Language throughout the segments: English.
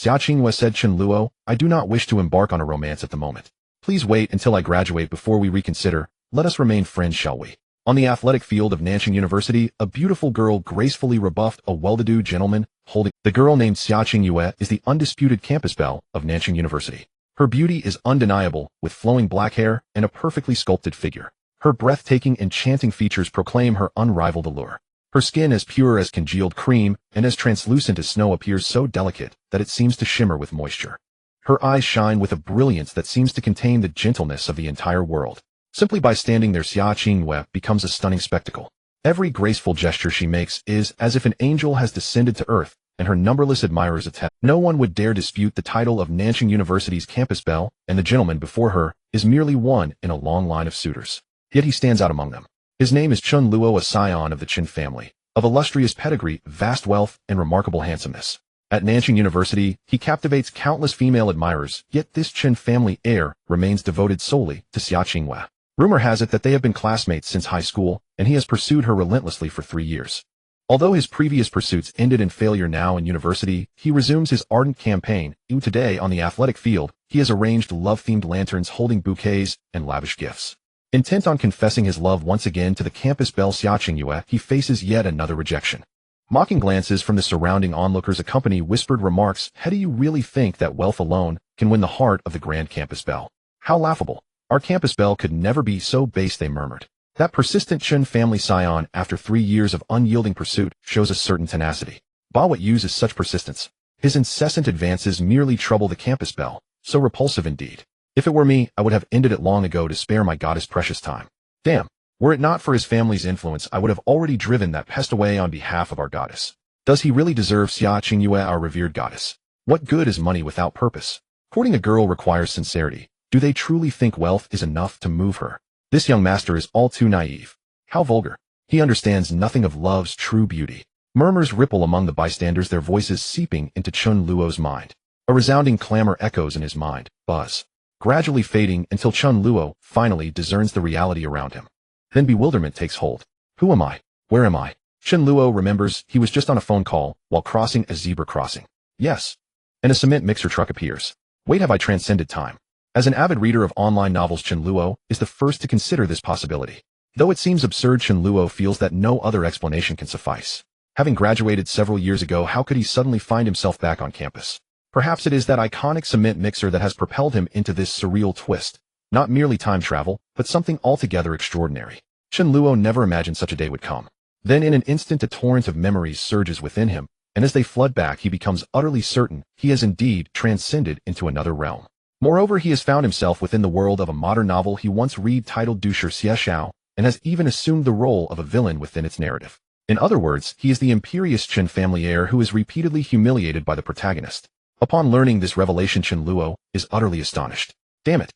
Xia Qingyue said. Chen Luo, I do not wish to embark on a romance at the moment. Please wait until I graduate before we reconsider. Let us remain friends, shall we? On the athletic field of Nan Cheng University, a beautiful girl gracefully rebuffed a well-to-do gentleman holding. The girl named Xia Qingyue is the undisputed campus belle of Nan Cheng University. Her beauty is undeniable, with flowing black hair and a perfectly sculpted figure. Her breathtaking, enchanting features proclaim her unrivaled allure. Her skin as pure as congealed cream and as translucent as snow appears so delicate that it seems to shimmer with moisture. Her eyes shine with a brilliance that seems to contain the gentleness of the entire world. Simply by standing there, Xia Qingyue becomes a stunning spectacle. Every graceful gesture she makes is as if an angel has descended to earth, and her numberless admirers attest. No one would dare dispute the title of Nan Cheng University's campus belle, and the gentleman before her is merely one in a long line of suitors. Yet he stands out among them. His name is Chen Luo, a scion of the Chen family, of illustrious pedigree, vast wealth, and remarkable handsomeness. At Nan Cheng University, he captivates countless female admirers, yet this Chen family heir remains devoted solely to Xia Qingyue. Rumor has it that they have been classmates since high school, and he has pursued her relentlessly for 3 years. Although his previous pursuits ended in failure, now in university, he resumes his ardent campaign. Today, on the athletic field, he has arranged love-themed lanterns holding bouquets and lavish gifts. Intent on confessing his love once again to the campus belle Xia Qingyue, he faces yet another rejection. Mocking glances from the surrounding onlookers accompany whispered remarks. How do you really think that wealth alone can win the heart of the grand campus belle? How laughable. Our campus belle could never be so base, they murmured. That persistent Chen family scion, after 3 years of unyielding pursuit, shows a certain tenacity. Ba, what uses such persistence? His incessant advances merely trouble the campus belle. So repulsive indeed. If it were me, I would have ended it long ago to spare my goddess precious time. Damn. Were it not for his family's influence, I would have already driven that pest away on behalf of our goddess. Does he really deserve Xia Qingyue, our revered goddess? What good is money without purpose? Courting a girl requires sincerity. Do they truly think wealth is enough to move her? This young master is all too naive. How vulgar. He understands nothing of love's true beauty. Murmurs ripple among the bystanders, their voices seeping into Chen Luo's mind. A resounding clamor echoes in his mind, buzz, gradually fading until Chen Luo finally discerns the reality around him. Then bewilderment takes hold. Who am I? Where am I? Chen Luo remembers he was just on a phone call while crossing a zebra crossing. Yes. And a cement mixer truck appears. Wait, have I transcended time? As an avid reader of online novels, Chen Luo is the first to consider this possibility. Though it seems absurd, Chen Luo feels that no other explanation can suffice. Having graduated several years ago, how could he suddenly find himself back on campus? Perhaps it is that iconic cement mixer that has propelled him into this surreal twist. Not merely time travel, but something altogether extraordinary. Chen Luo never imagined such a day would come. Then in an instant a torrent of memories surges within him, and as they flood back he becomes utterly certain he has indeed transcended into another realm. Moreover, he has found himself within the world of a modern novel he once read titled Dusher Xie Xiao, and has even assumed the role of a villain within its narrative. In other words, he is the imperious Chen family heir who is repeatedly humiliated by the protagonist. Upon learning this revelation, Chen Luo is utterly astonished. Damn it!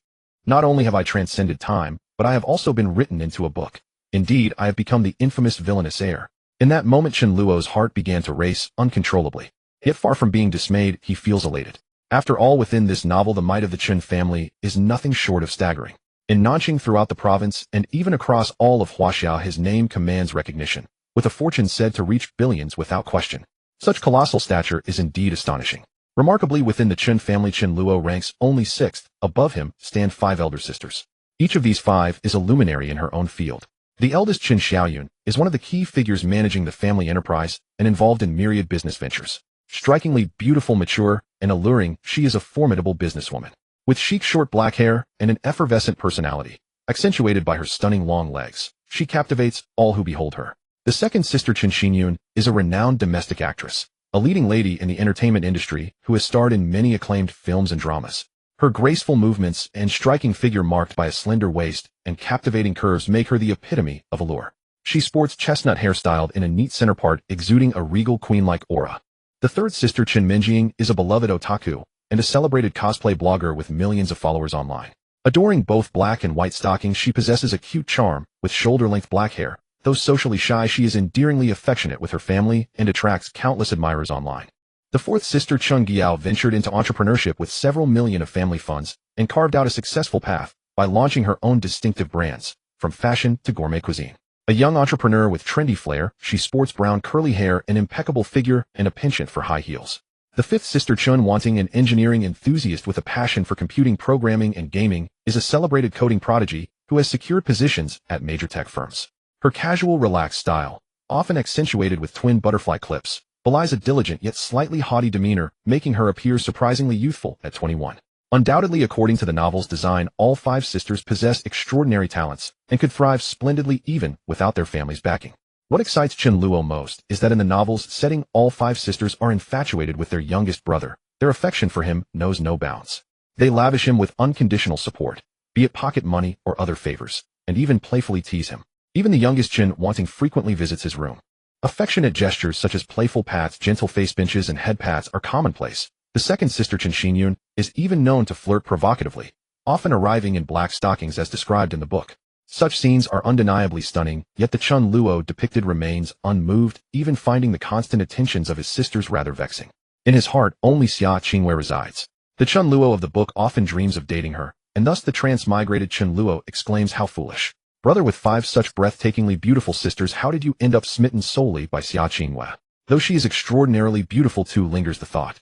Not only have I transcended time, but I have also been written into a book. Indeed, I have become the infamous villainous heir. In that moment, Chen Luo's heart began to race uncontrollably. Yet far from being dismayed, he feels elated. After all, within this novel, the might of the Chen family is nothing short of staggering. In Nanjing, throughout the province, and even across all of Huaxiao, his name commands recognition, with a fortune said to reach billions without question. Such colossal stature is indeed astonishing. Remarkably, within the Chen family, Chen Luo ranks only 6th. Above him stand 5 elder sisters. Each of these 5 is a luminary in her own field. The eldest, Chen Xiaoyun, is one of the key figures managing the family enterprise and involved in myriad business ventures. Strikingly beautiful, mature, and alluring, she is a formidable businesswoman. With chic short black hair and an effervescent personality, accentuated by her stunning long legs, she captivates all who behold her. The second sister, Chen Xingyue, is a renowned domestic actress, a leading lady in the entertainment industry who has starred in many acclaimed films and dramas. Her graceful movements and striking figure, marked by a slender waist and captivating curves, make her the epitome of allure. She sports chestnut hair styled in a neat center part, exuding a regal queen-like aura. The third sister, Chen Minjing, is a beloved otaku and a celebrated cosplay blogger with millions of followers online. Adoring both black and white stockings, she possesses a cute charm with shoulder-length black hair. Though socially shy, she is endearingly affectionate with her family and attracts countless admirers online. The fourth sister, Cheng Giao, ventured into entrepreneurship with several million of family funds and carved out a successful path by launching her own distinctive brands, from fashion to gourmet cuisine. A young entrepreneur with trendy flair, she sports brown curly hair, an impeccable figure, and a penchant for high heels. The fifth sister Chen, wanting an engineering enthusiast with a passion for computing programming and gaming, is a celebrated coding prodigy who has secured positions at major tech firms. Her casual, relaxed style, often accentuated with twin butterfly clips, belies a diligent yet slightly haughty demeanor, making her appear surprisingly youthful at 21. Undoubtedly, according to the novel's design, all five sisters possessed extraordinary talents and could thrive splendidly even without their family's backing. What excites Chen Luo most is that in the novel's setting, all five sisters are infatuated with their youngest brother. Their affection for him knows no bounds. They lavish him with unconditional support, be it pocket money or other favors, and even playfully tease him. Even the youngest Chen, wanting, frequently visits his room. Affectionate gestures such as playful pats, gentle face pinches, and head pats are commonplace. The second sister, Xia Qingyue, is even known to flirt provocatively, often arriving in black stockings as described in the book. Such scenes are undeniably stunning, yet the Chen Luo depicted remains unmoved, even finding the constant attentions of his sisters rather vexing. In his heart, only Xia Qingyue resides. The Chen Luo of the book often dreams of dating her, and thus the transmigrated Chen Luo exclaims, "How foolish! Brother, with five such breathtakingly beautiful sisters, how did you end up smitten solely by Xia Qingyue? Though she is extraordinarily beautiful too," lingers the thought.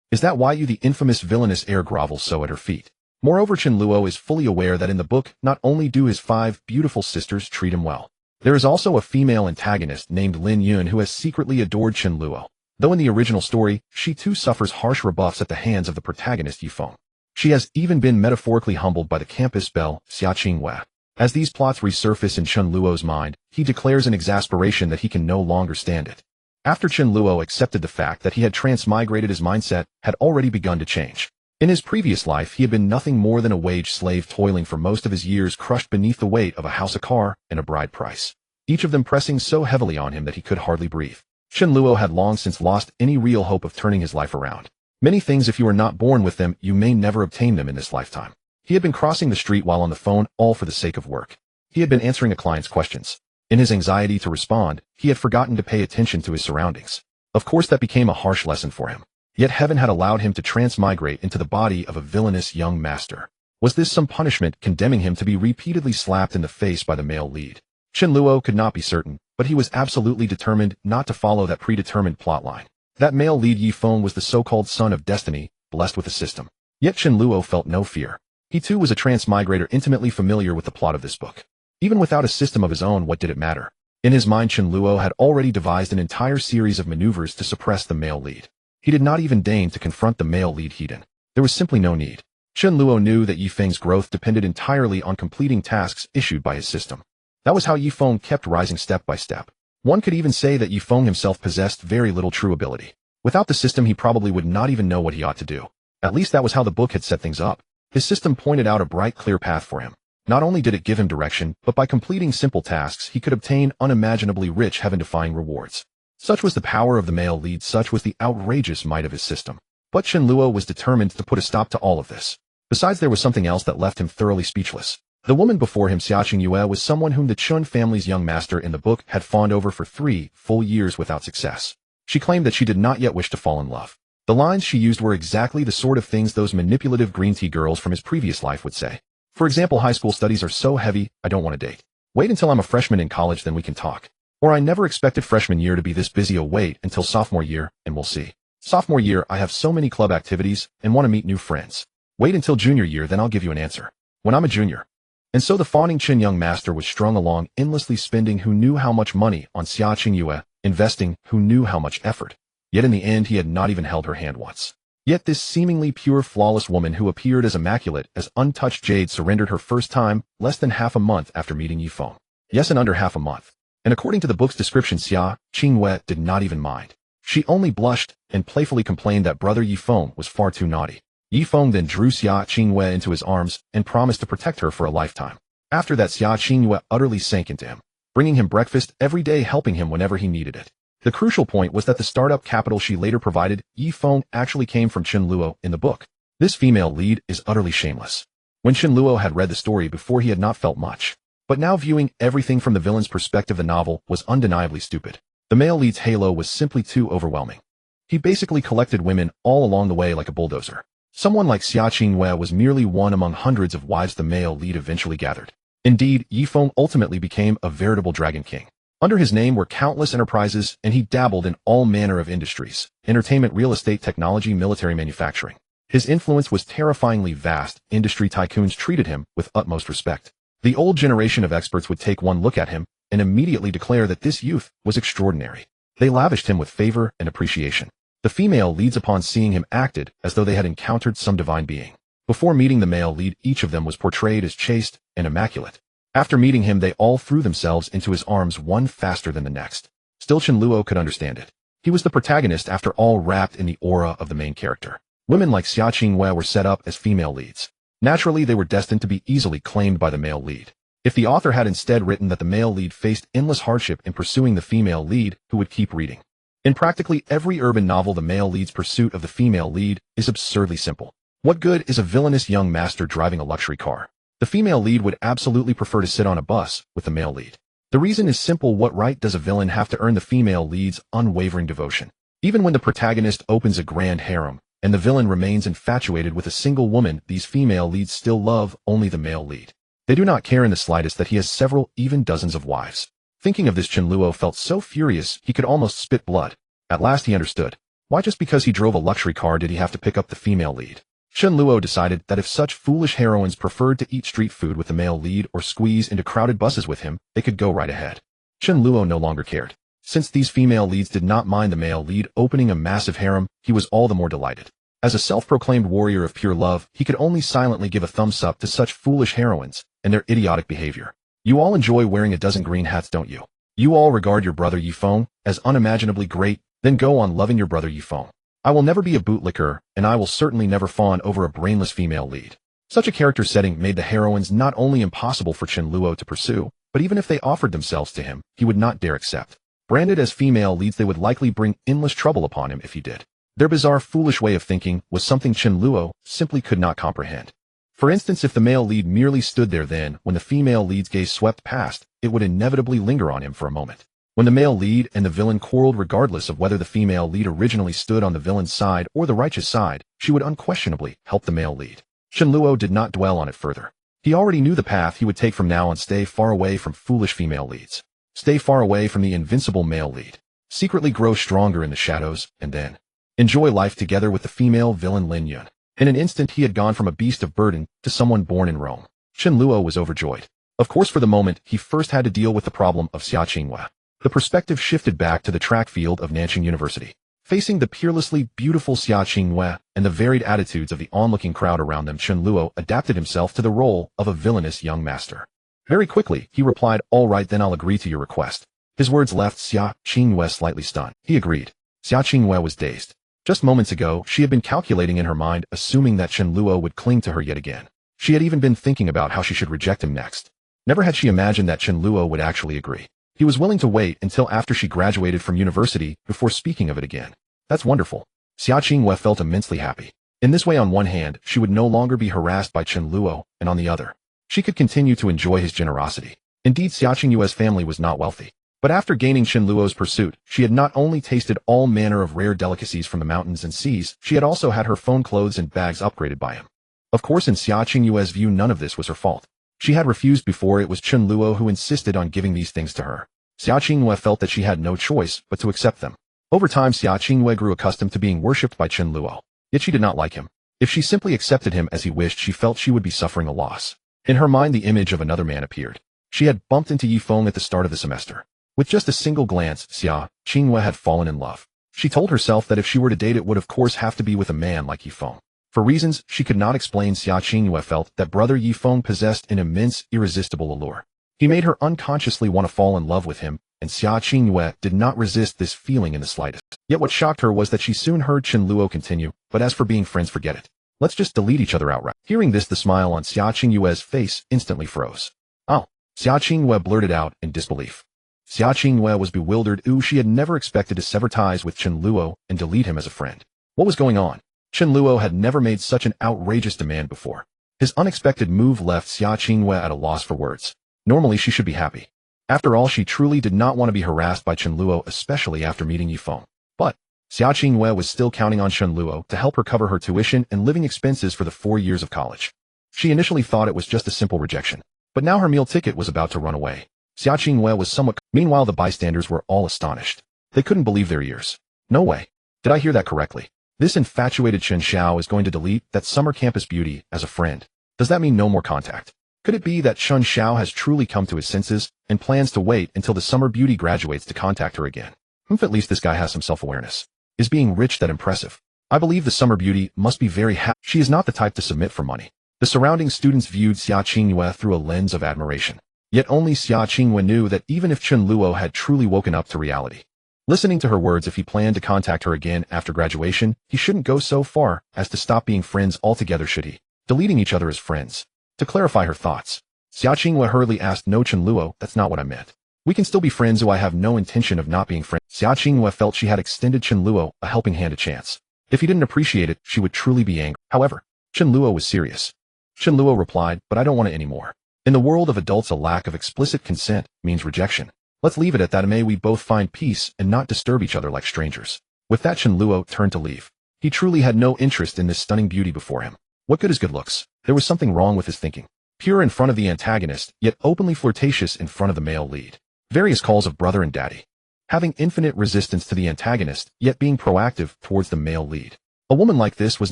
Is that why you, the infamous villainous heir, grovels so at her feet? Moreover, Chen Luo is fully aware that in the book, not only do his five beautiful sisters treat him well, there is also a female antagonist named Lin Yun who has secretly adored Chen Luo. Though in the original story, she too suffers harsh rebuffs at the hands of the protagonist Yifeng. She has even been metaphorically humbled by the campus belle, Xia Qingyue. As these plots resurface in Chen Luo's mind, he declares in exasperation that he can no longer stand it. After Chen Luo accepted the fact that he had transmigrated, his mindset had already begun to change. In his previous life, he had been nothing more than a wage slave, toiling for most of his years, crushed beneath the weight of a house, a car, and a bride price, each of them pressing so heavily on him that he could hardly breathe. Chen Luo had long since lost any real hope of turning his life around. Many things, if you are not born with them, you may never obtain them in this lifetime. He had been crossing the street while on the phone, all for the sake of work. He had been answering a client's questions. In his anxiety to respond, he had forgotten to pay attention to his surroundings. Of course, that became a harsh lesson for him. Yet heaven had allowed him to transmigrate into the body of a villainous young master. Was this some punishment, condemning him to be repeatedly slapped in the face by the male lead? Chen Luo could not be certain, but he was absolutely determined not to follow that predetermined plotline. That male lead, Yifeng, was the so-called son of destiny, blessed with a system. Yet Chen Luo felt no fear. He too was a transmigrator, intimately familiar with the plot of this book. Even without a system of his own, what did it matter? In his mind, Chen Luo had already devised an entire series of maneuvers to suppress the male lead. He did not even deign to confront the male lead heathen. There was simply no need. Chen Luo knew that Yifeng's growth depended entirely on completing tasks issued by his system. That was how Yifeng kept rising step by step. One could even say that Yifeng himself possessed very little true ability. Without the system, he probably would not even know what he ought to do. At least that was how the book had set things up. His system pointed out a bright, clear path for him. Not only did it give him direction, but by completing simple tasks, he could obtain unimaginably rich, heaven-defying rewards. Such was the power of the male lead, such was the outrageous might of his system. But Chen Luo was determined to put a stop to all of this. Besides, there was something else that left him thoroughly speechless. The woman before him, Xia Qingyue, was someone whom the Chen family's young master in the book had fawned over for 3 full years without success. She claimed that she did not yet wish to fall in love. The lines she used were exactly the sort of things those manipulative green tea girls from his previous life would say. For example, high school studies are so heavy, I don't want to date. Wait until I'm a freshman in college, then we can talk. Or I never expected freshman year to be this busy. Wait until sophomore year, and we'll see. Sophomore year, I have so many club activities and want to meet new friends. Wait until junior year, then I'll give you an answer. When I'm a junior. And so the fawning Chen young master was strung along, endlessly spending who knew how much money on Xia Qingyue, investing who knew how much effort. Yet in the end, he had not even held her hand once. Yet this seemingly pure, flawless woman who appeared as immaculate as untouched jade surrendered her first time less than half a month after meeting Yifeng. Yes, and under half a month. And according to the book's description, Xia Qingyue did not even mind. She only blushed and playfully complained that brother Yifeng was far too naughty. Yifeng then drew Xia Qingyue into his arms and promised to protect her for a lifetime. After that, Xia Qingyue utterly sank into him, bringing him breakfast every day, helping him whenever he needed it. The crucial point was that the startup capital she later provided, Yifeng, actually came from Chen Luo in the book. This female lead is utterly shameless. When Chen Luo had read the story before, he had not felt much. But now, viewing everything from the villain's perspective, the novel was undeniably stupid. The male lead's halo was simply too overwhelming. He basically collected women all along the way like a bulldozer. Someone like Xia Qingyue was merely one among hundreds of wives the male lead eventually gathered. Indeed, Yifeng ultimately became a veritable dragon king. Under his name were countless enterprises, and he dabbled in all manner of industries: entertainment, real estate, technology, military, manufacturing. His influence was terrifyingly vast. Industry tycoons treated him with utmost respect. The old generation of experts would take one look at him and immediately declare that this youth was extraordinary. They lavished him with favor and appreciation. The female leads, upon seeing him, acted as though they had encountered some divine being. Before meeting the male lead, each of them was portrayed as chaste and immaculate. After meeting him, they all threw themselves into his arms, one faster than the next. Still, Chen Luo could understand it. He was the protagonist, after all, wrapped in the aura of the main character. Women like Xia Qingyue were set up as female leads. Naturally, they were destined to be easily claimed by the male lead. If the author had instead written that the male lead faced endless hardship in pursuing the female lead, who would keep reading? In practically every urban novel, the male lead's pursuit of the female lead is absurdly simple. What good is a villainous young master driving a luxury car? The female lead would absolutely prefer to sit on a bus with the male lead. The reason is simple: what right does a villain have to earn the female lead's unwavering devotion? Even when the protagonist opens a grand harem, and the villain remains infatuated with a single woman, these female leads still love only the male lead. They do not care in the slightest that he has several, even dozens of wives. Thinking of this, Chen Luo felt so furious he could almost spit blood. At last he understood. Why, just because he drove a luxury car, did he have to pick up the female lead? Chen Luo decided that if such foolish heroines preferred to eat street food with the male lead or squeeze into crowded buses with him, they could go right ahead. Chen Luo no longer cared. Since these female leads did not mind the male lead opening a massive harem, he was all the more delighted. As a self-proclaimed warrior of pure love, he could only silently give a thumbs up to such foolish heroines and their idiotic behavior. You all enjoy wearing a dozen green hats, don't you? You all regard your brother Yifeng as unimaginably great, then go on loving your brother Yifeng. I will never be a bootlicker, and I will certainly never fawn over a brainless female lead. Such a character setting made the heroines not only impossible for Chen Luo to pursue, but even if they offered themselves to him, he would not dare accept. Branded as female leads, they would likely bring endless trouble upon him if he did. Their bizarre, foolish way of thinking was something Chen Luo simply could not comprehend. For instance, if the male lead merely stood there, then, when the female lead's gaze swept past, it would inevitably linger on him for a moment. When the male lead and the villain quarreled, regardless of whether the female lead originally stood on the villain's side or the righteous side, she would unquestionably help the male lead. Chen Luo did not dwell on it further. He already knew the path he would take from now on: stay far away from foolish female leads. Stay far away from the invincible male lead. Secretly grow stronger in the shadows, and then enjoy life together with the female villain Lin Yun. In an instant, he had gone from a beast of burden to someone born in Rome. Chen Luo was overjoyed. Of course, for the moment, he first had to deal with the problem of Xia Qingyue. The perspective shifted back to the track field of Nan Cheng University. Facing the peerlessly beautiful Xia Qingyue and the varied attitudes of the onlooking crowd around them, Chen Luo adapted himself to the role of a villainous young master. Very quickly, he replied, "All right, then I'll agree to your request." His words left Xia Qingyue slightly stunned. He agreed. Xia Qingyue was dazed. Just moments ago, she had been calculating in her mind, assuming that Chen Luo would cling to her yet again. She had even been thinking about how she should reject him next. Never had she imagined that Chen Luo would actually agree. He was willing to wait until after she graduated from university before speaking of it again. That's wonderful. Xia Qingyue felt immensely happy. In this way, on one hand, she would no longer be harassed by Chen Luo, and on the other, she could continue to enjoy his generosity. Indeed, Xia Qingyue's family was not wealthy. But after gaining Chen Luo's pursuit, she had not only tasted all manner of rare delicacies from the mountains and seas, she had also had her phone, clothes, and bags upgraded by him. Of course, in Xia Qingyue's view, none of this was her fault. She had refused before; it was Chen Luo who insisted on giving these things to her. Xia Qingyue felt that she had no choice but to accept them. Over time, Xia Qingyue grew accustomed to being worshipped by Chen Luo. Yet she did not like him. If she simply accepted him as he wished, she felt she would be suffering a loss. In her mind, the image of another man appeared. She had bumped into Yifeng at the start of the semester. With just a single glance, Xia Qingyue had fallen in love. She told herself that if she were to date, it would of course have to be with a man like Yifeng. For reasons she could not explain, Xia Qingyue felt that brother Yifeng possessed an immense, irresistible allure. He made her unconsciously want to fall in love with him, and Xia Qingyue did not resist this feeling in the slightest. Yet what shocked her was that she soon heard Chen Luo continue, "But as for being friends, forget it. Let's just delete each other outright." Hearing this, the smile on Xia Qingyue's face instantly froze. "Oh," Xia Qingyue blurted out in disbelief. Xia Qingyue was bewildered. She had never expected to sever ties with Chen Luo and delete him as a friend. What was going on? Chen Luo had never made such an outrageous demand before. His unexpected move left Xia Qingyue at a loss for words. Normally she should be happy. After all, she truly did not want to be harassed by Chen Luo, especially after meeting Yifeng. But Xia Qingyue was still counting on Chen Luo to help her cover her tuition and living expenses for the 4 years of college. She initially thought it was just a simple rejection, but now her meal ticket was about to run away. Xia Qingyue was somewhat. Meanwhile, the bystanders were all astonished. They couldn't believe their ears. No way. Did I hear that correctly? This infatuated Chen Xiao is going to delete that summer campus beauty as a friend. Does that mean no more contact? Could it be that Chen Xiao has truly come to his senses and plans to wait until the summer beauty graduates to contact her again? At least this guy has some self-awareness. Is being rich that impressive? I believe the summer beauty must be very happy. She is not the type to submit for money. The surrounding students viewed Xia Qingyue through a lens of admiration. Yet only Xia Qingyue knew that even if Chen Luo had truly woken up to reality, listening to her words, if he planned to contact her again after graduation, he shouldn't go so far as to stop being friends altogether, should he? Deleting each other as friends. To clarify her thoughts, Xia Qingyue hurriedly asked, "No, Chen Luo, that's not what I meant. We can still be friends, though I have no intention of not being friends." Xia Qingyue felt she had extended Chen Luo a helping hand, a chance. If he didn't appreciate it, she would truly be angry. However, Chen Luo was serious. Chen Luo replied, "But I don't want it anymore. In the world of adults, a lack of explicit consent means rejection. Let's leave it at that. May we both find peace and not disturb each other like strangers." With that, Chen Luo turned to leave. He truly had no interest in this stunning beauty before him. What good is good looks? There was something wrong with his thinking. Pure in front of the antagonist, yet openly flirtatious in front of the male lead. Various calls of brother and daddy. Having infinite resistance to the antagonist, yet being proactive towards the male lead. A woman like this was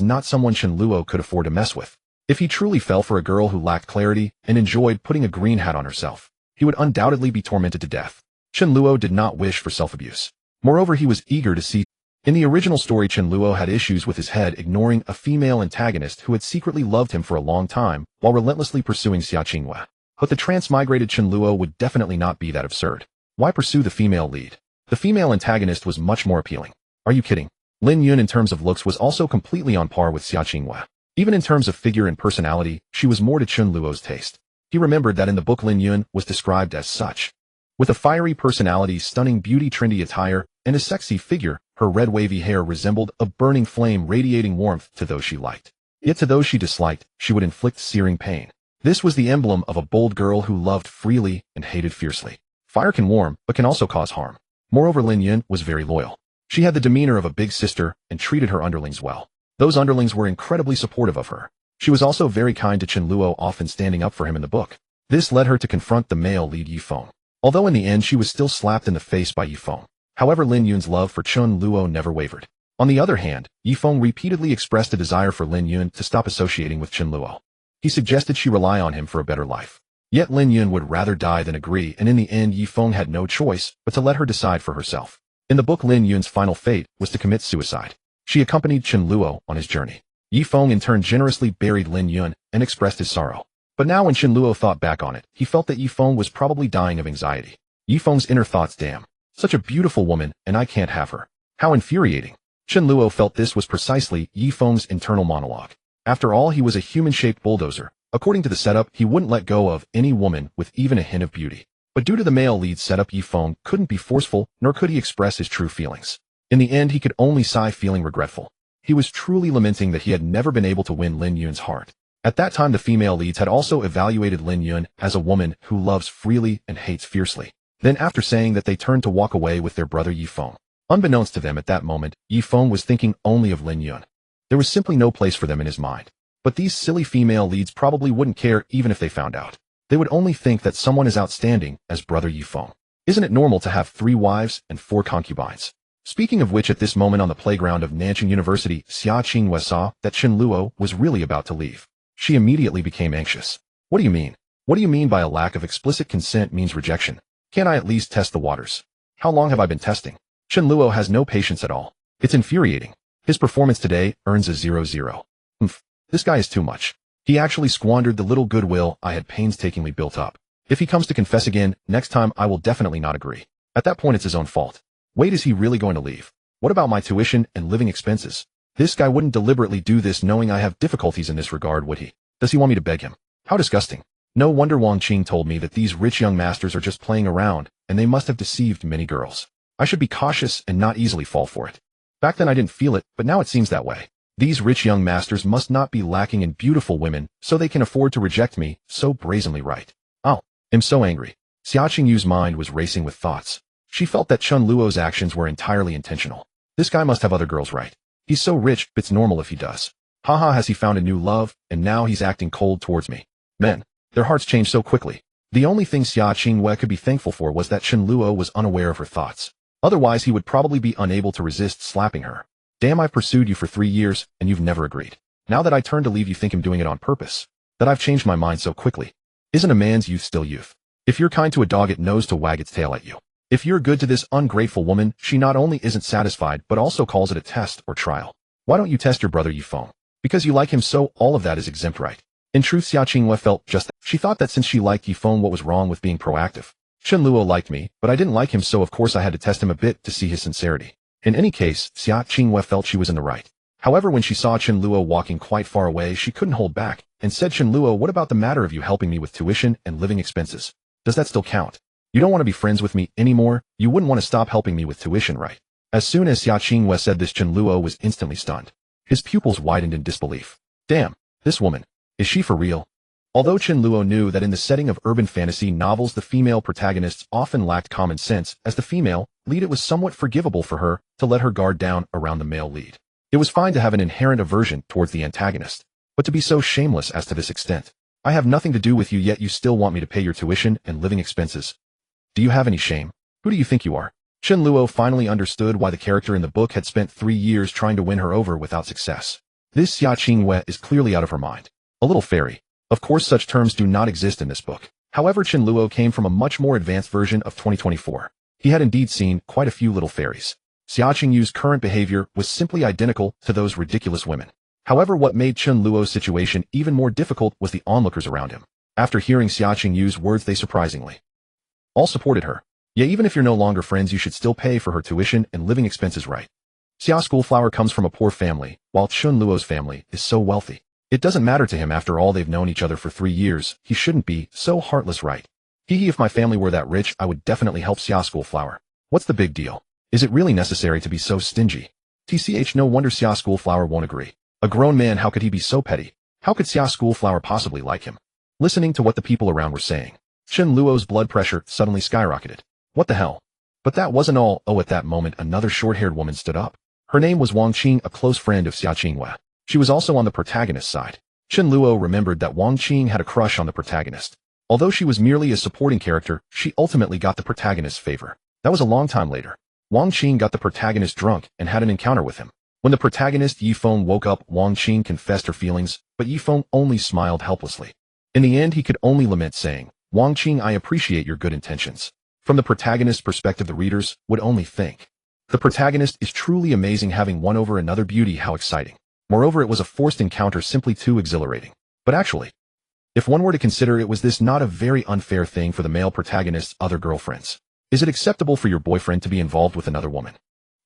not someone Chen Luo could afford to mess with. If he truly fell for a girl who lacked clarity and enjoyed putting a green hat on herself, he would undoubtedly be tormented to death. Chen Luo did not wish for self-abuse. Moreover, he was eager to see. In the original story, Chen Luo had issues with his head, ignoring a female antagonist who had secretly loved him for a long time while relentlessly pursuing Xia Qingyue. But the transmigrated Chen Luo would definitely not be that absurd. Why pursue the female lead? The female antagonist was much more appealing. Are you kidding? Lin Yun, in terms of looks, was also completely on par with Xia Qingyue. Even in terms of figure and personality, she was more to Chen Luo's taste. He remembered that in the book Lin Yun was described as such. With a fiery personality, stunning beauty, trendy attire, and a sexy figure, her red wavy hair resembled a burning flame radiating warmth to those she liked. Yet to those she disliked, she would inflict searing pain. This was the emblem of a bold girl who loved freely and hated fiercely. Fire can warm, but can also cause harm. Moreover, Lin Yun was very loyal. She had the demeanor of a big sister and treated her underlings well. Those underlings were incredibly supportive of her. She was also very kind to Chen Luo, often standing up for him in the book. This led her to confront the male lead Yifeng. Although in the end she was still slapped in the face by Yifeng. However, Lin Yun's love for Chen Luo never wavered. On the other hand, Yifeng repeatedly expressed a desire for Lin Yun to stop associating with Chen Luo. He suggested she rely on him for a better life. Yet Lin Yun would rather die than agree, and in the end Yifeng had no choice but to let her decide for herself. In the book, Lin Yun's final fate was to commit suicide. She accompanied Chen Luo on his journey. Yifeng in turn generously buried Lin Yun and expressed his sorrow. But now when Chen Luo thought back on it, he felt that Yifeng was probably dying of anxiety. Yifeng's inner thoughts, damn, such a beautiful woman, and I can't have her. How infuriating. Chen Luo felt this was precisely Yifeng's internal monologue. After all, he was a human-shaped bulldozer. According to the setup, he wouldn't let go of any woman with even a hint of beauty. But due to the male lead setup, Yifeng couldn't be forceful, nor could he express his true feelings. In the end, he could only sigh, feeling regretful. He was truly lamenting that he had never been able to win Lin Yun's heart. At that time, the female leads had also evaluated Lin Yun as a woman who loves freely and hates fiercely. Then after saying that, they turned to walk away with their brother Yifeng. Unbeknownst to them at that moment, Yifeng was thinking only of Lin Yun. There was simply no place for them in his mind. But these silly female leads probably wouldn't care even if they found out. They would only think that someone as outstanding as brother Yifeng. Isn't it normal to have 3 wives and 4 concubines? Speaking of which, at this moment on the playground of Nan Cheng University, Xia Qingyue saw that Chen Luo was really about to leave. She immediately became anxious. What do you mean? What do you mean by a lack of explicit consent means rejection? Can't I at least test the waters? How long have I been testing? Chen Luo has no patience at all. It's infuriating. His performance today earns a 0-0. This guy is too much. He actually squandered the little goodwill I had painstakingly built up. If he comes to confess again, next time I will definitely not agree. At that point, it's his own fault. Wait, is he really going to leave? What about my tuition and living expenses? This guy wouldn't deliberately do this knowing I have difficulties in this regard, would he? Does he want me to beg him? How disgusting. No wonder Wang Qing told me that these rich young masters are just playing around, and they must have deceived many girls. I should be cautious and not easily fall for it. Back then I didn't feel it, but now it seems that way. These rich young masters must not be lacking in beautiful women, so they can afford to reject me so brazenly, right? I'm so angry. Xia Qingyue's mind was racing with thoughts. She felt that Chen Luo's actions were entirely intentional. This guy must have other girls, right? He's so rich, it's normal if he does. Haha, has he found a new love, and now he's acting cold towards me. Men, their hearts change so quickly. The only thing Xia Qingyue could be thankful for was that Chen Luo was unaware of her thoughts. Otherwise, he would probably be unable to resist slapping her. Damn, I've pursued you for 3 years, and you've never agreed. Now that I turn to leave, you think I'm doing it on purpose. That I've changed my mind so quickly. Isn't a man's youth still youth? If you're kind to a dog, it knows to wag its tail at you. If you're good to this ungrateful woman, she not only isn't satisfied, but also calls it a test or trial. Why don't you test your brother Yifeng? Because you like him, so all of that is exempt, right? In truth, Xia Qingyue felt just that. She thought that since she liked Yifeng, what was wrong with being proactive? Chen Luo liked me, but I didn't like him, so of course I had to test him a bit to see his sincerity. In any case, Xia Qingyue felt she was in the right. However, when she saw Chen Luo walking quite far away, she couldn't hold back, and said, Chen Luo, what about the matter of you helping me with tuition and living expenses? Does that still count? You don't want to be friends with me anymore? You wouldn't want to stop helping me with tuition, right? As soon as Xia Qingyue said this, Chen Luo was instantly stunned. His pupils widened in disbelief. Damn, this woman. Is she for real? Although Chen Luo knew that in the setting of urban fantasy novels the female protagonists often lacked common sense, as the female lead it was somewhat forgivable for her to let her guard down around the male lead. It was fine to have an inherent aversion towards the antagonist, but to be so shameless as to this extent. I have nothing to do with you, yet you still want me to pay your tuition and living expenses. Do you have any shame? Who do you think you are? Chen Luo finally understood why the character in the book had spent 3 years trying to win her over without success. This Xia Qingyue is clearly out of her mind. A little fairy. Of course, such terms do not exist in this book. However, Chen Luo came from a much more advanced version of 2024. He had indeed seen quite a few little fairies. Xia Qingyue's current behavior was simply identical to those ridiculous women. However, what made Chen Luo's situation even more difficult was the onlookers around him. After hearing Xia Qingyue's words, they surprisingly all supported her. Yeah, even if you're no longer friends, you should still pay for her tuition and living expenses, right? Xia Schoolflower comes from a poor family, while Chen Luo's family is so wealthy. It doesn't matter to him. After all, they've known each other for 3 years. He shouldn't be so heartless, right? If my family were that rich, I would definitely help Xia Schoolflower. What's the big deal? Is it really necessary to be so stingy? TCH, no wonder Xia Schoolflower won't agree. A grown man, how could he be so petty? How could Xia Schoolflower possibly like him? Listening to what the people around were saying, Chen Luo's blood pressure suddenly skyrocketed. What the hell? But that wasn't all. Oh, at that moment, another short-haired woman stood up. Her name was Wang Qing, a close friend of Xia Qingyue. She was also on the protagonist's side. Chen Luo remembered that Wang Qing had a crush on the protagonist. Although she was merely a supporting character, she ultimately got the protagonist's favor. That was a long time later. Wang Qing got the protagonist drunk and had an encounter with him. When the protagonist Yifeng woke up, Wang Qing confessed her feelings, but Yifeng only smiled helplessly. In the end, he could only lament, saying, Wang Qing, I appreciate your good intentions. From the protagonist's perspective, the readers would only think, the protagonist is truly amazing, having won over another beauty, how exciting. Moreover, it was a forced encounter, simply too exhilarating. But actually, if one were to consider it, was this not a very unfair thing for the male protagonist's other girlfriends? Is it acceptable for your boyfriend to be involved with another woman?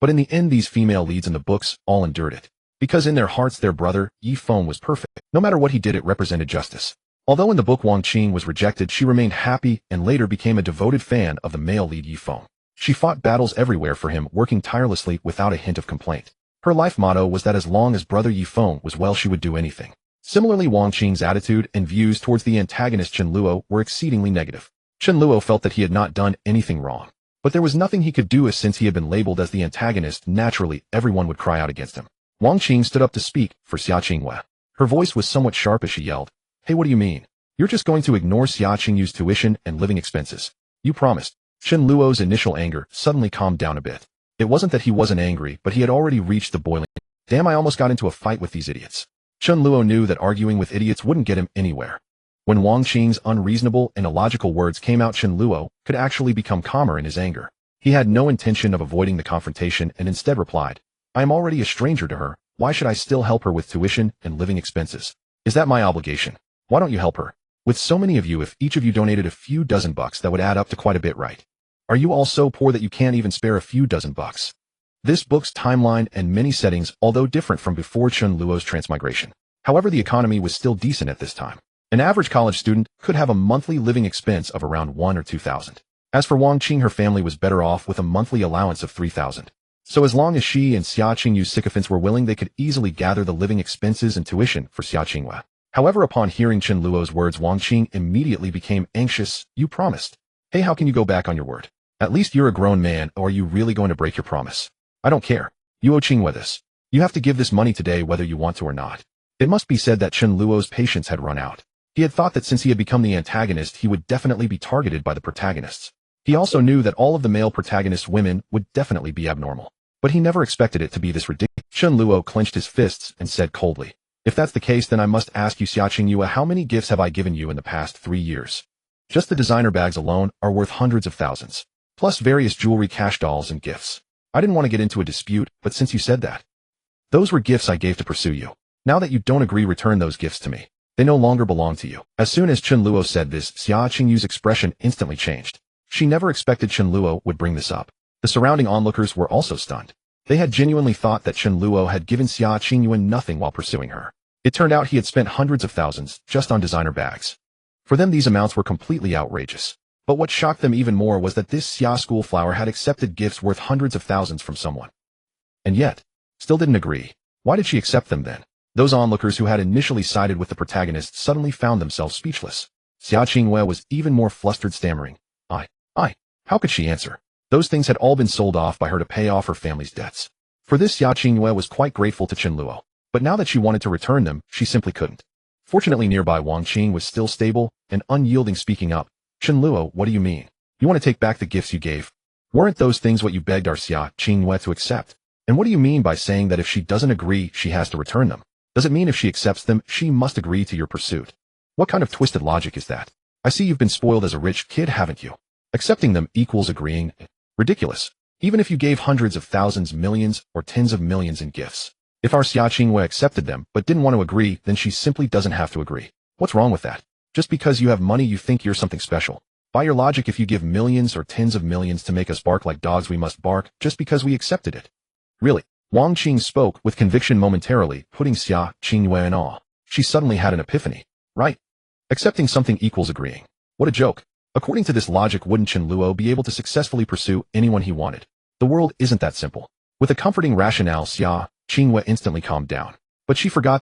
But in the end, these female leads in the books all endured it. Because in their hearts, their brother, Yifeng, was perfect. No matter what he did, it represented justice. Although in the book Wang Qing was rejected, she remained happy and later became a devoted fan of the male lead Yifeng. She fought battles everywhere for him, working tirelessly without a hint of complaint. Her life motto was that as long as brother Yifeng was well, she would do anything. Similarly, Wang Qing's attitude and views towards the antagonist Chen Luo were exceedingly negative. Chen Luo felt that he had not done anything wrong. But there was nothing he could do, as since he had been labeled as the antagonist, naturally everyone would cry out against him. Wang Qing stood up to speak for Xia Qingyue. Her voice was somewhat sharp as she yelled, Hey, what do you mean? You're just going to ignore Xia Qingyue's tuition and living expenses? You promised. Chen Luo's initial anger suddenly calmed down a bit. It wasn't that he wasn't angry, but he had already reached the boiling point. Damn, I almost got into a fight with these idiots. Chen Luo knew that arguing with idiots wouldn't get him anywhere. When Wang Qing's unreasonable and illogical words came out, Chen Luo could actually become calmer in his anger. He had no intention of avoiding the confrontation and instead replied, I am already a stranger to her. Why should I still help her with tuition and living expenses? Is that my obligation? Why don't you help her? With so many of you, if each of you donated a few dozen bucks, that would add up to quite a bit, right? Are you all so poor that you can't even spare a few dozen bucks? This book's timeline and many settings, although different from before Chen Luo's transmigration. However, the economy was still decent at this time. An average college student could have a monthly living expense of around 1,000 or 2,000. As for Wang Qing, her family was better off with a monthly allowance of 3,000. So as long as she and Xia Qingyue's sycophants were willing, they could easily gather the living expenses and tuition for Xia Qingyue. However, upon hearing Chen Luo's words, Wang Qing immediately became anxious. You promised. Hey, how can you go back on your word? At least you're a grown man, or are you really going to break your promise? I don't care. You owe Qingyue this. You have to give this money today whether you want to or not. It must be said that Chen Luo's patience had run out. He had thought that since he had become the antagonist, he would definitely be targeted by the protagonists. He also knew that all of the male protagonist women would definitely be abnormal. But he never expected it to be this ridiculous. Chen Luo clenched his fists and said coldly, "If that's the case, then I must ask you, Xia Qingyue, how many gifts have I given you in the past 3 years? Just the designer bags alone are worth hundreds of thousands, plus various jewelry, cash dolls, and gifts. I didn't want to get into a dispute, but since you said that, those were gifts I gave to pursue you. Now that you don't agree, return those gifts to me. They no longer belong to you." As soon as Chen Luo said this, Xia Qingyue's expression instantly changed. She never expected Chen Luo would bring this up. The surrounding onlookers were also stunned. They had genuinely thought that Chen Luo had given Xia Qingyue nothing while pursuing her. It turned out he had spent hundreds of thousands just on designer bags. For them, these amounts were completely outrageous. But what shocked them even more was that this Xia schoolflower had accepted gifts worth hundreds of thousands from someone. And yet, still didn't agree. Why did she accept them then? Those onlookers who had initially sided with the protagonist suddenly found themselves speechless. Xia Qingyue was even more flustered, stammering, How could she answer? Those things had all been sold off by her to pay off her family's debts. For this, Xia Qingyue was quite grateful to Chen Luo. But now that she wanted to return them, she simply couldn't. Fortunately, nearby Wang Qing was still stable and unyielding, speaking up. "Chen Luo, what do you mean? You want to take back the gifts you gave? Weren't those things what you begged our Xia Qingyue to accept? And what do you mean by saying that if she doesn't agree, she has to return them? Does it mean if she accepts them, she must agree to your pursuit? What kind of twisted logic is that? I see you've been spoiled as a rich kid, haven't you? Accepting them equals agreeing. Ridiculous. Even if you gave hundreds of thousands, millions, or tens of millions in gifts. If our Xia Qingyue accepted them but didn't want to agree, then she simply doesn't have to agree. What's wrong with that? Just because you have money, you think you're something special. By your logic, if you give millions or tens of millions to make us bark like dogs, we must bark just because we accepted it." Really? Wang Qing spoke with conviction, momentarily putting Xia Qingyue in awe. She suddenly had an epiphany. Right? Accepting something equals agreeing. What a joke. According to this logic, wouldn't Chen Luo be able to successfully pursue anyone he wanted? The world isn't that simple. With a comforting rationale, Xia Qingyue instantly calmed down. But she forgot.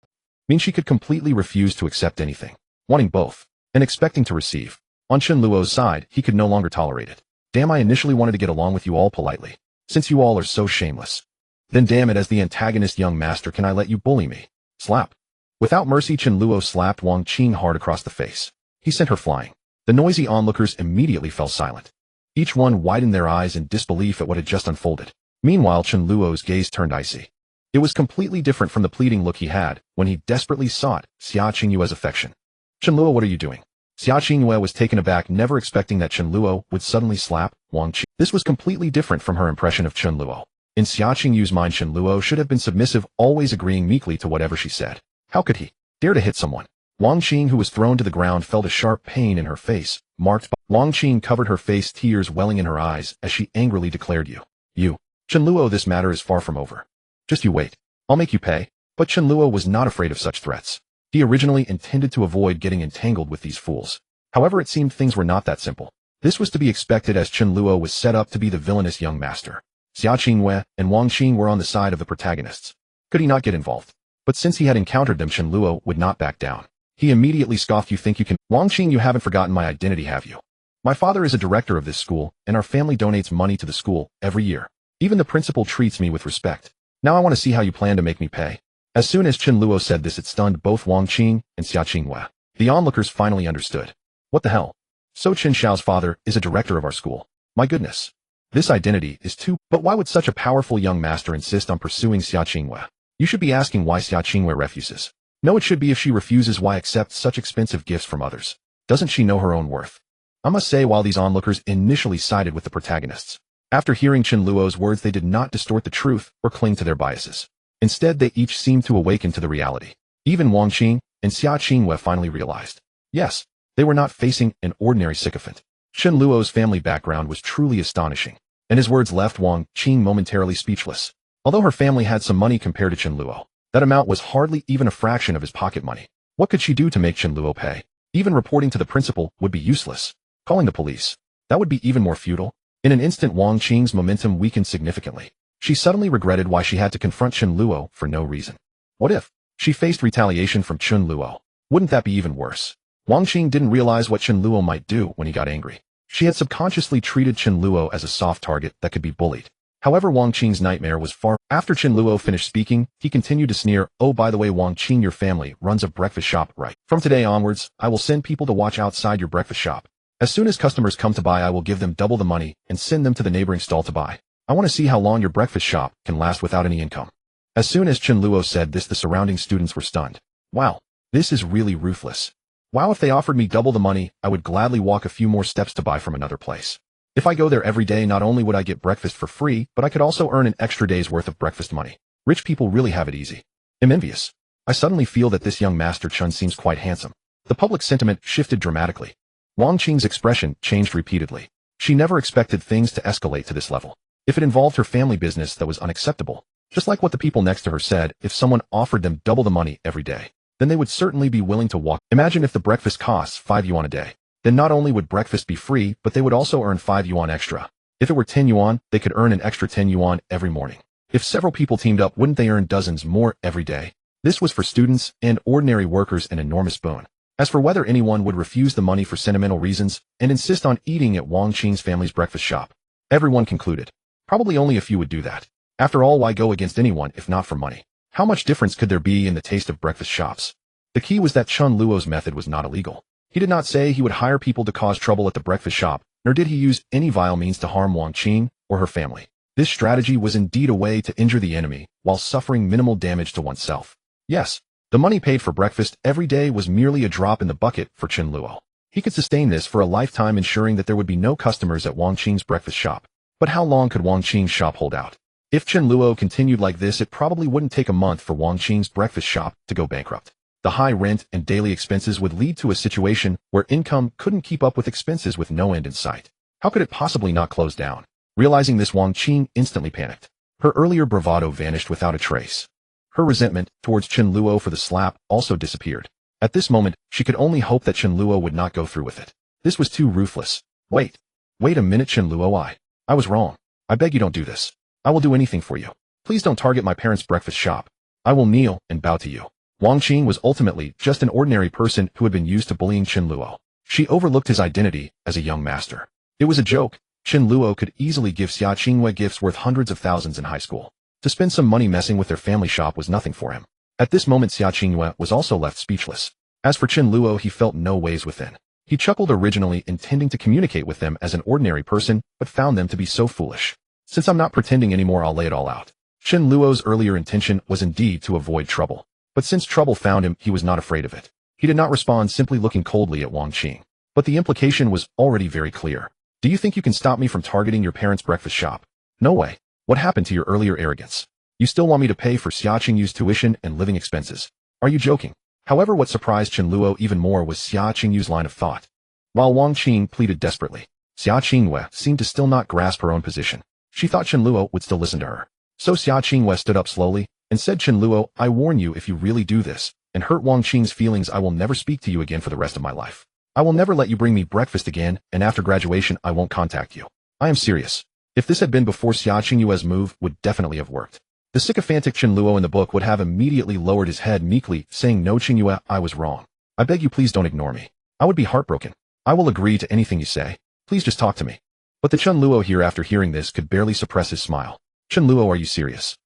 She could completely refuse to accept anything. Wanting both, and expecting to receive. On Chen Luo's side, he could no longer tolerate it. Damn, I initially wanted to get along with you all politely. Since you all are so shameless. Then damn it, as the antagonist young master, can I let you bully me? Slap. Without mercy, Chen Luo slapped Wang Qing hard across the face. He sent her flying. The noisy onlookers immediately fell silent. Each one widened their eyes in disbelief at what had just unfolded. Meanwhile, Chen Luo's gaze turned icy. It was completely different from the pleading look he had when he desperately sought Xia Qingyue's affection. "Chen Luo, what are you doing?" Xia Qingyue was taken aback, never expecting that Chen Luo would suddenly slap Wang Qing. This was completely different from her impression of Chen Luo. In Xia Qingyue's mind, Chen Luo should have been submissive, always agreeing meekly to whatever she said. How could he dare to hit someone? Wang Qing, who was thrown to the ground, felt a sharp pain in her face, marked by Wang Qing covered her face, tears welling in her eyes as she angrily declared, You, Chen Luo, this matter is far from over. Just you wait. I'll make you pay." But Chen Luo was not afraid of such threats. He originally intended to avoid getting entangled with these fools. However, it seemed things were not that simple. This was to be expected, as Chen Luo was set up to be the villainous young master. Xia Qingyue and Wang Qing were on the side of the protagonists. Could he not get involved? But since he had encountered them, Chen Luo would not back down. He immediately scoffed. "You think you can? Wang Qing, you haven't forgotten my identity, have you? My father is a director of this school, and our family donates money to the school every year. Even the principal treats me with respect. Now I want to see how you plan to make me pay." As soon as Chen Luo said this, it stunned both Wang Qing and Xia Qingyue. The onlookers finally understood. What the hell? So Chen Xiao's father is a director of our school. My goodness. This identity is too. But why would such a powerful young master insist on pursuing Xia Qingyue? You should be asking why Xia Qingyue refuses. No, it should be if she refuses, why accept such expensive gifts from others? Doesn't she know her own worth? I must say, while these onlookers initially sided with the protagonists, after hearing Chen Luo's words, they did not distort the truth or cling to their biases. Instead, they each seemed to awaken to the reality. Even Wang Qing and Xia Qingyue finally realized. Yes, they were not facing an ordinary sycophant. Chen Luo's family background was truly astonishing, and his words left Wang Qing momentarily speechless. Although her family had some money compared to Chen Luo, that amount was hardly even a fraction of his pocket money. What could she do to make Chen Luo pay? Even reporting to the principal would be useless. Calling the police, that would be even more futile. In an instant, Wang Qing's momentum weakened significantly. She suddenly regretted why she had to confront Chen Luo for no reason. What if she faced retaliation from Chen Luo? Wouldn't that be even worse? Wang Qing didn't realize what Chen Luo might do when he got angry. She had subconsciously treated Chen Luo as a soft target that could be bullied. However, Wang Qing's nightmare was far. After Chen Luo finished speaking, he continued to sneer, "Oh, by the way, Wang Qing, your family runs a breakfast shop, right? From today onwards, I will send people to watch outside your breakfast shop. As soon as customers come to buy, I will give them double the money and send them to the neighboring stall to buy. I want to see how long your breakfast shop can last without any income." As soon as Chen Luo said this, the surrounding students were stunned. Wow, this is really ruthless. Wow, if they offered me double the money, I would gladly walk a few more steps to buy from another place. If I go there every day, not only would I get breakfast for free, but I could also earn an extra day's worth of breakfast money. Rich people really have it easy. I'm envious. I suddenly feel that this young Master Chen seems quite handsome. The public sentiment shifted dramatically. Wang Qing's expression changed repeatedly. She never expected things to escalate to this level. If it involved her family business, that was unacceptable. Just like what the people next to her said, if someone offered them double the money every day, then they would certainly be willing to walk. Imagine if the breakfast costs 5 yuan a day. Then not only would breakfast be free, but they would also earn 5 yuan extra. If it were 10 yuan, they could earn an extra 10 yuan every morning. If several people teamed up, wouldn't they earn dozens more every day? This was for students and ordinary workers an enormous boon. As for whether anyone would refuse the money for sentimental reasons and insist on eating at Wang Qing's family's breakfast shop, everyone concluded. Probably only a few would do that. After all, why go against anyone if not for money? How much difference could there be in the taste of breakfast shops? The key was that Chen Luo's method was not illegal. He did not say he would hire people to cause trouble at the breakfast shop, nor did he use any vile means to harm Wang Qing or her family. This strategy was indeed a way to injure the enemy while suffering minimal damage to oneself. Yes, the money paid for breakfast every day was merely a drop in the bucket for Chen Luo. He could sustain this for a lifetime, ensuring that there would be no customers at Wang Qing's breakfast shop. But how long could Wang Qing's shop hold out? If Chen Luo continued like this, it probably wouldn't take a month for Wang Qing's breakfast shop to go bankrupt. The high rent and daily expenses would lead to a situation where income couldn't keep up with expenses with no end in sight. How could it possibly not close down? Realizing this, Wang Qing instantly panicked. Her earlier bravado vanished without a trace. Her resentment towards Chen Luo for the slap also disappeared. At this moment, she could only hope that Chen Luo would not go through with it. This was too ruthless. Wait a minute, Chen Luo, I was wrong. I beg you, don't do this. I will do anything for you. Please don't target my parents' breakfast shop. I will kneel and bow to you. Wang Qing was ultimately just an ordinary person who had been used to bullying Chen Luo. She overlooked his identity as a young master. It was a joke. Chen Luo could easily give Xia Qingyue gifts worth hundreds of thousands in high school. To spend some money messing with their family shop was nothing for him. At this moment, Xia Qingyue was also left speechless. As for Chen Luo, he felt no ways within. He chuckled, originally intending to communicate with them as an ordinary person, but found them to be so foolish. Since I'm not pretending anymore, I'll lay it all out. Chen Luo's earlier intention was indeed to avoid trouble. But since trouble found him, he was not afraid of it. He did not respond, simply looking coldly at Wang Qing. But the implication was already very clear. Do you think you can stop me from targeting your parents' breakfast shop? No way. What happened to your earlier arrogance? You still want me to pay for Xia Qingyue's tuition and living expenses? Are you joking? However, what surprised Chen Luo even more was Xia Qingyue's line of thought. While Wang Qing pleaded desperately, Xia Qingyue seemed to still not grasp her own position. She thought Chen Luo would still listen to her. So Xia Qingyue stood up slowly and said, Chen Luo, I warn you, if you really do this and hurt Wang Qing's feelings, I will never speak to you again for the rest of my life. I will never let you bring me breakfast again, and after graduation I won't contact you. I am serious. If this had been before, Xia Qingyue's move would definitely have worked. The sycophantic Chen Luo in the book would have immediately lowered his head meekly, saying, No, Qingyue, I was wrong. I beg you, please don't ignore me. I would be heartbroken. I will agree to anything you say. Please just talk to me. But the Chen Luo here, after hearing this, could barely suppress his smile. Chen Luo, are you serious?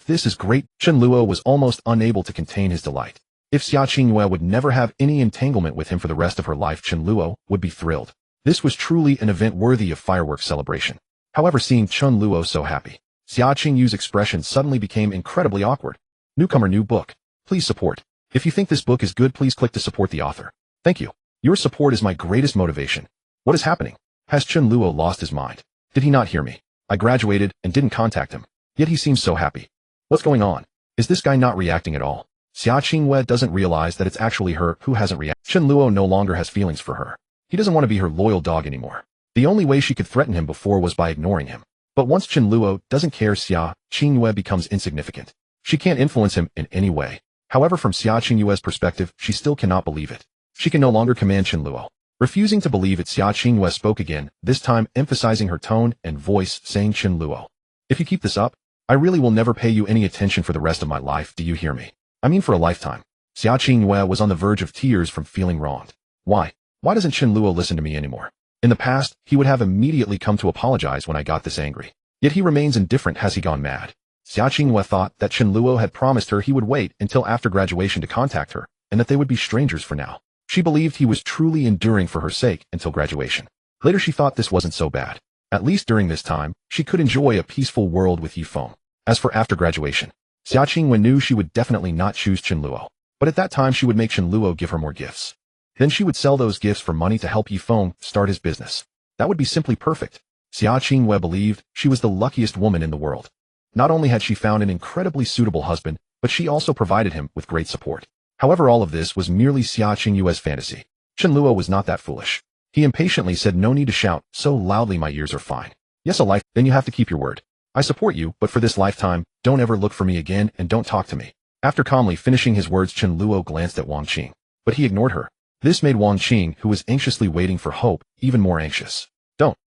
This is great. Chen Luo was almost unable to contain his delight. If Xia Qingyue would never have any entanglement with him for the rest of her life, Chen Luo would be thrilled. This was truly an event worthy of fireworks celebration. However, seeing Chen Luo so happy, Xia Qingyue's expression suddenly became incredibly awkward. Newcomer, new book. Please support. If you think this book is good, please click to support the author. Thank you. Your support is my greatest motivation. What is happening? Has Chen Luo lost his mind? Did he not hear me? I graduated and didn't contact him. Yet he seems so happy. What's going on? Is this guy not reacting at all? Xia Qingyue doesn't realize that it's actually her who hasn't reacted. Chen Luo no longer has feelings for her. He doesn't want to be her loyal dog anymore. The only way she could threaten him before was by ignoring him. But once Chen Luo doesn't care, Xia Qingyue becomes insignificant. She can't influence him in any way. However, from Xia Qingyue's perspective, she still cannot believe it. She can no longer command Chen Luo. Refusing to believe it, Xia Qingyue spoke again, this time emphasizing her tone and voice, saying, Chen Luo, if you keep this up, I really will never pay you any attention for the rest of my life, do you hear me? I mean for a lifetime. Xia Qingyue was on the verge of tears from feeling wronged. Why? Why doesn't Chen Luo listen to me anymore? In the past, he would have immediately come to apologize when I got this angry. Yet he remains indifferent. Has he gone mad? Xia Qingyue thought that Chen Luo had promised her he would wait until after graduation to contact her, and that they would be strangers for now. She believed he was truly enduring for her sake until graduation. Later she thought this wasn't so bad. At least during this time, she could enjoy a peaceful world with Yifeng. As for after graduation, Xia Qingyue knew she would definitely not choose Chen Luo. But at that time she would make Chen Luo give her more gifts. Then she would sell those gifts for money to help Yifeng start his business. That would be simply perfect. Xia Qingyue believed she was the luckiest woman in the world. Not only had she found an incredibly suitable husband, but she also provided him with great support. However, all of this was merely Xia Qingyue's fantasy. Chen Luo was not that foolish. He impatiently said, "No need to shout so loudly, my ears are fine. Yes, a life, then you have to keep your word. I support you, but for this lifetime, don't ever look for me again and don't talk to me." After calmly finishing his words, Chen Luo glanced at Wang Qing, but he ignored her. This made Wang Qing, who was anxiously waiting for hope, even more anxious.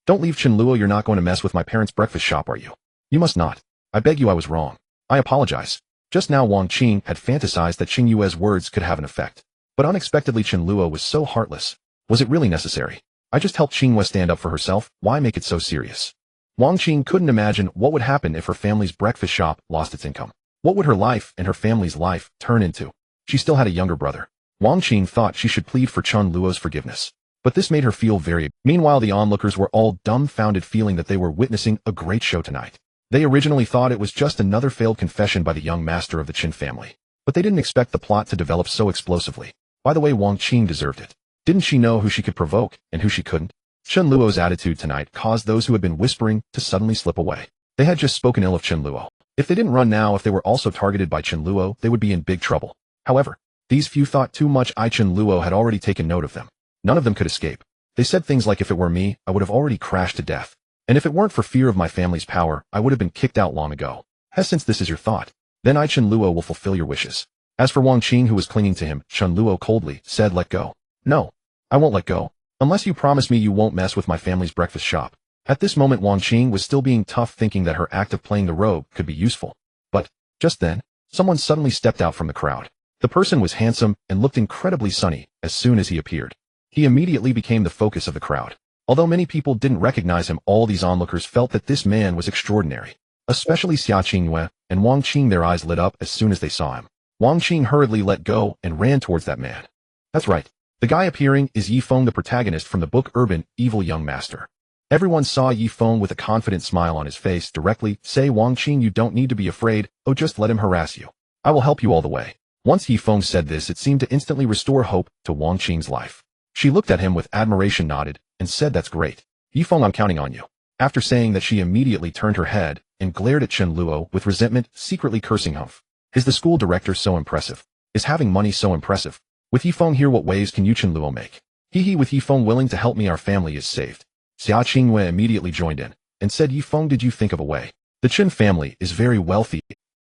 Don't leave, Chen Luo. You're not going to mess with my parents' breakfast shop, are you? You must not. I beg you, I was wrong. I apologize. Just now Wang Qing had fantasized that Qingyue's words could have an effect. But unexpectedly Chen Luo was so heartless. Was it really necessary? I just helped Qingyue stand up for herself. Why make it so serious? Wang Qing couldn't imagine what would happen if her family's breakfast shop lost its income. What would her life and her family's life turn into? She still had a younger brother. Wang Qing thought she should plead for Chen Luo's forgiveness. But this made her feel very... Meanwhile, the onlookers were all dumbfounded, feeling that they were witnessing a great show tonight. They originally thought it was just another failed confession by the young master of the Chen family. But they didn't expect the plot to develop so explosively. By the way, Wang Qing deserved it. Didn't she know who she could provoke and who she couldn't? Chen Luo's attitude tonight caused those who had been whispering to suddenly slip away. They had just spoken ill of Chen Luo. If they didn't run now, if they were also targeted by Chen Luo, they would be in big trouble. However, these few thought too much. Chen Luo had already taken note of them. None of them could escape. They said things like, if it were me, I would have already crashed to death. And if it weren't for fear of my family's power, I would have been kicked out long ago. Since this is your thought, then Chen Luo will fulfill your wishes. As for Wang Qing, who was clinging to him, Chen Luo coldly said, let go. No, I won't let go. Unless you promise me you won't mess with my family's breakfast shop. At this moment Wang Qing was still being tough, thinking that her act of playing the rogue could be useful. But, just then, someone suddenly stepped out from the crowd. The person was handsome and looked incredibly sunny as soon as he appeared. He immediately became the focus of the crowd. Although many people didn't recognize him, all these onlookers felt that this man was extraordinary. Especially Xia Qingyue and Wang Qing. Their eyes lit up as soon as they saw him. Wang Qing hurriedly let go and ran towards that man. That's right. The guy appearing is Yifeng, the protagonist from the book Urban Evil Young Master. Everyone saw Yifeng with a confident smile on his face directly say, Wang Qing, you don't need to be afraid. Oh, just let him harass you. I will help you all the way. Once Yifeng said this, it seemed to instantly restore hope to Wang Qing's life. She looked at him with admiration, nodded, and said, that's great. Yifeng, I'm counting on you. After saying that, she immediately turned her head and glared at Chen Luo with resentment, secretly cursing, humph. Is the school director so impressive? Is having money so impressive? With Yifeng here, what waves can you Chen Luo make? Hee, with Yifeng willing to help me, our family is saved. Xia Qingyue immediately joined in and said, Yifeng, did you think of a way? The Chen family is very wealthy.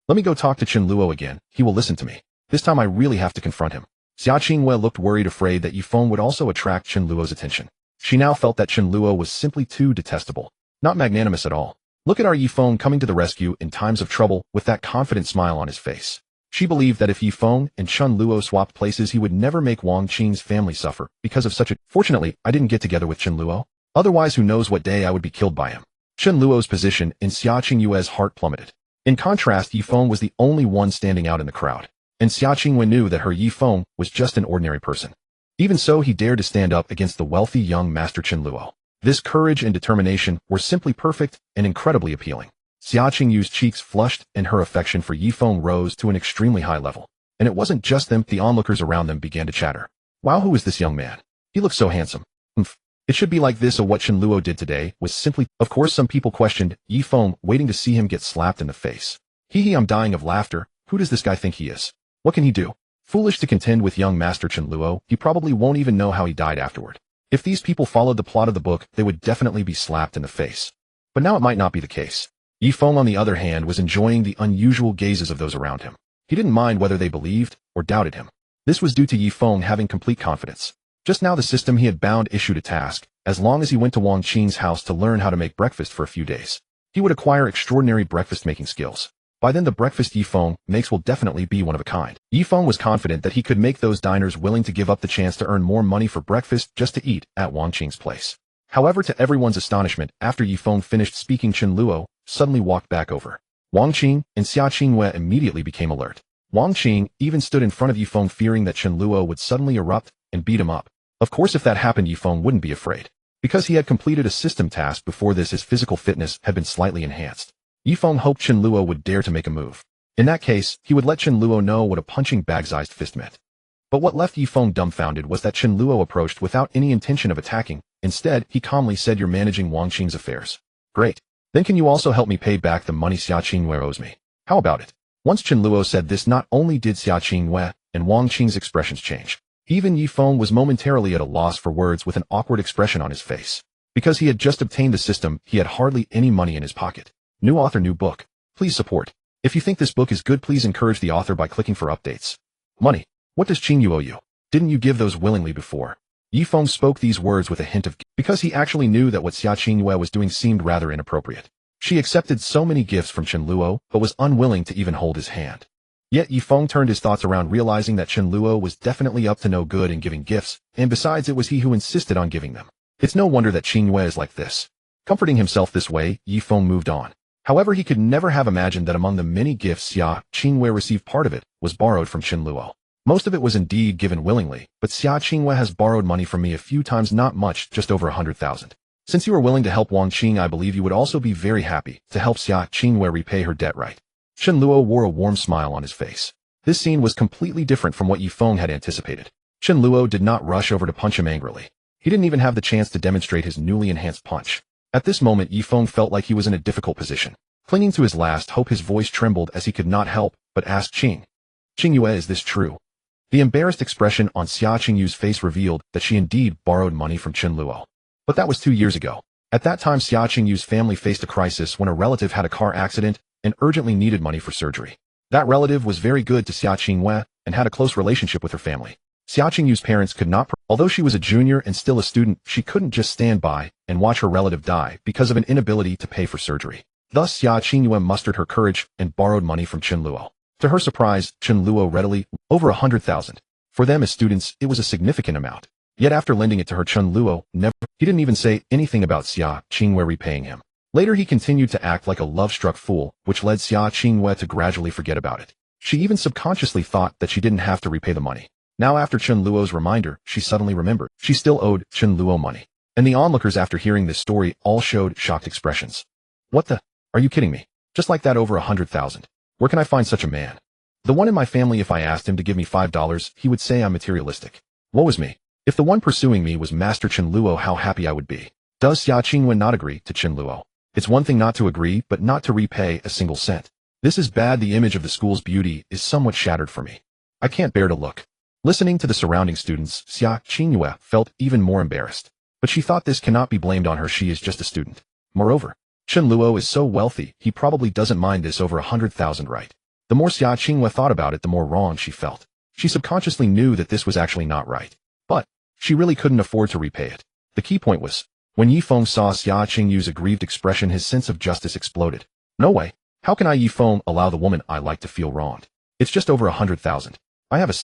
Let me go talk to Chen Luo again. He will listen to me. This time I really have to confront him. Xia Qingyue looked worried, afraid that Yifeng would also attract Chen Luo's attention. She now felt that Chen Luo was simply too detestable, not magnanimous at all. Look at our Yifeng coming to the rescue in times of trouble with that confident smile on his face. She believed that if Yifeng and Chen Luo swapped places, he would never make Wang Qing's family suffer because of such a... Fortunately, I didn't get together with Chen Luo. Otherwise, who knows what day I would be killed by him. Chen Luo's position in Xia Qingyue's heart plummeted. In contrast, Yifeng was the only one standing out in the crowd. And Xia Qingyue knew that her Yifeng was just an ordinary person. Even so, he dared to stand up against the wealthy young master Chen Luo. This courage and determination were simply perfect and incredibly appealing. Xia Qingyue's cheeks flushed and her affection for Yifeng rose to an extremely high level. And it wasn't just them, the onlookers around them began to chatter. Wow, who is this young man? He looks so handsome. It should be like this, or what Chen Luo did today was simply... Of course, some people questioned Yifeng, waiting to see him get slapped in the face. Hee, I'm dying of laughter. Who does this guy think he is? What can he do? Foolish to contend with young master Chen Luo. He probably won't even know how he died afterward. If these people followed the plot of the book, they would definitely be slapped in the face. But now it might not be the case. Yifeng, on the other hand, was enjoying the unusual gazes of those around him. He didn't mind whether they believed or doubted him. This was due to Yifeng having complete confidence. Just now the system he had bound issued a task. As long as he went to Wang Qing's house to learn how to make breakfast for a few days, he would acquire extraordinary breakfast-making skills. By then the breakfast Yifeng makes will definitely be one of a kind. Yifeng was confident that he could make those diners willing to give up the chance to earn more money for breakfast just to eat at Wang Qing's place. However, to everyone's astonishment, after Yifeng finished speaking, Chen Luo suddenly walked back over. Wang Qing and Xia Qingyue immediately became alert. Wang Qing even stood in front of Yifeng, fearing that Chen Luo would suddenly erupt and beat him up. Of course, if that happened, Yifeng wouldn't be afraid. Because he had completed a system task before this, his physical fitness had been slightly enhanced. Yifeng hoped Chen Luo would dare to make a move. In that case, he would let Chen Luo know what a punching bag-sized fist meant. But what left Yifeng dumbfounded was that Chen Luo approached without any intention of attacking. Instead, he calmly said, "You're managing Wang Qing's affairs. Great. Then can you also help me pay back the money Xia Qingyue owes me? How about it?" Once Chen Luo said this, not only did Xia Qingyue and Wang Qing's expressions change. Even Yifeng was momentarily at a loss for words, with an awkward expression on his face. Because he had just obtained the system, he had hardly any money in his pocket. New author, new book. Please support. If you think this book is good, please encourage the author by clicking for updates. Money. What does Qingyue owe you? Didn't you give those willingly before? Yifeng spoke these words with a hint of because he actually knew that what Xia Qingyue was doing seemed rather inappropriate. She accepted so many gifts from Chen Luo, but was unwilling to even hold his hand. Yet Yifeng turned his thoughts around, realizing that Chen Luo was definitely up to no good in giving gifts, and besides, it was he who insisted on giving them. It's no wonder that Qingyue is like this. Comforting himself this way, Yifeng moved on. However, he could never have imagined that among the many gifts Xia Qingyue received, part of it was borrowed from Chen Luo. Most of it was indeed given willingly, but Xia Qingyue has borrowed money from me a few times, not much, just over 100,000. Since you are willing to help Wang Qing, I believe you would also be very happy to help Xia Qingyue repay her debt, right? Chen Luo wore a warm smile on his face. This scene was completely different from what Yifeng had anticipated. Chen Luo did not rush over to punch him angrily. He didn't even have the chance to demonstrate his newly enhanced punch. At this moment, Yifeng felt like he was in a difficult position. Clinging to his last hope, his voice trembled as he could not help but ask Qingyue, is this true? The embarrassed expression on Xia Qingyue's face revealed that she indeed borrowed money from Chen Luo. But that was 2 years ago. At that time, Xia Qingyue's family faced a crisis when a relative had a car accident and urgently needed money for surgery. That relative was very good to Xia Qingyue and had a close relationship with her family. Xia Qingyue's parents could not, although she was a junior and still a student, she couldn't just stand by and watch her relative die because of an inability to pay for surgery. Thus, Xia Qingyue mustered her courage and borrowed money from Chen Luo. To her surprise, Chen Luo readily, over 100,000. For them as students, it was a significant amount. Yet after lending it to her, Chen Luo he didn't even say anything about Xia Qingyue repaying him. Later, he continued to act like a love-struck fool, which led Xia Qingyue to gradually forget about it. She even subconsciously thought that she didn't have to repay the money. Now, after Chen Luo's reminder, she suddenly remembered she still owed Chen Luo money. And the onlookers, after hearing this story, all showed shocked expressions. What the? Are you kidding me? Just like that, over 100,000. Where can I find such a man? The one in my family, if I asked him to give me $5, he would say I'm materialistic. Woe is me. If the one pursuing me was Master Chen Luo, how happy I would be. Does Xia Qingyue not agree to Chen Luo? It's one thing not to agree, but not to repay a single cent. This is bad. The image of the school's beauty is somewhat shattered for me. I can't bear to look. Listening to the surrounding students, Xia Qingyue felt even more embarrassed. But she thought this cannot be blamed on her. She is just a student. Moreover, Chen Luo is so wealthy, he probably doesn't mind this over 100,000, right? The more Xia Qingyue thought about it, the more wrong she felt. She subconsciously knew that this was actually not right. But she really couldn't afford to repay it. The key point was, when Yifeng saw Xia Qingyue's aggrieved expression, his sense of justice exploded. No way. How can I, Yifeng, allow the woman I like to feel wronged? It's just over 100,000.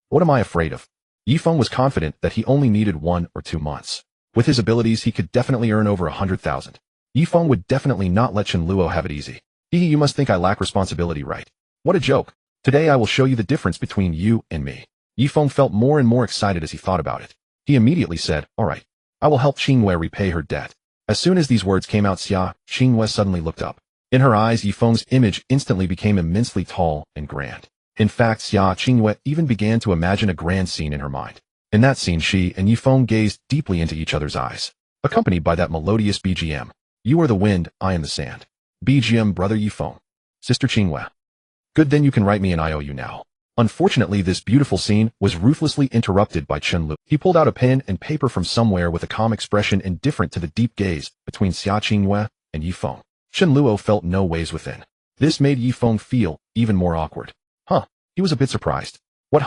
What am I afraid of? Yifeng was confident that he only needed 1 or 2 months. With his abilities, he could definitely earn over 100,000. Yifeng would definitely not let Chen Luo have it easy. You must think I lack responsibility, right? What a joke. Today I will show you the difference between you and me. Yifeng felt more and more excited as he thought about it. He immediately said, all right, I will help Qingyue repay her debt. As soon as these words came out, Xia Qingyue suddenly looked up. In her eyes, Yifeng's image instantly became immensely tall and grand. In fact, Xia Qingyue even began to imagine a grand scene in her mind. In that scene, she and Yifeng gazed deeply into each other's eyes, accompanied by that melodious BGM. You are the wind, I am the sand. BGM, brother Yifeng. Sister Qingyue. Good, then you can write me an IOU now. Unfortunately, this beautiful scene was ruthlessly interrupted by Chen Luo. He pulled out a pen and paper from somewhere with a calm expression, indifferent to the deep gaze between Xia Qingyue and Yifeng. Chen Luo felt no ways within. This made Yifeng feel even more awkward. He was a bit surprised. What,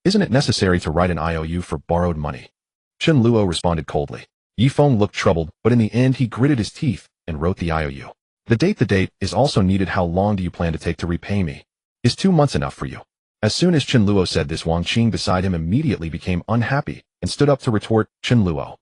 Isn't it necessary to write an IOU for borrowed money? Chen Luo responded coldly. Yifeng looked troubled, but in the end he gritted his teeth and wrote the IOU. The date is also needed. How long do you plan to take to repay me? Is 2 months enough for you? As soon as Chen Luo said this, Wang Qing beside him immediately became unhappy and stood up to retort, Chen Luo.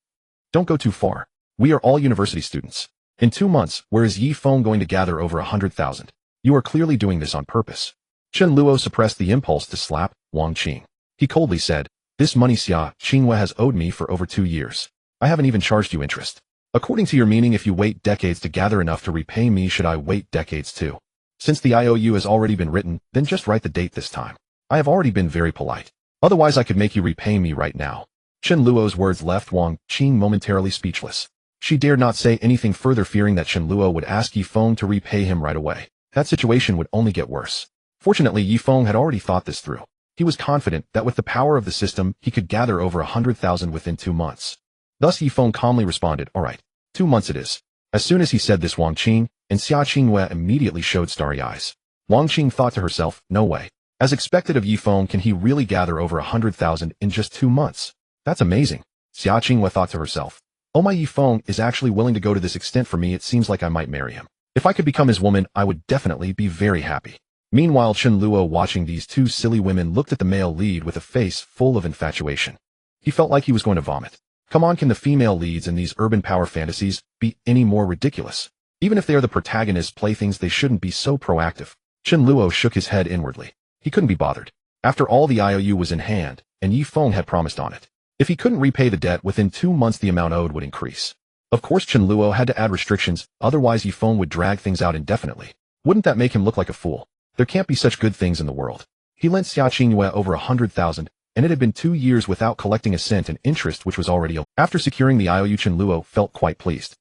Don't go too far. We are all university students. In 2 months, where is Yi Feng going to gather over 100,000? You are clearly doing this on purpose. Chen Luo suppressed the impulse to slap Wang Qing. He coldly said, this money Xia Qingyue has owed me for over 2 years. I haven't even charged you interest. According to your meaning, if you wait decades to gather enough to repay me, should I wait decades too? Since the IOU has already been written, then just write the date this time. I have already been very polite. Otherwise I could make you repay me right now. Chen Luo's words left Wang Qing momentarily speechless. She dared not say anything further, fearing that Chen Luo would ask Yi Feng to repay him right away. That situation would only get worse. Fortunately, Yi Feng had already thought this through. He was confident that with the power of the system, he could gather over 100,000 within 2 months. Thus Yi Feng calmly responded, all right, 2 months it is. As soon as he said this, Wang Qing and Xia Qingyue immediately showed starry eyes. Wang Qing thought to herself, no way. As expected of Yi Feng, can he really gather over 100,000 in just 2 months? That's amazing. Xia Qingyue thought to herself, oh, my Yi Feng is actually willing to go to this extent for me. It seems like I might marry him. If I could become his woman, I would definitely be very happy. Meanwhile, Chen Luo, watching these two silly women, looked at the male lead with a face full of infatuation. He felt like he was going to vomit. Come on, can the female leads in these urban power fantasies be any more ridiculous? Even if they are the protagonist's playthings, they shouldn't be so proactive. Chen Luo shook his head inwardly. He couldn't be bothered. After all, the IOU was in hand, and Yi Feng had promised on it. If he couldn't repay the debt within 2 months, the amount owed would increase. Of course, Chen Luo had to add restrictions, otherwise Yi Feng would drag things out indefinitely. Wouldn't that make him look like a fool? There can't be such good things in the world. He lent Xia Qingyue over 100,000, and it had been 2 years without collecting a cent, and interest which was already owed. After securing the IOU, Chen Luo felt quite pleased.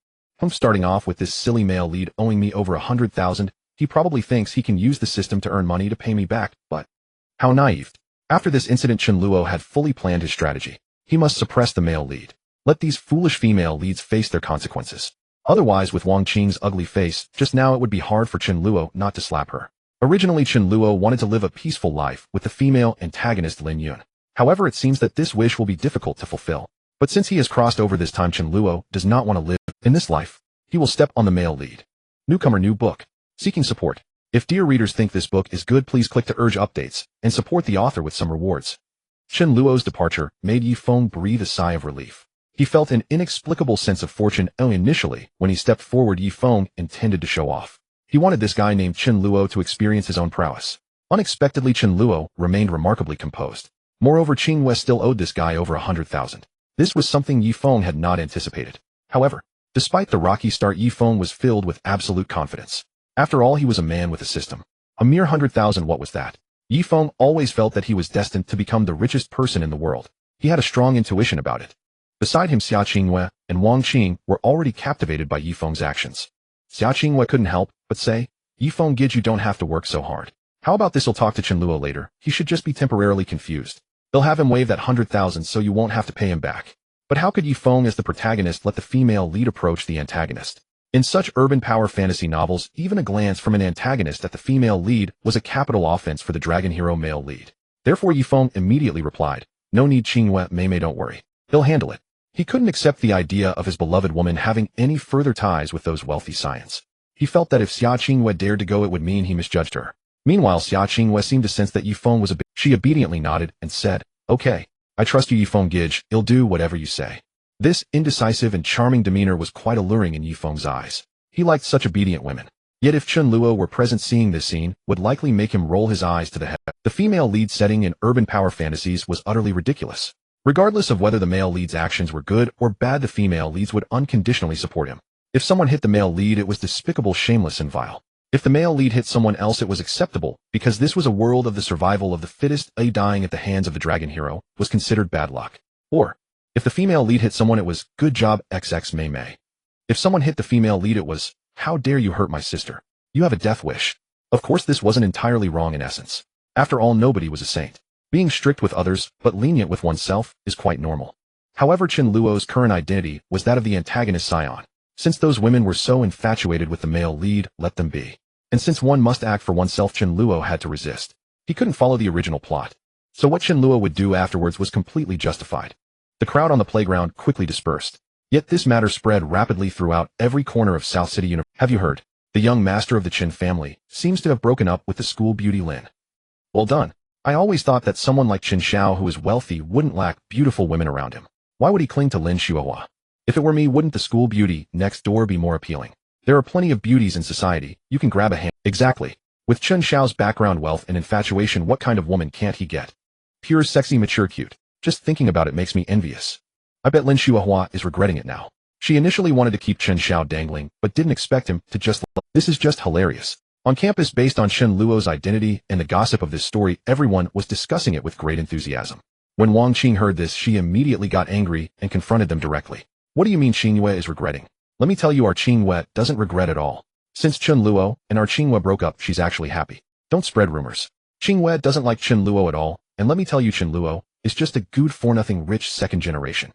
Starting off with this silly male lead owing me over 100,000, he probably thinks he can use the system to earn money to pay me back, but how naive. After this incident, Chen Luo had fully planned his strategy. He must suppress the male lead. Let these foolish female leads face their consequences. Otherwise, with Wang Qing's ugly face, just now it would be hard for Chen Luo not to slap her. Originally, Chen Luo wanted to live a peaceful life with the female antagonist Lin Yun. However, it seems that this wish will be difficult to fulfill. But since he has crossed over this time, Chen Luo does not want to live in this life. He will step on the male lead. Newcomer, new book. Seeking support. If dear readers think this book is good, please click to urge updates and support the author with some rewards. Chen Luo's departure made Yi Feng breathe a sigh of relief. He felt an inexplicable sense of fortune initially when he stepped forward. Yi Feng intended to show off. He wanted this guy named Chen Luo to experience his own prowess. Unexpectedly, Chen Luo remained remarkably composed. Moreover, Qingyue still owed this guy over 100,000. This was something Yi Feng had not anticipated. However, despite the rocky start, Yi Feng was filled with absolute confidence. After all, he was a man with a system. A mere 100,000, what was that? Yi Feng always felt that he was destined to become the richest person in the world. He had a strong intuition about it. Beside him, Xia Qingyue and Wang Qing were already captivated by Yi Feng's actions. Xia Qingyue couldn't help but say, Yi Feng, you don't have to work so hard. How about this? He'll talk to Chen Luo later. He should just be temporarily confused. They'll have him waive that 100,000 so you won't have to pay him back. But how could Yi Feng as the protagonist let the female lead approach the antagonist? In such urban power fantasy novels, even a glance from an antagonist at the female lead was a capital offense for the dragon hero male lead. Therefore, Yi Feng immediately replied, no need, Qingyue, Mei, don't worry. He'll handle it. He couldn't accept the idea of his beloved woman having any further ties with those wealthy scions. He felt that if Xia Qingyue dared to go, it would mean he misjudged her. Meanwhile, Xia Qingyue seemed to sense that Yi Feng was a bit. She obediently nodded and said, okay, I trust you, Yi Feng Gij, I'll do whatever you say. This indecisive and charming demeanor was quite alluring in Yi Feng's eyes. He liked such obedient women. Yet if Chen Luo were present, seeing this scene would likely make him roll his eyes to the head. The female lead setting in urban power fantasies was utterly ridiculous. Regardless of whether the male lead's actions were good or bad, the female leads would unconditionally support him. If someone hit the male lead, it was despicable, shameless, and vile. If the male lead hit someone else, it was acceptable, because this was a world of the survival of the fittest. Dying at the hands of the dragon hero was considered bad luck. Or, if the female lead hit someone, it was, good job, XX Mei Mei. If someone hit the female lead, it was, how dare you hurt my sister? You have a death wish. Of course, this wasn't entirely wrong in essence. After all, nobody was a saint. Being strict with others, but lenient with oneself, is quite normal. However, Chen Luo's current identity was that of the antagonist scion. Since those women were so infatuated with the male lead, let them be. And since one must act for oneself, Chen Luo had to resist. He couldn't follow the original plot. So what Chen Luo would do afterwards was completely justified. The crowd on the playground quickly dispersed. Yet this matter spread rapidly throughout every corner of South City University. Have you heard? The young master of the Chen family seems to have broken up with the school beauty Lin. Well done. I always thought that someone like Chen Xiao, who is wealthy, wouldn't lack beautiful women around him. Why would he cling to Lin Shuohua? If it were me, wouldn't the school beauty next door be more appealing? There are plenty of beauties in society, you can grab a hand. Exactly. With Chen Xiao's background, wealth, and infatuation, what kind of woman can't he get? Pure, sexy, mature, cute. Just thinking about it makes me envious. I bet Lin Xuehua is regretting it now. She initially wanted to keep Chen Xiao dangling, but didn't expect him to just... This is just hilarious. On campus, based on Chen Luo's identity and the gossip of this story, everyone was discussing it with great enthusiasm. When Wang Qing heard this, she immediately got angry and confronted them directly. What do you mean Qingyue is regretting? Let me tell you, our Qingyue doesn't regret at all. Since Chen Luo and our Qingyue broke up, she's actually happy. Don't spread rumors. Qingyue doesn't like Chen Luo at all, and let me tell you, Chen Luo is just a good-for-nothing rich second generation.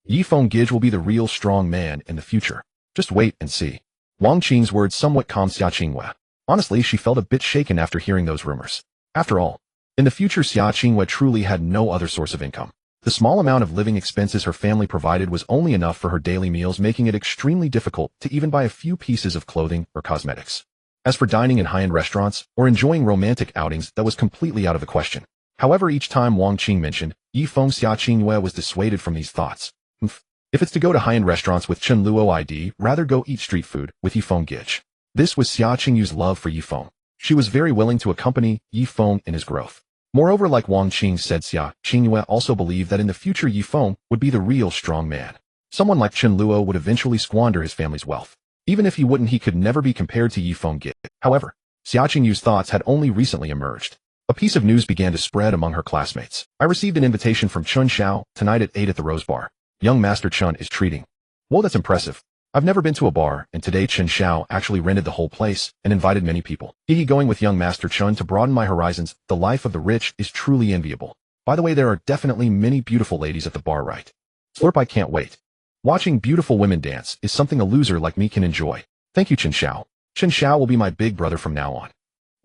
Yifeng Gij will be the real strong man in the future. Just wait and see. Wang Qing's words somewhat calmed Xia Qingyue. Honestly, she felt a bit shaken after hearing those rumors. After all, in the future, Xia Qingyue truly had no other source of income. The small amount of living expenses her family provided was only enough for her daily meals, making it extremely difficult to even buy a few pieces of clothing or cosmetics. As for dining in high-end restaurants or enjoying romantic outings, that was completely out of the question. However, each time Wang Qing mentioned Yifeng, Xia Qingyue was dissuaded from these thoughts. If it's to go to high-end restaurants with Chen Luo, I'd rather go eat street food with Yifeng Gij. This was Xia Qingyue's love for Yifeng. She was very willing to accompany Yifeng in his growth. Moreover, like Wang Qing said, Xia Qingyue also believed that in the future Yifeng would be the real strong man. Someone like Chen Luo would eventually squander his family's wealth. Even if he wouldn't, he could never be compared to Yifeng Gij. However, Xia Qingyue's thoughts had only recently emerged. A piece of news began to spread among her classmates. I received an invitation from Chen Xiao tonight at 8 at the Rose Bar. Young Master Chen is treating. Whoa, that's impressive. I've never been to a bar, and today Chen Xiao actually rented the whole place and invited many people. Going with young Master Chen to broaden my horizons. The life of the rich is truly enviable. By the way, there are definitely many beautiful ladies at the bar, right? Slurp, I can't wait. Watching beautiful women dance is something a loser like me can enjoy. Thank you, Chen Xiao. Chen Xiao will be my big brother from now on.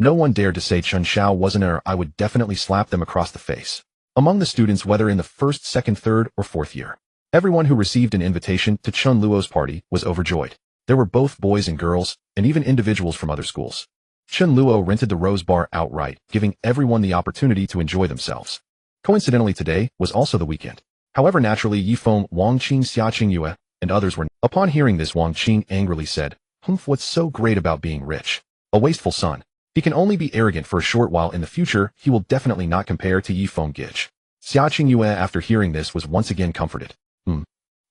No one dared to say Chen Xiao wasn't her. I would definitely slap them across the face. Among the students, whether in the first, second, third, or fourth year, everyone who received an invitation to Chen Luo's party was overjoyed. There were both boys and girls, and even individuals from other schools. Chen Luo rented the Rose Bar outright, giving everyone the opportunity to enjoy themselves. Coincidentally, today was also the weekend. However, naturally, Yifeng, Wang Qing, Xia Qingyue, and others were. Upon hearing this, Wang Qing angrily said, What's so great about being rich? A wasteful son. He can only be arrogant for a short while. In the future, he will definitely not compare to Yifeng Gij. Xia Qingyue, after hearing this, was once again comforted.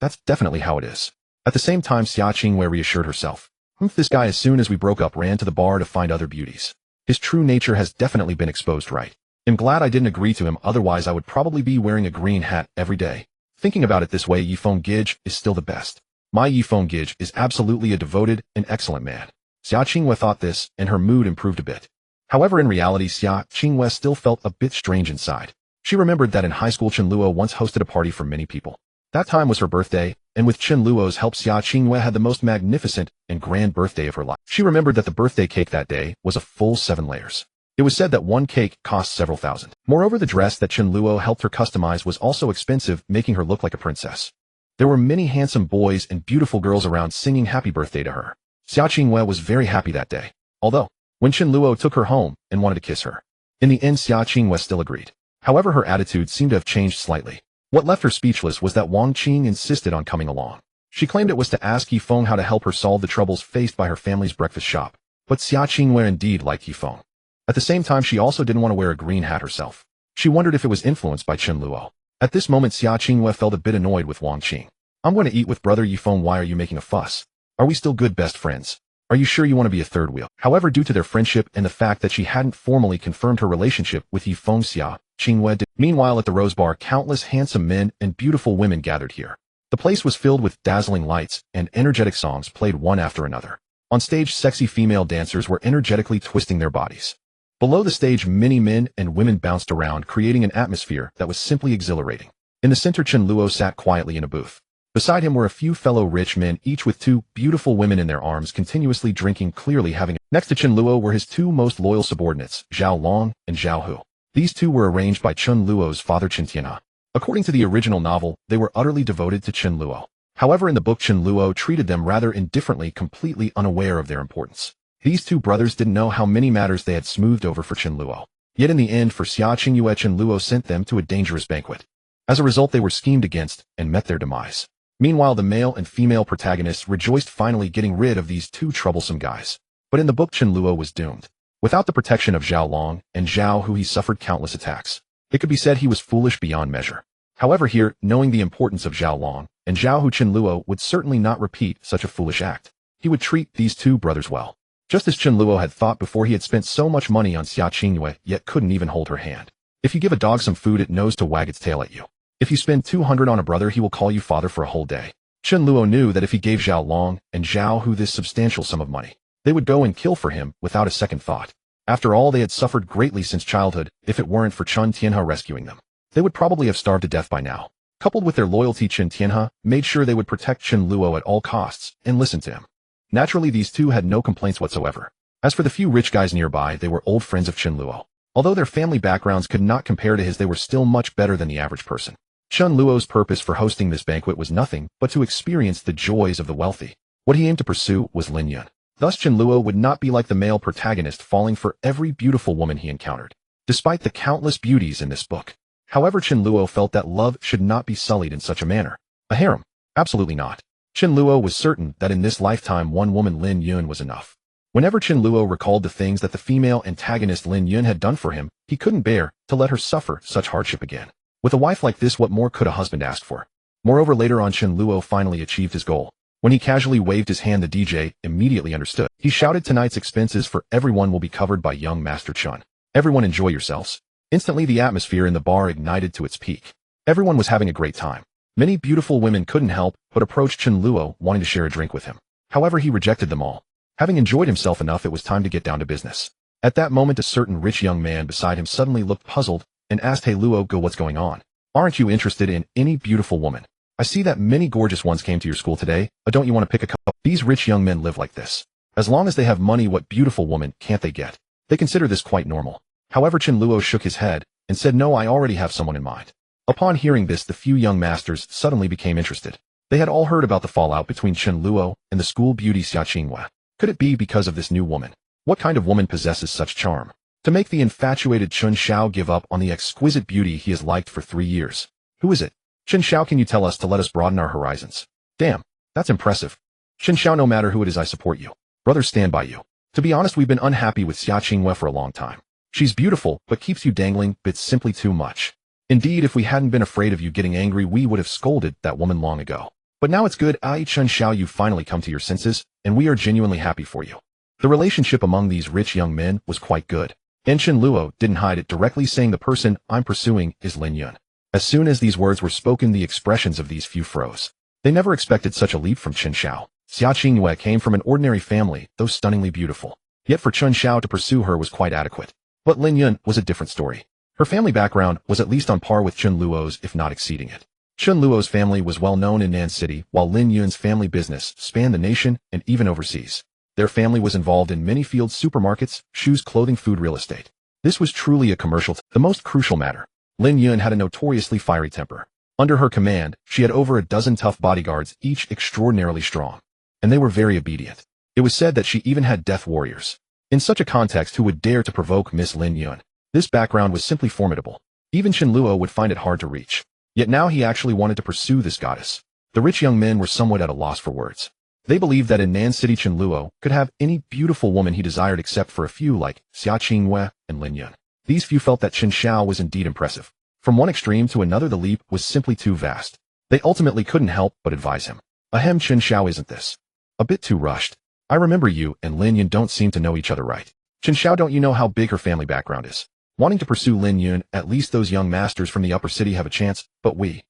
That's definitely how it is. At the same time, Xia Qingyue reassured herself. This guy, as soon as we broke up, ran to the bar to find other beauties. His true nature has definitely been exposed, right? I'm glad I didn't agree to him, otherwise I would probably be wearing a green hat every day. Thinking about it this way, Yifeng Gij is still the best. My Yifeng Gij is absolutely a devoted and excellent man. Xia Qingyue thought this, and her mood improved a bit. However, in reality, Xia Qingyue still felt a bit strange inside. She remembered that in high school, Chen Luo once hosted a party for many people. That time was her birthday, and with Chen Luo's help, Xia Qingyue had the most magnificent and grand birthday of her life. She remembered that the birthday cake that day was a full 7 layers. It was said that one cake cost several thousand. Moreover, the dress that Chen Luo helped her customize was also expensive, making her look like a princess. There were many handsome boys and beautiful girls around singing happy birthday to her. Xia Qingyue was very happy that day. Although, when Chen Luo took her home and wanted to kiss her, in the end, Xia Qingyue still agreed. However, her attitude seemed to have changed slightly. What left her speechless was that Wang Qing insisted on coming along. She claimed it was to ask Yifeng how to help her solve the troubles faced by her family's breakfast shop. But Xia Qingyue indeed liked Yifeng. At the same time, she also didn't want to wear a green hat herself. She wondered if it was influenced by Chen Luo. At this moment, Xia Qingyue felt a bit annoyed with Wang Qing. I'm going to eat with brother Yifeng. Why are you making a fuss? Are we still good best friends? Are you sure you want to be a third wheel? However, due to their friendship and the fact that she hadn't formally confirmed her relationship with Yifeng, Xia Qingyue did. Meanwhile, at the Rose Bar, countless handsome men and beautiful women gathered here. The place was filled with dazzling lights, and energetic songs played one after another. On stage, sexy female dancers were energetically twisting their bodies. Below the stage, many men and women bounced around, creating an atmosphere that was simply exhilarating. In the center, Chen Luo sat quietly in a booth. Beside him were a few fellow rich men, each with 2 beautiful women in their arms, continuously drinking, clearly having. Next to Chen Luo were his 2 most loyal subordinates, Zhao Long and Zhao Hu. These 2 were arranged by Chen Luo's father, Chen Tianhe. According to the original novel, they were utterly devoted to Chen Luo. However, in the book, Chen Luo treated them rather indifferently, completely unaware of their importance. These 2 brothers didn't know how many matters they had smoothed over for Chen Luo. Yet in the end, for Xia Qingyue, Chen Luo sent them to a dangerous banquet. As a result, they were schemed against and met their demise. Meanwhile, the male and female protagonists rejoiced finally getting rid of these two troublesome guys. But in the book, Chen Luo was doomed. Without the protection of Zhao Long and Zhao Hu, he suffered countless attacks. It could be said he was foolish beyond measure. However, here, knowing the importance of Zhao Long and Zhao Hu, Chen Luo would certainly not repeat such a foolish act. He would treat these two brothers well. Just as Chen Luo had thought before, he had spent so much money on Xia Qingyue, yet couldn't even hold her hand. If you give a dog some food, it knows to wag its tail at you. If you spend 200 on a brother, he will call you father for a whole day. Chen Luo knew that if he gave Zhao Long and Zhao Hu this substantial sum of money, they would go and kill for him without a second thought. After all, they had suffered greatly since childhood. If it weren't for Chen Tianhe rescuing them, they would probably have starved to death by now. Coupled with their loyalty, Chen Tianhe made sure they would protect Chen Luo at all costs and listen to him. Naturally, these two had no complaints whatsoever. As for the few rich guys nearby, they were old friends of Chen Luo. Although their family backgrounds could not compare to his, they were still much better than the average person. Chen Luo's purpose for hosting this banquet was nothing but to experience the joys of the wealthy. What he aimed to pursue was Lin Yun. Thus, Chen Luo would not be like the male protagonist, falling for every beautiful woman he encountered, despite the countless beauties in this book. However, Chen Luo felt that love should not be sullied in such a manner. A harem? Absolutely not. Chen Luo was certain that in this lifetime one woman, Lin Yun, was enough. Whenever Chen Luo recalled the things that the female antagonist Lin Yun had done for him, he couldn't bear to let her suffer such hardship again. With a wife like this, what more could a husband ask for? Moreover, later on, Chen Luo finally achieved his goal. When he casually waved his hand, the DJ immediately understood. He shouted, "Tonight's expenses for everyone will be covered by young Master Chen. Everyone enjoy yourselves." Instantly, the atmosphere in the bar ignited to its peak. Everyone was having a great time. Many beautiful women couldn't help but approach Chen Luo, wanting to share a drink with him. However, he rejected them all. Having enjoyed himself enough, it was time to get down to business. At that moment, a certain rich young man beside him suddenly looked puzzled and asked, "Hey Luo, go, what's going on? Aren't you interested in any beautiful woman? I see that many gorgeous ones came to your school today. Don't you want to pick a couple?" These rich young men live like this. As long as they have money, what beautiful woman can't they get? They consider this quite normal. However, Chen Luo shook his head and said, "No, I already have someone in mind." Upon hearing this, the few young masters suddenly became interested. They had all heard about the fallout between Chen Luo and the school beauty Xia Qingyue. Could it be because of this new woman? What kind of woman possesses such charm to make the infatuated Chen Xiao give up on the exquisite beauty he has liked for 3 years? Who is it? Chen Xiao, can you tell us to let us broaden our horizons? Damn, that's impressive. Chen Xiao, no matter who it is, I support you. Brothers stand by you. To be honest, we've been unhappy with Xia Qingyue for a long time. She's beautiful, but keeps you dangling bits simply too much. Indeed, if we hadn't been afraid of you getting angry, we would have scolded that woman long ago. But now it's good. Chen Xiao, you finally come to your senses, and we are genuinely happy for you. The relationship among these rich young men was quite good, and Chen Luo didn't hide it, directly saying, "The person I'm pursuing is Lin Yun." As soon as these words were spoken, the expressions of these few froze. They never expected such a leap from Chen Xiao. Xia Qingyue came from an ordinary family, though stunningly beautiful. Yet for Chen Xiao to pursue her was quite adequate. But Lin Yun was a different story. Her family background was at least on par with Chen Luo's, if not exceeding it. Chen Luo's family was well known in Nan City, while Lin Yun's family business spanned the nation and even overseas. Their family was involved in many fields: supermarkets, shoes, clothing, food, real estate. This was truly a commercial. The most crucial matter: Lin Yun had a notoriously fiery temper. Under her command, she had over a dozen tough bodyguards, each extraordinarily strong. And they were very obedient. It was said that she even had death warriors. In such a context, who would dare to provoke Miss Lin Yun? This background was simply formidable. Even Chen Luo would find it hard to reach. Yet now he actually wanted to pursue this goddess. The rich young men were somewhat at a loss for words. They believed that in Nan City, Chen Luo could have any beautiful woman he desired except for a few like Xia Qingyue and Lin Yun. These few felt that Chen Xiao was indeed impressive. From one extreme to another, the leap was simply too vast. They ultimately couldn't help but advise him. Ahem, Chen Xiao, isn't this a bit too rushed? I remember you and Lin Yun don't seem to know each other right. Chen Xiao, don't you know how big her family background is? Wanting to pursue Lin Yun, at least those young masters from the upper city have a chance, but we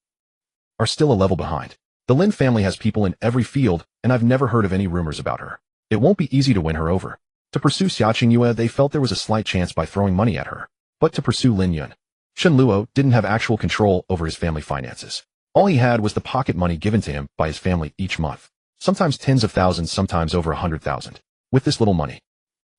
are still a level behind. The Lin family has people in every field, and I've never heard of any rumors about her. It won't be easy to win her over. To pursue Xia Qingyue, they felt there was a slight chance by throwing money at her. But to pursue Lin Yun, Chen Luo didn't have actual control over his family finances. All he had was the pocket money given to him by his family each month. Sometimes tens of thousands, sometimes over 100,000. With this little money,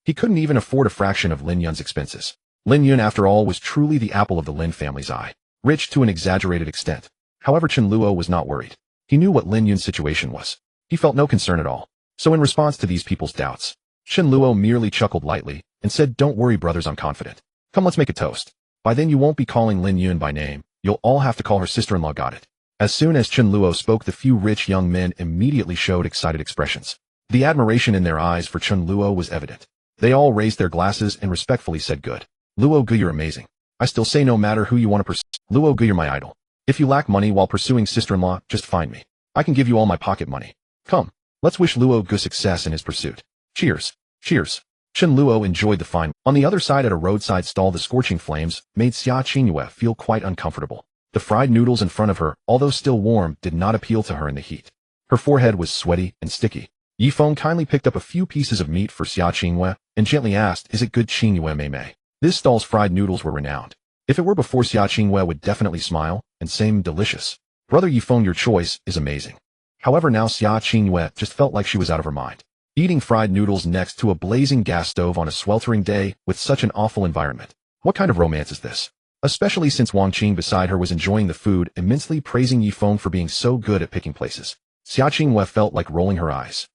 he couldn't even afford a fraction of Lin Yun's expenses. Lin Yun, after all, was truly the apple of the Lin family's eye, rich to an exaggerated extent. However, Chen Luo was not worried. He knew what Lin Yun's situation was. He felt no concern at all. So in response to these people's doubts, Chen Luo merely chuckled lightly and said, "Don't worry, brothers, I'm confident. Come, let's make a toast. By then you won't be calling Lin Yun by name. You'll all have to call her sister-in-law. Got it?" As soon as Chen Luo spoke, the few rich young men immediately showed excited expressions. The admiration in their eyes for Chen Luo was evident. They all raised their glasses and respectfully said, "Good. Luo Gu, you're amazing. I still say no matter who you want to pursue. Luo Gu, you're my idol. If you lack money while pursuing sister-in-law, just find me. I can give you all my pocket money. Come, let's wish Luo Gu success in his pursuit. Cheers. Cheers." Chen Luo enjoyed the fine. On the other side at a roadside stall, the scorching flames made Xia Qingyue feel quite uncomfortable. The fried noodles in front of her, although still warm, did not appeal to her in the heat. Her forehead was sweaty and sticky. Yifeng kindly picked up a few pieces of meat for Xia Qingyue and gently asked, "Is it good, Qingyue Mei? This stall's fried noodles were renowned. If it were before, Xia Qingyue would definitely smile and say delicious. Brother Yifeng, your choice is amazing." However, now Xia Qingyue just felt like she was out of her mind. Eating fried noodles next to a blazing gas stove on a sweltering day with such an awful environment. What kind of romance is this? Especially since Wang Qing beside her was enjoying the food, immensely praising Yifeng for being so good at picking places. Xia Qingyue felt like rolling her eyes.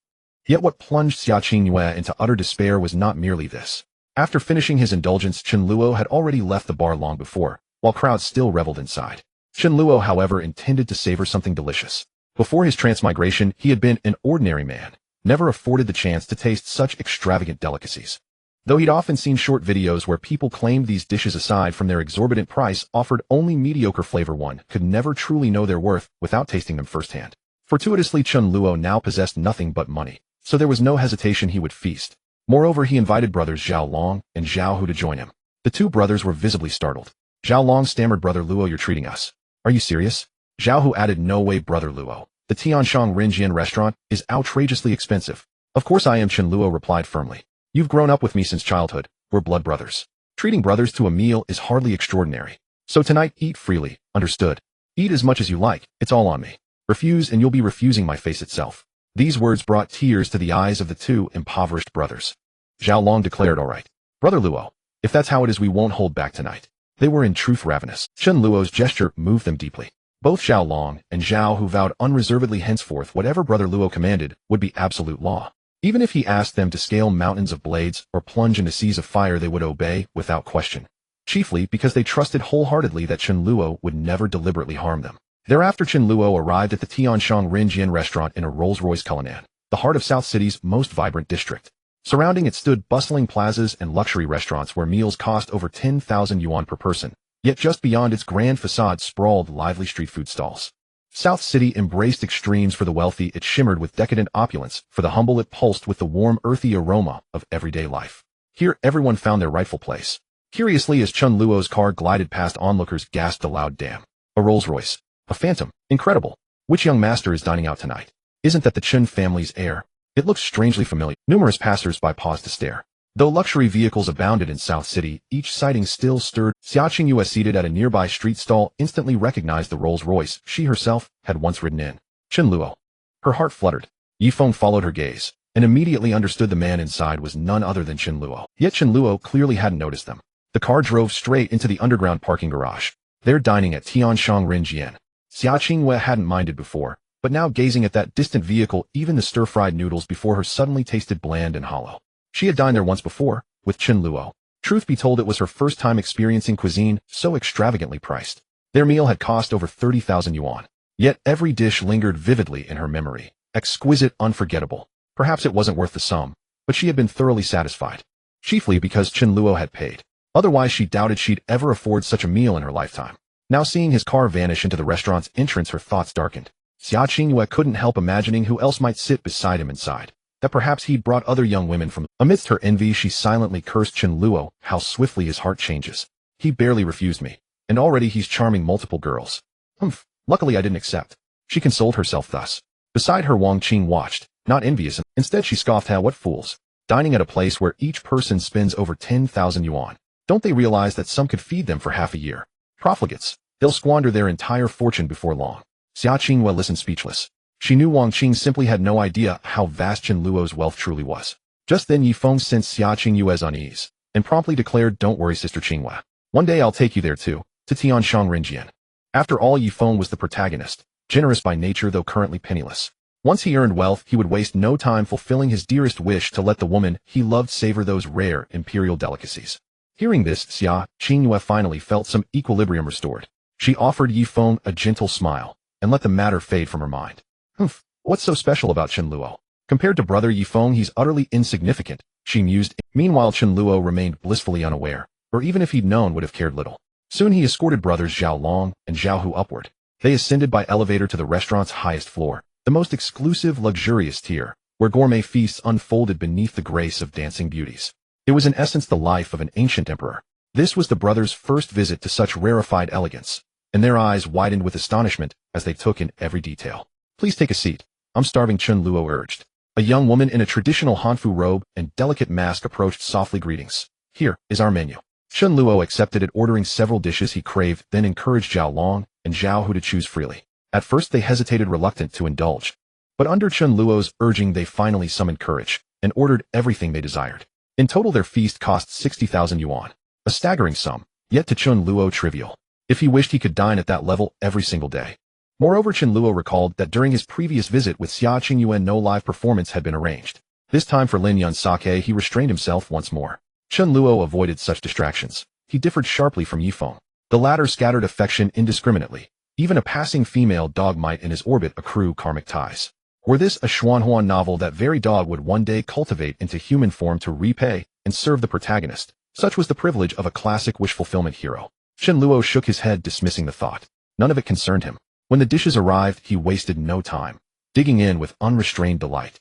Yet what plunged Xia Qingyue into utter despair was not merely this. After finishing his indulgence, Chen Luo had already left the bar long before, while crowds still reveled inside. Chen Luo, however, intended to savor something delicious. Before his transmigration, he had been an ordinary man, never afforded the chance to taste such extravagant delicacies. Though he'd often seen short videos where people claimed these dishes, aside from their exorbitant price, offered only mediocre flavor, one could never truly know their worth without tasting them firsthand. Fortuitously, Chen Luo now possessed nothing but money, so there was no hesitation he would feast. Moreover, he invited brothers Zhao Long and Zhao Hu to join him. The two brothers were visibly startled. Zhao Long stammered, "Brother Luo, you're treating us. Are you serious?" Zhao Hu added, "No way, Brother Luo. The Tianshang Rinjian restaurant is outrageously expensive." "Of course I am," Chen Luo replied firmly. "You've grown up with me since childhood. We're blood brothers. Treating brothers to a meal is hardly extraordinary. So tonight, eat freely, understood? Eat as much as you like, it's all on me. Refuse and you'll be refusing my face itself." These words brought tears to the eyes of the two impoverished brothers. Zhao Long declared, "All right, Brother Luo, if that's how it is, we won't hold back tonight." They were in truth ravenous. Chen Luo's gesture moved them deeply. Both Zhao Long and Zhao Hu vowed unreservedly henceforth whatever Brother Luo commanded would be absolute law. Even if he asked them to scale mountains of blades or plunge into seas of fire, they would obey without question. Chiefly because they trusted wholeheartedly that Chen Luo would never deliberately harm them. Thereafter, Chen Luo arrived at the Tianshang Rinjian restaurant in a Rolls-Royce Cullinan, the heart of South City's most vibrant district. Surrounding it stood bustling plazas and luxury restaurants where meals cost over 10,000 yuan per person. Yet just beyond its grand facade sprawled lively street food stalls. South City embraced extremes. For the wealthy, it shimmered with decadent opulence. For the humble, it pulsed with the warm, earthy aroma of everyday life. Here, everyone found their rightful place. Curiously, as Chen Luo's car glided past, onlookers gasped aloud, "Damn! A Rolls-Royce! A Phantom! Incredible! Which young master is dining out tonight? Isn't that the Chen family's heir? It looks strangely familiar." Numerous passers-by paused to stare. Though luxury vehicles abounded in South City, each sighting still stirred. Xia Qingyue, seated at a nearby street stall, instantly recognized the Rolls-Royce she herself had once ridden in. Chen Luo. Her heart fluttered. Yifeng followed her gaze, and immediately understood the man inside was none other than Chen Luo. Yet Chen Luo clearly hadn't noticed them. The car drove straight into the underground parking garage. They're dining at Tianshang Rinjian. Xia Qingyue hadn't minded before, but now gazing at that distant vehicle, even the stir-fried noodles before her suddenly tasted bland and hollow. She had dined there once before, with Chen Luo. Truth be told, it was her first time experiencing cuisine so extravagantly priced. Their meal had cost over 30,000 yuan. Yet every dish lingered vividly in her memory. Exquisite, unforgettable. Perhaps it wasn't worth the sum, but she had been thoroughly satisfied. Chiefly because Chen Luo had paid. Otherwise, she doubted she'd ever afford such a meal in her lifetime. Now seeing his car vanish into the restaurant's entrance, her thoughts darkened. Xia Qingyue couldn't help imagining who else might sit beside him inside. That perhaps he'd brought other young women from. Amidst her envy, she silently cursed Chen Luo. How swiftly his heart changes. He barely refused me, and already he's charming multiple girls. Humph, luckily I didn't accept. She consoled herself thus. Beside her, Wang Qing watched, not envious. Instead, she scoffed, "What fools. Dining at a place where each person spends over 10,000 yuan. Don't they realize that some could feed them for half a year? Profligates. They'll squander their entire fortune before long." Xia Qingyue listened speechless. She knew Wang Qing simply had no idea how vast Chen Luo's wealth truly was. Just then Yifeng sensed Xia Qingyue's unease, and promptly declared, "Don't worry, Sister Qingyue. One day I'll take you there too, to Tianshang Rinjian." After all, Yifeng was the protagonist, generous by nature though currently penniless. Once he earned wealth, he would waste no time fulfilling his dearest wish to let the woman he loved savor those rare imperial delicacies. Hearing this, Xia Qingyue finally felt some equilibrium restored. She offered Yifeng a gentle smile. and let the matter fade from her mind. Humph, what's so special about Chen Luo? Compared to brother Yifeng, he's utterly insignificant, she mused. Meanwhile, Chen Luo remained blissfully unaware, or even if he'd known would have cared little. Soon he escorted brothers Zhao Long and Zhao Hu upward. They ascended by elevator to the restaurant's highest floor, the most exclusive, luxurious tier, where gourmet feasts unfolded beneath the grace of dancing beauties. It was in essence the life of an ancient emperor. This was the brothers' first visit to such rarefied elegance, and their eyes widened with astonishment as they took in every detail. Please take a seat. I'm starving, Chen Luo urged. A young woman in a traditional Hanfu robe and delicate mask approached softly. Greetings. Here is our menu. Chen Luo accepted it, ordering several dishes he craved, then encouraged Zhao Long and Zhao Hu to choose freely. At first they hesitated, reluctant to indulge. But under Chen Luo's urging they finally summoned courage and ordered everything they desired. In total their feast cost 60,000 yuan. A staggering sum, yet to Chen Luo trivial. If he wished he could dine at that level every single day. Moreover, Chen Luo recalled that during his previous visit with Xia Qingyue no live performance had been arranged. This time for Lin Yun's sake he restrained himself once more. Chen Luo avoided such distractions. He differed sharply from Yifeng. The latter scattered affection indiscriminately. Even a passing female dog might in his orbit accrue karmic ties. Were this a Xuanhuan novel, that very dog would one day cultivate into human form to repay and serve the protagonist. Such was the privilege of a classic wish-fulfillment hero. Chen Luo shook his head, dismissing the thought. None of it concerned him. When the dishes arrived, he wasted no time, digging in with unrestrained delight.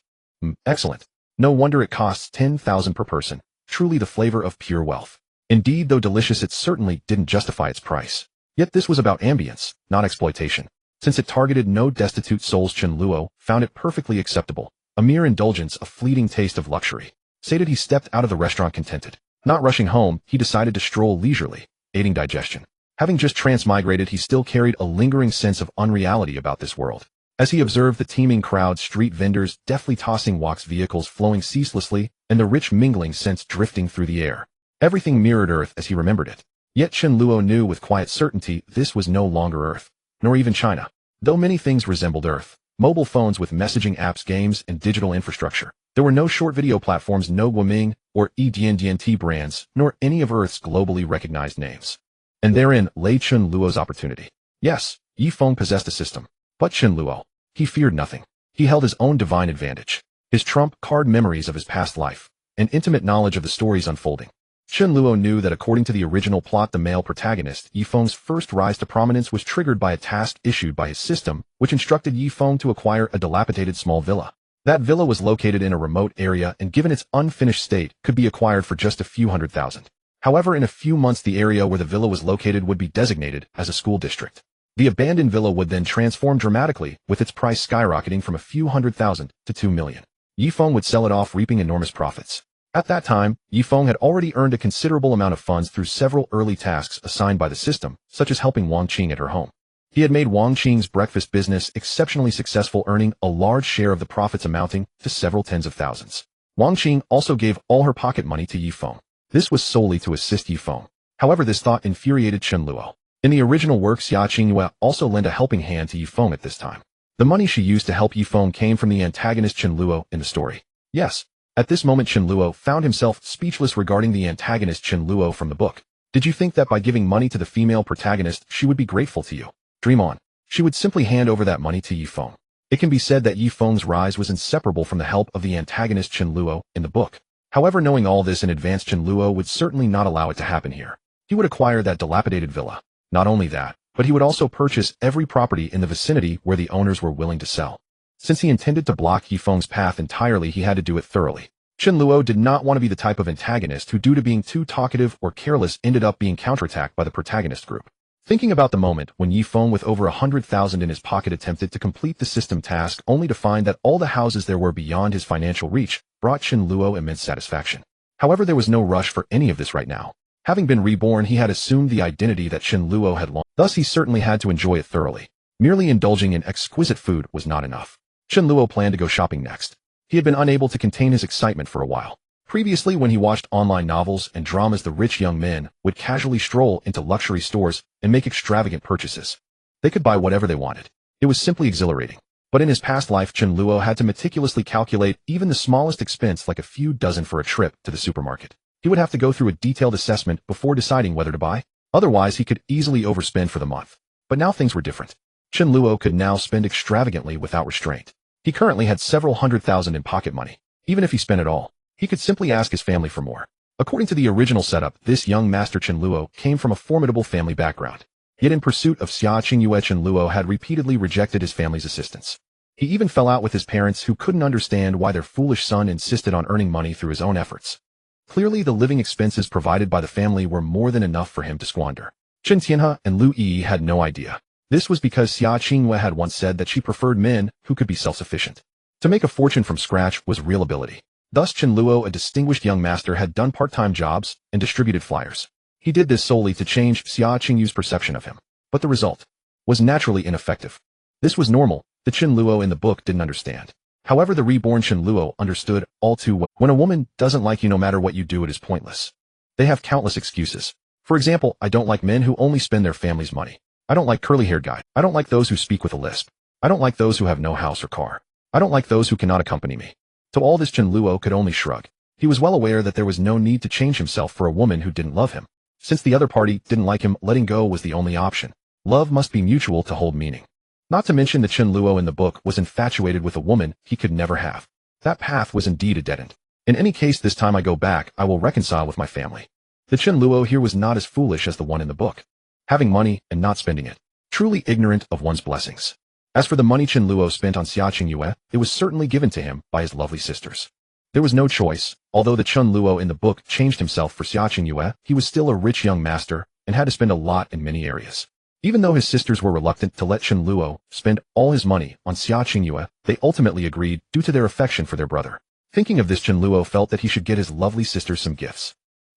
Excellent. No wonder it costs 10,000 per person. Truly the flavor of pure wealth. Indeed, though delicious, it certainly didn't justify its price. Yet this was about ambience, not exploitation. Since it targeted no destitute souls, Chen Luo found it perfectly acceptable. A mere indulgence, a fleeting taste of luxury. Sated, he stepped out of the restaurant contented. Not rushing home, he decided to stroll leisurely, aiding digestion. Having just transmigrated, he still carried a lingering sense of unreality about this world. As he observed the teeming crowd, street vendors deftly tossing wax, vehicles flowing ceaselessly, and the rich mingling scents drifting through the air. Everything mirrored Earth as he remembered it. Yet Chen Luo knew with quiet certainty this was no longer Earth, nor even China. Though many things resembled Earth, mobile phones with messaging apps, games, and digital infrastructure, there were no short video platforms, no Guoming or EDNDNT brands, nor any of Earth's globally recognized names. And therein lay Chen Luo's opportunity. Yes, Yifeng possessed a system. But Chen Luo, he feared nothing. He held his own divine advantage. His trump card, memories of his past life, and intimate knowledge of the stories unfolding. Chen Luo knew that according to the original plot, the male protagonist, Yifeng's first rise to prominence was triggered by a task issued by his system, which instructed Yifeng to acquire a dilapidated small villa. That villa was located in a remote area and, given its unfinished state, could be acquired for just a few $100,000. However, in a few months the area where the villa was located would be designated as a school district. The abandoned villa would then transform dramatically, with its price skyrocketing from a few $100,000 to 2 million. Yifeng would sell it off, reaping enormous profits. At that time, Yifeng had already earned a considerable amount of funds through several early tasks assigned by the system, such as helping Wang Qing at her home. He had made Wang Qing's breakfast business exceptionally successful, earning a large share of the profits amounting to several tens of thousands. Wang Qing also gave all her pocket money to Yifeng. This was solely to assist Yifeng. However, this thought infuriated Chen Luo. In the original work, Xia Qingyue also lent a helping hand to Yifeng at this time. The money she used to help Yifeng came from the antagonist Chen Luo in the story. Yes. At this moment Chen Luo found himself speechless regarding the antagonist Chen Luo from the book. Did you think that by giving money to the female protagonist she would be grateful to you? Dream on. She would simply hand over that money to Yifeng. It can be said that Yifeng's rise was inseparable from the help of the antagonist Chen Luo in the book. However, knowing all this in advance, Chen Luo would certainly not allow it to happen here. He would acquire that dilapidated villa. Not only that, but he would also purchase every property in the vicinity where the owners were willing to sell. Since he intended to block Yifeng's path entirely, he had to do it thoroughly. Chen Luo did not want to be the type of antagonist who, due to being too talkative or careless, ended up being counterattacked by the protagonist group. Thinking about the moment when Yifeng, with over 100,000 in his pocket, attempted to complete the system task only to find that all the houses there were beyond his financial reach, brought Chen Luo immense satisfaction. However, there was no rush for any of this right now. Having been reborn, he had assumed the identity that Chen Luo had lost. Thus, he certainly had to enjoy it thoroughly. Merely indulging in exquisite food was not enough. Chen Luo planned to go shopping next. He had been unable to contain his excitement for a while. Previously, when he watched online novels and dramas, the rich young men would casually stroll into luxury stores and make extravagant purchases. They could buy whatever they wanted. It was simply exhilarating. But in his past life, Chen Luo had to meticulously calculate even the smallest expense, like a few dozen for a trip to the supermarket. He would have to go through a detailed assessment before deciding whether to buy. Otherwise, he could easily overspend for the month. But now things were different. Chen Luo could now spend extravagantly without restraint. He currently had several $100,000 in pocket money. Even if he spent it all, he could simply ask his family for more. According to the original setup, this young master Chen Luo came from a formidable family background. Yet in pursuit of Xia Qingyue, Chen Luo had repeatedly rejected his family's assistance. He even fell out with his parents, who couldn't understand why their foolish son insisted on earning money through his own efforts. Clearly, the living expenses provided by the family were more than enough for him to squander. Chen Tianhe and Lu Yi had no idea. This was because Xia Qingyue had once said that she preferred men who could be self-sufficient. To make a fortune from scratch was real ability. Thus Chen Luo, a distinguished young master, had done part-time jobs and distributed flyers. He did this solely to change Xia Qingyue's perception of him. But the result was naturally ineffective. This was normal. The Chen Luo in the book didn't understand. However, the reborn Chen Luo understood all too well. When a woman doesn't like you, no matter what you do, it is pointless. They have countless excuses. For example, I don't like men who only spend their family's money. I don't like curly-haired guys. I don't like those who speak with a lisp. I don't like those who have no house or car. I don't like those who cannot accompany me. To all this, Chen Luo could only shrug. He was well aware that there was no need to change himself for a woman who didn't love him. Since the other party didn't like him, letting go was the only option. Love must be mutual to hold meaning. Not to mention that Chen Luo in the book was infatuated with a woman he could never have. That path was indeed a dead end. In any case, this time I go back, I will reconcile with my family. The Chen Luo here was not as foolish as the one in the book. Having money and not spending it. Truly ignorant of one's blessings. As for the money Chen Luo spent on Xia Qingyue, it was certainly given to him by his lovely sisters. There was no choice. Although the Chen Luo in the book changed himself for Xia Qingyue, he was still a rich young master and had to spend a lot in many areas. Even though his sisters were reluctant to let Chen Luo spend all his money on Xia Qingyue, they ultimately agreed due to their affection for their brother. Thinking of this, Chen Luo felt that he should get his lovely sisters some gifts.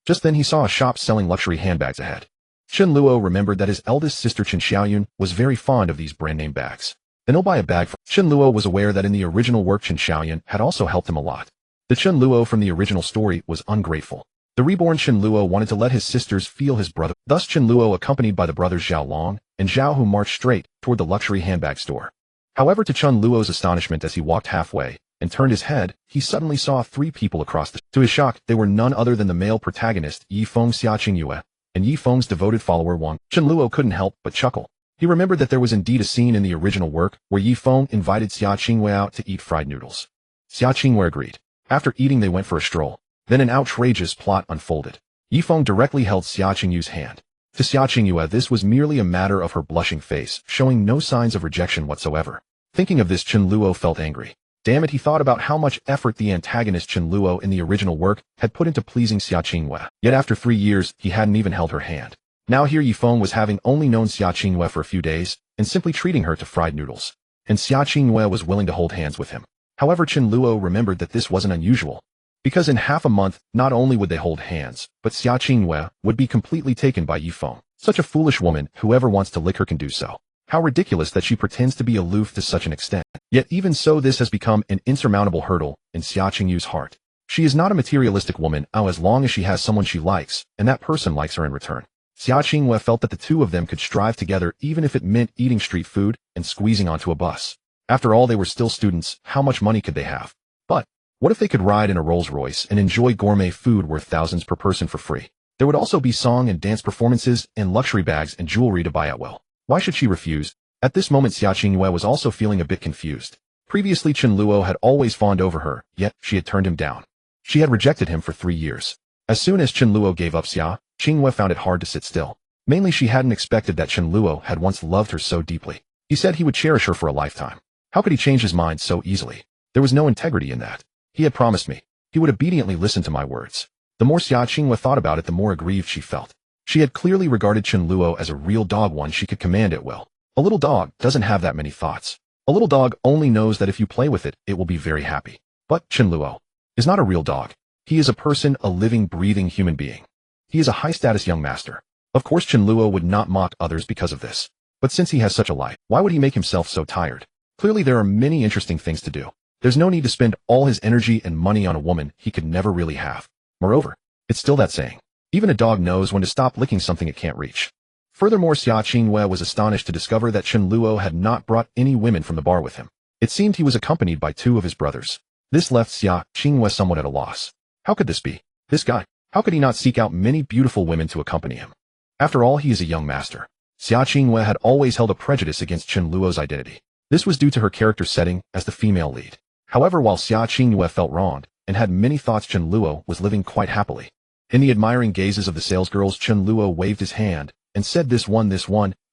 Just then he saw a shop selling luxury handbags ahead. Chen Luo remembered that his eldest sister Chen Xiaoyun was very fond of these brand-name bags. Then he'll buy a bag for Chen Luo was aware that in the original work Chen Xiaoyun had also helped him a lot. The Chen Luo from the original story was ungrateful. The reborn Chen Luo wanted to let his sisters feel his brother. Thus Chen Luo, accompanied by the brothers Zhao Long and Zhao Hu, marched straight toward the luxury handbag store. However, to Chen Luo's astonishment, as he walked halfway and turned his head, he suddenly saw 3 people across the. To his shock, they were none other than the male protagonist Yi Feng, Xia Qingyue, and Yi Feng's devoted follower Wang. Chen Luo couldn't help but chuckle. He remembered that there was indeed a scene in the original work where Yi Feng invited Xia Qingyue out to eat fried noodles. Xia Qingyue agreed. After eating, they went for a stroll. Then an outrageous plot unfolded. Yi Feng directly held Xia Qingyue's hand. To Xia Qingyue, this was merely a matter of her blushing face, showing no signs of rejection whatsoever. Thinking of this, Chen Luo felt angry. Damn it, he thought about how much effort the antagonist Chen Luo in the original work had put into pleasing Xia Qingyue. Yet after 3 years, he hadn't even held her hand. Now here Yi Feng was having only known Xia Qingyue for a few days, and simply treating her to fried noodles. And Xia Qingyue was willing to hold hands with him. However, Chen Luo remembered that this wasn't unusual. Because in half a month, not only would they hold hands, but Xia Qingyue would be completely taken by Yi Feng. Such a foolish woman, whoever wants to lick her can do so. How ridiculous that she pretends to be aloof to such an extent. Yet even so, this has become an insurmountable hurdle in Xia Qingyue's heart. She is not a materialistic woman, as long as she has someone she likes, and that person likes her in return. Xia Qingyue felt that the two of them could strive together even if it meant eating street food and squeezing onto a bus. After all, they were still students. How much money could they have? But what if they could ride in a Rolls-Royce and enjoy gourmet food worth thousands per person for free? There would also be song and dance performances and luxury bags and jewelry to buy at will. Why should she refuse? At this moment, Xia Qingyue was also feeling a bit confused. Previously, Chen Luo had always fawned over her, yet she had turned him down. She had rejected him for 3 years. As soon as Chen Luo gave up, Xia Qingyue found it hard to sit still. Mainly, she hadn't expected that Chen Luo had once loved her so deeply. He said he would cherish her for a lifetime. How could he change his mind so easily? There was no integrity in that. He had promised me. He would obediently listen to my words. The more Xia Qingyue thought about it, the more aggrieved she felt. She had clearly regarded Chen Luo as a real dog, one she could command at will. A little dog doesn't have that many thoughts. A little dog only knows that if you play with it, it will be very happy. But Chen Luo is not a real dog. He is a person, a living, breathing human being. He is a high-status young master. Of course, Chen Luo would not mock others because of this. But since he has such a life, why would he make himself so tired? Clearly, there are many interesting things to do. There's no need to spend all his energy and money on a woman he could never really have. Moreover, it's still that saying. Even a dog knows when to stop licking something it can't reach. Furthermore, Xia Qingyue was astonished to discover that Chen Luo had not brought any women from the bar with him. It seemed he was accompanied by 2 of his brothers. This left Xia Qingyue somewhat at a loss. How could this be? This guy, how could he not seek out many beautiful women to accompany him? After all, he is a young master. Xia Qingyue had always held a prejudice against Chen Luo's identity. This was due to her character setting as the female lead. However, while Xia Qingyue felt wronged and had many thoughts, Chen Luo was living quite happily. In the admiring gazes of the salesgirls, Chen Luo waved his hand and said, this one,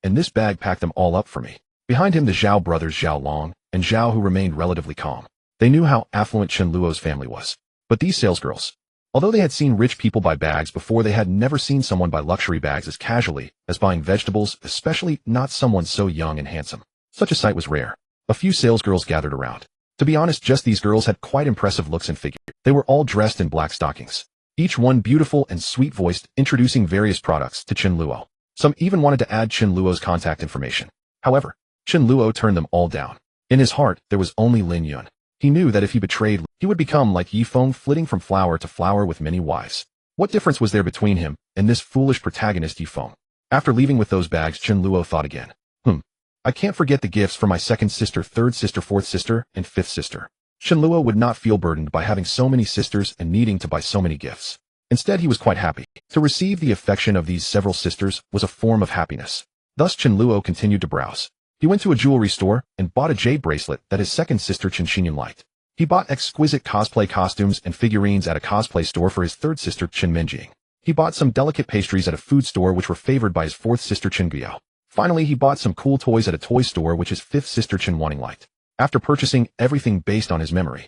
and this bag packed them all up for me. Behind him, the Zhao brothers Zhao Long and Zhao, who remained relatively calm. They knew how affluent Chen Luo's family was. But these salesgirls, although they had seen rich people buy bags before, they had never seen someone buy luxury bags as casually as buying vegetables, especially not someone so young and handsome. Such a sight was rare. A few salesgirls gathered around. To be honest, just these girls had quite impressive looks and figure. They were all dressed in black stockings, each one beautiful and sweet-voiced, introducing various products to Chen Luo. Some even wanted to add Chen Luo's contact information. However, Chen Luo turned them all down. In his heart, there was only Lin Yun. He knew that if he betrayed, he would become like Yi Feng, flitting from flower to flower with many wives. What difference was there between him and this foolish protagonist Yi Feng? After leaving with those bags, Chen Luo thought again. I can't forget the gifts for my second sister, third sister, fourth sister, and fifth sister. Chen Luo would not feel burdened by having so many sisters and needing to buy so many gifts. Instead, he was quite happy. To receive the affection of these several sisters was a form of happiness. Thus, Chen Luo continued to browse. He went to a jewelry store and bought a jade bracelet that his second sister Chen Xingyue liked. He bought exquisite cosplay costumes and figurines at a cosplay store for his third sister Chen Minjing. He bought some delicate pastries at a food store which were favored by his fourth sister Chen Guiyao. Finally, he bought some cool toys at a toy store which his fifth sister Chen Wanning liked. After purchasing everything based on his memory,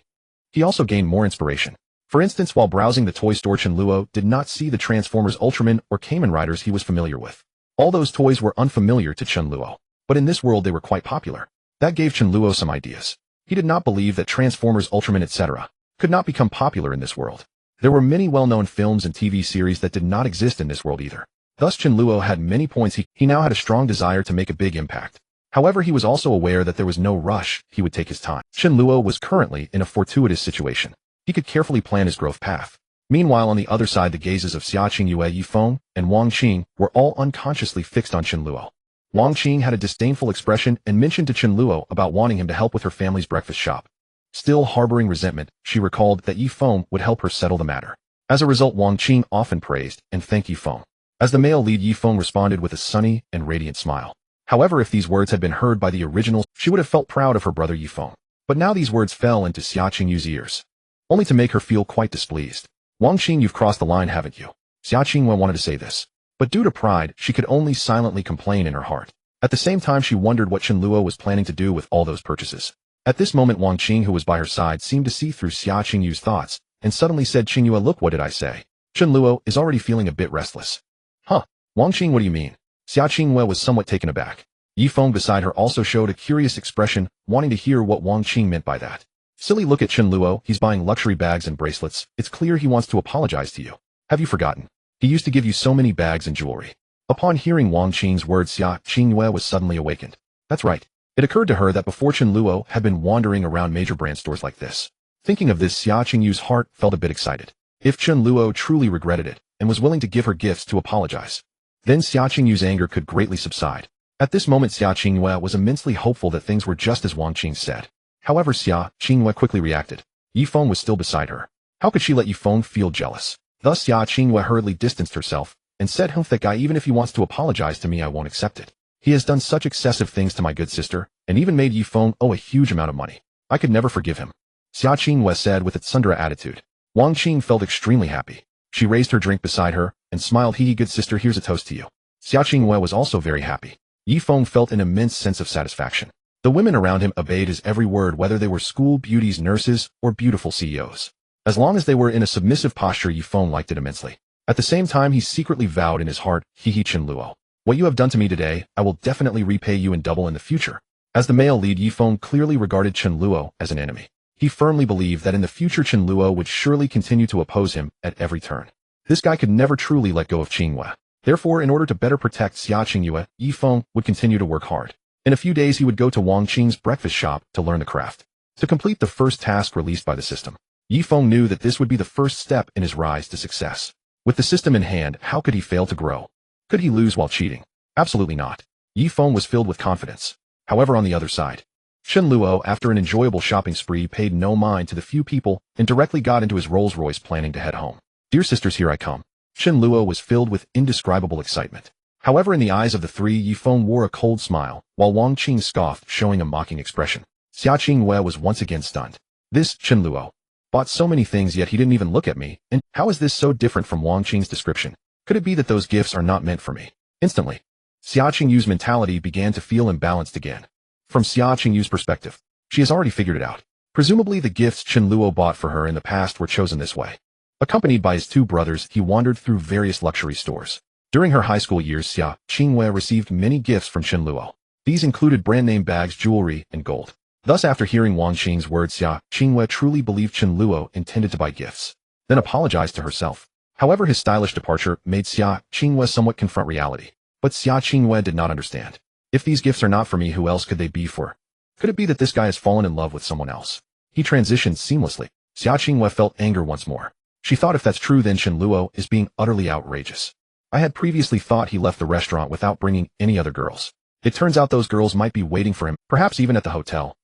he also gained more inspiration. For instance, while browsing the toy store, Chen Luo did not see the Transformers, Ultraman, or Kamen Riders he was familiar with. All those toys were unfamiliar to Chen Luo, but in this world they were quite popular. That gave Chen Luo some ideas. He did not believe that Transformers, Ultraman, etc. could not become popular in this world. There were many well-known films and TV series that did not exist in this world either. Thus, Chen Luo had many points. He now had a strong desire to make a big impact. However, he was also aware that there was no rush. He would take his time. Chen Luo was currently in a fortuitous situation. He could carefully plan his growth path. Meanwhile, on the other side, the gazes of Xia Qingyue, Yi Feng, and Wang Qing were all unconsciously fixed on Chen Luo. Wang Qing had a disdainful expression and mentioned to Chen Luo about wanting him to help with her family's breakfast shop. Still harboring resentment, she recalled that Yi Feng would help her settle the matter. As a result, Wang Qing often praised and thanked Yi Feng. As the male lead, Yi Feng responded with a sunny and radiant smile. However, if these words had been heard by the originals, she would have felt proud of her brother Yi Feng. But now these words fell into Xia Qingyue's ears, only to make her feel quite displeased. Wang Qing, you've crossed the line, haven't you? Xia Qingyue wanted to say this, but due to pride, she could only silently complain in her heart. At the same time, she wondered what Chen Luo was planning to do with all those purchases. At this moment, Wang Qing, who was by her side, seemed to see through Xia Qingyue's thoughts, and suddenly said, Qingyue, look, what did I say? Chen Luo is already feeling a bit restless. Huh? Wang Qing, what do you mean? Xia Qingyue was somewhat taken aback. Yi Feng beside her also showed a curious expression, wanting to hear what Wang Qing meant by that. Silly, look at Chen Luo, he's buying luxury bags and bracelets. It's clear he wants to apologize to you. Have you forgotten? He used to give you so many bags and jewelry. Upon hearing Wang Qing's words, Xia Qingyue was suddenly awakened. That's right. It occurred to her that before Chen Luo had been wandering around major brand stores like this. Thinking of this, Xia Qingyue's heart felt a bit excited. If Chen Luo truly regretted it and was willing to give her gifts to apologize, then Xia Qingyue's anger could greatly subside. At this moment, Xia Qingyue was immensely hopeful that things were just as Wang Qing said. However, Xia Qingyue quickly reacted. Yi Feng was still beside her. How could she let Yi Feng feel jealous? Thus, Xia Qingyue hurriedly distanced herself and said, that guy, even if he wants to apologize to me, I won't accept it. He has done such excessive things to my good sister, and even made Yi Feng owe a huge amount of money. I could never forgive him. Xia Qingyue said with a tsundere attitude. Wang Qing felt extremely happy. She raised her drink beside her and smiled, hee, good sister, here's a toast to you. Xia Qingyue was also very happy. Yi Feng felt an immense sense of satisfaction. The women around him obeyed his every word, whether they were school beauties, nurses, or beautiful CEOs. As long as they were in a submissive posture, Yi Feng liked it immensely. At the same time, he secretly vowed in his heart, hee, Chen Luo, what you have done to me today, I will definitely repay you in double in the future. As the male lead, Yi Feng clearly regarded Chen Luo as an enemy. He firmly believed that in the future Chen Luo would surely continue to oppose him at every turn. This guy could never truly let go of Qingyue. Therefore, in order to better protect Xia Qingyue, Yi Feng would continue to work hard. In a few days, he would go to Wang Qing's breakfast shop to learn the craft. To complete the first task released by the system, Yi Feng knew that this would be the first step in his rise to success. With the system in hand, how could he fail to grow? Could he lose while cheating? Absolutely not. Yi Feng was filled with confidence. However, on the other side, Chen Luo, after an enjoyable shopping spree, paid no mind to the few people and directly got into his Rolls-Royce, planning to head home. Dear sisters, here I come. Chen Luo was filled with indescribable excitement. However, in the eyes of the three, Yifeng wore a cold smile, while Wang Qing scoffed, showing a mocking expression. Xia Qingyue was once again stunned. This Chen Luo bought so many things, yet he didn't even look at me, and how is this so different from Wang Qing's description? Could it be that those gifts are not meant for me? Instantly, Xia Qingyue's mentality began to feel imbalanced again. From Xia Qingyue's perspective, she has already figured it out. Presumably the gifts Chen Luo bought for her in the past were chosen this way. Accompanied by his two brothers, he wandered through various luxury stores. During her high school years, Xia Qingyue received many gifts from Chen Luo. These included brand-name bags, jewelry, and gold. Thus, after hearing Wang Qing's words, Xia Qingyue truly believed Chen Luo intended to buy gifts, then apologized to herself. However, his stylish departure made Xia Qingyue somewhat confront reality. But Xia Qingyue did not understand. If these gifts are not for me, who else could they be for? Could it be that this guy has fallen in love with someone else? He transitioned seamlessly. Xia Qingyue felt anger once more. She thought if that's true, then Chen Luo is being utterly outrageous. I had previously thought he left the restaurant without bringing any other girls. It turns out those girls might be waiting for him, perhaps even at the hotel.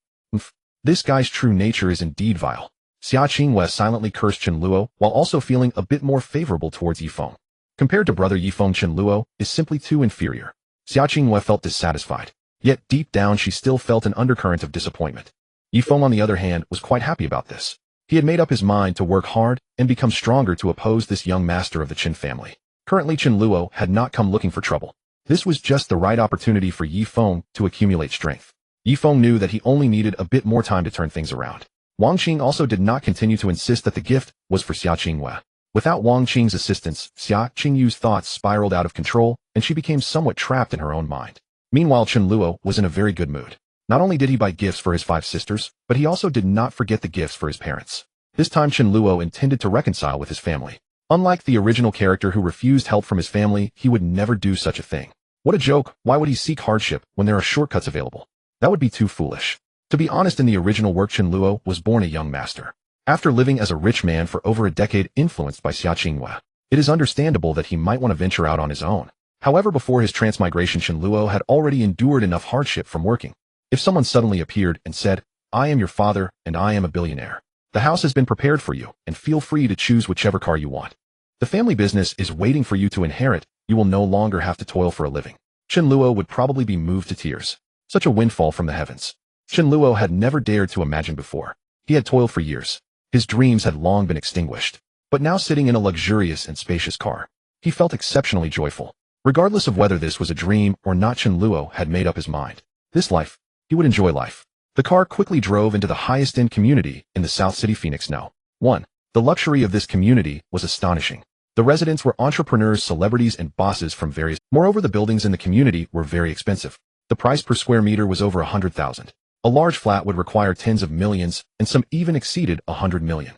This guy's true nature is indeed vile. Xia Qingyue silently cursed Chen Luo, while also feeling a bit more favorable towards Yifeng. Compared to brother Yifeng, Chen Luo is simply too inferior. Xia Qingyue felt dissatisfied. Yet deep down she still felt an undercurrent of disappointment. Yifeng, on the other hand, was quite happy about this. He had made up his mind to work hard and become stronger to oppose this young master of the Chen family. Currently, Chen Luo had not come looking for trouble. This was just the right opportunity for Yifeng to accumulate strength. Yifeng knew that he only needed a bit more time to turn things around. Wang Qing also did not continue to insist that the gift was for Xia Qingyue. Without Wang Qing's assistance, Xia Qingyue's thoughts spiraled out of control, and she became somewhat trapped in her own mind. Meanwhile, Chen Luo was in a very good mood. Not only did he buy gifts for his 5 sisters, but he also did not forget the gifts for his parents. This time Chen Luo intended to reconcile with his family. Unlike the original character who refused help from his family, he would never do such a thing. What a joke! Why would he seek hardship when there are shortcuts available? That would be too foolish. To be honest, in the original work, Chen Luo was born a young master. After living as a rich man for over a decade influenced by Xia Qingyue, it is understandable that he might want to venture out on his own. However, before his transmigration, Chen Luo had already endured enough hardship from working. If someone suddenly appeared and said, "I am your father and I am a billionaire. The house has been prepared for you and feel free to choose whichever car you want. The family business is waiting for you to inherit. You will no longer have to toil for a living." Chen Luo would probably be moved to tears. Such a windfall from the heavens. Chen Luo had never dared to imagine before. He had toiled for years. His dreams had long been extinguished. But now, sitting in a luxurious and spacious car, he felt exceptionally joyful. Regardless of whether this was a dream or not, Chen Luo had made up his mind. This life, he would enjoy life. The car quickly drove into the highest-end community in the South City, Phoenix. No. 1. The luxury of this community was astonishing. The residents were entrepreneurs, celebrities, and bosses from various. Moreover, the buildings in the community were very expensive. The price per square meter was over 100,000. A large flat would require tens of millions, and some even exceeded 100 million.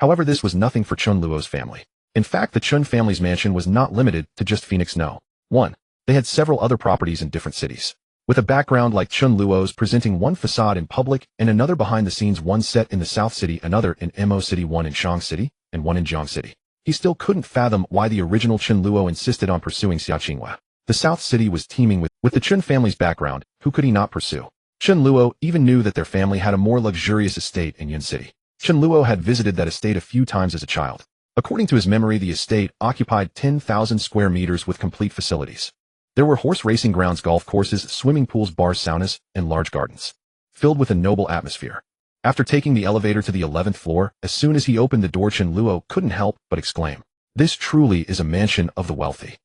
However, this was nothing for Chen Luo's family. In fact, the Chen family's mansion was not limited to just Phoenix. No. 1. They had several other properties in different cities. With a background like Chen Luo's, presenting one facade in public and another behind the scenes, one set in the South City, another in Mo City, one in Shang City, and one in Jiang City. He still couldn't fathom why the original Chen Luo insisted on pursuing Xia Qingyue. The South City was teeming with the Chen family's background. Who could he not pursue? Chen Luo even knew that their family had a more luxurious estate in Yun City. Chen Luo had visited that estate a few times as a child. According to his memory, the estate occupied 10,000 square meters with complete facilities. There were horse racing grounds, golf courses, swimming pools, bars, saunas, and large gardens, filled with a noble atmosphere. After taking the elevator to the 11th floor, as soon as he opened the door, Chen Luo couldn't help but exclaim, "This truly is a mansion of the wealthy."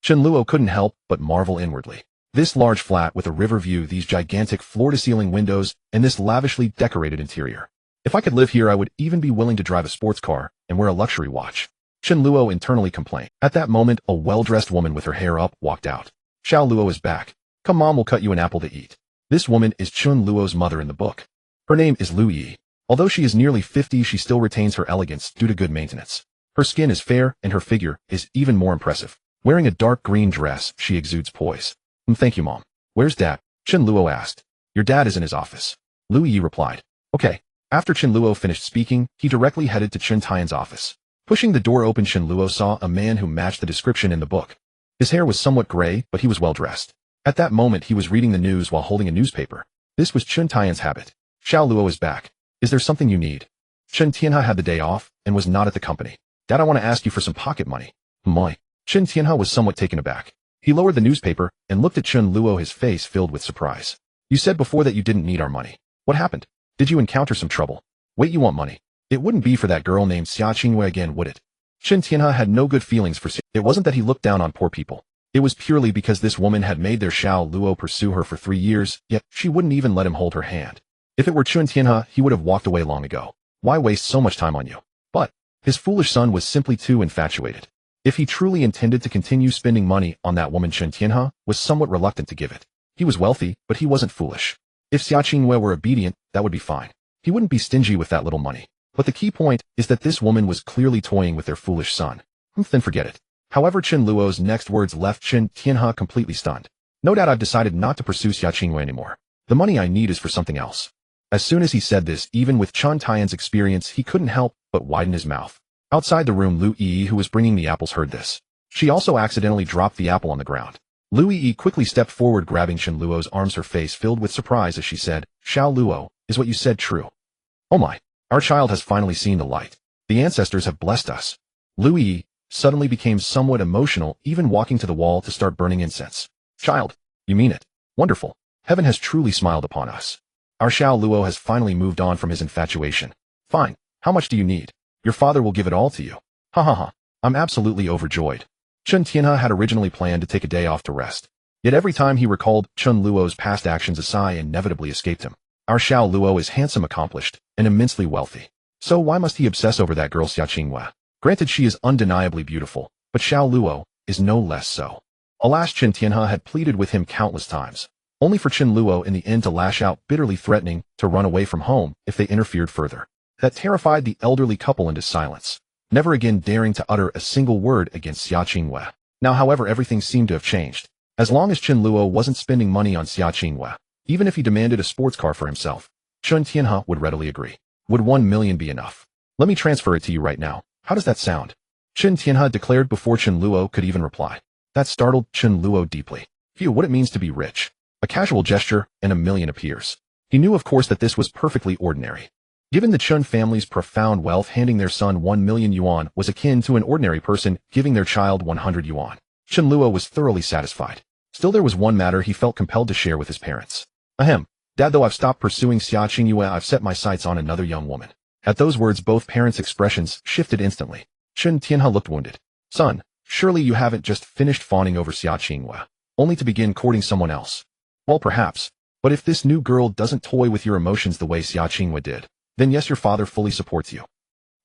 Chen Luo couldn't help but marvel inwardly. This large flat with a river view, these gigantic floor-to-ceiling windows, and this lavishly decorated interior. If I could live here, I would even be willing to drive a sports car and wear a luxury watch. Chen Luo internally complained. At that moment, a well-dressed woman with her hair up walked out. "Xiao Luo is back. Come, Mom will cut you an apple to eat." This woman is Chen Luo's mother in the book. Her name is Lu Yi. Although she is nearly 50, she still retains her elegance due to good maintenance. Her skin is fair and her figure is even more impressive. Wearing a dark green dress, she exudes poise. "Thank you, Mom." "Where's Dad?" Chen Luo asked. "Your dad is in his office." Lu Yi replied. "Okay." After Chen Luo finished speaking, he directly headed to Chen Tian's office. Pushing the door open, Chen Luo saw a man who matched the description in the book. His hair was somewhat gray, but he was well dressed. At that moment, he was reading the news while holding a newspaper. This was Chen Tian's habit. "Xiao Luo is back. Is there something you need?" Chen Tianha had the day off and was not at the company. "Dad, I want to ask you for some pocket money." "Moi." Chen Tianha was somewhat taken aback. He lowered the newspaper and looked at Chen Luo, his face filled with surprise. You said before that you didn't need our money. What happened? Did you encounter some trouble? Wait, you want money? It wouldn't be for that girl named Xia Qingyue again, would it? Chen Tianhe had no good feelings for Xia. It wasn't that he looked down on poor people. It was purely because this woman had made their Xiao Luo pursue her for 3 years, yet she wouldn't even let him hold her hand. If it were Chen Tianhe, he would have walked away long ago. Why waste so much time on you? But his foolish son was simply too infatuated. If he truly intended to continue spending money on that woman, Chen Tianhe was somewhat reluctant to give it. He was wealthy, but he wasn't foolish. If Xia Qingyue were obedient, that would be fine. He wouldn't be stingy with that little money. But the key point is that this woman was clearly toying with their foolish son. Then forget it. However, Chen Luo's next words left Chen Tianhe completely stunned. No doubt I've decided not to pursue Xia Qingyue anymore. The money I need is for something else. As soon as he said this, even with Chen Tian's experience, he couldn't help but widen his mouth. Outside the room, Lu Yi, who was bringing the apples, heard this. She also accidentally dropped the apple on the ground. Lu Yi quickly stepped forward, grabbing Chen Luo's arms, her face filled with surprise as she said, Xiao Luo, is what you said true? Oh my, our child has finally seen the light. The ancestors have blessed us. Lu Yi suddenly became somewhat emotional, even walking to the wall to start burning incense. Child, you mean it? Wonderful. Heaven has truly smiled upon us. Our Xiao Luo has finally moved on from his infatuation. Fine, how much do you need? Your father will give it all to you. Ha ha ha, I'm absolutely overjoyed. Chen Tianhe had originally planned to take a day off to rest. Yet every time he recalled Chen Luo's past actions, a sigh inevitably escaped him. Our Xiao Luo is handsome, accomplished, and immensely wealthy. So why must he obsess over that girl Xia Qingyue? Granted, she is undeniably beautiful, but Xiao Luo is no less so. Alas, Chen Tianhe had pleaded with him countless times, only for Chen Luo in the end to lash out, bitterly threatening to run away from home if they interfered further. That terrified the elderly couple into silence, never again daring to utter a single word against Xia Qingyue. Now, however, everything seemed to have changed. As long as Chen Luo wasn't spending money on Xia Qingyue, even if he demanded a sports car for himself, Chen Tianhe would readily agree. Would 1 million be enough? Let me transfer it to you right now. How does that sound? Chen Tianhe declared before Chen Luo could even reply. That startled Chen Luo deeply. He knew what it means to be rich. A casual gesture, and 1 million appears. He knew, of course, that this was perfectly ordinary. Given the Chen family's profound wealth, handing their son 1 million yuan was akin to an ordinary person giving their child 100 yuan. Chen Luo was thoroughly satisfied. Still, there was one matter he felt compelled to share with his parents. Ahem. Dad, though I've stopped pursuing Xia Qingyue, I've set my sights on another young woman. At those words, both parents' expressions shifted instantly. Chen Tianhe looked wounded. Son, surely you haven't just finished fawning over Xia Qingyue, only to begin courting someone else. Well, perhaps. But if this new girl doesn't toy with your emotions the way Xia Qingyue did, then yes, your father fully supports you.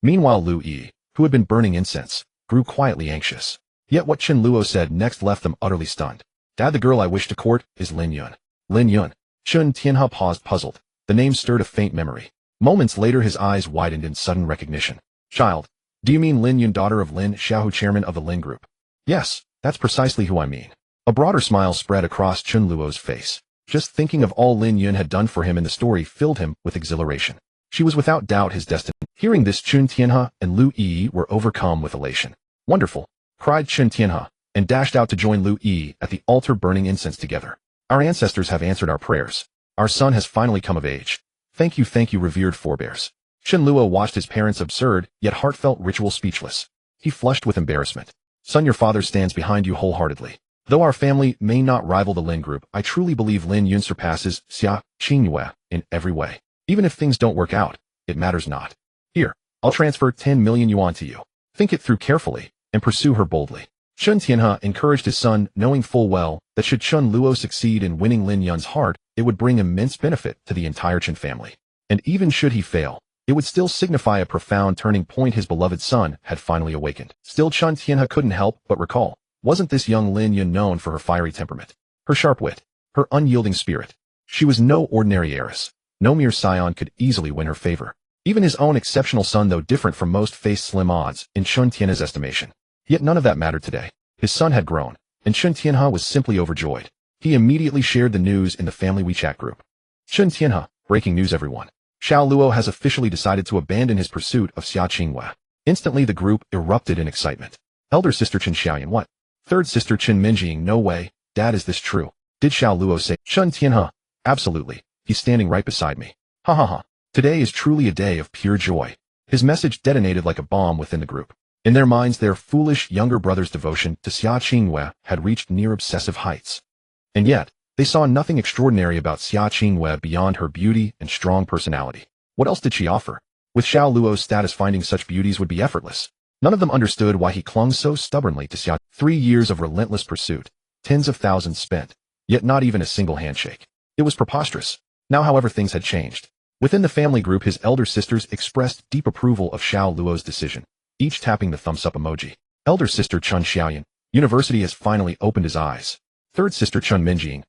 Meanwhile, Lu Yi, who had been burning incense, grew quietly anxious. Yet what Chen Luo said next left them utterly stunned. Dad, the girl I wish to court is Lin Yun. Lin Yun. Chen Tianhe paused, puzzled. The name stirred a faint memory. Moments later, his eyes widened in sudden recognition. Child, do you mean Lin Yun, daughter of Lin Xiaohu, chairman of the Lin Group? Yes, that's precisely who I mean. A broader smile spread across Chen Luo's face. Just thinking of all Lin Yun had done for him in the story filled him with exhilaration. She was without doubt his destiny. Hearing this, Chen Tianhe and Lu Yi were overcome with elation. Wonderful, cried Chen Tianhe, and dashed out to join Lu Yi at the altar, burning incense together. Our ancestors have answered our prayers. Our son has finally come of age. Thank you, revered forebears. Chen Luo watched his parents' absurd, yet heartfelt ritual speechless. He flushed with embarrassment. Son, your father stands behind you wholeheartedly. Though our family may not rival the Lin Group, I truly believe Lin Yun surpasses Xia Qingyue in every way. Even if things don't work out, it matters not. Here, I'll transfer 10 million yuan to you. Think it through carefully, and pursue her boldly. Chen Tianhe encouraged his son, knowing full well that should Chen Luo succeed in winning Lin Yun's heart, it would bring immense benefit to the entire Chen family. And even should he fail, it would still signify a profound turning point. His beloved son had finally awakened. Still, Chen Tianhe couldn't help but recall, wasn't this young Lin Yun known for her fiery temperament, her sharp wit, her unyielding spirit? She was no ordinary heiress. No mere scion could easily win her favor. Even his own exceptional son, though different from most, faced slim odds in Chen Tianhe's estimation. Yet none of that mattered today. His son had grown, and Chen Tianhe was simply overjoyed. He immediately shared the news in the family WeChat group. Chen Tianhe, breaking news everyone. Xiao Luo has officially decided to abandon his pursuit of Xia Qingyue. Instantly the group erupted in excitement. Elder sister Chen Xiaoyan, what? Third sister Chen Minjing, no way. Dad, is this true? Did Xiao Luo say? Chen Tianhe, absolutely. He's standing right beside me. Ha ha ha. Today is truly a day of pure joy. His message detonated like a bomb within the group. In their minds, their foolish younger brother's devotion to Xia Qingyue had reached near obsessive heights. And yet, they saw nothing extraordinary about Xia Qingyue beyond her beauty and strong personality. What else did she offer? With Xiao Luo's status, finding such beauties would be effortless. None of them understood why he clung so stubbornly to Xia. 3 years of relentless pursuit, tens of thousands spent, yet not even a single handshake. It was preposterous. Now, however, things had changed. Within the family group, his elder sisters expressed deep approval of Xiao Luo's decision, each tapping the thumbs-up emoji. Elder sister Chen University has finally opened his eyes. Third sister Chen Minjing,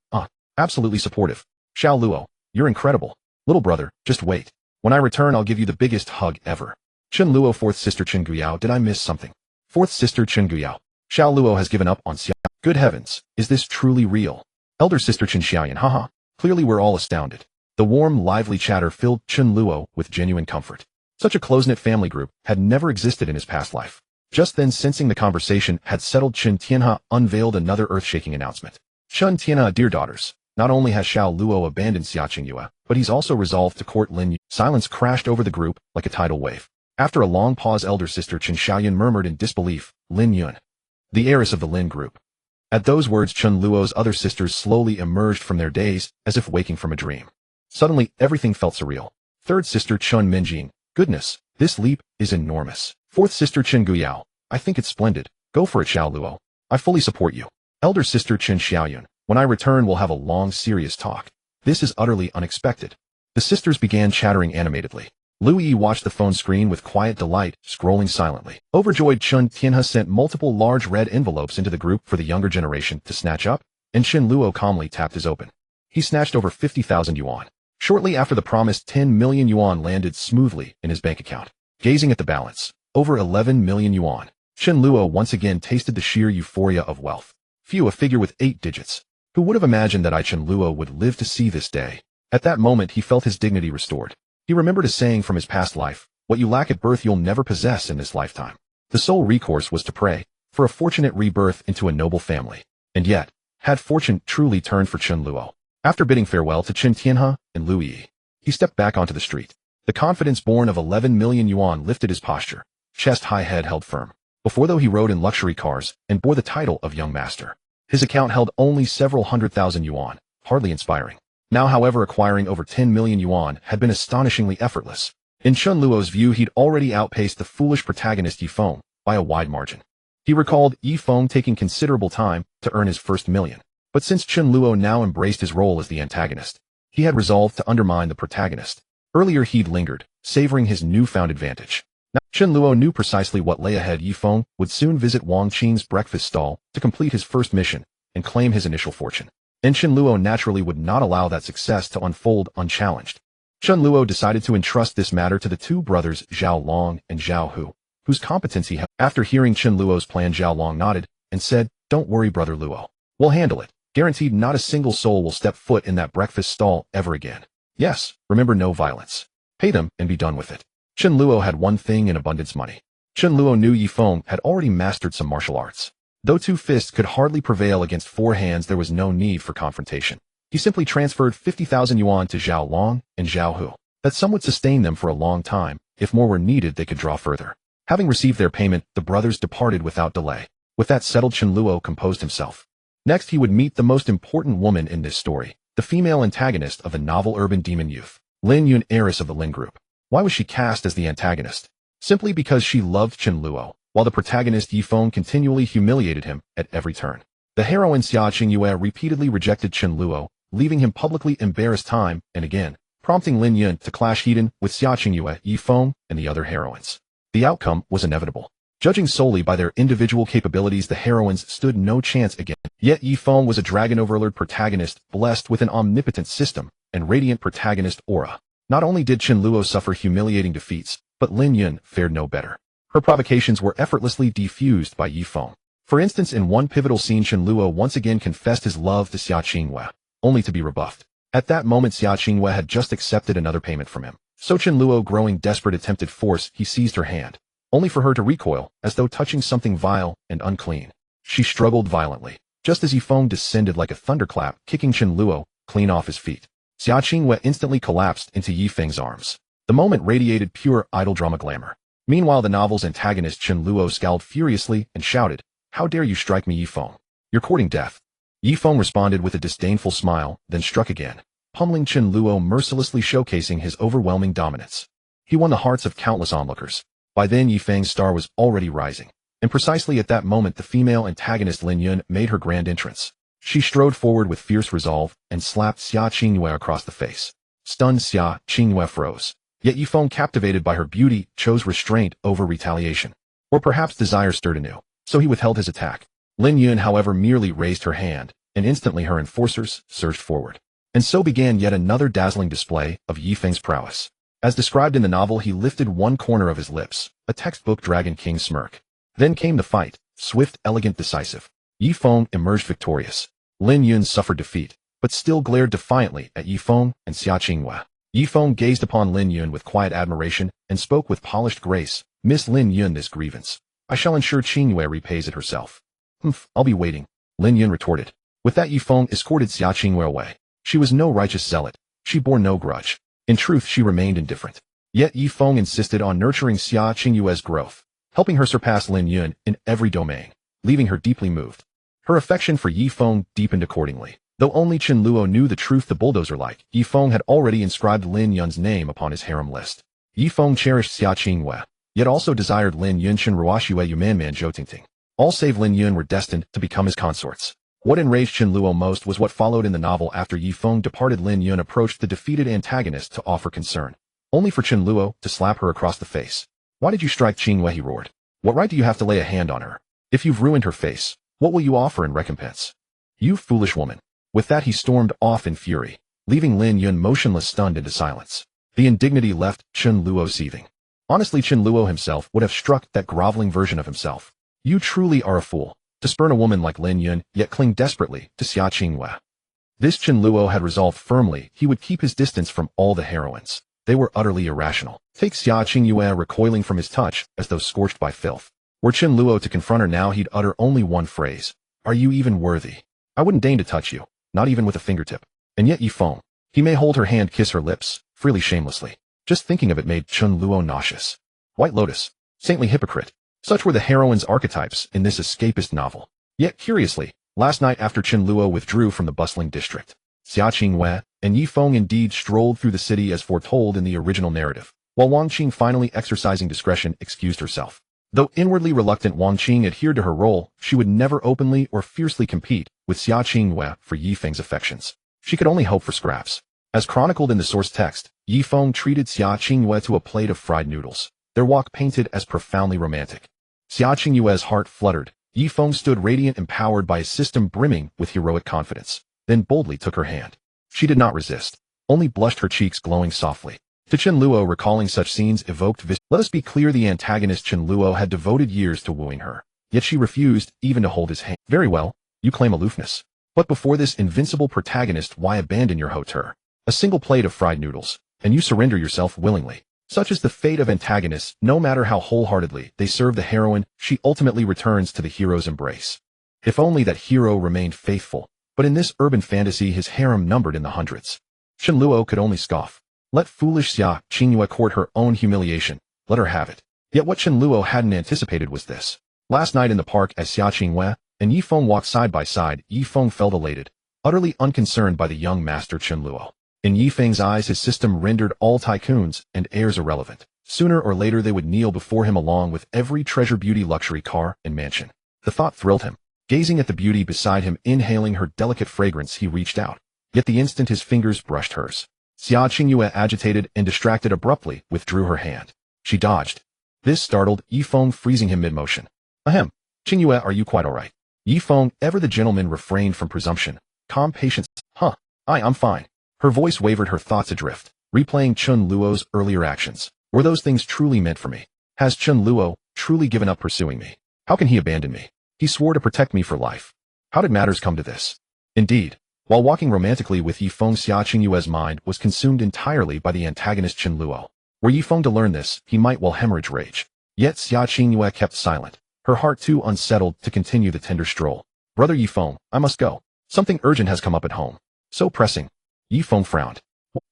absolutely supportive. Xiao Luo, you're incredible. Little brother, just wait. When I return, I'll give you the biggest hug ever. Chen Luo. Fourth sister Chen Guiyao, did I miss something? Fourth sister Chen Guiyao, Xiao Luo has given up on Xia. Good heavens, is this truly real? Elder sister Chen Xiaoyan, haha. Clearly we're all astounded. The warm, lively chatter filled Chen Luo with genuine comfort. Such a close-knit family group had never existed in his past life. Just then, sensing the conversation had settled, Chen Tianhe unveiled another earth-shaking announcement. Chen Tianhe, dear daughters, not only has Xiao Luo abandoned Xia Qingyue, but he's also resolved to court Lin Yun. Silence crashed over the group like a tidal wave. After a long pause, elder sister Chen Xiaoyan murmured in disbelief, Lin Yun, the heiress of the Lin group. At those words, Chen Luo's other sisters slowly emerged from their daze, as if waking from a dream. Suddenly, everything felt surreal. Third sister Chen Minjing, goodness, this leap is enormous. Fourth sister Chen Guiyao, I think it's splendid. Go for it, Xiao Luo. I fully support you. Elder sister Chen Xiaoyun, when I return, we'll have a long, serious talk. This is utterly unexpected. The sisters began chattering animatedly. Lu Yi watched the phone screen with quiet delight, scrolling silently. Overjoyed, Chen Tianhe sent multiple large red envelopes into the group for the younger generation to snatch up, and Chen Luo calmly tapped his open. He snatched over 50,000 yuan. Shortly after, the promised 10 million yuan landed smoothly in his bank account. Gazing at the balance, over 11 million yuan, Chen Luo once again tasted the sheer euphoria of wealth. Phew, a figure with 8 digits. Who would have imagined that Chen Luo would live to see this day? At that moment, he felt his dignity restored. He remembered a saying from his past life, what you lack at birth you'll never possess in this lifetime. The sole recourse was to pray for a fortunate rebirth into a noble family. And yet, had fortune truly turned for Chen Luo? After bidding farewell to Chen Tianhe and Lu Yi, he stepped back onto the street. The confidence born of 11 million yuan lifted his posture, chest high, head held firm. Before, though he rode in luxury cars and bore the title of young master, his account held only several 100,000 yuan, hardly inspiring. Now, however, acquiring over 10 million yuan had been astonishingly effortless. In Chen Luo's view, he'd already outpaced the foolish protagonist Yifeng by a wide margin. He recalled Yifeng taking considerable time to earn his first million. But since Chen Luo now embraced his role as the antagonist, he had resolved to undermine the protagonist. Earlier, he'd lingered, savoring his newfound advantage. Now, Chen Luo knew precisely what lay ahead. Yifeng would soon visit Wang Qing's breakfast stall to complete his first mission and claim his initial fortune. And Chen Luo naturally would not allow that success to unfold unchallenged. Chen Luo decided to entrust this matter to the two brothers Zhao Long and Zhao Hu, whose competence he held. After hearing Chen Luo's plan, Zhao Long nodded and said, "Don't worry, brother Luo. We'll handle it. Guaranteed not a single soul will step foot in that breakfast stall ever again. Yes, remember, no violence. Pay them and be done with it." Chen Luo had one thing in abundance: money. Chen Luo knew Yifeng had already mastered some martial arts. Though 2 fists could hardly prevail against 4 hands, there was no need for confrontation. He simply transferred 50,000 yuan to Zhao Long and Zhao Hu. That sum would sustain them for a long time. If more were needed, they could draw further. Having received their payment, the brothers departed without delay. With that settled, Chen Luo composed himself. Next, he would meet the most important woman in this story, the female antagonist of the novel Urban Demon Youth, Lin Yun, heiress of the Lin Group. Why was she cast as the antagonist? Simply because she loved Chen Luo, while the protagonist Yifeng continually humiliated him at every turn. The heroine Xia Qingyue repeatedly rejected Chen Luo, leaving him publicly embarrassed time and again, prompting Lin Yun to clash head-on with Xia Qingyue, Yifeng, and the other heroines. The outcome was inevitable. Judging solely by their individual capabilities, the heroines stood no chance again. Yet Yifeng was a dragon overlord protagonist, blessed with an omnipotent system and radiant protagonist aura. Not only did Chen Luo suffer humiliating defeats, but Lin Yun fared no better. Her provocations were effortlessly defused by Yifeng. For instance, in one pivotal scene, Chen Luo once again confessed his love to Xia Qingyue, only to be rebuffed. At that moment, Xia Qingyue had just accepted another payment from him. So Chen Luo, growing desperate, attempted force. He seized her hand, only for her to recoil, as though touching something vile and unclean. She struggled violently, just as Yifeng descended like a thunderclap, kicking Chen Luo clean off his feet. Xia Qingyue instantly collapsed into Yifeng's arms. The moment radiated pure idol drama glamour. Meanwhile, the novel's antagonist Chen Luo scowled furiously and shouted, "How dare you strike me, Yifeng? You're courting death." Yifeng responded with a disdainful smile, then struck again, pummeling Chen Luo, mercilessly showcasing his overwhelming dominance. He won the hearts of countless onlookers. By then, Yifeng's star was already rising, and precisely at that moment the female antagonist Lin Yun made her grand entrance. She strode forward with fierce resolve and slapped Xia Qingyue across the face. Stunned, Xia Qingyue froze. Yet Yifeng, captivated by her beauty, chose restraint over retaliation. Or perhaps desire stirred anew, so he withheld his attack. Lin Yun, however, merely raised her hand, and instantly her enforcers surged forward. And so began yet another dazzling display of Yifeng's prowess. As described in the novel, he lifted one corner of his lips, a textbook Dragon King smirk. Then came the fight, swift, elegant, decisive. Yifeng emerged victorious. Lin Yun suffered defeat, but still glared defiantly at Yifeng and Xia Qingyue. Yifeng gazed upon Lin Yun with quiet admiration and spoke with polished grace. "Miss Lin Yun, this grievance. I shall ensure Qingyue repays it herself." "Humph, I'll be waiting," Lin Yun retorted. With that, Yifeng escorted Xia Qingyue away. She was no righteous zealot. She bore no grudge. In truth, she remained indifferent. Yet Yifeng insisted on nurturing Xia Qingyue's growth, helping her surpass Lin Yun in every domain, leaving her deeply moved. Her affection for Yifeng deepened accordingly. Though only Chen Luo knew the truth, the bulldozer-like Yifeng had already inscribed Lin Yun's name upon his harem list. Yifeng cherished Xia Qingyue, yet also desired Lin Yun, Chen Ruoxue, Yumanman, Zhou Tingting. All save Lin Yun were destined to become his consorts. What enraged Chen Luo most was what followed in the novel. After Yifeng departed, Lin Yun approached the defeated antagonist to offer concern, only for Chen Luo to slap her across the face. "Why did you strike Qingyue?" he roared. "What right do you have to lay a hand on her? If you've ruined her face, what will you offer in recompense? You foolish woman." With that, he stormed off in fury, leaving Lin Yun motionless, stunned into silence. The indignity left Chen Luo seething. Honestly, Chen Luo himself would have struck that groveling version of himself. "You truly are a fool, to spurn a woman like Lin Yun, yet cling desperately to Xia Qingyue." This Chen Luo had resolved firmly. He would keep his distance from all the heroines. They were utterly irrational. Take Xia Qingyue recoiling from his touch as though scorched by filth. Were Chen Luo to confront her now, he'd utter only one phrase: "Are you even worthy? I wouldn't deign to touch you, not even with a fingertip." And yet Yifeng, he may hold her hand, kiss her lips, freely, shamelessly. Just thinking of it made Chen Luo nauseous. White Lotus, saintly hypocrite. Such were the heroines' archetypes in this escapist novel. Yet curiously, last night after Chen Luo withdrew from the bustling district, Xia Qingyue and Yifeng indeed strolled through the city as foretold in the original narrative, while Wang Qing, finally exercising discretion, excused herself. Though inwardly reluctant, Wang Qing adhered to her role. She would never openly or fiercely compete with Xia Qingyue for Yifeng's affections. She could only hope for scraps. As chronicled in the source text, Yifeng treated Xia Qingyue to a plate of fried noodles, their walk painted as profoundly romantic. Xia Qingyue's heart fluttered. Yifeng stood radiant, empowered by a system brimming with heroic confidence, then boldly took her hand. She did not resist, only blushed, her cheeks glowing softly. To Chen Luo, recalling such scenes evoked Let us be clear, the antagonist Chen Luo had devoted years to wooing her, yet she refused even to hold his hand. "Very well, you claim aloofness. But before this invincible protagonist, why abandon your hauteur? A single plate of fried noodles, and you surrender yourself willingly." Such is the fate of antagonists. No matter how wholeheartedly they serve the heroine, she ultimately returns to the hero's embrace. If only that hero remained faithful, but in this urban fantasy his harem numbered in the hundreds. Chen Luo could only scoff. Let foolish Xia Qingyue court her own humiliation. Let her have it. Yet what Chen Luo hadn't anticipated was this. Last night in the park, as Xia Qingyue and Yifeng walked side by side, Yifeng felt elated, utterly unconcerned by the young master Chen Luo. In Yifeng's eyes, his system rendered all tycoons and heirs irrelevant. Sooner or later they would kneel before him along with every treasure, beauty, luxury, car, and mansion. The thought thrilled him. Gazing at the beauty beside him, inhaling her delicate fragrance, he reached out. Yet the instant his fingers brushed hers, Xia Qingyue, agitated and distracted, abruptly withdrew her hand. She dodged. This startled Yifeng, freezing him mid-motion. "Ahem, Qingyue, are you quite all right?" Yifeng, ever the gentleman, refrained from presumption. Calm patience. I'm fine." Her voice wavered, her thoughts adrift, replaying Chen Luo's earlier actions. Were those things truly meant for me? Has Chen Luo truly given up pursuing me? How can he abandon me? He swore to protect me for life. How did matters come to this? Indeed, while walking romantically with Yifeng, Xia Qingyue's mind was consumed entirely by the antagonist Chen Luo. Were Yifeng to learn this, he might well hemorrhage rage. Yet Xia Qingyue kept silent, her heart too unsettled to continue the tender stroll. "Brother Yifeng, I must go. Something urgent has come up at home." "So pressing?" Yifeng frowned.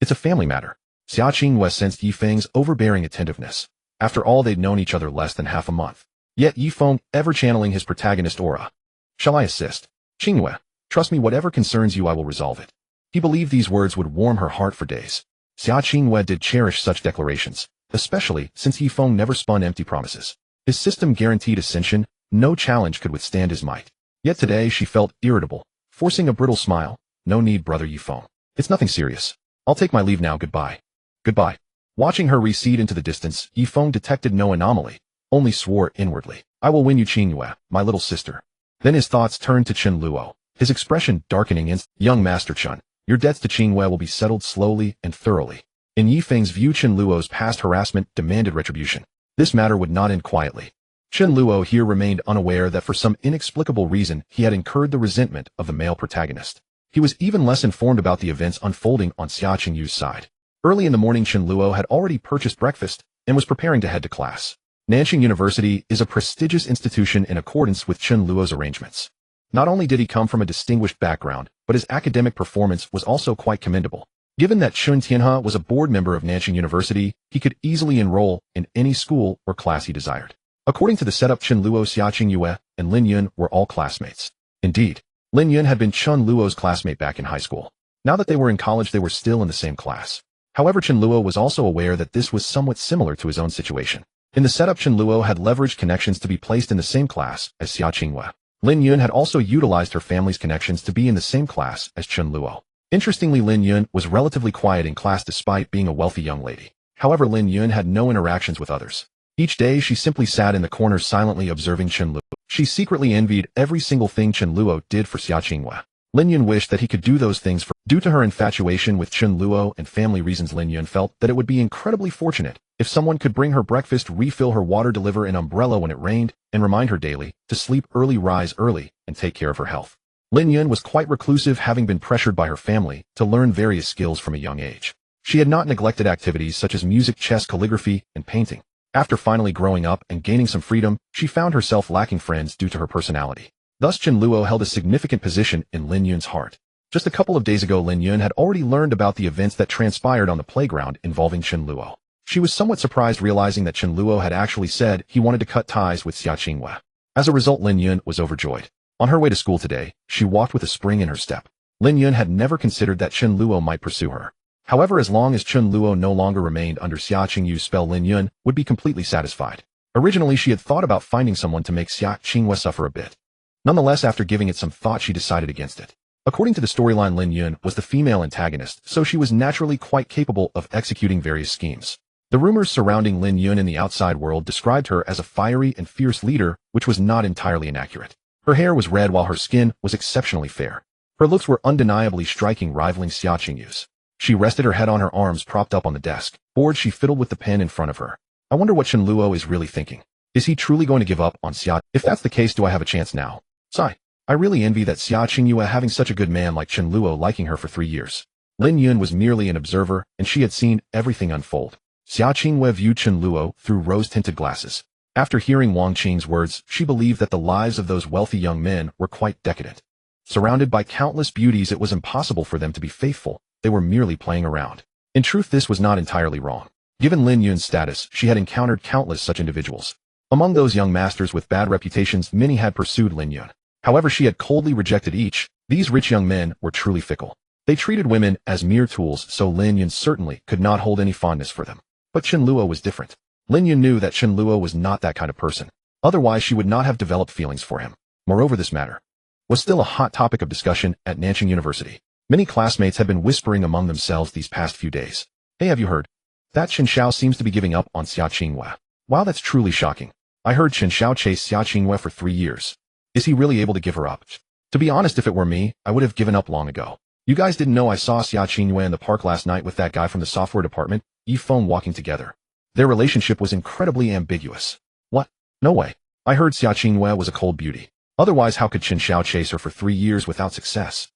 "It's a family matter." Xia Qingyue sensed Yifeng's overbearing attentiveness. After all, they'd known each other less than half a month. Yet Yifeng, ever channeling his protagonist aura. Shall I assist? Qingyue, trust me, whatever concerns you I will resolve it. He believed these words would warm her heart for days. Xia Qingyue did cherish such declarations, especially since Yifeng never spun empty promises. His system guaranteed ascension, no challenge could withstand his might. Yet today she felt irritable, forcing a brittle smile. No need, brother Yifeng. It's nothing serious. I'll take my leave now, goodbye. Goodbye. Watching her recede into the distance, Yifeng detected no anomaly, only swore inwardly. I will win you, Qingyue, my little sister. Then his thoughts turned to Chen Luo, his expression darkening in, young Master Chen, your debts to Qingyue will be settled slowly and thoroughly. In Yifeng's view, Chen Luo's past harassment demanded retribution. This matter would not end quietly. Chen Luo here remained unaware that for some inexplicable reason he had incurred the resentment of the male protagonist. He was even less informed about the events unfolding on Xia Qingyue's side. Early in the morning, Chen Luo had already purchased breakfast and was preparing to head to class. Nan Cheng University is a prestigious institution in accordance with Chen Luo's arrangements. Not only did he come from a distinguished background, but his academic performance was also quite commendable. Given that Chen Tianhe was a board member of Nan Cheng University, he could easily enroll in any school or class he desired. According to the setup, Chen Luo, Xia Qingyue, and Lin Yun were all classmates. Indeed, Lin Yun had been Chen Luo's classmate back in high school. Now that they were in college, they were still in the same class. However, Chen Luo was also aware that this was somewhat similar to his own situation. In the setup, Chen Luo had leveraged connections to be placed in the same class as Xia Qingyue. Lin Yun had also utilized her family's connections to be in the same class as Chen Luo. Interestingly, Lin Yun was relatively quiet in class despite being a wealthy young lady. However, Lin Yun had no interactions with others. Each day, she simply sat in the corner silently observing Chen Luo. She secretly envied every single thing Chen Luo did for Xia Qingyue. Lin Yun wished that he could do those things for. Due to her infatuation with Chen Luo and family reasons, Lin Yun felt that it would be incredibly fortunate if someone could bring her breakfast, refill her water, deliver an umbrella when it rained, and remind her daily to sleep early, rise early, and take care of her health. Lin Yun was quite reclusive, having been pressured by her family to learn various skills from a young age. She had not neglected activities such as music, chess, calligraphy, and painting. After finally growing up and gaining some freedom, she found herself lacking friends due to her personality. Thus, Chen Luo held a significant position in Lin Yun's heart. Just a couple of days ago, Lin Yun had already learned about the events that transpired on the playground involving Chen Luo. She was somewhat surprised realizing that Chen Luo had actually said he wanted to cut ties with Xia Qingyue. As a result, Lin Yun was overjoyed. On her way to school today, she walked with a spring in her step. Lin Yun had never considered that Chen Luo might pursue her. However, as long as Chen Luo no longer remained under Xia Qingyue's spell, Lin Yun would be completely satisfied. Originally, she had thought about finding someone to make Xia Qingyue suffer a bit. Nonetheless, after giving it some thought, she decided against it. According to the storyline, Lin Yun was the female antagonist, so she was naturally quite capable of executing various schemes. The rumors surrounding Lin Yun in the outside world described her as a fiery and fierce leader, which was not entirely inaccurate. Her hair was red while her skin was exceptionally fair. Her looks were undeniably striking, rivaling Xia Qingyue's. She rested her head on her arms propped up on the desk. Bored, she fiddled with the pen in front of her. I wonder what Chen Luo is really thinking. Is he truly going to give up on Xia? If that's the case, do I have a chance now? Sigh. I really envy that Xia Qingyue having such a good man like Chen Luo liking her for 3 years. Lin Yun was merely an observer, and she had seen everything unfold. Xia Qingyue viewed Chen Luo through rose-tinted glasses. After hearing Wang Qing's words, she believed that the lives of those wealthy young men were quite decadent. Surrounded by countless beauties, it was impossible for them to be faithful. They were merely playing around. In truth, this was not entirely wrong. Given Lin Yun's status, she had encountered countless such individuals. Among those young masters with bad reputations, many had pursued Lin Yun. However, she had coldly rejected each. These rich young men were truly fickle. They treated women as mere tools, so Lin Yun certainly could not hold any fondness for them. But Chen Luo was different. Lin Yun knew that Chen Luo was not that kind of person. Otherwise, she would not have developed feelings for him. Moreover, this matter was still a hot topic of discussion at Nan Cheng University. Many classmates had been whispering among themselves these past few days. Hey, have you heard? That Chen Xiao seems to be giving up on Xia Qingyue. Wow, that's truly shocking. I heard Chen Xiao chased Xia Qingyue for 3 years. Is he really able to give her up? To be honest, if it were me, I would have given up long ago. You guys didn't know I saw Xia Qingyue in the park last night with that guy from the software department, Yifeng, walking together. Their relationship was incredibly ambiguous. What? No way. I heard Xia Qingyue was a cold beauty. Otherwise, how could Chen Xiao chase her for 3 years without success?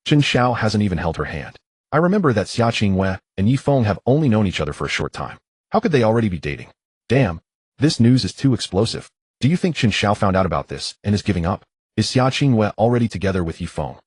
Chen Xiao hasn't even held her hand. I remember that Xia Qingyue and Yifeng have only known each other for a short time. How could they already be dating? Damn. This news is too explosive. Do you think Chen Xiao found out about this and is giving up? Is Xia Qingyue already together with Yifeng?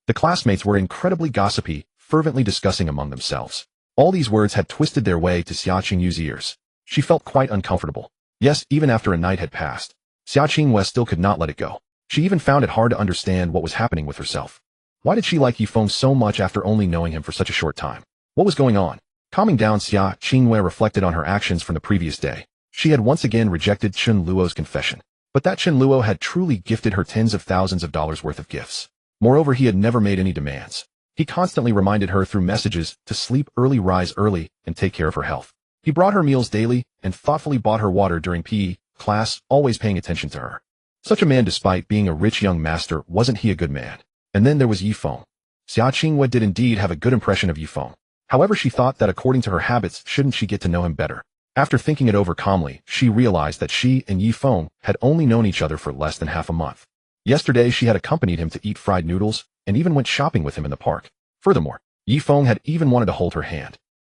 The classmates were incredibly gossipy, fervently discussing among themselves. All these words had twisted their way to Xia Qingyue's ears. She felt quite uncomfortable. Yes, even after a night had passed, Xia Qingyue still could not let it go. She even found it hard to understand what was happening with herself. Why did she like Yifeng so much after only knowing him for such a short time? What was going on? Calming down, Xia Qingyue reflected on her actions from the previous day. She had once again rejected Chen Luo's confession. But that Chen Luo had truly gifted her tens of thousands of dollars worth of gifts. Moreover, he had never made any demands. He constantly reminded her through messages to sleep early, rise early, and take care of her health. He brought her meals daily and thoughtfully bought her water during PE class, always paying attention to her. Such a man, despite being a rich young master, wasn't he a good man? And then there was Yifeng. Xia Qingyue did indeed have a good impression of Yifeng. However, she thought that according to her habits, shouldn't she get to know him better? After thinking it over calmly, she realized that she and Yifeng had only known each other for less than half a month. Yesterday, she had accompanied him to eat fried noodles and even went shopping with him in the park. Furthermore, Yifeng had even wanted to hold her hand.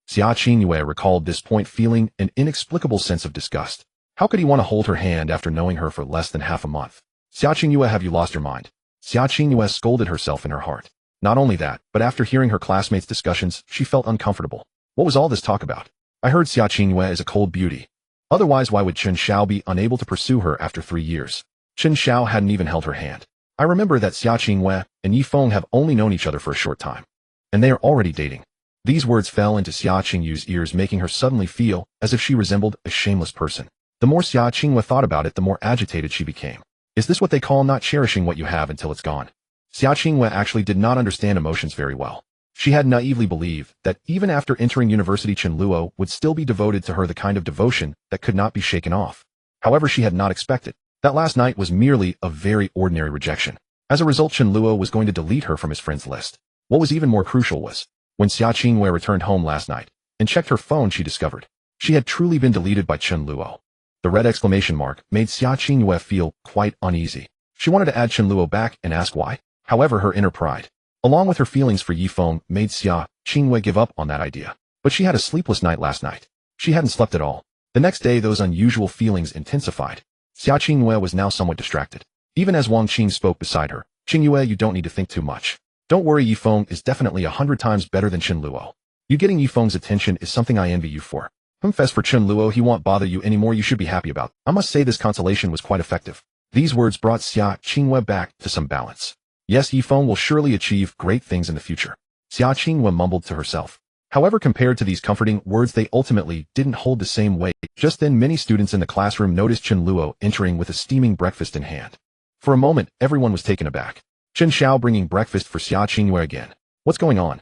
Xia Qingyue recalled this point, feeling an inexplicable sense of disgust. How could he want to hold her hand after knowing her for less than half a month? Xia Qingyue, have you lost your mind? Xia Qingyue scolded herself in her heart. Not only that, but after hearing her classmates' discussions, she felt uncomfortable. What was all this talk about? I heard Xia Qingyue is a cold beauty. Otherwise, why would Chen Xiao be unable to pursue her after 3 years? Chen Xiao hadn't even held her hand. I remember that Xia Qingyue and Yifeng have only known each other for a short time. And they are already dating. These words fell into Xia Qingyue's ears, making her suddenly feel as if she resembled a shameless person. The more Xia Qingyue thought about it, the more agitated she became. Is this what they call not cherishing what you have until it's gone? Xia Qingyue actually did not understand emotions very well. She had naively believed that even after entering university, Chen Luo would still be devoted to her, the kind of devotion that could not be shaken off. However, she had not expected that last night was merely a very ordinary rejection. As a result, Chen Luo was going to delete her from his friends list. What was even more crucial was, when Xia Qingyue returned home last night and checked her phone, she discovered she had truly been deleted by Chen Luo. The red exclamation mark made Xia Qingyue feel quite uneasy. She wanted to add Chen Luo back and ask why. However, her inner pride, along with her feelings for Yifeng, made Xia Qingyue give up on that idea. But she had a sleepless night last night. She hadn't slept at all. The next day, those unusual feelings intensified. Xia Qingyue was now somewhat distracted. Even as Wang Qing spoke beside her, "Qingyue, you don't need to think too much. Don't worry, Yifeng is definitely 100 times better than Chen Luo. You getting Yifeng's attention is something I envy you for. As for Chen Luo, he won't bother you anymore, you should be happy about. I must say this consolation was quite effective." These words brought Xia Qingyue back to some balance. Yes, Yifeng will surely achieve great things in the future, Xia Qingyue mumbled to herself. However, compared to these comforting words, they ultimately didn't hold the same weight. Just then, many students in the classroom noticed Chen Luo entering with a steaming breakfast in hand. For a moment, everyone was taken aback. Chen Xiao bringing breakfast for Xia Qingyue again. What's going on?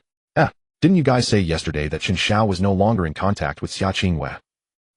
Didn't you guys say yesterday that Chen Xiao was no longer in contact with Xia Qingyue?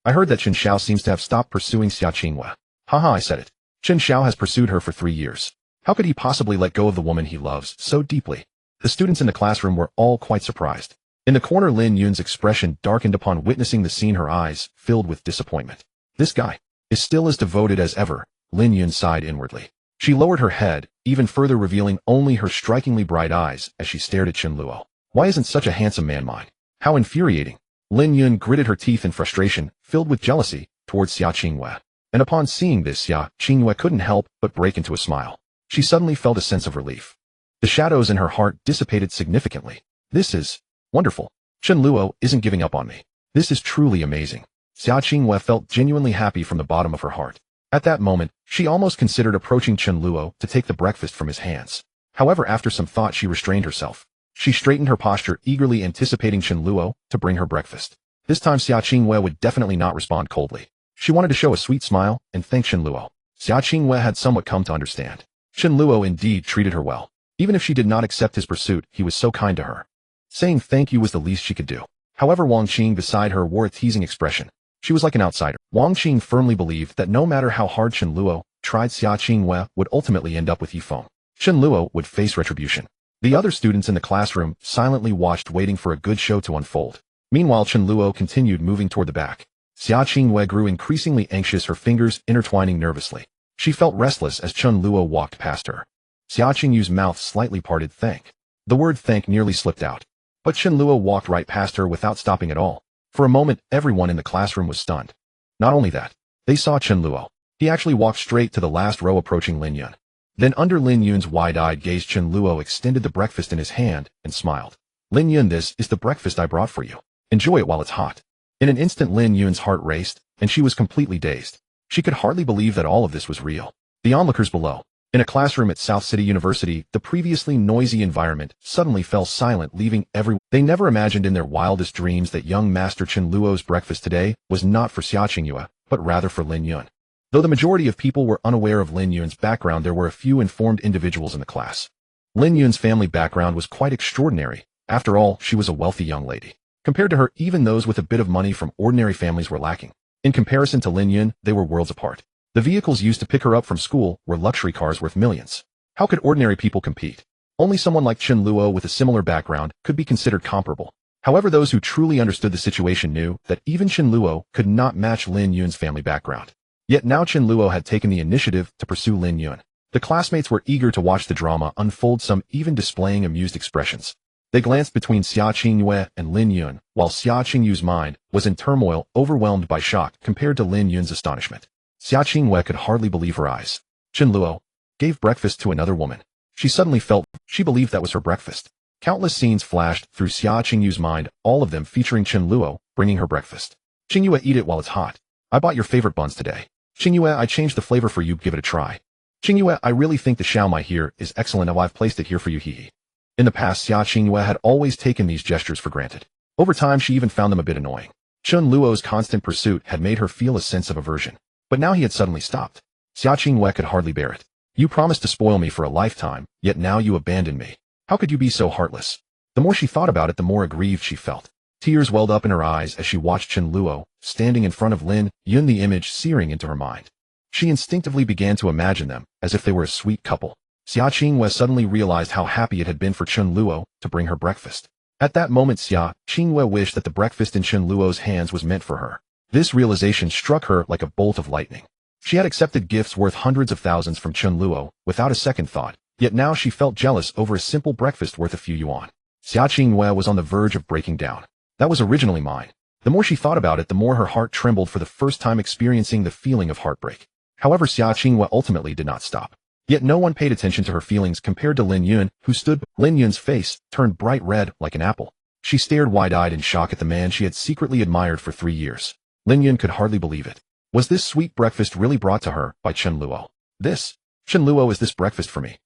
I heard that Chen Xiao seems to have stopped pursuing Xia Qingyue. Haha, I said it. Chen Xiao has pursued her for 3 years. How could he possibly let go of the woman he loves so deeply? The students in the classroom were all quite surprised. In the corner, Lin Yun's expression darkened upon witnessing the scene, her eyes filled with disappointment. This guy is still as devoted as ever, Lin Yun sighed inwardly. She lowered her head, even further revealing only her strikingly bright eyes as she stared at Chen Luo. Why isn't such a handsome man mine? How infuriating. Lin Yun gritted her teeth in frustration, filled with jealousy, towards Xia Qingyue. And upon seeing this, Xia Qingyue couldn't help but break into a smile. She suddenly felt a sense of relief. The shadows in her heart dissipated significantly. This is wonderful. Chen Luo isn't giving up on me. This is truly amazing. Xia Qingyue felt genuinely happy from the bottom of her heart. At that moment, she almost considered approaching Chen Luo to take the breakfast from his hands. However, after some thought, she restrained herself. She straightened her posture, eagerly anticipating Chen Luo to bring her breakfast. This time, Xia Qingyue would definitely not respond coldly. She wanted to show a sweet smile and thank Chen Luo. Xia Qingyue had somewhat come to understand. Chen Luo indeed treated her well. Even if she did not accept his pursuit, he was so kind to her. Saying thank you was the least she could do. However, Wang Qing beside her wore a teasing expression. She was like an outsider. Wang Qing firmly believed that no matter how hard Chen Luo tried, Xia Qingyue would ultimately end up with Yifeng. Chen Luo would face retribution. The other students in the classroom silently watched, waiting for a good show to unfold. Meanwhile, Chen Luo continued moving toward the back. Xia Qingyue grew increasingly anxious, her fingers intertwining nervously. She felt restless as Chen Luo walked past her. Xia Qingyue's mouth slightly parted. Thank. The word thank nearly slipped out. But Chen Luo walked right past her without stopping at all. For a moment, everyone in the classroom was stunned. Not only that, they saw Chen Luo. He actually walked straight to the last row, approaching Lin Yun. Then under Lin Yun's wide-eyed gaze, Chen Luo extended the breakfast in his hand and smiled. Lin Yun, this is the breakfast I brought for you. Enjoy it while it's hot. In an instant Lin Yun's heart raced, and she was completely dazed. She could hardly believe that all of this was real. The onlookers below. In a classroom at South City University, the previously noisy environment suddenly fell silent, leaving everyone. They never imagined in their wildest dreams that young Master Chen Luo's breakfast today was not for Xia Qingyue, but rather for Lin Yun. Though the majority of people were unaware of Lin Yun's background, there were a few informed individuals in the class. Lin Yun's family background was quite extraordinary. After all, she was a wealthy young lady. Compared to her, even those with a bit of money from ordinary families were lacking. In comparison to Lin Yun, they were worlds apart. The vehicles used to pick her up from school were luxury cars worth millions. How could ordinary people compete? Only someone like Chen Luo with a similar background could be considered comparable. However, those who truly understood the situation knew that even Chen Luo could not match Lin Yun's family background. Yet now Chen Luo had taken the initiative to pursue Lin Yun. The classmates were eager to watch the drama unfold, some even displaying amused expressions. They glanced between Xia Qingyue and Lin Yun, while Xia Qingyue's mind was in turmoil, overwhelmed by shock compared to Lin Yun's astonishment. Xia Qingyue could hardly believe her eyes. Chen Luo gave breakfast to another woman. She suddenly felt she believed that was her breakfast. Countless scenes flashed through Xia Qingyue's mind, all of them featuring Chen Luo bringing her breakfast. Qingyue, eat it while it's hot. I bought your favorite buns today. Qingyue, I changed the flavor for you, give it a try. Qingyue, I really think the xiaomai here is excellent, now I've placed it here for you, hee. In the past, Xia Qingyue had always taken these gestures for granted. Over time, she even found them a bit annoying. Chen Luo's constant pursuit had made her feel a sense of aversion. But now he had suddenly stopped. Xia Qingyue could hardly bear it. You promised to spoil me for a lifetime, yet now you abandon me. How could you be so heartless? The more she thought about it, the more aggrieved she felt. Tears welled up in her eyes as she watched Chen Luo standing in front of Lin Yun, the image searing into her mind. She instinctively began to imagine them as if they were a sweet couple. Xia Qingyue suddenly realized how happy it had been for Chen Luo to bring her breakfast. At that moment, Xia Qingyue wished that the breakfast in Chen Luo's hands was meant for her. This realization struck her like a bolt of lightning. She had accepted gifts worth hundreds of thousands from Chen Luo without a second thought, yet now she felt jealous over a simple breakfast worth a few yuan. Xia Qingyue was on the verge of breaking down. That was originally mine. The more she thought about it, the more her heart trembled, for the first time experiencing the feeling of heartbreak. However, Xia Qingyue ultimately did not stop. Yet no one paid attention to her feelings compared to Lin Yun, who stood. Lin Yun's face turned bright red like an apple. She stared wide-eyed in shock at the man she had secretly admired for 3 years. Lin Yun could hardly believe it. Was this sweet breakfast really brought to her by Chen Luo? Chen Luo, is this breakfast for me?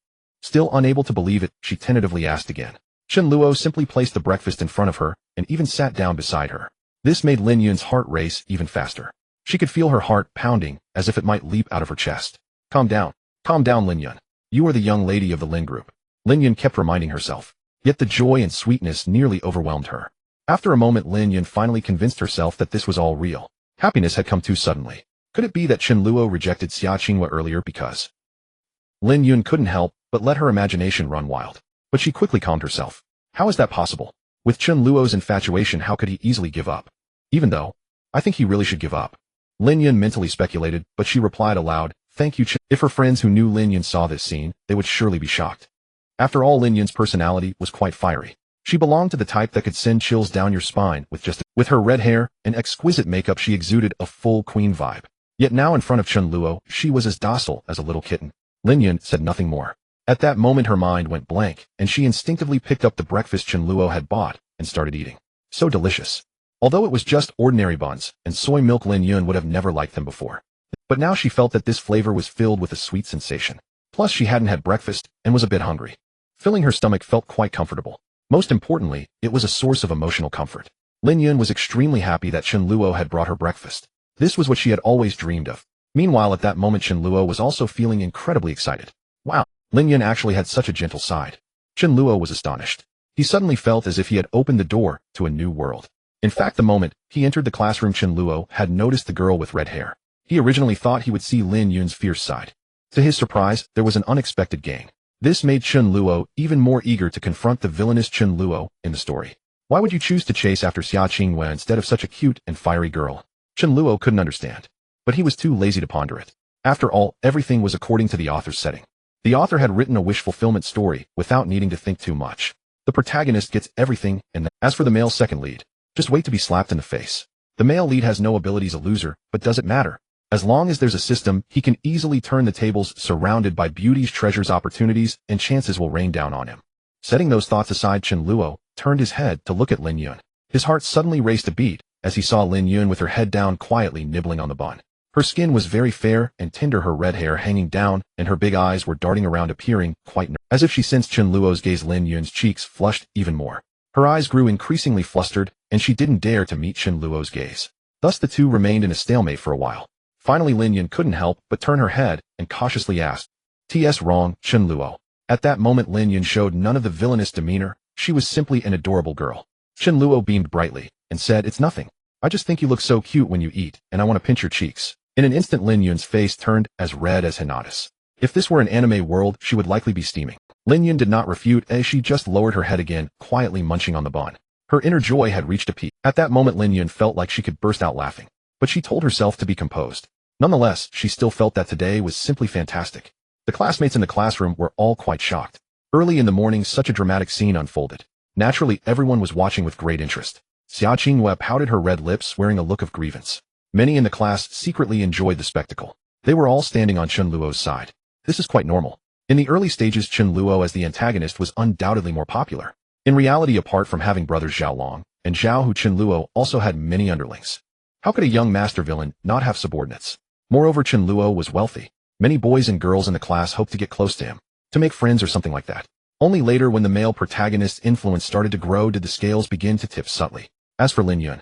Still unable to believe it, she tentatively asked again. Chen Luo simply placed the breakfast in front of her and even sat down beside her. This made Lin Yun's heart race even faster. She could feel her heart pounding as if it might leap out of her chest. Calm down, Lin Yun. You are the young lady of the Lin group. Lin Yun kept reminding herself. Yet the joy and sweetness nearly overwhelmed her. After a moment, Lin Yun finally convinced herself that this was all real. Happiness had come too suddenly. Could it be that Chen Luo rejected Xia Qingyue earlier because? Lin Yun couldn't help but let her imagination run wild. But she quickly calmed herself. How is that possible? With Chen Luo's infatuation, how could he easily give up? Even though, I think he really should give up. Lin Yun mentally speculated, but she replied aloud, thank you, Chen. If her friends who knew Lin Yun saw this scene, they would surely be shocked. After all, Lin Yun's personality was quite fiery. She belonged to the type that could send chills down your spine with her red hair and exquisite makeup. She exuded a full queen vibe. Yet now in front of Chen Luo, she was as docile as a little kitten. Lin Yun said nothing more. At that moment her mind went blank, and she instinctively picked up the breakfast Chen Luo had bought and started eating. So delicious. Although it was just ordinary buns and soy milk, Lin Yun would have never liked them before. But now she felt that this flavor was filled with a sweet sensation. Plus she hadn't had breakfast and was a bit hungry. Filling her stomach felt quite comfortable. Most importantly, it was a source of emotional comfort. Lin Yun was extremely happy that Chen Luo had brought her breakfast. This was what she had always dreamed of. Meanwhile, at that moment, Chen Luo was also feeling incredibly excited. Wow, Lin Yun actually had such a gentle side. Chen Luo was astonished. He suddenly felt as if he had opened the door to a new world. In fact, the moment he entered the classroom, Chen Luo had noticed the girl with red hair. He originally thought he would see Lin Yun's fierce side. To his surprise, there was an unexpected gain. This made Chen Luo even more eager to confront the villainous Chen Luo in the story. Why would you choose to chase after Xia Qingyue instead of such a cute and fiery girl? Chen Luo couldn't understand. But he was too lazy to ponder it. After all, everything was according to the author's setting. The author had written a wish fulfillment story without needing to think too much. The protagonist gets everything, and as for the male second lead, just wait to be slapped in the face. The male lead has no abilities, a loser, but does it matter? As long as there's a system, he can easily turn the tables. Surrounded by beauties, treasures, opportunities, and chances will rain down on him. Setting those thoughts aside, Chen Luo turned his head to look at Lin Yun. His heart suddenly raced a beat, as he saw Lin Yun with her head down quietly nibbling on the bun. Her skin was very fair and tender, her red hair hanging down, and her big eyes were darting around, appearing quite nervous. As if she sensed Chen Luo's gaze, Lin Yun's cheeks flushed even more. Her eyes grew increasingly flustered, and she didn't dare to meet Chen Luo's gaze. Thus the two remained in a stalemate for a while. Finally Lin Yun couldn't help but turn her head and cautiously asked, "Ts wrong, Chen Luo?" At that moment Lin Yun showed none of the villainous demeanor. She was simply an adorable girl. Chen Luo beamed brightly and said, "It's nothing. I just think you look so cute when you eat, and I want to pinch your cheeks." In an instant Lin Yun's face turned as red as Hinata's. If this were an anime world, she would likely be steaming. Lin Yun did not refute, as she just lowered her head again, quietly munching on the bun. Her inner joy had reached a peak. At that moment Lin Yun felt like she could burst out laughing. But she told herself to be composed. Nonetheless, she still felt that today was simply fantastic. The classmates in the classroom were all quite shocked. Early in the morning such a dramatic scene unfolded. Naturally everyone was watching with great interest. Xia Qingyue pouted her red lips, wearing a look of grievance. Many in the class secretly enjoyed the spectacle. They were all standing on Chen Luo's side. This is quite normal. In the early stages Chen Luo as the antagonist was undoubtedly more popular. In reality, apart from having brothers Zhao Long and Zhao Hu, Chen Luo also had many underlings. How could a young master villain not have subordinates? Moreover, Chen Luo was wealthy. Many boys and girls in the class hoped to get close to him, to make friends or something like that. Only later, when the male protagonist's influence started to grow, did the scales begin to tip subtly. As for Lin Yun,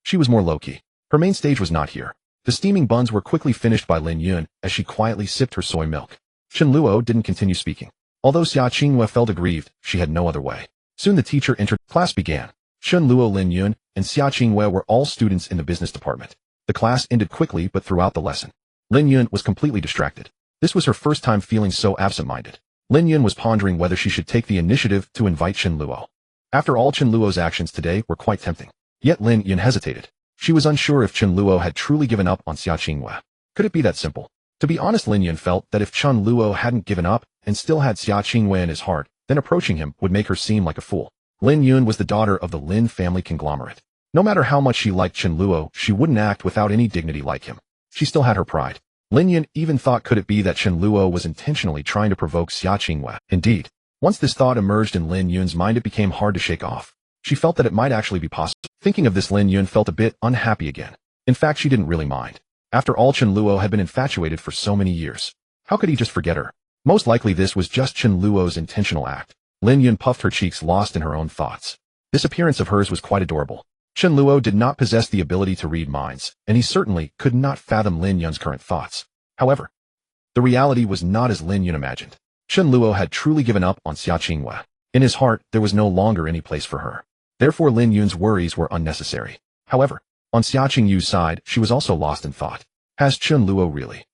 she was more low-key. Her main stage was not here. The steaming buns were quickly finished by Lin Yun as she quietly sipped her soy milk. Chen Luo didn't continue speaking. Although Xia Qingyue felt aggrieved, she had no other way. Soon the teacher entered. Class began. Chen Luo, Lin Yun, and Xia Qingyue were all students in the business department. The class ended quickly, but throughout the lesson, Lin Yun was completely distracted. This was her first time feeling so absent-minded. Lin Yun was pondering whether she should take the initiative to invite Chen Luo. After all, Chen Luo's actions today were quite tempting. Yet Lin Yun hesitated. She was unsure if Chen Luo had truly given up on Xia Qingyue. Could it be that simple? To be honest, Lin Yun felt that if Chen Luo hadn't given up and still had Xia Qingyue in his heart, then approaching him would make her seem like a fool. Lin Yun was the daughter of the Lin family conglomerate. No matter how much she liked Chen Luo, she wouldn't act without any dignity like him. She still had her pride. Lin Yun even thought, could it be that Chen Luo was intentionally trying to provoke Xia Qingyue? Indeed, once this thought emerged in Lin Yun's mind, it became hard to shake off. She felt that it might actually be possible. Thinking of this, Lin Yun felt a bit unhappy again. In fact, she didn't really mind. After all, Chen Luo had been infatuated for so many years. How could he just forget her? Most likely this was just Chen Luo's intentional act. Lin Yun puffed her cheeks, lost in her own thoughts. This appearance of hers was quite adorable. Chen Luo did not possess the ability to read minds, and he certainly could not fathom Lin Yun's current thoughts. However, the reality was not as Lin Yun imagined. Chen Luo had truly given up on Xia Qingyue. In his heart, there was no longer any place for her. Therefore, Lin Yun's worries were unnecessary. However, on Xia Qingyue's side, she was also lost in thought. Has Chen Luo really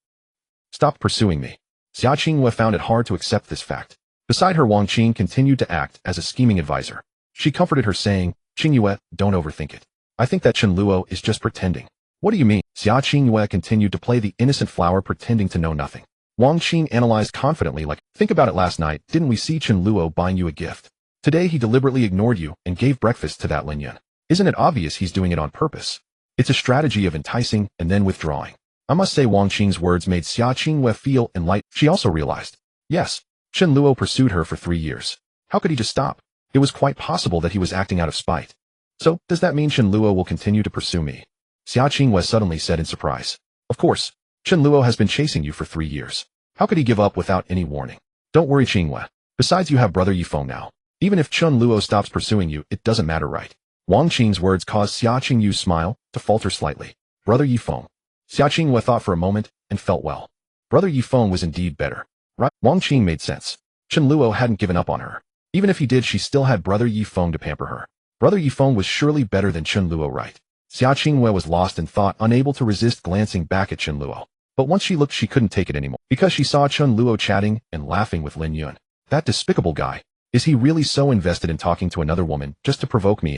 stopped pursuing me? Xia Qingyue found it hard to accept this fact. Beside her, Wang Qing continued to act as a scheming advisor. She comforted her, saying, "Qingyue, don't overthink it. I think that Chen Luo is just pretending." "What do you mean?" Xia Qingyue continued to play the innocent flower, pretending to know nothing. Wang Qing analyzed confidently, like, "Think about it, last night, didn't we see Chen Luo buying you a gift? Today he deliberately ignored you and gave breakfast to that Lin Yun. Isn't it obvious he's doing it on purpose? It's a strategy of enticing and then withdrawing." I must say Wang Qing's words made Xia Qingyue feel enlightened. She also realized, yes, Chen Luo pursued her for 3 years. How could he just stop? It was quite possible that he was acting out of spite. So, does that mean Chen Luo will continue to pursue me? Xia Qingyue suddenly said in surprise. Of course, Chen Luo has been chasing you for 3 years. How could he give up without any warning? Don't worry, Qingyue. Besides, you have brother Yifeng now. Even if Chen Luo stops pursuing you, it doesn't matter, right? Wang Qing's words caused Xia Qingyue's smile to falter slightly. Brother Yifeng. Xia Qingyue thought for a moment and felt well. Brother Yifeng was indeed better. Right? Wang Qing made sense. Chen Luo hadn't given up on her. Even if he did, she still had Brother Yifeng to pamper her. Brother Yifeng was surely better than Chen Luo, right? Xia Qingyue was lost in thought, unable to resist glancing back at Chen Luo. But once she looked, she couldn't take it anymore, because she saw Chen Luo chatting and laughing with Lin Yun. That despicable guy. Is he really so invested in talking to another woman just to provoke me?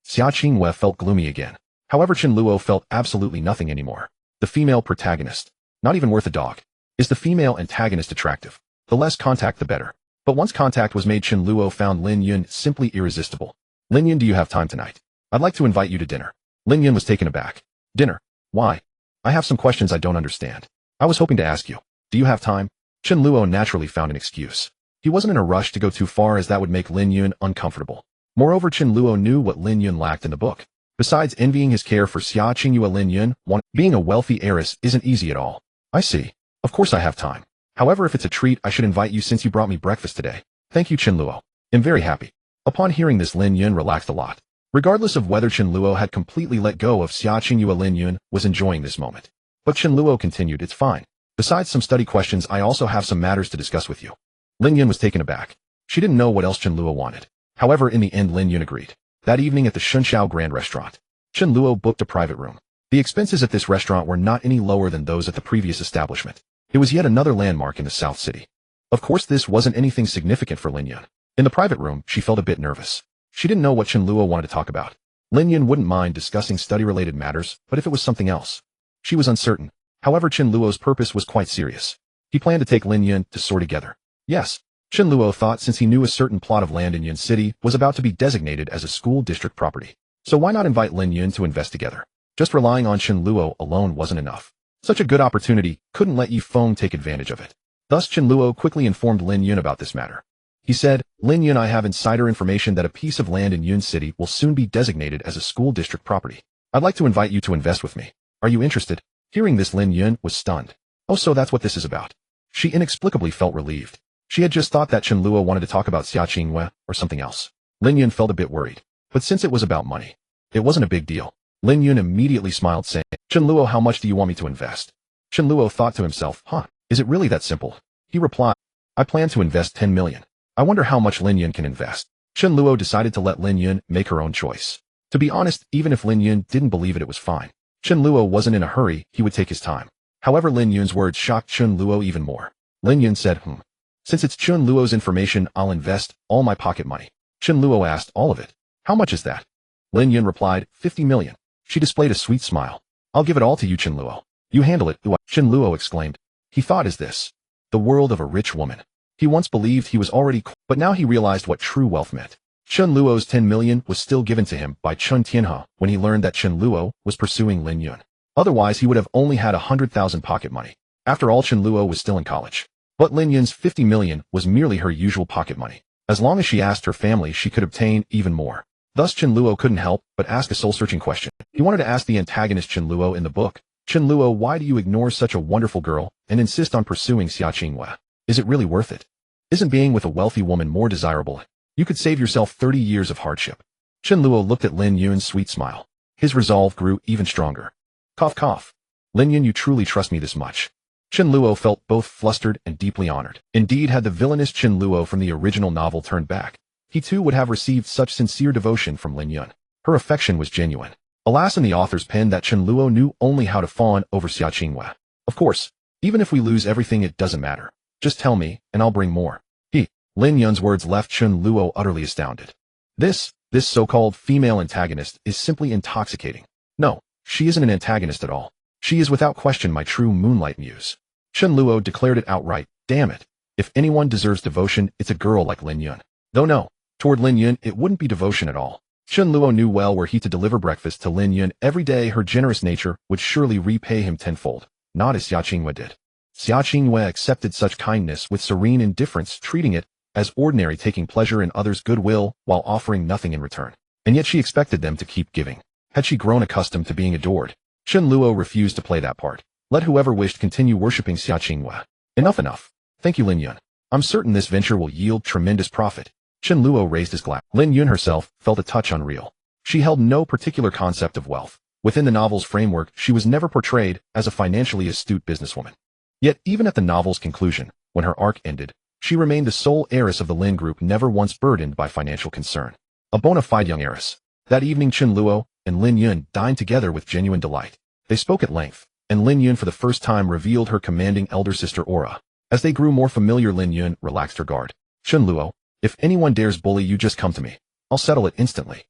Xia Qingyue felt gloomy again. However, Chen Luo felt absolutely nothing anymore. The female protagonist. Not even worth a dog. Is the female antagonist attractive? The less contact, the better. But once contact was made, Chen Luo found Lin Yun simply irresistible. Lin Yun, do you have time tonight? I'd like to invite you to dinner. Lin Yun was taken aback. Dinner? Why? I have some questions I don't understand. I was hoping to ask you. Do you have time? Chen Luo naturally found an excuse. He wasn't in a rush to go too far, as that would make Lin Yun uncomfortable. Moreover, Chen Luo knew what Lin Yun lacked in the book. Besides envying his care for Xia Qingyue, Lin Yun, being a wealthy heiress isn't easy at all. I see. Of course I have time. However, if it's a treat, I should invite you since you brought me breakfast today. Thank you, Chen Luo. I'm very happy. Upon hearing this, Lin Yun relaxed a lot. Regardless of whether Chen Luo had completely let go of Xia Qingyue, Lin Yun was enjoying this moment. But Chen Luo continued, it's fine. Besides some study questions, I also have some matters to discuss with you. Lin Yun was taken aback. She didn't know what else Chen Luo wanted. However, in the end, Lin Yun agreed. That evening at the Shunxiao Grand Restaurant, Chen Luo booked a private room. The expenses at this restaurant were not any lower than those at the previous establishment. It was yet another landmark in the South City. Of course, this wasn't anything significant for Lin Yun. In the private room, she felt a bit nervous. She didn't know what Chen Luo wanted to talk about. Lin Yun wouldn't mind discussing study-related matters, but if it was something else, she was uncertain. However, Chen Luo's purpose was quite serious. He planned to take Lin Yun to soar together. Yes, Chen Luo thought since he knew a certain plot of land in Yun City was about to be designated as a school district property. So why not invite Lin Yun to invest together? Just relying on Chen Luo alone wasn't enough. Such a good opportunity couldn't let Yifeng take advantage of it. Thus Chen Luo quickly informed Lin Yun about this matter. He said, Lin Yun, I have insider information that a piece of land in Yun City will soon be designated as a school district property. I'd like to invite you to invest with me. Are you interested? Hearing this, Lin Yun was stunned. Oh, so that's what this is about. She inexplicably felt relieved. She had just thought that Chen Luo wanted to talk about Xia Qingyue or something else. Lin Yun felt a bit worried. But since it was about money, it wasn't a big deal. Lin Yun immediately smiled, saying, Chen Luo, how much do you want me to invest? Chen Luo thought to himself, is it really that simple? He replied, I plan to invest 10 million. I wonder how much Lin Yun can invest. Chen Luo decided to let Lin Yun make her own choice. To be honest, even if Lin Yun didn't believe it was fine. Chen Luo wasn't in a hurry, he would take his time. However, Lin Yun's words shocked Chen Luo even more. Lin Yun said, Since it's Chen Luo's information, I'll invest all my pocket money. Chen Luo asked, all of it? How much is that? Lin Yun replied, 50 million. She displayed a sweet smile. I'll give it all to you, Chen Luo. You handle it, Chen Luo exclaimed. He thought, is this the world of a rich woman? He once believed he was already but now he realized what true wealth meant. Chen Luo's 10 million was still given to him by Chen Tianhe when he learned that Chen Luo was pursuing Lin Yun. Otherwise, he would have only had 100,000 pocket money. After all, Chen Luo was still in college. But Lin Yun's 50 million was merely her usual pocket money. As long as she asked her family, she could obtain even more. Thus, Chen Luo couldn't help but ask a soul-searching question. He wanted to ask the antagonist Chen Luo in the book, Chen Luo, why do you ignore such a wonderful girl and insist on pursuing Xia Qingyue? Is it really worth it? Isn't being with a wealthy woman more desirable? You could save yourself 30 years of hardship. Chen Luo looked at Lin Yun's sweet smile. His resolve grew even stronger. Cough, cough. Lin Yun, you truly trust me this much? Chen Luo felt both flustered and deeply honored. Indeed, had the villainous Chen Luo from the original novel turned back, he too would have received such sincere devotion from Lin Yun. Her affection was genuine. Alas, in the author's pen that Chen Luo knew only how to fawn over Xia Qingyue. Of course, even if we lose everything, it doesn't matter. Just tell me, and I'll bring more. Lin Yun's words left Chen Luo utterly astounded. This so-called female antagonist is simply intoxicating. No, she isn't an antagonist at all. She is without question my true moonlight muse. Chen Luo declared it outright. Damn it. If anyone deserves devotion, it's a girl like Lin Yun. Though no, toward Lin Yun it wouldn't be devotion at all. Chen Luo knew well were he to deliver breakfast to Lin Yun every day, her generous nature would surely repay him tenfold. Not as Xia Qingyue did. Xia Qingyue accepted such kindness with serene indifference, treating it as ordinary, taking pleasure in others' goodwill while offering nothing in return. And yet she expected them to keep giving. Had she grown accustomed to being adored? Chen Luo refused to play that part. Let whoever wished continue worshipping Xia Qingyue. Enough. Thank you, Lin Yun. I'm certain this venture will yield tremendous profit. Chen Luo raised his glass. Lin Yun herself felt a touch unreal. She held no particular concept of wealth. Within the novel's framework, she was never portrayed as a financially astute businesswoman. Yet, even at the novel's conclusion, when her arc ended, she remained the sole heiress of the Lin group, never once burdened by financial concern. A bona fide young heiress. That evening, Chen Luo and Lin Yun dined together with genuine delight. They spoke at length, and Lin Yun for the first time revealed her commanding elder sister aura. As they grew more familiar, Lin Yun relaxed her guard. Chen Luo, if anyone dares bully you, just come to me. I'll settle it instantly.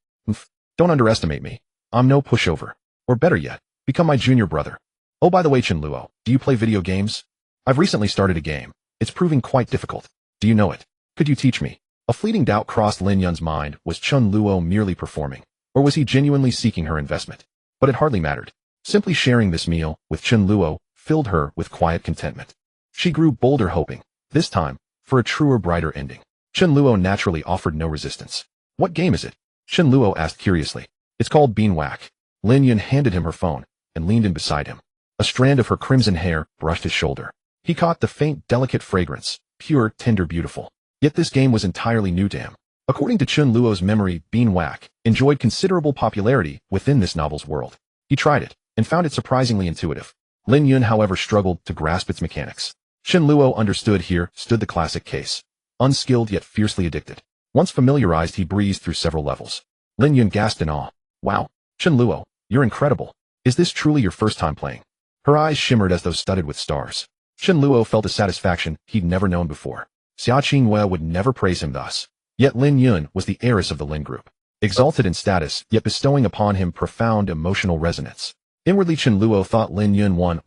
Don't underestimate me. I'm no pushover. Or better yet, become my junior brother. Oh, by the way, Chen Luo, do you play video games? I've recently started a game. It's proving quite difficult. Do you know it? Could you teach me? A fleeting doubt crossed Lin Yun's mind. Was Chen Luo merely performing? Or was he genuinely seeking her investment? But it hardly mattered. Simply sharing this meal with Chen Luo filled her with quiet contentment. She grew bolder, hoping, this time, for a truer, brighter ending. Chen Luo naturally offered no resistance. What game is it? Chen Luo asked curiously. It's called Beanwhack. Lin Yun handed him her phone and leaned in beside him. A strand of her crimson hair brushed his shoulder. He caught the faint, delicate fragrance, pure, tender, beautiful. Yet this game was entirely new to him. According to Chen Luo's memory, Beanwhack enjoyed considerable popularity within this novel's world. He tried it and found it surprisingly intuitive. Lin Yun, however, struggled to grasp its mechanics. Chen Luo understood. Here stood the classic case. Unskilled yet fiercely addicted. Once familiarized, he breezed through several levels. Lin Yun gasped in awe. Wow, Chen Luo, you're incredible. Is this truly your first time playing? Her eyes shimmered as though studded with stars. Chen Luo felt a satisfaction he'd never known before. Xia Qingyue would never praise him thus. Yet Lin Yun was the heiress of the Lin group. Exalted in status, yet bestowing upon him profound emotional resonance. Inwardly, Chen Luo thought Lin Yun won.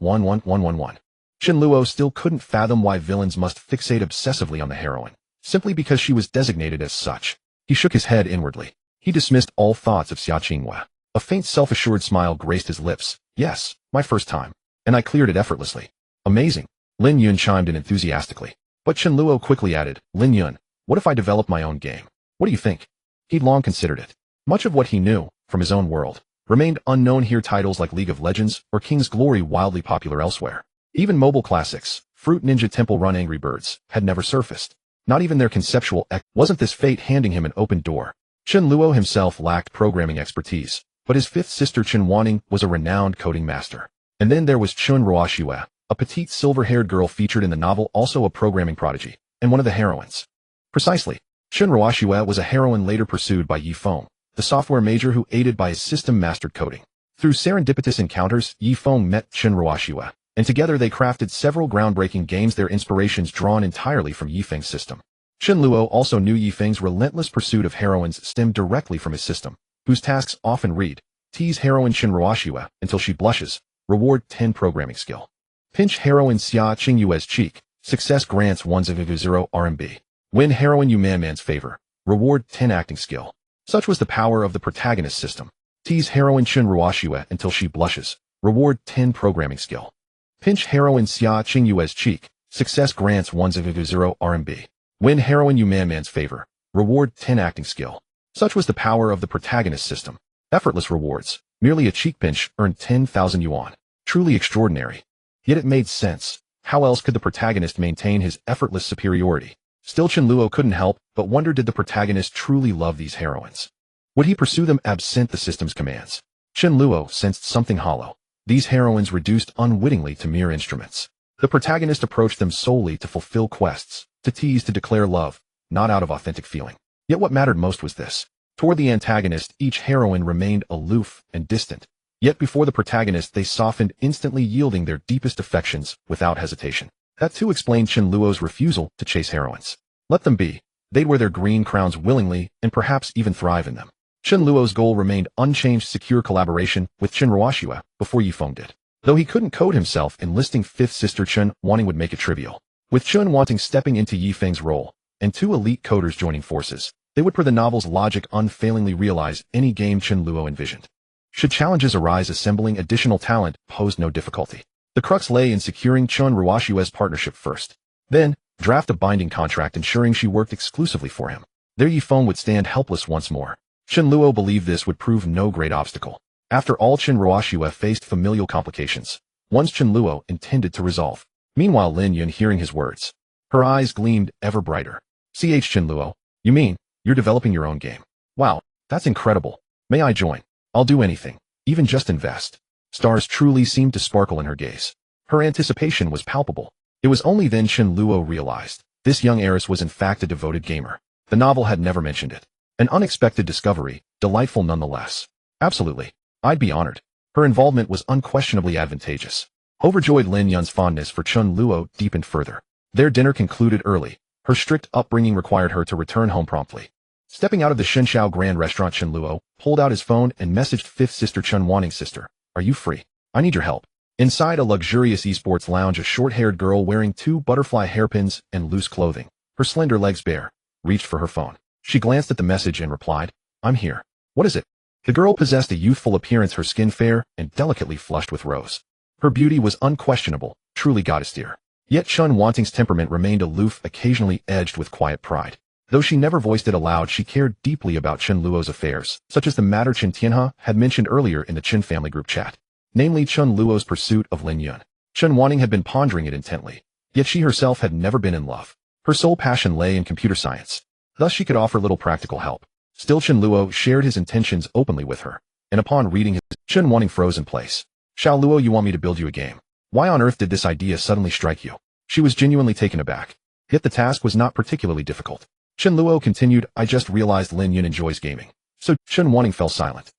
Chen Luo still couldn't fathom why villains must fixate obsessively on the heroine, simply because she was designated as such. He shook his head inwardly. He dismissed all thoughts of Xia Qingyue. A faint self-assured smile graced his lips. Yes, my first time. And I cleared it effortlessly. Amazing. Lin Yun chimed in enthusiastically. But Chen Luo quickly added, Lin Yun, what if I develop my own game? What do you think? He'd long considered it. Much of what he knew, from his own world, remained unknown here. Titles like League of Legends or King's Glory wildly popular elsewhere. Even mobile classics, Fruit Ninja Temple Run Angry Birds, had never surfaced. Not even their conceptual wasn't this fate handing him an open door? Chen Luo himself lacked programming expertise, but his fifth sister Chen Wanning was a renowned coding master. And then there was Chen Ruoxue, a petite silver-haired girl featured in the novel, also a programming prodigy, and one of the heroines. Precisely. Chen Ruoxue was a heroine later pursued by Yi Feng, the software major who aided by his system mastered coding. Through serendipitous encounters, Yi Feng met Chen Ruoxue, and together they crafted several groundbreaking games, their inspirations drawn entirely from Yi Feng's system. Chen Luo also knew Yi Feng's relentless pursuit of heroines stemmed directly from his system, whose tasks often read, tease heroine Chen Ruoxue until she blushes, reward 10 programming skill. Pinch heroine Xia Qingyue's cheek, success grants 0 RMB. Win heroine Yu Man's favor, reward 10 acting skill. Such was the power of the protagonist system. Tease heroine Chen Ruoxue until she blushes, reward 10 programming skill. Pinch heroine Xia Qingyue's cheek, success grants 1 RMB. Win heroine Yu Man's favor, reward 10 acting skill. Such was the power of the protagonist system. Effortless rewards, merely a cheek pinch earned 10,000 yuan. Truly extraordinary. Yet it made sense. How else could the protagonist maintain his effortless superiority? Still, Chen Luo couldn't help but wonder, did the protagonist truly love these heroines? Would he pursue them absent the system's commands? Chen Luo sensed something hollow. These heroines reduced unwittingly to mere instruments. The protagonist approached them solely to fulfill quests, to tease, to declare love, not out of authentic feeling. Yet what mattered most was this. Toward the antagonist, each heroine remained aloof and distant. Yet before the protagonist, they softened, instantly yielding their deepest affections without hesitation. That too explained Chen Luo's refusal to chase heroines. Let them be. They'd wear their green crowns willingly and perhaps even thrive in them. Chen Luo's goal remained unchanged: secure collaboration with Chen Ruoxue before Yi Feng did. Though he couldn't code himself, enlisting fifth sister Chen Wanting would make it trivial. With Chen Wanting stepping into Yi Feng's role, and 2 elite coders joining forces, they would, per the novel's logic, unfailingly realize any game Chen Luo envisioned. Should challenges arise, assembling additional talent posed no difficulty. The crux lay in securing Chen Ruoxue's partnership first. Then, draft a binding contract ensuring she worked exclusively for him. There Yi Feng would stand helpless once more. Chen Luo believed this would prove no great obstacle. After all, Chen Ruoxue faced familial complications, ones Chen Luo intended to resolve. Meanwhile, Lin Yun, hearing his words, her eyes gleamed ever brighter. Chen Luo, you mean, you're developing your own game? Wow, that's incredible. May I join? I'll do anything, even just invest. Stars truly seemed to sparkle in her gaze. Her anticipation was palpable. It was only then Chen Luo realized this young heiress was in fact a devoted gamer. The novel had never mentioned it. An unexpected discovery, delightful nonetheless. Absolutely. I'd be honored. Her involvement was unquestionably advantageous. Overjoyed, Lin Yun's fondness for Chen Luo deepened further. Their dinner concluded early. Her strict upbringing required her to return home promptly. Stepping out of the Shenshao Grand Restaurant, Chen Luo pulled out his phone and messaged fifth sister Chen Wanting. Sister, are you free? I need your help. Inside a luxurious esports lounge, a short-haired girl wearing 2 butterfly hairpins and loose clothing, her slender legs bare, reached for her phone. She glanced at the message and replied, I'm here. What is it? The girl possessed a youthful appearance, her skin fair and delicately flushed with rose. Her beauty was unquestionable, truly goddess tier. Yet Chen Wanting's temperament remained aloof, occasionally edged with quiet pride. Though she never voiced it aloud, she cared deeply about Chen Luo's affairs, such as the matter Chen Tianhe had mentioned earlier in the Chen family group chat, namely Chen Luo's pursuit of Lin Yun. Chen Wanning had been pondering it intently, yet she herself had never been in love. Her sole passion lay in computer science. Thus she could offer little practical help. Still, Chen Luo shared his intentions openly with her, and upon reading his, Chen Wanning froze in place. Xiao Luo, you want me to build you a game? Why on earth did this idea suddenly strike you? She was genuinely taken aback. Yet the task was not particularly difficult. Chen Luo continued, I just realized Lin Yun enjoys gaming. So Chen Wanning fell silent.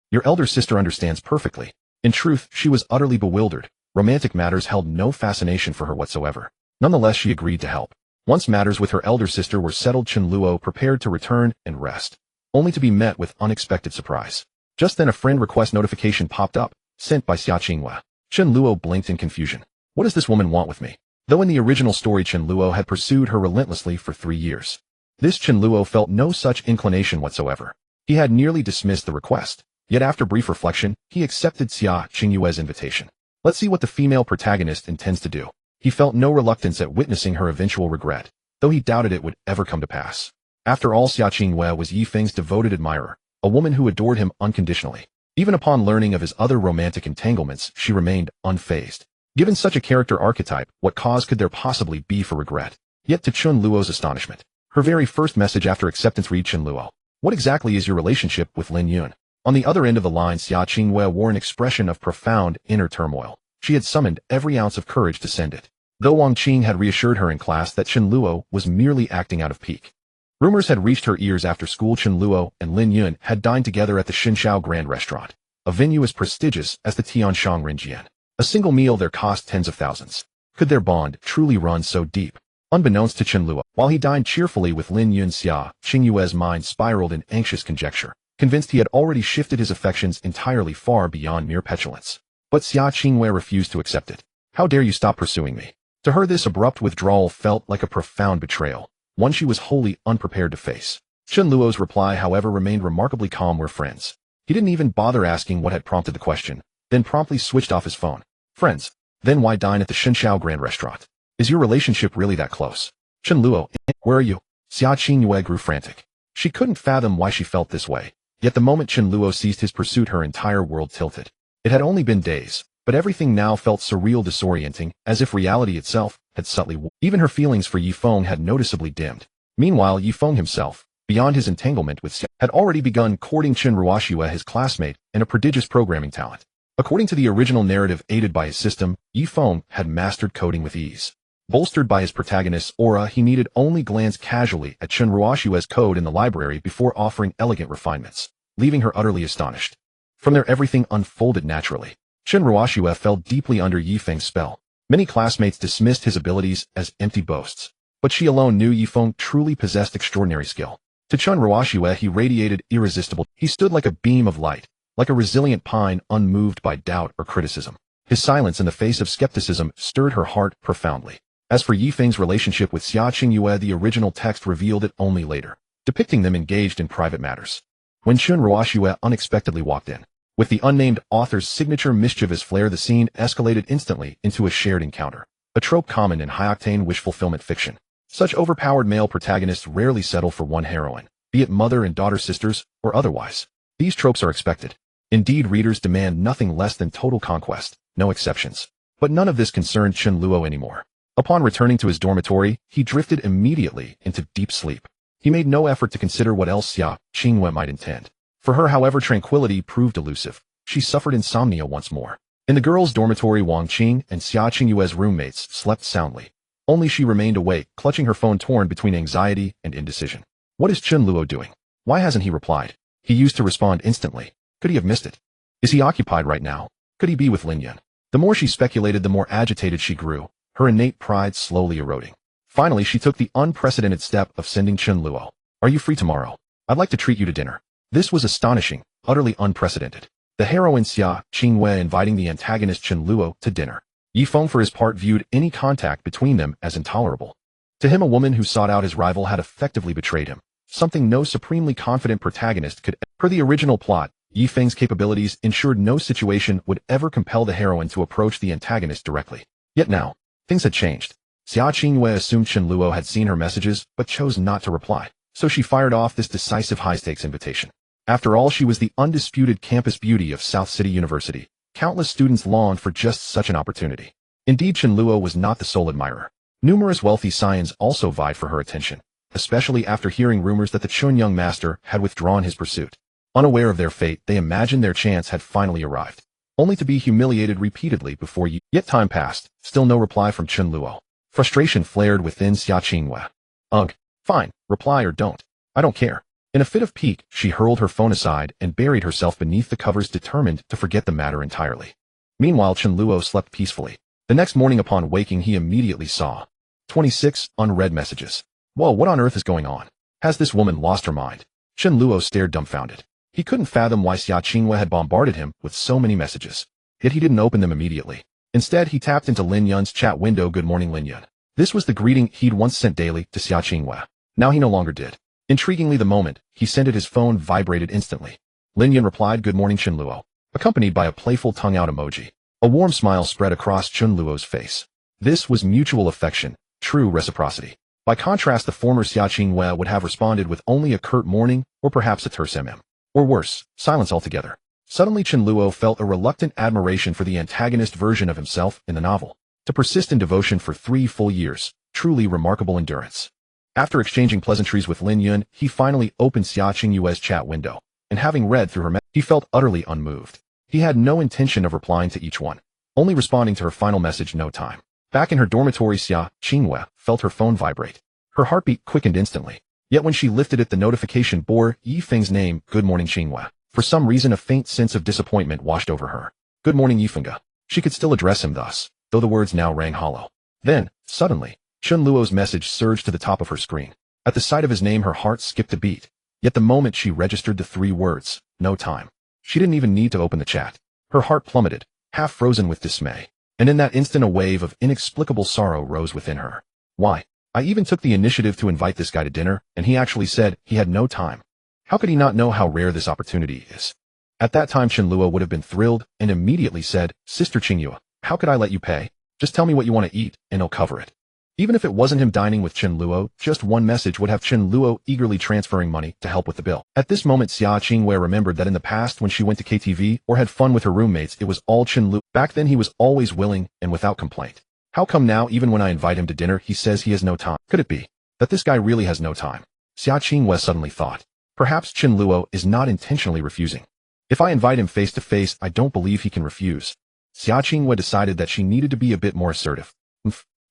Your elder sister understands perfectly. In truth, she was utterly bewildered. Romantic matters held no fascination for her whatsoever. Nonetheless, she agreed to help. Once matters with her elder sister were settled, Chen Luo prepared to return and rest, only to be met with unexpected surprise. Just then a friend request notification popped up, sent by Xia Qingyue. Chen Luo blinked in confusion. What does this woman want with me? Though in the original story Chen Luo had pursued her relentlessly for 3 years, this Chen Luo felt no such inclination whatsoever. He had nearly dismissed the request, yet after brief reflection, he accepted Xia Qingyue's invitation. Let's see what the female protagonist intends to do. He felt no reluctance at witnessing her eventual regret, though he doubted it would ever come to pass. After all, Xia Qingyue was Yi Feng's devoted admirer, a woman who adored him unconditionally. Even upon learning of his other romantic entanglements, she remained unfazed. Given such a character archetype, what cause could there possibly be for regret? Yet to Chen Luo's astonishment, her very first message after acceptance read, Chen Luo, what exactly is your relationship with Lin Yun? On the other end of the line, Xia Qingyue wore an expression of profound inner turmoil. She had summoned every ounce of courage to send it, though Wang Qing had reassured her in class that Chen Luo was merely acting out of pique. Rumors had reached her ears after school Chen Luo and Lin Yun had dined together at the Xinxiao Grand Restaurant, a venue as prestigious as the Tianshang Renjian. A single meal there cost tens of thousands. Could their bond truly run so deep? Unbeknownst to Chen Luo, while he dined cheerfully with Lin Yun, Xia Qingyue's mind spiraled in anxious conjecture, convinced he had already shifted his affections entirely far beyond mere petulance. But Xia Qingyue refused to accept it. How dare you stop pursuing me? To her this abrupt withdrawal felt like a profound betrayal, one she was wholly unprepared to face. Chen Luo's reply, however, remained remarkably calm. We're friends. He didn't even bother asking what had prompted the question, then promptly switched off his phone. Friends? Then why dine at the Xinxiao Grand Restaurant? Is your relationship really that close? Chen Luo, where are you? Xia Qingyue grew frantic. She couldn't fathom why she felt this way. Yet the moment Chen Luo ceased his pursuit, her entire world tilted. It had only been days, but everything now felt surreal, disorienting, as if reality itself had subtly. Even her feelings for Yi Feng had noticeably dimmed. Meanwhile, Yi Feng himself, beyond his entanglement with Xia, had already begun courting Chen Ruoxue, his classmate and a prodigious programming talent. According to the original narrative, aided by his system, Yi Feng had mastered coding with ease. Bolstered by his protagonist's aura, he needed only glance casually at Chen Ruoxue's code in the library before offering elegant refinements, leaving her utterly astonished. From there, everything unfolded naturally. Chen Ruoxue fell deeply under Yi Feng's spell. Many classmates dismissed his abilities as empty boasts, but she alone knew Yi Feng truly possessed extraordinary skill. To Chen Ruoxue he radiated irresistible. He stood like a beam of light, like a resilient pine unmoved by doubt or criticism. His silence in the face of skepticism stirred her heart profoundly. As for Yi Feng's relationship with Xia Qingyue, the original text revealed it only later, depicting them engaged in private matters. When Chen Ruoxue unexpectedly walked in, with the unnamed author's signature mischievous flair, the scene escalated instantly into a shared encounter, a trope common in high-octane wish-fulfillment fiction. Such overpowered male protagonists rarely settle for one heroine, be it mother and daughter, sisters, or otherwise. These tropes are expected. Indeed, readers demand nothing less than total conquest, no exceptions. But none of this concerned Chen Luo anymore. Upon returning to his dormitory, he drifted immediately into deep sleep. He made no effort to consider what else Xia Qingyue might intend. For her, however, tranquility proved elusive. She suffered insomnia once more. In the girls' dormitory, Wang Qing and Xia Qingyue's roommates slept soundly. Only she remained awake, clutching her phone, torn between anxiety and indecision. What is Chen Luo doing? Why hasn't he replied? He used to respond instantly. Could he have missed it? Is he occupied right now? Could he be with Lin Yun? The more she speculated, the more agitated she grew, her innate pride slowly eroding. Finally, she took the unprecedented step of sending Chen Luo. Are you free tomorrow? I'd like to treat you to dinner. This was astonishing, utterly unprecedented. The heroine Xia Qingyue inviting the antagonist Chen Luo to dinner. Yi Feng, for his part, viewed any contact between them as intolerable. To him, a woman who sought out his rival had effectively betrayed him, something no supremely confident protagonist could. Per the original plot, Yi Feng's capabilities ensured no situation would ever compel the heroine to approach the antagonist directly. Yet now, things had changed. Xia Qingyue assumed Chen Luo had seen her messages, but chose not to reply, so she fired off this decisive high-stakes invitation. After all, she was the undisputed campus beauty of South City University. Countless students longed for just such an opportunity. Indeed, Chen Luo was not the sole admirer. Numerous wealthy scions also vied for her attention, especially after hearing rumors that the Chun young master had withdrawn his pursuit. Unaware of their fate, they imagined their chance had finally arrived, only to be humiliated repeatedly before yet time passed, still no reply from Chen Luo. Frustration flared within Xia Qingyue. Ugh, fine, reply or don't. I don't care. In a fit of pique, she hurled her phone aside and buried herself beneath the covers, determined to forget the matter entirely. Meanwhile, Chen Luo slept peacefully. The next morning upon waking, he immediately saw 26 unread messages. Whoa, what on earth is going on? Has this woman lost her mind? Chen Luo stared dumbfounded. He couldn't fathom why Xia Qingyue had bombarded him with so many messages. Yet he didn't open them immediately. Instead, he tapped into Lin Yun's chat window. Good morning, Lin Yun. This was the greeting he'd once sent daily to Xia Qingyue. Now he no longer did. Intriguingly, the moment he sent it, his phone vibrated instantly. Lin Yun replied, "Good morning, Chen Luo," accompanied by a playful tongue-out emoji. A warm smile spread across Chen Luo's face. This was mutual affection, true reciprocity. By contrast, the former Xia Qingyue would have responded with only a curt morning, or perhaps a terse mm. Or worse, silence altogether. Suddenly, Chen Luo felt a reluctant admiration for the antagonist version of himself in the novel. To persist in devotion for 3 full years, truly remarkable endurance. After exchanging pleasantries with Lin Yun, he finally opened Xia Qingyue's chat window, and having read through her message, he felt utterly unmoved. He had no intention of replying to each one, only responding to her final message, "No time." Back in her dormitory, Xia Qingyue felt her phone vibrate. Her heartbeat quickened instantly. Yet when she lifted it, the notification bore Yi Feng's name. "Good morning, Qingyue." For some reason, a faint sense of disappointment washed over her. "Good morning, Yifenga." She could still address him thus, though the words now rang hollow. Then, suddenly, Chen Luo's message surged to the top of her screen. At the sight of his name, her heart skipped a beat. Yet the moment she registered the 3 words, "No time," she didn't even need to open the chat. Her heart plummeted, half frozen with dismay. And in that instant, a wave of inexplicable sorrow rose within her. Why? I even took the initiative to invite this guy to dinner, and he actually said he had no time. How could he not know how rare this opportunity is? At that time, Chen Luo would have been thrilled and immediately said, "Sister Qingyue, how could I let you pay? Just tell me what you want to eat, and I'll cover it." Even if it wasn't him dining with Chen Luo, just one message would have Chen Luo eagerly transferring money to help with the bill. At this moment, Xia Qingyue remembered that in the past, when she went to KTV or had fun with her roommates, it was all Chen Luo. Back then, he was always willing and without complaint. How come now, even when I invite him to dinner, he says he has no time? Could it be that this guy really has no time? Xia Qingyue suddenly thought. Perhaps Chen Luo is not intentionally refusing. If I invite him face to face, I don't believe he can refuse. Xia Qingyue decided that she needed to be a bit more assertive.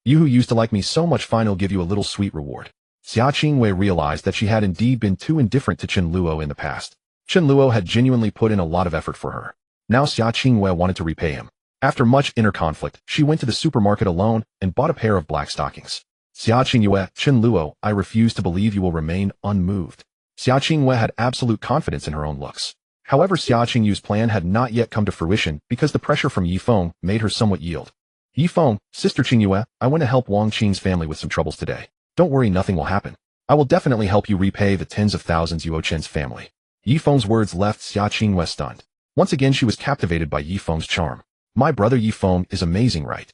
"You who used to like me so much, fine, I'll give you a little sweet reward." Xia Qingyue realized that she had indeed been too indifferent to Chen Luo in the past. Chen Luo had genuinely put in a lot of effort for her. Now Xia Qingyue wanted to repay him. After much inner conflict, she went to the supermarket alone and bought a pair of black stockings. "Xia Qingyue, Chen Luo, I refuse to believe you will remain unmoved." Xia Qingyue had absolute confidence in her own looks. However, Xia Qingyue's plan had not yet come to fruition because the pressure from Yi Feng made her somewhat yield. "Yi Feng, Sister Qingyue, I went to help Wang Qing's family with some troubles today. Don't worry, nothing will happen. I will definitely help you repay the tens of thousands you owe Chen's family." Yi Feng's words left Xia Qingyue stunned. Once again, she was captivated by Yi Feng's charm. My brother Yi Feng is amazing, right?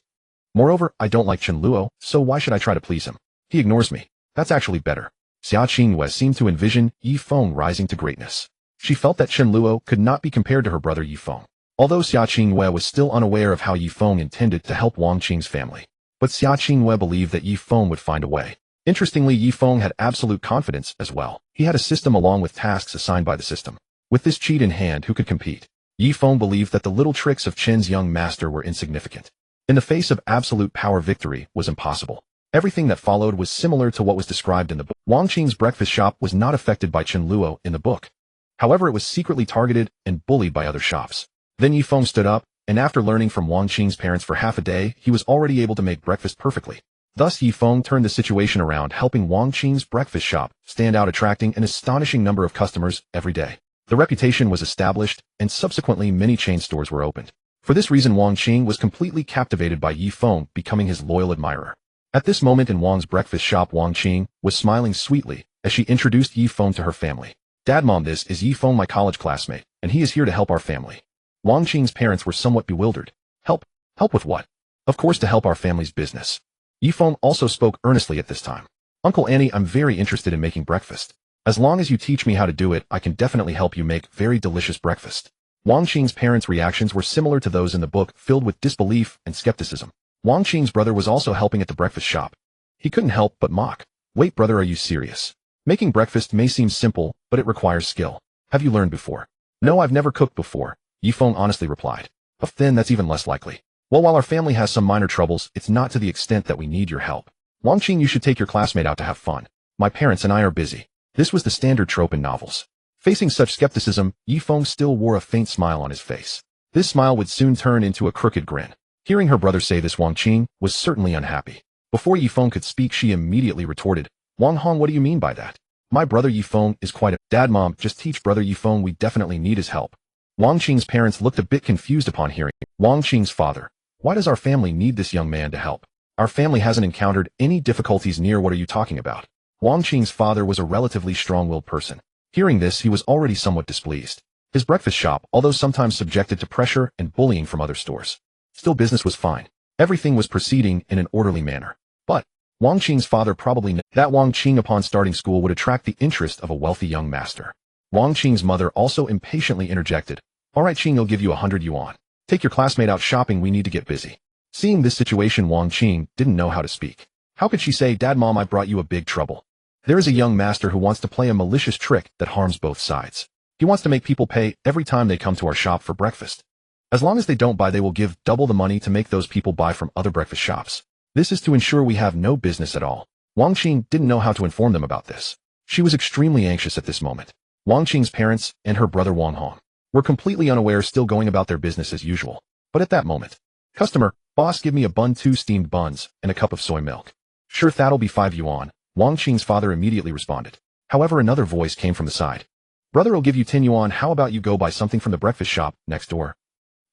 Moreover, I don't like Chen Luo, so why should I try to please him? He ignores me. That's actually better. Xia Qingyue seemed to envision Yi Feng rising to greatness. She felt that Chen Luo could not be compared to her brother Yi Feng. Although Xia Qingyue was still unaware of how Yi Feng intended to help Wang Qing's family. But Xia Qingyue believed that Yi Feng would find a way. Interestingly, Yi Feng had absolute confidence as well. He had a system along with tasks assigned by the system. With this cheat in hand, who could compete? Yi Feng believed that the little tricks of Chen's young master were insignificant. In the face of absolute power, victory was impossible. Everything that followed was similar to what was described in the book. Wang Qing's breakfast shop was not affected by Chen Luo in the book. However, it was secretly targeted and bullied by other shops. Then Yi Feng stood up, and after learning from Wang Qing's parents for half a day, he was already able to make breakfast perfectly. Thus, Yi Feng turned the situation around, helping Wang Qing's breakfast shop stand out, attracting an astonishing number of customers every day. The reputation was established, and subsequently many chain stores were opened. For this reason, Wang Qing was completely captivated by Yi Feng, becoming his loyal admirer. At this moment in Wang's breakfast shop, Wang Qing was smiling sweetly as she introduced Yi Feng to her family. "Dad, Mom, this is Yi Feng, my college classmate, and he is here to help our family." Wang Qing's parents were somewhat bewildered. Help? Help with what? Of course, to help our family's business. Yifeng also spoke earnestly at this time. Uncle Annie, I'm very interested in making breakfast. As long as you teach me how to do it, I can definitely help you make very delicious breakfast. Wang Qing's parents' reactions were similar to those in the book, filled with disbelief and skepticism. Wang Qing's brother was also helping at the breakfast shop. He couldn't help but mock. Wait, brother, are you serious? Making breakfast may seem simple, but it requires skill. Have you learned before? No, I've never cooked before, Yifeng honestly replied. But then that's even less likely. Well, while our family has some minor troubles, it's not to the extent that we need your help. Wang Qing, you should take your classmate out to have fun. My parents and I are busy. This was the standard trope in novels. Facing such skepticism, Yifeng still wore a faint smile on his face. This smile would soon turn into a crooked grin. Hearing her brother say this, Wang Qing was certainly unhappy. Before Yifeng could speak, she immediately retorted, Wang Hong, what do you mean by that? My brother Yifeng is quite a— Dad, Mom, just teach brother Yifeng, we definitely need his help. Wang Qing's parents looked a bit confused upon hearing. Wang Qing's father, why does our family need this young man to help? Our family hasn't encountered any difficulties near. What are you talking about? Wang Qing's father was a relatively strong-willed person. Hearing this, he was already somewhat displeased. His breakfast shop, although sometimes subjected to pressure and bullying from other stores, still business was fine. Everything was proceeding in an orderly manner. But Wang Qing's father probably knew that Wang Qing upon starting school would attract the interest of a wealthy young master. Wang Qing's mother also impatiently interjected, All right, Qing, he'll give you 100 yuan. Take your classmate out shopping, we need to get busy. Seeing this situation, Wang Qing didn't know how to speak. How could she say, Dad, Mom, I brought you a big trouble. There is a young master who wants to play a malicious trick that harms both sides. He wants to make people pay every time they come to our shop for breakfast. As long as they don't buy, they will give double the money to make those people buy from other breakfast shops. This is to ensure we have no business at all. Wang Qing didn't know how to inform them about this. She was extremely anxious at this moment. Wang Qing's parents and her brother Wang Hong were completely unaware, still going about their business as usual. But at that moment, customer, boss, give me a bun, 2 steamed buns, and a cup of soy milk. Sure, that'll be 5 yuan. Wang Qing's father immediately responded. However, another voice came from the side. Brother, will give you 10 yuan. How about you go buy something from the breakfast shop next door?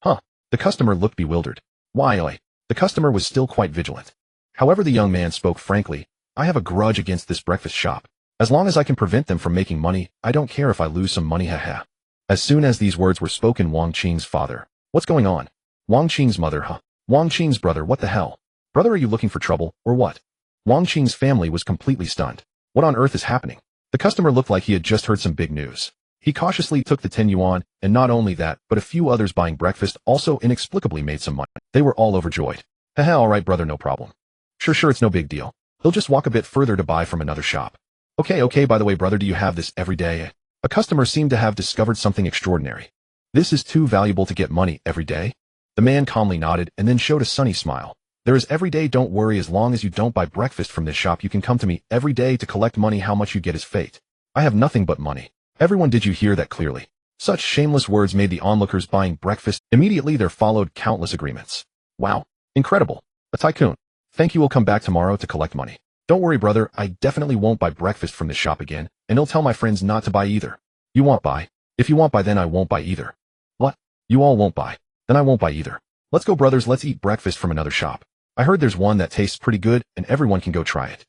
Huh. The customer looked bewildered. Why? The customer was still quite vigilant. However, the young man spoke frankly. I have a grudge against this breakfast shop. As long as I can prevent them from making money, I don't care if I lose some money, haha. As soon as these words were spoken, Wang Qing's father. What's going on? Wang Qing's mother, Wang Qing's brother, what the hell? Brother, are you looking for trouble, or what? Wang Qing's family was completely stunned. What on earth is happening? The customer looked like he had just heard some big news. He cautiously took the 10 yuan, and not only that, but a few others buying breakfast also inexplicably made some money. They were all overjoyed. Haha, alright brother, no problem. Sure, it's no big deal. They'll just walk a bit further to buy from another shop. Okay, by the way brother, do you have this every day? A customer seemed to have discovered something extraordinary. This is too valuable to get money every day? The man calmly nodded and then showed a sunny smile. There is every day, don't worry, as long as you don't buy breakfast from this shop, you can come to me every day to collect money. How much you get is fate. I have nothing but money. Everyone, did you hear that clearly? Such shameless words made the onlookers buying breakfast. Immediately there followed countless agreements. Wow. Incredible. A tycoon. Thank you, will come back tomorrow to collect money. Don't worry brother, I definitely won't buy breakfast from this shop again, and I'll tell my friends not to buy either. You won't buy? If you won't buy, then I won't buy either. What? You all won't buy? Then I won't buy either. Let's go brothers, let's eat breakfast from another shop. I heard there's one that tastes pretty good and everyone can go try it.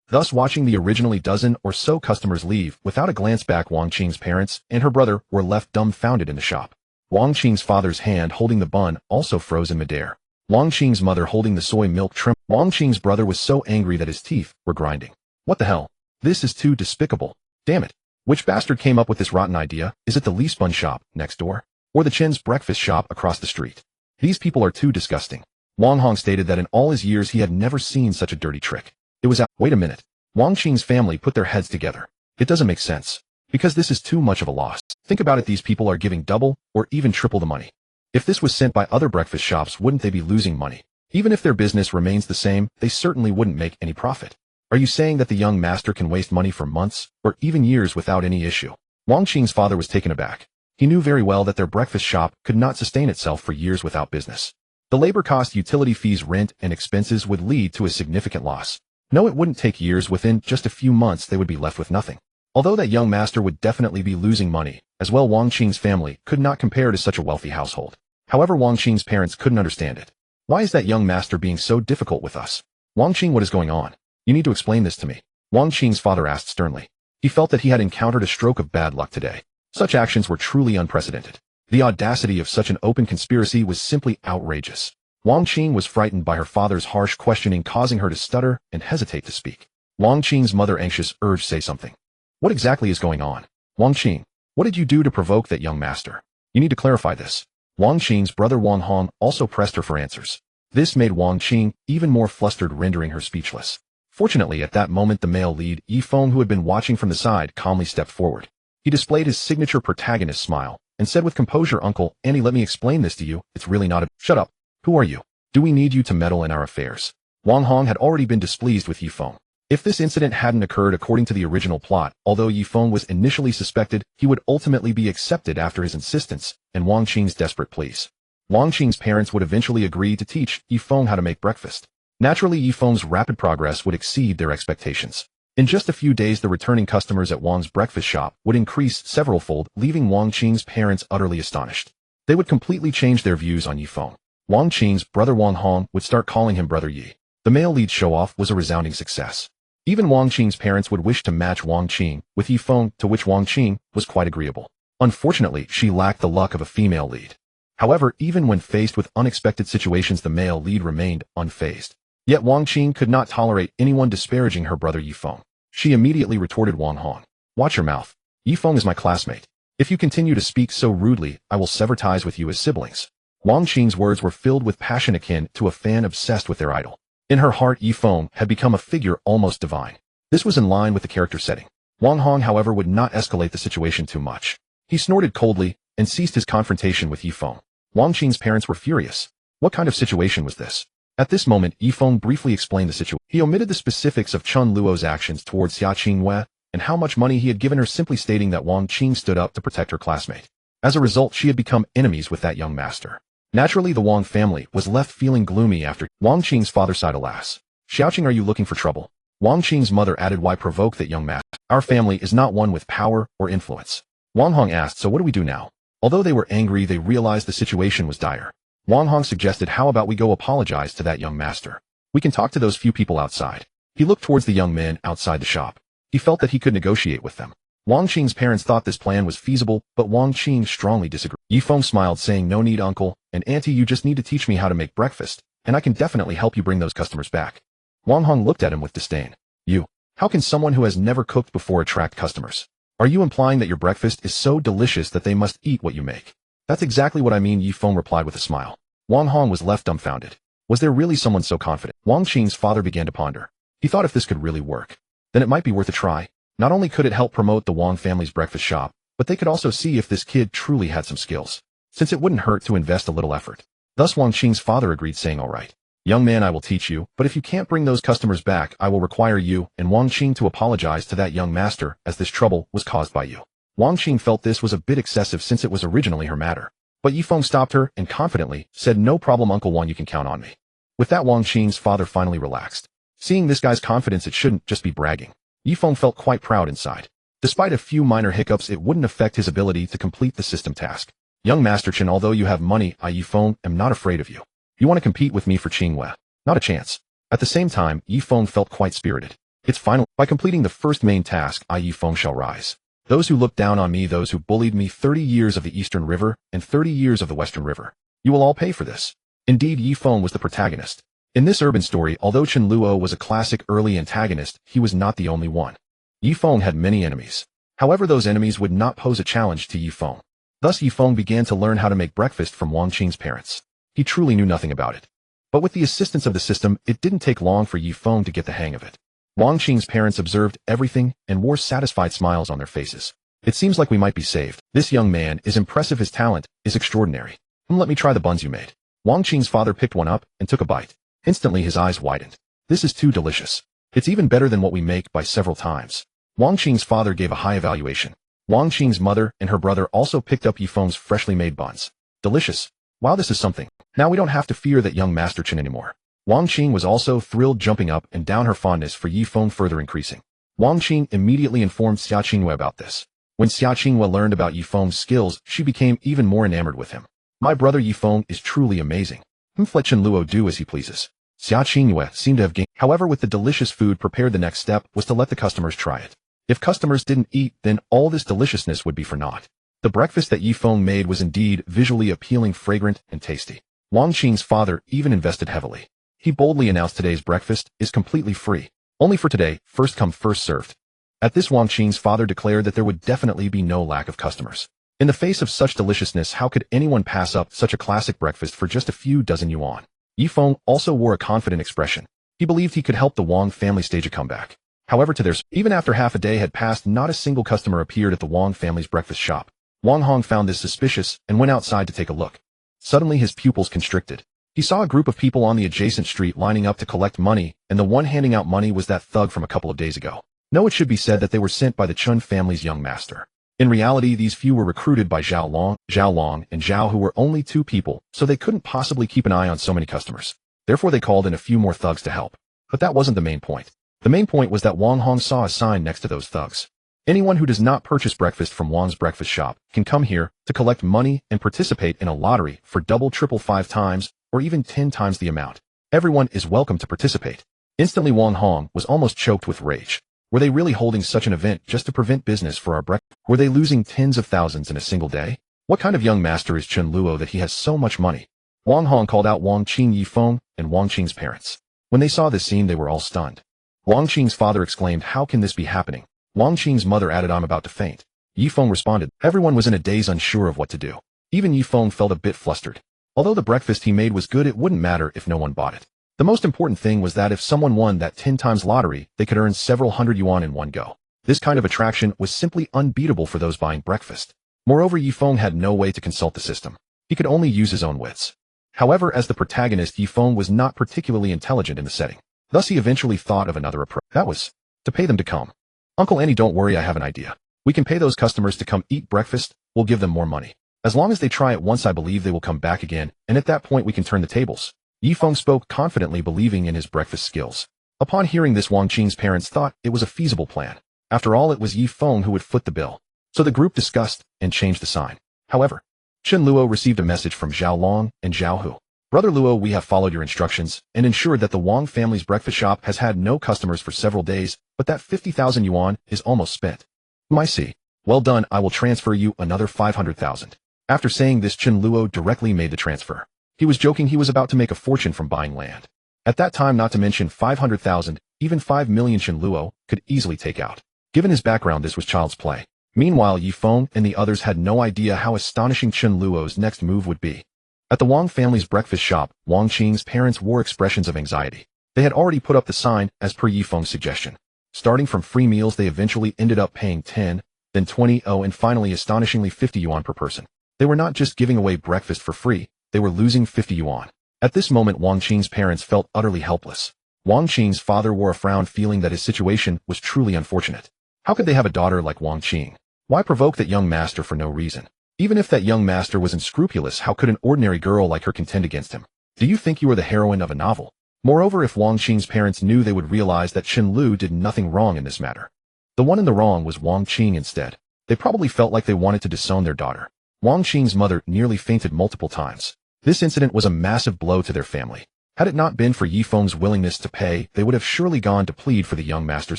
Thus, watching the originally dozen or so customers leave without a glance back, Wang Qing's parents and her brother were left dumbfounded in the shop. Wang Qing's father's hand holding the bun also froze in midair. Wang Qing's mother holding the soy milk trembled. Wang Qing's brother was so angry that his teeth were grinding. What the hell? This is too despicable. Damn it. Which bastard came up with this rotten idea? Is it the Li's bun shop next door? Or the Chen's breakfast shop across the street? These people are too disgusting. Wang Hong stated that in all his years he had never seen such a dirty trick. It was out. Wait a minute. Wang Qing's family put their heads together. It doesn't make sense. Because this is too much of a loss. Think about it, these people are giving double or even triple the money. If this was sent by other breakfast shops, wouldn't they be losing money? Even if their business remains the same, they certainly wouldn't make any profit. Are you saying that the young master can waste money for months or even years without any issue? Wang Qing's father was taken aback. He knew very well that their breakfast shop could not sustain itself for years without business. The labor cost, utility fees, rent, and expenses would lead to a significant loss. No, it wouldn't take years. Within just a few months, they would be left with nothing. Although that young master would definitely be losing money, as well, Wang Qing's family could not compare to such a wealthy household. However, Wang Qing's parents couldn't understand it. Why is that young master being so difficult with us? Wang Qing, what is going on? You need to explain this to me. Wang Qing's father asked sternly. He felt that he had encountered a stroke of bad luck today. Such actions were truly unprecedented. The audacity of such an open conspiracy was simply outrageous. Wang Qing was frightened by her father's harsh questioning, causing her to stutter and hesitate to speak. Wang Qing's mother, anxious, urged, "Say something. What exactly is going on? Wang Qing, what did you do to provoke that young master? You need to clarify this." Wang Qing's brother Wang Hong also pressed her for answers. This made Wang Qing even more flustered, rendering her speechless. Fortunately, at that moment, the male lead, Yifeng, who had been watching from the side, calmly stepped forward. He displayed his signature protagonist smile and said with composure, "Uncle, Annie, let me explain this to you. It's really not a—" "Shut up. Who are you? Do we need you to meddle in our affairs?" Wang Hong had already been displeased with Yifeng. If this incident hadn't occurred according to the original plot, although Yifeng was initially suspected, he would ultimately be accepted after his insistence and Wang Qing's desperate pleas. Wang Qing's parents would eventually agree to teach Yifeng how to make breakfast. Naturally, Yifeng's rapid progress would exceed their expectations. In just a few days, the returning customers at Wang's breakfast shop would increase several-fold, leaving Wang Qing's parents utterly astonished. They would completely change their views on Yifeng. Wang Qing's brother Wang Hong would start calling him Brother Yi. The male lead show-off was a resounding success. Even Wang Qing's parents would wish to match Wang Qing with Yifeng, to which Wang Qing was quite agreeable. Unfortunately, she lacked the luck of a female lead. However, even when faced with unexpected situations, the male lead remained unfazed. Yet Wang Qing could not tolerate anyone disparaging her brother Yifeng. She immediately retorted Wang Hong, "Watch your mouth. Yifeng is my classmate. If you continue to speak so rudely, I will sever ties with you as siblings." Wang Qing's words were filled with passion akin to a fan obsessed with their idol. In her heart, Yifeng had become a figure almost divine. This was in line with the character setting. Wang Hong, however, would not escalate the situation too much. He snorted coldly and ceased his confrontation with Yifeng. Wang Qing's parents were furious. What kind of situation was this? At this moment, Yifeng briefly explained the situation. He omitted the specifics of Chen Luo's actions towards Xia Qingyue and how much money he had given her, simply stating that Wang Qing stood up to protect her classmate. As a result, she had become enemies with that young master. Naturally, the Wang family was left feeling gloomy after. Wang Qing's father sighed, "Alas. Xiaoqing, are you looking for trouble?" Wang Qing's mother added, "Why provoke that young master? Our family is not one with power or influence." Wang Hong asked, "So what do we do now?" Although they were angry, they realized the situation was dire. Wang Hong suggested, "How about we go apologize to that young master? We can talk to those few people outside." He looked towards the young men outside the shop. He felt that he could negotiate with them. Wang Qing's parents thought this plan was feasible, but Wang Qing strongly disagreed. Yifeng smiled, saying, "No need, uncle, and auntie, you just need to teach me how to make breakfast, and I can definitely help you bring those customers back." Wang Hong looked at him with disdain. "You? How can someone who has never cooked before attract customers? Are you implying that your breakfast is so delicious that they must eat what you make?" "That's exactly what I mean," Yifeng replied with a smile. Wang Hong was left dumbfounded. Was there really someone so confident? Wang Qing's father began to ponder. He thought if this could really work, then it might be worth a try. Not only could it help promote the Wang family's breakfast shop, but they could also see if this kid truly had some skills, since it wouldn't hurt to invest a little effort. Thus Wang Qing's father agreed, saying, "All right, young man, I will teach you, but if you can't bring those customers back, I will require you and Wang Qing to apologize to that young master, as this trouble was caused by you." Wang Qing felt this was a bit excessive since it was originally her matter. But Yifeng stopped her and confidently said, "No problem, Uncle Wang, you can count on me." With that, Wang Qing's father finally relaxed. Seeing this guy's confidence, it shouldn't just be bragging. Yifeng felt quite proud inside. Despite a few minor hiccups, it wouldn't affect his ability to complete the system task. "Young Master Chen, although you have money, I, Yifeng, am not afraid of you. You want to compete with me for Qingyue? Not a chance." At the same time, Yifeng felt quite spirited. It's final. By completing the first main task, I, Yifeng, shall rise. Those who looked down on me, those who bullied me 30 years of the Eastern River and 30 years of the Western River, you will all pay for this. Indeed, Yifeng was the protagonist. In this urban story, although Chen Luo was a classic early antagonist, he was not the only one. Yifeng had many enemies. However, those enemies would not pose a challenge to Yifeng. Thus Yifeng began to learn how to make breakfast from Wang Qing's parents. He truly knew nothing about it. But with the assistance of the system, it didn't take long for Yifeng to get the hang of it. Wang Qing's parents observed everything and wore satisfied smiles on their faces. "It seems like we might be saved. This young man is impressive. His talent is extraordinary. Let me try the buns you made." Wang Qing's father picked one up and took a bite. Instantly his eyes widened. "This is too delicious. It's even better than what we make by several times." Wang Qing's father gave a high evaluation. Wang Qing's mother and her brother also picked up Yifeng's freshly made buns. "Delicious. Wow, this is something. Now we don't have to fear that young Master Chen anymore." Wang Qing was also thrilled, jumping up and down, her fondness for Yifeng further increasing. Wang Qing immediately informed Xia Qingyue about this. When Xia Qingyue learned about Yifeng's skills, she became even more enamored with him. "My brother Yifeng is truly amazing. Let Chen Luo do as he pleases." Xia Qingyue seemed to have gained. However, with the delicious food prepared, the next step was to let the customers try it. If customers didn't eat, then all this deliciousness would be for naught. The breakfast that Yifeng made was indeed visually appealing, fragrant, and tasty. Wang Qing's father even invested heavily. He boldly announced today's breakfast is completely free. Only for today, first come first served. At this, Wang Qing's father declared that there would definitely be no lack of customers. In the face of such deliciousness, how could anyone pass up such a classic breakfast for just a few dozen yuan? Yifeng also wore a confident expression. He believed he could help the Wang family stage a comeback. However, even after half a day had passed, not a single customer appeared at the Wang family's breakfast shop. Wang Hong found this suspicious and went outside to take a look. Suddenly his pupils constricted. He saw a group of people on the adjacent street lining up to collect money, and the one handing out money was that thug from a couple of days ago. No, it should be said that they were sent by the Chen family's young master. In reality, these few were recruited by Zhao Long, and Zhao, who were only 2 people, so they couldn't possibly keep an eye on so many customers. Therefore, they called in a few more thugs to help. But that wasn't the main point. The main point was that Wang Hong saw a sign next to those thugs. Anyone who does not purchase breakfast from Wang's breakfast shop can come here to collect money and participate in a lottery for double, triple, 5 times, or even 10 times the amount. Everyone is welcome to participate. Instantly, Wang Hong was almost choked with rage. Were they really holding such an event just to prevent business for our breakfast? Were they losing tens of thousands in a single day? What kind of young master is Chen Luo that he has so much money? Wang Hong called out Wang Qing, Yifeng, and Wang Qing's parents. When they saw this scene, they were all stunned. Wang Qing's father exclaimed, "How can this be happening?" Wang Qing's mother added, "I'm about to faint." Yifeng responded. Everyone was in a daze, unsure of what to do. Even Yifeng felt a bit flustered. Although the breakfast he made was good, it wouldn't matter if no one bought it. The most important thing was that if someone won that 10 times lottery, they could earn several hundred yuan in one go. This kind of attraction was simply unbeatable for those buying breakfast. Moreover, Yifeng had no way to consult the system. He could only use his own wits. However, as the protagonist, Yifeng was not particularly intelligent in the setting. Thus, he eventually thought of another approach. That was to pay them to come. Uncle Annie, don't worry, I have an idea. We can pay those customers to come eat breakfast, we'll give them more money. As long as they try it once, I believe they will come back again, and at that point we can turn the tables. Yifeng spoke confidently, believing in his breakfast skills. Upon hearing this, Wang Qing's parents thought it was a feasible plan. After all, it was Yifeng who would foot the bill. So the group discussed and changed the sign. However, Chen Luo received a message from Zhao Long and Zhao Hu. Brother Luo, we have followed your instructions and ensured that the Wang family's breakfast shop has had no customers for several days, but that 50,000 yuan is almost spent. I see. Well done, I will transfer you another 500,000. After saying this, Chen Luo directly made the transfer. He was joking, he was about to make a fortune from buying land. At that time, not to mention 500,000, even 5 million Chen Luo could easily take out. Given his background, this was child's play. Meanwhile, Yifeng and the others had no idea how astonishing Chen Luo's next move would be. At the Wang family's breakfast shop, Wang Qing's parents wore expressions of anxiety. They had already put up the sign as per Yifeng's suggestion. Starting from free meals, they eventually ended up paying 10, then 20, and finally astonishingly 50 yuan per person. They were not just giving away breakfast for free, they were losing 50 yuan. At this moment, Wang Qing's parents felt utterly helpless. Wang Qing's father wore a frown, feeling that his situation was truly unfortunate. How could they have a daughter like Wang Qing? Why provoke that young master for no reason? Even if that young master was unscrupulous, how could an ordinary girl like her contend against him? Do you think you are the heroine of a novel? Moreover, if Wang Qing's parents knew, they would realize that Chen Luo did nothing wrong in this matter. The one in the wrong was Wang Qing instead. They probably felt like they wanted to disown their daughter. Wang Qing's mother nearly fainted multiple times. This incident was a massive blow to their family. Had it not been for Yifeng's willingness to pay, they would have surely gone to plead for the young master's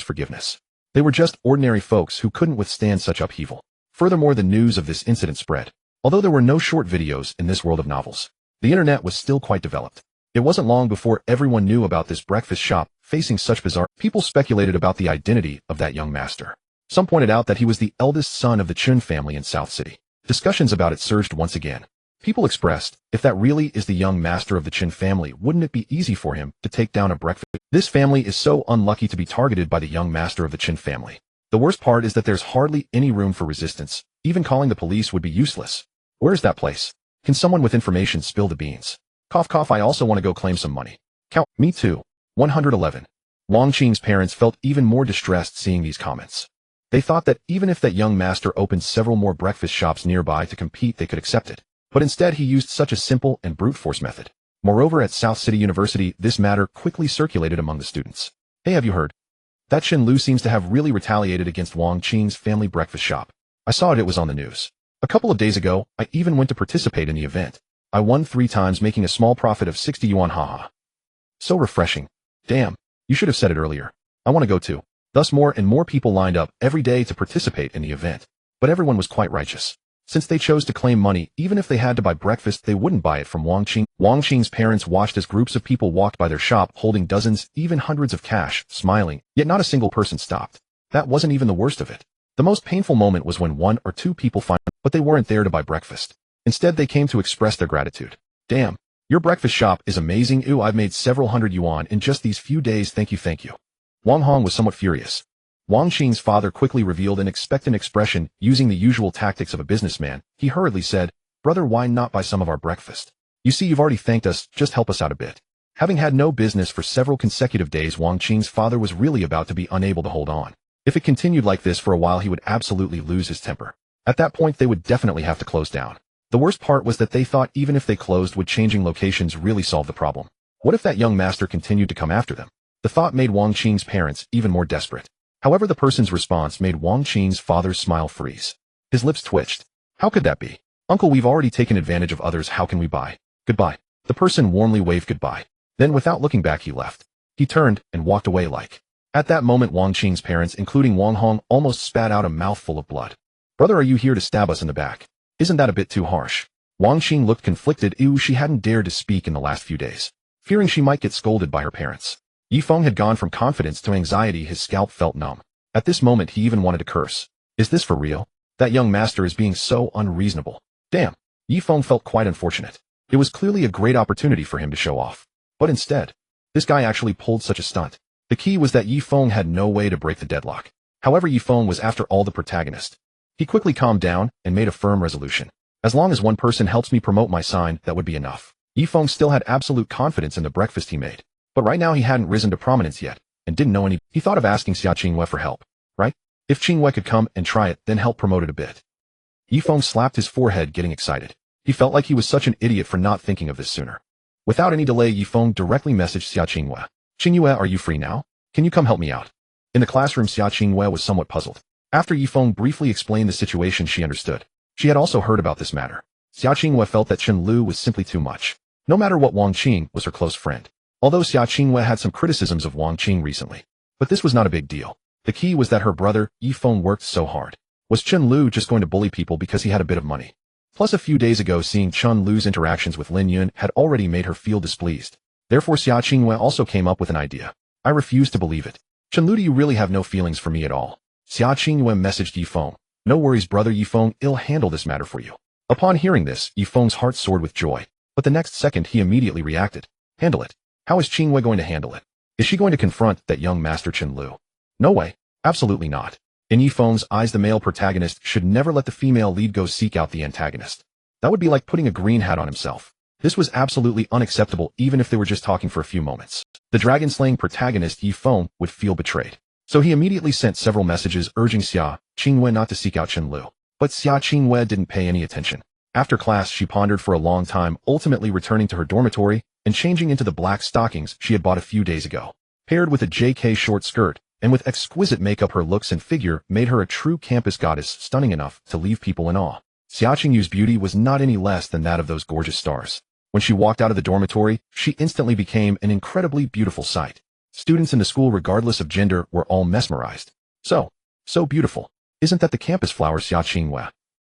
forgiveness. They were just ordinary folks who couldn't withstand such upheaval. Furthermore, the news of this incident spread. Although there were no short videos in this world of novels, the internet was still quite developed. It wasn't long before everyone knew about this breakfast shop facing such bizarre. People speculated about the identity of that young master. Some pointed out that he was the eldest son of the Chen family in South City. Discussions about it surged once again. People expressed, if that really is the young master of the Chen family, wouldn't it be easy for him to take down a breakfast? This family is so unlucky to be targeted by the young master of the Chen family. The worst part is that there's hardly any room for resistance. Even calling the police would be useless. Where's that place? Can someone with information spill the beans? Cough cough, I also want to go claim some money. Count. Me too. 111. Wang Qing's parents felt even more distressed seeing these comments. They thought that even if that young master opened several more breakfast shops nearby to compete, they could accept it. But instead, he used such a simple and brute force method. Moreover, at South City University, this matter quickly circulated among the students. Hey, have you heard? That Chen Luo seems to have really retaliated against Wang Qing's family breakfast shop. I saw it was on the news. A couple of days ago, I even went to participate in the event. I won 3 times, making a small profit of 60 yuan, haha. So refreshing. Damn, you should have said it earlier. I want to go too. Thus more and more people lined up every day to participate in the event. But everyone was quite righteous. Since they chose to claim money, even if they had to buy breakfast, they wouldn't buy it from Wang Qing. Wang Qing's parents watched as groups of people walked by their shop holding dozens, even hundreds of cash, smiling, yet not a single person stopped. That wasn't even the worst of it. The most painful moment was when one or two people finally, but they weren't there to buy breakfast. Instead, they came to express their gratitude. Damn, your breakfast shop is amazing. Ooh, I've made several hundred yuan in just these few days. Thank you, thank you. Wang Hong was somewhat furious. Wang Qing's father quickly revealed an expectant expression. Using the usual tactics of a businessman, he hurriedly said, "Brother, why not buy some of our breakfast? You see, you've already thanked us, just help us out a bit." Having had no business for several consecutive days, Wang Qing's father was really about to be unable to hold on. If it continued like this for a while, he would absolutely lose his temper. At that point, they would definitely have to close down. The worst part was that they thought even if they closed, would changing locations really solve the problem? What if that young master continued to come after them? The thought made Wang Qing's parents even more desperate. However, the person's response made Wang Qing's father's smile freeze. His lips twitched. How could that be? Uncle, we've already taken advantage of others. How can we buy? Goodbye. The person warmly waved goodbye. Then without looking back, he left. He turned and walked away like. At that moment, Wang Qing's parents, including Wang Hong, almost spat out a mouthful of blood. Brother, are you here to stab us in the back? Isn't that a bit too harsh? Wang Qing looked conflicted. Ew, she hadn't dared to speak in the last few days, fearing she might get scolded by her parents. Yifeng had gone from confidence to anxiety. His scalp felt numb. At this moment, he even wanted to curse. Is this for real? That young master is being so unreasonable. Damn. Yifeng felt quite unfortunate. It was clearly a great opportunity for him to show off. But instead, this guy actually pulled such a stunt. The key was that Yifeng had no way to break the deadlock. However, Yifeng was after all the protagonist. He quickly calmed down and made a firm resolution. As long as one person helps me promote my sign, that would be enough. Yifeng still had absolute confidence in the breakfast he made. But right now he hadn't risen to prominence yet, and didn't know any. He thought of asking Xia Qingyue for help, right? If Qingyue could come and try it, then help promote it a bit. Yifeng slapped his forehead, getting excited. He felt like he was such an idiot for not thinking of this sooner. Without any delay, Yifeng directly messaged Xia Qingyue. Qingyue, are you free now? Can you come help me out? In the classroom, Xia Qingyue was somewhat puzzled. After Yifeng briefly explained the situation, she understood. She had also heard about this matter. Xia Qingyue felt that Chen Luo was simply too much. No matter what, Wang Qing was her close friend. Although Xia Qingyue had some criticisms of Wang Qing recently. But this was not a big deal. The key was that her brother, Yifeng, worked so hard. Was Chen Luo just going to bully people because he had a bit of money? Plus, a few days ago, seeing Chen Luo's interactions with Lin Yun had already made her feel displeased. Therefore, Xia Qingyue also came up with an idea. I refuse to believe it. Chen Luo, do you really have no feelings for me at all? Xia Qingyue messaged Yifeng. No worries, brother Yifeng, I'll handle this matter for you. Upon hearing this, Yifeng's heart soared with joy. But the next second, he immediately reacted. Handle it. How is Qingyue going to handle it? Is she going to confront that young master Chen Luo? No way. Absolutely not. In Yifeng's eyes, the male protagonist should never let the female lead go seek out the antagonist. That would be like putting a green hat on himself. This was absolutely unacceptable, even if they were just talking for a few moments. The dragon-slaying protagonist Yifeng would feel betrayed. So he immediately sent several messages urging Xia Qingyue not to seek out Chen Luo. But Xia Qingyue didn't pay any attention. After class, she pondered for a long time, ultimately returning to her dormitory and changing into the black stockings she had bought a few days ago. Paired with a JK short skirt, and with exquisite makeup, her looks and figure made her a true campus goddess, stunning enough to leave people in awe. Xia Qingyue's beauty was not any less than that of those gorgeous stars. When she walked out of the dormitory, she instantly became an incredibly beautiful sight. Students in the school, regardless of gender, were all mesmerized. So beautiful. Isn't that the campus flower, Xia Qingyue?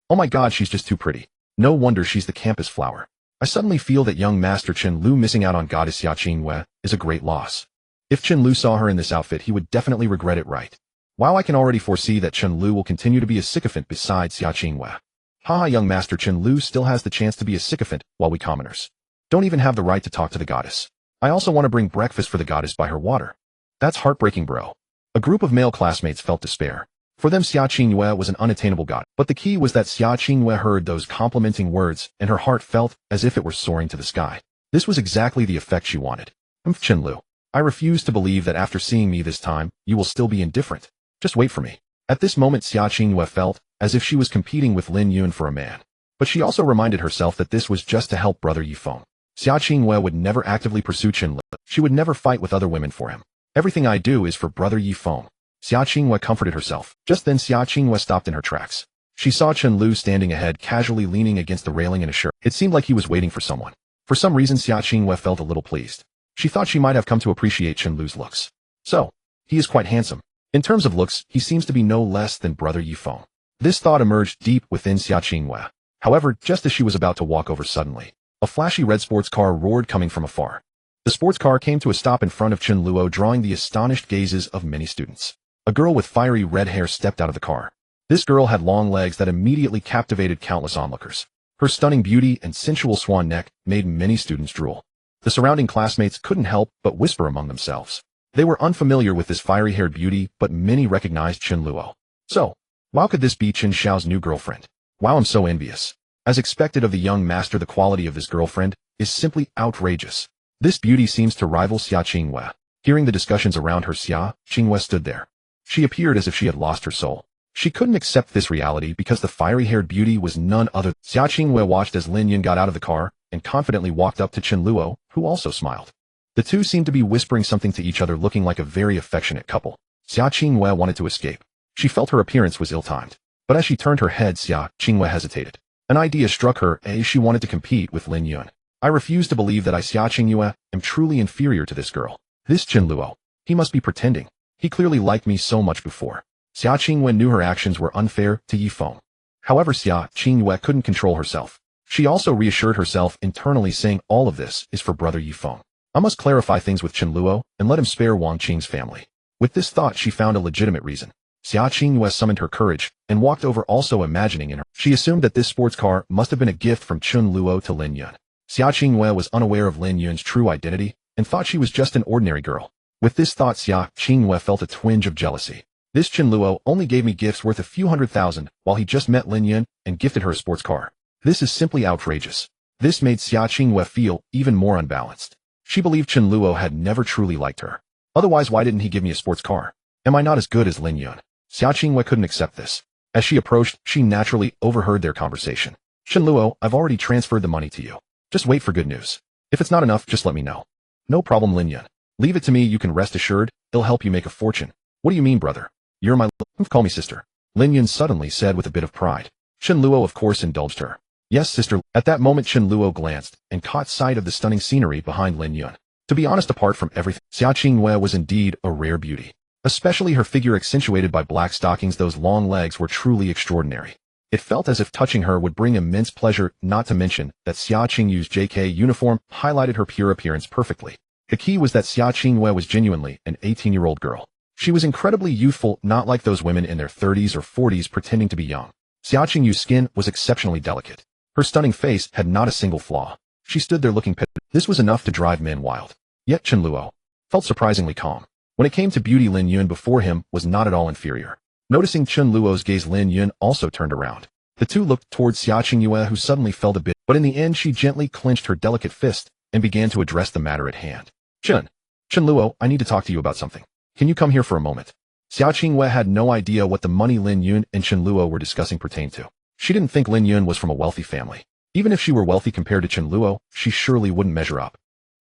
Oh my god, she's just too pretty. No wonder she's the campus flower. I suddenly feel that young Master Chen Luo missing out on goddess Xia Qingyue is a great loss. If Chen Luo saw her in this outfit, he would definitely regret it, right? While I can already foresee that Chen Luo will continue to be a sycophant beside Xia Qingyue. Haha, young Master Chen Luo still has the chance to be a sycophant, while we commoners don't even have the right to talk to the goddess. I also want to bring breakfast for the goddess by her water. That's heartbreaking, bro. A group of male classmates felt despair. For them, Xia Qingyue was an unattainable god. But the key was that Xia Qingyue heard those complimenting words, and her heart felt as if it were soaring to the sky. This was exactly the effect she wanted. Chen Luo, I refuse to believe that after seeing me this time, you will still be indifferent. Just wait for me. At this moment, Xia Qingyue felt as if she was competing with Lin Yun for a man. But she also reminded herself that this was just to help brother Yifeng. Xia Qingyue would never actively pursue Chen Luo. She would never fight with other women for him. Everything I do is for brother Yifeng. Xia Qingyue comforted herself. Just then, Xia Qingyue stopped in her tracks. She saw Chen Luo standing ahead, casually leaning against the railing in a shirt. It seemed like he was waiting for someone. For some reason, Xia Qingyue felt a little pleased. She thought she might have come to appreciate Chen Luo's looks. So, he is quite handsome. In terms of looks, he seems to be no less than brother Yifeng. This thought emerged deep within Xia Qingyue. However, just as she was about to walk over suddenly, a flashy red sports car roared coming from afar. The sports car came to a stop in front of Chen Luo, drawing the astonished gazes of many students. A girl with fiery red hair stepped out of the car. This girl had long legs that immediately captivated countless onlookers. Her stunning beauty and sensual swan neck made many students drool. The surrounding classmates couldn't help but whisper among themselves. They were unfamiliar with this fiery-haired beauty, but many recognized Chen Luo. So, wow, could this be Chen Xiao's new girlfriend? Wow, I'm so envious. As expected of the young master, the quality of this girlfriend is simply outrageous. This beauty seems to rival Xia Qingyue. Hearing the discussions around her, Xia Qingyue stood there. She appeared as if she had lost her soul. She couldn't accept this reality because the fiery-haired beauty was none other. Xia Qingyue watched as Lin Yun got out of the car and confidently walked up to Chen Luo, who also smiled. The two seemed to be whispering something to each other, looking like a very affectionate couple. Xia Qingyue wanted to escape. She felt her appearance was ill-timed. But as she turned her head, Xia Qingyue hesitated. An idea struck her, as she wanted to compete with Lin Yun. I refuse to believe that I, Xia Qingyue, am truly inferior to this girl. This Chen Luo, he must be pretending. He clearly liked me so much before. Xia Qingyue knew her actions were unfair to Yifeng. However, Xia Qingyue couldn't control herself. She also reassured herself internally, saying all of this is for brother Yifeng. I must clarify things with Chen Luo and let him spare Wang Qing's family. With this thought, she found a legitimate reason. Xia Qingyue summoned her courage and walked over, also imagining in her. She assumed that this sports car must have been a gift from Chen Luo to Lin Yun. Xia Qingyue was unaware of Lin Yun's true identity and thought she was just an ordinary girl. With this thought, Xia Qingyue felt a twinge of jealousy. This Chen Luo only gave me gifts worth a few $100,000 while he just met Lin Yun and gifted her a sports car. This is simply outrageous. This made Xia Qingyue feel even more unbalanced. She believed Chen Luo had never truly liked her. Otherwise, why didn't he give me a sports car? Am I not as good as Lin Yun? Xia Qingyue couldn't accept this. As she approached, she naturally overheard their conversation. Chen Luo, I've already transferred the money to you. Just wait for good news. If it's not enough, just let me know. No problem, Lin Yun. Leave it to me, you can rest assured, it'll help you make a fortune. What do you mean, brother? You're my call me sister. Lin Yun suddenly said with a bit of pride. Chen Luo of course indulged her. Yes, sister. At that moment, Chen Luo glanced and caught sight of the stunning scenery behind Lin Yun. To be honest, apart from everything, Xia Qingyue was indeed a rare beauty. Especially her figure accentuated by black stockings, those long legs were truly extraordinary. It felt as if touching her would bring immense pleasure, not to mention that Xia Qingyue's JK uniform highlighted her pure appearance perfectly. The key was that Xia Qingyue was genuinely an 18-year-old girl. She was incredibly youthful, not like those women in their 30s or 40s pretending to be young. Xia Qingyue's skin was exceptionally delicate. Her stunning face had not a single flaw. She stood there looking pitiful. This was enough to drive men wild. Yet Chen Luo felt surprisingly calm. When it came to beauty, Lin Yun before him was not at all inferior. Noticing Chen Luo's gaze, Lin Yun also turned around. The two looked towards Xia Qingyue, who suddenly felt a bit, but in the end she gently clenched her delicate fist and began to address the matter at hand. Chen Luo, I need to talk to you about something. Can you come here for a moment? Xia Qingyue had no idea what the money Lin Yun and Chen Luo were discussing pertained to. She didn't think Lin Yun was from a wealthy family. Even if she were wealthy compared to Chen Luo, she surely wouldn't measure up.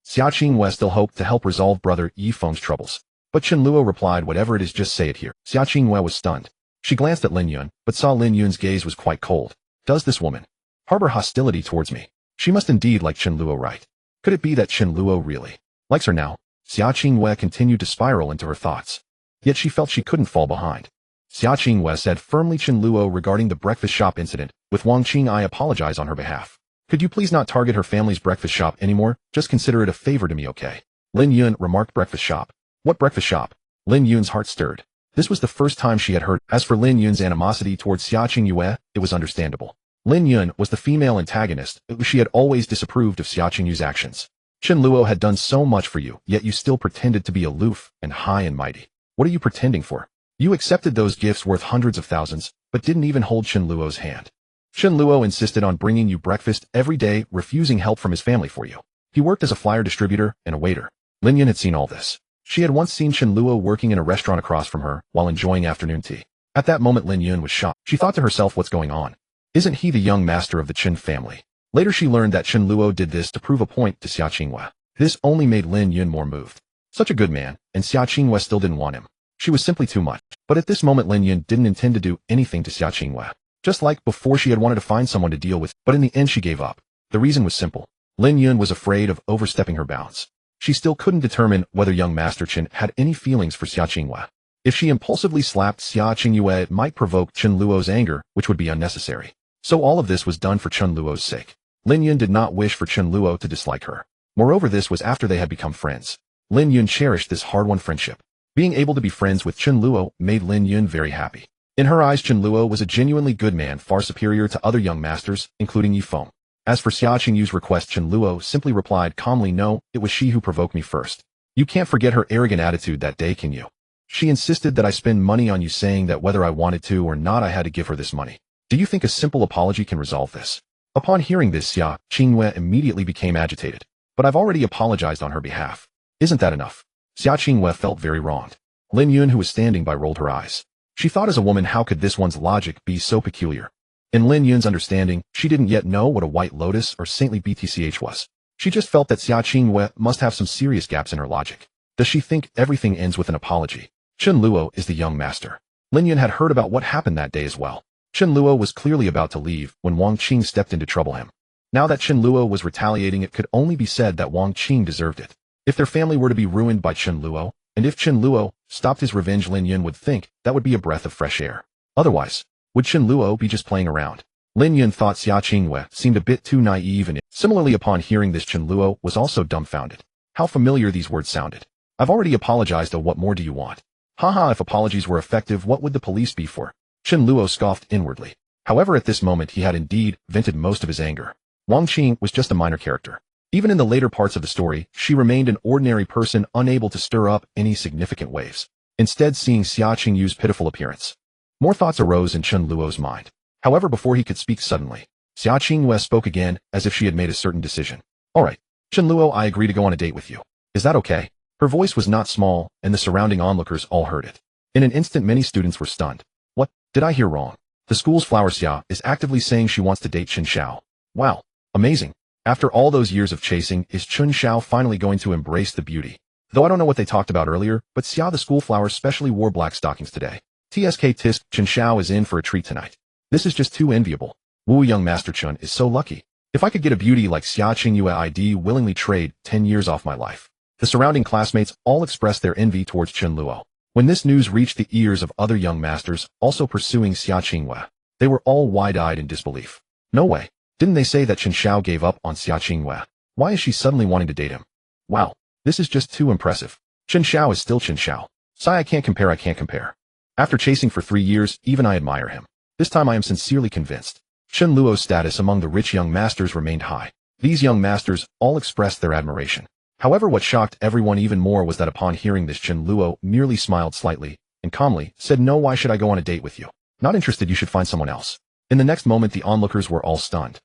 Xia Qingyue still hoped to help resolve brother Yifeng's troubles. But Chen Luo replied, whatever it is, just say it here. Xia Qingyue was stunned. She glanced at Lin Yun, but saw Lin Yun's gaze was quite cold. Does this woman harbor hostility towards me? She must indeed like Chen Luo, right? Could it be that Chen Luo really likes her now? Xia Qingyue continued to spiral into her thoughts. Yet she felt she couldn't fall behind. Xia Qingyue said firmly, Chen Luo, regarding the breakfast shop incident with Wang Qing, I apologize on her behalf. Could you please not target her family's breakfast shop anymore? Just consider it a favor to me, okay? Lin Yun remarked. Breakfast shop? What breakfast shop? Lin Yun's heart stirred. This was the first time she had heard. As for Lin Yun's animosity towards Xia Qingyue, it was understandable. Lin Yun was the female antagonist. She had always disapproved of Xia Qingyue's actions. Chen Luo had done so much for you, yet you still pretended to be aloof and high and mighty. What are you pretending for? You accepted those gifts worth hundreds of thousands, but didn't even hold Chen Luo's hand. Chen Luo insisted on bringing you breakfast every day, refusing help from his family for you. He worked as a flyer distributor and a waiter. Lin Yun had seen all this. She had once seen Chen Luo working in a restaurant across from her while enjoying afternoon tea. At that moment, Lin Yun was shocked. She thought to herself, what's going on? Isn't he the young master of the Chen family? Later she learned that Chen Luo did this to prove a point to Xia Qingyue. This only made Lin Yun more moved. Such a good man, and Xia Qingyue still didn't want him. She was simply too much. But at this moment, Lin Yun didn't intend to do anything to Xia Qingyue. Just like before, she had wanted to find someone to deal with, but in the end she gave up. The reason was simple. Lin Yun was afraid of overstepping her bounds. She still couldn't determine whether young Master Chen had any feelings for Xia Qingyue. If she impulsively slapped Xia Qingyue, it might provoke Chen Luo's anger, which would be unnecessary. So all of this was done for Chen Luo's sake. Lin Yun did not wish for Chen Luo to dislike her. Moreover, this was after they had become friends. Lin Yun cherished this hard-won friendship. Being able to be friends with Chen Luo made Lin Yun very happy. In her eyes, Chen Luo was a genuinely good man, far superior to other young masters, including Yifeng. As for Xia Qingyue's request, Chen Luo simply replied calmly, "No, it was she who provoked me first. You can't forget her arrogant attitude that day, can you? She insisted that I spend money on you, saying that whether I wanted to or not I had to give her this money. Do you think a simple apology can resolve this?" Upon hearing this, Xia Qingyue immediately became agitated. "But I've already apologized on her behalf. Isn't that enough?" Xia Qingyue felt very wronged. Lin Yun, who was standing by, rolled her eyes. She thought, as a woman, how could this one's logic be so peculiar? In Lin Yun's understanding, she didn't yet know what a white lotus or saintly BTCH was. She just felt that Xia Qingyue must have some serious gaps in her logic. Does she think everything ends with an apology? Chen Luo is the young master. Lin Yun had heard about what happened that day as well. Chen Luo was clearly about to leave when Wang Qing stepped in to trouble him. Now that Chen Luo was retaliating, it could only be said that Wang Qing deserved it. If their family were to be ruined by Chen Luo, and if Chen Luo stopped his revenge, Lin Yun would think that would be a breath of fresh air. Otherwise, would Chen Luo be just playing around? Lin Yun thought Xia Qingyue seemed a bit too naive, and similarly upon hearing this, Chen Luo was also dumbfounded. How familiar these words sounded. "I've already apologized, oh, what more do you want?" Haha, if apologies were effective, what would the police be for? Chen Luo scoffed inwardly. However, at this moment he had indeed vented most of his anger. Wang Qing was just a minor character. Even in the later parts of the story, she remained an ordinary person, unable to stir up any significant waves. Instead, seeing Xia Qingyue's pitiful appearance, more thoughts arose in Chen Luo's mind. However, before he could speak, suddenly, Xia Qingyue spoke again, as if she had made a certain decision. "All right, Chen Luo, I agree to go on a date with you. Is that okay?" Her voice was not small, and the surrounding onlookers all heard it. In an instant, many students were stunned. "What? Did I hear wrong? The school's flower Xia is actively saying she wants to date Chen Xiao. Wow, amazing. After all those years of chasing, is Chen Xiao finally going to embrace the beauty?" Though I don't know what they talked about earlier, but Xia the school flower specially wore black stockings today. TSK tisk, Chen Xiao is in for a treat tonight. This is just too enviable. Wu, young Master Chen is so lucky. If I could get a beauty like Xia Qingyue, I'd willingly trade 10 years off my life. The surrounding classmates all expressed their envy towards Chen Luo. When this news reached the ears of other young masters also pursuing Xia Qingyue, they were all wide-eyed in disbelief. No way. Didn't they say that Chen Xiao gave up on Xia Qingyue? Why is she suddenly wanting to date him? Wow, this is just too impressive. Chen Xiao is still Chen Xiao. Sigh, I can't compare. After chasing for 3 years, even I admire him. This time I am sincerely convinced. Chen Luo's status among the rich young masters remained high. These young masters all expressed their admiration. However, what shocked everyone even more was that upon hearing this, Chen Luo merely smiled slightly and calmly said, "No, why should I go on a date with you? Not interested, you should find someone else." In the next moment, the onlookers were all stunned.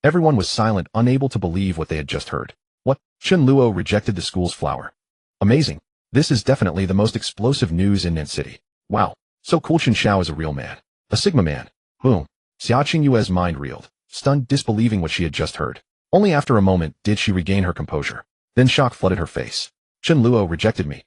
Everyone was silent, unable to believe what they had just heard. What? Chen Luo rejected the school's flower. Amazing. This is definitely the most explosive news in Nan City. Wow. So cool, Chen Xiao is a real man. A Sigma man. Boom. Xia Qingyue's mind reeled, stunned, disbelieving what she had just heard. Only after a moment did she regain her composure. Then shock flooded her face. Chen Luo rejected me.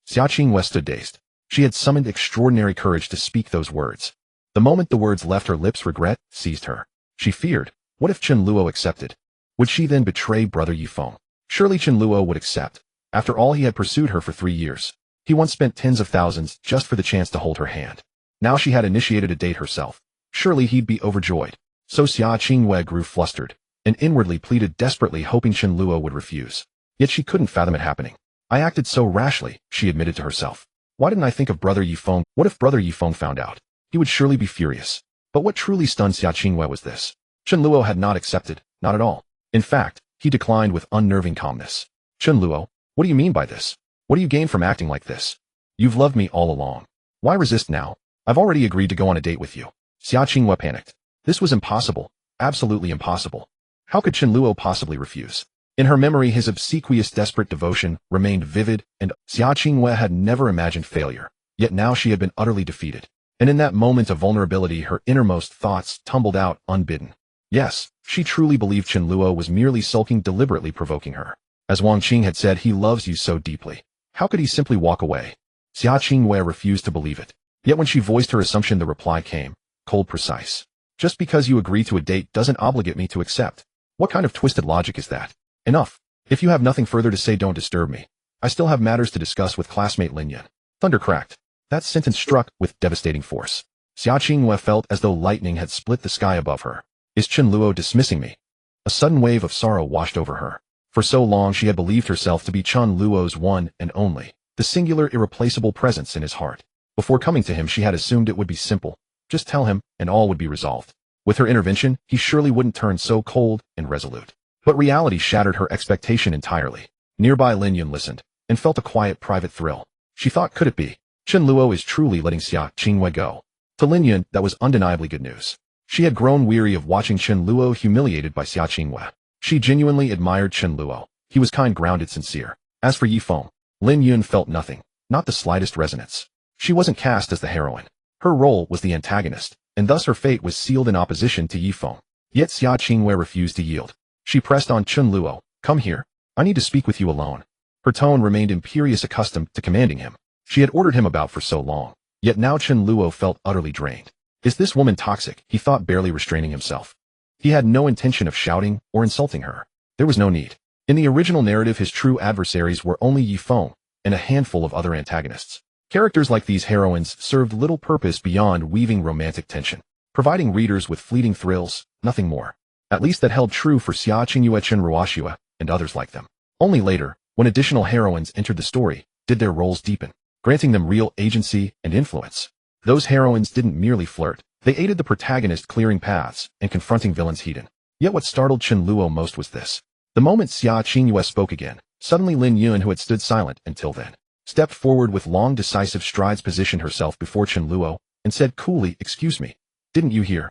Xia Qingyue stood dazed. She had summoned extraordinary courage to speak those words. The moment the words left her lips, regret seized her. She feared. What if Chen Luo accepted? Would she then betray brother Yifeng? Surely Chen Luo would accept. After all, he had pursued her for 3 years. He once spent tens of thousands just for the chance to hold her hand. Now she had initiated a date herself. Surely he'd be overjoyed. So Xia Qingyue grew flustered, and inwardly pleaded desperately, hoping Chen Luo would refuse. Yet she couldn't fathom it happening. I acted so rashly, she admitted to herself. Why didn't I think of brother Yifeng? What if brother Yifeng found out? He would surely be furious. But what truly stunned Xia Qingyue was this. Chen Luo had not accepted, not at all. In fact, he declined with unnerving calmness. Chen Luo, what do you mean by this? What do you gain from acting like this? You've loved me all along. Why resist now? I've already agreed to go on a date with you. Xia Qingyue panicked. This was impossible. Absolutely impossible. How could Chen Luo possibly refuse? In her memory, his obsequious, desperate devotion remained vivid, and Xia Qingyue had never imagined failure. Yet now she had been utterly defeated. And in that moment of vulnerability, her innermost thoughts tumbled out unbidden. Yes, she truly believed Chen Luo was merely sulking, deliberately provoking her. As Wang Qing had said, he loves you so deeply. How could he simply walk away? Xia Qingyue refused to believe it. Yet when she voiced her assumption, the reply came. Cold, precise. Just because you agree to a date doesn't obligate me to accept. What kind of twisted logic is that? Enough. If you have nothing further to say, don't disturb me. I still have matters to discuss with classmate Lin Yun. Thunder cracked. That sentence struck with devastating force. Xia Qingyue felt as though lightning had split the sky above her. Is Chen Luo dismissing me? A sudden wave of sorrow washed over her. For so long she had believed herself to be Chen Luo's one and only, the singular irreplaceable presence in his heart. Before coming to him she had assumed it would be simple. Just tell him, and all would be resolved. With her intervention, he surely wouldn't turn so cold and resolute. But reality shattered her expectation entirely. Nearby Lin Yun listened, and felt a quiet private thrill. She thought, could it be? Chen Luo is truly letting Xia Qingyue go. To Lin Yun, that was undeniably good news. She had grown weary of watching Chen Luo humiliated by Xia Qingyue. She genuinely admired Chen Luo. He was kind, grounded, sincere. As for Yifeng, Lin Yun felt nothing, not the slightest resonance. She wasn't cast as the heroine. Her role was the antagonist, and thus her fate was sealed in opposition to Yifeng. Yet Xia Qingyue refused to yield. She pressed on. Chen Luo, come here. I need to speak with you alone. Her tone remained imperious, accustomed to commanding him. She had ordered him about for so long. Yet now Chen Luo felt utterly drained. Is this woman toxic? He thought, barely restraining himself. He had no intention of shouting or insulting her. There was no need. In the original narrative, his true adversaries were only Yifeng and a handful of other antagonists. Characters like these heroines served little purpose beyond weaving romantic tension, providing readers with fleeting thrills, nothing more. At least that held true for Xia Qingyue, Chen Luo, and others like them. Only later, when additional heroines entered the story, did their roles deepen, granting them real agency and influence. Those heroines didn't merely flirt. They aided the protagonist clearing paths and confronting villains hidden. Yet what startled Chen Luo most was this. The moment Xia Qingyue spoke again, suddenly Lin Yun, who had stood silent until then, stepped forward with long decisive strides, positioned herself before Chen Luo, and said coolly, excuse me, didn't you hear?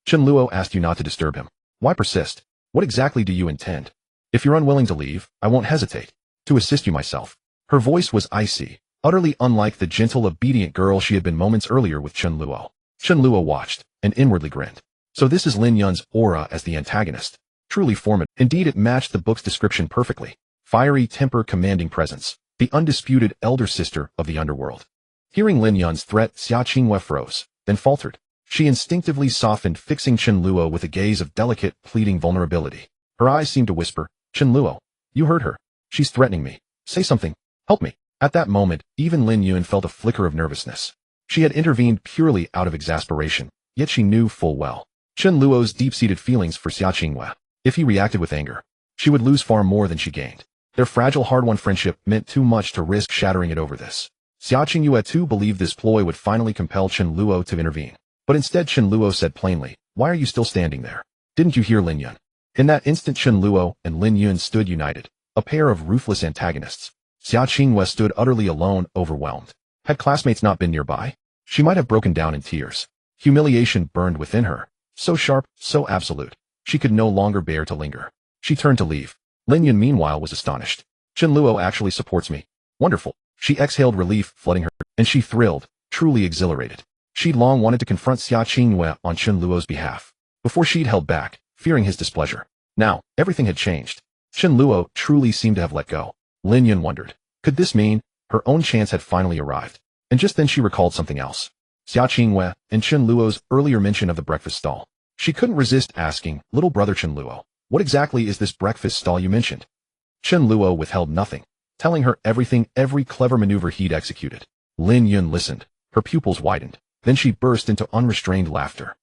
Chen Luo asked you not to disturb him. Why persist? What exactly do you intend? If you're unwilling to leave, I won't hesitate to assist you myself. Her voice was icy, utterly unlike the gentle, obedient girl she had been moments earlier with Chen Luo. Chen Luo watched, and inwardly grinned. So this is Lin Yun's aura as the antagonist. Truly formidable. Indeed, it matched the book's description perfectly. Fiery temper, commanding presence. The undisputed elder sister of the underworld. Hearing Lin Yun's threat, Xia Qingyue froze, then faltered. She instinctively softened, fixing Chen Luo with a gaze of delicate, pleading vulnerability. Her eyes seemed to whisper, Chen Luo, you heard her. She's threatening me. Say something. Help me. At that moment, even Lin Yun felt a flicker of nervousness. She had intervened purely out of exasperation, yet she knew full well Chen Luo's deep-seated feelings for Xia Qingyue. If he reacted with anger, she would lose far more than she gained. Their fragile, hard-won friendship meant too much to risk shattering it over this. Xia Qingyue too believed this ploy would finally compel Chen Luo to intervene. But instead Chen Luo said plainly, why are you still standing there? Didn't you hear Lin Yun? In that instant Chen Luo and Lin Yun stood united, a pair of ruthless antagonists. Xia Qingyue stood utterly alone, overwhelmed. Had classmates not been nearby, she might have broken down in tears. Humiliation burned within her, so sharp, so absolute. She could no longer bear to linger. She turned to leave. Lin Yun meanwhile was astonished. Chen Luo actually supports me. Wonderful. She exhaled relief, flooding her, and she thrilled, truly exhilarated. She'd long wanted to confront Xia Qingyue on Chen Luo's behalf. Before she'd held back, fearing his displeasure. Now, everything had changed. Chen Luo truly seemed to have let go. Lin Yun wondered, could this mean her own chance had finally arrived? And just then she recalled something else. Xia Qingyue and Chen Luo's earlier mention of the breakfast stall. She couldn't resist asking, little brother Chen Luo, what exactly is this breakfast stall you mentioned? Chen Luo withheld nothing, telling her everything, every clever maneuver he'd executed. Lin Yun listened, her pupils widened. Then she burst into unrestrained laughter.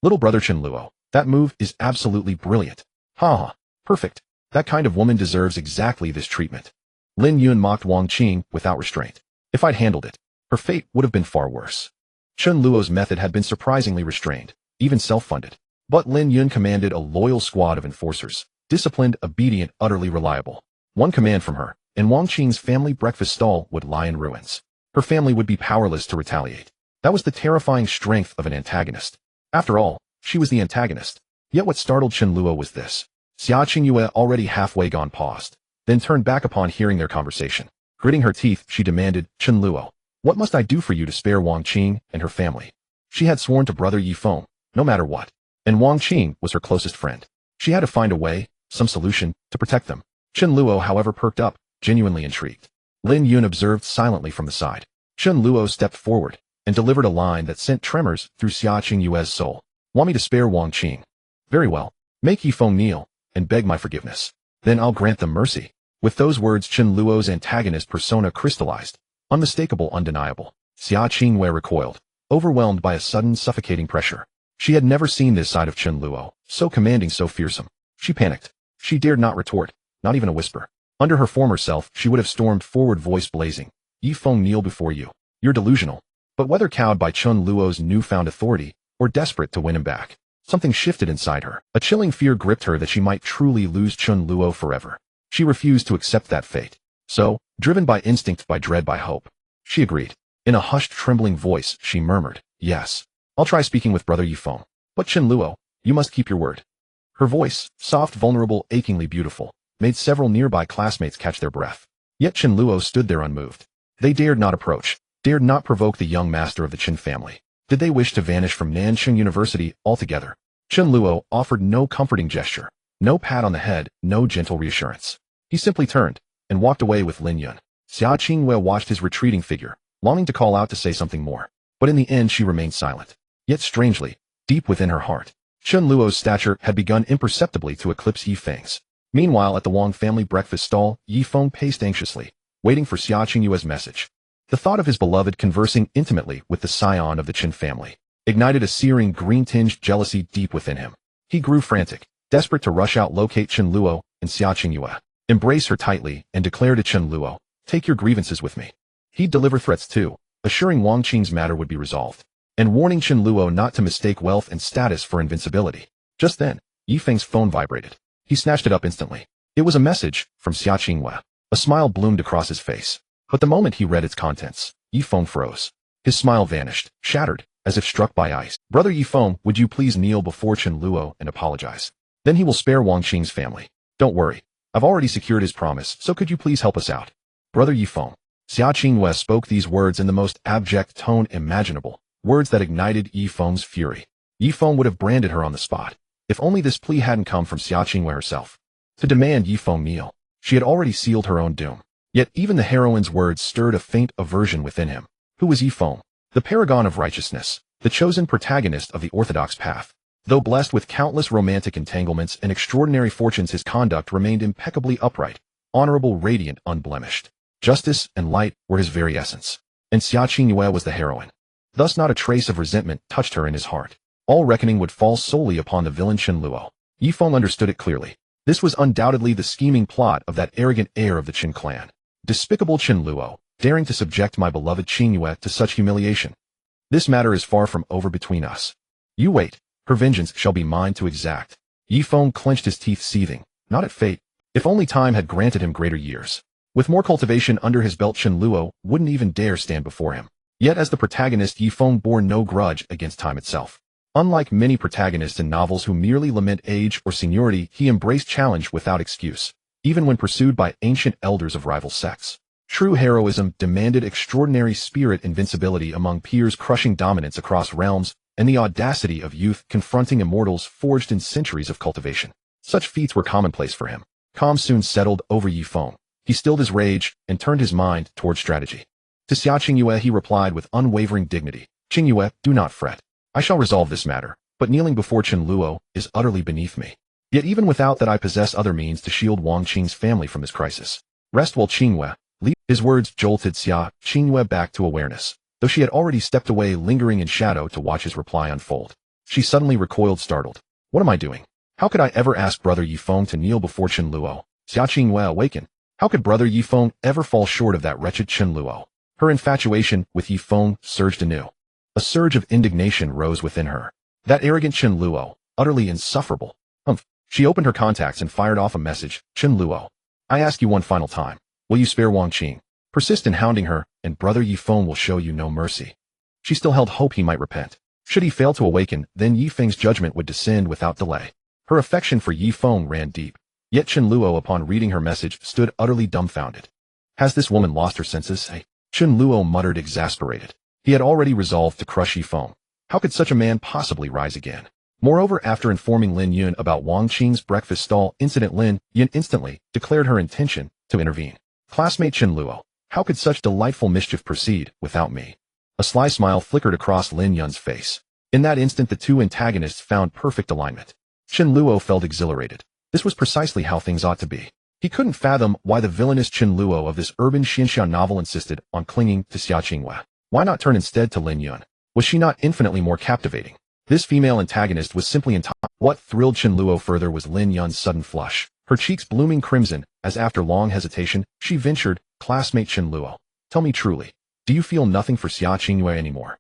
Little brother Chen Luo, that move is absolutely brilliant. Ha ha, perfect. That kind of woman deserves exactly this treatment. Lin Yun mocked Wang Qing without restraint. If I'd handled it, her fate would have been far worse. Chen Luo's method had been surprisingly restrained, even self-funded. But Lin Yun commanded a loyal squad of enforcers, disciplined, obedient, utterly reliable. One command from her, and Wang Qing's family breakfast stall would lie in ruins. Her family would be powerless to retaliate. That was the terrifying strength of an antagonist. After all, she was the antagonist. Yet what startled Chen Luo was this. Xia Qingyue, already halfway gone, paused, then turned back upon hearing their conversation. Gritting her teeth, she demanded, Chen Luo, what must I do for you to spare Wang Qing and her family? She had sworn to brother Yifeng, no matter what. And Wang Qing was her closest friend. She had to find a way, some solution, to protect them. Chen Luo, however, perked up, genuinely intrigued. Lin Yun observed silently from the side. Chen Luo stepped forward and delivered a line that sent tremors through Xia Qingyue's soul. Want me to spare Wang Qing? Very well. Make Yifeng kneel and beg my forgiveness. Then I'll grant them mercy. With those words, Chen Luo's antagonist persona crystallized. Unmistakable, undeniable. Xia Qingyue recoiled, overwhelmed by a sudden suffocating pressure. She had never seen this side of Chen Luo, so commanding, so fearsome. She panicked. She dared not retort, not even a whisper. Under her former self, she would have stormed forward, voice blazing. Yifeng, kneel before you. You're delusional. But whether cowed by Chen Luo's newfound authority, or desperate to win him back, something shifted inside her. A chilling fear gripped her that she might truly lose Chen Luo forever. She refused to accept that fate. So, driven by instinct, by dread, by hope, she agreed. In a hushed, trembling voice, she murmured, yes. I'll try speaking with Brother Yifeng. But Chen Luo, you must keep your word. Her voice, soft, vulnerable, achingly beautiful, made several nearby classmates catch their breath. Yet Chen Luo stood there unmoved. They dared not approach, dared not provoke the young master of the Chen family. Did they wish to vanish from Nan Cheng University altogether? Chen Luo offered no comforting gesture, no pat on the head, no gentle reassurance. He simply turned and walked away with Lin Yun. Xia Qingyue watched his retreating figure, longing to call out to say something more. But in the end she remained silent. Yet strangely, deep within her heart, Chen Luo's stature had begun imperceptibly to eclipse Yifeng's. Meanwhile, at the Wang family breakfast stall, Yifeng paced anxiously, waiting for Xia Qingyue's message. The thought of his beloved conversing intimately with the scion of the Chen family ignited a searing, green-tinged jealousy deep within him. He grew frantic, desperate to rush out, locate Chen Luo and Xia Qingyue, embrace her tightly, and declare to Chen Luo, take your grievances with me. He'd deliver threats too, assuring Wang Qing's matter would be resolved, and warning Chen Luo not to mistake wealth and status for invincibility. Just then, Yifeng's phone vibrated. He snatched it up instantly. It was a message from Xia Qingyue. A smile bloomed across his face. But the moment he read its contents, Yifeng froze. His smile vanished, shattered, as if struck by ice. Brother Yifeng, would you please kneel before Chen Luo and apologize? Then he will spare Wang Qing's family. Don't worry. I've already secured his promise, so could you please help us out? Brother Yifeng. Xia Qingyue spoke these words in the most abject tone imaginable, words that ignited Yifeng's fury. Yifeng would have branded her on the spot, if only this plea hadn't come from Xia Qingyue herself. To demand Yifeng kneel, she had already sealed her own doom. Yet even the heroine's words stirred a faint aversion within him. Who was Yifeng? The paragon of righteousness, the chosen protagonist of the orthodox path. Though blessed with countless romantic entanglements and extraordinary fortunes, his conduct remained impeccably upright, honorable, radiant, unblemished. Justice and light were his very essence. And Xia Qingyue was the heroine. Thus not a trace of resentment touched her in his heart. All reckoning would fall solely upon the villain Chen Luo. Yifeng understood it clearly. This was undoubtedly the scheming plot of that arrogant heir of the Chen clan. Despicable Chen Luo, daring to subject my beloved Qingyue to such humiliation. This matter is far from over between us. You wait, her vengeance shall be mine to exact. Yifeng clenched his teeth, seething, not at fate, if only time had granted him greater years. With more cultivation under his belt, Chen Luo wouldn't even dare stand before him. Yet as the protagonist, Yifeng bore no grudge against time itself. Unlike many protagonists in novels who merely lament age or seniority, he embraced challenge without excuse, even when pursued by ancient elders of rival sects. True heroism demanded extraordinary spirit, invincibility among peers, crushing dominance across realms, and the audacity of youth confronting immortals forged in centuries of cultivation. Such feats were commonplace for him. Calm soon settled over Yifeng. He stilled his rage and turned his mind toward strategy. To Xia Qingyue he replied with unwavering dignity, Qingyue, do not fret. I shall resolve this matter, but kneeling before Chen Luo is utterly beneath me. Yet even without that I possess other means to shield Wang Qing's family from this crisis. Rest while Qingyue leave. His words jolted Xia Qingyue back to awareness, though she had already stepped away, lingering in shadow to watch his reply unfold. She suddenly recoiled, startled. What am I doing? How could I ever ask Brother Yifeng to kneel before Chen Luo? Xia Qingyue awakened. How could Brother Yifeng ever fall short of that wretched Chen Luo? Her infatuation with Yifeng surged anew. A surge of indignation rose within her. That arrogant Chen Luo, utterly insufferable. She opened her contacts and fired off a message. Chen Luo, I ask you one final time. Will you spare Wang Qing? Persist in hounding her, and Brother Yifeng will show you no mercy. She still held hope he might repent. Should he fail to awaken, then Yifeng's judgment would descend without delay. Her affection for Yifeng ran deep. Yet Chen Luo, upon reading her message, stood utterly dumbfounded. Has this woman lost her senses? Chen Luo muttered, exasperated. He had already resolved to crush Yifeng. How could such a man possibly rise again? Moreover, after informing Lin Yun about Wang Qing's breakfast stall incident, Lin Yun instantly declared her intention to intervene. Classmate Chen Luo, how could such delightful mischief proceed without me? A sly smile flickered across Lin Yun's face. In that instant the two antagonists found perfect alignment. Chen Luo felt exhilarated. This was precisely how things ought to be. He couldn't fathom why the villainous Chen Luo of this urban Xianxia novel insisted on clinging to Xia Qingyue. Why not turn instead to Lin Yun? Was she not infinitely more captivating? This female antagonist was simply intolerable. What thrilled Chen Luo further was Lin Yun's sudden flush, her cheeks blooming crimson, as after long hesitation, she ventured, "Classmate Chen Luo, tell me truly, do you feel nothing for Xia Qingyue anymore?"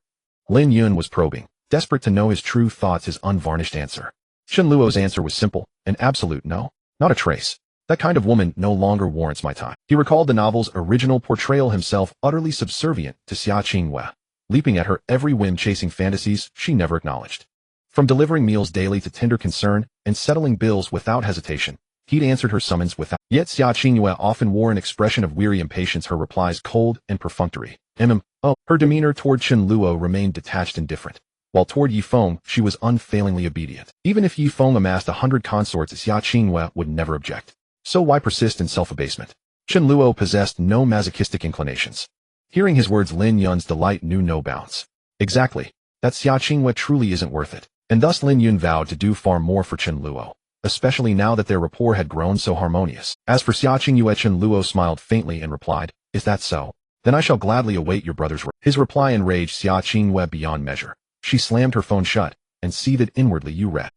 Lin Yun was probing, desperate to know his true thoughts, his unvarnished answer. Chen Luo's answer was simple, an absolute no. Not a trace. That kind of woman no longer warrants my time. He recalled the novel's original portrayal, himself utterly subservient to Xia Qingyue, leaping at her every whim, chasing fantasies she never acknowledged. From delivering meals daily to tender concern and settling bills without hesitation, he'd answered her summons without. Yet Xia Qingyue often wore an expression of weary impatience, her replies cold and perfunctory. Her demeanor toward Chen Luo remained detached and different, while toward Yifeng she was unfailingly obedient. Even if Yifeng amassed 100 consorts, Xia Qingyue would never object. So why persist in self-abasement? Chen Luo possessed no masochistic inclinations. Hearing his words, Lin Yun's delight knew no bounds. Exactly. That Xia Qingyue truly isn't worth it. And thus Lin Yun vowed to do far more for Chen Luo, especially now that their rapport had grown so harmonious. As for Xia Qingyue, Chen Luo smiled faintly and replied, "Is that so? Then I shall gladly await your brother's word." His reply enraged Xia Qingyue beyond measure. She slammed her phone shut and seethed inwardly. "You rat.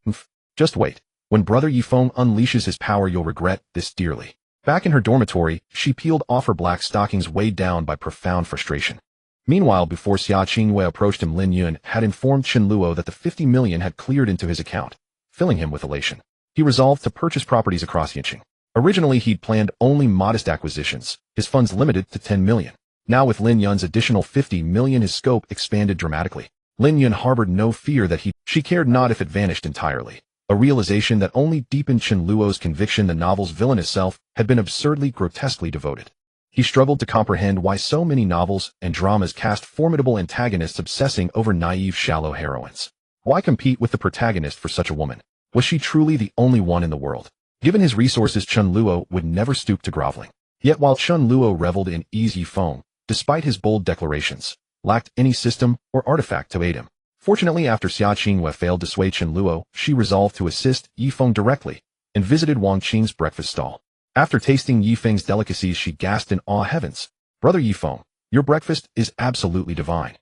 Just wait. When brother Yifeng unleashes his power, you'll regret this dearly." Back in her dormitory, she peeled off her black stockings, weighed down by profound frustration. Meanwhile, before Xia Qingyue approached him, Lin Yun had informed Chen Luo that the 50 million had cleared into his account, filling him with elation. He resolved to purchase properties across Yinqing. Originally, he'd planned only modest acquisitions, his funds limited to 10 million. Now with Lin Yun's additional 50 million, his scope expanded dramatically. Lin Yun harbored no fear that she cared not if it vanished entirely. A realization that only deepened Chen Luo's conviction the novel's villainous self had been absurdly, grotesquely devoted. He struggled to comprehend why so many novels and dramas cast formidable antagonists obsessing over naive, shallow heroines. Why compete with the protagonist for such a woman? Was she truly the only one in the world? Given his resources, Chen Luo would never stoop to groveling. Yet while Chen Luo reveled in ease, Yifeng, despite his bold declarations, lacked any system or artifact to aid him. Fortunately, after Xia Qingyue failed to sway Chen Luo, she resolved to assist Yifeng directly and visited Wang Qing's breakfast stall. After tasting Yifeng's delicacies, she gasped in awe, "Heavens! Brother Yifeng, your breakfast is absolutely divine."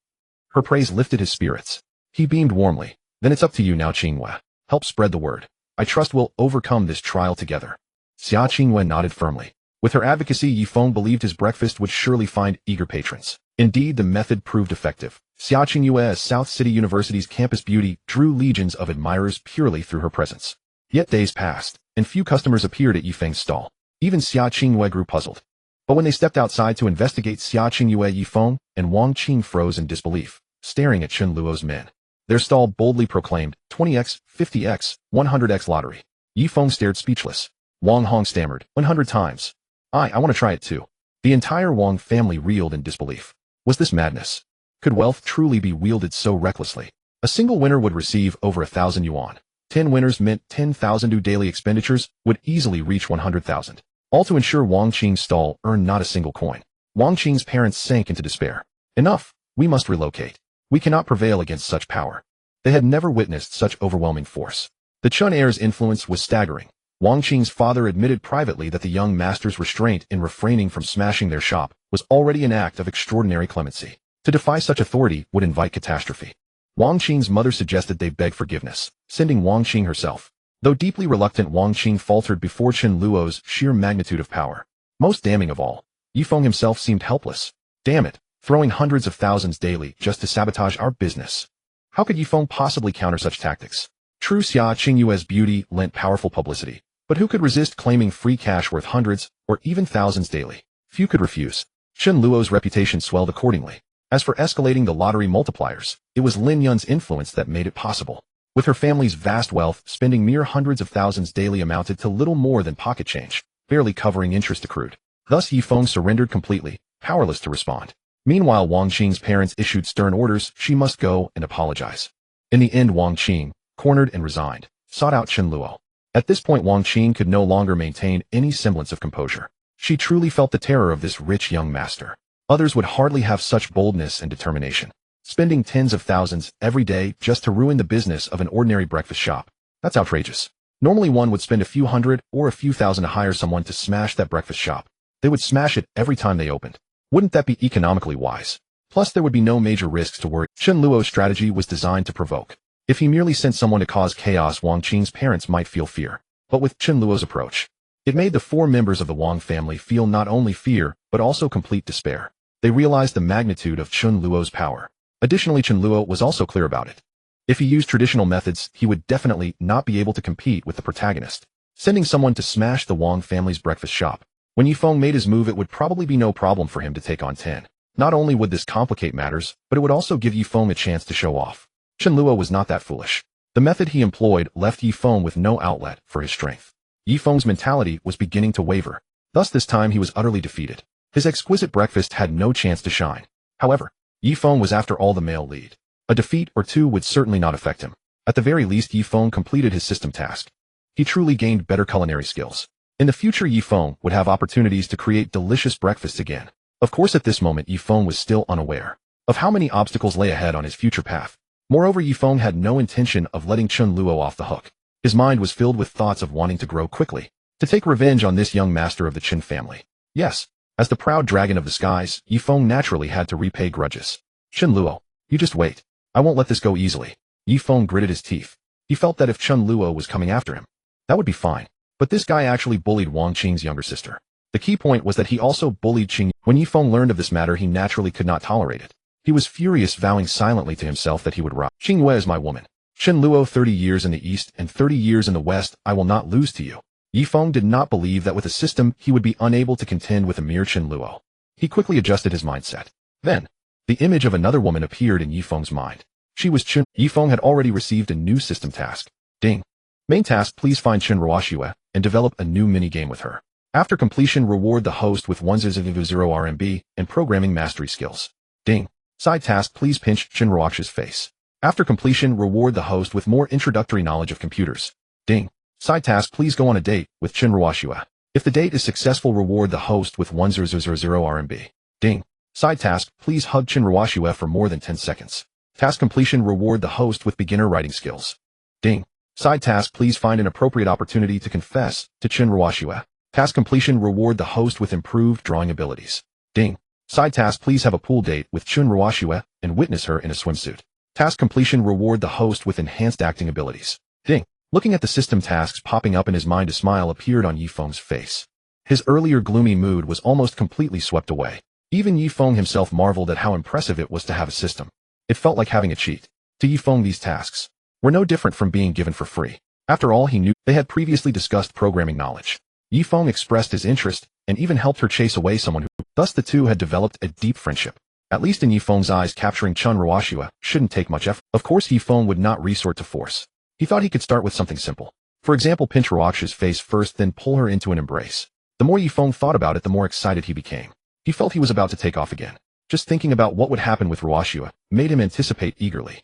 Her praise lifted his spirits. He beamed warmly. "Then it's up to you now, Qingyue. Help spread the word. I trust we'll overcome this trial together." Xia Qingyue nodded firmly. With her advocacy, Yifeng believed his breakfast would surely find eager patrons. Indeed, the method proved effective. Xia Qingyue, as South City University's campus beauty, drew legions of admirers purely through her presence. Yet days passed, and few customers appeared at Yifeng's stall. Even Xia Qingyue grew puzzled. But when they stepped outside to investigate, Xia Qingyue, Yifeng, and Wang Qing froze in disbelief, staring at Chen Luo's men. Their stall boldly proclaimed, 20x, 50x, 100x lottery. Yifeng stared speechless. Wang Hong stammered, 100 times. I want to try it too." The entire Wang family reeled in disbelief. Was this madness? Could wealth truly be wielded so recklessly? A single winner would receive over 1,000 yuan. 10 winners meant 10,000 new daily expenditures would easily reach 100,000. All to ensure Wang Qing's stall earned not a single coin. Wang Qing's parents sank into despair. "Enough! We must relocate. We cannot prevail against such power." They had never witnessed such overwhelming force. The Chen heir's influence was staggering. Wang Qing's father admitted privately that the young master's restraint in refraining from smashing their shop was already an act of extraordinary clemency. To defy such authority would invite catastrophe. Wang Qing's mother suggested they beg forgiveness, sending Wang Qing herself. Though deeply reluctant, Wang Qing faltered before Chen Luo's sheer magnitude of power. Most damning of all, Yifeng himself seemed helpless. "Damn it, throwing hundreds of thousands daily just to sabotage our business. How could Yifeng possibly counter such tactics?" True, Xia Qingyue's beauty lent powerful publicity. But who could resist claiming free cash worth hundreds or even thousands daily? Few could refuse. Chen Luo's reputation swelled accordingly. As for escalating the lottery multipliers, it was Lin Yun's influence that made it possible. With her family's vast wealth, spending mere hundreds of thousands daily amounted to little more than pocket change, barely covering interest accrued. Thus Yifeng surrendered completely, powerless to respond. Meanwhile, Wang Qing's parents issued stern orders. She must go and apologize. In the end, Wang Qing, cornered and resigned, sought out Chen Luo. At this point, Wang Qing could no longer maintain any semblance of composure. She truly felt the terror of this rich young master. Others would hardly have such boldness and determination. Spending tens of thousands every day just to ruin the business of an ordinary breakfast shop. That's outrageous. Normally one would spend a few hundred or a few thousand to hire someone to smash that breakfast shop. They would smash it every time they opened. Wouldn't that be economically wise? Plus, there would be no major risks to worry. Chen Luo's strategy was designed to provoke. If he merely sent someone to cause chaos, Wang Qing's parents might feel fear. But with Chen Luo's approach, it made the 4 members of the Wang family feel not only fear, but also complete despair. They realized the magnitude of Chen Luo's power. Additionally, Chen Luo was also clear about it. If he used traditional methods, he would definitely not be able to compete with the protagonist. Sending someone to smash the Wang family's breakfast shop. When Yifeng made his move, it would probably be no problem for him to take on 10. Not only would this complicate matters, but it would also give Yifeng a chance to show off. Chen Luo was not that foolish. The method he employed left Yifeng with no outlet for his strength. Yifeng's mentality was beginning to waver. Thus this time he was utterly defeated. His exquisite breakfast had no chance to shine. However, Yifeng was after all the male lead. A defeat or two would certainly not affect him. At the very least, Yifeng completed his system task. He truly gained better culinary skills. In the future, Yifeng would have opportunities to create delicious breakfasts again. Of course, at this moment, Yifeng was still unaware of how many obstacles lay ahead on his future path. Moreover, Yifeng had no intention of letting Chen Luo off the hook. His mind was filled with thoughts of wanting to grow quickly, to take revenge on this young master of the Chen family. Yes, as the proud dragon of the skies, Yifeng naturally had to repay grudges. Chen Luo, you just wait. I won't let this go easily. Yifeng gritted his teeth. He felt that if Chen Luo was coming after him, that would be fine. But this guy actually bullied Wang Qing's younger sister. The key point was that he also bullied Qingyue. When Yifeng learned of this matter, he naturally could not tolerate it. He was furious, vowing silently to himself that he would rob. Qingyue is my woman. Chen Luo, 30 years in the east and 30 years in the west, I will not lose to you. Yifeng did not believe that with a system he would be unable to contend with a mere Chen Luo. He quickly adjusted his mindset. Then, the image of another woman appeared in Yifeng's mind. She was Chen. Yifeng had already received a new system task. Ding. Main task, please find Chen Luo and develop a new mini-game with her. After completion, reward the host with 100 RMB and programming mastery skills. Ding. Side task, please pinch Chen Luo's face. After completion, reward the host with more introductory knowledge of computers. Ding. Side task, please go on a date with Chen Luo. If the date is successful, reward the host with 1000 RMB. Ding. Side task, please hug Chen Luo for more than 10 seconds. Task completion, reward the host with beginner writing skills. Ding. Side task, please find an appropriate opportunity to confess to Chen Luo. Task completion, reward the host with improved drawing abilities. Ding. Side task, please have a pool date with Chen Luo and witness her in a swimsuit. Task completion, reward the host with enhanced acting abilities. Ding. Looking at the system tasks popping up in his mind, a smile appeared on Yifeng's face. His earlier gloomy mood was almost completely swept away. Even Yifeng himself marveled at how impressive it was to have a system. It felt like having a cheat. To Yifeng, these tasks were no different from being given for free. After all, he knew they had previously discussed programming knowledge. Yifeng expressed his interest and even helped her chase away someone who, thus the two had developed a deep friendship. At least in Yifeng's eyes, capturing Chen Luo shouldn't take much effort. Of course, Yifeng would not resort to force. He thought he could start with something simple. For example, pinch Luo's face first, then pull her into an embrace. The more Yifeng thought about it, the more excited he became. He felt he was about to take off again. Just thinking about what would happen with Luo made him anticipate eagerly.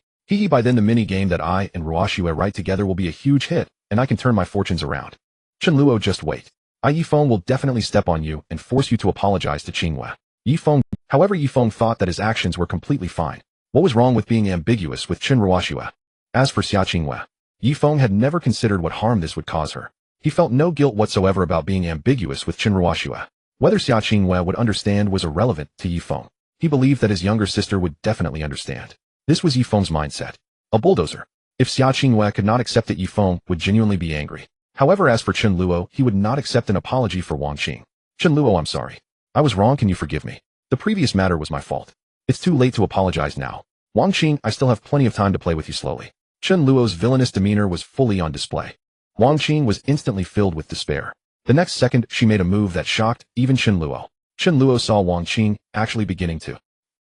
By then the mini-game that I and Luo write together will be a huge hit, and I can turn my fortunes around. Chen Luo, just wait. Yifeng will definitely step on you and force you to apologize to Qingyue. However, Yifeng thought that his actions were completely fine. What was wrong with being ambiguous with Chen Luo? As for Xia Qingyue, Yifeng had never considered what harm this would cause her. He felt no guilt whatsoever about being ambiguous with Chen Luo. Whether Xia Qingyue would understand was irrelevant to Yifeng. He believed that his younger sister would definitely understand. This was Yifeng's mindset. A bulldozer. If Xia Qingyue could not accept it, Yifeng would genuinely be angry. However, as for Chen Luo, he would not accept an apology for Wang Qing. Chen Luo, I'm sorry. I was wrong, can you forgive me? The previous matter was my fault. It's too late to apologize now. Wang Qing, I still have plenty of time to play with you slowly. Chen Luo's villainous demeanor was fully on display. Wang Qing was instantly filled with despair. The next second, she made a move that shocked even Chen Luo. Chen Luo saw Wang Qing actually beginning to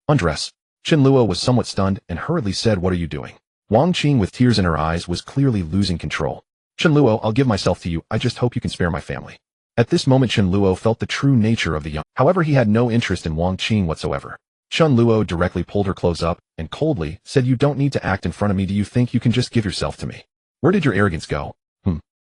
undress. Chen Luo was somewhat stunned and hurriedly said, "What are you doing?" Wang Qing, with tears in her eyes, was clearly losing control. "Chen Luo, I'll give myself to you, I just hope you can spare my family." At this moment, Chen Luo felt the true nature of the young. However, he had no interest in Wang Qing whatsoever. Chen Luo directly pulled her clothes up and coldly said, "You don't need to act in front of me. Do you think you can just give yourself to me? Where did your arrogance go?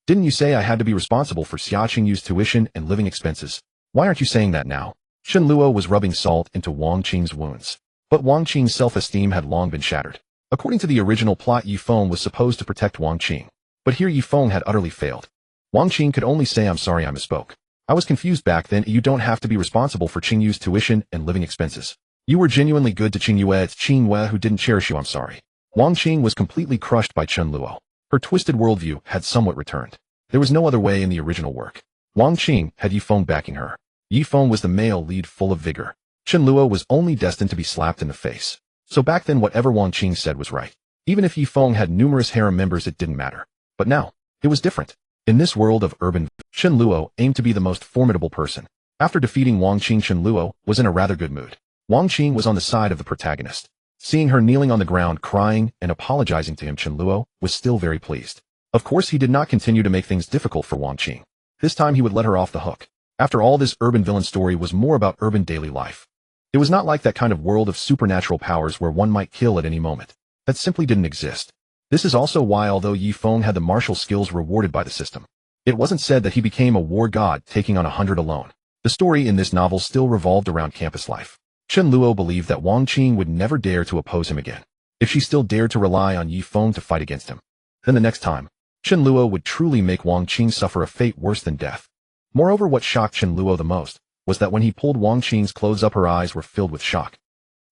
Didn't you say I had to be responsible for Xia Qingyue's tuition and living expenses? Why aren't you saying that now?" Chen Luo was rubbing salt into Wang Qing's wounds. But Wang Qing's self-esteem had long been shattered. According to the original plot, Yifeng was supposed to protect Wang Qing. But here Yifeng had utterly failed. Wang Qing could only say, "I'm sorry, I misspoke. I was confused back then. You don't have to be responsible for Qingyue's tuition and living expenses." You were genuinely good to Qingyue. It's Qingyue who didn't cherish you. I'm sorry. Wang Qing was completely crushed by Chen Luo. Her twisted worldview had somewhat returned. There was no other way in the original work. Wang Qing had Yifeng backing her. Yifeng was the male lead full of vigor. Chen Luo was only destined to be slapped in the face. So back then whatever Wang Qing said was right. Even if Yifeng had numerous harem members it didn't matter. But now, it was different. In this world of urban, Chen Luo aimed to be the most formidable person. After defeating Wang Qing, Chen Luo was in a rather good mood. Wang Qing was on the side of the protagonist. Seeing her kneeling on the ground crying and apologizing to him, Chen Luo was still very pleased. Of course he did not continue to make things difficult for Wang Qing. This time he would let her off the hook. After all, this urban villain story was more about urban daily life. It was not like that kind of world of supernatural powers where one might kill at any moment. That simply didn't exist. This is also why, although Yifeng had the martial skills rewarded by the system, it wasn't said that he became a war god taking on 100 alone. The story in this novel still revolved around campus life. Chen Luo believed that Wang Qing would never dare to oppose him again. If she still dared to rely on Yifeng to fight against him, then the next time, Chen Luo would truly make Wang Qing suffer a fate worse than death. Moreover, what shocked Chen Luo the most was that when he pulled Wang Qing's clothes up, her eyes were filled with shock.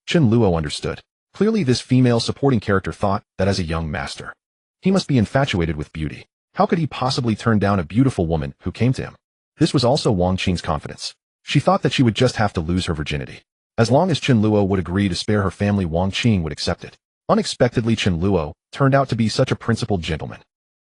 Chen Luo understood. Clearly this female supporting character thought that as a young master, he must be infatuated with beauty. How could he possibly turn down a beautiful woman who came to him? This was also Wang Qing's confidence. She thought that she would just have to lose her virginity. As long as Chen Luo would agree to spare her family, Wang Qing would accept it. Unexpectedly, Chen Luo turned out to be such a principled gentleman.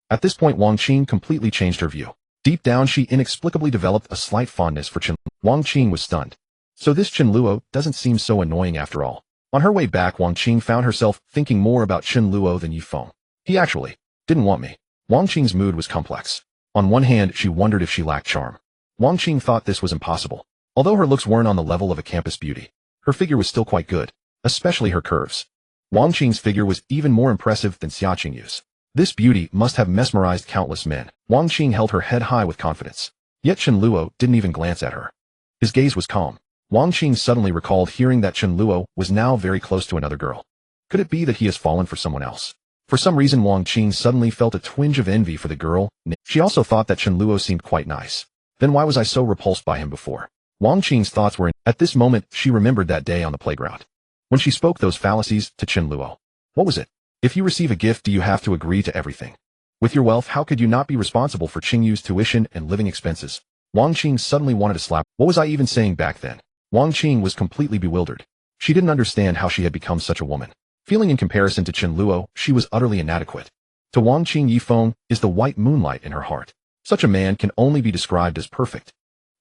At this point, Wang Qing completely changed her view. Deep down, she inexplicably developed a slight fondness for Chen Luo. Wang Qing was stunned. So this Chen Luo doesn't seem so annoying after all. On her way back, Wang Qing found herself thinking more about Chen Luo than Yifeng. He actually didn't want me. Wang Qing's mood was complex. On one hand, she wondered if she lacked charm. Wang Qing thought this was impossible. Although her looks weren't on the level of a campus beauty, her figure was still quite good, especially her curves. Wang Qing's figure was even more impressive than Xia Qingyue's. This beauty must have mesmerized countless men. Wang Qing held her head high with confidence. Yet Chen Luo didn't even glance at her. His gaze was calm. Wang Qing suddenly recalled hearing that Chen Luo was now very close to another girl. Could it be that he has fallen for someone else? For some reason, Wang Qing suddenly felt a twinge of envy for the girl. She also thought that Chen Luo seemed quite nice. Then why was I so repulsed by him before? Wang Qing's thoughts were in. At this moment, she remembered that day on the playground, when she spoke those fallacies to Chen Luo. What was it? If you receive a gift, do you have to agree to everything? With your wealth, how could you not be responsible for Qingyue's tuition and living expenses? Wang Qing suddenly wanted to slap. What was I even saying back then? Wang Qing was completely bewildered. She didn't understand how she had become such a woman. Feeling in comparison to Chen Luo, she was utterly inadequate. To Wang Qing, Yifeng is the white moonlight in her heart. Such a man can only be described as perfect.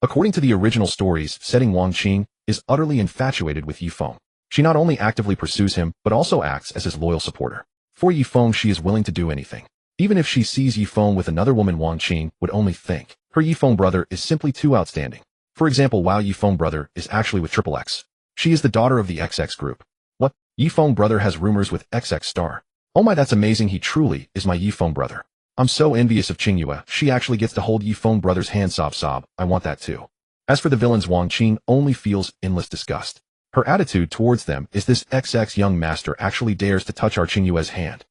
According to the original stories setting, Wang Qing is utterly infatuated with Yifeng. She not only actively pursues him, but also acts as his loyal supporter. For Yifeng, she is willing to do anything. Even if she sees Yifeng with another woman, Wang Qing would only think her Yifeng brother is simply too outstanding. For example, while Yifeng brother is actually with XXX. She is the daughter of the XX group. What? Yifeng brother has rumors with XX star. Oh my, that's amazing. He truly is my Yifeng brother. I'm so envious of Qingyue. She actually gets to hold Yifeng brother's hand. Sob sob. I want that too. As for the villains, Wang Qing only feels endless disgust. Her attitude towards them is this XX young master actually dares to touch our Qingyue's hand.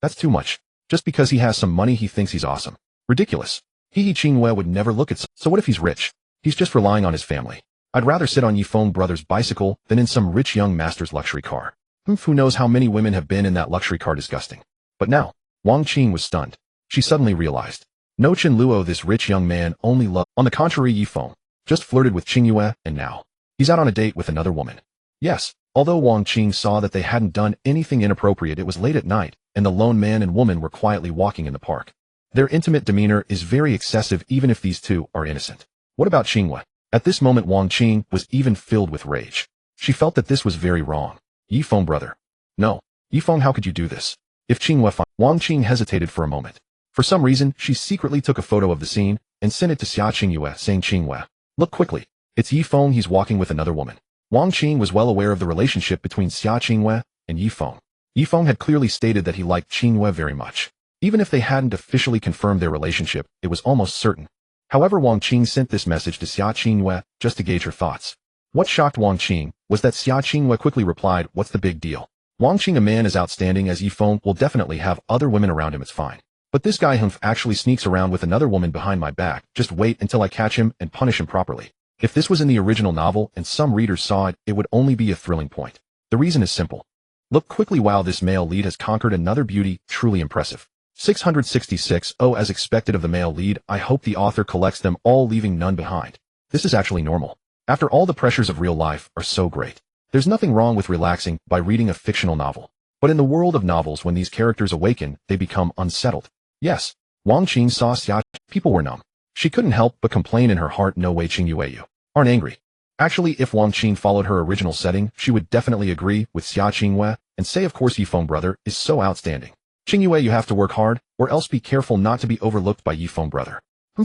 That's too much. Just because he has some money, he thinks he's awesome. Ridiculous. Qingyue would never look at so what if he's rich? He's just relying on his family. I'd rather sit on Yifeng brother's bicycle than in some rich young master's luxury car. Who knows how many women have been in that luxury car? Disgusting. But now, Wang Qing was stunned. She suddenly realized. No, Chen Luo, this rich young man, only loved. On the contrary, Yifeng just flirted with Qingyue, and now he's out on a date with another woman. Yes, although Wang Qing saw that they hadn't done anything inappropriate, it was late at night, and the lone man and woman were quietly walking in the park. Their intimate demeanor is very excessive even if these two are innocent. What about Qingyue? At this moment, Wang Qing was even filled with rage. She felt that this was very wrong. Yifeng brother. No. Yifeng, how could you do this? If Qingyue Wang Qing hesitated for a moment. For some reason, she secretly took a photo of the scene and sent it to Xia Qingyue, saying, Qingyue, look quickly. It's Yifeng, he's walking with another woman. Wang Qing was well aware of the relationship between Xia Qingyue and Yifeng. Yifeng had clearly stated that he liked Qingyue very much. Even if they hadn't officially confirmed their relationship, it was almost certain. However, Wang Qing sent this message to Xia Qingyue just to gauge her thoughts. What shocked Wang Qing was that Xia Qingyue quickly replied, what's the big deal? Wang Qing, a man as outstanding as Yifeng, will definitely have other women around him, it's fine. But this guy actually sneaks around with another woman behind my back. Just wait until I catch him and punish him properly. If this was in the original novel and some readers saw it, it would only be a thrilling point. The reason is simple. Look quickly while this male lead has conquered another beauty, truly impressive. 666. Oh, as expected of the male lead, I hope the author collects them all, leaving none behind. This is actually normal. After all, the pressures of real life are so great. There's nothing wrong with relaxing by reading a fictional novel. But in the world of novels, when these characters awaken, they become unsettled. Yes, Wang Qing saw Xia. People were numb. She couldn't help but complain in her heart, no way Qingyue, you aren't angry. Actually, if Wang Qing followed her original setting, she would definitely agree with Xia Qingyue and say, of course, Yifeng brother is so outstanding. Qingyue, you have to work hard, or else be careful not to be overlooked by Yifeng brother.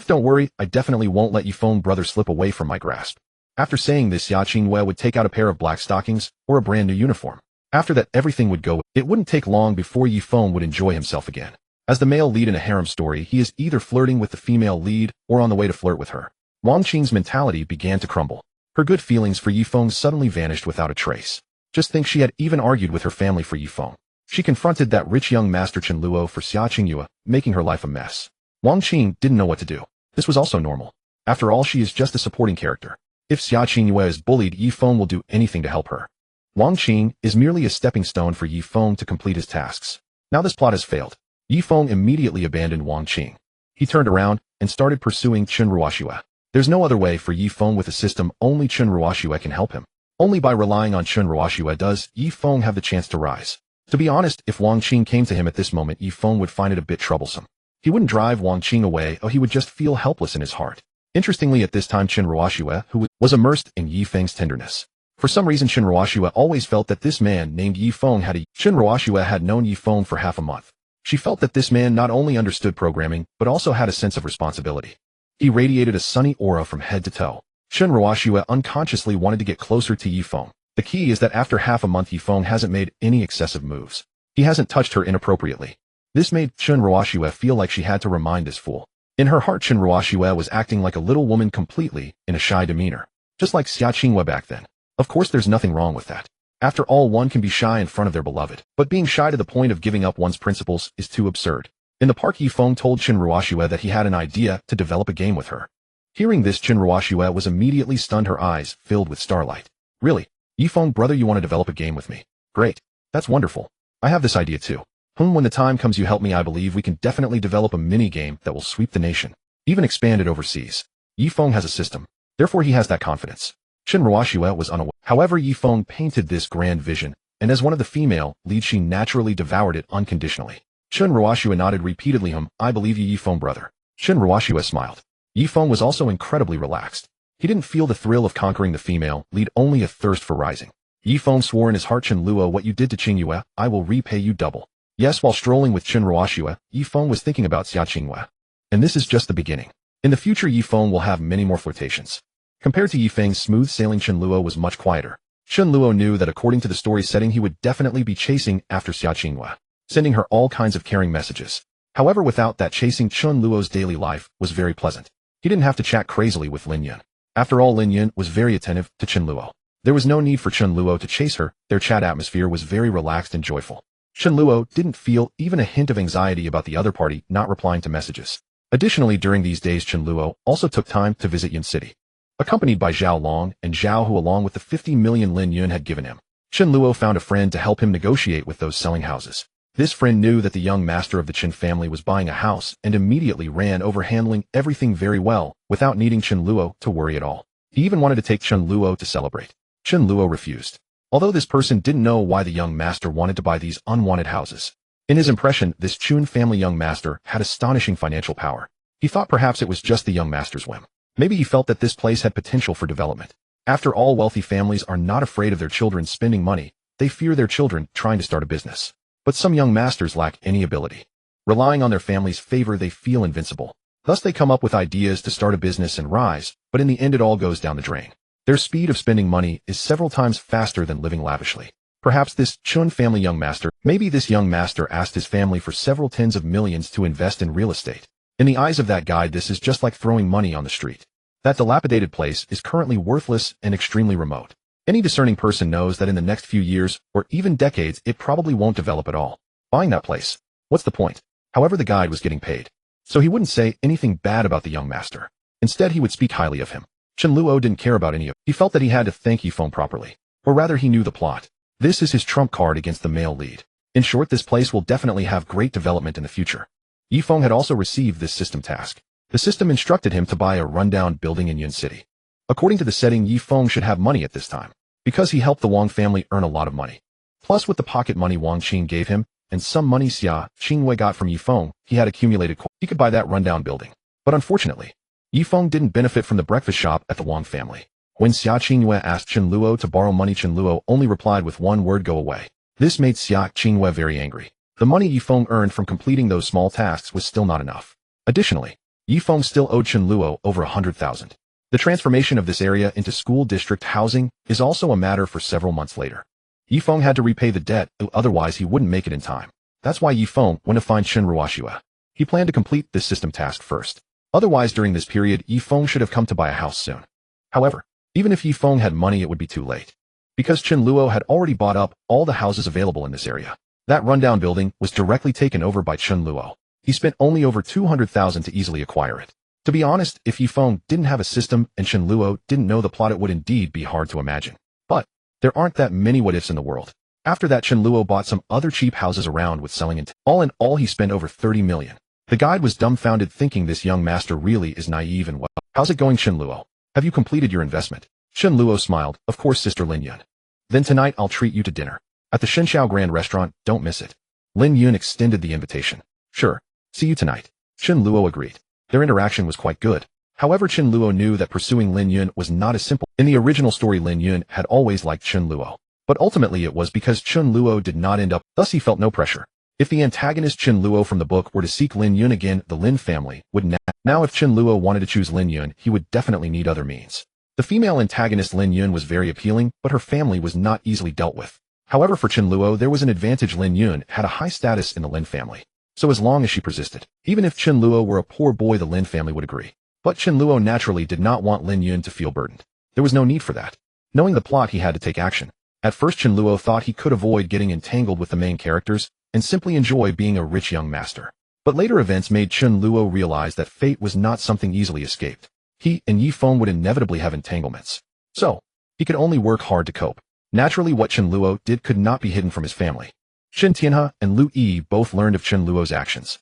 Don't worry, I definitely won't let Yifeng brother slip away from my grasp. After saying this, Xia Qingyue would take out a pair of black stockings or a brand new uniform. After that, everything would go. It wouldn't take long before Yifeng would enjoy himself again. As the male lead in a harem story, he is either flirting with the female lead or on the way to flirt with her. Wang Qing's mentality began to crumble. Her good feelings for Yifeng suddenly vanished without a trace. Just think, she had even argued with her family for Yifeng. She confronted that rich young master Chen Luo for Xia Qingyue, making her life a mess. Wang Qing didn't know what to do. This was also normal. After all, she is just a supporting character. If Xia Qingyue is bullied, Yifeng will do anything to help her. Wang Qing is merely a stepping stone for Yifeng to complete his tasks. Now this plot has failed. Yifeng immediately abandoned Wang Qing. He turned around and started pursuing Chen Luo. There's no other way for Yifeng with a system. Only Chen Luo can help him. Only by relying on Chen Luo does Yifeng have the chance to rise. To be honest, if Wang Qing came to him at this moment, Yifeng would find it a bit troublesome. He wouldn't drive Wang Qing away, he would just feel helpless in his heart. Interestingly, at this time, Chen Luo, who was immersed in Yifeng's tenderness. For some reason, Chen Luo always felt that this man named Yifeng had Chen Luo had known Yifeng for half a month. She felt that this man not only understood programming, but also had a sense of responsibility. He radiated a sunny aura from head to toe. Chen Luo unconsciously wanted to get closer to Yifeng. The key is that after half a month, Yifeng hasn't made any excessive moves. He hasn't touched her inappropriately. This made Chen Luo feel like she had to remind this fool. In her heart, Chen Luo was acting like a little woman completely, in a shy demeanor. Just like Xia Qingyue back then. Of course, there's nothing wrong with that. After all, one can be shy in front of their beloved, but being shy to the point of giving up one's principles is too absurd. In the park, Yifeng told Chen Luo that he had an idea to develop a game with her. Hearing this, Chen Luo was immediately stunned, her eyes filled with starlight. Really? Yifeng brother, you want to develop a game with me? Great. That's wonderful. I have this idea too. When the time comes, you help me. I believe we can definitely develop a mini-game that will sweep the nation, even expand it overseas. Yifeng has a system, therefore he has that confidence. Chen Luo was unaware. However, Yifeng painted this grand vision, and as one of the female leads, she naturally devoured it unconditionally. Chen Luo nodded repeatedly. I believe you, Yifeng brother. Chen Luo smiled. Yifeng was also incredibly relaxed. He didn't feel the thrill of conquering the female lead, only a thirst for rising. Yifeng swore in his heart, Chen Luo, what you did to Qingyue, I will repay you double. Yes, while strolling with Chen Luo, Yifeng was thinking about Xia Qingyue. And this is just the beginning. In the future, Yifeng will have many more flirtations. Compared to Yifeng's smooth-sailing, Chen Luo was much quieter. Chen Luo knew that according to the story setting, he would definitely be chasing after Xia Qingyue, sending her all kinds of caring messages. However, without that chasing, Chen Luo's daily life was very pleasant. He didn't have to chat crazily with Lin Yun. After all, Lin Yun was very attentive to Chen Luo. There was no need for Chen Luo to chase her. Their chat atmosphere was very relaxed and joyful. Chen Luo didn't feel even a hint of anxiety about the other party not replying to messages. Additionally, during these days, Chen Luo also took time to visit Yun City, accompanied by Zhao Long and Zhao Hu, along with the 50 million Lin Yun had given him. Chen Luo found a friend to help him negotiate with those selling houses. This friend knew that the young master of the Chen family was buying a house and immediately ran over, handling everything very well without needing Chen Luo to worry at all. He even wanted to take Chen Luo to celebrate. Chen Luo refused. Although this person didn't know why the young master wanted to buy these unwanted houses. In his impression, this Chun family young master had astonishing financial power. He thought perhaps it was just the young master's whim. Maybe he felt that this place had potential for development. After all, wealthy families are not afraid of their children spending money. They fear their children trying to start a business. But some young masters lack any ability. Relying on their family's favor, they feel invincible. Thus they come up with ideas to start a business and rise, but in the end it all goes down the drain. Their speed of spending money is several times faster than living lavishly. Perhaps this Chun family young master, maybe this young master asked his family for several tens of millions to invest in real estate. In the eyes of that guy, this is just like throwing money on the street. That dilapidated place is currently worthless and extremely remote. Any discerning person knows that in the next few years, or even decades, it probably won't develop at all. Buying that place, what's the point? However, the guide was getting paid, so he wouldn't say anything bad about the young master. Instead, he would speak highly of him. Chen Luo didn't care about any of it. He felt that he had to thank Yifeng properly. Or rather, he knew the plot. This is his trump card against the male lead. In short, this place will definitely have great development in the future. Yifeng had also received this system task. The system instructed him to buy a rundown building in Yun City. According to the setting, Yifeng should have money at this time, because he helped the Wang family earn a lot of money. Plus, with the pocket money Wang Qing gave him, and some money Xia Qingyue got from Yifeng, he had accumulated coins. He could buy that rundown building. But unfortunately, Yifeng didn't benefit from the breakfast shop at the Wang family. When Xia Qingyue asked Chen Luo to borrow money, Chen Luo only replied with one word: go away. This made Xia Qingyue very angry. The money Yifeng earned from completing those small tasks was still not enough. Additionally, Yifeng still owed Chen Luo over 100,000. The transformation of this area into school district housing is also a matter for several months later. Yifeng had to repay the debt, otherwise he wouldn't make it in time. That's why Yifeng went to find Chen Luo. He planned to complete this system task first. Otherwise, during this period, Yifeng should have come to buy a house soon. However, even if Yifeng had money, it would be too late. Because Chen Luo had already bought up all the houses available in this area. That rundown building was directly taken over by Chen Luo. He spent only over 200,000 to easily acquire it. To be honest, if Yifeng didn't have a system and Chen Luo didn't know the plot, it would indeed be hard to imagine. But there aren't that many what-ifs in the world. After that, Chen Luo bought some other cheap houses around with selling it. All in all, he spent over 30 million. The guide was dumbfounded, thinking this young master really is naive and well. How's it going, Chen Luo? Have you completed your investment? Chen Luo smiled. Of course, Sister Lin Yun. Then tonight I'll treat you to dinner. At the Shenxiao Grand Restaurant, don't miss it. Lin Yun extended the invitation. Sure. See you tonight. Chen Luo agreed. Their interaction was quite good. However, Chen Luo knew that pursuing Lin Yun was not as simple. In the original story, Lin Yun had always liked Chen Luo. But ultimately it was because Chen Luo did not end up, thus he felt no pressure. If the antagonist Chen Luo from the book were to seek Lin Yun again, the Lin family would now if Chen Luo wanted to choose Lin Yun, he would definitely need other means. The female antagonist Lin Yun was very appealing, but her family was not easily dealt with. However, for Chen Luo there was an advantage: Lin Yun had a high status in the Lin family. So as long as she persisted, even if Chen Luo were a poor boy, the Lin family would agree. But Chen Luo naturally did not want Lin Yun to feel burdened. There was no need for that. Knowing the plot, he had to take action. At first, Chen Luo thought he could avoid getting entangled with the main characters and simply enjoy being a rich young master. But later events made Chen Luo realize that fate was not something easily escaped. He and Yifeng would inevitably have entanglements. So, he could only work hard to cope. Naturally, what Chen Luo did could not be hidden from his family. Chen Tianhe and Lu Yi both learned of Chen Luo's actions.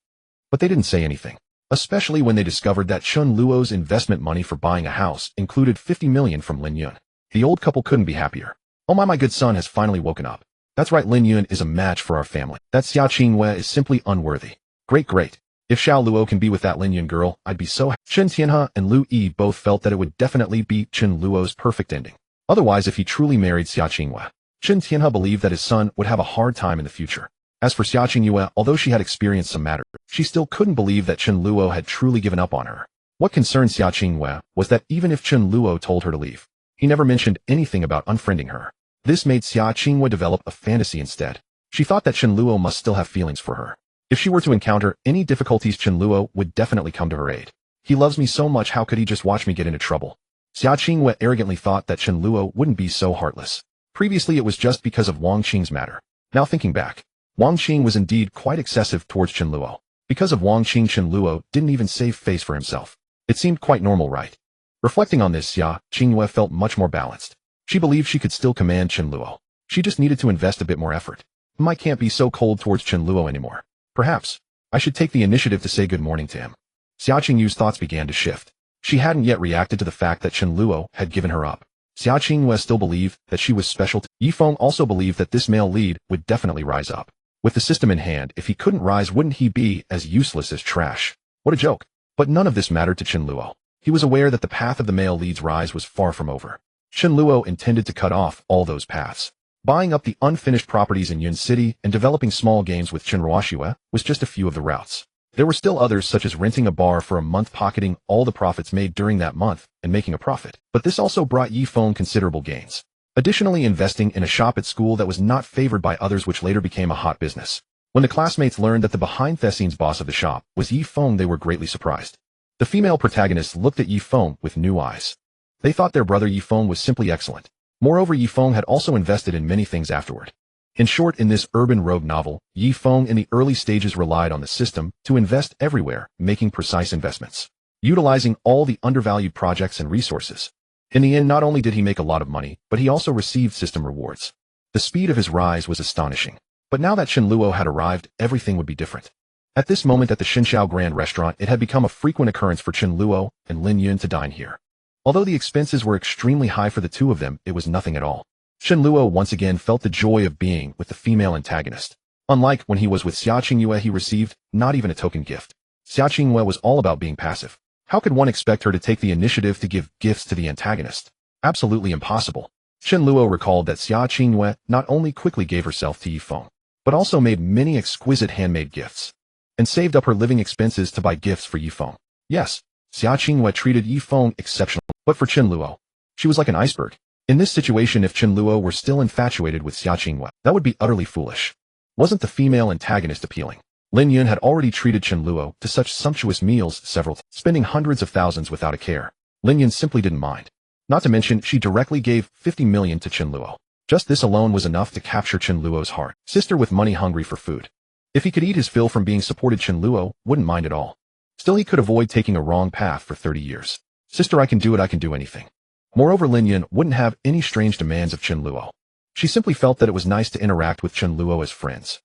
But they didn't say anything, especially when they discovered that Chen Luo's investment money for buying a house included 50 million from Lin Yun. The old couple couldn't be happier. Oh my good son has finally woken up. That's right, Lin Yun is a match for our family. That Xia Qingyue is simply unworthy. Great. If Xiao Luo can be with that Lin Yun girl, I'd be so happy. Chen Tianhe and Lu Yi both felt that it would definitely be Chen Luo's perfect ending. Otherwise, if he truly married Xia Qingyue, Chen Tianhe believed that his son would have a hard time in the future. As for Xia Qingyue, although she had experienced some matters, she still couldn't believe that Chen Luo had truly given up on her. What concerned Xia Qingyue was that even if Chen Luo told her to leave, he never mentioned anything about unfriending her. This made Xia Qingyue develop a fantasy instead. She thought that Chen Luo must still have feelings for her. If she were to encounter any difficulties, Chen Luo would definitely come to her aid. He loves me so much, how could he just watch me get into trouble? Xia Qingyue arrogantly thought that Chen Luo wouldn't be so heartless. Previously it was just because of Wang Qing's matter. Now thinking back, Wang Qing was indeed quite excessive towards Chen Luo. Because of Wang Qing, Chen Luo didn't even save face for himself. It seemed quite normal, right? Reflecting on this, Xia Qingyue felt much more balanced. She believed she could still command Chen Luo. She just needed to invest a bit more effort. I can't be so cold towards Chen Luo anymore. Perhaps I should take the initiative to say good morning to him. Xia Qingyue's thoughts began to shift. She hadn't yet reacted to the fact that Chen Luo had given her up. Xia Qingyue still believed that she was special. Yifeng also believed that this male lead would definitely rise up. With the system in hand, if he couldn't rise, wouldn't he be as useless as trash? What a joke. But none of this mattered to Chen Luo. He was aware that the path of the male lead's rise was far from over. Chen Luo intended to cut off all those paths. Buying up the unfinished properties in Yun City and developing small games with Chen Luo was just a few of the routes. There were still others, such as renting a bar for a month, pocketing all the profits made during that month, and making a profit. But this also brought Yifeng considerable gains. Additionally, investing in a shop at school that was not favored by others, which later became a hot business. When the classmates learned that the behind-the-scenes boss of the shop was Yifeng, they were greatly surprised. The female protagonists looked at Yifeng with new eyes. They thought their brother Yifeng was simply excellent. Moreover, Yifeng had also invested in many things afterward. In short, in this urban rogue novel, Yifeng in the early stages relied on the system to invest everywhere, making precise investments. Utilizing all the undervalued projects and resources, In the end, not only did he make a lot of money, but he also received system rewards. The speed of his rise was astonishing. But now that Chen Luo had arrived, everything would be different. At this moment at the Xinxiao Grand Restaurant, it had become a frequent occurrence for Chen Luo and Lin Yun to dine here. Although the expenses were extremely high for the two of them, it was nothing at all. Chen Luo once again felt the joy of being with the female antagonist. Unlike when he was with Xia Qingyue, he received not even a token gift. Xia Qingyue was all about being passive. How could one expect her to take the initiative to give gifts to the antagonist? Absolutely impossible. Chen Luo recalled that Xia Qingyue not only quickly gave herself to Yifeng, but also made many exquisite handmade gifts, and saved up her living expenses to buy gifts for Yifeng. Yes, Xia Qingyue treated Yifeng exceptionally, but for Chen Luo, she was like an iceberg. In this situation, if Chen Luo were still infatuated with Xia Qingyue, that would be utterly foolish. Wasn't the female antagonist appealing? Lin Yun had already treated Chen Luo to such sumptuous meals several times, spending hundreds of thousands without a care. Lin Yun simply didn't mind. Not to mention, she directly gave 50 million to Chen Luo. Just this alone was enough to capture Chen Luo's heart. Sister with money hungry for food. If he could eat his fill from being supported, Chen Luo wouldn't mind at all. Still, he could avoid taking a wrong path for 30 years. Sister, I can do it, I can do anything. Moreover, Lin Yun wouldn't have any strange demands of Chen Luo. She simply felt that it was nice to interact with Chen Luo as friends.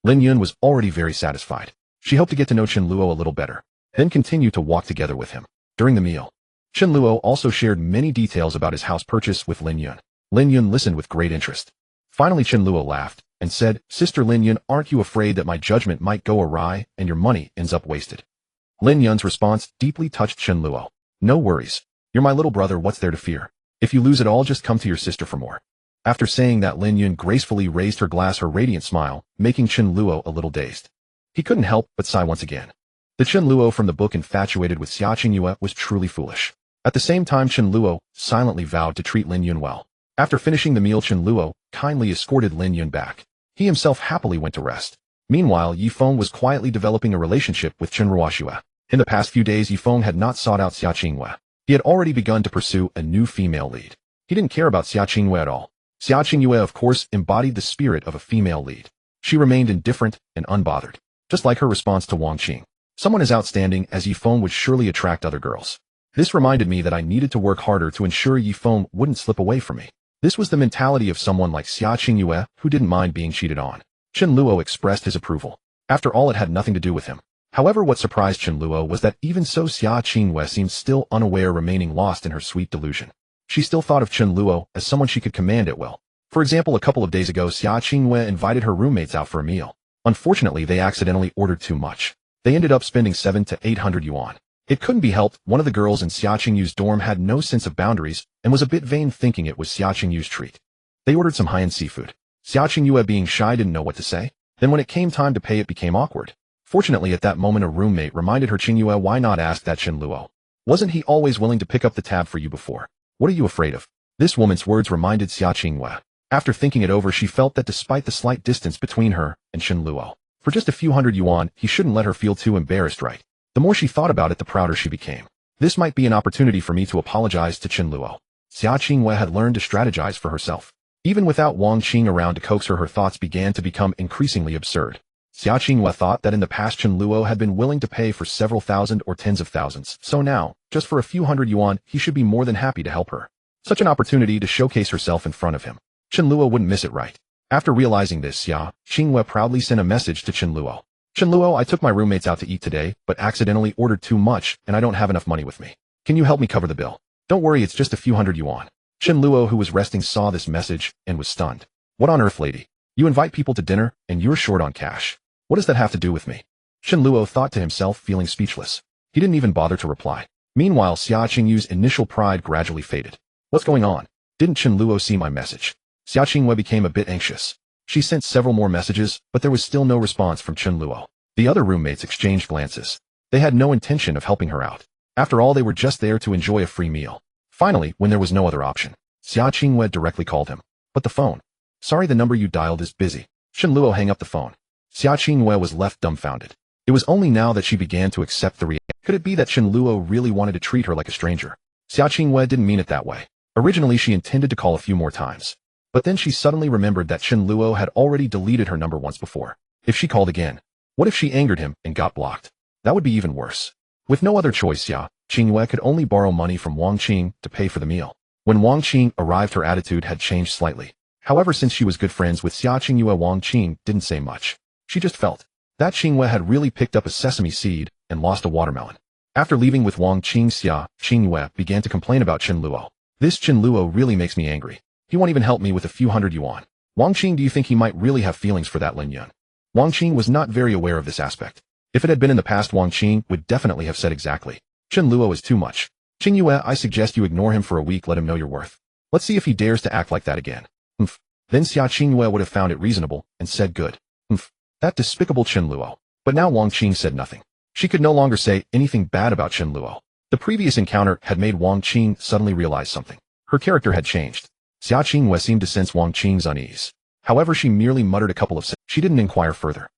Lin Yun was already very satisfied. She hoped to get to know Chen Luo a little better, then continue to walk together with him. During the meal, Chen Luo also shared many details about his house purchase with Lin Yun. Lin Yun listened with great interest. Finally, Chen Luo laughed and said, "Sister Lin Yun, aren't you afraid that my judgment might go awry and your money ends up wasted?" Lin Yun's response deeply touched Chen Luo. "No worries. You're my little brother, what's there to fear? If you lose it all, just come to your sister for more." After saying that, Lin Yun gracefully raised her glass, her radiant smile, making Chen Luo a little dazed. He couldn't help but sigh once again. The Chen Luo from the book infatuated with Xia Qingyue was truly foolish. At the same time, Chen Luo silently vowed to treat Lin Yun well. After finishing the meal, Chen Luo kindly escorted Lin Yun back. He himself happily went to rest. Meanwhile, Yifeng was quietly developing a relationship with Chen Luo. In the past few days, Yifeng had not sought out Xia Qingyue. He had already begun to pursue a new female lead. He didn't care about Xia Qingyue at all. Xia Qingyue, of course, embodied the spirit of a female lead. She remained indifferent and unbothered, just like her response to Wang Qing. Someone as outstanding as Yifeng would surely attract other girls. This reminded me that I needed to work harder to ensure Yifeng wouldn't slip away from me. This was the mentality of someone like Xia Qingyue, who didn't mind being cheated on. Chen Luo expressed his approval. After all, it had nothing to do with him. However, what surprised Chen Luo was that even so, Xia Qingyue seemed still unaware, remaining lost in her sweet delusion. She still thought of Chen Luo as someone she could command at will. For example, a couple of days ago, Xia Qingyue invited her roommates out for a meal. Unfortunately, they accidentally ordered too much. They ended up spending 700 to 800 yuan. It couldn't be helped, one of the girls in Xia Qingyue's dorm had no sense of boundaries and was a bit vain, thinking it was Xia Qingyue's treat. They ordered some high-end seafood. Xia Qingyue, being shy, didn't know what to say. Then when it came time to pay, it became awkward. Fortunately, at that moment, a roommate reminded her, "Qingyue, why not ask that Chen Luo? Wasn't he always willing to pick up the tab for you before? What are you afraid of?" This woman's words reminded Xia Qingyue. After thinking it over, she felt that despite the slight distance between her and Chen Luo, for just a few hundred yuan, he shouldn't let her feel too embarrassed, right? The more she thought about it, the prouder she became. This might be an opportunity for me to apologize to Chen Luo. Xia Qingyue had learned to strategize for herself. Even without Wang Qing around to coax her, her thoughts began to become increasingly absurd. Xia Qingyue thought that in the past Chen Luo had been willing to pay for several thousand or tens of thousands, so now, just for a few hundred yuan, he should be more than happy to help her. Such an opportunity to showcase herself in front of him. Chen Luo wouldn't miss it, right? After realizing this, Xia Qingyue proudly sent a message to Chen Luo. "Chen Luo, I took my roommates out to eat today, but accidentally ordered too much, and I don't have enough money with me. Can you help me cover the bill? Don't worry, it's just a few hundred yuan." Chen Luo, who was resting, saw this message and was stunned. "What on earth, lady? You invite people to dinner, and you're short on cash. What does that have to do with me?" Chen Luo thought to himself, feeling speechless. He didn't even bother to reply. Meanwhile, Xia Qingyue's initial pride gradually faded. What's going on? Didn't Chen Luo see my message? Xia Qingyue became a bit anxious. She sent several more messages, but there was still no response from Chen Luo. The other roommates exchanged glances. They had no intention of helping her out. After all, they were just there to enjoy a free meal. Finally, when there was no other option, Xia Qingyue directly called him. "But the phone. Sorry, the number you dialed is busy." Chen Luo hung up the phone. Xia Qingyue was left dumbfounded. It was only now that she began to accept the reality. Could it be that Chen Luo really wanted to treat her like a stranger? Xia Qingyue didn't mean it that way. Originally, she intended to call a few more times. But then she suddenly remembered that Chen Luo had already deleted her number once before. If she called again, what if she angered him and got blocked? That would be even worse. With no other choice, Xia Qingyue could only borrow money from Wang Qing to pay for the meal. When Wang Qing arrived, her attitude had changed slightly. However, since she was good friends with Xia Qingyue, Wang Qing didn't say much. She just felt that Qingyue had really picked up a sesame seed and lost a watermelon. After leaving with Wang Qing, Xia Qingyue began to complain about Chen Luo. This Chen Luo really makes me angry. He won't even help me with a few hundred yuan. Wang Qing, do you think he might really have feelings for that Lin Yun? Wang Qing was not very aware of this aspect. If it had been in the past, Wang Qing would definitely have said exactly, Chen Luo is too much. Qingyue, I suggest you ignore him for a week, let him know your worth. Let's see if he dares to act like that again. Then Xia Qingyue would have found it reasonable and said good. That despicable Chen Luo. But now Wang Qing said nothing. She could no longer say anything bad about Chen Luo. The previous encounter had made Wang Qing suddenly realize something. Her character had changed. Xia Qingyue seemed to sense Wang Qing's unease. However, she merely muttered a couple of sentences. She didn't inquire further.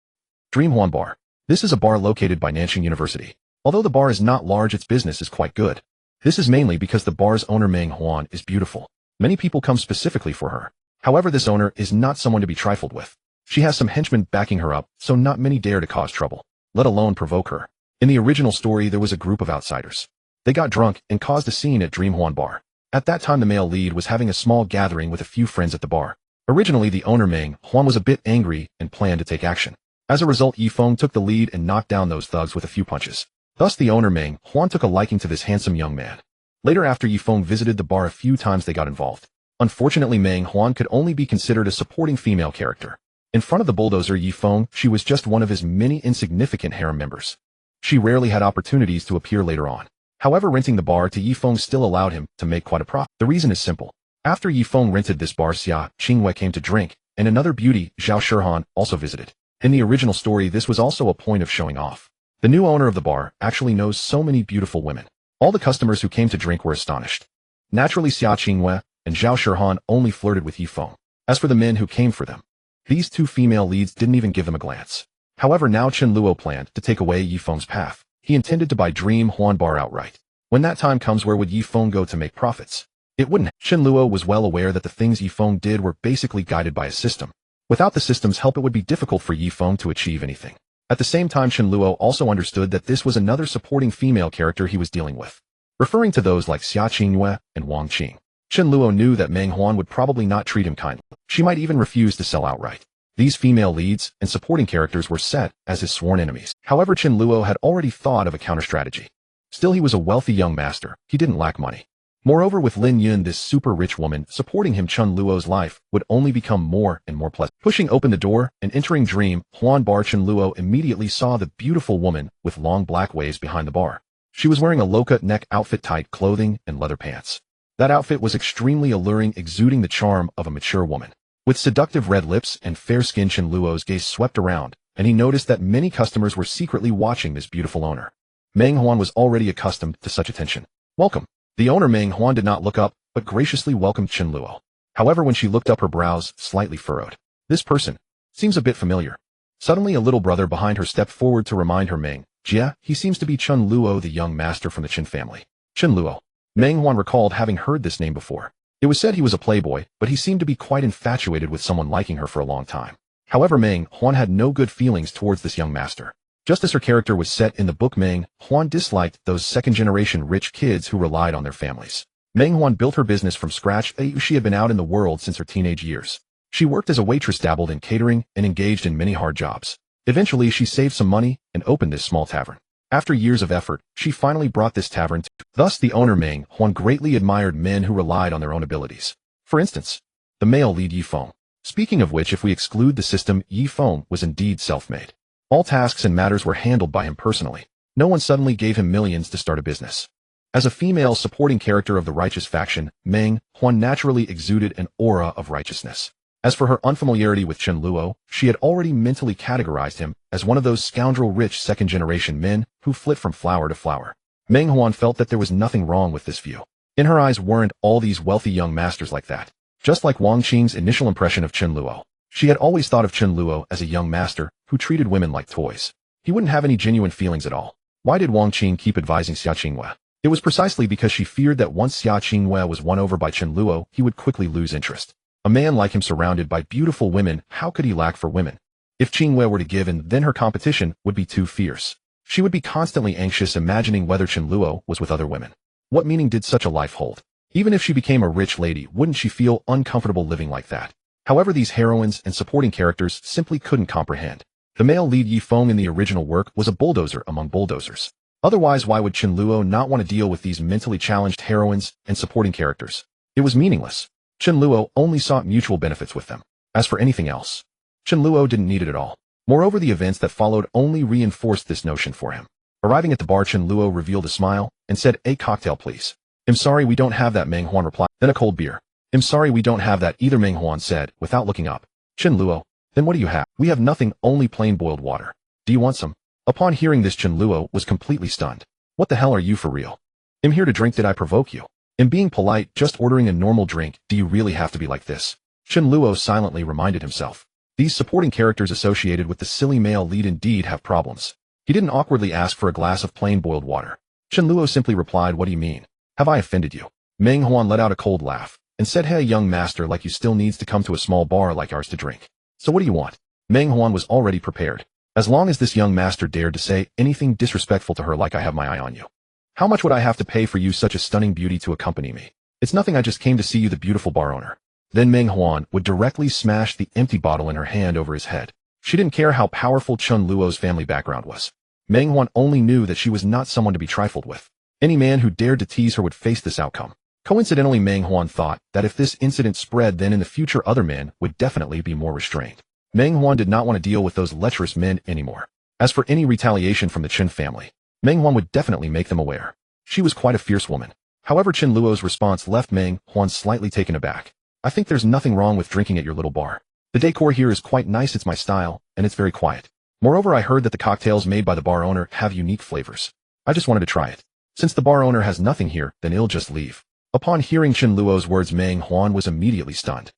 Dream Huan Bar. This is a bar located by Nan Cheng University. Although the bar is not large, its business is quite good. This is mainly because the bar's owner Meng Huan is beautiful. Many people come specifically for her. However, this owner is not someone to be trifled with. She has some henchmen backing her up, so not many dare to cause trouble, let alone provoke her. In the original story, there was a group of outsiders. They got drunk and caused a scene at Dream Huan Bar. At that time, the male lead was having a small gathering with a few friends at the bar. Originally, the owner Meng Huan was a bit angry and planned to take action. As a result, Yifeng took the lead and knocked down those thugs with a few punches. Thus, the owner Meng Huan took a liking to this handsome young man. Later, after Yifeng visited the bar a few times, they got involved. Unfortunately, Meng Huan could only be considered a supporting female character. In front of the bulldozer Yifeng, she was just one of his many insignificant harem members. She rarely had opportunities to appear later on. However, renting the bar to Yifeng still allowed him to make quite a profit. The reason is simple. After Yifeng rented this bar, Xia Qingyue came to drink, and another beauty, Zhao Shirhan, also visited. In the original story, this was also a point of showing off. The new owner of the bar actually knows so many beautiful women. All the customers who came to drink were astonished. Naturally, Xia Qingyue and Zhao Shirhan only flirted with Yifeng. As for the men who came for them, these two female leads didn't even give them a glance. However, now Chen Luo planned to take away Yifeng's path. He intended to buy Dream Huan Bar outright. When that time comes, where would Yifeng go to make profits? It wouldn't. Chen Luo was well aware that the things Yifeng did were basically guided by a system. Without the system's help, it would be difficult for Yifeng to achieve anything. At the same time, Chen Luo also understood that this was another supporting female character he was dealing with. Referring to those like Xia Qingyue and Wang Qing, Chen Luo knew that Meng Huan would probably not treat him kindly. She might even refuse to sell outright. These female leads and supporting characters were set as his sworn enemies. However, Chen Luo had already thought of a counter-strategy. Still, he was a wealthy young master. He didn't lack money. Moreover, with Lin Yun, this super rich woman, supporting him, Chen Luo's life would only become more and more pleasant. Pushing open the door and entering Dream Huan Bar, Chen Luo immediately saw the beautiful woman with long black waves behind the bar. She was wearing a low-cut neck outfit, tight clothing, and leather pants. That outfit was extremely alluring, exuding the charm of a mature woman. With seductive red lips and fair skin, Chen Luo's gaze swept around, and he noticed that many customers were secretly watching this beautiful owner. Meng Huan was already accustomed to such attention. Welcome. The owner Meng Huan did not look up, but graciously welcomed Chen Luo. However, when she looked up, her brows slightly furrowed. This person seems a bit familiar. Suddenly, a little brother behind her stepped forward to remind her, Meng Jia, he seems to be Chen Luo, the young master from the Chen family. Chen Luo. Meng Huan recalled having heard this name before. It was said he was a playboy, but he seemed to be quite infatuated with someone liking her for a long time. However, Meng Huan had no good feelings towards this young master. Just as her character was set in the book, Meng Huan disliked those second-generation rich kids who relied on their families. Meng Huan built her business from scratch. She had been out in the world since her teenage years. She worked as a waitress, dabbled in catering, and engaged in many hard jobs. Eventually, she saved some money and opened this small tavern. After years of effort, she finally brought this tavern to. Thus, the owner Meng Huan greatly admired men who relied on their own abilities. For instance, the male lead Yifeng. Speaking of which, if we exclude the system, Yifeng was indeed self-made. All tasks and matters were handled by him personally. No one suddenly gave him millions to start a business. As a female supporting character of the righteous faction, Meng Huan naturally exuded an aura of righteousness. As for her unfamiliarity with Chen Luo, she had already mentally categorized him as one of those scoundrel-rich second-generation men who flit from flower to flower. Meng Huan felt that there was nothing wrong with this view. In her eyes, weren't all these wealthy young masters like that? Just like Wang Qing's initial impression of Chen Luo. She had always thought of Chen Luo as a young master who treated women like toys. He wouldn't have any genuine feelings at all. Why did Wang Qing keep advising Xia Qingyue? It was precisely because she feared that once Xia Qingyue was won over by Chen Luo, he would quickly lose interest. A man like him surrounded by beautiful women, how could he lack for women? If Qingyue were to give in, then her competition would be too fierce. She would be constantly anxious, imagining whether Chen Luo was with other women. What meaning did such a life hold? Even if she became a rich lady, wouldn't she feel uncomfortable living like that? However, these heroines and supporting characters simply couldn't comprehend. The male lead Yi Feng in the original work was a bulldozer among bulldozers. Otherwise, why would Chen Luo not want to deal with these mentally challenged heroines and supporting characters? It was meaningless. Chen Luo only sought mutual benefits with them. As for anything else, Chen Luo didn't need it at all. Moreover, the events that followed only reinforced this notion for him. Arriving at the bar, Chen Luo revealed a smile and said, "A cocktail, please." "I'm sorry, we don't have that," Meng Huan replied. "Then a cold beer." "I'm sorry, we don't have that either," Meng Huan said, without looking up. Chen Luo, "Then what do you have?" "We have nothing, only plain boiled water." "Do you want some?" Upon hearing this, Chen Luo was completely stunned. "What the hell are you for real?" "I'm here to drink. Did I provoke you?" "I'm being polite, just ordering a normal drink. Do you really have to be like this?" Chen Luo silently reminded himself. These supporting characters associated with the silly male lead indeed have problems. He didn't awkwardly ask for a glass of plain boiled water. Chen Luo simply replied, "What do you mean? Have I offended you?" Meng Huan let out a cold laugh and said, "Hey, young master like you still needs to come to a small bar like ours to drink. So what do you want?" Meng Huan was already prepared. As long as this young master dared to say anything disrespectful to her like "I have my eye on you. How much would I have to pay for you, such a stunning beauty, to accompany me?" "It's nothing, I just came to see you, the beautiful bar owner." Then Meng Huan would directly smash the empty bottle in her hand over his head. She didn't care how powerful Chen Luo's family background was. Meng Huan only knew that she was not someone to be trifled with. Any man who dared to tease her would face this outcome. Coincidentally, Meng Huan thought that if this incident spread, then in the future other men would definitely be more restrained. Meng Huan did not want to deal with those lecherous men anymore. As for any retaliation from the Chen family, Meng Huan would definitely make them aware. She was quite a fierce woman. However, Chen Luo's response left Meng Huan slightly taken aback. "I think there's nothing wrong with drinking at your little bar. The decor here is quite nice, it's my style, and it's very quiet. Moreover, I heard that the cocktails made by the bar owner have unique flavors. I just wanted to try it. Since the bar owner has nothing here, then he'll just leave." Upon hearing Chen Luo's words, Meng Huan was immediately stunned.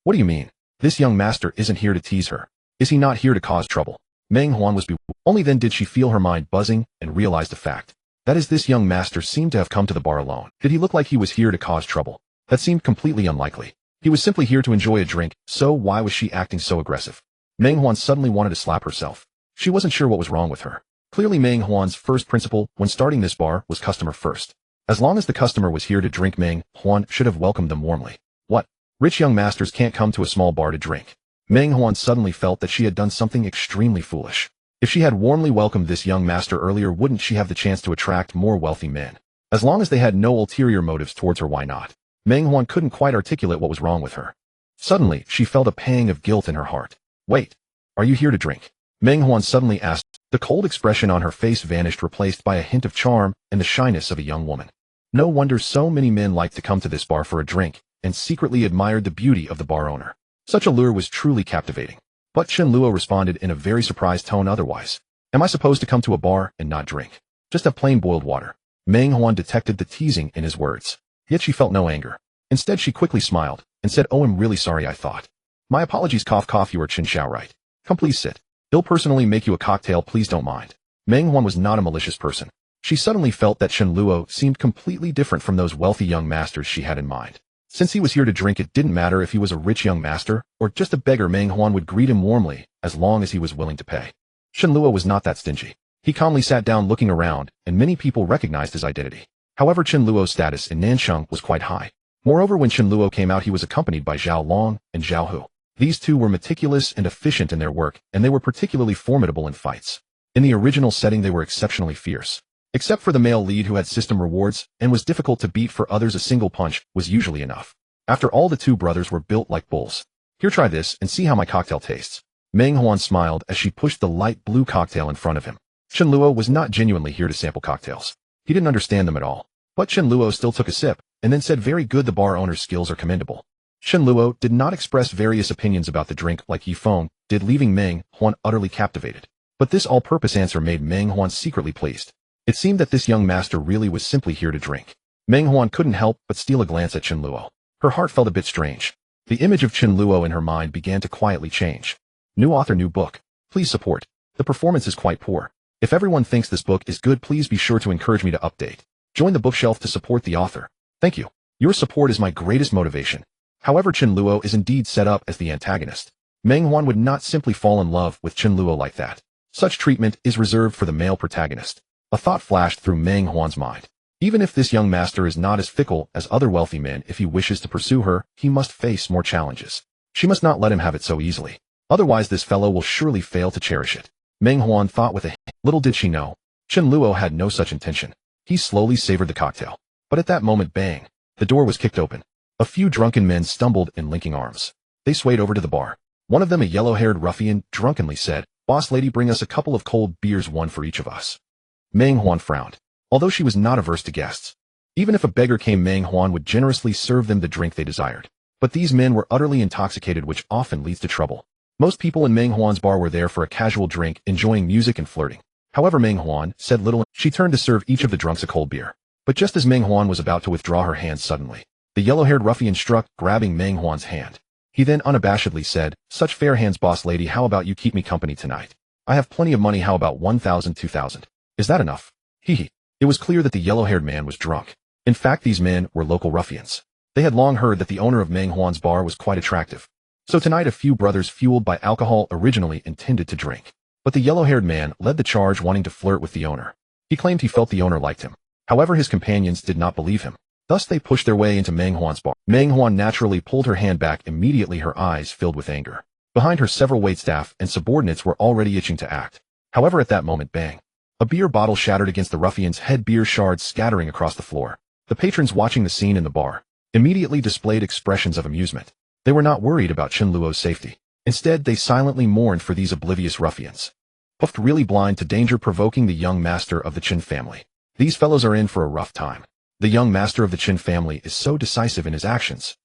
"What do you mean? This young master isn't here to tease her. Is he not here to cause trouble?" Meng Huan was bewildered. Only then did she feel her mind buzzing and realize the fact. That is, this young master seemed to have come to the bar alone. Did he look like he was here to cause trouble? That seemed completely unlikely. He was simply here to enjoy a drink, so why was she acting so aggressive? Meng Huan suddenly wanted to slap herself. She wasn't sure what was wrong with her. Clearly, Meng Huan's first principle when starting this bar was customer first. As long as the customer was here to drink, Meng Huan should have welcomed them warmly. What? Rich young masters can't come to a small bar to drink. Meng Huan suddenly felt that she had done something extremely foolish. If she had warmly welcomed this young master earlier, wouldn't she have the chance to attract more wealthy men? As long as they had no ulterior motives towards her, why not? Meng Huan couldn't quite articulate what was wrong with her. Suddenly, she felt a pang of guilt in her heart. "Wait, are you here to drink?" Meng Huan suddenly asked. The cold expression on her face vanished, replaced by a hint of charm and the shyness of a young woman. No wonder so many men liked to come to this bar for a drink, and secretly admired the beauty of the bar owner. Such allure was truly captivating. But Chen Luo responded in a very surprised tone otherwise. "Am I supposed to come to a bar and not drink? Just have plain boiled water?" Meng Huan detected the teasing in his words. Yet she felt no anger. Instead, she quickly smiled and said, "Oh, I'm really sorry, I thought. My apologies, cough cough, you are Chen Xiao, right? Come, please sit. I'll personally make you a cocktail, please don't mind." Meng Huan was not a malicious person. She suddenly felt that Chen Luo seemed completely different from those wealthy young masters she had in mind. Since he was here to drink, it didn't matter if he was a rich young master or just a beggar. Meng Huan would greet him warmly as long as he was willing to pay. Chen Luo was not that stingy. He calmly sat down looking around, and many people recognized his identity. However, Chen Luo's status in Nancheng was quite high. Moreover, when Chen Luo came out, he was accompanied by Zhao Long and Zhao Hu. These two were meticulous and efficient in their work, and they were particularly formidable in fights. In the original setting, they were exceptionally fierce. Except for the male lead, who had system rewards and was difficult to beat for others, a single punch was usually enough. After all, the two brothers were built like bulls. "Here, try this and see how my cocktail tastes." Meng Huan smiled as she pushed the light blue cocktail in front of him. Chen Luo was not genuinely here to sample cocktails. He didn't understand them at all. But Chen Luo still took a sip, and then said, "Very good, the bar owner's skills are commendable." Chen Luo did not express various opinions about the drink like Yi Feng did, leaving Meng Huan utterly captivated. But this all-purpose answer made Meng Huan secretly pleased. It seemed that this young master really was simply here to drink. Meng Huan couldn't help but steal a glance at Chen Luo. Her heart felt a bit strange. The image of Chen Luo in her mind began to quietly change. New author, new book. Please support. The performance is quite poor. If everyone thinks this book is good, please be sure to encourage me to update. Join the bookshelf to support the author. Thank you. Your support is my greatest motivation. However, Chen Luo is indeed set up as the antagonist. Meng Huan would not simply fall in love with Chen Luo like that. Such treatment is reserved for the male protagonist. A thought flashed through Meng Huan's mind. Even if this young master is not as fickle as other wealthy men, if he wishes to pursue her, he must face more challenges. She must not let him have it so easily. Otherwise this fellow will surely fail to cherish it. Meng Huan thought with a hint. Little did she know, Chen Luo had no such intention. He slowly savored the cocktail. But at that moment, bang, the door was kicked open. A few drunken men stumbled in linking arms. They swayed over to the bar. One of them, a yellow-haired ruffian, drunkenly said, "Boss lady, bring us a couple of cold beers, one for each of us." Meng Huan frowned, although she was not averse to guests. Even if a beggar came, Meng Huan would generously serve them the drink they desired. But these men were utterly intoxicated, which often leads to trouble. Most people in Meng Huan's bar were there for a casual drink, enjoying music and flirting. However, Meng Huan said little. She turned to serve each of the drunks a cold beer. But just as Meng Huan was about to withdraw her hand, suddenly, the yellow-haired ruffian struck, grabbing Meng Huan's hand. He then unabashedly said, "Such fair hands, boss lady, how about you keep me company tonight? I have plenty of money, how about 1,000, 2,000? Is that enough?" Hee. It was clear that the yellow-haired man was drunk. In fact, these men were local ruffians. They had long heard that the owner of Meng Huan's bar was quite attractive. So tonight a few brothers fueled by alcohol originally intended to drink. But the yellow-haired man led the charge, wanting to flirt with the owner. He claimed he felt the owner liked him. However, his companions did not believe him. Thus they pushed their way into Meng Huan's bar. Meng Huan naturally pulled her hand back. Immediately her eyes filled with anger. Behind her, several waitstaff and subordinates were already itching to act. However, at that moment, bang! A beer bottle shattered against the ruffian's head, beer shards scattering across the floor. The patrons watching the scene in the bar immediately displayed expressions of amusement. They were not worried about Chen Luo's safety. Instead, they silently mourned for these oblivious ruffians. Puffed, really blind to danger, provoking the young master of the Chen family. These fellows are in for a rough time. The young master of the Chen family is so decisive in his actions.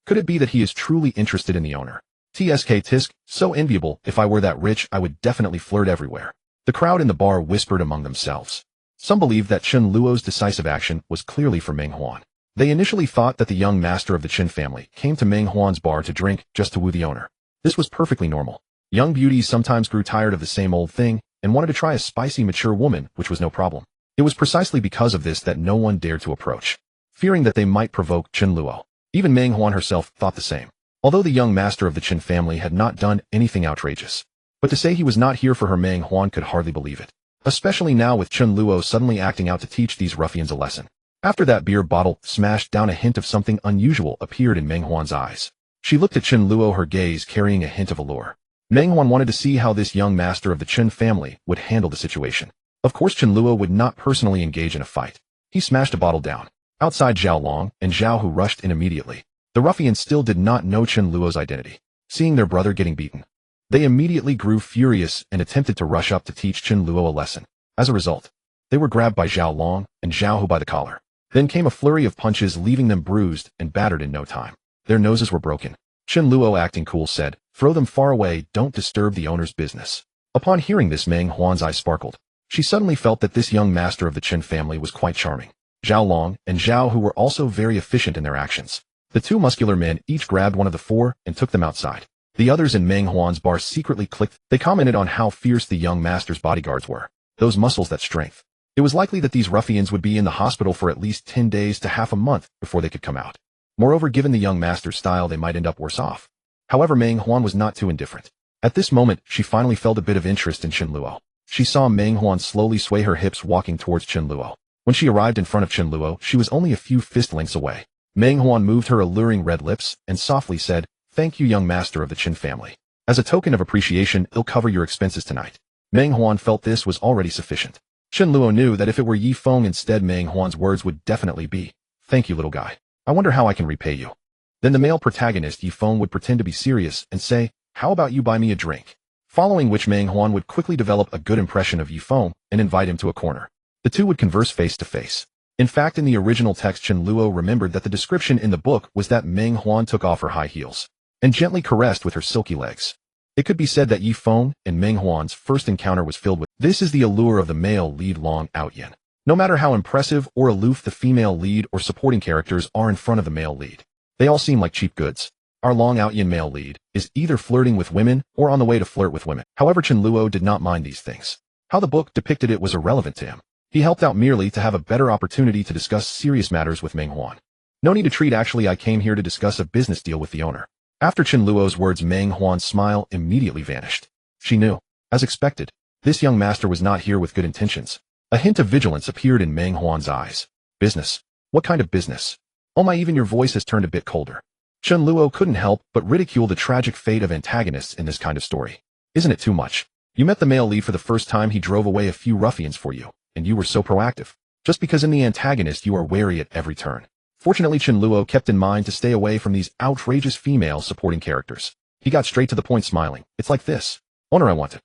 Could it be that he is truly interested in the owner? Tisk, so enviable. If I were that rich, I would definitely flirt everywhere. The crowd in the bar whispered among themselves. Some believed that Chen Luo's decisive action was clearly for Meng Huan. They initially thought that the young master of the Chen family came to Meng Huan's bar to drink, just to woo the owner. This was perfectly normal. Young beauties sometimes grew tired of the same old thing and wanted to try a spicy, mature woman, which was no problem. It was precisely because of this that no one dared to approach, fearing that they might provoke Chen Luo. Even Meng Huan herself thought the same, although the young master of the Chen family had not done anything outrageous. But to say he was not here for her, Meng Huan could hardly believe it, especially now with Chen Luo suddenly acting out to teach these ruffians a lesson. After that beer bottle smashed down, a hint of something unusual appeared in Meng Huan's eyes. She looked at Chen Luo, her gaze carrying a hint of allure. Meng Huan wanted to see how this young master of the Chen family would handle the situation. Of course, Chen Luo would not personally engage in a fight. He smashed a bottle down. Outside, Zhao Long and Zhao Hu rushed in immediately. The ruffians still did not know Chen Luo's identity. Seeing their brother getting beaten, they immediately grew furious and attempted to rush up to teach Chen Luo a lesson. As a result, they were grabbed by Zhao Long and Zhao Hu by the collar. Then came a flurry of punches, leaving them bruised and battered in no time. Their noses were broken. Chen Luo, acting cool, said, "Throw them far away, don't disturb the owner's business." Upon hearing this, Meng Huan's eyes sparkled. She suddenly felt that this young master of the Chen family was quite charming. Zhao Long and Zhao Hu were also very efficient in their actions. The two muscular men each grabbed one of the four and took them outside. The others in Meng Huan's bar secretly clicked. They commented on how fierce the young master's bodyguards were. Those muscles, that strength. It was likely that these ruffians would be in the hospital for at least 10 days to half a month before they could come out. Moreover, given the young master's style, they might end up worse off. However, Meng Huan was not too indifferent. At this moment, she finally felt a bit of interest in Chen Luo. She saw Meng Huan slowly sway her hips, walking towards Chen Luo. When she arrived in front of Chen Luo, she was only a few fist lengths away. Meng Huan moved her alluring red lips and softly said, "Thank you, young master of the Chen family. As a token of appreciation, I'll cover your expenses tonight." Meng Huan felt this was already sufficient. Chen Luo knew that if it were Yi Feng instead, Meng Huan's words would definitely be, "Thank you, little guy. I wonder how I can repay you." Then the male protagonist, Yi Feng, would pretend to be serious and say, "How about you buy me a drink?" Following which, Meng Huan would quickly develop a good impression of Yi Feng and invite him to a corner. The two would converse face to face. In fact, in the original text, Chen Luo remembered that the description in the book was that Meng Huan took off her high heels and gently caressed with her silky legs. It could be said that Yi Feng and Meng Huan's first encounter was filled with. This is the allure of the male lead, Long Outyin. No matter how impressive or aloof the female lead or supporting characters are in front of the male lead, they all seem like cheap goods. Our Long Outyin male lead is either flirting with women or on the way to flirt with women. However, Chen Luo did not mind these things. How the book depicted it was irrelevant to him. He helped out merely to have a better opportunity to discuss serious matters with Meng Huan. "No need to treat. Actually, I came here to discuss a business deal with the owner." After Chen Luo's words, Meng Huan's smile immediately vanished. She knew, as expected, this young master was not here with good intentions. A hint of vigilance appeared in Meng Huan's eyes. Business? What kind of business? Oh my, even your voice has turned a bit colder. Chen Luo couldn't help but ridicule the tragic fate of antagonists in this kind of story. Isn't it too much? You met the male lead for the first time, he drove away a few ruffians for you, and you were so proactive. Just because in the antagonist you are wary at every turn. Fortunately, Chen Luo kept in mind to stay away from these outrageous female supporting characters. He got straight to the point, smiling. It's like this. Owner, I want to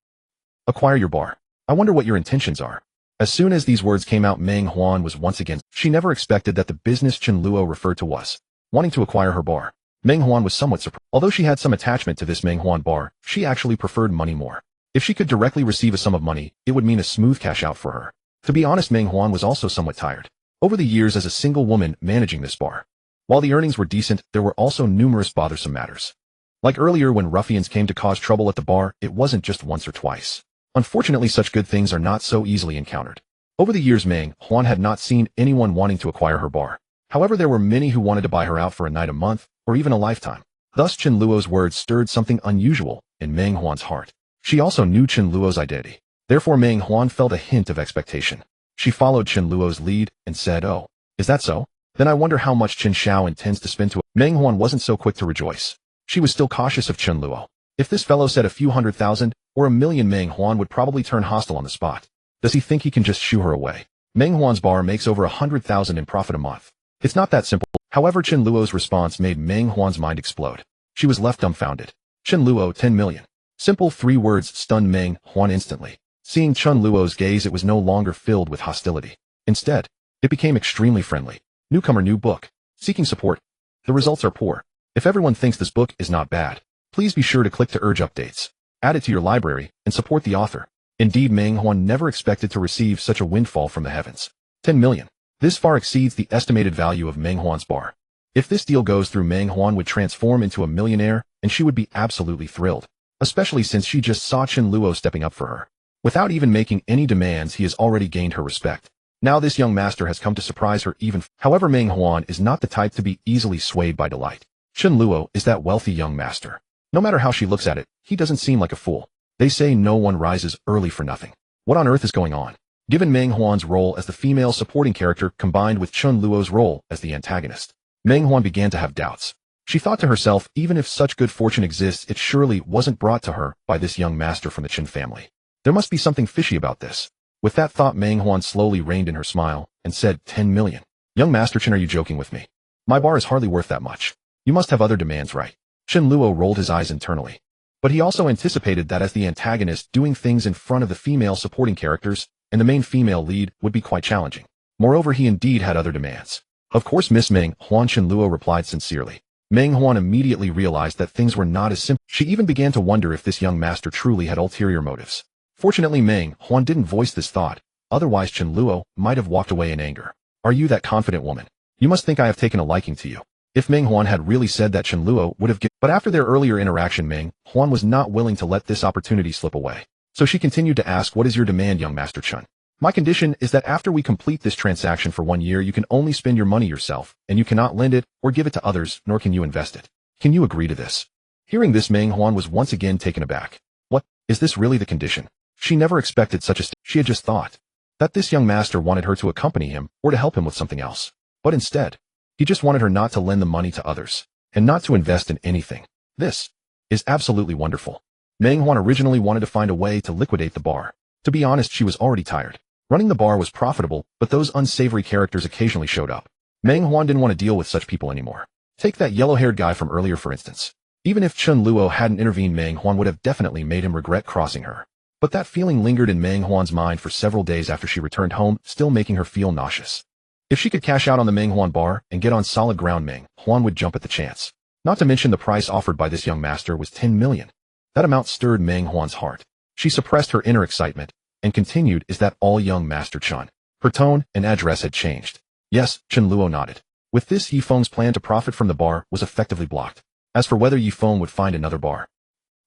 acquire your bar. I wonder what your intentions are. As soon as these words came out, Meng Huan was once again. She never expected that the business Chen Luo referred to was wanting to acquire her bar. Meng Huan was somewhat surprised. Although she had some attachment to this Meng Huan bar, she actually preferred money more. If she could directly receive a sum of money, it would mean a smooth cash out for her. To be honest, Meng Huan was also somewhat tired over the years as a single woman managing this bar. While the earnings were decent, there were also numerous bothersome matters. Like earlier when ruffians came to cause trouble at the bar, it wasn't just once or twice. Unfortunately, such good things are not so easily encountered. Over the years, Meng Huan had not seen anyone wanting to acquire her bar. However, there were many who wanted to buy her out for a night, a month, or even a lifetime. Thus, Chen Luo's words stirred something unusual in Meng Huan's heart. She also knew Chen Luo's identity. Therefore, Meng Huan felt a hint of expectation. She followed Chen Luo's lead and said, "Oh, is that so? Then I wonder how much Chen Xiao intends to spend to it." Meng Huan wasn't so quick to rejoice. She was still cautious of Chen Luo. If this fellow said a few 100,000 or 1,000,000, Meng Huan would probably turn hostile on the spot. Does he think he can just shoo her away? Meng Huan's bar makes over 100,000 in profit a month. It's not that simple. However, Chen Luo's response made Meng Huan's mind explode. She was left dumbfounded. Chen Luo, 10 million. Simple 3 words stunned Meng Huan instantly. Seeing Chen Luo's gaze, it was no longer filled with hostility. Instead, it became extremely friendly. Newcomer, new book. Seeking support. The results are poor. If everyone thinks this book is not bad, please be sure to click to urge updates. Add it to your library and support the author. Indeed, Meng Huan never expected to receive such a windfall from the heavens. 10 million. This far exceeds the estimated value of Meng Huan's bar. If this deal goes through, Meng Huan would transform into a millionaire, and she would be absolutely thrilled, especially since she just saw Chen Luo stepping up for her. Without even making any demands, he has already gained her respect. Now this young master has come to surprise her even. However, Meng Huan is not the type to be easily swayed by delight. Chen Luo is that wealthy young master. No matter how she looks at it, he doesn't seem like a fool. They say no one rises early for nothing. What on earth is going on? Given Meng Huan's role as the female supporting character combined with Chen Luo's role as the antagonist, Meng Huan began to have doubts. She thought to herself, even if such good fortune exists, it surely wasn't brought to her by this young master from the Chen family. There must be something fishy about this. With that thought, Meng Huan slowly reined in her smile and said, 10 million. Young Master Chen, are you joking with me? My bar is hardly worth that much. You must have other demands, right? Chen Luo rolled his eyes internally. But he also anticipated that as the antagonist, doing things in front of the female supporting characters and the main female lead would be quite challenging. Moreover, he indeed had other demands. Of course, Miss Meng Huan, Chen Luo replied sincerely. Meng Huan immediately realized that things were not as simple. She even began to wonder if this young master truly had ulterior motives. Fortunately, Meng Huan didn't voice this thought, otherwise Chen Luo might have walked away in anger. Are you that confident woman? You must think I have taken a liking to you. If Meng Huan had really said that, Chen Luo would have given. But after their earlier interaction, Meng Huan was not willing to let this opportunity slip away. So she continued to ask, what is your demand, young Master Chen? My condition is that after we complete this transaction for 1 year, you can only spend your money yourself, and you cannot lend it or give it to others, nor can you invest it. Can you agree to this? Hearing this, Meng Huan was once again taken aback. What? Is this really the condition? She never expected such a she had just thought that this young master wanted her to accompany him or to help him with something else. But instead, he just wanted her not to lend the money to others and not to invest in anything. This is absolutely wonderful. Meng Huan originally wanted to find a way to liquidate the bar. To be honest, she was already tired. Running the bar was profitable, but those unsavory characters occasionally showed up. Meng Huan didn't want to deal with such people anymore. Take that yellow-haired guy from earlier, for instance. Even if Chen Luo hadn't intervened, Meng Huan would have definitely made him regret crossing her. But that feeling lingered in Meng Huan's mind for several days after she returned home, still making her feel nauseous. If she could cash out on the Meng Huan bar and get on solid ground, Meng Huan would jump at the chance. Not to mention the price offered by this young master was 10 million. That amount stirred Meng Huan's heart. She suppressed her inner excitement and continued, is that all, young Master Chen? Her tone and address had changed. Yes, Chen Luo nodded. With this, Yifeng's plan to profit from the bar was effectively blocked. As for whether Yifeng would find another bar,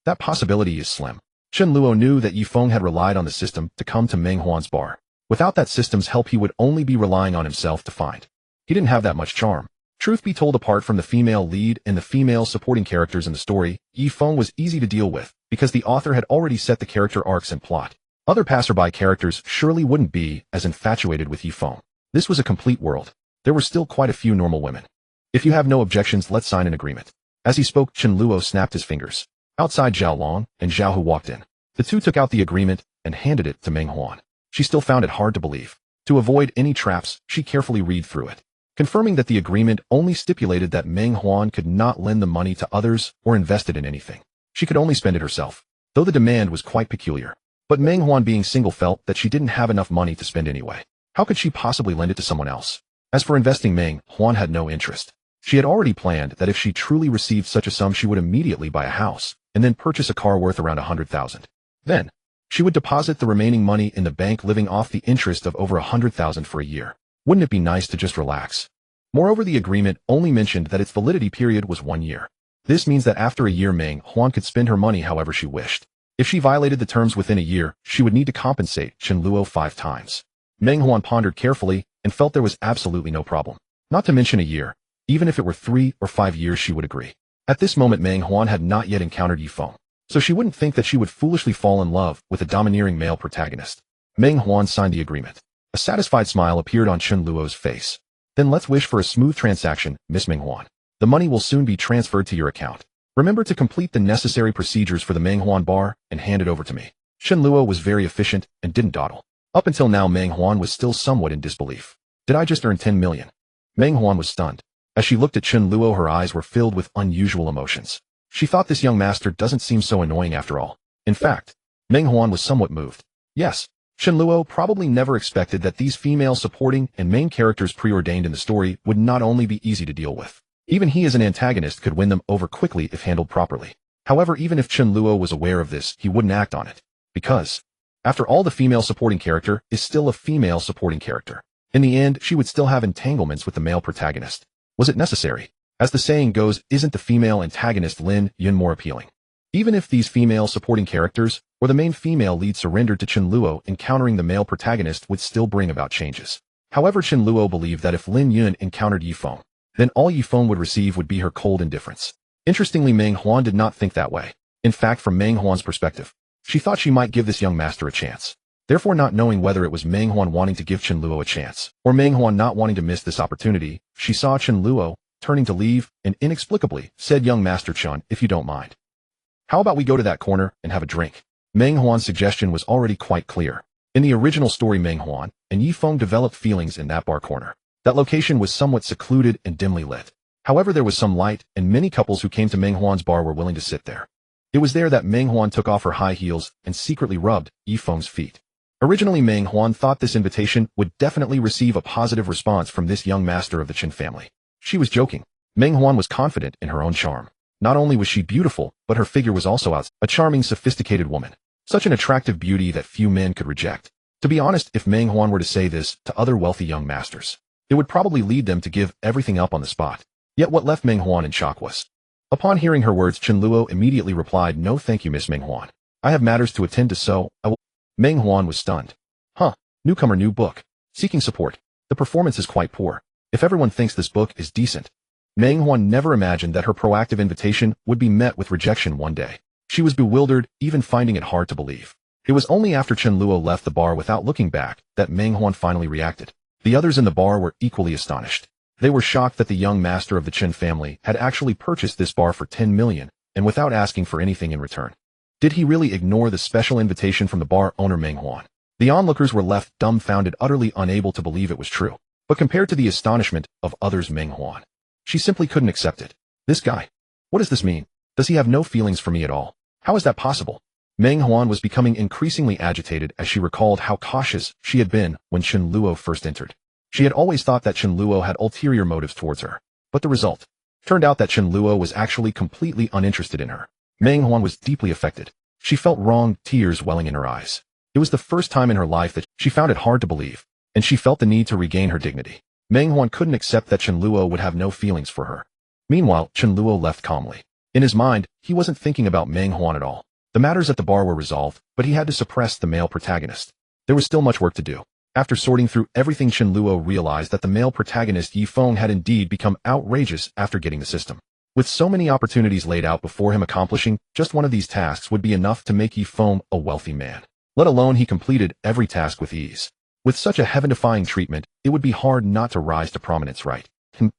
that possibility is slim. Chen Luo knew that Yifeng had relied on the system to come to Meng Huan's bar. Without that system's help, he would only be relying on himself to find. He didn't have that much charm. Truth be told, apart from the female lead and the female supporting characters in the story, Yifeng was easy to deal with, because the author had already set the character arcs and plot. Other passerby characters surely wouldn't be as infatuated with Yifeng. This was a complete world. There were still quite a few normal women. If you have no objections, let's sign an agreement. As he spoke, Chen Luo snapped his fingers. Outside, Zhao Long and Zhao Hu walked in. The two took out the agreement and handed it to Meng Huan. She still found it hard to believe. To avoid any traps, she carefully read through it, confirming that the agreement only stipulated that Meng Huan could not lend the money to others or invest it in anything. She could only spend it herself, though the demand was quite peculiar. But Meng Huan, being single, felt that she didn't have enough money to spend anyway. How could she possibly lend it to someone else? As for investing, Meng Huan had no interest. She had already planned that if she truly received such a sum, she would immediately buy a house and then purchase a car worth around 100,000. Then, she would deposit the remaining money in the bank, living off the interest of over 100,000 for a year. Wouldn't it be nice to just relax? Moreover, the agreement only mentioned that its validity period was 1 year. This means that after a year, Meng Huan could spend her money however she wished. If she violated the terms within a year, she would need to compensate Chen Luo 5 times. Meng Huan pondered carefully and felt there was absolutely no problem. Not to mention a year. Even if it were 3 or 5 years, she would agree. At this moment, Meng Huan had not yet encountered Yifeng, so she wouldn't think that she would foolishly fall in love with a domineering male protagonist. Meng Huan signed the agreement. A satisfied smile appeared on Chen Luo's face. Then let's wish for a smooth transaction, Miss Meng Huan. The money will soon be transferred to your account. Remember to complete the necessary procedures for the Meng Huan bar and hand it over to me. Chen Luo was very efficient and didn't dawdle. Up until now, Meng Huan was still somewhat in disbelief. Did I just earn 10 million? Meng Huan was stunned. As she looked at Chen Luo, her eyes were filled with unusual emotions. She thought this young master doesn't seem so annoying after all. In fact, Meng Huan was somewhat moved. Yes, Chen Luo probably never expected that these female supporting and main characters preordained in the story would not only be easy to deal with. Even he as an antagonist could win them over quickly if handled properly. However, even if Chen Luo was aware of this, he wouldn't act on it. Because, after all, the female supporting character is still a female supporting character. In the end, she would still have entanglements with the male protagonist. Was it necessary? As the saying goes, isn't the female antagonist Lin Yun more appealing? Even if these female supporting characters, or the main female lead, surrendered to Chen Luo, encountering the male protagonist would still bring about changes. However, Chen Luo believed that if Lin Yun encountered Yifeng, then all Yifeng would receive would be her cold indifference. Interestingly, Meng Huan did not think that way. In fact, from Meng Huan's perspective, she thought she might give this young master a chance. Therefore, not knowing whether it was Meng Huan wanting to give Chen Luo a chance, or Meng Huan not wanting to miss this opportunity, she saw Chen Luo turning to leave, and inexplicably said, "Young Master Chen, if you don't mind, how about we go to that corner and have a drink?" Meng Huan's suggestion was already quite clear. In the original story, Meng Huan and Yifeng developed feelings in that bar corner. That location was somewhat secluded and dimly lit. However, there was some light, and many couples who came to Meng Huan's bar were willing to sit there. It was there that Meng Huan took off her high heels and secretly rubbed Yifeng's feet. Originally, Meng Huan thought this invitation would definitely receive a positive response from this young master of the Chen family. She was joking. Meng Huan was confident in her own charm. Not only was she beautiful, but her figure was also a charming, sophisticated woman. Such an attractive beauty that few men could reject. To be honest, if Meng Huan were to say this to other wealthy young masters, it would probably lead them to give everything up on the spot. Yet what left Meng Huan in shock was, upon hearing her words, Chen Luo immediately replied, "No thank you, Miss Meng Huan. I have matters to attend to, so I will." Meng Huan was stunned. Huh, newcomer, new book. Seeking support. The performance is quite poor. If everyone thinks this book is decent. Meng Huan never imagined that her proactive invitation would be met with rejection one day. She was bewildered, even finding it hard to believe. It was only after Chen Luo left the bar without looking back that Meng Huan finally reacted. The others in the bar were equally astonished. They were shocked that the young master of the Chen family had actually purchased this bar for 10 million, and without asking for anything in return. Did he really ignore the special invitation from the bar owner Meng Huan? The onlookers were left dumbfounded, utterly unable to believe it was true. But compared to the astonishment of others, Meng Huan, she simply couldn't accept it. This guy. What does this mean? Does he have no feelings for me at all? How is that possible? Meng Huan was becoming increasingly agitated as she recalled how cautious she had been when Chen Luo first entered. She had always thought that Chen Luo had ulterior motives towards her. But the result turned out that Chen Luo was actually completely uninterested in her. Meng Huan was deeply affected. She felt wronged, tears welling in her eyes. It was the first time in her life that she found it hard to believe, and she felt the need to regain her dignity. Meng Huan couldn't accept that Chen Luo would have no feelings for her. Meanwhile, Chen Luo left calmly. In his mind, he wasn't thinking about Meng Huan at all. The matters at the bar were resolved, but he had to suppress the male protagonist. There was still much work to do. After sorting through everything, Chen Luo realized that the male protagonist Yifeng had indeed become outrageous after getting the system. With so many opportunities laid out before him, accomplishing just one of these tasks would be enough to make Yifeng a wealthy man. Let alone he completed every task with ease. With such a heaven-defying treatment, it would be hard not to rise to prominence, right?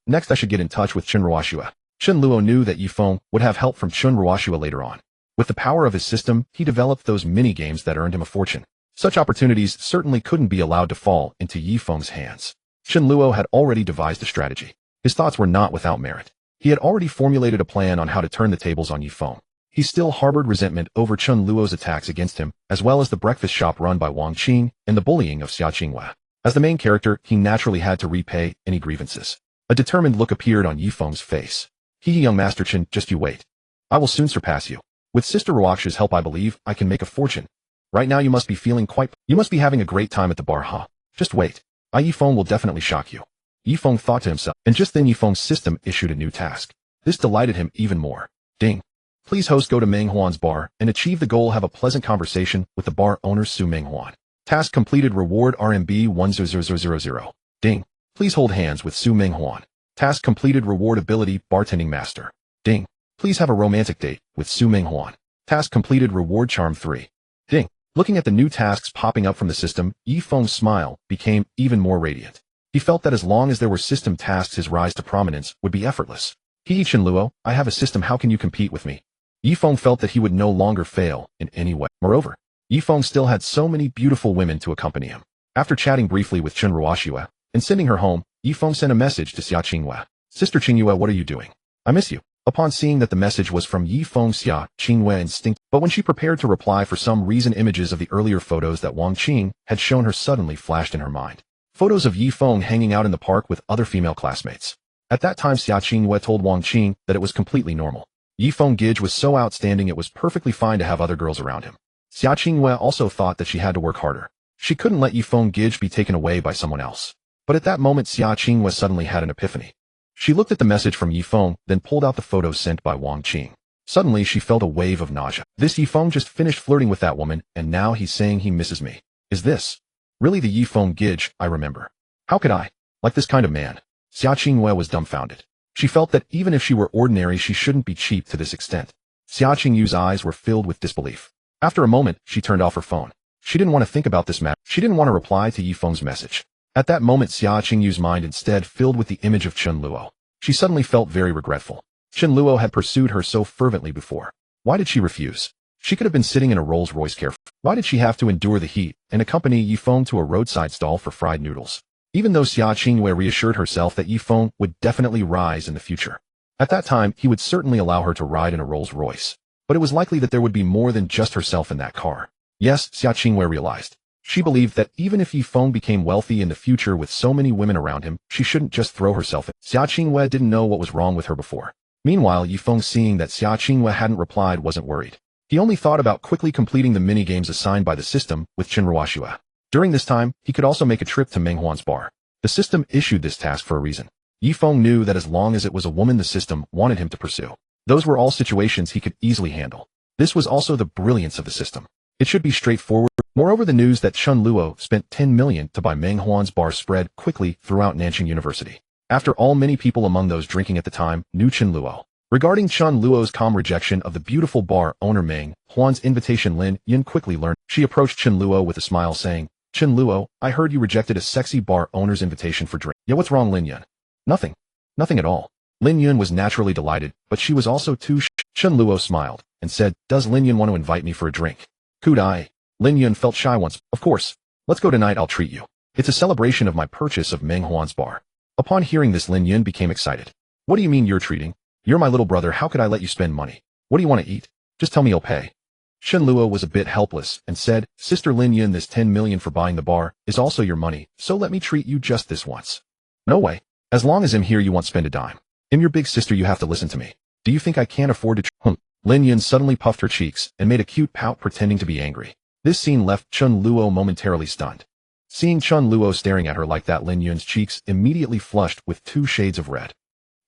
Next I should get in touch with Chen Luo. Chen Luo knew that Yifeng would have help from Chen Luo later on. With the power of his system, he developed those mini-games that earned him a fortune. Such opportunities certainly couldn't be allowed to fall into Yifeng's hands. Chen Luo had already devised a strategy. His thoughts were not without merit. He had already formulated a plan on how to turn the tables on Yifeng. He still harbored resentment over Chen Luo's attacks against him, as well as the breakfast shop run by Wang Qing and the bullying of Xia Qingyue. As the main character, he naturally had to repay any grievances. A determined look appeared on Yifeng's face. Young Master Chen, just you wait. I will soon surpass you. With Sister Ruoxia's help, I believe I can make a fortune. Right now you must be having a great time at the bar, huh? Just wait. Yifeng will definitely shock you. Yifeng thought to himself, and just then Yifeng's system issued a new task. This delighted him even more. Ding. Please host go to Meng Huan's bar and achieve the goal, have a pleasant conversation with the bar owner Su Meng Huan. Task completed, reward RMB 100,000. Ding. Please hold hands with Su Meng Huan. Task completed, reward ability bartending master. Ding. Please have a romantic date with Su Meng Huan. Task completed, reward charm 3. Ding. Looking at the new tasks popping up from the system, Yifeng's smile became even more radiant. He felt that as long as there were system tasks, his rise to prominence would be effortless. Chen Luo, I have a system, how can you compete with me? Yifeng felt that he would no longer fail in any way. Moreover, Yifeng still had so many beautiful women to accompany him. After chatting briefly with Chen Luo and sending her home, Yifeng sent a message to Xia Qingyue. Sister Qingyue, what are you doing? I miss you. Upon seeing that the message was from Yifeng, Xia Qingyue instinct, but when she prepared to reply, for some reason images of the earlier photos that Wang Qing had shown her suddenly flashed in her mind. Photos of Yifeng hanging out in the park with other female classmates. At that time, Xia Qingyue told Wang Qing that it was completely normal. Yifeng Gij was so outstanding it was perfectly fine to have other girls around him. Xia Qingyue also thought that she had to work harder. She couldn't let Yifeng Gij be taken away by someone else. But at that moment, Xia Qingyue suddenly had an epiphany. She looked at the message from Yifeng, then pulled out the photos sent by Wang Qing. Suddenly, she felt a wave of nausea. This Yifeng just finished flirting with that woman, and now he's saying he misses me. Is this really the Yifeng Gij I remember? How could I like this kind of man? Xia Qingyue was dumbfounded. She felt that even if she were ordinary, she shouldn't be cheap to this extent. Xia Qingyue's eyes were filled with disbelief. After a moment, she turned off her phone. She didn't want to think about this matter. She didn't want to reply to Yifeng's message. At that moment, Xia Qingyue's mind instead filled with the image of Chen Luo. She suddenly felt very regretful. Chen Luo had pursued her so fervently before. Why did she refuse? She could have been sitting in a Rolls-Royce carefree. Why did she have to endure the heat and accompany Yifeng to a roadside stall for fried noodles? Even though Xia Qingyue reassured herself that Yifeng would definitely rise in the future. At that time, he would certainly allow her to ride in a Rolls-Royce. But it was likely that there would be more than just herself in that car. Yes, Xia Qingyue realized. She believed that even if Yifeng became wealthy in the future with so many women around him, she shouldn't just throw herself in. Xia Qingyue didn't know what was wrong with her before. Meanwhile, Yifeng, seeing that Xia Qingyue hadn't replied, wasn't worried. He only thought about quickly completing the mini-games assigned by the system with Chen Luo. During this time, he could also make a trip to Meng Huan's bar. The system issued this task for a reason. Yifeng knew that as long as it was a woman the system wanted him to pursue. Those were all situations he could easily handle. This was also the brilliance of the system. It should be straightforward. Moreover, the news that Chen Luo spent 10 million to buy Meng Huan's bar spread quickly throughout Nan Cheng University. After all, many people among those drinking at the time knew Chen Luo. Regarding Chen Luo's calm rejection of the beautiful bar owner Meng Huan's invitation, Lin Yun quickly learned. She approached Chen Luo with a smile, saying, Chen Luo, I heard you rejected a sexy bar owner's invitation for drink. Yeah, what's wrong, Lin Yun? Nothing. Nothing at all. Lin Yun was naturally delighted, but she was also too Chen Luo smiled and said, does Lin Yun want to invite me for a drink? Could I? Lin Yun felt shy once. Of course. Let's go tonight, I'll treat you. It's a celebration of my purchase of Meng Huan's bar. Upon hearing this, Lin Yun became excited. What do you mean you're treating? You're my little brother, how could I let you spend money? What do you want to eat? Just tell me you'll pay. Chen Luo was a bit helpless and said, Sister Lin Yun, this 10 million for buying the bar is also your money, so let me treat you just this once. No way. As long as I'm here you won't spend a dime. I'm your big sister, you have to listen to me. Do you think I can't afford to Lin Yun suddenly puffed her cheeks and made a cute pout pretending to be angry. This scene left Chen Luo momentarily stunned. Seeing Chen Luo staring at her like that, Lin Yun's cheeks immediately flushed with 2 shades of red.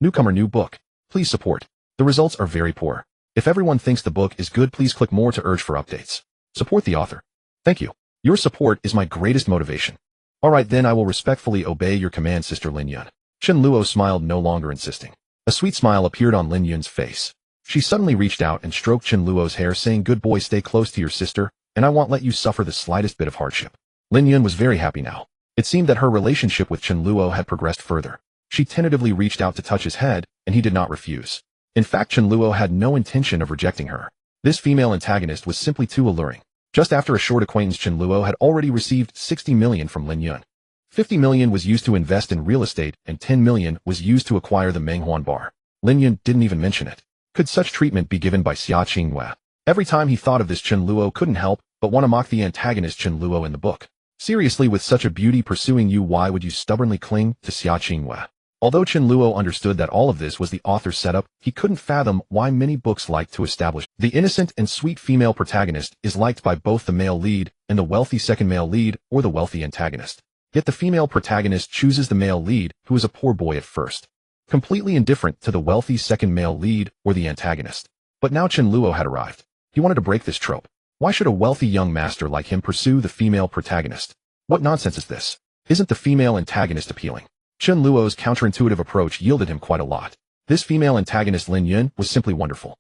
Newcomer, new book. Please support. The results are very poor. If everyone thinks the book is good, please click more to urge for updates. Support the author. Thank you. Your support is my greatest motivation. Alright then, I will respectfully obey your command, Sister Lin Yun. Chen Luo smiled, no longer insisting. A sweet smile appeared on Lin Yun's face. She suddenly reached out and stroked Chen Luo's hair, saying, good boy, stay close to your sister, and I won't let you suffer the slightest bit of hardship. Lin Yun was very happy now. It seemed that her relationship with Chen Luo had progressed further. She tentatively reached out to touch his head, and he did not refuse. In fact, Chen Luo had no intention of rejecting her. This female antagonist was simply too alluring. Just after a short acquaintance, Chen Luo had already received 60 million from Lin Yun. 50 million was used to invest in real estate, and 10 million was used to acquire the Menghuan bar. Lin Yun didn't even mention it. Could such treatment be given by Xia Qingyue? Every time he thought of this, Chen Luo couldn't help but want to mock the antagonist Chen Luo in the book. Seriously, with such a beauty pursuing you, why would you stubbornly cling to Xia Qingyue? Although Chen Luo understood that all of this was the author's setup, he couldn't fathom why many books like to establish the innocent and sweet female protagonist is liked by both the male lead and the wealthy second male lead or the wealthy antagonist. Yet the female protagonist chooses the male lead, who is a poor boy at first, completely indifferent to the wealthy second male lead or the antagonist. But now Chen Luo had arrived. He wanted to break this trope. Why should a wealthy young master like him pursue the female protagonist? What nonsense is this? Isn't the female antagonist appealing? Chen Luo's counterintuitive approach yielded him quite a lot. This female antagonist Lin Yun was simply wonderful,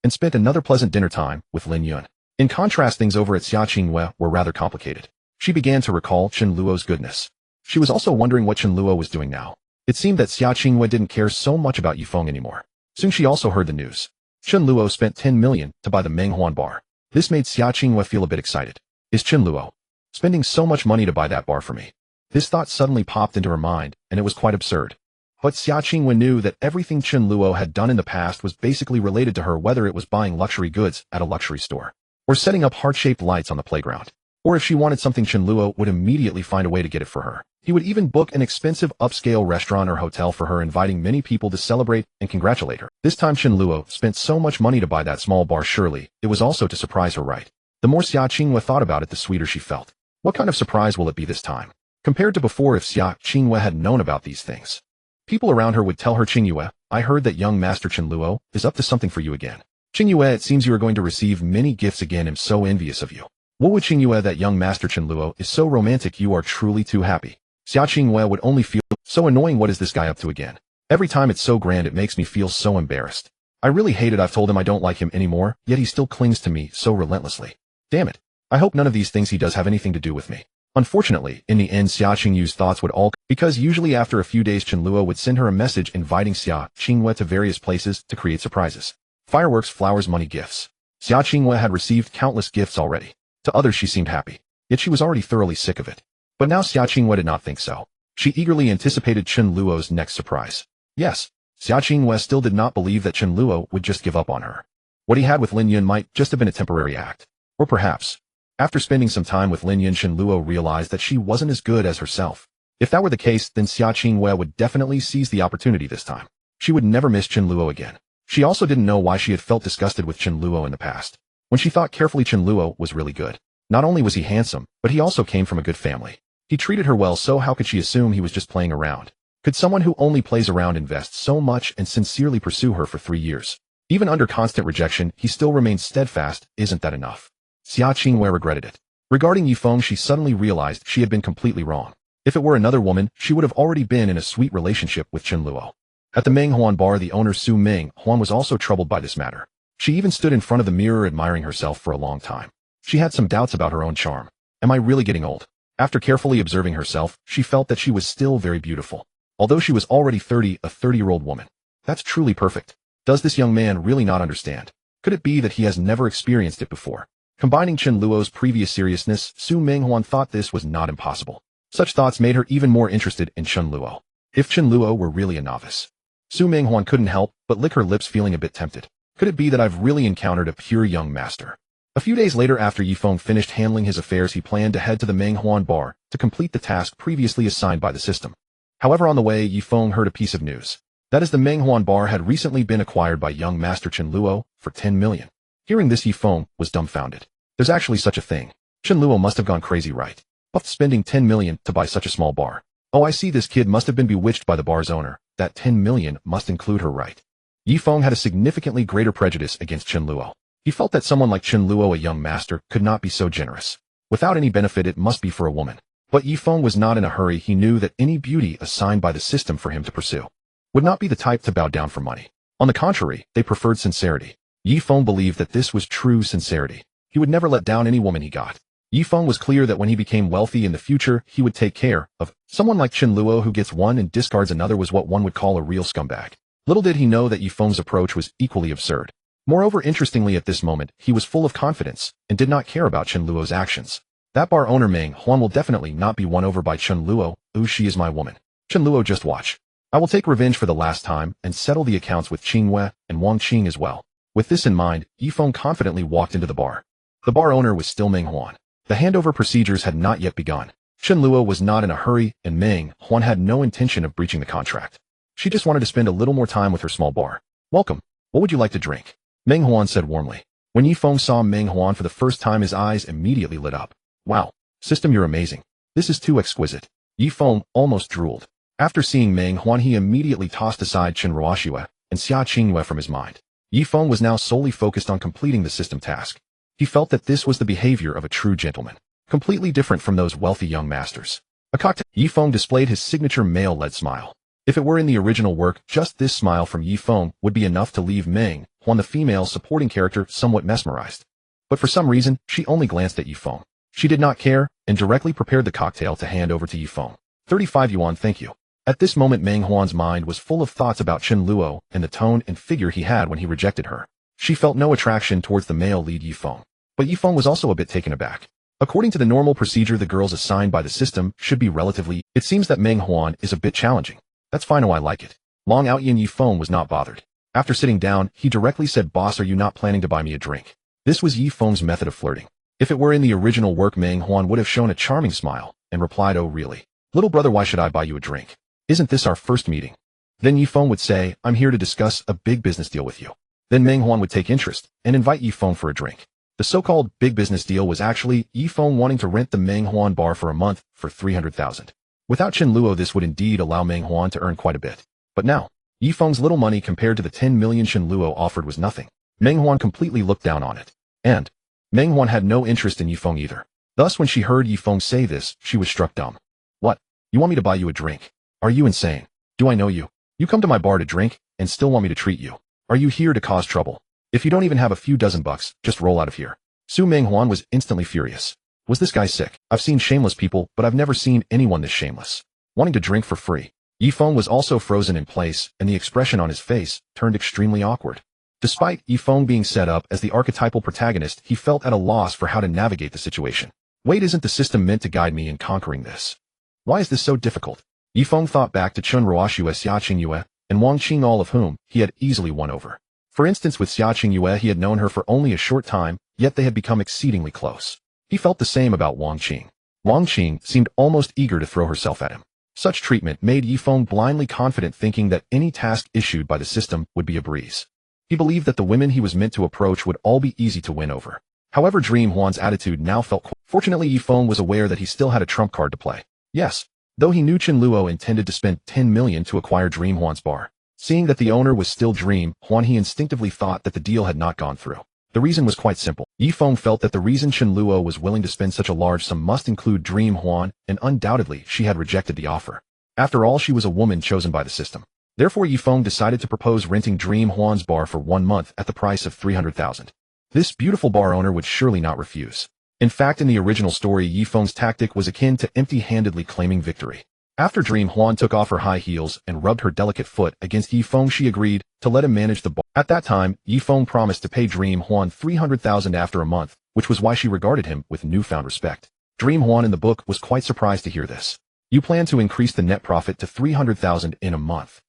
and spent another pleasant dinner time with Lin Yun. In contrast, things over at Xia Qingyue were rather complicated. She began to recall Chen Luo's goodness. She was also wondering what Chen Luo was doing now. It seemed that Xia Qingyue didn't care so much about Yifeng anymore. Soon she also heard the news. Chen Luo spent 10 million to buy the Menghuan bar. This made Xia Qingyue feel a bit excited. Is Chen Luo spending so much money to buy that bar for me? This thought suddenly popped into her mind, and it was quite absurd. But Xia Qingyue knew that everything Chen Luo had done in the past was basically related to her, whether it was buying luxury goods at a luxury store, or setting up heart-shaped lights on the playground. Or if she wanted something, Chen Luo would immediately find a way to get it for her. He would even book an expensive upscale restaurant or hotel for her, inviting many people to celebrate and congratulate her. This time Chen Luo spent so much money to buy that small bar, surely it was also to surprise her, right? The more Xia Qingyue thought about it, the sweeter she felt. What kind of surprise will it be this time? Compared to before, if Xia Qingyue had known about these things, people around her would tell her, Qingyue, I heard that young master Chen Luo is up to something for you again. Qingyue, it seems you are going to receive many gifts again. I'm so envious of you. What would Qingyue, that young master Chen Luo is so romantic, you are truly too happy. Xia Qingyue would only feel so annoying. What is this guy up to again? Every time it's so grand, it makes me feel so embarrassed. I really hate it. I've told him I don't like him anymore, yet he still clings to me so relentlessly. Damn it. I hope none of these things he does have anything to do with me. Unfortunately, in the end, Xia Qingyue's thoughts would all, because usually after a few days Chen Luo would send her a message inviting Xia Qingyue to various places to create surprises. Fireworks, flowers, money, gifts. Xia Qingyue had received countless gifts already. To others she seemed happy, yet she was already thoroughly sick of it. But now Xia Qingyue did not think so. She eagerly anticipated Chen Luo's next surprise. Yes, Xia Qingyue still did not believe that Chen Luo would just give up on her. What he had with Lin Yun might just have been a temporary act. Or perhaps, after spending some time with Lin Yun, Chen Luo realized that she wasn't as good as herself. If that were the case, then Xia Qingyue would definitely seize the opportunity this time. She would never miss Chen Luo again. She also didn't know why she had felt disgusted with Chen Luo in the past. When she thought carefully, Chen Luo was really good. Not only was he handsome, but he also came from a good family. He treated her well, so how could she assume he was just playing around? Could someone who only plays around invest so much and sincerely pursue her for 3 years? Even under constant rejection, he still remained steadfast. Isn't that enough? Xia Qingyue regretted it. Regarding Yifeng, she suddenly realized she had been completely wrong. If it were another woman, she would have already been in a sweet relationship with Chen Luo. At the Menghuan bar, the owner Su Menghuan was also troubled by this matter. She even stood in front of the mirror admiring herself for a long time. She had some doubts about her own charm. Am I really getting old? After carefully observing herself, she felt that she was still very beautiful. Although she was already 30, a 30-year-old woman. That's truly perfect. Does this young man really not understand? Could it be that he has never experienced it before? Combining Chen Luo's previous seriousness, Su Menghuan thought this was not impossible. Such thoughts made her even more interested in Chen Luo. If Chen Luo were really a novice, Su Menghuan couldn't help but lick her lips, feeling a bit tempted. Could it be that I've really encountered a pure young master? A few days later, after Yifeng finished handling his affairs, he planned to head to the Menghuan bar to complete the task previously assigned by the system. However, on the way, Yifeng heard a piece of news. That is, the Menghuan bar had recently been acquired by young master Chen Luo for 10 million. Hearing this, Yifeng was dumbfounded. There's actually such a thing. Chen Luo must have gone crazy, right? But spending 10 million to buy such a small bar. Oh, I see, this kid must have been bewitched by the bar's owner. That 10 million must include her, right? Yifeng had a significantly greater prejudice against Chen Luo. He felt that someone like Chen Luo, a young master, could not be so generous. Without any benefit, it must be for a woman. But Yifeng was not in a hurry. He knew that any beauty assigned by the system for him to pursue would not be the type to bow down for money. On the contrary, they preferred sincerity. Yifeng believed that this was true sincerity. He would never let down any woman he got. Yifeng was clear that when he became wealthy in the future, he would take care of someone like Chen Luo who gets one and discards another was what one would call a real scumbag. Little did he know that Yifeng's approach was equally absurd. Moreover, interestingly at this moment, he was full of confidence and did not care about Chen Luo's actions. That bar owner Meng Huan will definitely not be won over by Chen Luo. Ooh, she is my woman. Chen Luo, just watch. I will take revenge for the last time and settle the accounts with Qingyue and Wang Qing as well. With this in mind, Yifeng confidently walked into the bar. The bar owner was still Meng Huan. The handover procedures had not yet begun. Chen Luo was not in a hurry, and Meng Huan had no intention of breaching the contract. She just wanted to spend a little more time with her small bar. Welcome. What would you like to drink? Meng Huan said warmly. When Yifeng saw Meng Huan for the first time, his eyes immediately lit up. Wow. System, you're amazing. This is too exquisite. Yifeng almost drooled. After seeing Meng Huan, he immediately tossed aside Chen Luo and Xia Qingyue from his mind. Yifeng was now solely focused on completing the system task. He felt that this was the behavior of a true gentleman, completely different from those wealthy young masters. A cocktail. Yifeng displayed his signature male-led smile. If it were in the original work, just this smile from Yifeng would be enough to leave Meng Huan, the female supporting character, somewhat mesmerized. But for some reason, she only glanced at Yifeng. She did not care, and directly prepared the cocktail to hand over to Yifeng. 35 yuan, thank you. At this moment, Meng Huan's mind was full of thoughts about Chen Luo and the tone and figure he had when he rejected her. She felt no attraction towards the male lead Yifeng. But Yifeng was also a bit taken aback. According to the normal procedure, the girls assigned by the system should be relatively. It seems that Meng Huan is a bit challenging. That's fine, I like it. Long out Yin Yifeng was not bothered. After sitting down, he directly said, boss, are you not planning to buy me a drink? This was Yifeng's method of flirting. If it were in the original work, Meng Huan would have shown a charming smile and replied, oh really? Little brother, why should I buy you a drink? Isn't this our first meeting? Then Yifeng would say, I'm here to discuss a big business deal with you. Then Meng Huan would take interest and invite Yifeng for a drink. The so-called big business deal was actually Yifeng wanting to rent the Meng Huan bar for a month for 300,000. Without Chen Luo, this would indeed allow Meng Huan to earn quite a bit. But now, Yifeng's little money compared to the 10 million Chen Luo offered was nothing. Meng Huan completely looked down on it. And Meng Huan had no interest in Yifeng either. Thus, when she heard Yifeng say this, she was struck dumb. What? You want me to buy you a drink? Are you insane? Do I know you? You come to my bar to drink, and still want me to treat you. Are you here to cause trouble? If you don't even have a few dozen bucks, just roll out of here. Meng Huan was instantly furious. Was this guy sick? I've seen shameless people, but I've never seen anyone this shameless. Wanting to drink for free. Yifeng was also frozen in place, and the expression on his face turned extremely awkward. Despite Yifeng being set up as the archetypal protagonist, he felt at a loss for how to navigate the situation. Wait, isn't the system meant to guide me in conquering this? Why is this so difficult? Yifeng thought back to Chen Luo, Xia Qingyue, and Wang Qing, all of whom he had easily won over. For instance, with Xia Qingyue, he had known her for only a short time, yet they had become exceedingly close. He felt the same about Wang Qing. Wang Qing seemed almost eager to throw herself at him. Such treatment made Yifeng blindly confident, thinking that any task issued by the system would be a breeze. He believed that the women he was meant to approach would all be easy to win over. However, Dream Huan's attitude now felt fortunately, Yifeng was aware that he still had a trump card to play. Yes, though he knew Chen Luo intended to spend 10 million to acquire Dream Huan's bar. Seeing that the owner was still Dream Huan, he instinctively thought that the deal had not gone through. The reason was quite simple. Yifeng felt that the reason Chen Luo was willing to spend such a large sum must include Dream Huan, and undoubtedly she had rejected the offer. After all, she was a woman chosen by the system. Therefore, Yifeng decided to propose renting Dream Huan's bar for 1 month at the price of 300,000. This beautiful bar owner would surely not refuse. In fact, in the original story, Yifeng's tactic was akin to empty-handedly claiming victory. After Dream Huan took off her high heels and rubbed her delicate foot against Yifeng, she agreed to let him manage the bar. At that time, Yifeng promised to pay Dream Huan 300,000 after a month, which was why she regarded him with newfound respect. Dream Huan in the book was quite surprised to hear this. You plan to increase the net profit to 300,000 in a month.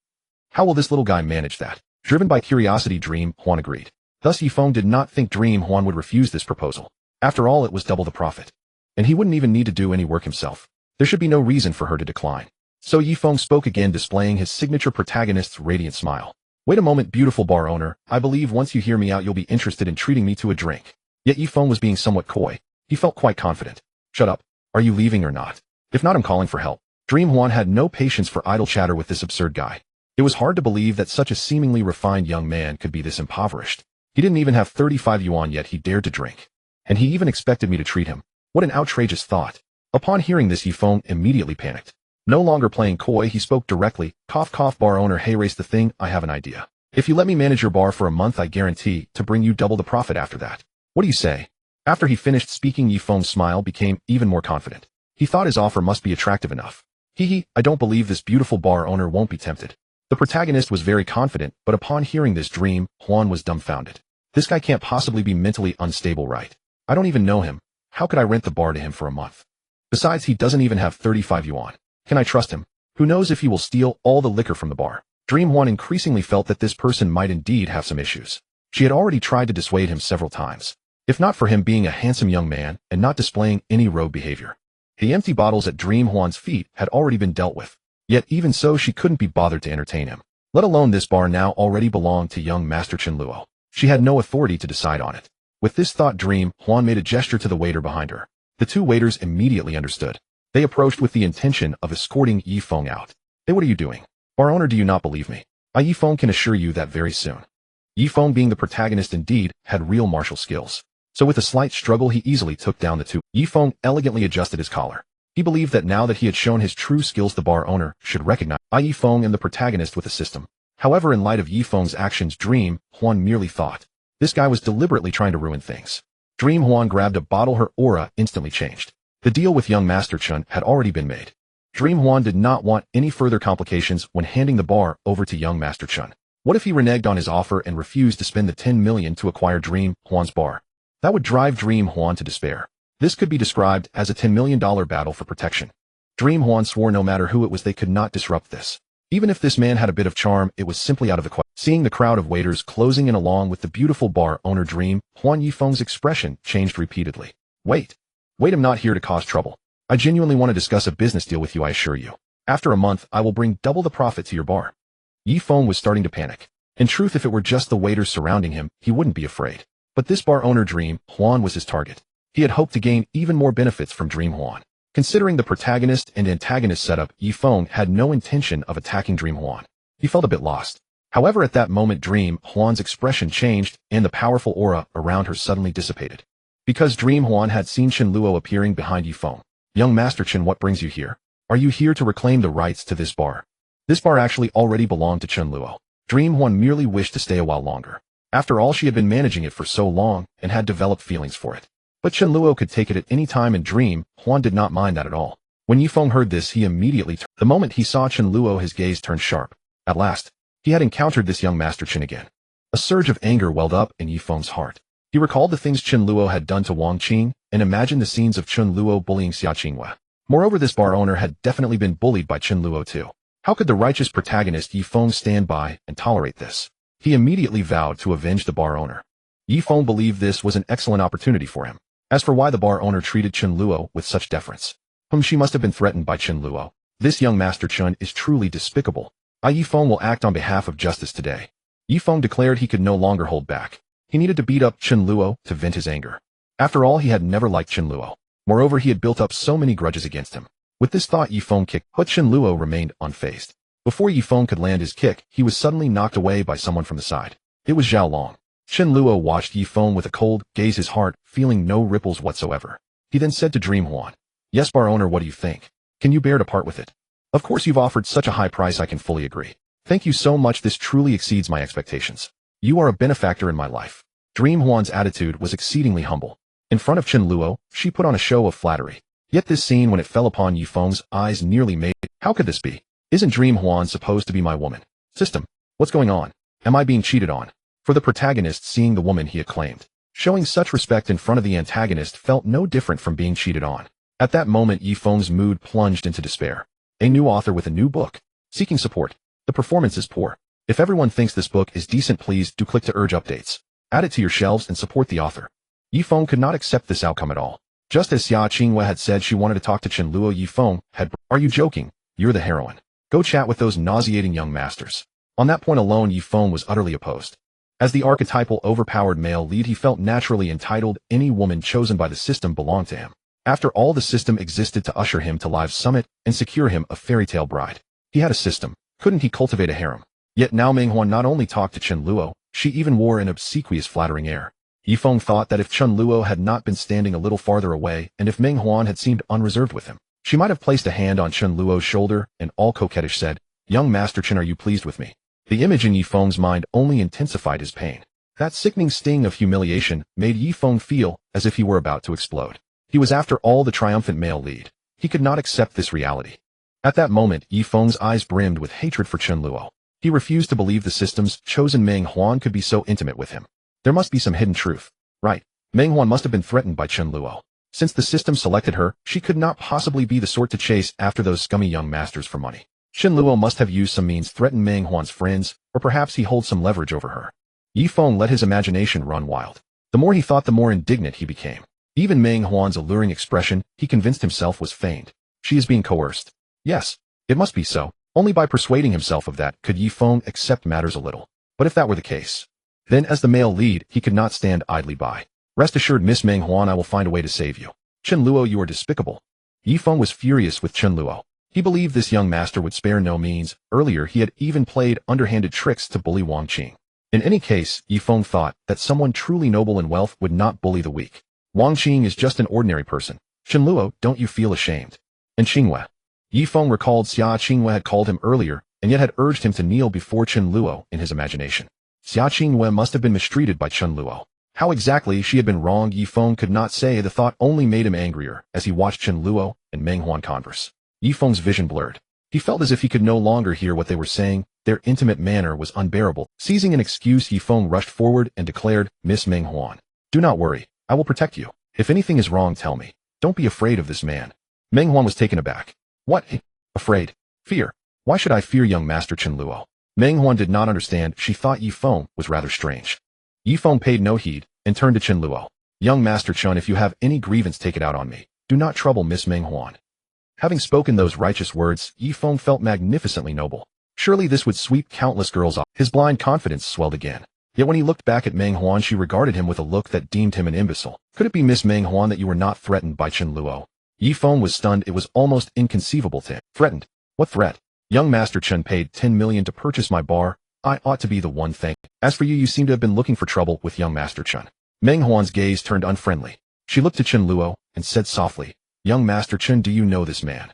How will this little guy manage that? Driven by curiosity, Dream Huan agreed. Thus, Yifeng did not think Dream Huan would refuse this proposal. After all, it was double the profit. And he wouldn't even need to do any work himself. There should be no reason for her to decline. So Yifeng spoke again, displaying his signature protagonist's radiant smile. Wait a moment, beautiful bar owner. I believe once you hear me out, you'll be interested in treating me to a drink. Yet Yifeng was being somewhat coy. He felt quite confident. Shut up. Are you leaving or not? If not, I'm calling for help. Dream Huan had no patience for idle chatter with this absurd guy. It was hard to believe that such a seemingly refined young man could be this impoverished. He didn't even have 35 yuan, yet he dared to drink. And he even expected me to treat him. What an outrageous thought. Upon hearing this, Yifeng immediately panicked. No longer playing coy, he spoke directly. Cough, cough, bar owner. Hey, race the thing. I have an idea. If you let me manage your bar for a month, I guarantee to bring you double the profit after that. What do you say? After he finished speaking, Yifeng's smile became even more confident. He thought his offer must be attractive enough. I don't believe this beautiful bar owner won't be tempted. The protagonist was very confident, but upon hearing this dream, Huan was dumbfounded. This guy can't possibly be mentally unstable, right? I don't even know him. How could I rent the bar to him for a month? Besides, he doesn't even have 35 yuan. Can I trust him? Who knows if he will steal all the liquor from the bar? Dream Huan increasingly felt that this person might indeed have some issues. She had already tried to dissuade him several times. If not for him being a handsome young man and not displaying any rogue behavior. The empty bottles at Dream Huan's feet had already been dealt with. Yet even so, she couldn't be bothered to entertain him. Let alone this bar now already belonged to young Master Chen Luo. She had no authority to decide on it. With this thought, Dream Huan made a gesture to the waiter behind her. The two waiters immediately understood. They approached with the intention of escorting Yifeng out. Hey, what are you doing? Bar owner, do you not believe me? Yifeng can assure you that very soon. Yifeng, being the protagonist indeed, had real martial skills. So with a slight struggle, he easily took down the two. Yifeng elegantly adjusted his collar. He believed that now that he had shown his true skills, the bar owner should recognize Yifeng and the protagonist with the system. However, in light of Yifeng's actions, Dream Huan merely thought, this guy was deliberately trying to ruin things. Dream Huan grabbed a bottle. Her aura instantly changed. The deal with young Master Chen had already been made. Dream Huan did not want any further complications when handing the bar over to young Master Chen. What if he reneged on his offer and refused to spend the 10 million to acquire Dream Huan's bar? That would drive Dream Huan to despair. This could be described as a $10 million battle for protection. Dream Huan swore no matter who it was, they could not disrupt this. Even if this man had a bit of charm, it was simply out of the question. Seeing the crowd of waiters closing in along with the beautiful bar owner, Dream Huan Yifeng's expression changed repeatedly. Wait, I'm not here to cause trouble. I genuinely want to discuss a business deal with you, I assure you. After a month, I will bring double the profit to your bar. Yifeng was starting to panic. In truth, if it were just the waiters surrounding him, he wouldn't be afraid. But this bar owner, Dream Huan, was his target. He had hoped to gain even more benefits from Dream Huan. Considering the protagonist and antagonist setup, Yifeng had no intention of attacking Dream Huan. He felt a bit lost. However, at that moment, Dream Huan's expression changed and the powerful aura around her suddenly dissipated. Because Dream Huan had seen Chen Luo appearing behind Yifeng. Young Master Chen, what brings you here? Are you here to reclaim the rights to this bar? This bar actually already belonged to Chen Luo. Dream Huan merely wished to stay a while longer. After all, she had been managing it for so long and had developed feelings for it. But Chen Luo could take it at any time, and Dream Huan did not mind that at all. When Yifeng heard this, he immediately turned. The moment he saw Chen Luo, his gaze turned sharp. At last, he had encountered this young Master Chen again. A surge of anger welled up in Yifeng's heart. He recalled the things Chen Luo had done to Wang Qing and imagined the scenes of Chen Luo bullying Xia Qingyue. Moreover, this bar owner had definitely been bullied by Chen Luo too. How could the righteous protagonist Yifeng stand by and tolerate this? He immediately vowed to avenge the bar owner. Yifeng believed this was an excellent opportunity for him. As for why the bar owner treated Chen Luo with such deference, whom she must have been threatened by Chen Luo. This young Master Chen is truly despicable. Yifeng will act on behalf of justice today. Yifeng declared he could no longer hold back. He needed to beat up Chen Luo to vent his anger. After all, he had never liked Chen Luo. Moreover, he had built up so many grudges against him. With this thought, Yifeng kicked, but Chen Luo remained unfazed. Before Yifeng could land his kick, he was suddenly knocked away by someone from the side. It was Zhao Long. Chen Luo watched Yifeng with a cold gaze, his heart feeling no ripples whatsoever. He then said to Dream Huan, "Yes, bar owner, what do you think? Can you bear to part with it? Of course, you've offered such a high price, I can fully agree. Thank you so much, this truly exceeds my expectations. You are a benefactor in my life." Dream Huan's attitude was exceedingly humble. In front of Chen Luo, she put on a show of flattery. Yet this scene, when it fell upon Yifeng's eyes, nearly made it. How could this be? Isn't Dream Huan supposed to be my woman? System. What's going on? Am I being cheated on? For the protagonist, seeing the woman he acclaimed, showing such respect in front of the antagonist, felt no different from being cheated on. At that moment, Yifeng's mood plunged into despair. A new author with a new book. Seeking support. The performance is poor. If everyone thinks this book is decent, please do click to urge updates. Add it to your shelves and support the author. Yifeng could not accept this outcome at all. Just as Xia Qingyue had said she wanted to talk to Chen Luo, Yifeng had, "Are you joking? You're the heroine. Go chat with those nauseating young masters." On that point alone, Yifeng was utterly opposed. As the archetypal overpowered male lead, he felt naturally entitled. Any woman chosen by the system belonged to him. After all, the system existed to usher him to Live's summit and secure him a fairy tale bride. He had a system. Couldn't he cultivate a harem? Yet now Menghuan not only talked to Chen Luo, she even wore an obsequious, flattering air. Yifeng thought that if Chen Luo had not been standing a little farther away, and if Menghuan had seemed unreserved with him, she might have placed a hand on Chen Luo's shoulder and all coquettish said, "Young Master Chen, are you pleased with me?" The image in Yifeng's mind only intensified his pain. That sickening sting of humiliation made Yifeng feel as if he were about to explode. He was after all the triumphant male lead. He could not accept this reality. At that moment, Yifeng's eyes brimmed with hatred for Chen Luo. He refused to believe the system's chosen Meng Huan could be so intimate with him. There must be some hidden truth. Right. Meng Huan must have been threatened by Chen Luo. Since the system selected her, she could not possibly be the sort to chase after those scummy young masters for money. Chen Luo must have used some means to threaten Meng Huan's friends, or perhaps he holds some leverage over her. Yifeng let his imagination run wild. The more he thought, the more indignant he became. Even Meng Huan's alluring expression, he convinced himself, was feigned. She is being coerced. Yes, it must be so. Only by persuading himself of that could Yifeng accept matters a little. But if that were the case, then as the male lead, he could not stand idly by. Rest assured, Miss Meng Huan, I will find a way to save you. Chen Luo, you are despicable. Yifeng was furious with Chen Luo. He believed this young master would spare no means. Earlier, he had even played underhanded tricks to bully Wang Qing. In any case, Yifeng thought that someone truly noble in wealth would not bully the weak. Wang Qing is just an ordinary person. Chen Luo, don't you feel ashamed? And Qingyue. Yifeng recalled Xia Qingyue had called him earlier, and yet had urged him to kneel before Chen Luo in his imagination. Xia Qingyue must have been mistreated by Chen Luo. How exactly she had been wrong, Yifeng could not say. The thought only made him angrier as he watched Chen Luo and Meng Huan converse. Yifeng's vision blurred. He felt as if he could no longer hear what they were saying. Their intimate manner was unbearable. Seizing an excuse, Yifeng rushed forward and declared, Miss Meng Huan, do not worry. I will protect you. If anything is wrong, tell me. Don't be afraid of this man. Meng Huan was taken aback. What? Afraid? Fear? Why should I fear young master Chen Luo? Meng Huan did not understand. She thought Yifeng was rather strange. Yifeng paid no heed and turned to Chen Luo. Young master Chen, if you have any grievance, take it out on me. Do not trouble Miss Meng Huan. Having spoken those righteous words, Yifeng felt magnificently noble. Surely this would sweep countless girls off. His blind confidence swelled again. Yet when he looked back at Meng Huan, she regarded him with a look that deemed him an imbecile. Could it be, Miss Meng Huan, that you were not threatened by Chen Luo? Yifeng was stunned. It was almost inconceivable to him. Threatened? What threat? Young master Chen paid 10 million to purchase my bar. I ought to be the one thing. As for you, you seem to have been looking for trouble with young master Chen. Meng Huan's gaze turned unfriendly. She looked to Chen Luo and said softly, Young master Chen, do you know this man?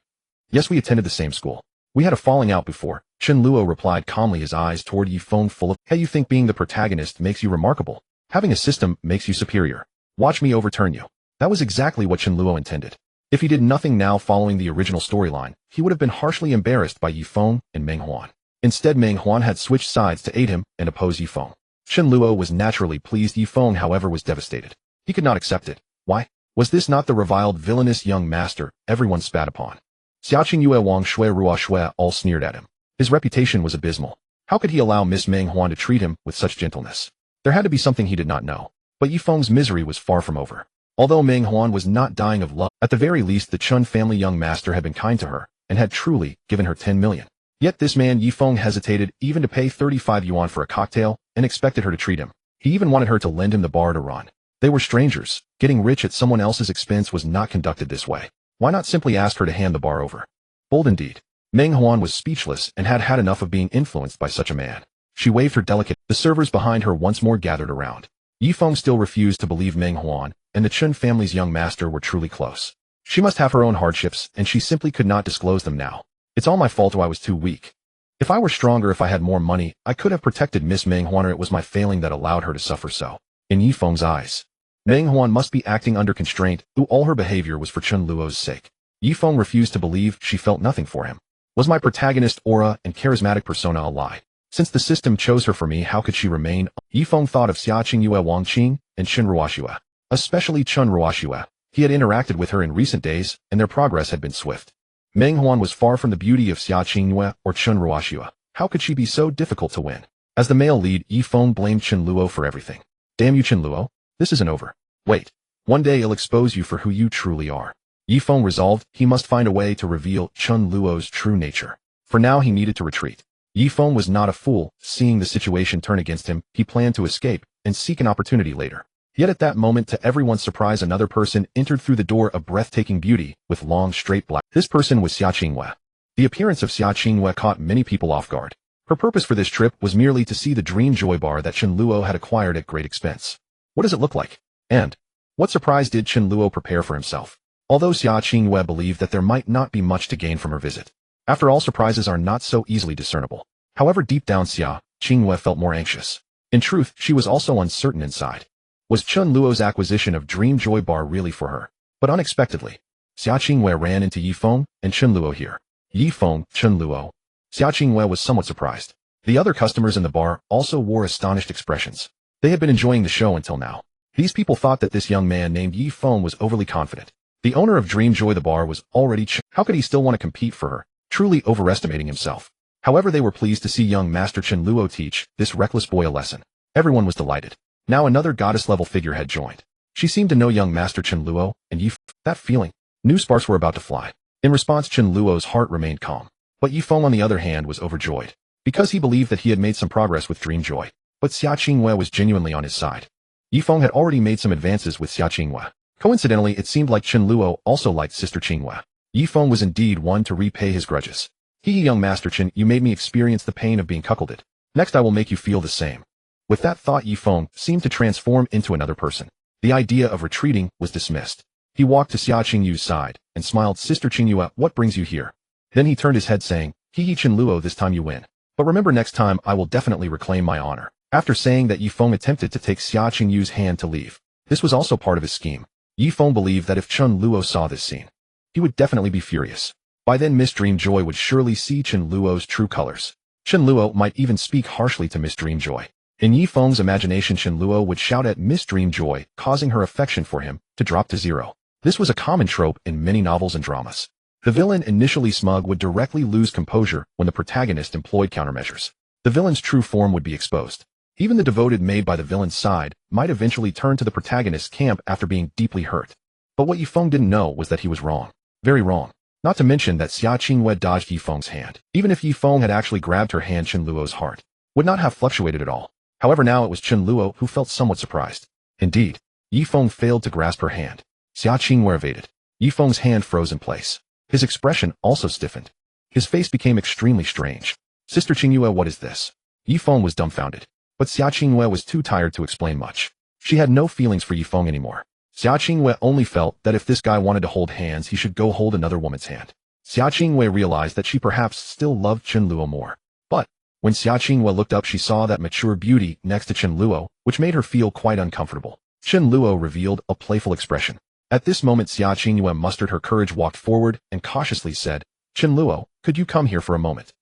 Yes, we attended the same school. We had a falling out before. Chen Luo replied calmly, his eyes toward Yifeng full of, hey, you think being the protagonist makes you remarkable? Having a system makes you superior. Watch me overturn you. That was exactly what Chen Luo intended. If he did nothing now following the original storyline, he would have been harshly embarrassed by Yifeng and Meng Huan. Instead, Meng Huan had switched sides to aid him and oppose Yifeng. Chen Luo was naturally pleased. Yifeng, however, was devastated. He could not accept it. Why? Was this not the reviled, villainous young master everyone spat upon? Xia Qingyue, Wang Shui, Ruo Shui all sneered at him. His reputation was abysmal. How could he allow Miss Meng Huan to treat him with such gentleness? There had to be something he did not know. But Yifeng's misery was far from over. Although Meng Huan was not dying of love, at the very least the Chen family young master had been kind to her, and had truly given her 10 million. Yet this man Yifeng hesitated even to pay 35 yuan for a cocktail, and expected her to treat him. He even wanted her to lend him the bar to run. They were strangers. Getting rich at someone else's expense was not conducted this way. Why not simply ask her to hand the bar over? Bold indeed. Meng Huan was speechless and had had enough of being influenced by such a man. She waved her delicate. The servers behind her once more gathered around. Yifeng still refused to believe Meng Huan and the Chen family's young master were truly close. She must have her own hardships, and she simply could not disclose them now. It's all my fault, or I was too weak. If I were stronger, if I had more money, I could have protected Miss Meng Huan, or it was my failing that allowed her to suffer so. In Yifeng's eyes, Meng Huan must be acting under constraint, all her behavior was for Chen Luo's sake. Yifeng refused to believe she felt nothing for him. Was my protagonist aura and charismatic persona a lie? Since the system chose her for me, how could she remain? Yifeng thought of Xia Qingyue, Wang Qing, and Chen Luo, especially Chen Luo. He had interacted with her in recent days, and their progress had been swift. Meng Huan was far from the beauty of Xia Qingyue or Chen Luo. How could she be so difficult to win? As the male lead, Yifeng blamed Chen Luo for everything. Damn you, Chen Luo. This isn't over. Wait. One day I'll expose you for who you truly are. Yifeng resolved he must find a way to reveal Chen Luo's true nature. For now he needed to retreat. Yifeng was not a fool. Seeing the situation turn against him, he planned to escape and seek an opportunity later. Yet at that moment, to everyone's surprise, another person entered through the door, a breathtaking beauty with long, straight black. This person was Xia Qingyue. The appearance of Xia Qingyue caught many people off guard. Her purpose for this trip was merely to see the dream joy bar that Chen Luo had acquired at great expense. What does it look like? And what surprise did Chen Luo prepare for himself? Although Xia Qingyue believed that there might not be much to gain from her visit. After all, surprises are not so easily discernible. However, deep down Xia Qingyue felt more anxious. In truth, she was also uncertain inside. Was Chen Luo's acquisition of Dream Joy Bar really for her? But unexpectedly, Xia Qingyue ran into Yifeng and Chen Luo here. Yifeng, Chen Luo. Xia Qingyue was somewhat surprised. The other customers in the bar also wore astonished expressions. They had been enjoying the show until now. These people thought that this young man named Yifeng was overly confident. The owner of Dream Joy the bar was already how could he still want to compete for her, truly overestimating himself. However, they were pleased to see young Master Chen Luo teach this reckless boy a lesson. Everyone was delighted. Now another goddess-level figure had joined. She seemed to know young Master Chen Luo, and that feeling. New sparks were about to fly. In response, Chen Luo's heart remained calm. But Yifeng, on the other hand, was overjoyed. Because he believed that he had made some progress with Dream Joy. But Xia Qingyue was genuinely on his side. Yifeng had already made some advances with Xia Qingyue. Coincidentally, it seemed like Chen Luo also liked Sister Qingyue. Yifeng was indeed one to repay his grudges. Young Master Chen, you made me experience the pain of being cuckolded. Next I will make you feel the same. With that thought, Yifeng seemed to transform into another person. The idea of retreating was dismissed. He walked to Xia Qingyue's side and smiled. Sister Qingyue, what brings you here? Then he turned his head saying, Chen Luo, this time you win. But remember, next time I will definitely reclaim my honor. After saying that, Yifeng attempted to take Xia Qingyue's hand to leave. This was also part of his scheme. Yifeng believed that if Chen Luo saw this scene, he would definitely be furious. By then Miss Dream Joy would surely see Chen Luo's true colors. Chen Luo might even speak harshly to Miss Dream Joy. In Yifeng's imagination, Chen Luo would shout at Miss Dream Joy, causing her affection for him to drop to zero. This was a common trope in many novels and dramas. The villain, initially smug, would directly lose composure when the protagonist employed countermeasures. The villain's true form would be exposed. Even the devoted maid by the villain's side might eventually turn to the protagonist's camp after being deeply hurt. But what Yifeng didn't know was that he was wrong. Very wrong. Not to mention that Xia Qingyue dodged Yifeng's hand. Even if Yifeng had actually grabbed her hand, Chen Luo's heart would not have fluctuated at all. However, now it was Chen Luo who felt somewhat surprised. Indeed, Yifeng failed to grasp her hand. Xia Qingyue evaded. Yifeng's hand froze in place. His expression also stiffened. His face became extremely strange. Sister Qingyue, what is this? Yifeng was dumbfounded. But Xia Qingyue was too tired to explain much. She had no feelings for Yifeng anymore. Xia Qingyue only felt that if this guy wanted to hold hands, he should go hold another woman's hand. Xia Qingyue realized that she perhaps still loved Chen Luo more. But when Xia Qingyue looked up, she saw that mature beauty next to Chen Luo, which made her feel quite uncomfortable. Chen Luo revealed a playful expression. At this moment, Xia Qingyue mustered her courage, walked forward, and cautiously said, Chen Luo, could you come here for a moment?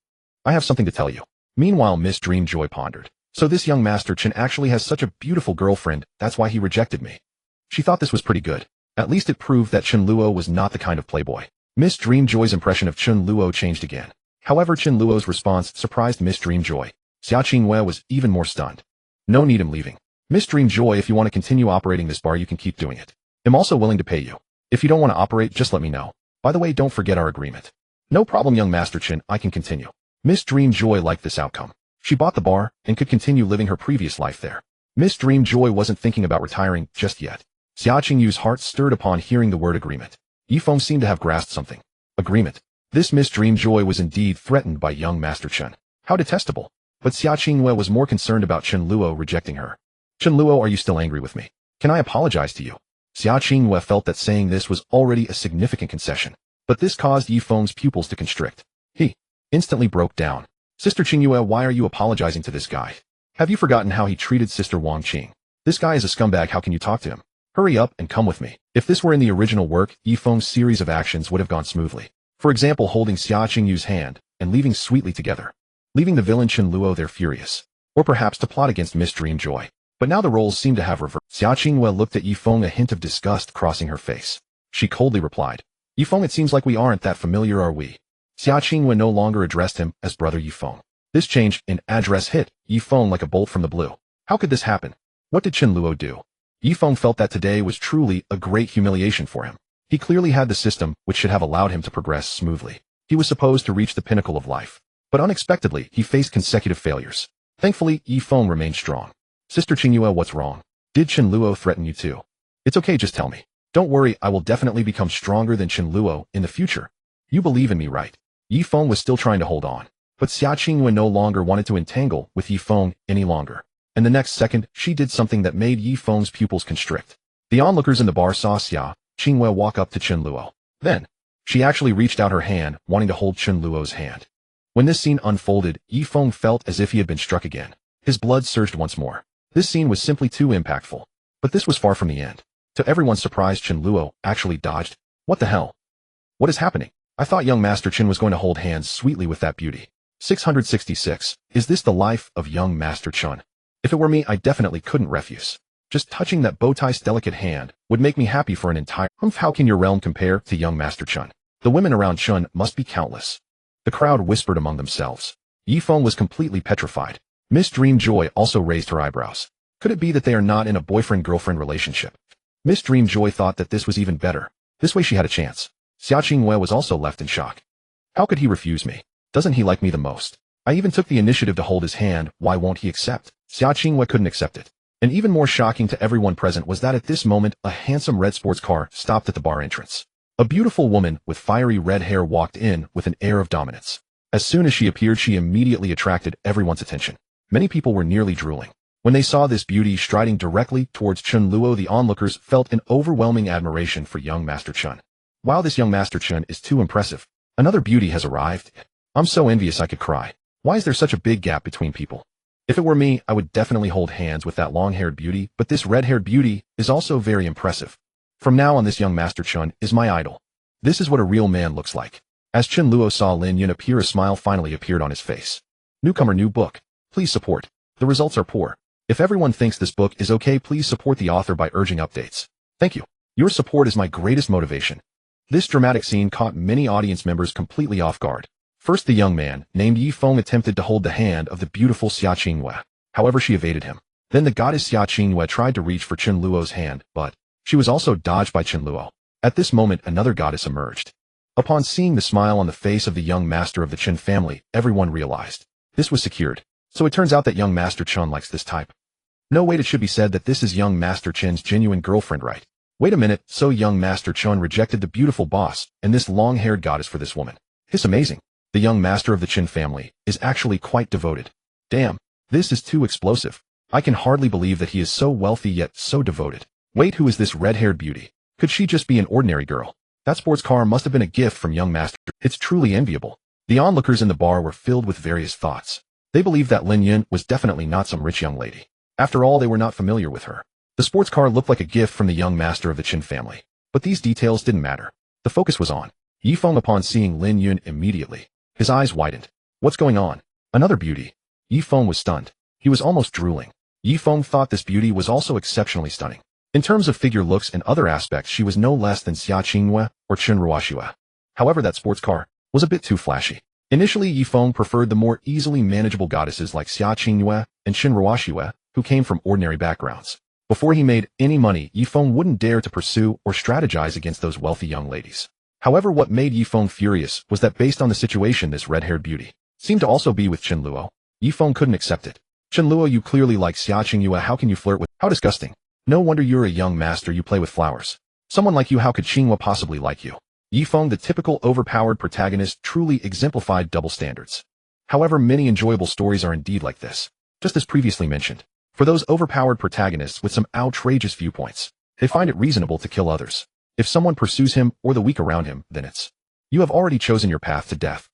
I have something to tell you. Meanwhile, Miss Dream Joy pondered. So this young Master Chen actually has such a beautiful girlfriend, that's why he rejected me. She thought this was pretty good. At least it proved that Chen Luo was not the kind of playboy. Miss Dream Joy's impression of Chen Luo changed again. However, Chen Luo's response surprised Miss Dream Joy. Xia Qingyue was even more stunned. No need him leaving. Miss Dream Joy, if you want to continue operating this bar, you can keep doing it. I'm also willing to pay you. If you don't want to operate, just let me know. By the way, don't forget our agreement. No problem, young Master Chen, I can continue. Miss Dream Joy liked this outcome. She bought the bar and could continue living her previous life there. Miss Dream Joy wasn't thinking about retiring just yet. Xia Qingyue's heart stirred upon hearing the word agreement. Yifeng seemed to have grasped something. Agreement. This Miss Dream Joy was indeed threatened by young Master Chen. How detestable. But Xia Qingyue was more concerned about Chen Luo rejecting her. Chen Luo, are you still angry with me? Can I apologize to you? Xia Qingyue felt that saying this was already a significant concession. But this caused Yifeng's pupils to constrict. He instantly broke down. Sister Qingyue, why are you apologizing to this guy? Have you forgotten how he treated Sister Wang Qing? This guy is a scumbag, how can you talk to him? Hurry up and come with me. If this were in the original work, Yifeng's series of actions would have gone smoothly. For example, holding Xia Qingyue's hand and leaving sweetly together. Leaving the villain Chen Luo there furious. Or perhaps to plot against Miss Dream Joy. But now the roles seem to have reversed. Xia Qingyue looked at Yifeng, a hint of disgust crossing her face. She coldly replied, Yifeng, it seems like we aren't that familiar, are we? Xia Qingyue no longer addressed him as brother Yifeng. This change in address hit Yifeng like a bolt from the blue. How could this happen? What did Chen Luo do? Yifeng felt that today was truly a great humiliation for him. He clearly had the system which should have allowed him to progress smoothly. He was supposed to reach the pinnacle of life. But unexpectedly, he faced consecutive failures. Thankfully, Yifeng remained strong. Sister Qingyue, what's wrong? Did Chen Luo threaten you too? It's okay, just tell me. Don't worry, I will definitely become stronger than Chen Luo in the future. You believe in me, right? Yifeng was still trying to hold on. But Xia Qingyue no longer wanted to entangle with Yifeng any longer. And the next second, she did something that made Yifeng's pupils constrict. The onlookers in the bar saw Xia Qingyue walk up to Chen Luo. Then, she actually reached out her hand, wanting to hold Chen Luo's hand. When this scene unfolded, Yifeng felt as if he had been struck again. His blood surged once more. This scene was simply too impactful. But this was far from the end. To everyone's surprise, Chen Luo actually dodged. What the hell? What is happening? I thought young Master Chen was going to hold hands sweetly with that beauty. 666. Is this the life of young Master Chen? If it were me, I definitely couldn't refuse. Just touching that bow tie's delicate hand would make me happy for an entire month. How can your realm compare to young Master Chen? The women around Chen must be countless. The crowd whispered among themselves. Yifeng was completely petrified. Miss Dream Joy also raised her eyebrows. Could it be that they are not in a boyfriend-girlfriend relationship? Miss Dream Joy thought that this was even better. This way she had a chance. Xia Qingyue was also left in shock. How could he refuse me? Doesn't he like me the most? I even took the initiative to hold his hand. Why won't he accept? Xia Qingyue couldn't accept it. And even more shocking to everyone present was that at this moment, a handsome red sports car stopped at the bar entrance. A beautiful woman with fiery red hair walked in with an air of dominance. As soon as she appeared, she immediately attracted everyone's attention. Many people were nearly drooling. When they saw this beauty striding directly towards Chen Luo, the onlookers felt an overwhelming admiration for young Master Chen. Wow, this young Master Chen is too impressive. Another beauty has arrived. I'm so envious I could cry. Why is there such a big gap between people? If it were me, I would definitely hold hands with that long-haired beauty, but this red-haired beauty is also very impressive. From now on, this young Master Chen is my idol. This is what a real man looks like. As Chen Luo saw Lin Yun appear, a smile finally appeared on his face. Newcomer, new book. Please support. The results are poor. If everyone thinks this book is okay, please support the author by urging updates. Thank you. Your support is my greatest motivation. This dramatic scene caught many audience members completely off guard. First, the young man, named Yifeng, attempted to hold the hand of the beautiful Xia Qingyue. However, she evaded him. Then the goddess Xia Qingyue tried to reach for Chen Luo's hand, but she was also dodged by Chen Luo. At this moment, another goddess emerged. Upon seeing the smile on the face of the young master of the Chen family, everyone realized this was secured. So it turns out that young Master Chen likes this type. No, wait, it should be said that this is young Master Chen's genuine girlfriend, right? Wait a minute, so young Master Chen rejected the beautiful boss and this long-haired goddess for this woman. It's amazing. The young master of the Chen family is actually quite devoted. Damn, this is too explosive. I can hardly believe that he is so wealthy yet so devoted. Wait, who is this red-haired beauty? Could she just be an ordinary girl? That sports car must have been a gift from young Master. It's truly enviable. The onlookers in the bar were filled with various thoughts. They believed that Lin Yun was definitely not some rich young lady. After all, they were not familiar with her. The sports car looked like a gift from the young master of the Chen family. But these details didn't matter. The focus was on Yifeng. Upon seeing Lin Yun immediately, his eyes widened. What's going on? Another beauty. Yifeng was stunned. He was almost drooling. Yifeng thought this beauty was also exceptionally stunning. In terms of figure, looks, and other aspects, she was no less than Xia Qingyue or Chen Luo. However, that sports car was a bit too flashy. Initially, Yifeng preferred the more easily manageable goddesses like Xia Qingyue and Chen Luo, who came from ordinary backgrounds. Before he made any money, Yifeng wouldn't dare to pursue or strategize against those wealthy young ladies. However, what made Yifeng furious was that based on the situation, this red-haired beauty seemed to also be with Chen Luo. Yifeng couldn't accept it. Chen Luo, you clearly like Xia Qingyue. How can you flirt with? How disgusting. No wonder you're a young master, you play with flowers. Someone like you, how could Qingyue possibly like you? Yifeng, the typical overpowered protagonist, truly exemplified double standards. However, many enjoyable stories are indeed like this. Just as previously mentioned, for those overpowered protagonists with some outrageous viewpoints, they find it reasonable to kill others. If someone pursues him or the weak around him, then you have already chosen your path to death.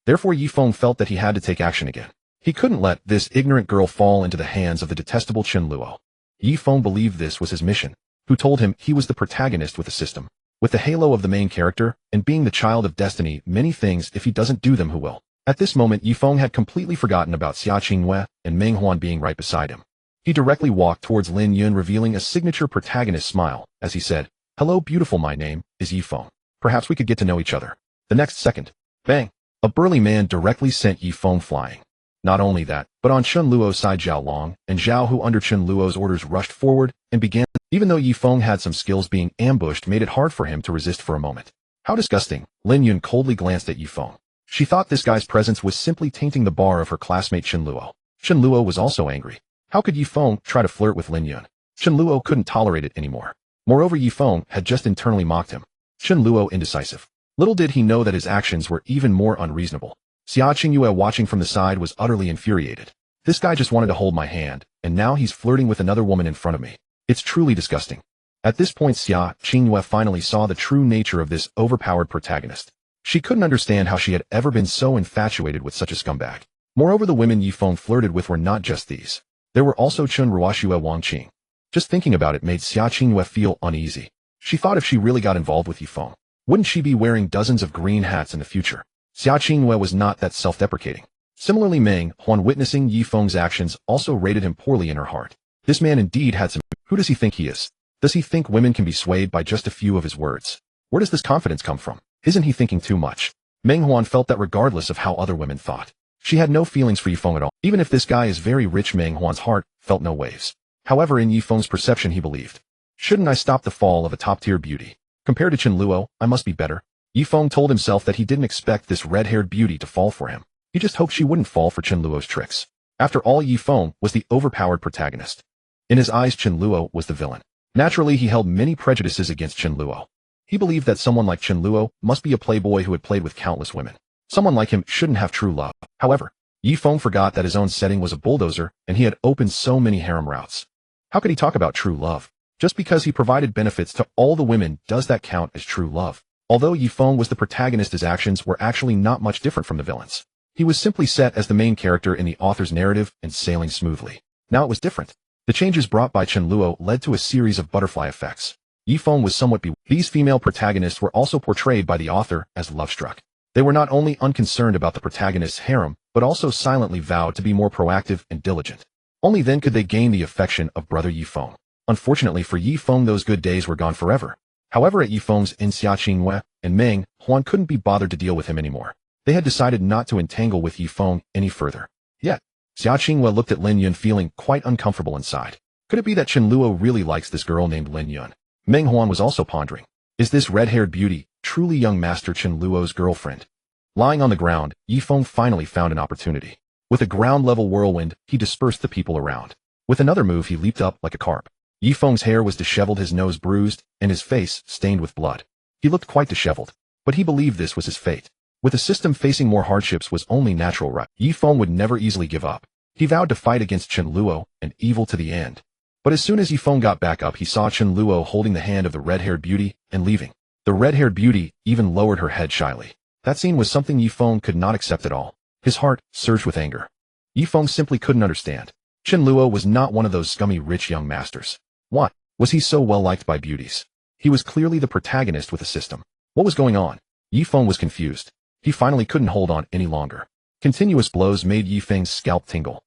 Therefore, Yifeng felt that he had to take action again. He couldn't let this ignorant girl fall into the hands of the detestable Chen Luo. Yifeng believed this was his mission, who told him he was the protagonist with the system. With the halo of the main character, and being the child of destiny, many things, if he doesn't do them, who will? At this moment, Yifeng had completely forgotten about Xia Qingyue and Meng Huan being right beside him. He directly walked towards Lin Yun, revealing a signature protagonist smile, as he said, "Hello, beautiful, my name is Yifeng. Perhaps we could get to know each other." The next second, bang! A burly man directly sent Yifeng flying. Not only that, but on Chen Luo's side, Zhao Long and Zhao, who under Chen Luo's orders rushed forward and began. Even though Yifeng had some skills, being ambushed made it hard for him to resist for a moment. How disgusting! Lin Yun coldly glanced at Yifeng. She thought this guy's presence was simply tainting the bar of her classmate Chen Luo. Chen Luo was also angry. How could Yifeng try to flirt with Lin Yun? Chen Luo couldn't tolerate it anymore. Moreover, Yifeng had just internally mocked him. Chen Luo indecisive. Little did he know that his actions were even more unreasonable. Xia Qingyue, watching from the side, was utterly infuriated. This guy just wanted to hold my hand, and now he's flirting with another woman in front of me. It's truly disgusting. At this point, Xia Qingyue finally saw the true nature of this overpowered protagonist. She couldn't understand how she had ever been so infatuated with such a scumbag. Moreover, the women Yifeng flirted with were not just these. There were also Chen Luo and Wang Qing. Just thinking about it made Xia Qingyue feel uneasy. She thought if she really got involved with Yifeng, wouldn't she be wearing dozens of green hats in the future? Xia Qingyue was not that self-deprecating. Similarly, Meng Huan, witnessing Yifeng's actions, also rated him poorly in her heart. This man indeed had some. Who does he think he is? Does he think women can be swayed by just a few of his words? Where does this confidence come from? Isn't he thinking too much? Meng Huan felt that regardless of how other women thought, she had no feelings for Yifeng at all. Even if this guy is very rich, Meng Huan's heart felt no waves. However, in Yifeng's perception, he believed, shouldn't I stop the fall of a top-tier beauty? Compared to Chen Luo, I must be better. Yifeng told himself that he didn't expect this red-haired beauty to fall for him. He just hoped she wouldn't fall for Chen Luo's tricks. After all, Yifeng was the overpowered protagonist. In his eyes, Chen Luo was the villain. Naturally, he held many prejudices against Chen Luo. He believed that someone like Chen Luo must be a playboy who had played with countless women. Someone like him shouldn't have true love. However, Yifeng forgot that his own setting was a bulldozer and he had opened so many harem routes. How could he talk about true love? Just because he provided benefits to all the women, does that count as true love? Although Yifeng was the protagonist, his actions were actually not much different from the villain's. He was simply set as the main character in the author's narrative and sailing smoothly. Now it was different. The changes brought by Chen Luo led to a series of butterfly effects. Yifeng was somewhat bewildered. These female protagonists were also portrayed by the author as love-struck. They were not only unconcerned about the protagonist's harem, but also silently vowed to be more proactive and diligent. Only then could they gain the affection of brother Yifeng. Unfortunately for Yifeng, those good days were gone forever. However, at Yifeng's inn, Xia Qingyue and Meng Huan couldn't be bothered to deal with him anymore. They had decided not to entangle with Yifeng any further. Yet, Xia Qingyue looked at Lin Yun feeling quite uncomfortable inside. Could it be that Chen Luo really likes this girl named Lin Yun? Meng Huan was also pondering. Is this red-haired beauty truly young Master Chen Luo's girlfriend? Lying on the ground, Yifeng finally found an opportunity. With a ground-level whirlwind, he dispersed the people around. With another move, he leaped up like a carp. Yifeng's hair was disheveled, his nose bruised, and his face stained with blood. He looked quite disheveled, but he believed this was his fate. With a system facing more hardships was only natural, right? Yifeng would never easily give up. He vowed to fight against Chen Luo and evil to the end. But as soon as Yifeng got back up, he saw Chen Luo holding the hand of the red-haired beauty and leaving. The red-haired beauty even lowered her head shyly. That scene was something Yifeng could not accept at all. His heart surged with anger. Yifeng simply couldn't understand. Chen Luo was not one of those scummy rich young masters. Why was he so well liked by beauties? He was clearly the protagonist with a system. What was going on? Yifeng was confused. He finally couldn't hold on any longer. Continuous blows made Yifeng's scalp tingle.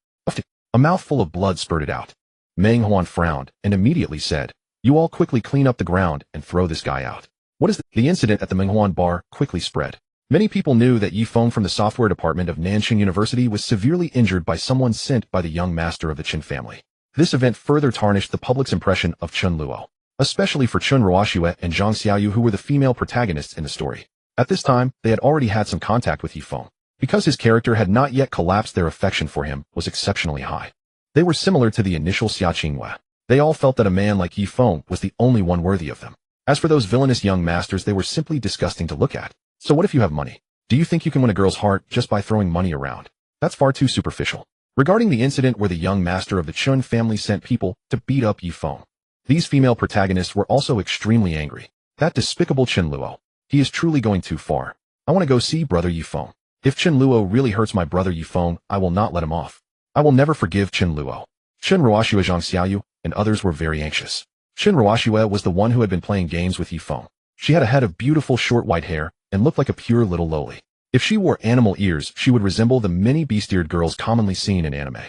A mouthful of blood spurted out. Meng Huan frowned and immediately said, "You all quickly clean up the ground and throw this guy out." What is the incident at the Meng Huan bar quickly spread. Many people knew that Yifeng from the software department of Nan Cheng University was severely injured by someone sent by the young master of the Chen family. This event further tarnished the public's impression of Chen Luo, especially for Chen Luo and Zhang Xiaoyu, who were the female protagonists in the story. At this time, they had already had some contact with Yifeng. Because his character had not yet collapsed, their affection for him was exceptionally high. They were similar to the initial Xia Qingyue. They all felt that a man like Yifeng was the only one worthy of them. As for those villainous young masters, they were simply disgusting to look at. So what if you have money? Do you think you can win a girl's heart just by throwing money around? That's far too superficial. Regarding the incident where the young master of the Chen family sent people to beat up Yifeng, these female protagonists were also extremely angry. That despicable Chen Luo. He is truly going too far. I want to go see brother Yifeng. If Chen Luo really hurts my brother Yifeng, I will not let him off. I will never forgive Chen Luo. Chen Luo, Zhang Xiaoyu, and others were very anxious. Chen Luo was the one who had been playing games with Yifeng. She had a head of beautiful short white hair and looked like a pure little loli. If she wore animal ears, she would resemble the many beast-eared girls commonly seen in anime.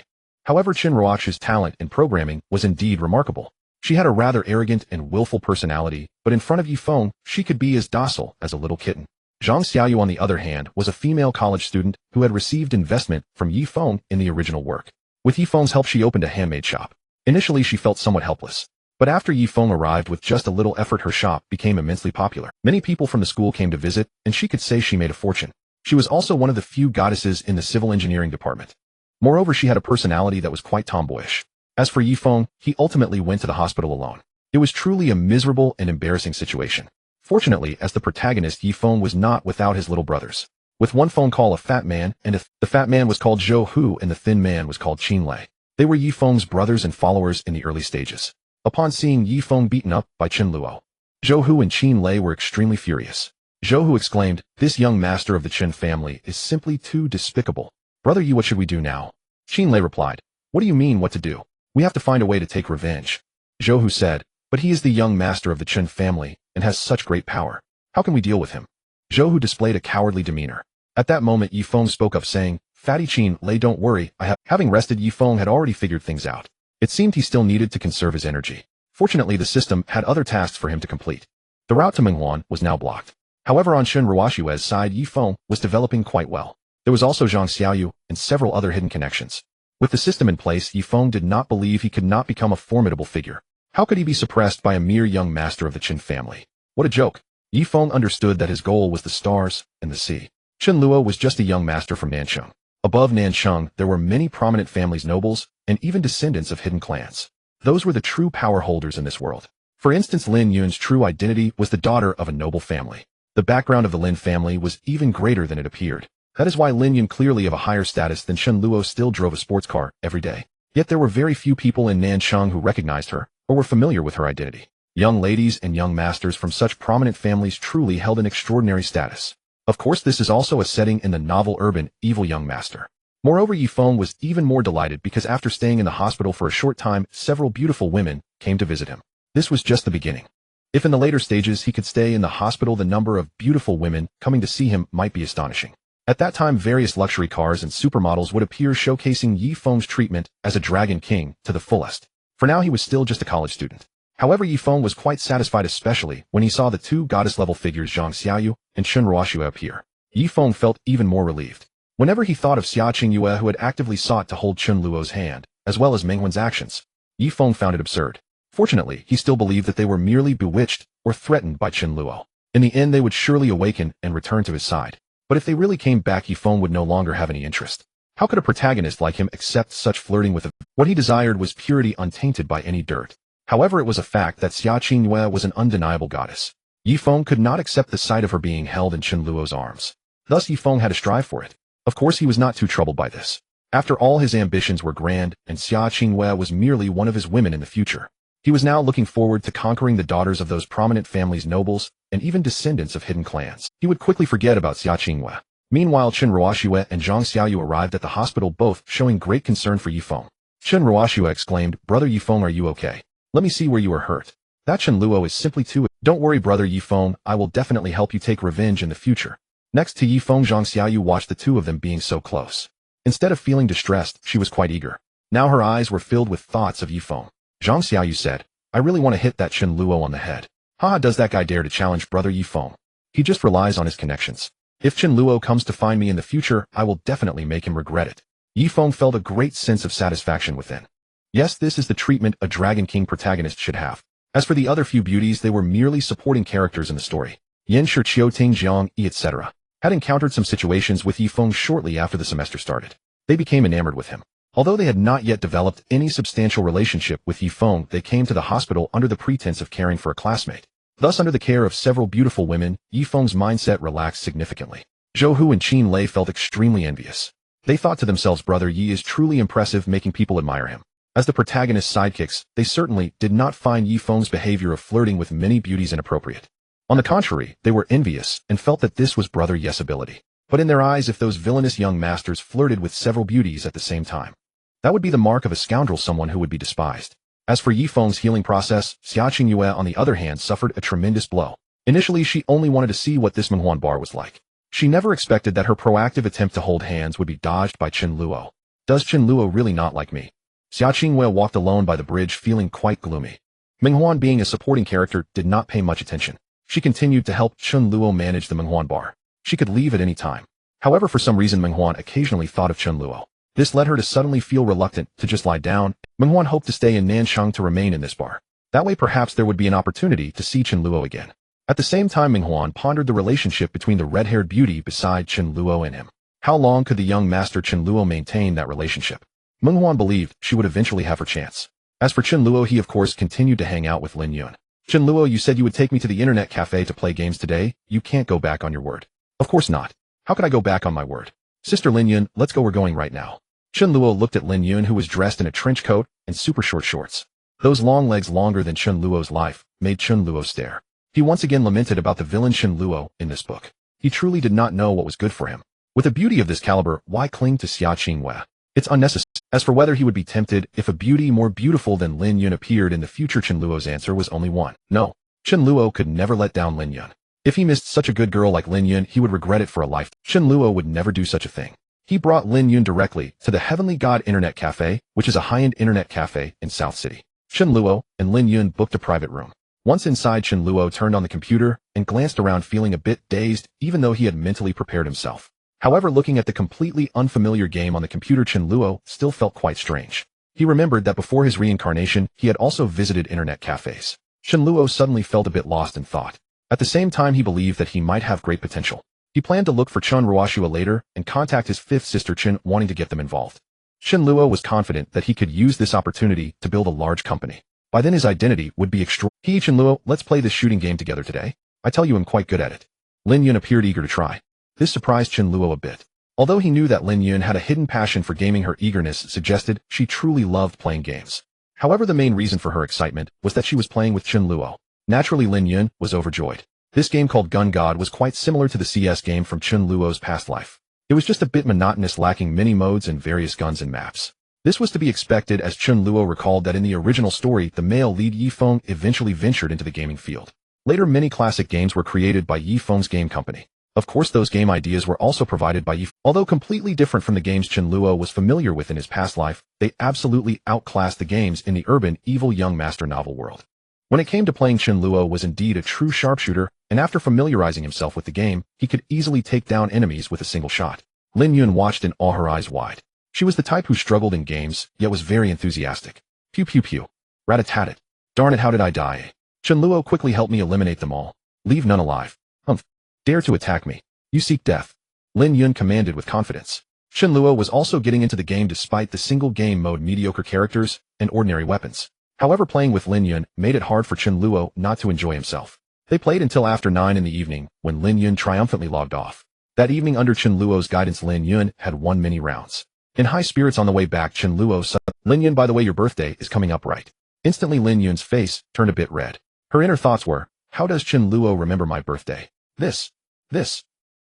However, Chen Luo's talent in programming was indeed remarkable. She had a rather arrogant and willful personality, but in front of Yifeng, she could be as docile as a little kitten. Zhang Xiaoyu, on the other hand, was a female college student who had received investment from Yifeng in the original work. With Yifeng's help, she opened a handmade shop. Initially, she felt somewhat helpless. But after Yifeng arrived, with just a little effort, her shop became immensely popular. Many people from the school came to visit, and she could say she made a fortune. She was also one of the few goddesses in the civil engineering department. Moreover, she had a personality that was quite tomboyish. As for Yifeng, he ultimately went to the hospital alone. It was truly a miserable and embarrassing situation. Fortunately, as the protagonist, Yifeng was not without his little brothers. With one phone call, a fat man, and the fat man was called Zhou Hu and the thin man was called Qin Lei. They were Yifeng's brothers and followers in the early stages. Upon seeing Yifeng beaten up by Chen Luo, Zhou Hu and Qin Lei were extremely furious. Zhou Hu exclaimed, "This young master of the Chen family is simply too despicable. Brother Yi, what should we do now? Qin Lei replied. What do you mean what to do? We have to find a way to take revenge. Zhou Hu said, but he is the young master of the Chen family and has such great power. How can we deal with him? Zhou Hu displayed a cowardly demeanor. At that moment, Yi Feng spoke up saying, Fatty Qin Lei, don't worry, Having rested, Yi Feng had already figured things out. It seemed he still needed to conserve his energy. Fortunately, the system had other tasks for him to complete. The route to Menghuan was now blocked. However, on Chen Luo's side, Yi Feng was developing quite well. There was also Zhang Xiaoyu and several other hidden connections. With the system in place, Yi Feng did not believe he could not become a formidable figure. How could he be suppressed by a mere young master of the Chen family? What a joke. Yi Feng understood that his goal was the stars and the sea. Chen Luo was just a young master from Nan Cheng. Above Nan Cheng, there were many prominent families, nobles, and even descendants of hidden clans. Those were the true power holders in this world. For instance, Lin Yun's true identity was the daughter of a noble family. The background of the Lin family was even greater than it appeared. That is why Lin Yun, clearly of a higher status than Chen Luo, still drove a sports car every day. Yet there were very few people in Nan Cheng who recognized her or were familiar with her identity. Young ladies and young masters from such prominent families truly held an extraordinary status. Of course, this is also a setting in the novel urban evil young master. Moreover, Yi Feng was even more delighted because after staying in the hospital for a short time, several beautiful women came to visit him. This was just the beginning. If in the later stages he could stay in the hospital, the number of beautiful women coming to see him might be astonishing. At that time, various luxury cars and supermodels would appear, showcasing Yi Feng's treatment as a dragon king to the fullest. For now, he was still just a college student. However, Yi Feng was quite satisfied, especially when he saw the two goddess-level figures Zhang Xiaoyu and Chen Luo appear. Yi Feng felt even more relieved. Whenever he thought of Xia Qingyue, who had actively sought to hold Chen Luo's hand, as well as Menghuan's actions, Yi Feng found it absurd. Fortunately, he still believed that they were merely bewitched or threatened by Chen Luo. In the end, they would surely awaken and return to his side. But if they really came back, Yi Feng would no longer have any interest. How could a protagonist like him accept such flirting with what he desired was purity untainted by any dirt? However, it was a fact that Xia Qingyue was an undeniable goddess. Yi Feng could not accept the sight of her being held in Chen Luo's arms. Thus, Yi Feng had to strive for it. Of course, he was not too troubled by this. After all, his ambitions were grand, and Xia Qingyue was merely one of his women in the future. He was now looking forward to conquering the daughters of those prominent families, nobles, and even descendants of hidden clans. He would quickly forget about Xia Qingyue. Meanwhile, Chen Luo and Zhang Xiaoyu arrived at the hospital, both showing great concern for Yi Feng. Chen Luo exclaimed, Brother Yi Feng, are you okay? Let me see where you are hurt. That Chen Luo is simply too... Don't worry, Brother Yi Feng, I will definitely help you take revenge in the future. Next to Yi Feng, Zhang Xiaoyu watched the two of them being so close. Instead of feeling distressed, she was quite eager. Now her eyes were filled with thoughts of Yi Feng. Zhang Xiaoyu said, I really want to hit that Chen Luo on the head. Haha, does that guy dare to challenge Brother Yi Feng? He just relies on his connections. If Chen Luo comes to find me in the future, I will definitely make him regret it. Yi Feng felt a great sense of satisfaction within. Yes, this is the treatment a Dragon King protagonist should have. As for the other few beauties, they were merely supporting characters in the story. Yan Shi, Ting Jiang, etc. had encountered some situations with Yi Feng shortly after the semester started. They became enamored with him. Although they had not yet developed any substantial relationship with Yi Feng, they came to the hospital under the pretense of caring for a classmate. Thus, under the care of several beautiful women, Yi Feng's mindset relaxed significantly. Zhou Hu and Qin Lei felt extremely envious. They thought to themselves, Brother Yi is truly impressive, making people admire him. As the protagonist's sidekicks, they certainly did not find Yi Feng's behavior of flirting with many beauties inappropriate. On the contrary, they were envious and felt that this was Brother Yi's ability. But in their eyes, if those villainous young masters flirted with several beauties at the same time, that would be the mark of a scoundrel, someone who would be despised. As for Yi Feng's healing process, Xia Qingyue, on the other hand, suffered a tremendous blow. Initially, she only wanted to see what this Menghuan bar was like. She never expected that her proactive attempt to hold hands would be dodged by Chen Luo. Does Chen Luo really not like me? Xia Qingyue walked alone by the bridge, feeling quite gloomy. Menghuan, being a supporting character, did not pay much attention. She continued to help Chen Luo manage the Menghuan bar. She could leave at any time. However, for some reason, Menghuan occasionally thought of Chen Luo. This led her to suddenly feel reluctant to just lie down. Menghuan hoped to stay in Nancheng to remain in this bar. That way, perhaps there would be an opportunity to see Chen Luo again. At the same time, Menghuan pondered the relationship between the red-haired beauty beside Chen Luo and him. How long could the young master Chen Luo maintain that relationship? Menghuan believed she would eventually have her chance. As for Chen Luo, he of course continued to hang out with Lin Yun. Chen Luo, you said you would take me to the internet cafe to play games today. You can't go back on your word. Of course not. How could I go back on my word? Sister Lin Yun, let's go, we're going right now. Chen Luo looked at Lin Yun, who was dressed in a trench coat and super short shorts. Those long legs, longer than Chen Luo's life, made Chen Luo stare. He once again lamented about the villain Chen Luo in this book. He truly did not know what was good for him. With a beauty of this caliber, why cling to Xia Qingyue? It's unnecessary. As for whether he would be tempted if a beauty more beautiful than Lin Yun appeared in the future, Chen Luo's answer was only one. No. Chen Luo could never let down Lin Yun. If he missed such a good girl like Lin Yun, he would regret it for a life. Chen Luo would never do such a thing. He brought Lin Yun directly to the Heavenly God Internet Cafe, which is a high-end internet cafe in South City. Chen Luo and Lin Yun booked a private room. Once inside, Chen Luo turned on the computer and glanced around, feeling a bit dazed, even though he had mentally prepared himself. However, looking at the completely unfamiliar game on the computer, Chen Luo still felt quite strange. He remembered that before his reincarnation, he had also visited internet cafes. Chen Luo suddenly felt a bit lost in thought. At the same time, he believed that he might have great potential. He planned to look for Chen Ruoxua later and contact his fifth sister Chen, wanting to get them involved. Chen Luo was confident that he could use this opportunity to build a large company. By then his identity would be extraordinary. Hey Chen Luo, let's play this shooting game together today. I tell you I'm quite good at it. Lin Yun appeared eager to try. This surprised Chen Luo a bit. Although he knew that Lin Yun had a hidden passion for gaming, her eagerness suggested she truly loved playing games. However, the main reason for her excitement was that she was playing with Chen Luo. Naturally, Lin Yun was overjoyed. This game called Gun God was quite similar to the CS game from Chen Luo's past life. It was just a bit monotonous, lacking many modes and various guns and maps. This was to be expected, as Chen Luo recalled that in the original story, the male lead Yi Feng eventually ventured into the gaming field. Later, many classic games were created by Yi Feng's game company. Of course, those game ideas were also provided by Yi Feng. Although completely different from the games Chen Luo was familiar with in his past life, they absolutely outclassed the games in the urban, evil young master novel world. When it came to playing, Chen Luo was indeed a true sharpshooter, and after familiarizing himself with the game, he could easily take down enemies with a single shot. Lin Yun watched in awe, her eyes wide. She was the type who struggled in games, yet was very enthusiastic. Pew pew pew. Rat-a-tat-tat. Darn it, how did I die? Chen Luo, quickly help me eliminate them all. Leave none alive. Humph. Dare to attack me. You seek death. Lin Yun commanded with confidence. Chen Luo was also getting into the game despite the single game mode, mediocre characters, and ordinary weapons. However, playing with Lin Yun made it hard for Chen Luo not to enjoy himself. They played until after 9 in the evening, when Lin Yun triumphantly logged off. That evening, under Chen Luo's guidance, Lin Yun had won many rounds. In high spirits on the way back, Chen Luo said, Lin Yun, by the way, your birthday is coming up, right? Instantly, Lin Yun's face turned a bit red. Her inner thoughts were, how does Chen Luo remember my birthday? This.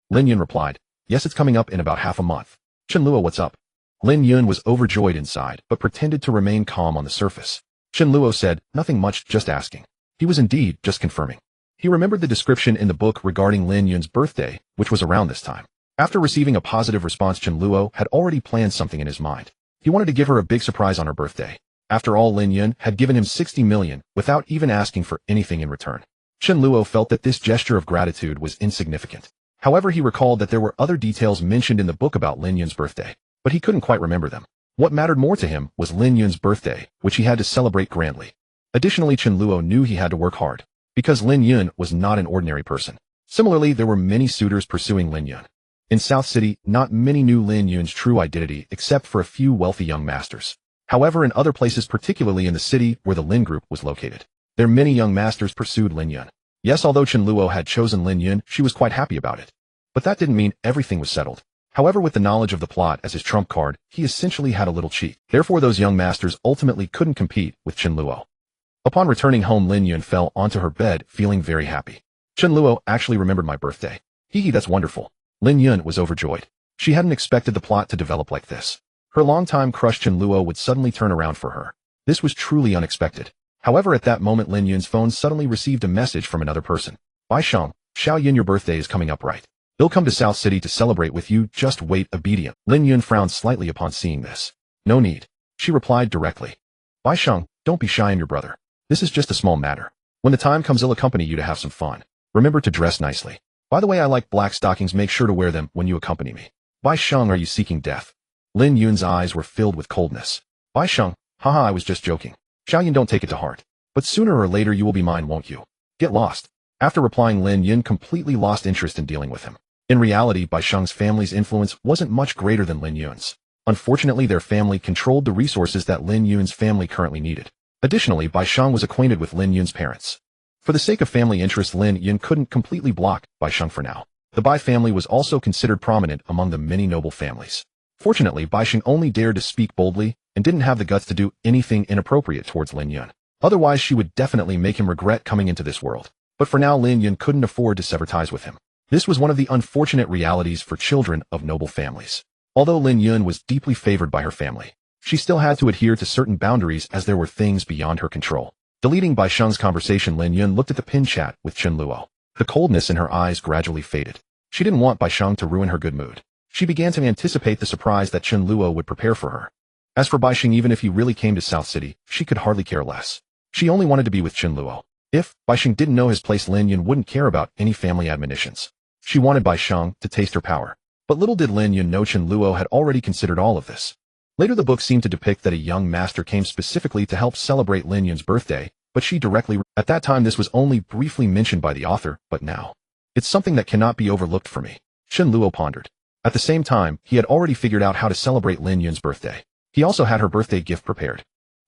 Lin Yun replied, yes, it's coming up in about half a month. Chen Luo, what's up? Lin Yun was overjoyed inside, but pretended to remain calm on the surface. Chen Luo said, nothing much, just asking. He was indeed just confirming. He remembered the description in the book regarding Lin Yun's birthday, which was around this time. After receiving a positive response, Chen Luo had already planned something in his mind. He wanted to give her a big surprise on her birthday. After all, Lin Yun had given him 60 million without even asking for anything in return. Chen Luo felt that this gesture of gratitude was insignificant. However, he recalled that there were other details mentioned in the book about Lin Yun's birthday, but he couldn't quite remember them. What mattered more to him was Lin Yun's birthday, which he had to celebrate grandly. Additionally, Chen Luo knew he had to work hard, because Lin Yun was not an ordinary person. Similarly, there were many suitors pursuing Lin Yun. In South City, not many knew Lin Yun's true identity except for a few wealthy young masters. However, in other places, particularly in the city where the Lin Group was located, there many young masters pursued Lin Yun. Yes, although Chen Luo had chosen Lin Yun, she was quite happy about it. But that didn't mean everything was settled. However, with the knowledge of the plot as his trump card, he essentially had a little cheat. Therefore, those young masters ultimately couldn't compete with Chen Luo. Upon returning home, Lin Yun fell onto her bed, feeling very happy. Chen Luo actually remembered my birthday. Hee, that's wonderful. Lin Yun was overjoyed. She hadn't expected the plot to develop like this. Her longtime crush Chen Luo would suddenly turn around for her. This was truly unexpected. However, at that moment, Lin Yun's phone suddenly received a message from another person. Bai Sheng, Xiao Yun, your birthday is coming up, right? They'll come to South City to celebrate with you, just wait. Obedient. Lin Yun frowned slightly upon seeing this. No need. She replied directly. Bai Sheng, don't be shy on your brother. This is just a small matter. When the time comes, I'll accompany you to have some fun. Remember to dress nicely. By the way, I like black stockings, make sure to wear them when you accompany me. Bai Sheng, are you seeking death? Lin Yun's eyes were filled with coldness. Bai Sheng, haha, I was just joking. Xiao Yun, don't take it to heart. But sooner or later you will be mine, won't you? Get lost. After replying, Lin Yun completely lost interest in dealing with him. In reality, Bai Sheng's family's influence wasn't much greater than Lin Yun's. Unfortunately, their family controlled the resources that Lin Yun's family currently needed. Additionally, Bai Sheng was acquainted with Lin Yun's parents. For the sake of family interest, Lin Yun couldn't completely block Bai Sheng for now. The Bai family was also considered prominent among the many noble families. Fortunately, Bai Sheng only dared to speak boldly and didn't have the guts to do anything inappropriate towards Lin Yun. Otherwise, she would definitely make him regret coming into this world. But for now, Lin Yun couldn't afford to sever ties with him. This was one of the unfortunate realities for children of noble families. Although Lin Yun was deeply favored by her family, she still had to adhere to certain boundaries as there were things beyond her control. Deleting Bai Sheng's conversation, Lin Yun looked at the pin chat with Chen Luo. The coldness in her eyes gradually faded. She didn't want Bai Sheng to ruin her good mood. She began to anticipate the surprise that Chen Luo would prepare for her. As for Bai Sheng, even if he really came to South City, she could hardly care less. She only wanted to be with Chen Luo. If Bai Sheng didn't know his place, Lin Yun wouldn't care about any family admonitions. She wanted Bai Sheng to taste her power. But little did Lin Yun know Chen Luo had already considered all of this. Later the book seemed to depict that a young master came specifically to help celebrate Lin Yun's birthday, but she directly... At that time this was only briefly mentioned by the author, but now. It's something that cannot be overlooked for me. Chen Luo pondered. At the same time, he had already figured out how to celebrate Lin Yun's birthday. He also had her birthday gift prepared.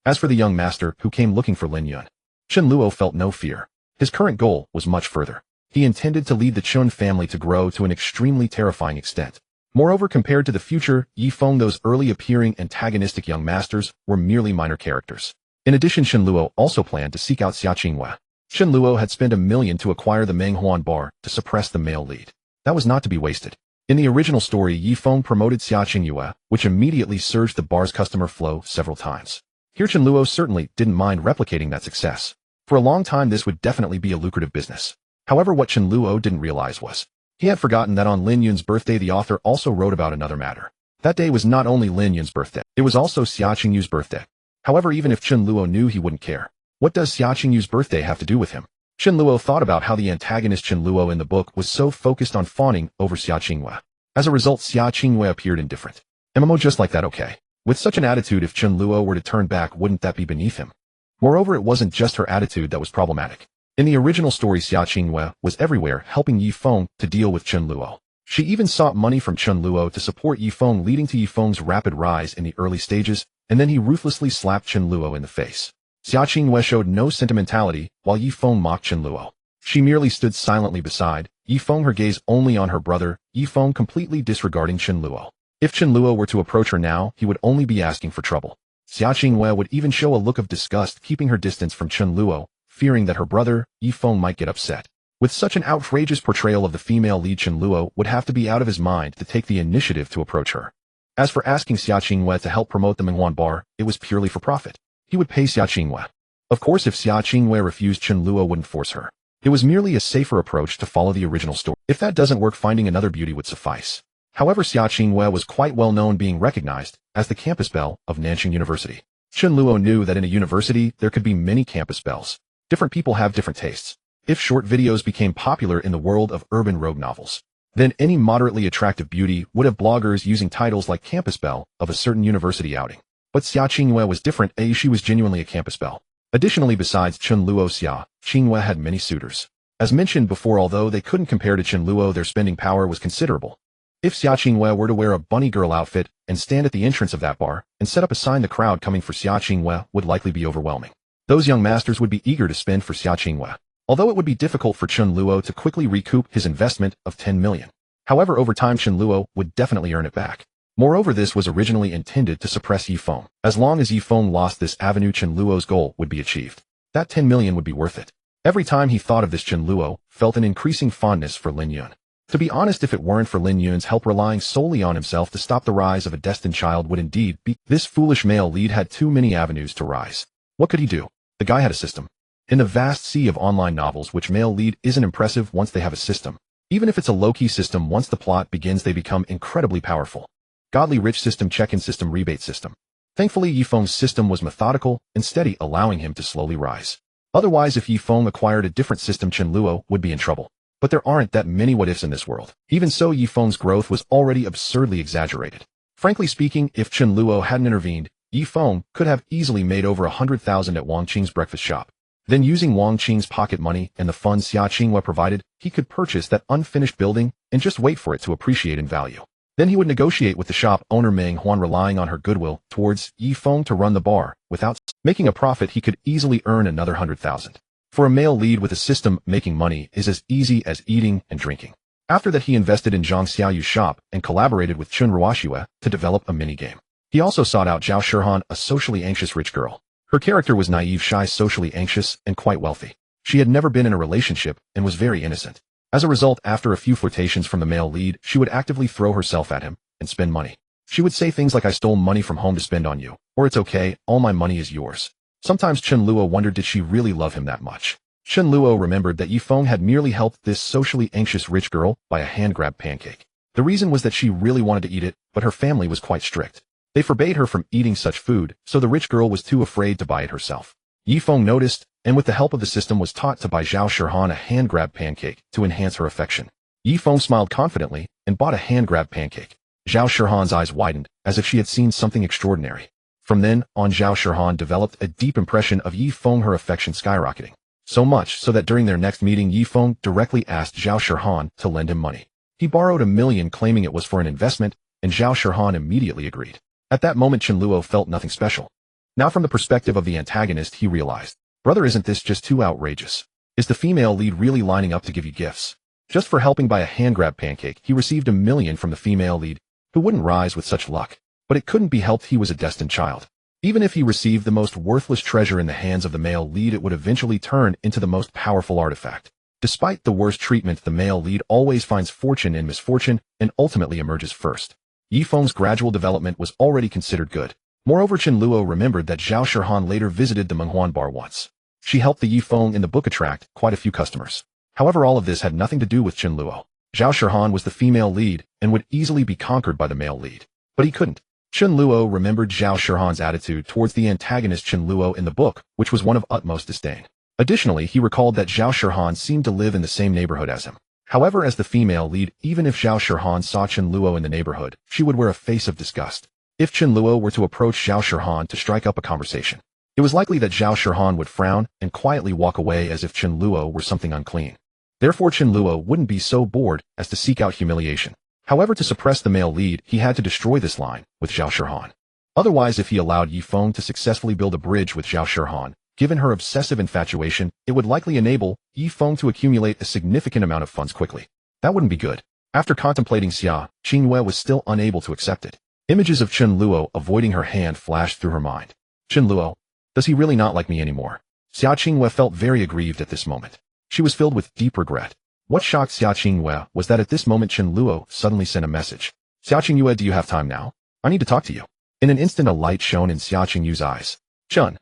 As for the young master who came looking for Lin Yun, Chen Luo felt no fear. His current goal was much further. He intended to lead the Chun family to grow to an extremely terrifying extent. Moreover, compared to the future Yi Feng, those early appearing antagonistic young masters were merely minor characters. In addition, Chen Luo also planned to seek out Xia Qingyue. Chen Luo had spent $1 million to acquire the Menghuan bar to suppress the male lead. That was not to be wasted. In the original story, Yi Feng promoted Xia Qingyue, which immediately surged the bar's customer flow several times. Here Chen Luo certainly didn't mind replicating that success. For a long time this would definitely be a lucrative business. However, what Chen Luo didn't realize was, he had forgotten that on Lin Yun's birthday the author also wrote about another matter. That day was not only Lin Yun's birthday, it was also Xia Qingyue's birthday. However, even if Chen Luo knew, he wouldn't care. What does Xia Qingyue's birthday have to do with him? Chen Luo thought about how the antagonist Chen Luo in the book was so focused on fawning over Xia Qingyue. As a result, Xia Qingyue appeared indifferent. MMO just like that, okay. With such an attitude, if Chen Luo were to turn back, wouldn't that be beneath him? Moreover, it wasn't just her attitude that was problematic. In the original story, Xia Qingyue was everywhere helping Yi Feng to deal with Chen Luo. She even sought money from Chen Luo to support Yi Feng, leading to Yi Feng's rapid rise in the early stages, and then he ruthlessly slapped Chen Luo in the face. Xia Qingyue showed no sentimentality, while Yi Feng mocked Chen Luo. She merely stood silently beside Yi Feng, her gaze only on her brother, Yi Feng completely disregarding Chen Luo. If Chen Luo were to approach her now, he would only be asking for trouble. Xia Qingyue would even show a look of disgust, keeping her distance from Chen Luo, fearing that her brother, Yi Feng, might get upset. With such an outrageous portrayal of the female lead, Chen Luo would have to be out of his mind to take the initiative to approach her. As for asking Xia Qingyue to help promote the Menghuan bar, it was purely for profit. He would pay Xia Qingyue. Of course, if Xia Qingyue refused, Chen Luo wouldn't force her. It was merely a safer approach to follow the original story. If that doesn't work, finding another beauty would suffice. However, Xia Qingyue was quite well known, being recognized as the campus belle of Nan Cheng University. Chen Luo knew that in a university there could be many campus belles. Different people have different tastes. If short videos became popular in the world of urban rogue novels, then any moderately attractive beauty would have bloggers using titles like campus belle of a certain university outing. But Xia Qingyue was different. She was genuinely a campus belle. Additionally, besides Chen Luo, Xia Qingyue had many suitors. As mentioned before, although they couldn't compare to Chen Luo, their spending power was considerable. If Xia Qingyue were to wear a bunny girl outfit and stand at the entrance of that bar and set up a sign, the crowd coming for Xia Qingyue would likely be overwhelming. Those young masters would be eager to spend for Xia Qingyue, although it would be difficult for Chen Luo to quickly recoup his investment of 10 million. However, over time Chen Luo would definitely earn it back. Moreover, this was originally intended to suppress Yi Feng. As long as Yi Feng lost this avenue, Chen Luo's goal would be achieved. That 10 million would be worth it. Every time he thought of this, Chen Luo felt an increasing fondness for Lin Yun. To be honest, if it weren't for Lin Yun's help, relying solely on himself to stop the rise of a destined child would indeed be. This foolish male lead had too many avenues to rise. What could he do? The guy had a system. In the vast sea of online novels, which male lead isn't impressive once they have a system. Even if it's a low-key system, once the plot begins they become incredibly powerful. Godly rich system, check-in system, rebate system. Thankfully, Yi Feng's system was methodical and steady, allowing him to slowly rise. Otherwise, if Yi Feng acquired a different system, Chen Luo would be in trouble. But there aren't that many what-ifs in this world. Even so, Yi Feng's growth was already absurdly exaggerated. Frankly speaking, if Chen Luo hadn't intervened, Yi Feng could have easily made over 100,000 at Wang Qing's breakfast shop. Then, using Wang Qing's pocket money and the funds Xia Qingyue provided, he could purchase that unfinished building and just wait for it to appreciate in value. Then he would negotiate with the shop owner Meng Huan, relying on her goodwill towards Yi Feng to run the bar. Without making a profit, he could easily earn another 100,000. For a male lead with a system, making money is as easy as eating and drinking. After that, he invested in Zhang Xiaoyu's shop and collaborated with Chun Ruoxue to develop a minigame. He also sought out Zhao Shihan, a socially anxious rich girl. Her character was naive, shy, socially anxious, and quite wealthy. She had never been in a relationship and was very innocent. As a result, after a few flirtations from the male lead, she would actively throw herself at him and spend money. She would say things like, "I stole money from home to spend on you," or "It's okay, all my money is yours." Sometimes Chen Luo wondered, did she really love him that much? Chen Luo remembered that Yifeng had merely helped this socially anxious rich girl buy a hand-grabbed pancake. The reason was that she really wanted to eat it, but her family was quite strict. They forbade her from eating such food, so the rich girl was too afraid to buy it herself. Yifeng noticed, and with the help of the system was taught to buy Zhao Shihan a hand-grabbed pancake to enhance her affection. Yifeng smiled confidently and bought a hand-grabbed pancake. Zhao Shihan's eyes widened, as if she had seen something extraordinary. From then on, Zhao Shihan developed a deep impression of Yifeng, her affection skyrocketing. So much so that during their next meeting, Yifeng directly asked Zhao Shihan to lend him money. He borrowed $1 million, claiming it was for an investment, and Zhao Shihan immediately agreed. At that moment, Chen Luo felt nothing special. Now from the perspective of the antagonist, he realized, brother, isn't this just too outrageous? Is the female lead really lining up to give you gifts? Just for helping buy a hand-grabbed pancake, he received $1 million from the female lead, who wouldn't rise with such luck. But it couldn't be helped, he was a destined child. Even if he received the most worthless treasure in the hands of the male lead, it would eventually turn into the most powerful artifact. Despite the worst treatment, the male lead always finds fortune in misfortune and ultimately emerges first. Yifeng's gradual development was already considered good. Moreover, Chen Luo remembered that Zhao Shihan later visited the Menghuan bar once. She helped the Yifeng in the book attract quite a few customers. However, all of this had nothing to do with Chen Luo. Zhao Shihan was the female lead and would easily be conquered by the male lead. But he couldn't. Chen Luo remembered Zhao Shihan's attitude towards the antagonist Chen Luo in the book, which was one of utmost disdain. Additionally, he recalled that Zhao Shihan seemed to live in the same neighborhood as him. However, as the female lead, even if Zhao Shihan saw Chen Luo in the neighborhood, she would wear a face of disgust. If Chen Luo were to approach Zhao Shihan to strike up a conversation, it was likely that Zhao Shihan would frown and quietly walk away as if Chen Luo were something unclean. Therefore, Chen Luo wouldn't be so bored as to seek out humiliation. However, to suppress the male lead, he had to destroy this line with Zhao Shihan. Otherwise, if he allowed Yifeng to successfully build a bridge with Zhao Shihan, given her obsessive infatuation, it would likely enable Yifeng to accumulate a significant amount of funds quickly. That wouldn't be good. After contemplating, Xia Qingyue was still unable to accept it. Images of Chen Luo avoiding her hand flashed through her mind. Chen Luo, does he really not like me anymore? Xia Qingyue felt very aggrieved at this moment. She was filled with deep regret. What shocked Xia Qingyue was that at this moment Chen Luo suddenly sent a message. Xia Qingyue, do you have time now? I need to talk to you. In an instant, a light shone in Xia Qingyue's eyes. Chen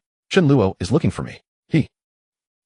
Luo is looking for me.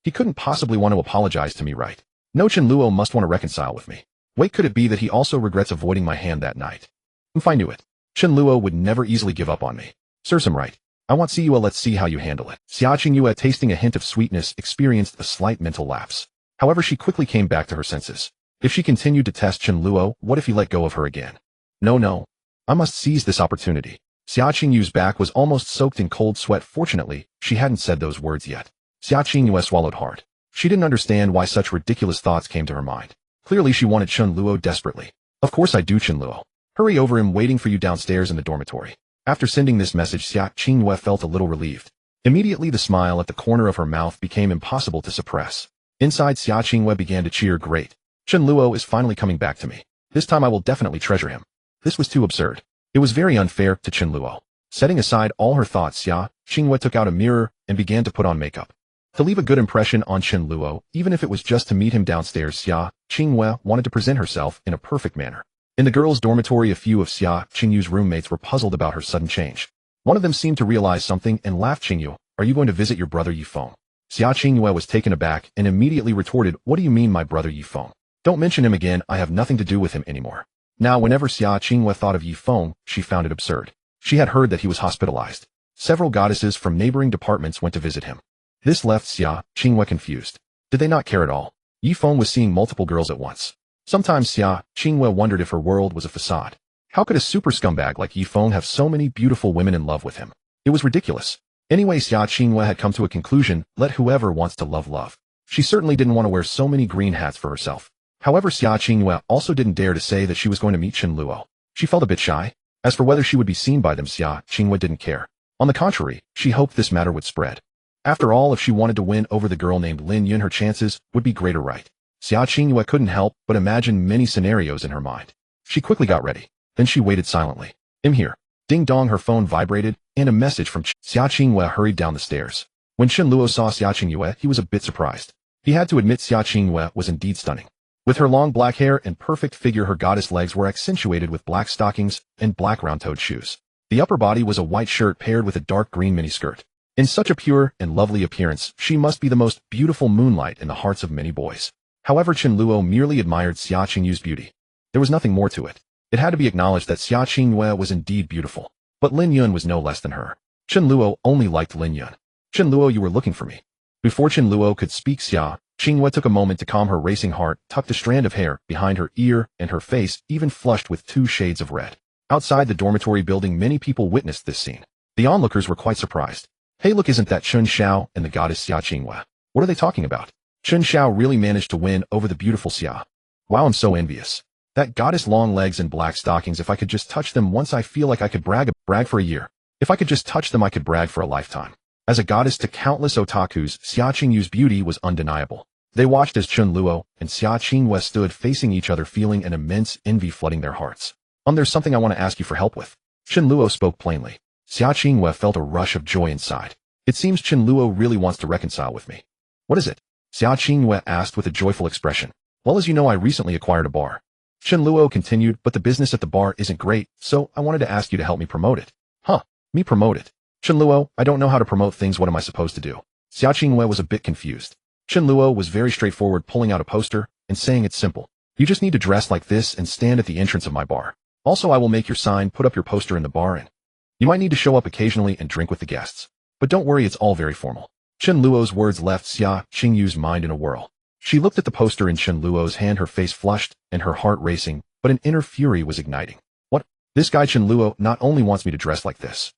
He couldn't possibly want to apologize to me, right? No, Chen Luo must want to reconcile with me. Wait, could it be that he also regrets avoiding my hand that night? If I knew it, Chen Luo would never easily give up on me. Serves him right. I want Xia, let's see how you handle it. Xia Qingyue, tasting a hint of sweetness, experienced a slight mental lapse. However, she quickly came back to her senses. If she continued to test Chen Luo, what if he let go of her again? No. I must seize this opportunity. Xia Qingyue's back was almost soaked in cold sweat. Fortunately, she hadn't said those words yet. Xia Qingyue swallowed hard. She didn't understand why such ridiculous thoughts came to her mind. Clearly, she wanted Chen Luo desperately. Of course I do, Chen Luo. Hurry over, I'm waiting for you downstairs in the dormitory. After sending this message, Xia Qingyue felt a little relieved. Immediately, the smile at the corner of her mouth became impossible to suppress. Inside, Xia Qingyue began to cheer. Great. Chen Luo is finally coming back to me. This time I will definitely treasure him. This was too absurd. It was very unfair to Chen Luo. Setting aside all her thoughts, Xia Qingyue took out a mirror and began to put on makeup. To leave a good impression on Chen Luo, even if it was just to meet him downstairs, Xia Qingyue wanted to present herself in a perfect manner. In the girls' dormitory, a few of Xia Qingyue's roommates were puzzled about her sudden change. One of them seemed to realize something and laughed. Qingyue, are you going to visit your brother Yifeng? Xia Qingyue was taken aback and immediately retorted, what do you mean, my brother Yifeng? Don't mention him again, I have nothing to do with him anymore. Now, whenever Xia Qingyue thought of Yifeng, she found it absurd. She had heard that he was hospitalized. Several goddesses from neighboring departments went to visit him. This left Xia Qingyue confused. Did they not care at all? Yifeng was seeing multiple girls at once. Sometimes Xia Qingyue wondered if her world was a facade. How could a super scumbag like Yifeng have so many beautiful women in love with him? It was ridiculous. Anyway, Xia Qingyue had come to a conclusion, let whoever wants to love. She certainly didn't want to wear so many green hats for herself. However, Xia Qingyue also didn't dare to say that she was going to meet Chen Luo. She felt a bit shy. As for whether she would be seen by them, Xia Qingyue didn't care. On the contrary, she hoped this matter would spread. After all, if she wanted to win over the girl named Lin Yun, her chances would be greater, right? Xia Qingyue couldn't help but imagine many scenarios in her mind. She quickly got ready. Then she waited silently. I'm here. Ding dong, her phone vibrated, and a message from Xia Qingyue hurried down the stairs. When Chen Luo saw Xia Qingyue, he was a bit surprised. He had to admit Xia Qingyue was indeed stunning. With her long black hair and perfect figure, her goddess legs were accentuated with black stockings and black round-toed shoes. The upper body was a white shirt paired with a dark green miniskirt. In such a pure and lovely appearance, she must be the most beautiful moonlight in the hearts of many boys. However, Chen Luo merely admired Xia Qingyue's beauty. There was nothing more to it. It had to be acknowledged that Xia Qingyue was indeed beautiful. But Lin Yun was no less than her. Chen Luo only liked Lin Yun. Chen Luo, you were looking for me. Before Chen Luo could speak, Xia Qingyue took a moment to calm her racing heart, tucked a strand of hair behind her ear, and her face even flushed with 2 shades of red. Outside the dormitory building, many people witnessed this scene. The onlookers were quite surprised. Hey, look, isn't that Chen Xiao and the goddess Xia Qingyue? What are they talking about? Chen Xiao really managed to win over the beautiful Xia. Wow, I'm so envious. That goddess, long legs and black stockings, if I could just touch them once, I feel like I could brag for a year. If I could just touch them, I could brag for a lifetime. As a goddess to countless otakus, Xia Qingyue's beauty was undeniable. They watched as Chen Luo and Xia Qingyue stood facing each other, feeling an immense envy flooding their hearts. There's something I want to ask you for help with. Chen Luo spoke plainly. Xia Qingyue felt a rush of joy inside. It seems Chen Luo really wants to reconcile with me. What is it? Xia Qingyue asked with a joyful expression. Well, as you know, I recently acquired a bar. Chen Luo continued, but the business at the bar isn't great, so I wanted to ask you to help me promote it. Huh? Me promote it? Chen Luo, I don't know how to promote things. What am I supposed to do? Xia Qingyue was a bit confused. Chen Luo was very straightforward, pulling out a poster and saying it's simple. You just need to dress like this and stand at the entrance of my bar. Also, I will make your sign, put up your poster in the bar, and you might need to show up occasionally and drink with the guests. But don't worry, it's all very formal. Chen Luo's words left Xia Qingyue's mind in a whirl. She looked at the poster in Chen Luo's hand, her face flushed and her heart racing, but an inner fury was igniting. What? This guy Chen Luo not only wants me to dress like this.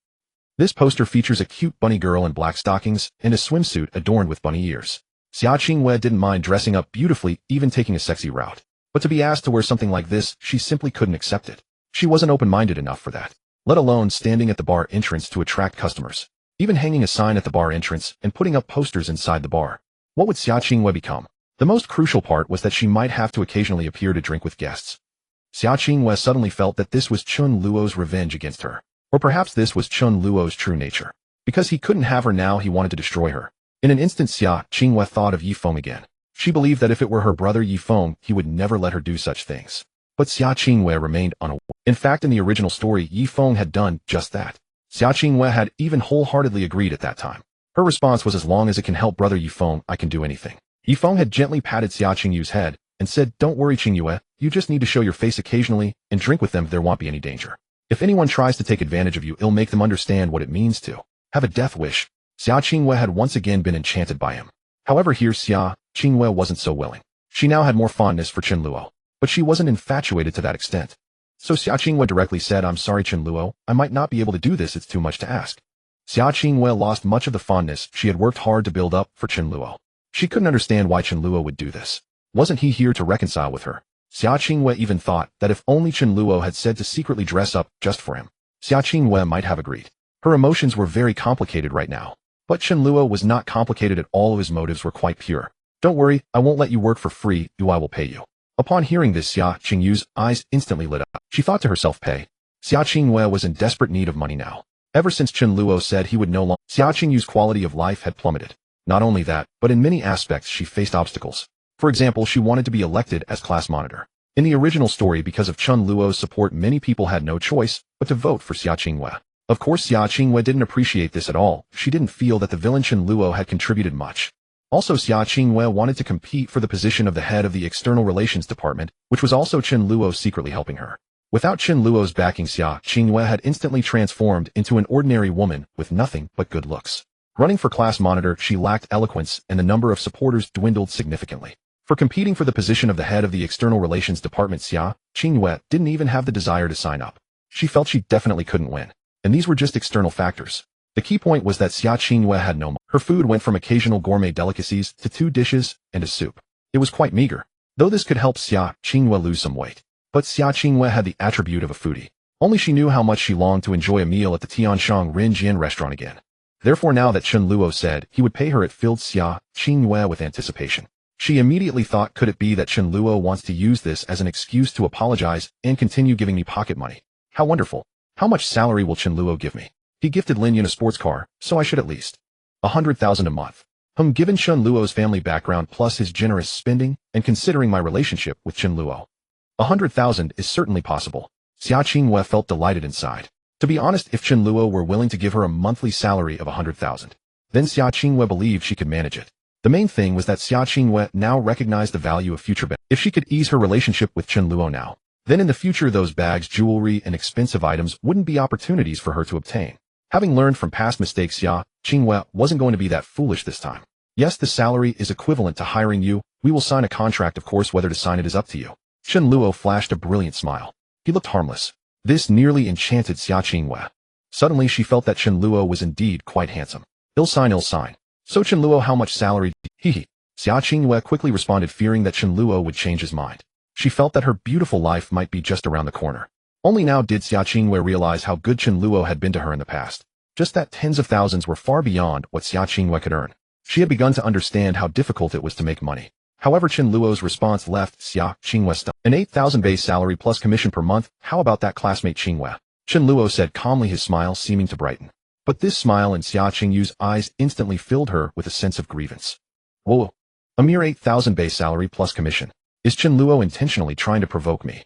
This poster features a cute bunny girl in black stockings and a swimsuit adorned with bunny ears. Xia Qingyue didn't mind dressing up beautifully, even taking a sexy route. But to be asked to wear something like this, she simply couldn't accept it. She wasn't open-minded enough for that, let alone standing at the bar entrance to attract customers. Even hanging a sign at the bar entrance and putting up posters inside the bar. What would Xia Qingyue become? The most crucial part was that she might have to occasionally appear to drink with guests. Xia Qingyue suddenly felt that this was Chen Luo's revenge against her. Or perhaps this was Chen Luo's true nature. Because he couldn't have her now, he wanted to destroy her. In an instant, Xia Qingyue thought of Yifeng again. She believed that if it were her brother Yifeng, he would never let her do such things. But Xia Qingyue remained unaware. In fact, in the original story, Yifeng had done just that. Xia Qingyue had even wholeheartedly agreed at that time. Her response was, as long as it can help brother Yifeng, I can do anything. Yifeng had gently patted Xia Qingyue's head and said, don't worry, Qingyue, you just need to show your face occasionally and drink with them. There won't be any danger. If anyone tries to take advantage of you, it'll make them understand what it means to have a death wish. Xia Qingyue had once again been enchanted by him. However, here Xia Qingyue wasn't so willing. She now had more fondness for Chen Luo, but she wasn't infatuated to that extent. So Xia Qingyue directly said, I'm sorry, Chen Luo, I might not be able to do this, it's too much to ask. Xia Qingyue lost much of the fondness she had worked hard to build up for Chen Luo. She couldn't understand why Chen Luo would do this. Wasn't he here to reconcile with her? Xia Qingyue even thought that if only Chen Luo had said to secretly dress up just for him, Xia Qingyue might have agreed. Her emotions were very complicated right now. But Chen Luo was not complicated at all. His motives were quite pure. Don't worry, I won't let you work for free, I will pay you. Upon hearing this, Xia Qingyue's eyes instantly lit up. She thought to herself, pay. Xia Qingyue was in desperate need of money now. Ever since Chen Luo said he would no longer, Xia Qingyue's quality of life had plummeted. Not only that, but in many aspects she faced obstacles. For example, she wanted to be elected as class monitor. In the original story, because of Chen Luo's support, many people had no choice but to vote for Xia Qingyue. Of course, Xia Qingyue didn't appreciate this at all. She didn't feel that the villain Chen Luo had contributed much. Also, Xia Qingyue wanted to compete for the position of the head of the External Relations Department, which was also Chen Luo secretly helping her. Without Chen Luo's backing, Xia Qingyue had instantly transformed into an ordinary woman with nothing but good looks. Running for class monitor, she lacked eloquence and the number of supporters dwindled significantly. For competing for the position of the head of the External Relations Department, Xia Qingyue didn't even have the desire to sign up. She felt she definitely couldn't win. And these were just external factors. The key point was that Xia Qingyue had no money. Her food went from occasional gourmet delicacies to 2 dishes and a soup. It was quite meager, though this could help Xia Qingyue lose some weight. But Xia Qingyue had the attribute of a foodie. Only she knew how much she longed to enjoy a meal at the Tianshang Rinjian restaurant again. Therefore, now that Chen Luo said he would pay her, it filled Xia Qingyue with anticipation. She immediately thought, could it be that Chen Luo wants to use this as an excuse to apologize and continue giving me pocket money? How wonderful. How much salary will Chen Luo give me? He gifted Lin Yun a sports car, so I should at least 100,000 a month. Given Chen Luo's family background plus his generous spending, and considering my relationship with Chen Luo, 100,000 is certainly possible. Xia Qingyue felt delighted inside. To be honest, if Chen Luo were willing to give her a monthly salary of 100,000, then Xia Qingyue believed she could manage it. The main thing was that Xia Qingyue now recognized the value of future benefits. If she could ease her relationship with Chen Luo now, then in the future those bags, jewelry, and expensive items wouldn't be opportunities for her to obtain. Having learned from past mistakes, Xia Qingyue wasn't going to be that foolish this time. Yes, the salary is equivalent to hiring you. We will sign a contract, of course. Whether to sign it is up to you. Chen Luo flashed a brilliant smile. He looked harmless. This nearly enchanted Xia Qingyue. Suddenly she felt that Chen Luo was indeed quite handsome. Ill sign, ill sign. So Chen Luo, how much salary? Xia Qingyue quickly responded, fearing that Chen Luo would change his mind. She felt that her beautiful life might be just around the corner. Only now did Xia Qingyue realize how good Chen Luo had been to her in the past. Just that tens of thousands were far beyond what Xia Qingyue could earn. She had begun to understand how difficult it was to make money. However, Chen Luo's response left Xia Qingyue stunned. An 8,000 base salary plus commission per month, how about that, classmate Qingyue? Chen Luo said calmly, his smile seeming to brighten. But this smile in Xia Qingyue's eyes instantly filled her with a sense of grievance. Whoa, a mere 8,000 base salary plus commission. Is Chen Luo intentionally trying to provoke me?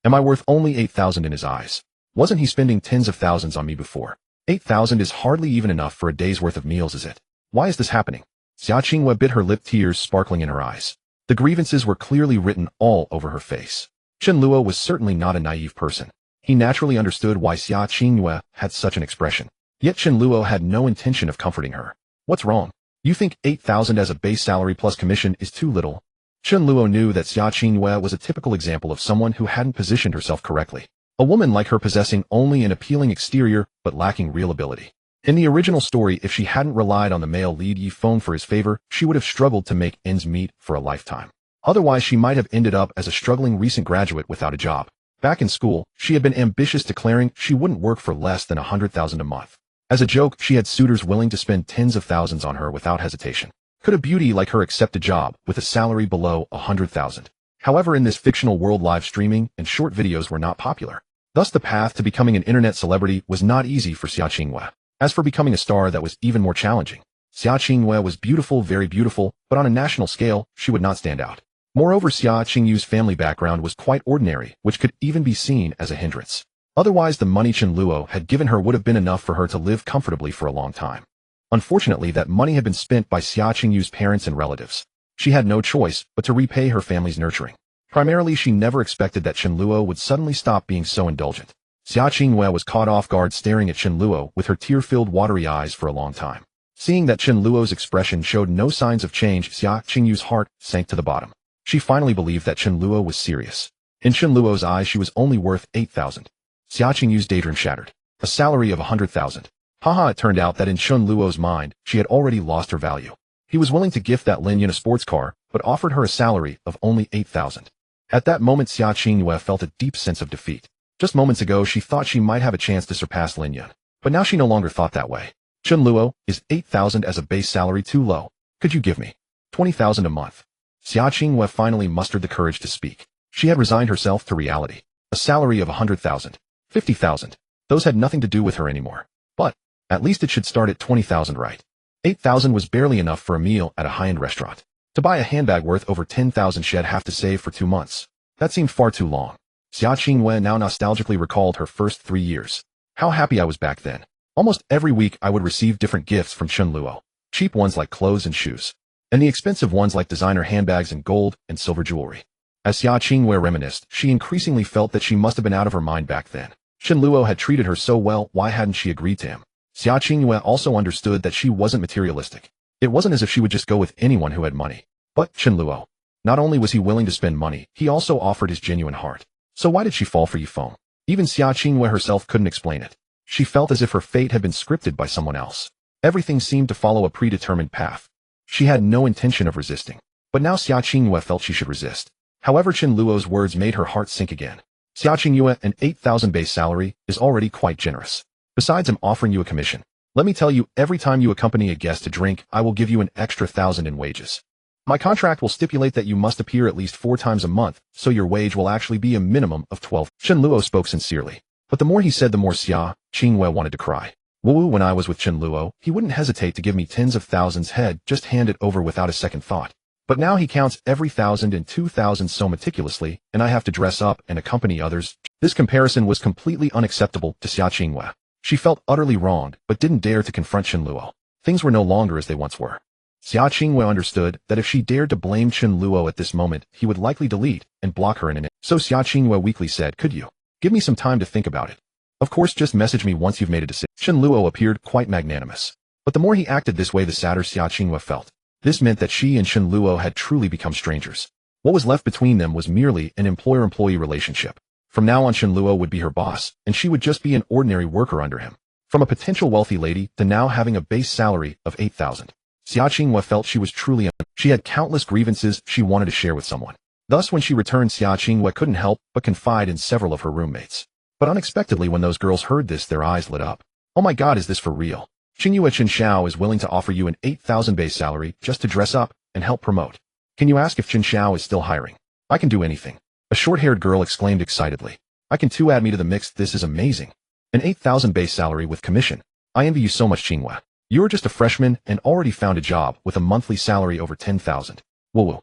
Am I worth only 8,000 in his eyes? Wasn't he spending tens of thousands on me before? 8,000 is hardly even enough for a day's worth of meals, is it? Why is this happening? Xia Qingyue bit her lip, tears sparkling in her eyes. The grievances were clearly written all over her face. Chen Luo was certainly not a naive person. He naturally understood why Xia Qingyue had such an expression. Yet Chen Luo had no intention of comforting her. What's wrong? You think 8,000 as a base salary plus commission is too little? Chen Luo knew that Xia Qingyue was a typical example of someone who hadn't positioned herself correctly. A woman like her possessing only an appealing exterior but lacking real ability. In the original story, if she hadn't relied on the male lead Yi Feng for his favor, she would have struggled to make ends meet for a lifetime. Otherwise, she might have ended up as a struggling recent graduate without a job. Back in school, she had been ambitious, declaring she wouldn't work for less than 100,000 a month. As a joke, she had suitors willing to spend tens of thousands on her without hesitation. Could a beauty like her accept a job with a salary below 100,000? However, in this fictional world, live streaming and short videos were not popular. Thus, the path to becoming an internet celebrity was not easy for Xia Qingyue. As for becoming a star, that was even more challenging. Xia Qingyue was beautiful, very beautiful, but on a national scale, she would not stand out. Moreover, Xia Qingyue's family background was quite ordinary, which could even be seen as a hindrance. Otherwise, the money Chen Luo had given her would have been enough for her to live comfortably for a long time. Unfortunately, that money had been spent by Xia Qingyue's parents and relatives. She had no choice but to repay her family's nurturing. Primarily, she never expected that Chen Luo would suddenly stop being so indulgent. Xia Qingyue was caught off guard, staring at Chen Luo with her tear-filled, watery eyes for a long time. Seeing that Chen Luo's expression showed no signs of change, Xia Qingyue's heart sank to the bottom. She finally believed that Chen Luo was serious. In Chen Luo's eyes, she was only worth 8,000. Xia Qingyue's daydream shattered. A salary of 100,000. Haha, it turned out that in Chen Luo's mind, she had already lost her value. He was willing to gift that Lin Yun a sports car, but offered her a salary of only 8,000. At that moment, Xia Qingyue felt a deep sense of defeat. Just moments ago, she thought she might have a chance to surpass Lin Yun, but now she no longer thought that way. Chen Luo, is 8,000 as a base salary too low? Could you give me 20,000 a month? Xia Qingyue finally mustered the courage to speak. She had resigned herself to reality. A salary of 100,000, 50,000. Those had nothing to do with her anymore. But at least it should start at 20,000, right? 8,000 was barely enough for a meal at a high-end restaurant. To buy a handbag worth over 10,000, she'd have to save for 2 months. That seemed far too long. Xia Qingyue now nostalgically recalled her first 3 years. How happy I was back then. Almost every week I would receive different gifts from Chen Luo. Cheap ones like clothes and shoes, and the expensive ones like designer handbags and gold and silver jewelry. As Xia Qingyue reminisced, she increasingly felt that she must have been out of her mind back then. Chen Luo had treated her so well, why hadn't she agreed to him? Xia Qingyue also understood that she wasn't materialistic. It wasn't as if she would just go with anyone who had money. But Chen Luo, not only was he willing to spend money, he also offered his genuine heart. So why did she fall for Yi Feng? Even Xia Qingyue herself couldn't explain it. She felt as if her fate had been scripted by someone else. Everything seemed to follow a predetermined path. She had no intention of resisting. But now Xia Qingyue felt she should resist. However, Chen Luo's words made her heart sink again. Xia Qingyue, an 8,000 base salary is already quite generous. Besides, I'm offering you a commission. Let me tell you, every time you accompany a guest to drink, I will give you an extra 1,000 in wages. My contract will stipulate that you must appear at least 4 times a month, so your wage will actually be a minimum of 12. Chen Luo spoke sincerely. But the more he said, the more Xia Qingyue wanted to cry. Wu, when I was with Chen Luo, he wouldn't hesitate to give me tens of thousands head, just hand it over without a second thought. But now he counts every 1,000 and 2,000 so meticulously, and I have to dress up and accompany others. This comparison was completely unacceptable to Xia Qingyue. She felt utterly wronged, but didn't dare to confront Chen Luo. Things were no longer as they once were. Xia Qingyue understood that if she dared to blame Chen Luo at this moment, he would likely delete and block her in an instant. So Xia Qingyue weakly said, "Could you give me some time to think about it? Of course, just message me once you've made a decision." Chen Luo appeared quite magnanimous. But the more he acted this way, the sadder Xia Qingyue felt. This meant that she and Chen Luo had truly become strangers. What was left between them was merely an employer-employee relationship. From now on, Chen Luo would be her boss, and she would just be an ordinary worker under him. From a potential wealthy lady to now having a base salary of 8,000. Xia Qingyue felt she was truly she had countless grievances she wanted to share with someone. Thus, when she returned, Xia Qingyue couldn't help but confide in several of her roommates. But unexpectedly, when those girls heard this, their eyes lit up. "Oh my God, is this for real? Qingyue Chen Xiao is willing to offer you an 8,000 base salary just to dress up and help promote. Can you ask if Chen Xiao is still hiring? I can do anything." A short-haired girl exclaimed excitedly. "I can too, add me to the mix, this is amazing. An 8,000 base salary with commission. I envy you so much, Qingyue. You're just a freshman and already found a job with a monthly salary over 10,000. Whoa.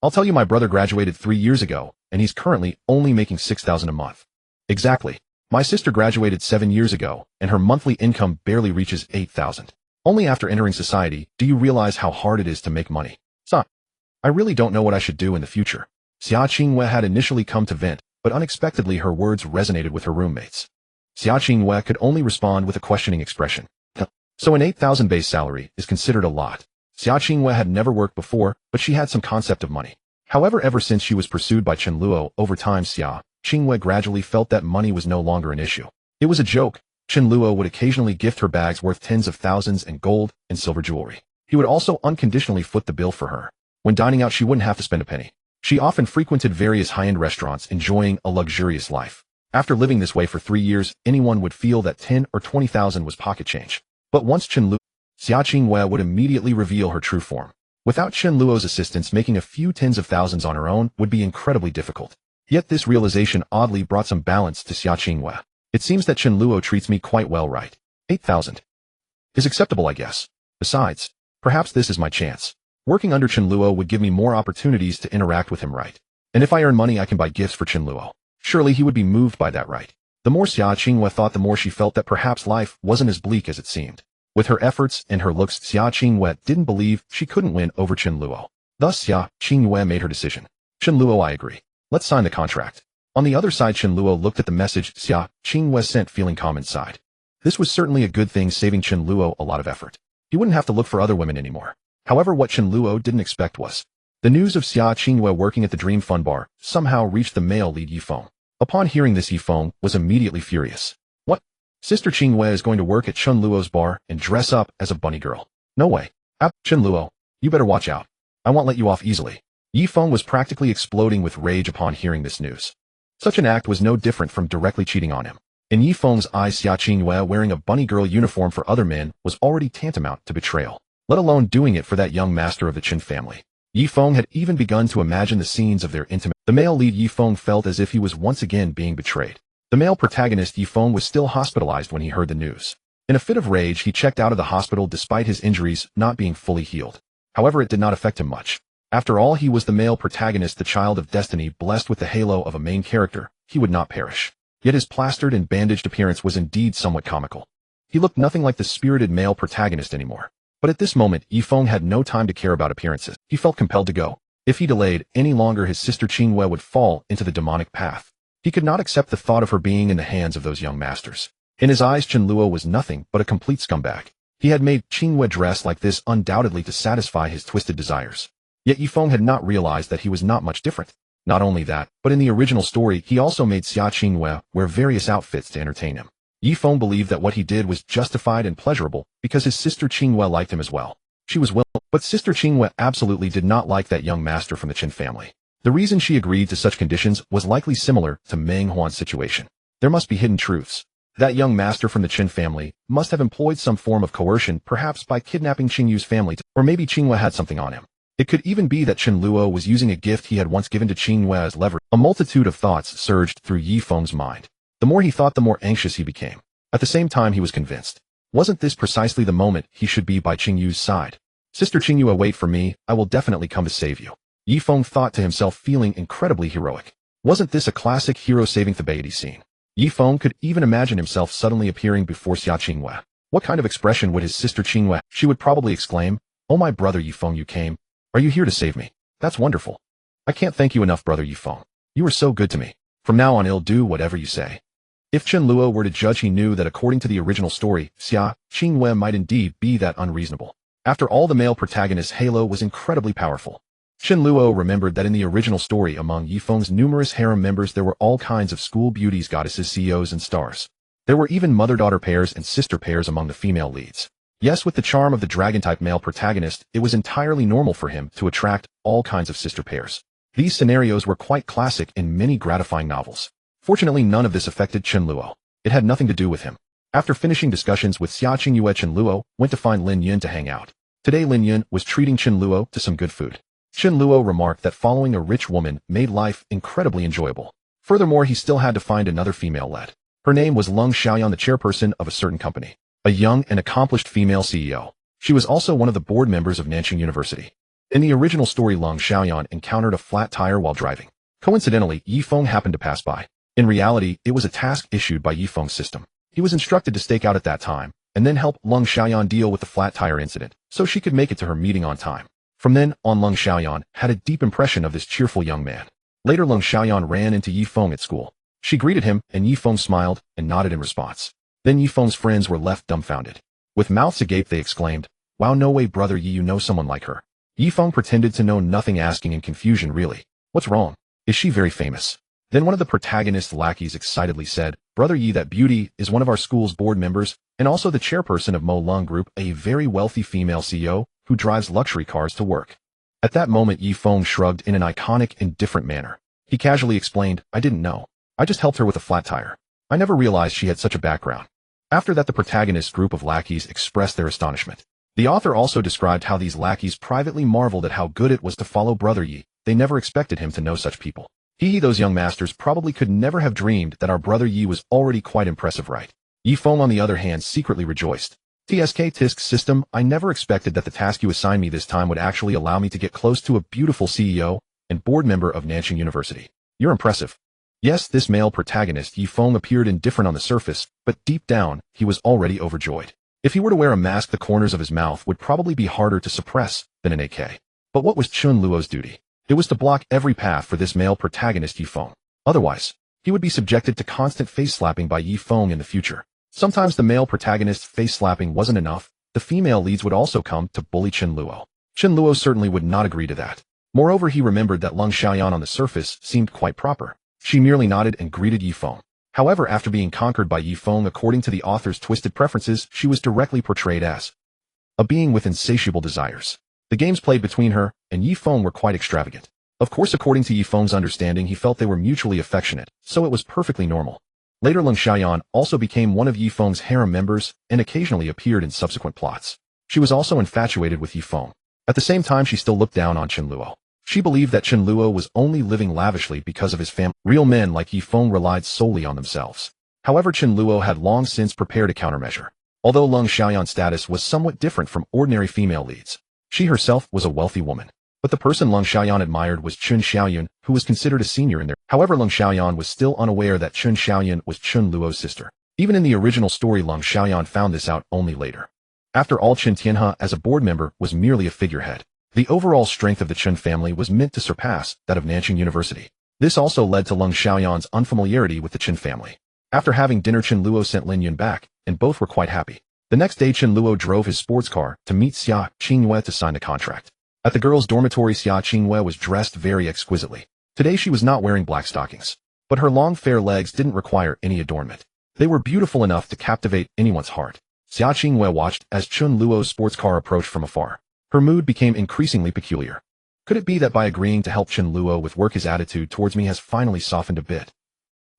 I'll tell you, my brother graduated 3 years ago, and he's currently only making 6,000 a month. Exactly. My sister graduated 7 years ago, and her monthly income barely reaches 8,000. Only after entering society do you realize how hard it is to make money. Son, I really don't know what I should do in the future." Xia Qingyue had initially come to vent, but unexpectedly her words resonated with her roommates. Xia Qingyue could only respond with a questioning expression. So an 8,000 base salary is considered a lot. Xia Qingyue had never worked before, but she had some concept of money. However, ever since she was pursued by Chen Luo, over time Xia Qingyue gradually felt that money was no longer an issue. It was a joke. Chen Luo would occasionally gift her bags worth tens of thousands in gold and silver jewelry. He would also unconditionally foot the bill for her. When dining out, she wouldn't have to spend a penny. She often frequented various high-end restaurants, enjoying a luxurious life. After living this way for 3 years, anyone would feel that 10 or 20,000 was pocket change. But once Chen Luo, Xia Qingyue would immediately reveal her true form. Without Chen Luo's assistance, making a few tens of thousands on her own would be incredibly difficult. Yet this realization oddly brought some balance to Xia Qingyue. It seems that Chen Luo treats me quite well, right? 8,000 is acceptable, I guess. Besides, perhaps this is my chance. Working under Chen Luo would give me more opportunities to interact with him, right? And if I earn money, I can buy gifts for Chen Luo. Surely he would be moved by that, right? The more Xia Qingyue thought, the more she felt that perhaps life wasn't as bleak as it seemed. With her efforts and her looks, Xia Qingyue didn't believe she couldn't win over Chen Luo. Thus, Xia Qingyue made her decision. "Chen Luo, I agree. Let's sign the contract." On the other side, Chen Luo looked at the message Xia Qingyue sent, feeling calm inside. This was certainly a good thing, saving Chen Luo a lot of effort. He wouldn't have to look for other women anymore. However, what Chen Luo didn't expect was the news of Xia Qingyue working at the Dream Fun Bar somehow reached the male lead Yifeng. Upon hearing this, Yifeng was immediately furious. "What? Sister Qingyue is going to work at Chen Luo's bar and dress up as a bunny girl? No way. Chen Luo, you better watch out. I won't let you off easily." Yifeng was practically exploding with rage upon hearing this news. Such an act was no different from directly cheating on him. In Yifeng's eyes, Xia Qingyue wearing a bunny girl uniform for other men was already tantamount to betrayal, let alone doing it for that young master of the Chen family. Yifeng had even begun to imagine the scenes of their intimate. The male lead Yifeng felt as if he was once again being betrayed. The male protagonist Yifeng was still hospitalized when he heard the news. In a fit of rage, he checked out of the hospital despite his injuries not being fully healed. However, it did not affect him much. After all, he was the male protagonist, the child of destiny, blessed with the halo of a main character. He would not perish. Yet his plastered and bandaged appearance was indeed somewhat comical. He looked nothing like the spirited male protagonist anymore. But at this moment, Yifeng had no time to care about appearances. He felt compelled to go. If he delayed any longer, his sister Qingyue would fall into the demonic path. He could not accept the thought of her being in the hands of those young masters. In his eyes, Chen Luo was nothing but a complete scumbag. He had made Qingyue dress like this undoubtedly to satisfy his twisted desires. Yet Yifeng had not realized that he was not much different. Not only that, but in the original story, he also made Xia Qingyue wear various outfits to entertain him. Yifeng believed that what he did was justified and pleasurable because his sister Qingyue liked him as well. She was willing, but sister Qingyue absolutely did not like that young master from the Chen family. The reason she agreed to such conditions was likely similar to Meng Huan's situation. There must be hidden truths. That young master from the Chen family must have employed some form of coercion, perhaps by kidnapping Qingyue's family, or maybe Qingyue had something on him. It could even be that Chen Luo was using a gift he had once given to Qingyue as leverage. A multitude of thoughts surged through Yifeng's mind. The more he thought, the more anxious he became. At the same time, he was convinced. Wasn't this precisely the moment he should be by Qingyue's side? Sister Qingyue, wait for me, I will definitely come to save you. Yifeng thought to himself, feeling incredibly heroic. Wasn't this a classic hero-saving the baby scene? Yifeng could even imagine himself suddenly appearing before Xia Qingyue. What kind of expression would his sister Qingyue? She would probably exclaim, "Oh my brother Yifeng, you came. Are you here to save me? That's wonderful. I can't thank you enough, brother Yifeng. You were so good to me. From now on I'll do whatever you say." If Chen Luo were to judge, he knew that according to the original story, Xia Qingyue might indeed be that unreasonable. After all, the male protagonist's halo was incredibly powerful. Chen Luo remembered that in the original story, among Yifeng's numerous harem members, there were all kinds of school beauties, goddesses, CEOs, and stars. There were even mother-daughter pairs and sister pairs among the female leads. Yes, with the charm of the dragon-type male protagonist, it was entirely normal for him to attract all kinds of sister pairs. These scenarios were quite classic in many gratifying novels. Fortunately, none of this affected Chen Luo. It had nothing to do with him. After finishing discussions with Xia Qingyue, Chen Luo went to find Lin Yun to hang out. Today Lin Yun was treating Chen Luo to some good food. Chen Luo remarked that following a rich woman made life incredibly enjoyable. Furthermore, he still had to find another female-led. Her name was Leng Xiaoyan, the chairperson of a certain company. A young and accomplished female CEO. She was also one of the board members of Nan Cheng University. In the original story, Leng Xiaoyan encountered a flat tire while driving. Coincidentally, Yifeng happened to pass by. In reality, it was a task issued by Yifeng's system. He was instructed to stake out at that time, and then help Leng Xiaoyan deal with the flat tire incident, so she could make it to her meeting on time. From then on, Leng Xiaoyan had a deep impression of this cheerful young man. Later, Leng Xiaoyan ran into Yifeng at school. She greeted him, and Yifeng smiled and nodded in response. Then Yifeng's friends were left dumbfounded. With mouths agape, they exclaimed, "Wow, no way, brother Yi, you know someone like her." Yifeng pretended to know nothing, asking in confusion, "Really? What's wrong? Is she very famous?" Then one of the protagonist's lackeys excitedly said, "Brother Yi, that beauty is one of our school's board members, and also the chairperson of Mo Lung Group, a very wealthy female CEO who drives luxury cars to work." At that moment, Yifeng shrugged in an iconic, indifferent manner. He casually explained, "I didn't know. I just helped her with a flat tire. I never realized she had such a background." After that, the protagonist's group of lackeys expressed their astonishment. The author also described how these lackeys privately marveled at how good it was to follow Brother Yi. They never expected him to know such people. Those young masters probably could never have dreamed that our brother Yi was already quite impressive, right? Yifeng, on the other hand, secretly rejoiced. Tisk system, I never expected that the task you assigned me this time would actually allow me to get close to a beautiful CEO and board member of Nan Cheng University. You're impressive. Yes, this male protagonist, Yifeng, appeared indifferent on the surface, but deep down, he was already overjoyed. If he were to wear a mask, the corners of his mouth would probably be harder to suppress than an AK. But what was Chen Luo's duty? It was to block every path for this male protagonist Yifeng. Otherwise, he would be subjected to constant face-slapping by Yifeng in the future. Sometimes the male protagonist's face-slapping wasn't enough. The female leads would also come to bully Chen Luo. Chen Luo certainly would not agree to that. Moreover, he remembered that Leng Xiaoyan on the surface seemed quite proper. She merely nodded and greeted Yifeng. However, after being conquered by Yifeng, according to the author's twisted preferences, she was directly portrayed as a being with insatiable desires. The games played between her and Yifeng were quite extravagant. Of course, according to Yifeng's understanding, he felt they were mutually affectionate, so it was perfectly normal. Later, Leng Xiaoyan also became one of Yifeng's harem members and occasionally appeared in subsequent plots. She was also infatuated with Yifeng. At the same time, she still looked down on Chen Luo. She believed that Chen Luo was only living lavishly because of his family. Real men like Yifeng relied solely on themselves. However, Chen Luo had long since prepared a countermeasure. Although Leng Xiaoyan's status was somewhat different from ordinary female leads, she herself was a wealthy woman. But the person Leng Xiaoyan admired was Chen Xiaoyun, who was considered a senior in their. However, Leng Xiaoyan was still unaware that Chen Xiaoyun was Chen Luo's sister. Even in the original story, Leng Xiaoyan found this out only later. After all, Chen Tianhe as a board member was merely a figurehead. The overall strength of the Chen family was meant to surpass that of Nan Cheng University. This also led to Leng Xiaoyan's unfamiliarity with the Chen family. After having dinner, Chen Luo sent Lin Yun back, and both were quite happy. The next day, Chen Luo drove his sports car to meet Xia Qingyue to sign the contract. At the girls' dormitory, Xia Qingyue was dressed very exquisitely. Today she was not wearing black stockings, but her long fair legs didn't require any adornment. They were beautiful enough to captivate anyone's heart. Xia Qingyue watched as Chen Luo's sports car approached from afar. Her mood became increasingly peculiar. Could it be that by agreeing to help Chen Luo with work, his attitude towards me has finally softened a bit?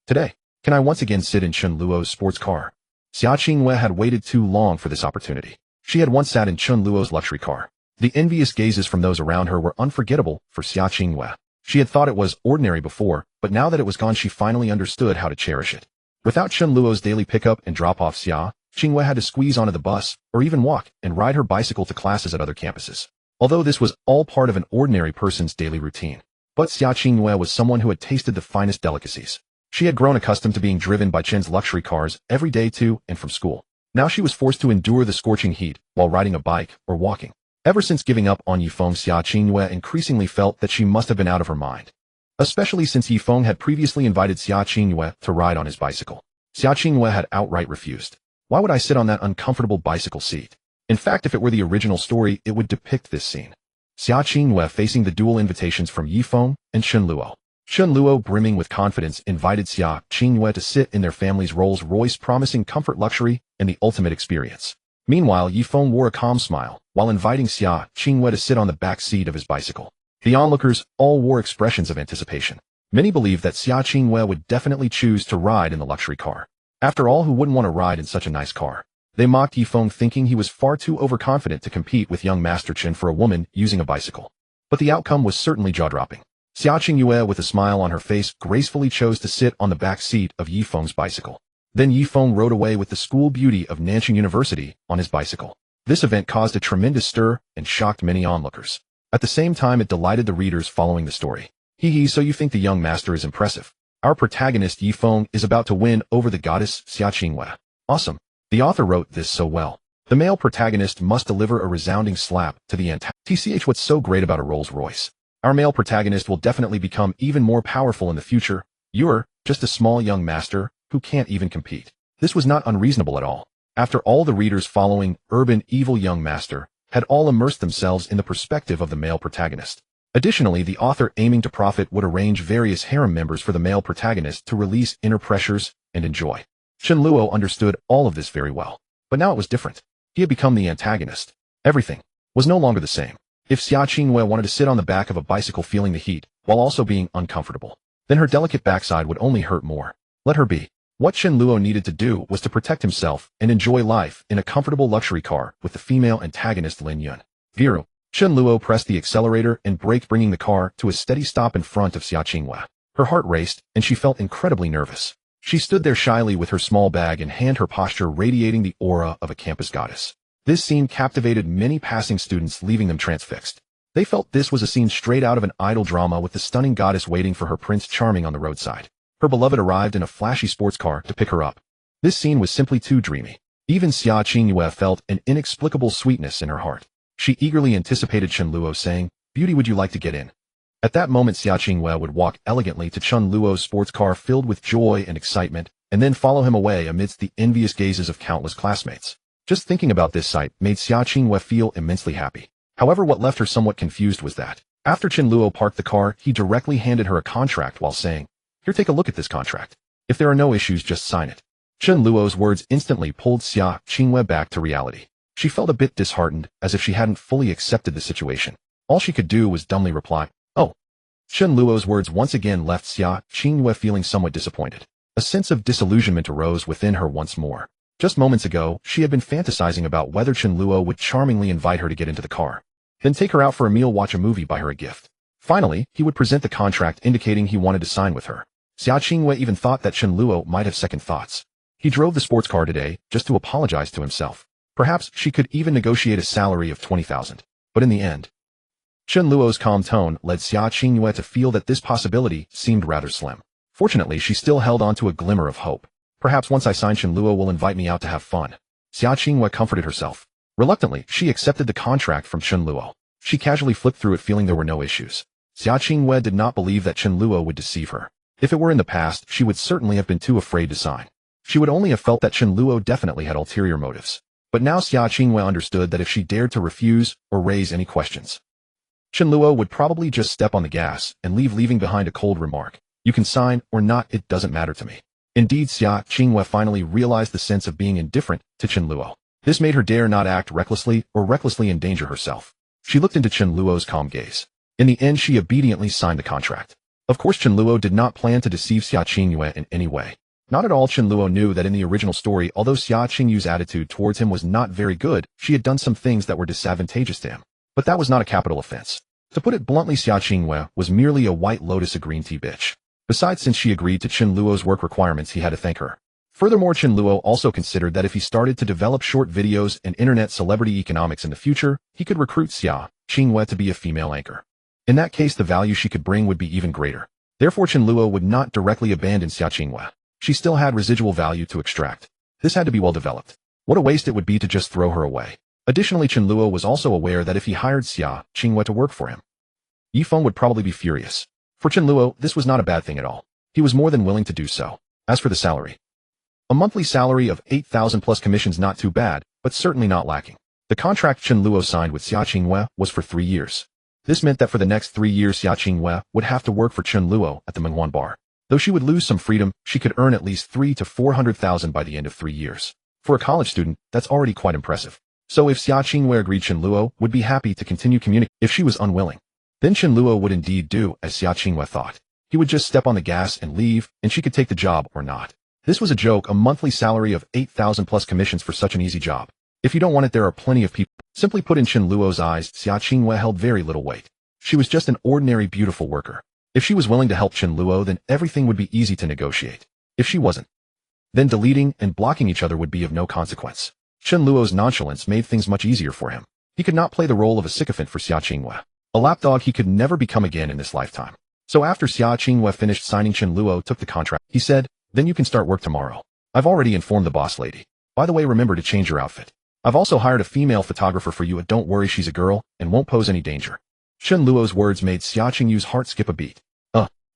Today, can I once again sit in Chen Luo's sports car? Xia Qingyue had waited too long for this opportunity. She had once sat in Chen Luo's luxury car. The envious gazes from those around her were unforgettable for Xia Qingyue. She had thought it was ordinary before, but now that it was gone, she finally understood how to cherish it. Without Chen Luo's daily pickup and drop-off, Xia Qingyue had to squeeze onto the bus, or even walk, and ride her bicycle to classes at other campuses. Although this was all part of an ordinary person's daily routine. But Xia Qingyue was someone who had tasted the finest delicacies. She had grown accustomed to being driven by Chen's luxury cars every day to and from school. Now she was forced to endure the scorching heat while riding a bike or walking. Ever since giving up on Yifeng, Xia Qingyue increasingly felt that she must have been out of her mind. Especially since Yifeng had previously invited Xia Qingyue to ride on his bicycle. Xia Qingyue had outright refused. Why would I sit on that uncomfortable bicycle seat? In fact, if it were the original story, it would depict this scene. Xia Qingyue facing the dual invitations from Yifeng and Chen Luo. Chen Luo, brimming with confidence, invited Xia Qingyue to sit in their family's Rolls-Royce, promising comfort, luxury, and the ultimate experience. Meanwhile, Yifeng wore a calm smile, while inviting Xia Qingyue to sit on the back seat of his bicycle. The onlookers all wore expressions of anticipation. Many believed that Xia Qingyue would definitely choose to ride in the luxury car. After all, who wouldn't want to ride in such a nice car? They mocked Yifeng, thinking he was far too overconfident to compete with young Master Chen for a woman using a bicycle. But the outcome was certainly jaw-dropping. Xia Qingyue, with a smile on her face, gracefully chose to sit on the back seat of Yifeng's bicycle. Then Yifeng rode away with the school beauty of Nan Cheng University on his bicycle. This event caused a tremendous stir and shocked many onlookers. At the same time, it delighted the readers following the story. Hee, so you think the young master is impressive? Our protagonist Yifeng is about to win over the goddess Xia Qingyue. Awesome. The author wrote this so well. The male protagonist must deliver a resounding slap to the antagonist. What's so great about a Rolls-Royce? Our male protagonist will definitely become even more powerful in the future. You're just a small young master who can't even compete. This was not unreasonable at all. After all, the readers following urban evil young master had all immersed themselves in the perspective of the male protagonist. Additionally, the author, aiming to profit, would arrange various harem members for the male protagonist to release inner pressures and enjoy. Chen Luo understood all of this very well. But now it was different. He had become the antagonist. Everything was no longer the same. If Xia Qingyue wanted to sit on the back of a bicycle feeling the heat, while also being uncomfortable, then her delicate backside would only hurt more. Let her be. What Chen Luo needed to do was to protect himself and enjoy life in a comfortable luxury car with the female antagonist Lin Yun. Viru. Chen Luo pressed the accelerator and braked, bringing the car to a steady stop in front of Xia Qingyue. Her heart raced, and she felt incredibly nervous. She stood there shyly with her small bag in hand, her posture radiating the aura of a campus goddess. This scene captivated many passing students, leaving them transfixed. They felt this was a scene straight out of an idol drama, with the stunning goddess waiting for her Prince Charming on the roadside. Her beloved arrived in a flashy sports car to pick her up. This scene was simply too dreamy. Even Xia Qingyue felt an inexplicable sweetness in her heart. She eagerly anticipated Chen Luo saying, "Beauty, would you like to get in?" At that moment, Xia Qingyue would walk elegantly to Chen Luo's sports car filled with joy and excitement, and then follow him away amidst the envious gazes of countless classmates. Just thinking about this sight made Xia Qingyue feel immensely happy. However, what left her somewhat confused was that, after Chen Luo parked the car, he directly handed her a contract while saying, "Here, take a look at this contract. If there are no issues, just sign it." Chen Luo's words instantly pulled Xia Qingyue back to reality. She felt a bit disheartened, as if she hadn't fully accepted the situation. All she could do was dumbly reply, "Oh." Chen Luo's words once again left Xia Qingyue feeling somewhat disappointed. A sense of disillusionment arose within her once more. Just moments ago, she had been fantasizing about whether Chen Luo would charmingly invite her to get into the car, then take her out for a meal, watch a movie, buy her a gift. Finally, he would present the contract indicating he wanted to sign with her. Xia Qingyue even thought that Chen Luo might have second thoughts. He drove the sports car today just to apologize to himself. Perhaps she could even negotiate a salary of 20,000. But in the end, Chen Luo's calm tone led Xia Qingyue to feel that this possibility seemed rather slim. Fortunately, she still held on to a glimmer of hope. Perhaps once I sign, Chen Luo will invite me out to have fun. Xia Qingyue comforted herself. Reluctantly, she accepted the contract from Chen Luo. She casually flipped through it, feeling there were no issues. Xia Qingyue did not believe that Chen Luo would deceive her. If it were in the past, she would certainly have been too afraid to sign. She would only have felt that Chen Luo definitely had ulterior motives. But now Xia Qingyue understood that if she dared to refuse or raise any questions, Chen Luo would probably just step on the gas and leaving behind a cold remark. "You can sign or not, it doesn't matter to me." Indeed, Xia Qingyue finally realized the sense of being indifferent to Chen Luo. This made her dare not act recklessly or recklessly endanger herself. She looked into Chen Luo's calm gaze. In the end, she obediently signed the contract. Of course, Chen Luo did not plan to deceive Xia Qingyue in any way. Not at all. Chen Luo knew that in the original story, although Xia Qingyue's attitude towards him was not very good, she had done some things that were disadvantageous to him. But that was not a capital offense. To put it bluntly, Xia Qingyue was merely a White Lotus, a green tea bitch. Besides, since she agreed to Chen Luo's work requirements, he had to thank her Furthermore, Chen Luo also considered that if he started to develop short videos and internet celebrity economics in the future, he could recruit Xia Qingyue to be a female anchor. In that case, the value she could bring would be even greater. Therefore, Chen Luo would not directly abandon Xia Qingyue. She still had residual value to extract. This had to be well developed. What a waste it would be to just throw her away. Additionally, Chen Luo was also aware that if he hired Xia Qingyue to work for him, Yifeng would probably be furious. For Chen Luo, this was not a bad thing at all. He was more than willing to do so. As for the salary, a monthly salary of 8,000 plus commissions, not too bad, but certainly not lacking. The contract Chen Luo signed with Xia Qingyue was for 3 years. This meant that for the next 3 years Xia Qingyue would have to work for Chen Luo at the Mengwan bar. Though she would lose some freedom, she could earn at least 300,000 to 400,000 by the end of 3 years. For a college student, that's already quite impressive. So if Xia Qingyue agreed, Chen Luo would be happy to continue communicating. If she was unwilling, then Chen Luo would indeed do as Xia Qingyue thought. He would just step on the gas and leave, and she could take the job or not. This was a joke, a monthly salary of 8,000 plus commissions for such an easy job. If you don't want it, there are plenty of people. Simply put, in Chen Luo's eyes, Xia Qingyue held very little weight. She was just an ordinary beautiful worker. If she was willing to help Chen Luo, then everything would be easy to negotiate. If she wasn't, then deleting and blocking each other would be of no consequence. Chen Luo's nonchalance made things much easier for him. He could not play the role of a sycophant for Xia Qingyue. A lapdog he could never become again in this lifetime. So after Xia Qingyue finished signing, Chen Luo took the contract. He said, "Then you can start work tomorrow. I've already informed the boss lady. By the way, remember to change your outfit. I've also hired a female photographer for you, and don't worry, she's a girl and won't pose any danger." Chen Luo's words made Xia Qingyue's heart skip a beat.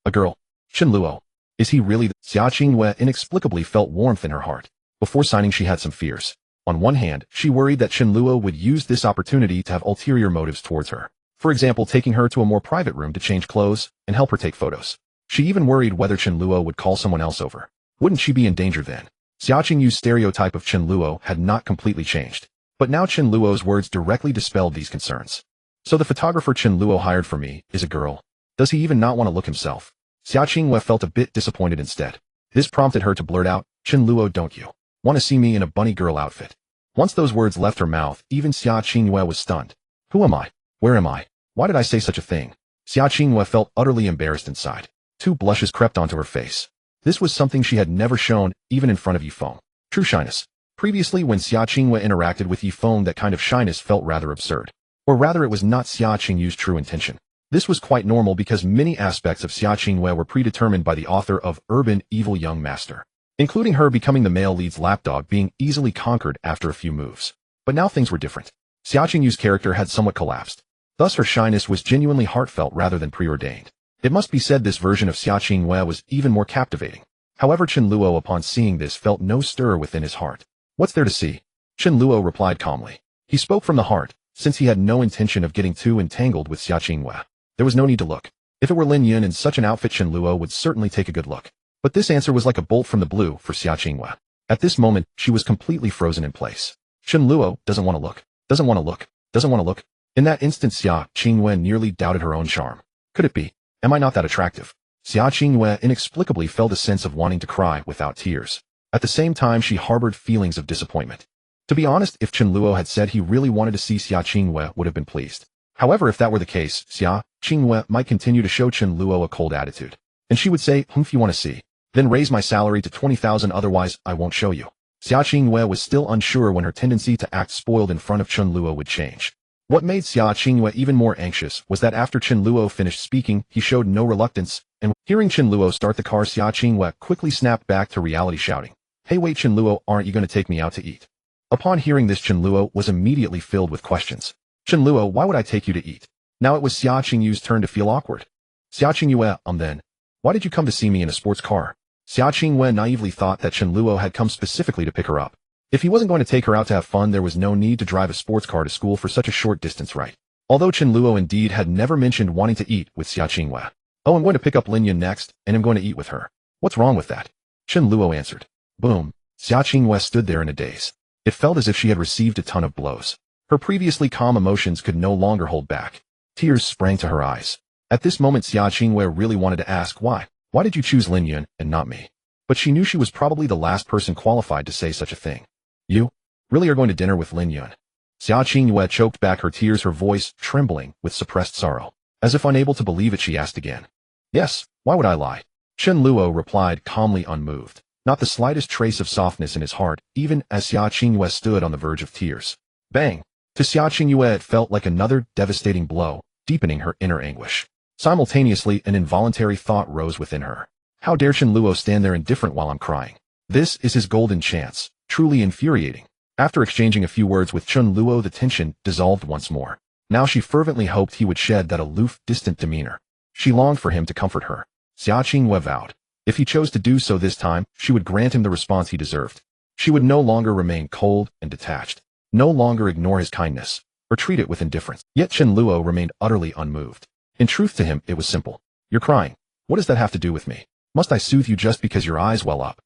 A girl? Chen Luo. Is he really? Xia Qingyue inexplicably felt warmth in her heart. Before signing, she had some fears. On one hand, she worried that Chen Luo would use this opportunity to have ulterior motives towards her. For example, taking her to a more private room to change clothes and help her take photos. She even worried whether Chen Luo would call someone else over. Wouldn't she be in danger then? Xia Qingyue's stereotype of Chen Luo had not completely changed. But now Chen Luo's words directly dispelled these concerns. So the photographer Chen Luo hired for me is a girl. Does he even not want to look himself? Xia Qingyue felt a bit disappointed instead. This prompted her to blurt out, "Chen Luo, don't you want to see me in a bunny girl outfit?" Once those words left her mouth, even Xia Qingyue was stunned. Who am I? Where am I? Why did I say such a thing? Xia Qingyue felt utterly embarrassed inside. 2 blushes crept onto her face. This was something she had never shown, even in front of Yifeng. True shyness. Previously, when Xia Qingyue interacted with Yifeng, that kind of shyness felt rather absurd. Or rather, it was not Xia Qingyue's true intention. This was quite normal because many aspects of Xia Qingyue were predetermined by the author of Urban Evil Young Master, including her becoming the male lead's lapdog being easily conquered after a few moves. But now things were different. Xia Qingyue's character had somewhat collapsed. Thus her shyness was genuinely heartfelt rather than preordained. It must be said this version of Xia Qingyue was even more captivating. However, Chen Luo upon seeing this felt no stir within his heart. What's there to see? Chen Luo replied calmly. He spoke from the heart, since he had no intention of getting too entangled with Xia Qingyue. There was no need to look. If it were Lin Yun in such an outfit, Chen Luo would certainly take a good look. But this answer was like a bolt from the blue for Xia Qingyue. At this moment, she was completely frozen in place. Chen Luo doesn't want to look, doesn't want to look, doesn't want to look. In that instant, Xia Qingyue nearly doubted her own charm. Could it be? Am I not that attractive? Xia Qingyue inexplicably felt a sense of wanting to cry without tears. At the same time, she harbored feelings of disappointment. To be honest, if Chen Luo had said he really wanted to see Xia Qingyue, would have been pleased. However, if that were the case, Xia Qingyue might continue to show Chen Luo a cold attitude. And she would say, if you want to see, then raise my salary to 20,000, otherwise I won't show you. Xia Qingyue was still unsure when her tendency to act spoiled in front of Chen Luo would change. What made Xia Qingyue even more anxious was that after Chen Luo finished speaking, he showed no reluctance, and hearing Chen Luo start the car, Xia Qingyue quickly snapped back to reality, shouting, "Hey, wait, Chen Luo, aren't you going to take me out to eat?" Upon hearing this, Chen Luo was immediately filled with questions. "Chen Luo, why would I take you to eat?" Now it was Xia Qingyue's turn to feel awkward. "Xia Qingyue, then, why did you come to see me in a sports car?" Xia Qingyue naively thought that Chen Luo had come specifically to pick her up. If he wasn't going to take her out to have fun, there was no need to drive a sports car to school for such a short distance, right? Although Chen Luo indeed had never mentioned wanting to eat with Xia Qingyue. "Oh, I'm going to pick up Lin Yun next, and I'm going to eat with her. What's wrong with that?" Chen Luo answered. Boom. Xia Qingyue stood there in a daze. It felt as if she had received a ton of blows. Her previously calm emotions could no longer hold back. Tears sprang to her eyes. At this moment, Xia Qingyue really wanted to ask why. Why did you choose Lin Yun and not me? But she knew she was probably the last person qualified to say such a thing. You really are going to dinner with Lin Yun? Xia Qingyue choked back her tears, her voice trembling with suppressed sorrow. As if unable to believe it, she asked again. Yes, why would I lie? Chen Luo replied calmly, unmoved. not the slightest trace of softness in his heart, even as Xia Qingyue stood on the verge of tears. Bang! To Xia Qingyue it felt like another devastating blow, deepening her inner anguish. Simultaneously, an involuntary thought rose within her. How dare Chen Luo stand there indifferent while I'm crying? This is his golden chance, truly infuriating. After exchanging a few words with Chen Luo, the tension dissolved once more. Now she fervently hoped he would shed that aloof, distant demeanor. She longed for him to comfort her. Xia Qingyue vowed. If he chose to do so this time, she would grant him the response he deserved. She would no longer remain cold and detached, no longer ignore his kindness, or treat it with indifference. Yet Chen Luo remained utterly unmoved. In truth to him, it was simple. You're crying. What does that have to do with me? Must I soothe you just because your eyes well up?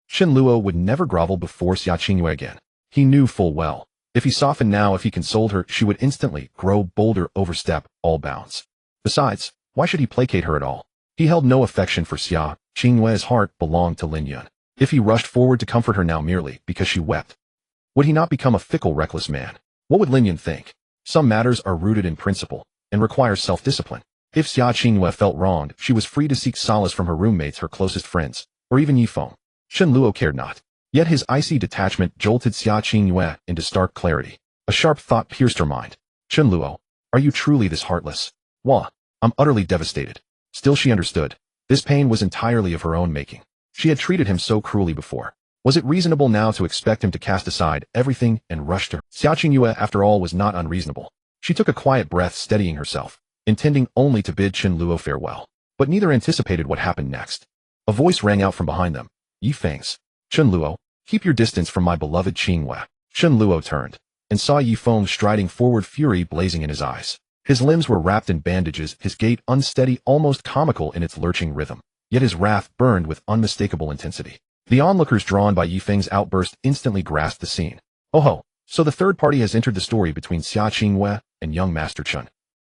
Chen Luo would never grovel before Xia Qingyue again. He knew full well. If he softened now, if he consoled her, she would instantly grow bolder, overstep all bounds. Besides, why should he placate her at all? He held no affection for Xia Qingyue's heart belonged to Lin Yun. If he rushed forward to comfort her now merely because she wept, would he not become a fickle, reckless man? What would Lin Yun think? Some matters are rooted in principle and require self-discipline. If Xia Qingyue felt wronged, she was free to seek solace from her roommates, her closest friends, or even Yifeng. Chen Luo cared not. Yet his icy detachment jolted Xia Qingyue into stark clarity. A sharp thought pierced her mind. Chen Luo, are you truly this heartless? Wah! I'm utterly devastated. Still she understood. This pain was entirely of her own making. She had treated him so cruelly before. Was it reasonable now to expect him to cast aside everything and rush to her? Xia Qingyue, after all, was not unreasonable. She took a quiet breath, steadying herself, intending only to bid Chen Luo farewell. But neither anticipated what happened next. A voice rang out from behind them. Yifeng's. Chen Luo, keep your distance from my beloved Qingyue. Chen Luo turned and saw Yifeng striding forward, fury blazing in his eyes. His limbs were wrapped in bandages, his gait unsteady, almost comical in its lurching rhythm. Yet his wrath burned with unmistakable intensity. The onlookers drawn by Yifeng's outburst instantly grasped the scene. Oh ho, so the third party has entered the story between Xia Qingyue and young Master Chen.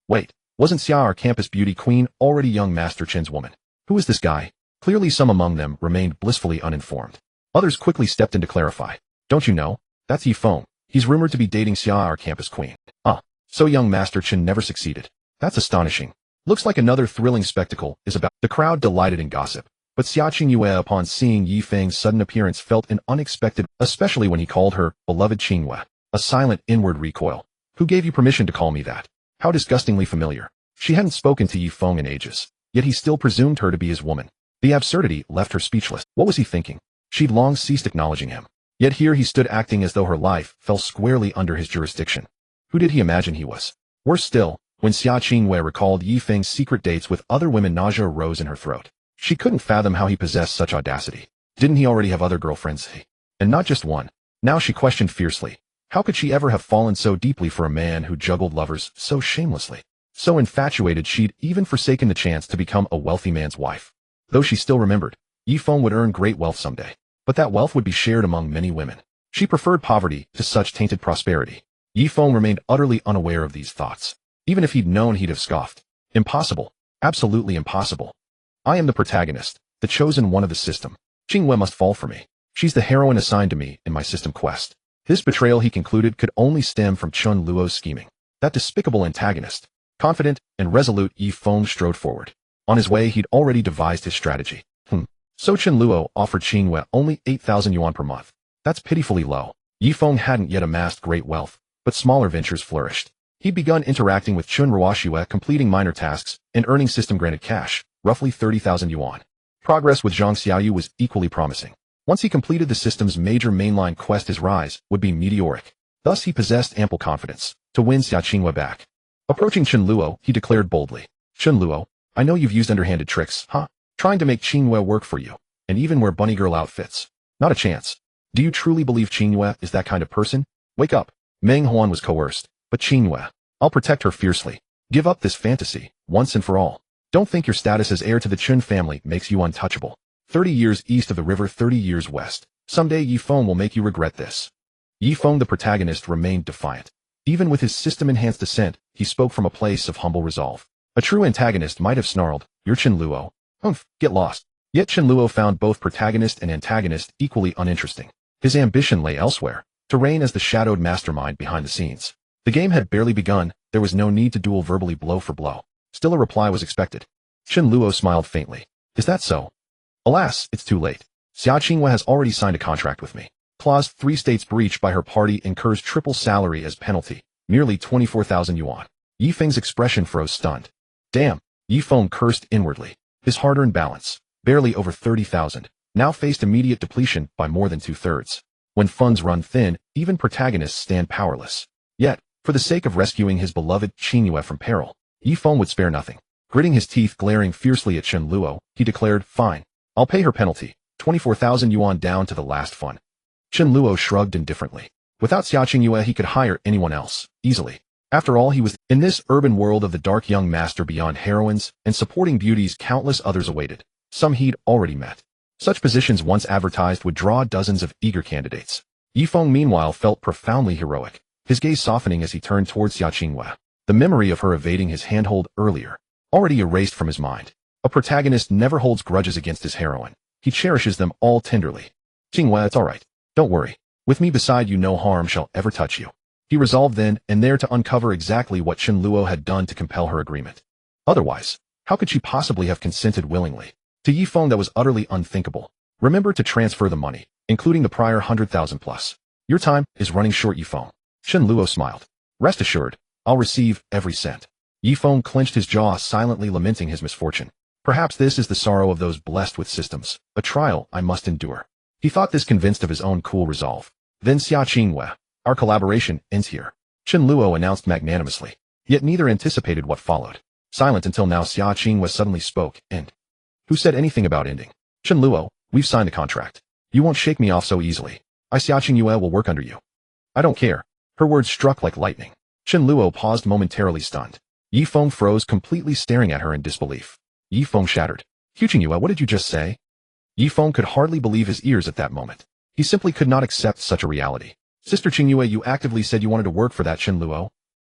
Wait, wasn't Xia our campus beauty queen already young Master Chen's woman? Who is this guy? Clearly some among them remained blissfully uninformed. Others quickly stepped in to clarify. Don't you know? That's Yifeng. He's rumored to be dating Xia, our campus queen. So young Master Chen never succeeded. That's astonishing. Looks like another thrilling spectacle is about. The crowd delighted in gossip. But Xia Qingyue, upon seeing Yifeng's sudden appearance, felt an unexpected, especially when he called her beloved Qingyue. A silent inward recoil. Who gave you permission to call me that? How disgustingly familiar. She hadn't spoken to Yifeng in ages, yet he still presumed her to be his woman. The absurdity left her speechless. What was he thinking? She'd long ceased acknowledging him. Yet here he stood acting as though her life fell squarely under his jurisdiction. Who did he imagine he was? Worse still, when Xia Qingyue recalled Yifeng's secret dates with other women, nausea rose in her throat. She couldn't fathom how he possessed such audacity. Didn't he already have other girlfriends? And not just one. Now she questioned fiercely. How could she ever have fallen so deeply for a man who juggled lovers so shamelessly? So infatuated she'd even forsaken the chance to become a wealthy man's wife. Though she still remembered, Yifeng would earn great wealth someday. But that wealth would be shared among many women. She preferred poverty to such tainted prosperity. Yifeng remained utterly unaware of these thoughts. Even if he'd known, he'd have scoffed. Impossible. Absolutely impossible. I am the protagonist, the chosen one of the system. Qingyue must fall for me. She's the heroine assigned to me in my system quest. This betrayal, he concluded, could only stem from Chen Luo's scheming. That despicable antagonist. Confident and resolute, Yifeng strode forward. On his way, he'd already devised his strategy. So Chen Luo offered Qingyue only 8,000 yuan per month. That's pitifully low. Yifeng hadn't yet amassed great wealth, but smaller ventures flourished. He'd begun interacting with Chen Luo, completing minor tasks, and earning system-granted cash, roughly 30,000 yuan. Progress with Zhang Xiaoyu was equally promising. Once he completed the system's major mainline quest, his rise would be meteoric. Thus he possessed ample confidence to win Xia Qingyue back. Approaching Chen Luo, he declared boldly, Chen Luo, I know you've used underhanded tricks, trying to make Qingyue work for you, and even wear bunny girl outfits. Not a chance. Do you truly believe Qingyue is that kind of person? Wake up. Meng Huan was coerced, but Qingyue, I'll protect her fiercely. Give up this fantasy, once and for all. Don't think your status as heir to the Chen family makes you untouchable. 30 years east of the river, 30 years west. Someday Yifeng will make you regret this. Yifeng, the protagonist, remained defiant. Even with his system-enhanced descent, he spoke from a place of humble resolve. A true antagonist might have snarled, You're Chen Luo. Get lost. Yet Chen Luo found both protagonist and antagonist equally uninteresting. His ambition lay elsewhere, to reign as the shadowed mastermind behind the scenes. The game had barely begun, there was no need to duel verbally blow for blow. Still a reply was expected. Chen Luo smiled faintly. Is that so? Alas, it's too late. Xia Qingyue has already signed a contract with me. Clause 3 states breach by her party incurs triple salary as penalty, merely 24,000 yuan. Yi Feng's expression froze stunned. Damn, Yi Feng cursed inwardly. His hard-earned balance, barely over 30,000, now faced immediate depletion by more than 2/3. When funds run thin, even protagonists stand powerless. Yet, for the sake of rescuing his beloved Qingyue from peril, Yi Feng would spare nothing. Gritting his teeth, glaring fiercely at Chen Luo, he declared, "Fine. I'll pay her penalty, 24,000 yuan down to the last fun." Chen Luo shrugged indifferently. Without Xia Qingyue, he could hire anyone else, easily. After all, he was in this urban world of the dark young master beyond heroines and supporting beauties countless others awaited. Some he'd already met. Such positions once advertised would draw dozens of eager candidates. Yi Feng meanwhile felt profoundly heroic, his gaze softening as he turned towards Xia Qingyue. The memory of her evading his handhold earlier, already erased from his mind. A protagonist never holds grudges against his heroine. He cherishes them all tenderly. "Qingyue, it's all right. Don't worry. With me beside you, no harm shall ever touch you." He resolved then and there to uncover exactly what Chen Luo had done to compel her agreement. Otherwise, how could she possibly have consented willingly? To Yi Feng that was utterly unthinkable. "Remember to transfer the money, including the prior 100,000 plus. Your time is running short, Yi Feng." Chen Luo smiled. "Rest assured, I'll receive every cent." Yi Feng clenched his jaw, silently lamenting his misfortune. Perhaps this is the sorrow of those blessed with systems, a trial I must endure. He thought this, convinced of his own cool resolve. "Then Xia Qingyue, our collaboration ends here," Chen Luo announced magnanimously. Yet neither anticipated what followed. Silent until now, Xia Qingyue suddenly spoke, "And who said anything about ending?" "Chen Luo, we've signed a contract. You won't shake me off so easily. I, Xia Qingyue, will work under you." "I don't care." Her words struck like lightning. Chen Luo paused, momentarily stunned. Yi Feng froze, completely staring at her in disbelief. Yi Feng shattered. "Qingyue, what did you just say?" Yi Feng could hardly believe his ears at that moment. He simply could not accept such a reality. "Sister Qingyue, you actively said you wanted to work for that Chen Luo?"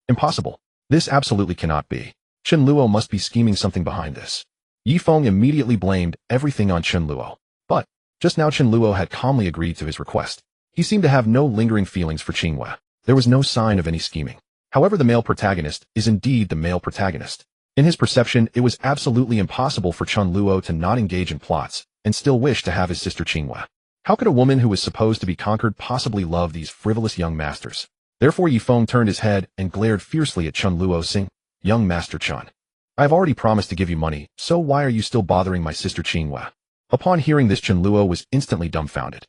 "Impossible. This absolutely cannot be. Chen Luo must be scheming something behind this." Yi Feng immediately blamed everything on Chen Luo. But, just now Chen Luo had calmly agreed to his request. He seemed to have no lingering feelings for Qingyue. There was no sign of any scheming. However, the male protagonist is indeed the male protagonist. In his perception, it was absolutely impossible for Chen Luo to not engage in plots and still wish to have his sister Qingyue. How could a woman who was supposed to be conquered possibly love these frivolous young masters? Therefore Yi Feng turned his head and glared fiercely at Chen Luo, saying, "Young Master Chen, I have already promised to give you money, so why are you still bothering my sister Qingyue?" Upon hearing this, Chen Luo was instantly dumbfounded.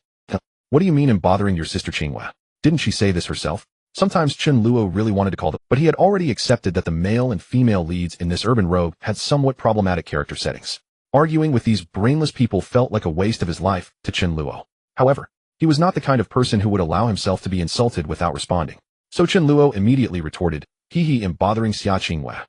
"What do you mean in bothering your sister Qingyue? Didn't she say this herself?" Sometimes Chen Luo really wanted to call them, but he had already accepted that the male and female leads in this urban rogue had somewhat problematic character settings. Arguing with these brainless people felt like a waste of his life to Chen Luo. However, he was not the kind of person who would allow himself to be insulted without responding. So Chen Luo immediately retorted, "He am bothering Xia Qingyue.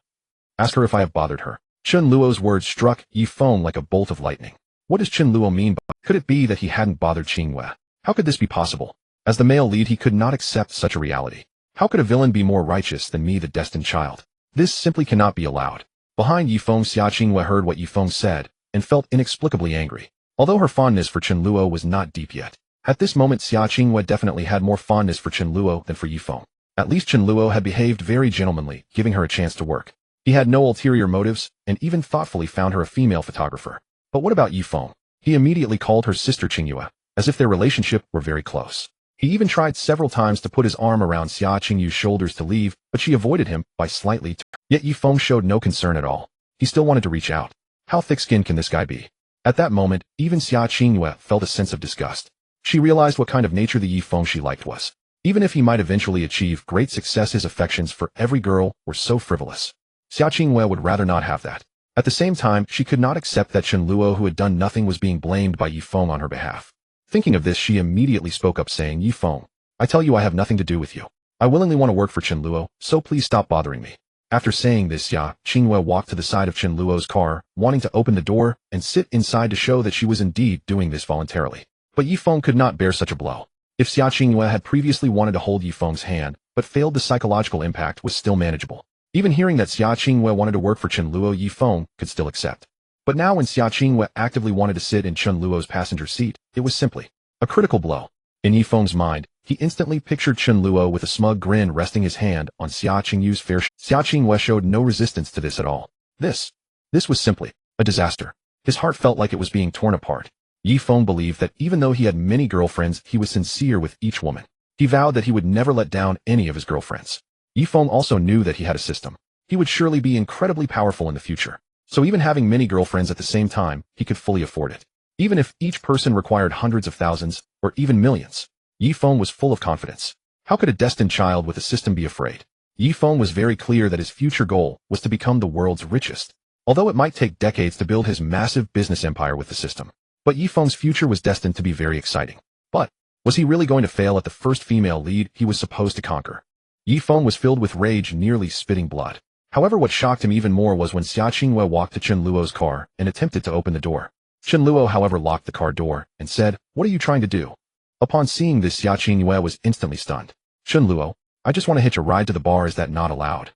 Ask her if I have bothered her." Chen Luo's words struck Yi Feng like a bolt of lightning. What does Chen Luo mean by, could it be that he hadn't bothered Qingyue? How could this be possible? As the male lead, he could not accept such a reality. How could a villain be more righteous than me, the destined child? This simply cannot be allowed. Behind Yi Feng, Xia Qingyue heard what Yi Feng said, and felt inexplicably angry. Although her fondness for Chen Luo was not deep yet, at this moment Xia Qingyue definitely had more fondness for Chen Luo than for Yi Feng. At least Chen Luo had behaved very gentlemanly, giving her a chance to work. He had no ulterior motives, and even thoughtfully found her a female photographer. But what about Yi Feng? He immediately called her sister Qingyue, as if their relationship were very close. He even tried several times to put his arm around Xia Qingyue's shoulders to leave, but she avoided him by slightly. Yet Yi Feng showed no concern at all. He still wanted to reach out. How thick-skinned can this guy be? At that moment, even Xia Qingyue felt a sense of disgust. She realized what kind of nature the Yi Feng she liked was. Even if he might eventually achieve great success, his affections for every girl were so frivolous. Xia Qingyue would rather not have that. At the same time, she could not accept that Chen Luo, who had done nothing, was being blamed by Yi Feng on her behalf. Thinking of this, she immediately spoke up, saying, "Yi Feng, I tell you I have nothing to do with you. I willingly want to work for Chen Luo, so please stop bothering me." After saying this, Xia Qingyue walked to the side of Chen Luo's car, wanting to open the door and sit inside to show that she was indeed doing this voluntarily. But Yi Feng could not bear such a blow. If Xia Qingyue had previously wanted to hold Yi Feng's hand, but failed, the psychological impact was still manageable. Even hearing that Xia Qingyue wanted to work for Chen Luo, Yi Feng could still accept. But now when Xia Qingyue actively wanted to sit in Chen Luo's passenger seat, it was simply a critical blow. In Yi Feng's mind, he instantly pictured Chen Luo with a smug grin resting his hand on Xia Qingyue's fair. Xia Qingyue showed no resistance to this at all. This was simply a disaster. His heart felt like it was being torn apart. Yi Feng believed that even though he had many girlfriends, he was sincere with each woman. He vowed that he would never let down any of his girlfriends. Yi Feng also knew that he had a system. He would surely be incredibly powerful in the future. So even having many girlfriends at the same time, he could fully afford it. Even if each person required hundreds of thousands, or even millions. Yi Feng was full of confidence. How could a destined child with a system be afraid? Yi Feng was very clear that his future goal was to become the world's richest. Although it might take decades to build his massive business empire with the system. But Yi Feng's future was destined to be very exciting. But, was he really going to fail at the first female lead he was supposed to conquer? Yi Feng was filled with rage, nearly spitting blood. However, what shocked him even more was when Xia Qingyue walked to Chen Luo's car and attempted to open the door. Chen Luo, however, locked the car door and said, "What are you trying to do?" Upon seeing this, Xia Qingyue was instantly stunned. "Chen Luo, I just want to hitch a ride to the bar. Is that not allowed?"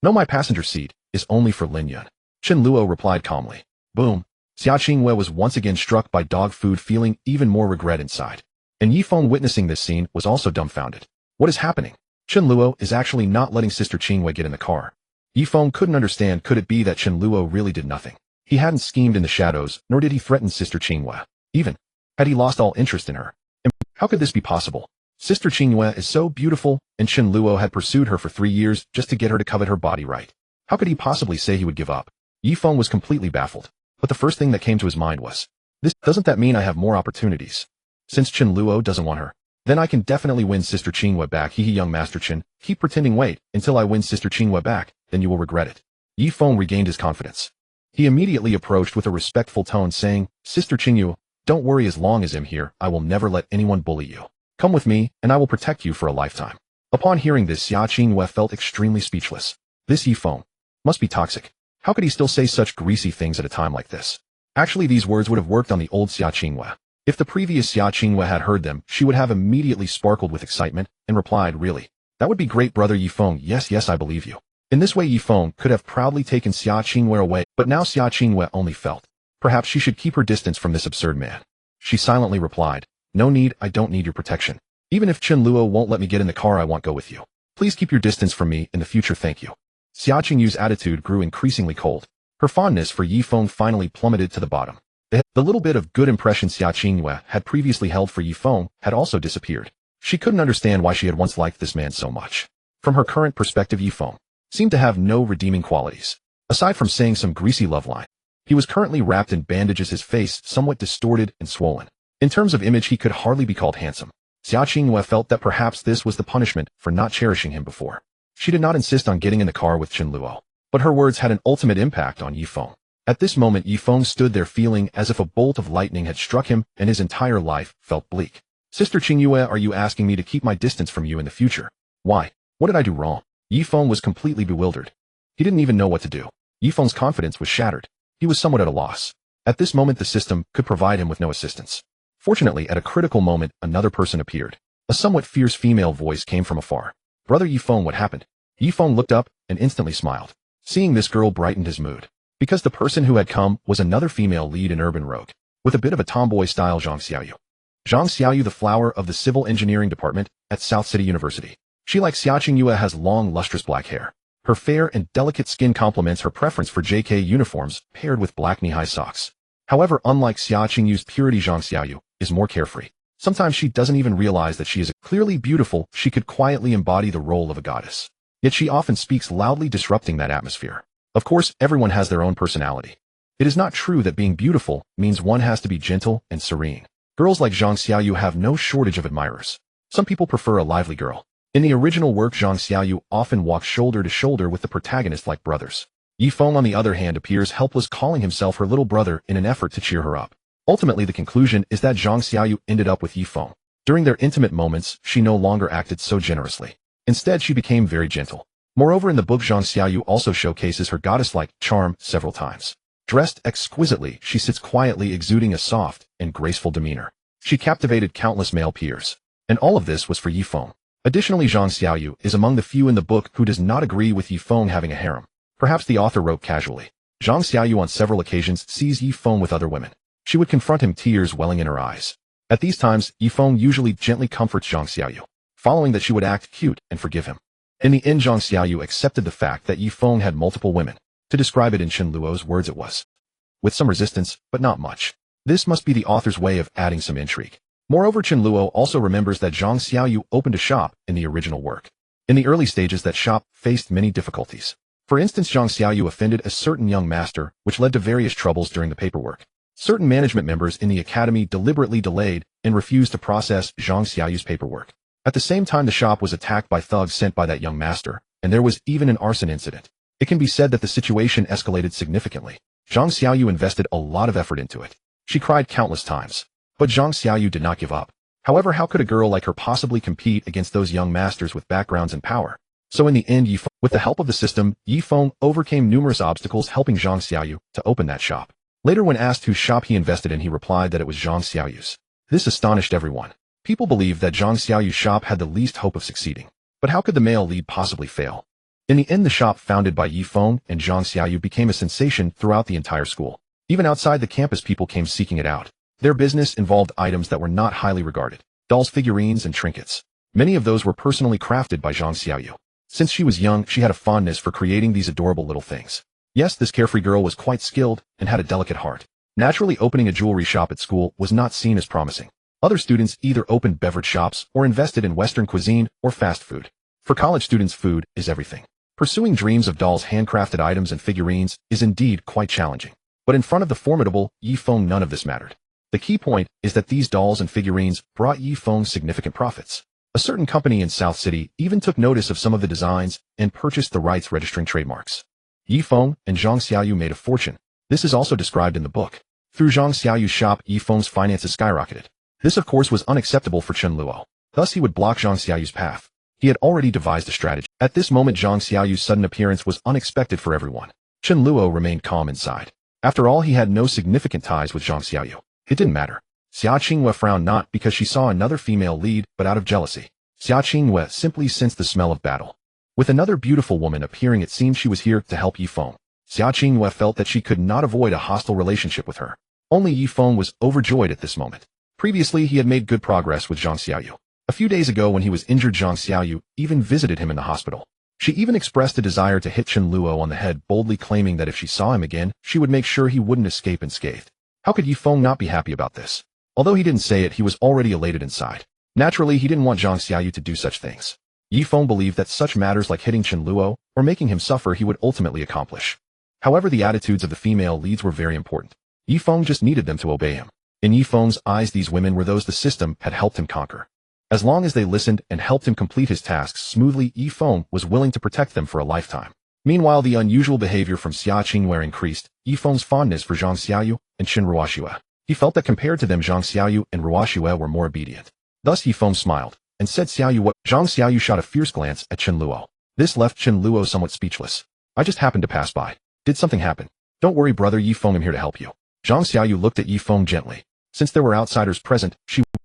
"No, my passenger seat is only for Lin Yun." Chen Luo replied calmly. Boom. Xia Qingyue was once again struck by dog food, feeling even more regret inside. And Yi Feng, witnessing this scene, was also dumbfounded. What is happening? Chen Luo is actually not letting Sister Qingyue get in the car. Yi Feng couldn't understand. Could it be that Chen Luo really did nothing? He hadn't schemed in the shadows, nor did he threaten Sister Qingyue. Even had he lost all interest in her. And how could this be possible? Sister Qingyue is so beautiful, and Chen Luo had pursued her for 3 years just to get her to covet her body right. How could he possibly say he would give up? Yi Feng was completely baffled. But the first thing that came to his mind was, doesn't that mean I have more opportunities? Since Chen Luo doesn't want her, then I can definitely win Sister Qingyue back. He young Master Chen, keep pretending. Wait until I win Sister Qingyue back, then you will regret it. Yi Feng regained his confidence. He immediately approached with a respectful tone, saying, "Sister Qingyue, don't worry, as long as I'm here, I will never let anyone bully you. Come with me, and I will protect you for a lifetime." Upon hearing this, Xia Qingyue felt extremely speechless. This Yi Feng must be toxic. How could he still say such greasy things at a time like this? Actually, these words would have worked on the old Xia Qingyue. If the previous Xia Qingyue had heard them, she would have immediately sparkled with excitement and replied, "Really? That would be great, brother Yi Feng. Yes, I believe you." In this way, Yi Feng could have proudly taken Xia Qingyue away, but now Xia Qingyue only felt. Perhaps she should keep her distance from this absurd man. She silently replied, "No need, I don't need your protection. Even if Chen Luo won't let me get in the car, I won't go with you. Please keep your distance from me in the future, thank you." Xia Qingyue's attitude grew increasingly cold. Her fondness for Yi Feng finally plummeted to the bottom. The little bit of good impression Xia Qingyue had previously held for Yi Feng had also disappeared. She couldn't understand why she had once liked this man so much. From her current perspective, Yi Feng seemed to have no redeeming qualities. Aside from saying some greasy love line, he was currently wrapped in bandages, his face somewhat distorted and swollen. In terms of image, he could hardly be called handsome. Xia Qingyue felt that perhaps this was the punishment for not cherishing him before. She did not insist on getting in the car with Chen Luo, but her words had an ultimate impact on Yi Feng. At this moment, Yi Feng stood there feeling as if a bolt of lightning had struck him and his entire life felt bleak. "Sister Qingyue, are you asking me to keep my distance from you in the future? Why? What did I do wrong?" Yi Feng was completely bewildered. He didn't even know what to do. Yi Feng's confidence was shattered. He was somewhat at a loss. At this moment, the system could provide him with no assistance. Fortunately, at a critical moment, another person appeared. A somewhat fierce female voice came from afar. "Brother Yi Feng, what happened?" Yi Feng looked up and instantly smiled. Seeing this girl brightened his mood. Because the person who had come was another female lead in Urban Rogue, with a bit of a tomboy style, Zhang Xiaoyu. Zhang Xiaoyu, the flower of the civil engineering department at South City University. She, like Xia Qingyue, has long, lustrous black hair. Her fair and delicate skin complements her preference for JK uniforms paired with black knee-high socks. However, unlike Xia Qingyue's purity, Zhang Xiaoyu is more carefree. Sometimes she doesn't even realize that she is clearly beautiful. She could quietly embody the role of a goddess. Yet she often speaks loudly, disrupting that atmosphere. Of course, everyone has their own personality. It is not true that being beautiful means one has to be gentle and serene. Girls like Zhang Xiaoyu have no shortage of admirers. Some people prefer a lively girl. In the original work, Zhang Xiaoyu often walks shoulder to shoulder with the protagonist like brothers. Yi Feng, on the other hand, appears helpless, calling himself her little brother in an effort to cheer her up. Ultimately, the conclusion is that Zhang Xiaoyu ended up with Yi Feng. During their intimate moments, she no longer acted so generously. Instead, she became very gentle. Moreover, in the book, Zhang Xiaoyu also showcases her goddess-like charm several times. Dressed exquisitely, she sits quietly, exuding a soft and graceful demeanor. She captivated countless male peers. And all of this was for Yi Feng. Additionally, Zhang Xiaoyu is among the few in the book who does not agree with Yi Feng having a harem. Perhaps the author wrote casually. Zhang Xiaoyu on several occasions sees Yi Feng with other women. She would confront him, tears welling in her eyes. At these times, Yi Feng usually gently comforts Zhang Xiaoyu, following that she would act cute and forgive him. In the end, Zhang Xiaoyu accepted the fact that Yi Feng had multiple women. To describe it in Chen Luo's words, it was with some resistance, but not much. This must be the author's way of adding some intrigue. Moreover, Chen Luo also remembers that Zhang Xiaoyu opened a shop in the original work. In the early stages, that shop faced many difficulties. For instance, Zhang Xiaoyu offended a certain young master, which led to various troubles during the paperwork. Certain management members in the academy deliberately delayed and refused to process Zhang Xiaoyu's paperwork. At the same time, the shop was attacked by thugs sent by that young master, and there was even an arson incident. It can be said that the situation escalated significantly. Zhang Xiaoyu invested a lot of effort into it. She cried countless times. But Zhang Xiaoyu did not give up. However, how could a girl like her possibly compete against those young masters with backgrounds and power? So in the end, with the help of the system, Yifeng overcame numerous obstacles, helping Zhang Xiaoyu to open that shop. Later, when asked whose shop he invested in, he replied that it was Zhang Xiaoyu's. This astonished everyone. People believed that Zhang Xiaoyu's shop had the least hope of succeeding. But how could the male lead possibly fail? In the end, the shop founded by Yifeng and Zhang Xiaoyu became a sensation throughout the entire school. Even outside the campus, people came seeking it out. Their business involved items that were not highly regarded. Dolls, figurines, and trinkets. Many of those were personally crafted by Zhang Xiaoyu. Since she was young, she had a fondness for creating these adorable little things. Yes, this carefree girl was quite skilled and had a delicate heart. Naturally, opening a jewelry shop at school was not seen as promising. Other students either opened beverage shops or invested in Western cuisine or fast food. For college students, food is everything. Pursuing dreams of dolls, handcrafted items, and figurines is indeed quite challenging. But in front of the formidable Yifeng, none of this mattered. The key point is that these dolls and figurines brought Yifeng significant profits. A certain company in South City even took notice of some of the designs and purchased the rights registering trademarks. Yifeng and Zhang Xiaoyu made a fortune. This is also described in the book. Through Zhang Xiaoyu's shop, Yifeng's finances skyrocketed. This, of course, was unacceptable for Chen Luo. Thus, he would block Zhang Xiaoyu's path. He had already devised a strategy. At this moment, Zhang Xiaoyu's sudden appearance was unexpected for everyone. Chen Luo remained calm inside. After all, he had no significant ties with Zhang Xiaoyu. It didn't matter. Xia Qingyue frowned not because she saw another female lead, but out of jealousy. Xia Qingyue simply sensed the smell of battle. With another beautiful woman appearing, it seemed she was here to help Yifeng. Xia Qingyue felt that she could not avoid a hostile relationship with her. Only Yifeng was overjoyed at this moment. Previously, he had made good progress with Zhang Xiaoyu. A few days ago, when he was injured, Zhang Xiaoyu even visited him in the hospital. She even expressed a desire to hit Chen Luo on the head, boldly claiming that if she saw him again, she would make sure he wouldn't escape unscathed. How could Yifeng not be happy about this? Although he didn't say it, he was already elated inside. Naturally, he didn't want Zhang Xiaoyu to do such things. Yifeng believed that such matters like hitting Chen Luo or making him suffer he would ultimately accomplish. However, the attitudes of the female leads were very important. Yifeng just needed them to obey him. In Yifeng's eyes, these women were those the system had helped him conquer. As long as they listened and helped him complete his tasks smoothly, Yifeng was willing to protect them for a lifetime. Meanwhile, the unusual behavior from Xia Qingyue increased Yifeng's fondness for Zhang Xiaoyu and Chen Luo. He felt that compared to them, Zhang Xiaoyu and Luo were more obedient. Thus, Yifeng smiled and said, "Xiaoyu, what?" Zhang Xiaoyu shot a fierce glance at Chen Luo. This left Chen Luo somewhat speechless. "I just happened to pass by. Did something happen?" "Don't worry, brother Yifeng, I'm here to help you." Zhang Xiaoyu looked at Yifeng gently. Since there were outsiders present,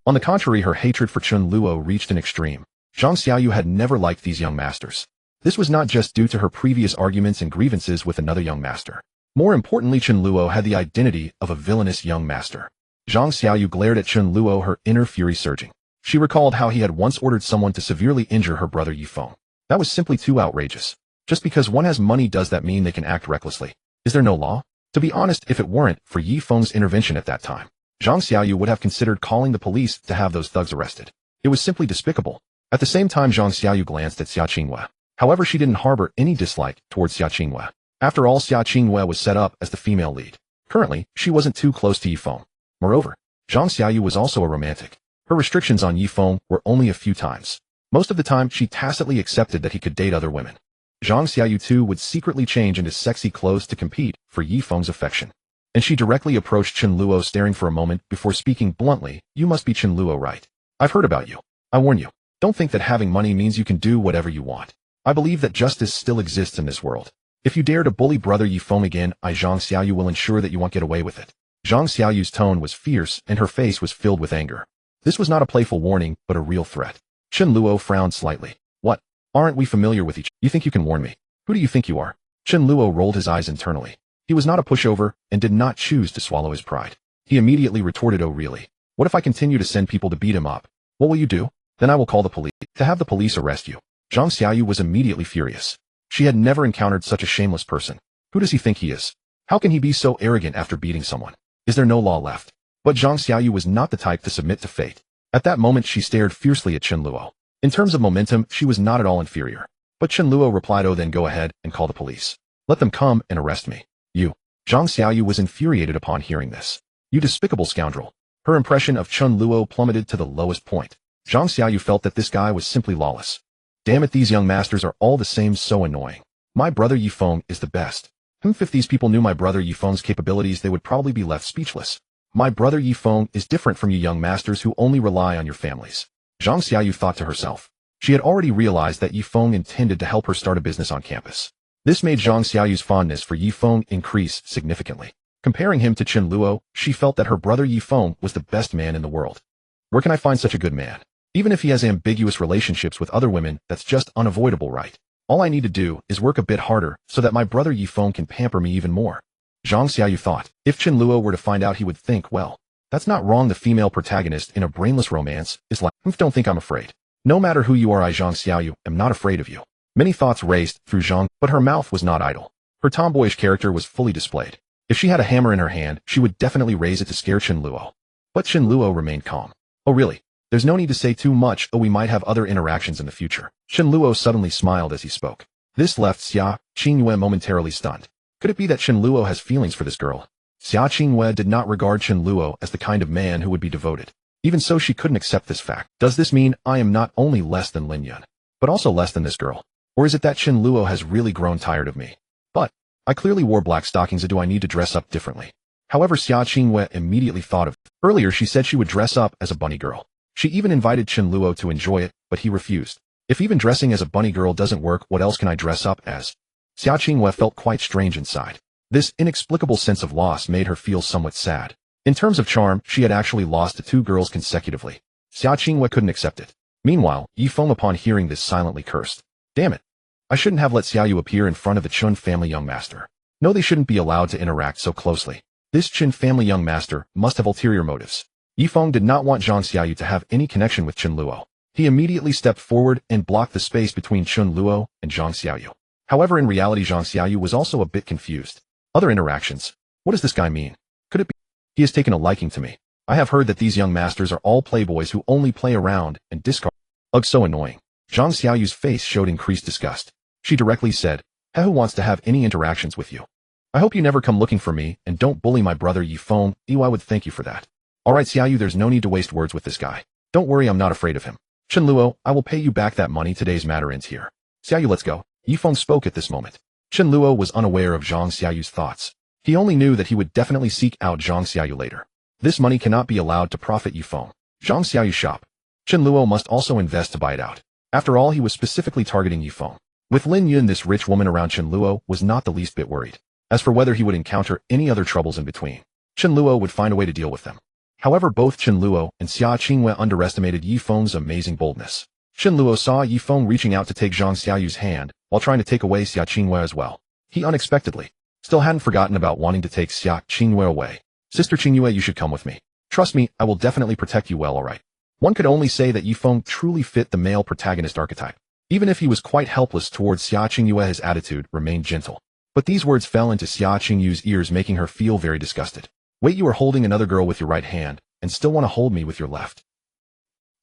on the contrary, her hatred for Chen Luo reached an extreme. Zhang Xiaoyu had never liked these young masters. This was not just due to her previous arguments and grievances with another young master. More importantly, Chen Luo had the identity of a villainous young master. Zhang Xiaoyu glared at Chen Luo, her inner fury surging. She recalled how he had once ordered someone to severely injure her brother Yifeng. That was simply too outrageous. Just because one has money, does that mean they can act recklessly? Is there no law? To be honest, if it weren't for Yifeng's intervention at that time, Zhang Xiaoyu would have considered calling the police to have those thugs arrested. It was simply despicable. At the same time, Zhang Xiaoyu glanced at Xia Qingyue. However, she didn't harbor any dislike towards Xia Qingyue. After all, Xia Qingyue was set up as the female lead. Currently, she wasn't too close to Yifeng. Moreover, Zhang Xiaoyu was also a romantic. Her restrictions on Yifeng were only a few times. Most of the time, she tacitly accepted that he could date other women. Zhang Xiaoyu too would secretly change into sexy clothes to compete for Yifeng's affection. And she directly approached Chen Luo, staring for a moment before speaking bluntly, "You must be Chen Luo, right? I've heard about you. I warn you, don't think that having money means you can do whatever you want. I believe that justice still exists in this world. If you dare to bully brother Yifeng again, I, Zhang Xiaoyu, will ensure that you won't get away with it." Zhang Xiaoyu's tone was fierce and her face was filled with anger. This was not a playful warning, but a real threat. Chen Luo frowned slightly. "What? Aren't we familiar with each other? You think you can warn me? Who do you think you are?" Chen Luo rolled his eyes internally. He was not a pushover and did not choose to swallow his pride. He immediately retorted, "Oh really? What if I continue to send people to beat him up? What will you do?" "Then I will call the police, to have the police arrest you." Zhang Xiaoyu was immediately furious. She had never encountered such a shameless person. Who does he think he is? How can he be so arrogant after beating someone? Is there no law left? But Zhang Xiaoyu was not the type to submit to fate. At that moment she stared fiercely at Chen Luo. In terms of momentum, she was not at all inferior. But Chen Luo replied, "Oh, then go ahead and call the police. Let them come and arrest me." "You." Zhang Xiaoyu was infuriated upon hearing this. "You despicable scoundrel." Her impression of Chen Luo plummeted to the lowest point. Zhang Xiaoyu felt that this guy was simply lawless. Damn it, these young masters are all the same, so annoying. My brother Yifeng is the best. If these people knew my brother Yifeng's capabilities, they would probably be left speechless. My brother Yifeng is different from you young masters who only rely on your families. Zhang Xiaoyu thought to herself. She had already realized that Yifeng intended to help her start a business on campus. This made Zhang Xiaoyu's fondness for Yifeng increase significantly. Comparing him to Chen Luo, she felt that her brother Yifeng was the best man in the world. Where can I find such a good man? Even if he has ambiguous relationships with other women, that's just unavoidable, right? All I need to do is work a bit harder so that my brother Yifeng can pamper me even more. Zhang Xiaoyu thought. If Chen Luo were to find out, he would think, well, that's not wrong. The female protagonist in a brainless romance is like, don't think I'm afraid. No matter who you are, I, Zhang Xiaoyu, am not afraid of you. Many thoughts raced through Zhang, but her mouth was not idle. Her tomboyish character was fully displayed. If she had a hammer in her hand, she would definitely raise it to scare Chen Luo. But Chen Luo remained calm. Oh really? There's no need to say too much, we might have other interactions in the future. Chen Luo suddenly smiled as he spoke. This left Xia Qingyue momentarily stunned. Could it be that Chen Luo has feelings for this girl? Xia Qingyue did not regard Chen Luo as the kind of man who would be devoted. Even so, she couldn't accept this fact. Does this mean I am not only less than Lin Yun, but also less than this girl? Or is it that Chen Luo has really grown tired of me? But I clearly wore black stockings, or do I need to dress up differently? However, Xia Qingyue immediately thought of it. Earlier she said she would dress up as a bunny girl. She even invited Chen Luo to enjoy it, but he refused. If even dressing as a bunny girl doesn't work, what else can I dress up as? Xia Qingyue felt quite strange inside. This inexplicable sense of loss made her feel somewhat sad. In terms of charm, she had actually lost to 2 girls consecutively. Xia Qingyue couldn't accept it. Meanwhile, Yifeng upon hearing this silently cursed. Damn it. I shouldn't have let Xiaoyu appear in front of the Chen family young master. No, they shouldn't be allowed to interact so closely. This Chen family young master must have ulterior motives. Yifeng did not want Zhang Xiaoyu to have any connection with Chen Luo. He immediately stepped forward and blocked the space between Chen Luo and Zhang Xiaoyu. However, in reality, Zhang Xiaoyu was also a bit confused. Other interactions. What does this guy mean? Could it be he has taken a liking to me? I have heard that these young masters are all playboys who only play around and discard. Ugh, so annoying. Zhang Xiaoyu's face showed increased disgust. She directly said, who wants to have any interactions with you? I hope you never come looking for me, and don't bully my brother Yifeng. I would thank you for that. Alright Xiaoyu, there's no need to waste words with this guy. Don't worry, I'm not afraid of him. Chen Luo, I will pay you back that money. Today's matter ends here. Xiaoyu, let's go. Yifeng spoke at this moment. Chen Luo was unaware of Zhang Xiaoyu's thoughts. He only knew that he would definitely seek out Zhang Xiaoyu later. This money cannot be allowed to profit Yifeng. Zhang Xiaoyu's shop. Chen Luo must also invest to buy it out. After all, he was specifically targeting Yifeng. With Lin Yun, this rich woman around, Chen Luo was not the least bit worried. As for whether he would encounter any other troubles in between, Chen Luo would find a way to deal with them. However, both Chen Luo and Xia Qingyue underestimated Yifeng's amazing boldness. Chen Luo saw Yifeng reaching out to take Zhang Xiaoyu's hand, while trying to take away Xia Qingyue as well. He unexpectedly still hadn't forgotten about wanting to take Xia Qingyue away. Sister Qingyue, you should come with me. Trust me, I will definitely protect you well, alright. One could only say that Yifeng truly fit the male protagonist archetype. Even if he was quite helpless towards Xia Qingyue, his attitude remained gentle. But these words fell into Xia Qingyue's ears, making her feel very disgusted. Wait, you are holding another girl with your right hand, and still want to hold me with your left?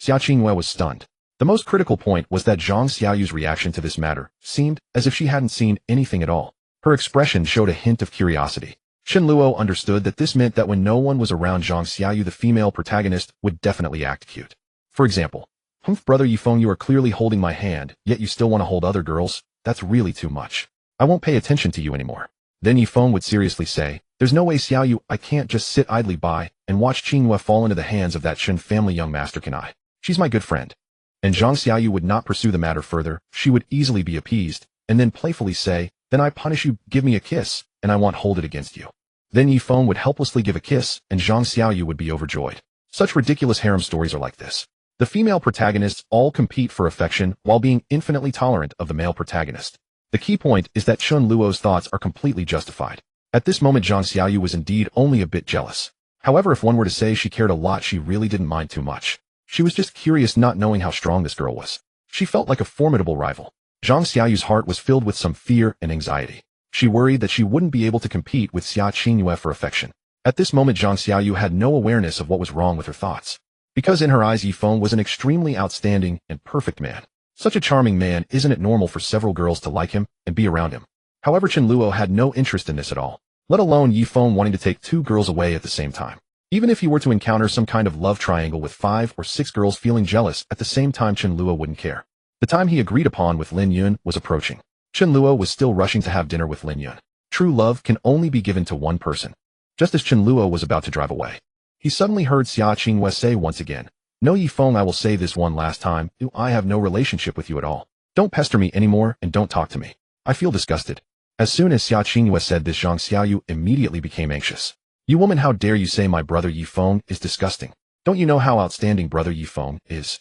Xia Qingyue was stunned. The most critical point was that Zhang Xiaoyu's reaction to this matter seemed as if she hadn't seen anything at all. Her expression showed a hint of curiosity. Chen Luo understood that this meant that when no one was around Zhang Xiaoyu, the female protagonist would definitely act cute. For example, brother Yifeng, you are clearly holding my hand, yet you still want to hold other girls? That's really too much. I won't pay attention to you anymore. Then Yifeng would seriously say, there's no way, Xiaoyu, I can't just sit idly by and watch Qingyue fall into the hands of that Chen family young master, can I? She's my good friend. And Zhang Xiaoyu would not pursue the matter further. She would easily be appeased, and then playfully say, then I punish you, give me a kiss, and I won't hold it against you. Then Yifeng would helplessly give a kiss, and Zhang Xiaoyu would be overjoyed. Such ridiculous harem stories are like this. The female protagonists all compete for affection while being infinitely tolerant of the male protagonist. The key point is that Chen Luo's thoughts are completely justified. At this moment, Zhang Xiaoyu was indeed only a bit jealous. However, if one were to say she cared a lot, she really didn't mind too much. She was just curious, not knowing how strong this girl was. She felt like a formidable rival. Zhang Xiaoyu's heart was filled with some fear and anxiety. She worried that she wouldn't be able to compete with Xia Qingyue for affection. At this moment Zhang Xiaoyu had no awareness of what was wrong with her thoughts. Because in her eyes Yifeng was an extremely outstanding and perfect man. Such a charming man, isn't it normal for several girls to like him and be around him? However, Chen Luo had no interest in this at all, let alone Yifeng wanting to take 2 girls away at the same time. Even if he were to encounter some kind of love triangle with 5 or 6 girls feeling jealous at the same time, Chen Luo wouldn't care. The time he agreed upon with Lin Yun was approaching. Chen Luo was still rushing to have dinner with Lin Yun. True love can only be given to one person. Just as Chen Luo was about to drive away, he suddenly heard Xia Qingyue say once again, "No, Yifeng, I will say this one last time, I have no relationship with you at all. Don't pester me anymore and don't talk to me. I feel disgusted." As soon as Xia Qingyue said this, Zhang Xiaoyu immediately became anxious. "You woman, how dare you say my brother Yifeng is disgusting? Don't you know how outstanding brother Yifeng is?"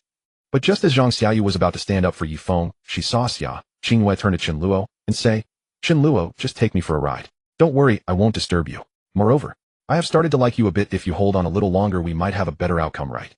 But just as Zhang Xiaoyu was about to stand up for Yifeng, she saw Xia Qingyue turn to Chen Luo and say, "Chen Luo, just take me for a ride. Don't worry, I won't disturb you. Moreover, I have started to like you a bit. If you hold on a little longer, we might have a better outcome, right?"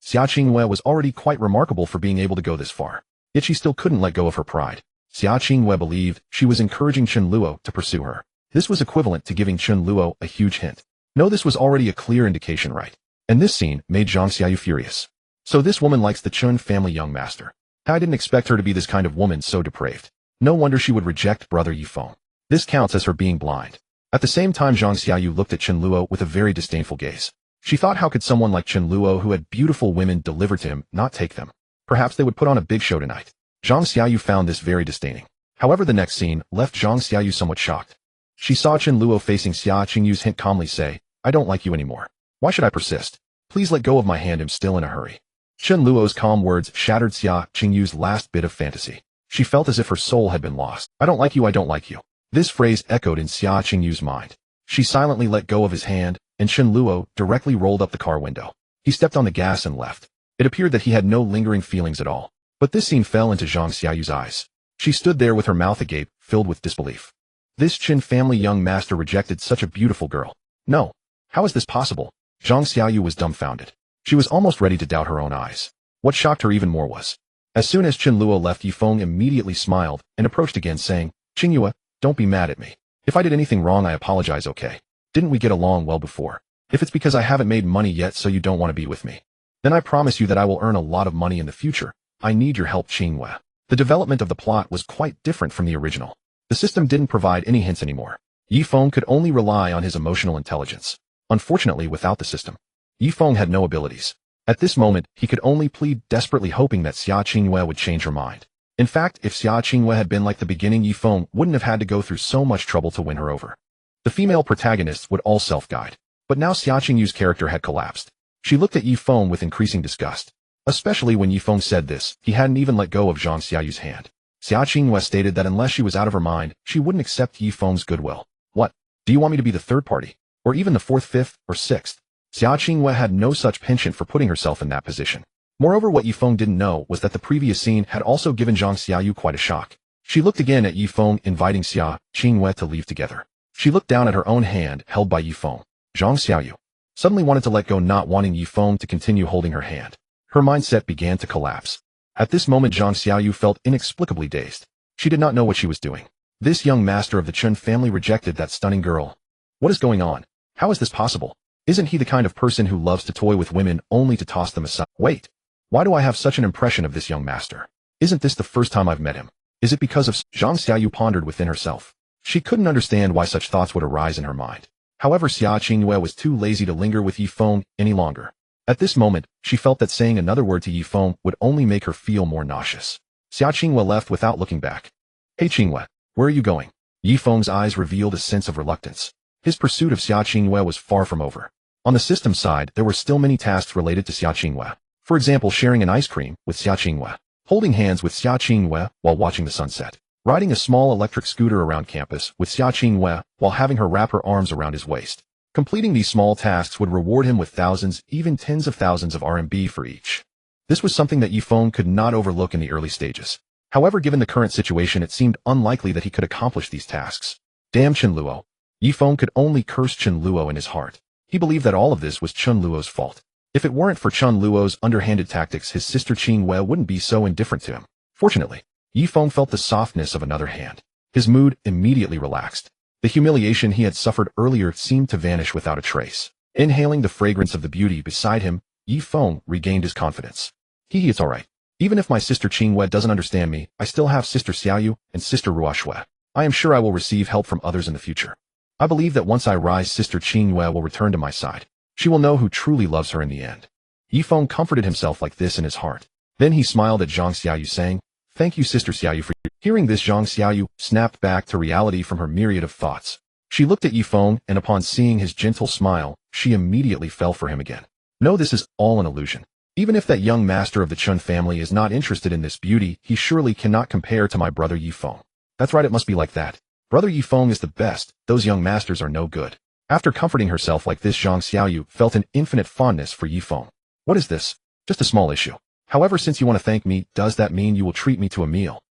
Xia Qingyue was already quite remarkable for being able to go this far. Yet she still couldn't let go of her pride. Xia Qingyue believed she was encouraging Chen Luo to pursue her. This was equivalent to giving Chen Luo a huge hint. No, this was already a clear indication, right? And this scene made Zhang Xiaoyu furious. So this woman likes the Chen family young master. I didn't expect her to be this kind of woman, so depraved. No wonder she would reject brother Yifeng. This counts as her being blind. At the same time, Zhang Xiaoyu looked at Chen Luo with a very disdainful gaze. She thought, how could someone like Chen Luo, who had beautiful women delivered to him, not take them? Perhaps they would put on a big show tonight. Zhang Xiaoyu found this very disdaining. However, the next scene left Zhang Xiaoyu somewhat shocked. She saw Chen Luo facing Xia Qingyue's hint calmly say, "I don't like you anymore. Why should I persist? Please let go of my hand, I'm still in a hurry." Chen Luo's calm words shattered Xia Qingyue's last bit of fantasy. She felt as if her soul had been lost. "I don't like you, I don't like you." This phrase echoed in Xia Qingyue's mind. She silently let go of his hand, and Chen Luo directly rolled up the car window. He stepped on the gas and left. It appeared that he had no lingering feelings at all. But this scene fell into Zhang Xiaoyu's eyes. She stood there with her mouth agape, filled with disbelief. This Chen family young master rejected such a beautiful girl. No. How is this possible? Zhang Xiaoyu was dumbfounded. She was almost ready to doubt her own eyes. What shocked her even more was, as soon as Chen Luo left, Yifeng immediately smiled and approached again, saying, "Qingyue, don't be mad at me. If I did anything wrong, I apologize, okay? Didn't we get along well before? If it's because I haven't made money yet so you don't want to be with me, then I promise you that I will earn a lot of money in the future. I need your help, Qingyue." The development of the plot was quite different from the original. The system didn't provide any hints anymore. Yifeng could only rely on his emotional intelligence. Unfortunately, without the system, Yifeng had no abilities. At this moment, he could only plead, desperately hoping that Xia Qingyue would change her mind. In fact, if Xia Qingyue had been like the beginning, Yifeng wouldn't have had to go through so much trouble to win her over. The female protagonists would all self-guide. But now Xia Qingyue's character had collapsed. She looked at Yifeng with increasing disgust. Especially when Yifeng said this, he hadn't even let go of Zhang Xiaoyu's hand. Xia Qingyue stated that unless she was out of her mind, she wouldn't accept Yifeng's goodwill. "What? Do you want me to be the third party? Or even the fourth, fifth, or sixth?" Xia Qingyue had no such penchant for putting herself in that position. Moreover, what Yifeng didn't know was that the previous scene had also given Zhang Xiaoyu quite a shock. She looked again at Yifeng, inviting Xia Qingyue to leave together. She looked down at her own hand held by Yifeng. Zhang Xiaoyu suddenly wanted to let go, not wanting Yifeng to continue holding her hand. Her mindset began to collapse. At this moment, Zhang Xiaoyu felt inexplicably dazed. She did not know what she was doing. This young master of the Chen family rejected that stunning girl. What is going on? How is this possible? Isn't he the kind of person who loves to toy with women only to toss them aside? Wait. Why do I have such an impression of this young master? Isn't this the first time I've met him? Is it because of... Zhang Xiaoyu pondered within herself. She couldn't understand why such thoughts would arise in her mind. However, Xia Qingyue was too lazy to linger with Yifeng any longer. At this moment, she felt that saying another word to Yifeng would only make her feel more nauseous. Xia Qingyue left without looking back. "Hey Qingyue, where are you going?" Yifeng's eyes revealed a sense of reluctance. His pursuit of Xia Qingyue was far from over. On the system side, there were still many tasks related to Xia Qingyue. For example, sharing an ice cream with Xia Qingyue, holding hands with Xia Qingyue while watching the sunset, riding a small electric scooter around campus with Xia Qingyue while having her wrap her arms around his waist. Completing these small tasks would reward him with thousands, even tens of thousands of RMB for each. This was something that Yifeng could not overlook in the early stages. However, given the current situation, it seemed unlikely that he could accomplish these tasks. Damn Chen Luo. Yifeng could only curse Chen Luo in his heart. He believed that all of this was Chen Luo's fault. If it weren't for Chen Luo's underhanded tactics, his sister Qingyue wouldn't be so indifferent to him. Fortunately, Yifeng felt the softness of another hand. His mood immediately relaxed. The humiliation he had suffered earlier seemed to vanish without a trace. Inhaling the fragrance of the beauty beside him, Yi Feng regained his confidence. It's alright. Even if my sister Qingyue doesn't understand me, I still have sister Xiaoyu and sister Ruoxue. I am sure I will receive help from others in the future. I believe that once I rise, sister Qingyue will return to my side. She will know who truly loves her in the end. Yi Feng comforted himself like this in his heart. Then he smiled at Zhang Xiaoyu saying, "Thank you, sister Xiaoyu, for your..." Hearing this, Zhang Xiaoyu snapped back to reality from her myriad of thoughts. She looked at Yi Feng, and upon seeing his gentle smile, she immediately fell for him again. No, this is all an illusion. Even if that young master of the Chen family is not interested in this beauty, he surely cannot compare to my brother Yi Feng. That's right, it must be like that. Brother Yi Feng is the best, those young masters are no good. After comforting herself like this, Zhang Xiaoyu felt an infinite fondness for Yi Feng. What is this? Just a small issue. However, since you want to thank me, does that mean you will treat me to a meal?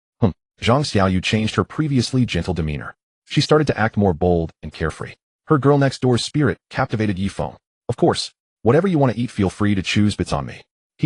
Zhang Xiaoyu changed her previously gentle demeanor. She started to act more bold and carefree. Her girl next door's spirit captivated Yi Feng. Of course, whatever you want to eat, feel free to choose, but it's on me.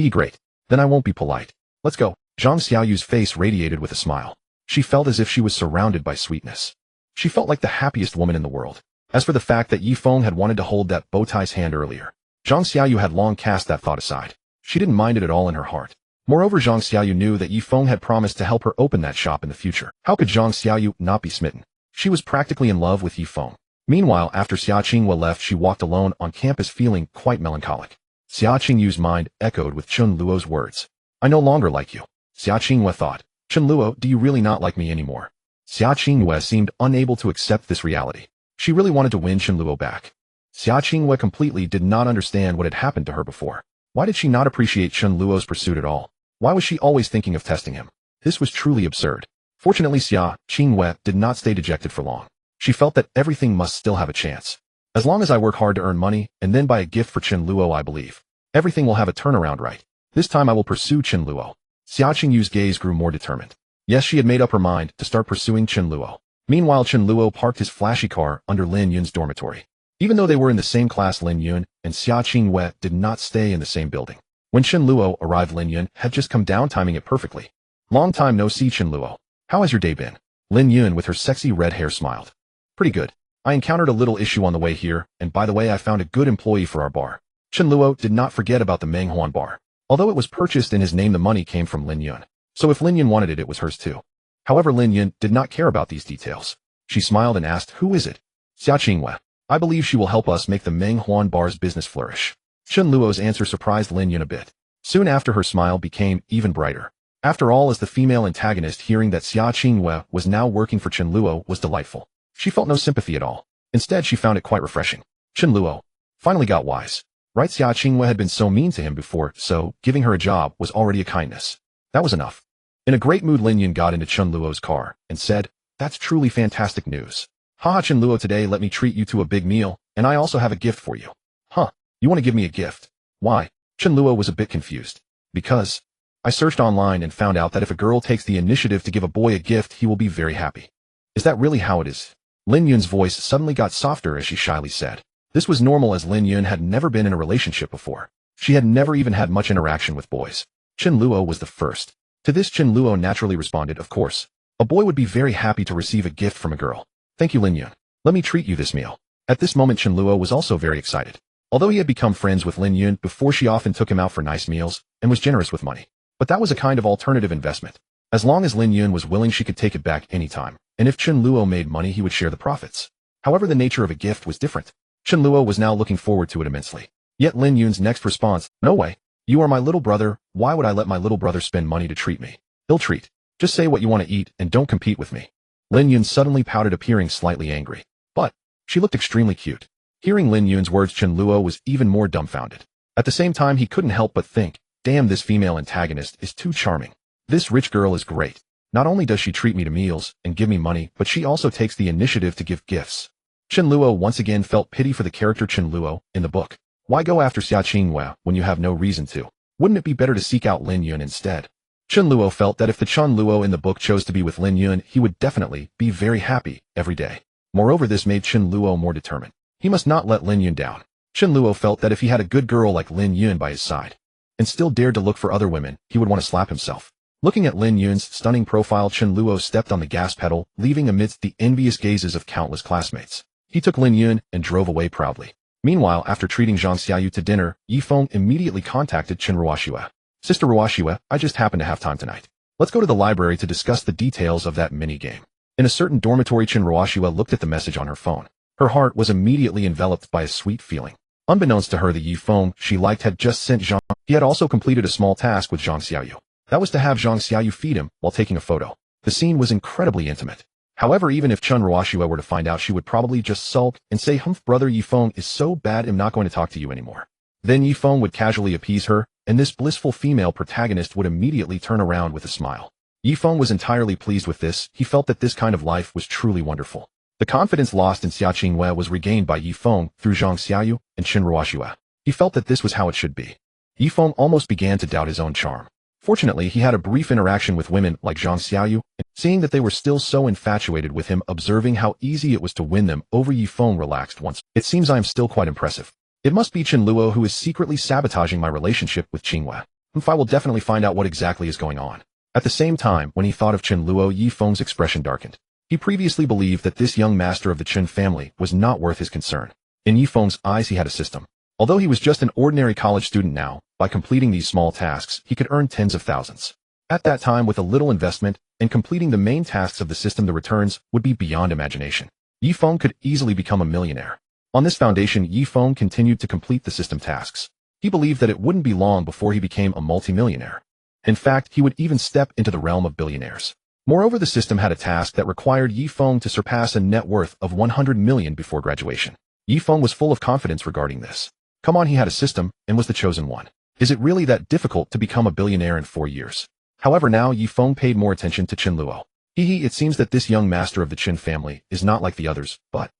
Great. Then I won't be polite. Let's go. Zhang Xiaoyu's face radiated with a smile. She felt as if she was surrounded by sweetness. She felt like the happiest woman in the world. As for the fact that Yi Feng had wanted to hold that bow tie's hand earlier, Zhang Xiaoyu had long cast that thought aside. She didn't mind it at all in her heart. Moreover, Zhang Xiaoyu knew that Yi Feng had promised to help her open that shop in the future. How could Zhang Xiaoyu not be smitten? She was practically in love with Yi Feng. Meanwhile, after Xia Qingyue left, she walked alone on campus feeling quite melancholic. Xia Qingyue's mind echoed with Chen Luo's words. I no longer like you. Xia Qingyue thought. Chen Luo, do you really not like me anymore? Xia Qingyue seemed unable to accept this reality. She really wanted to win Chen Luo back. Xia Qingyue completely did not understand what had happened to her before. Why did she not appreciate Chen Luo's pursuit at all? Why was she always thinking of testing him? This was truly absurd. Fortunately, Xia Qingyue did not stay dejected for long. She felt that everything must still have a chance. As long as I work hard to earn money and then buy a gift for Chen Luo, I believe everything will have a turnaround right. This time I will pursue Chen Luo. Xia Qingyue's gaze grew more determined. Yes, she had made up her mind to start pursuing Chen Luo. Meanwhile, Chen Luo parked his flashy car under Lin Yun's dormitory. Even though they were in the same class, Lin Yun and Xia Qingyue did not stay in the same building. When Chen Luo arrived, Lin Yun had just come down, timing it perfectly. Long time no see, Chen Luo. How has your day been? Lin Yun with her sexy red hair smiled. Pretty good. I encountered a little issue on the way here, and by the way, I found a good employee for our bar. Chen Luo did not forget about the Menghuan bar. Although it was purchased in his name, the money came from Lin Yun. So if Lin Yun wanted it, it was hers too. However, Lin Yun did not care about these details. She smiled and asked, who is it? Xia Qingyue. I believe she will help us make the Menghuan bar's business flourish. Chen Luo's answer surprised Lin Yun a bit. Soon after, her smile became even brighter. After all, as the female antagonist, hearing that Xia Qingyue was now working for Chen Luo was delightful. She felt no sympathy at all. Instead, she found it quite refreshing. Chen Luo finally got wise. Right, Xia Qingyue had been so mean to him before, so giving her a job was already a kindness. That was enough. In a great mood, Lin Yun got into Chen Luo's car and said, that's truly fantastic news. Haha, Chen Luo, today let me treat you to a big meal, and I also have a gift for you. Huh, you want to give me a gift? Why? Chen Luo was a bit confused. Because I searched online and found out that if a girl takes the initiative to give a boy a gift, he will be very happy. Is that really how it is? Lin Yun's voice suddenly got softer as she shyly said. This was normal, as Lin Yun had never been in a relationship before. She had never even had much interaction with boys. Chen Luo was the first. To this, Chen Luo naturally responded, of course. A boy would be very happy to receive a gift from a girl. Thank you, Lin Yun. Let me treat you this meal. At this moment, Chen Luo was also very excited. Although he had become friends with Lin Yun before, she often took him out for nice meals and was generous with money. But that was a kind of alternative investment. As long as Lin Yun was willing, she could take it back anytime. And if Chen Luo made money, he would share the profits. However, the nature of a gift was different. Chen Luo was now looking forward to it immensely. Yet Lin Yun's next response, no way. You are my little brother. Why would I let my little brother spend money to treat me? He'll treat. Just say what you want to eat and don't compete with me. Lin Yun suddenly pouted, appearing slightly angry. But she looked extremely cute. Hearing Lin Yun's words, Chen Luo was even more dumbfounded. At the same time, he couldn't help but think, damn, this female antagonist is too charming. This rich girl is great. Not only does she treat me to meals and give me money, but she also takes the initiative to give gifts. Chen Luo once again felt pity for the character Chen Luo in the book. Why go after Xia Qingyue when you have no reason to? Wouldn't it be better to seek out Lin Yun instead? Chen Luo felt that if the Chen Luo in the book chose to be with Lin Yun, he would definitely be very happy every day. Moreover, this made Chen Luo more determined. He must not let Lin Yun down. Chen Luo felt that if he had a good girl like Lin Yun by his side, and still dared to look for other women, he would want to slap himself. Looking at Lin Yun's stunning profile, Chen Luo stepped on the gas pedal, leaving amidst the envious gazes of countless classmates. He took Lin Yun and drove away proudly. Meanwhile, after treating Zhang Xiaoyu to dinner, Yifeng immediately contacted Chen Luo. Sister Luo, I just happen to have time tonight. Let's go to the library to discuss the details of that mini-game. In a certain dormitory, Chen Luo looked at the message on her phone. Her heart was immediately enveloped by a sweet feeling. Unbeknownst to her, the Yifeng she liked had just sent Zhang. He had also completed a small task with Zhang Xiaoyu. That was to have Zhang Xiaoyu feed him while taking a photo. The scene was incredibly intimate. However, even if Chen Luo were to find out, she would probably just sulk and say, brother Yifeng is so bad, I'm not going to talk to you anymore. Then Yifeng would casually appease her, and this blissful female protagonist would immediately turn around with a smile. Yifeng was entirely pleased with this. He felt that this kind of life was truly wonderful. The confidence lost in Xia Qingyue was regained by Yifeng through Zhang Xiaoyu and Chen Luo. He felt that this was how it should be. Yifeng almost began to doubt his own charm. Fortunately, he had a brief interaction with women like Zhang Xiaoyu, and seeing that they were still so infatuated with him, observing how easy it was to win them over, Yifeng relaxed once. It seems I am still quite impressive. It must be Chen Luo who is secretly sabotaging my relationship with Qingyue. I will definitely find out what exactly is going on. At the same time, when he thought of Chen Luo, Yifeng's expression darkened. He previously believed that this young master of the Chen family was not worth his concern. In Yifeng's eyes, he had a system. Although he was just an ordinary college student now, by completing these small tasks, he could earn tens of thousands. At that time, with a little investment, and completing the main tasks of the system, the returns would be beyond imagination. Yifeng could easily become a millionaire. On this foundation, Yifeng continued to complete the system tasks. He believed that it wouldn't be long before he became a multimillionaire. In fact, he would even step into the realm of billionaires. Moreover, the system had a task that required Yifeng to surpass a net worth of 100 million before graduation. Yifeng was full of confidence regarding this. Come on, he had a system, and was the chosen one. Is it really that difficult to become a billionaire in 4 years? However, now Yifeng paid more attention to Chen Luo. It seems that this young master of the Chen family is not like the others, but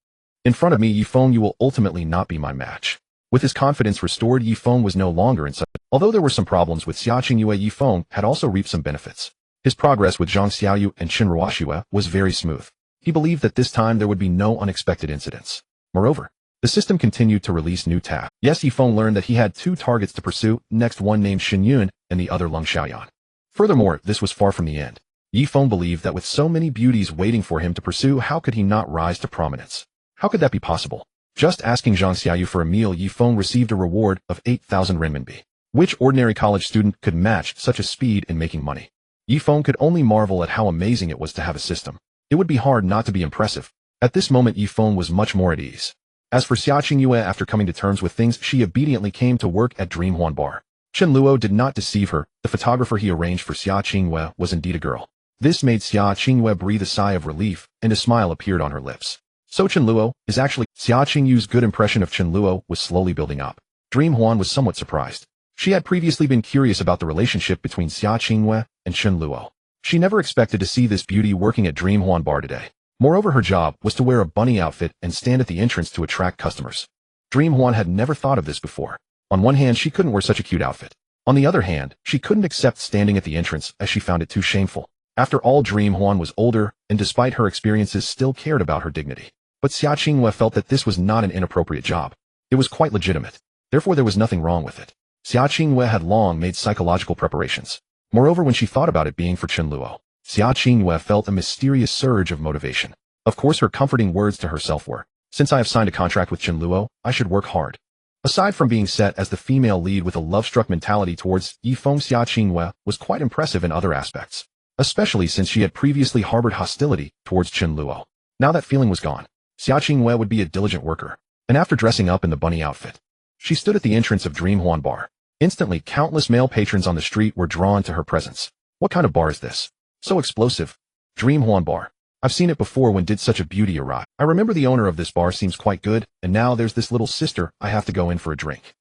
in front of me, Yifeng, you will ultimately not be my match. With his confidence restored, Yifeng was no longer in such. Although there were some problems with Xia Qingyue, Yifeng had also reaped some benefits. His progress with Zhang Xiaoyu and Chen Luo was very smooth. He believed that this time there would be no unexpected incidents. Moreover, the system continued to release new tasks. Yes, Yifeng learned that he had 2 targets to pursue, next one named Xinyun and the other Lung Xiaoyan. Furthermore, this was far from the end. Yifeng believed that with so many beauties waiting for him to pursue, how could he not rise to prominence? How could that be possible? Just asking Zhang Xiaoyu for a meal, Yifeng received a reward of 8,000 renminbi. Which ordinary college student could match such a speed in making money? Yifeng could only marvel at how amazing it was to have a system. It would be hard not to be impressive. At this moment, Yifeng was much more at ease. As for Xia Qingyue, after coming to terms with things, she obediently came to work at Dream Huan Bar. Chen Luo did not deceive her. The photographer he arranged for Xia Qingyue was indeed a girl. This made Xia Qingyue breathe a sigh of relief, and a smile appeared on her lips. So Chen Luo is actually... Xia Qingyue's good impression of Chen Luo was slowly building up. Dream Huan was somewhat surprised. She had previously been curious about the relationship between Xia Qingyue and Chen Luo. She never expected to see this beauty working at Dream Huan Bar today. Moreover, her job was to wear a bunny outfit and stand at the entrance to attract customers. Dream Huan had never thought of this before. On one hand, she couldn't wear such a cute outfit. On the other hand, she couldn't accept standing at the entrance as she found it too shameful. After all, Dream Huan was older, and despite her experiences, still cared about her dignity. But Xia Qingyue felt that this was not an inappropriate job. It was quite legitimate. Therefore, there was nothing wrong with it. Xia Qingyue had long made psychological preparations. Moreover, when she thought about it being for Chen Luo, Xia Qingyue felt a mysterious surge of motivation. Of course, her comforting words to herself were, since I have signed a contract with Chen Luo, I should work hard. Aside from being set as the female lead with a love-struck mentality towards Yifeng, Xia Qingyue was quite impressive in other aspects, especially since she had previously harbored hostility towards Chen Luo. Now that feeling was gone. Xia Qingyue would be a diligent worker, and after dressing up in the bunny outfit, she stood at the entrance of Dream Huan Bar. Instantly, countless male patrons on the street were drawn to her presence. What kind of bar is this? So explosive. Dream Huan Bar. I've seen it before. When did such a beauty arrive? I remember the owner of this bar seems quite good, and now there's this little sister, I have to go in for a drink.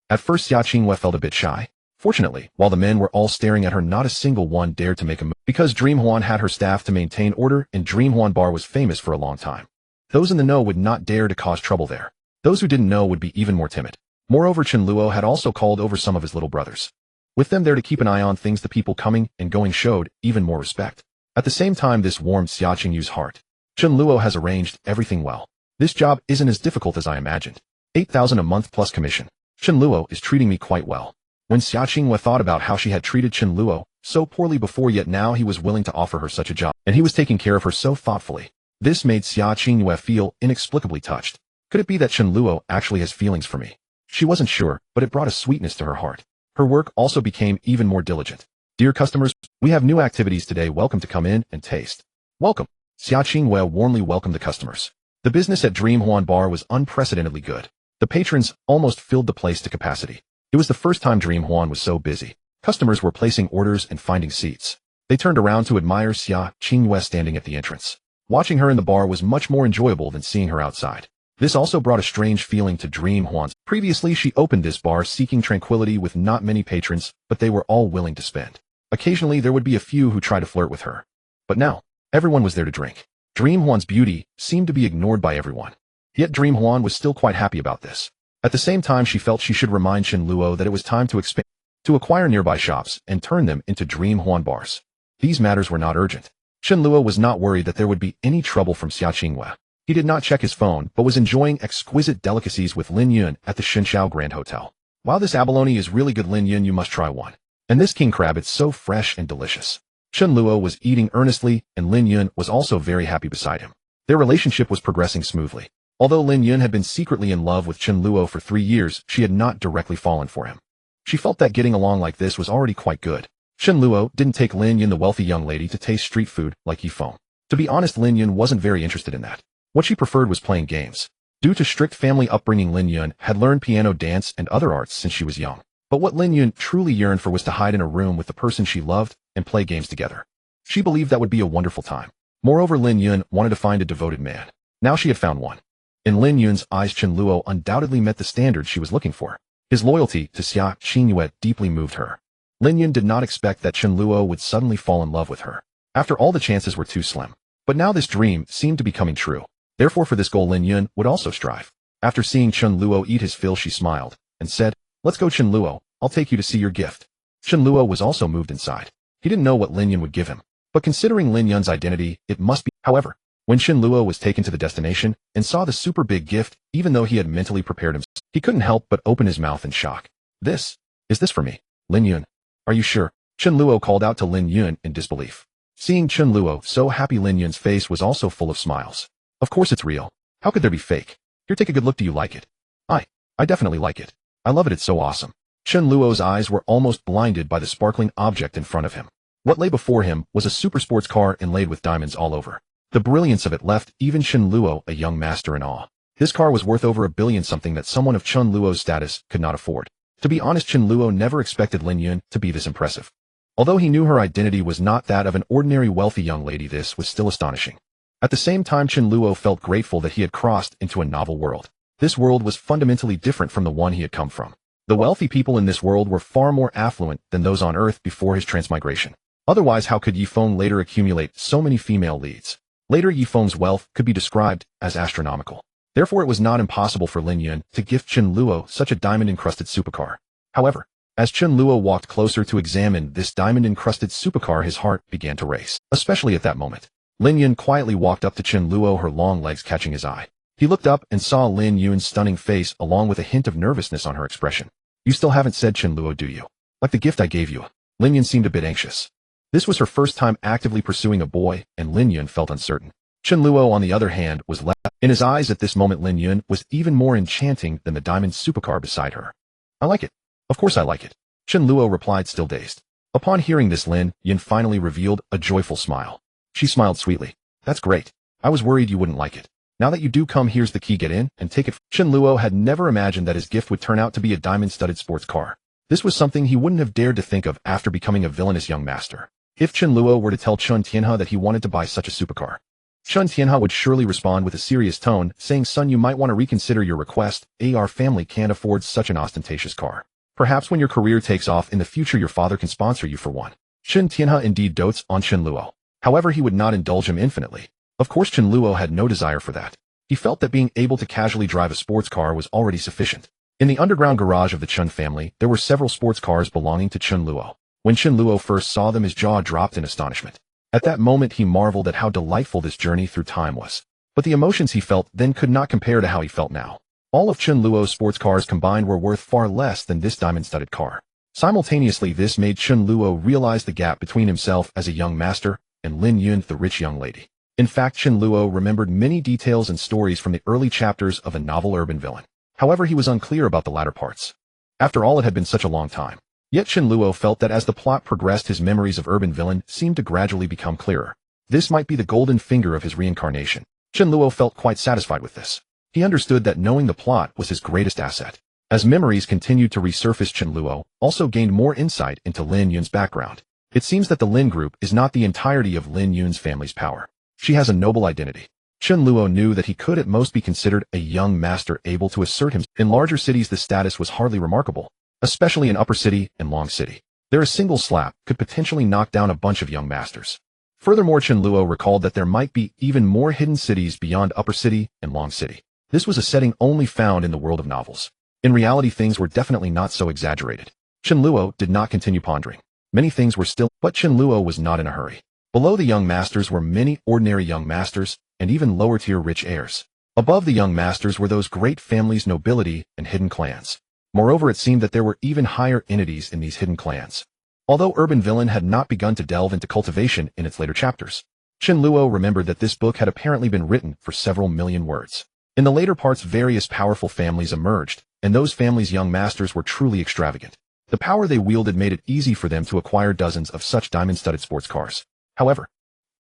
At first, Xia Qingyue felt a bit shy. Fortunately, while the men were all staring at her, not a single one dared to make a move, because Dream Huan had her staff to maintain order, and Dream Huan Bar was famous for a long time. Those in the know would not dare to cause trouble there. Those who didn't know would be even more timid. Moreover, Chen Luo had also called over some of his little brothers. With them there to keep an eye on things, the people coming and going showed even more respect. At the same time, this warmed Xia Qingyue's heart. Chen Luo has arranged everything well. This job isn't as difficult as I imagined. 8,000 a month plus commission. Chen Luo is treating me quite well. When Xia Qingyue thought about how she had treated Chen Luo, so poorly before, yet now he was willing to offer her such a job, and he was taking care of her so thoughtfully. This made Xia Qingyue feel inexplicably touched. Could it be that Chen Luo actually has feelings for me? She wasn't sure, but it brought a sweetness to her heart. Her work also became even more diligent. Dear customers, we have new activities today. Welcome to come in and taste. Welcome. Xia Qingyue warmly welcomed the customers. The business at Dream Huan Bar was unprecedentedly good. The patrons almost filled the place to capacity. It was the first time Dream Huan was so busy. Customers were placing orders and finding seats. They turned around to admire Xia Qingyue standing at the entrance. Watching her in the bar was much more enjoyable than seeing her outside. This also brought a strange feeling to Dream Huan. Previously, she opened this bar seeking tranquility with not many patrons, but they were all willing to spend. Occasionally, there would be a few who tried to flirt with her. But now, everyone was there to drink. Dream Huan's beauty seemed to be ignored by everyone. Yet Dream Huan was still quite happy about this. At the same time, she felt she should remind Chen Luo that it was time to expand, to acquire nearby shops and turn them into Dream Huan bars. These matters were not urgent. Chen Luo was not worried that there would be any trouble from Xia Qingyue. He did not check his phone, but was enjoying exquisite delicacies with Lin Yun at the Shenxiao Grand Hotel. Wow, this abalone is really good, Lin Yun, you must try one. And this king crab, it's so fresh and delicious. Chen Luo was eating earnestly, and Lin Yun was also very happy beside him. Their relationship was progressing smoothly. Although Lin Yun had been secretly in love with Chen Luo for 3 years, she had not directly fallen for him. She felt that getting along like this was already quite good. Chen Luo didn't take Lin Yun, the wealthy young lady, to taste street food like Yifeng. To be honest, Lin Yun wasn't very interested in that. What she preferred was playing games. Due to strict family upbringing, Lin Yun had learned piano, dance, and other arts since she was young. But what Lin Yun truly yearned for was to hide in a room with the person she loved and play games together. She believed that would be a wonderful time. Moreover, Lin Yun wanted to find a devoted man. Now she had found one. In Lin Yun's eyes, Chen Luo undoubtedly met the standard she was looking for. His loyalty to Xia Qingyue deeply moved her. Lin Yun did not expect that Chen Luo would suddenly fall in love with her. After all, the chances were too slim. But now this dream seemed to be coming true. Therefore, for this goal, Lin Yun would also strive. After seeing Chen Luo eat his fill, she smiled and said, "Let's go, Chen Luo. I'll take you to see your gift." Chen Luo was also moved inside. He didn't know what Lin Yun would give him. But considering Lin Yun's identity, it must be. However, when Chen Luo was taken to the destination and saw the super big gift, even though he had mentally prepared himself, he couldn't help but open his mouth in shock. Is this for me? Lin Yun, are you sure? Chen Luo called out to Lin Yun in disbelief. Seeing Chen Luo so happy, Lin Yun's face was also full of smiles. Of course it's real. How could there be fake? Here, take a good look. Do you like it? I definitely like it. I love it. It's so awesome. Chen Luo's eyes were almost blinded by the sparkling object in front of him. What lay before him was a super sports car inlaid with diamonds all over. The brilliance of it left even Chen Luo, a young master, in awe. This car was worth over $1 billion, something that someone of Chen Luo's status could not afford. To be honest, Chen Luo never expected Lin Yun to be this impressive. Although he knew her identity was not that of an ordinary wealthy young lady, this was still astonishing. At the same time, Chen Luo felt grateful that he had crossed into a novel world. This world was fundamentally different from the one he had come from. The wealthy people in this world were far more affluent than those on Earth before his transmigration. Otherwise, how could Yifeng later accumulate so many female leads? Later, Yifeng's wealth could be described as astronomical. Therefore, it was not impossible for Lin Yun to gift Chen Luo such a diamond-encrusted supercar. However, as Chen Luo walked closer to examine this diamond-encrusted supercar, his heart began to race, especially at that moment. Lin Yun quietly walked up to Chen Luo, her long legs catching his eye. He looked up and saw Lin Yun's stunning face along with a hint of nervousness on her expression. "You still haven't said, Chen Luo, do you? Like the gift I gave you?" Lin Yun seemed a bit anxious. This was her first time actively pursuing a boy, and Lin Yun felt uncertain. Chen Luo, on the other hand, was left. In his eyes at this moment, Lin Yun was even more enchanting than the diamond supercar beside her. "I like it. Of course I like it," Chen Luo replied, still dazed. Upon hearing this, Lin Yun finally revealed a joyful smile. She smiled sweetly. "That's great. I was worried you wouldn't like it. Now that you do come, here's the key. Get in and take it." Chen Luo had never imagined that his gift would turn out to be a diamond-studded sports car. This was something he wouldn't have dared to think of after becoming a villainous young master. If Chen Luo were to tell Chen Tianhe that he wanted to buy such a supercar, Chen Tianhe would surely respond with a serious tone, saying, "Son, you might want to reconsider your request. Our family can't afford such an ostentatious car. Perhaps when your career takes off in the future, your father can sponsor you for one." Chen Tianhe indeed dotes on Chen Luo. However, he would not indulge him infinitely. Of course, Chen Luo had no desire for that. He felt that being able to casually drive a sports car was already sufficient. In the underground garage of the Chen family, there were several sports cars belonging to Chen Luo. When Chen Luo first saw them, his jaw dropped in astonishment. At that moment, he marveled at how delightful this journey through time was. But the emotions he felt then could not compare to how he felt now. All of Chen Luo's sports cars combined were worth far less than this diamond-studded car. Simultaneously, this made Chen Luo realize the gap between himself as a young master and Lin Yun, the rich young lady. In fact, Chen Luo remembered many details and stories from the early chapters of a novel urban villain. However, he was unclear about the latter parts. After all, it had been such a long time. Yet Chen Luo felt that as the plot progressed, his memories of urban villain seemed to gradually become clearer. This might be the golden finger of his reincarnation. Chen Luo felt quite satisfied with this. He understood that knowing the plot was his greatest asset. As memories continued to resurface, Chen Luo also gained more insight into Lin Yun's background. It seems that the Lin group is not the entirety of Lin Yun's family's power. She has a noble identity. Chen Luo knew that he could at most be considered a young master able to assert himself. In larger cities, the status was hardly remarkable, especially in Upper City and Long City. There, a single slap could potentially knock down a bunch of young masters. Furthermore, Chen Luo recalled that there might be even more hidden cities beyond Upper City and Long City. This was a setting only found in the world of novels. In reality, things were definitely not so exaggerated. Chen Luo did not continue pondering. Many things were still, but Chen Luo was not in a hurry. Below the young masters were many ordinary young masters, and even lower-tier rich heirs. Above the young masters were those great families, nobility, and hidden clans. Moreover, it seemed that there were even higher entities in these hidden clans. Although Urban Villain had not begun to delve into cultivation in its later chapters, Chen Luo remembered that this book had apparently been written for several million words. In the later parts, various powerful families emerged, and those families' young masters were truly extravagant. The power they wielded made it easy for them to acquire dozens of such diamond-studded sports cars. However,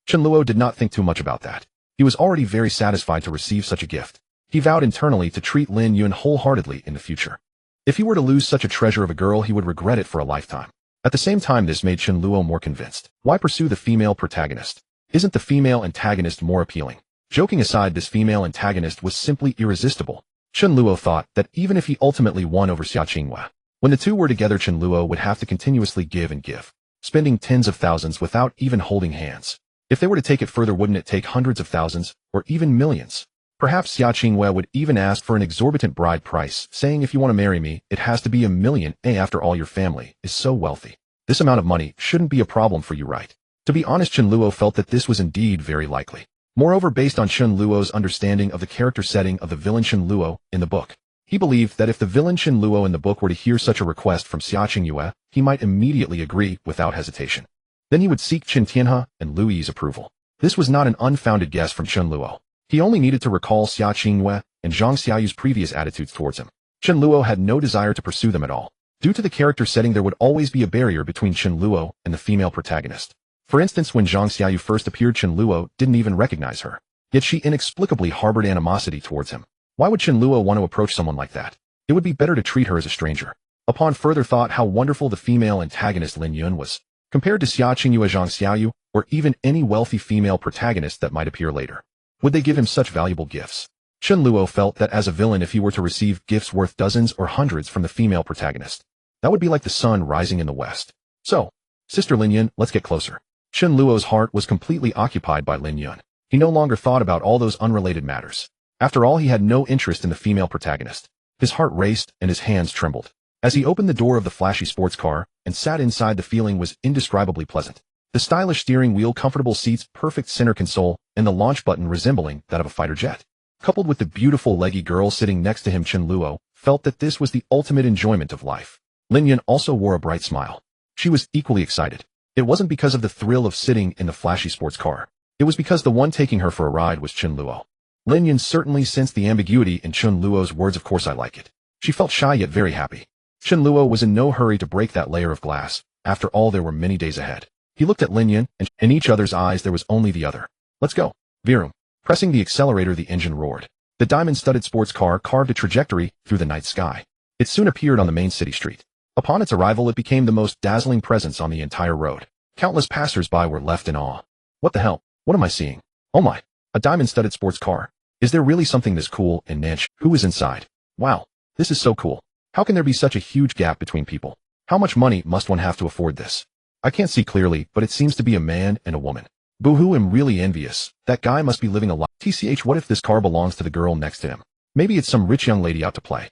Chen Luo did not think too much about that. He was already very satisfied to receive such a gift. He vowed internally to treat Lin Yun wholeheartedly in the future. If he were to lose such a treasure of a girl, he would regret it for a lifetime. At the same time, this made Chen Luo more convinced. Why pursue the female protagonist? Isn't the female antagonist more appealing? Joking aside, this female antagonist was simply irresistible. Chen Luo thought that even if he ultimately won over Xia Qingyue, when the two were together, Chen Luo would have to continuously give and give, spending tens of thousands without even holding hands. If they were to take it further, wouldn't it take hundreds of thousands, or even millions? Perhaps Xia Qingyue would even ask for an exorbitant bride price, saying, if you want to marry me, it has to be $1 million. After all, your family is so wealthy. This amount of money shouldn't be a problem for you, right? To be honest, Chen Luo felt that this was indeed very likely. Moreover, based on Chen Luo's understanding of the character setting of the villain Chen Luo in the book, he believed that if the villain Chen Luo in the book were to hear such a request from Xia Qingyue, he might immediately agree without hesitation. Then he would seek Qin Tianhe and Lu Yi's approval. This was not an unfounded guess from Chen Luo. He only needed to recall Xia Qingyue and Zhang Xiaoyu's previous attitudes towards him. Chen Luo had no desire to pursue them at all. Due to the character setting, there would always be a barrier between Chen Luo and the female protagonist. For instance, when Zhang Xiaoyu first appeared, Chen Luo didn't even recognize her. Yet she inexplicably harbored animosity towards him. Why would Chen Luo want to approach someone like that? It would be better to treat her as a stranger. Upon further thought, how wonderful the female antagonist Lin Yun was, compared to Xia Qingyue, Zhang Xiaoyu, or even any wealthy female protagonist that might appear later. Would they give him such valuable gifts? Chen Luo felt that as a villain, if he were to receive gifts worth dozens or hundreds from the female protagonist, that would be like the sun rising in the west. So, Sister Lin Yun, let's get closer. Chen Luo's heart was completely occupied by Lin Yun. He no longer thought about all those unrelated matters. After all, he had no interest in the female protagonist. His heart raced and his hands trembled. As he opened the door of the flashy sports car and sat inside, the feeling was indescribably pleasant. The stylish steering wheel, comfortable seats, perfect center console, and the launch button resembling that of a fighter jet. Coupled with the beautiful leggy girl sitting next to him, Chen Luo felt that this was the ultimate enjoyment of life. Lin Yun also wore a bright smile. She was equally excited. It wasn't because of the thrill of sitting in the flashy sports car. It was because the one taking her for a ride was Chen Luo. Lin Yun certainly sensed the ambiguity in Chen Luo's words. Of course I like it. She felt shy yet very happy. Chen Luo was in no hurry to break that layer of glass. After all, there were many days ahead. He looked at Lin Yun, and in each other's eyes there was only the other. Let's go. Virum. Pressing the accelerator, the engine roared. The diamond-studded sports car carved a trajectory through the night sky. It soon appeared on the main city street. Upon its arrival, it became the most dazzling presence on the entire road. Countless passers-by were left in awe. What the hell? What am I seeing? Oh my, a diamond-studded sports car. Is there really something this cool in Nan Cheng? Who is inside? Wow, this is so cool. How can there be such a huge gap between people? How much money must one have to afford this? I can't see clearly, but it seems to be a man and a woman. Boo-hoo, I'm really envious. That guy must be living a life. TCH, what if this car belongs to the girl next to him? Maybe it's some rich young lady out to play.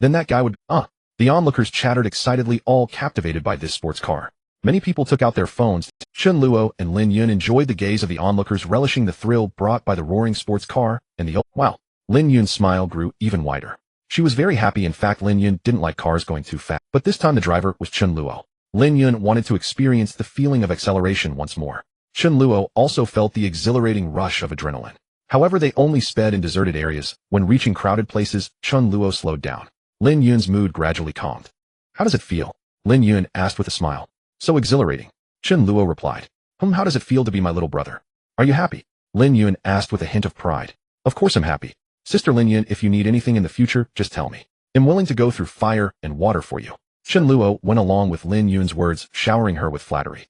Then that guy would, The onlookers chattered excitedly, all captivated by this sports car. Many people took out their phones. Chen Luo and Lin Yun enjoyed the gaze of the onlookers, relishing the thrill brought by the roaring sports car and the wow. Lin Yun's smile grew even wider. She was very happy. In fact, Lin Yun didn't like cars going too fast. But this time the driver was Chen Luo. Lin Yun wanted to experience the feeling of acceleration once more. Chen Luo also felt the exhilarating rush of adrenaline. However, they only sped in deserted areas. When reaching crowded places, Chen Luo slowed down. Lin Yun's mood gradually calmed. How does it feel? Lin Yun asked with a smile. So exhilarating. Chen Luo replied. How does it feel to be my little brother? Are you happy? Lin Yun asked with a hint of pride. Of course I'm happy. Sister Lin Yun, if you need anything in the future, just tell me. I'm willing to go through fire and water for you. Chen Luo went along with Lin Yun's words, showering her with flattery.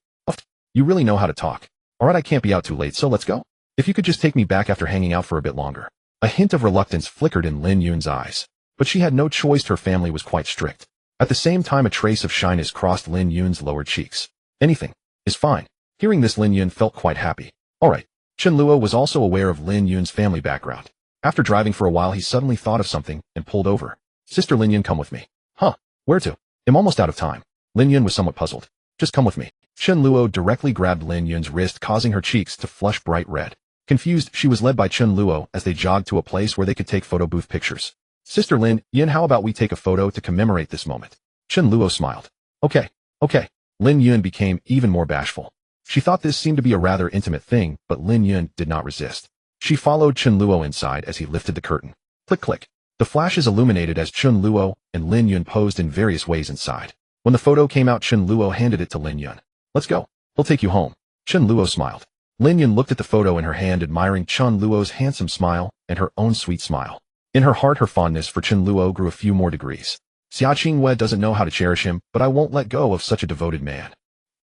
You really know how to talk. Alright, I can't be out too late, so let's go. If you could just take me back after hanging out for a bit longer. A hint of reluctance flickered in Lin Yun's eyes. But she had no choice. Her family was quite strict. At the same time, a trace of shyness crossed Lin Yun's lower cheeks. Anything is fine. Hearing this, Lin Yun felt quite happy. Alright. Chen Luo was also aware of Lin Yun's family background. After driving for a while, he suddenly thought of something and pulled over. Sister Lin Yun, come with me. Huh? Where to? I'm almost out of time. Lin Yun was somewhat puzzled. Just come with me. Chen Luo directly grabbed Lin Yun's wrist, causing her cheeks to flush bright red. Confused, she was led by Chen Luo as they jogged to a place where they could take photo booth pictures. Sister Lin Yun, how about we take a photo to commemorate this moment? Chen Luo smiled. Okay. Lin Yun became even more bashful. She thought this seemed to be a rather intimate thing, but Lin Yun did not resist. She followed Chen Luo inside as he lifted the curtain. Click click. The flashes illuminated as Chen Luo and Lin Yun posed in various ways inside. When the photo came out, Chen Luo handed it to Lin Yun. Let's go. He'll take you home. Chen Luo smiled. Lin Yun looked at the photo in her hand, admiring Chen Luo's handsome smile and her own sweet smile. In her heart, her fondness for Chen Luo grew a few more degrees. Xia Qingyue doesn't know how to cherish him, but I won't let go of such a devoted man.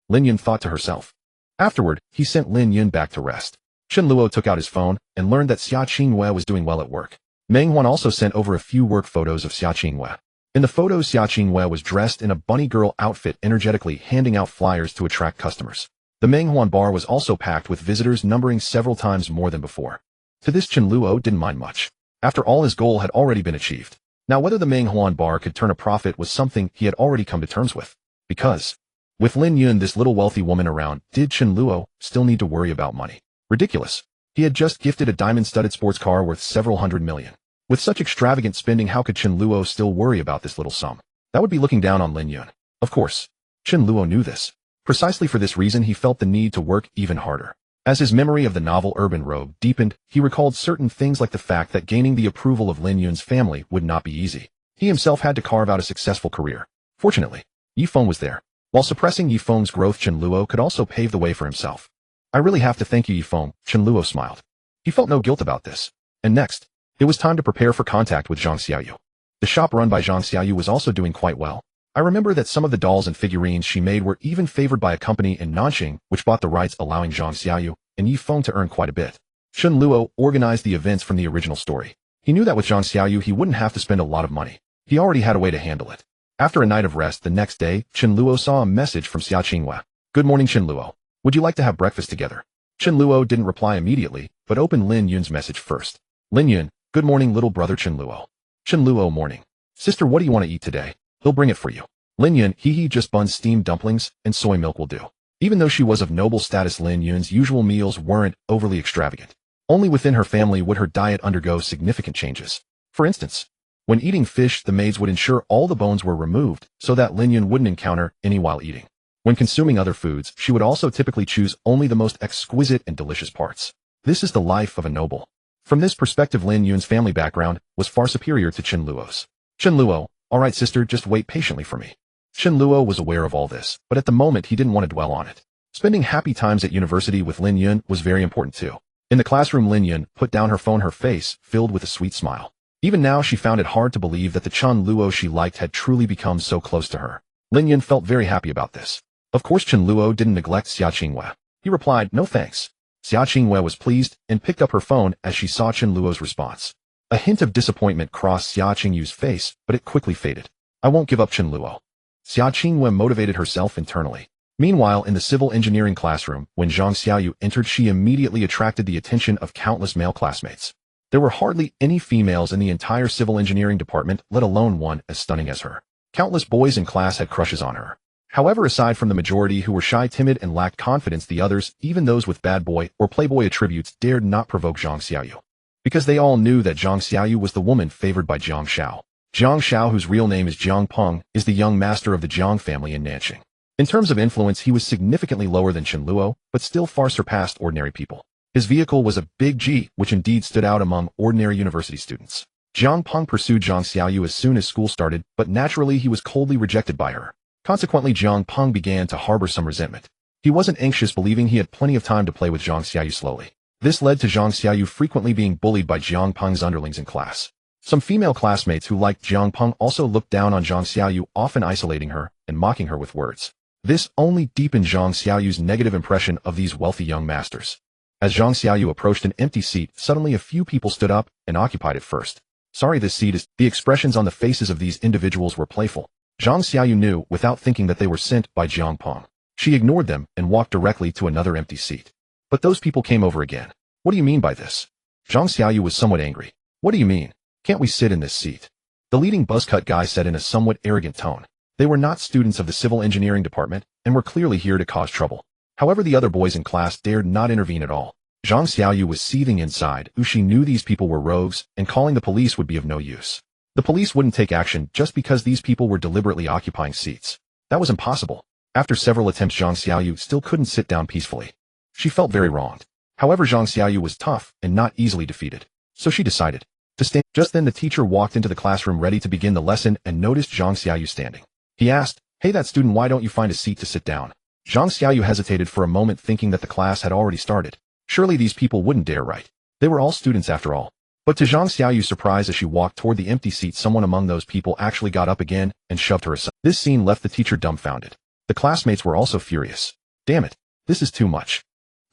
Lin Yun thought to herself. Afterward, he sent Lin Yun back to rest. Chen Luo took out his phone and learned that Xia Qingyue was doing well at work. Meng Huan also sent over a few work photos of Xia Qingyue. In the photos, Xia Qingyue was dressed in a bunny girl outfit, energetically handing out flyers to attract customers. The Meng Huan bar was also packed with visitors, numbering several times more than before. To this, Chen Luo didn't mind much. After all, his goal had already been achieved. Now, whether the Meng Huan bar could turn a profit was something he had already come to terms with. Because, with Lin Yun, this little wealthy woman around, did Chen Luo still need to worry about money? Ridiculous. He had just gifted a diamond-studded sports car worth several hundred million. With such extravagant spending, how could Chen Luo still worry about this little sum? That would be looking down on Lin Yun. Of course, Chen Luo knew this. Precisely for this reason, he felt the need to work even harder. As his memory of the novel Urban Rogue deepened, he recalled certain things like the fact that gaining the approval of Lin Yun's family would not be easy. He himself had to carve out a successful career. Fortunately, Yifeng was there. While suppressing Yifeng's growth, Chen Luo could also pave the way for himself. I really have to thank you, Yifeng, Chen Luo smiled. He felt no guilt about this. And next, it was time to prepare for contact with Zhang Xiaoyu. The shop run by Zhang Xiaoyu was also doing quite well. I remember that some of the dolls and figurines she made were even favored by a company in Nancheng, which bought the rights, allowing Zhang Xiaoyu and Yifeng to earn quite a bit. Chen Luo organized the events from the original story. He knew that with Zhang Xiaoyu he wouldn't have to spend a lot of money. He already had a way to handle it. After a night of rest the next day, Chen Luo saw a message from Xia Qingyue. Good morning, Chen Luo. Would you like to have breakfast together? Chen Luo didn't reply immediately, but opened Lin Yun's message first. Lin Yun, good morning, little brother Chen Luo. Chen Luo, morning. Sister, what do you want to eat today? He'll bring it for you. Lin Yun, just buns, steamed dumplings, and soy milk will do. Even though she was of noble status, Lin Yun's usual meals weren't overly extravagant. Only within her family would her diet undergo significant changes. For instance, when eating fish, the maids would ensure all the bones were removed so that Lin Yun wouldn't encounter any while eating. When consuming other foods, she would also typically choose only the most exquisite and delicious parts. This is the life of a noble. From this perspective, Lin Yun's family background was far superior to Chen Luo's. Chen Luo, alright sister, just wait patiently for me. Chen Luo was aware of all this, but at the moment he didn't want to dwell on it. Spending happy times at university with Lin Yun was very important too. In the classroom, Lin Yun put down her phone, her face filled with a sweet smile. Even now she found it hard to believe that the Chen Luo she liked had truly become so close to her. Lin Yun felt very happy about this. Of course, Chen Luo didn't neglect Xia Qingyue. He replied, no thanks. Xia Qingyue was pleased and picked up her phone as she saw Chen Luo's response. A hint of disappointment crossed Xia Qingyue's face, but it quickly faded. I won't give up, Chen Luo. Xia Qingyue motivated herself internally. Meanwhile, in the civil engineering classroom, when Zhang Xiaoyu entered, she immediately attracted the attention of countless male classmates. There were hardly any females in the entire civil engineering department, let alone one as stunning as her. Countless boys in class had crushes on her. However, aside from the majority who were shy, timid, and lacked confidence, the others, even those with bad boy or playboy attributes, dared not provoke Zhang Xiaoyu. Because they all knew that Zhang Xiaoyu was the woman favored by Jiang Shao. Jiang Xiao, whose real name is Jiang Peng, is the young master of the Jiang family in Nancheng. In terms of influence, he was significantly lower than Chen Luo, but still far surpassed ordinary people. His vehicle was a big G, which indeed stood out among ordinary university students. Jiang Peng pursued Jiang Xiaoyu as soon as school started, but naturally he was coldly rejected by her. Consequently, Jiang Peng began to harbor some resentment. He wasn't anxious, believing he had plenty of time to play with Jiang Xiaoyu slowly. This led to Jiang Xiaoyu frequently being bullied by Jiang Peng's underlings in class. Some female classmates who liked Jiang Peng also looked down on Jiang Xiaoyu, often isolating her and mocking her with words. This only deepened Jiang Xiaoyu's negative impression of these wealthy young masters. As Jiang Xiaoyu approached an empty seat, suddenly a few people stood up and occupied it first. Sorry, this seat is... The expressions on the faces of these individuals were playful. Jiang Xiaoyu knew, without thinking, that they were sent by Jiang Peng. She ignored them and walked directly to another empty seat. But those people came over again. What do you mean by this? Jiang Xiaoyu was somewhat angry. What do you mean? Can't we sit in this seat? The leading buzzcut guy said in a somewhat arrogant tone. They were not students of the civil engineering department and were clearly here to cause trouble. However, the other boys in class dared not intervene at all. Jiang Xiaoyu was seething inside. She knew these people were rogues, and calling the police would be of no use. The police wouldn't take action just because these people were deliberately occupying seats. That was impossible. After several attempts, Jiang Xiaoyu still couldn't sit down peacefully. She felt very wronged. However, Jiang Xiaoyu was tough and not easily defeated, so she decided to stand. Just then the teacher walked into the classroom ready to begin the lesson and noticed Jiang Xiaoyu standing. He asked, "Hey, that student, why don't you find a seat to sit down?" Jiang Xiaoyu hesitated for a moment, thinking that the class had already started. Surely these people wouldn't dare, right? They were all students after all. But to Jiang Xiaoyu's surprise, as she walked toward the empty seat, someone among those people actually got up again and shoved her aside. This scene left the teacher dumbfounded. The classmates were also furious. Damn it, this is too much.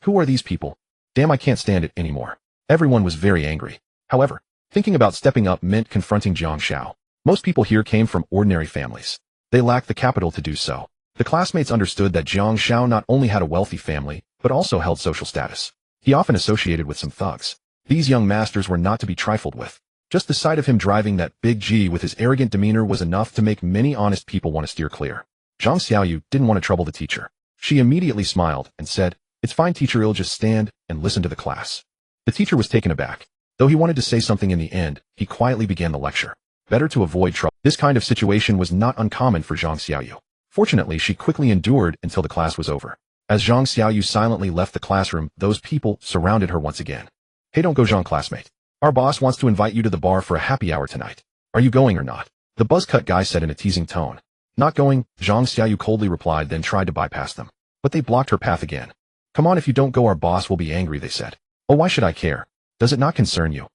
Who are these people? Damn, I can't stand it anymore. Everyone was very angry. However, thinking about stepping up meant confronting Jiang Xiao. Most people here came from ordinary families. They lacked the capital to do so. The classmates understood that Jiang Xiao not only had a wealthy family, but also held social status. He often associated with some thugs. These young masters were not to be trifled with. Just the sight of him driving that big G with his arrogant demeanor was enough to make many honest people want to steer clear. Jiang Xiaoyu didn't want to trouble the teacher. She immediately smiled and said, "It's fine, teacher, I'll just stand and listen to the class." The teacher was taken aback. Though he wanted to say something in the end, he quietly began the lecture. Better to avoid trouble. This kind of situation was not uncommon for Jiang Xiaoyu. Fortunately, she quickly endured until the class was over. As Jiang Xiaoyu silently left the classroom, those people surrounded her once again. "Hey, don't go, Jiang, classmate. Our boss wants to invite you to the bar for a happy hour tonight. Are you going or not?" The buzzcut guy said in a teasing tone. "Not going," Jiang Xiaoyu coldly replied, then tried to bypass them. But they blocked her path again. "Come on, if you don't go, our boss will be angry," they said. "Oh, why should I care? Does it not concern you?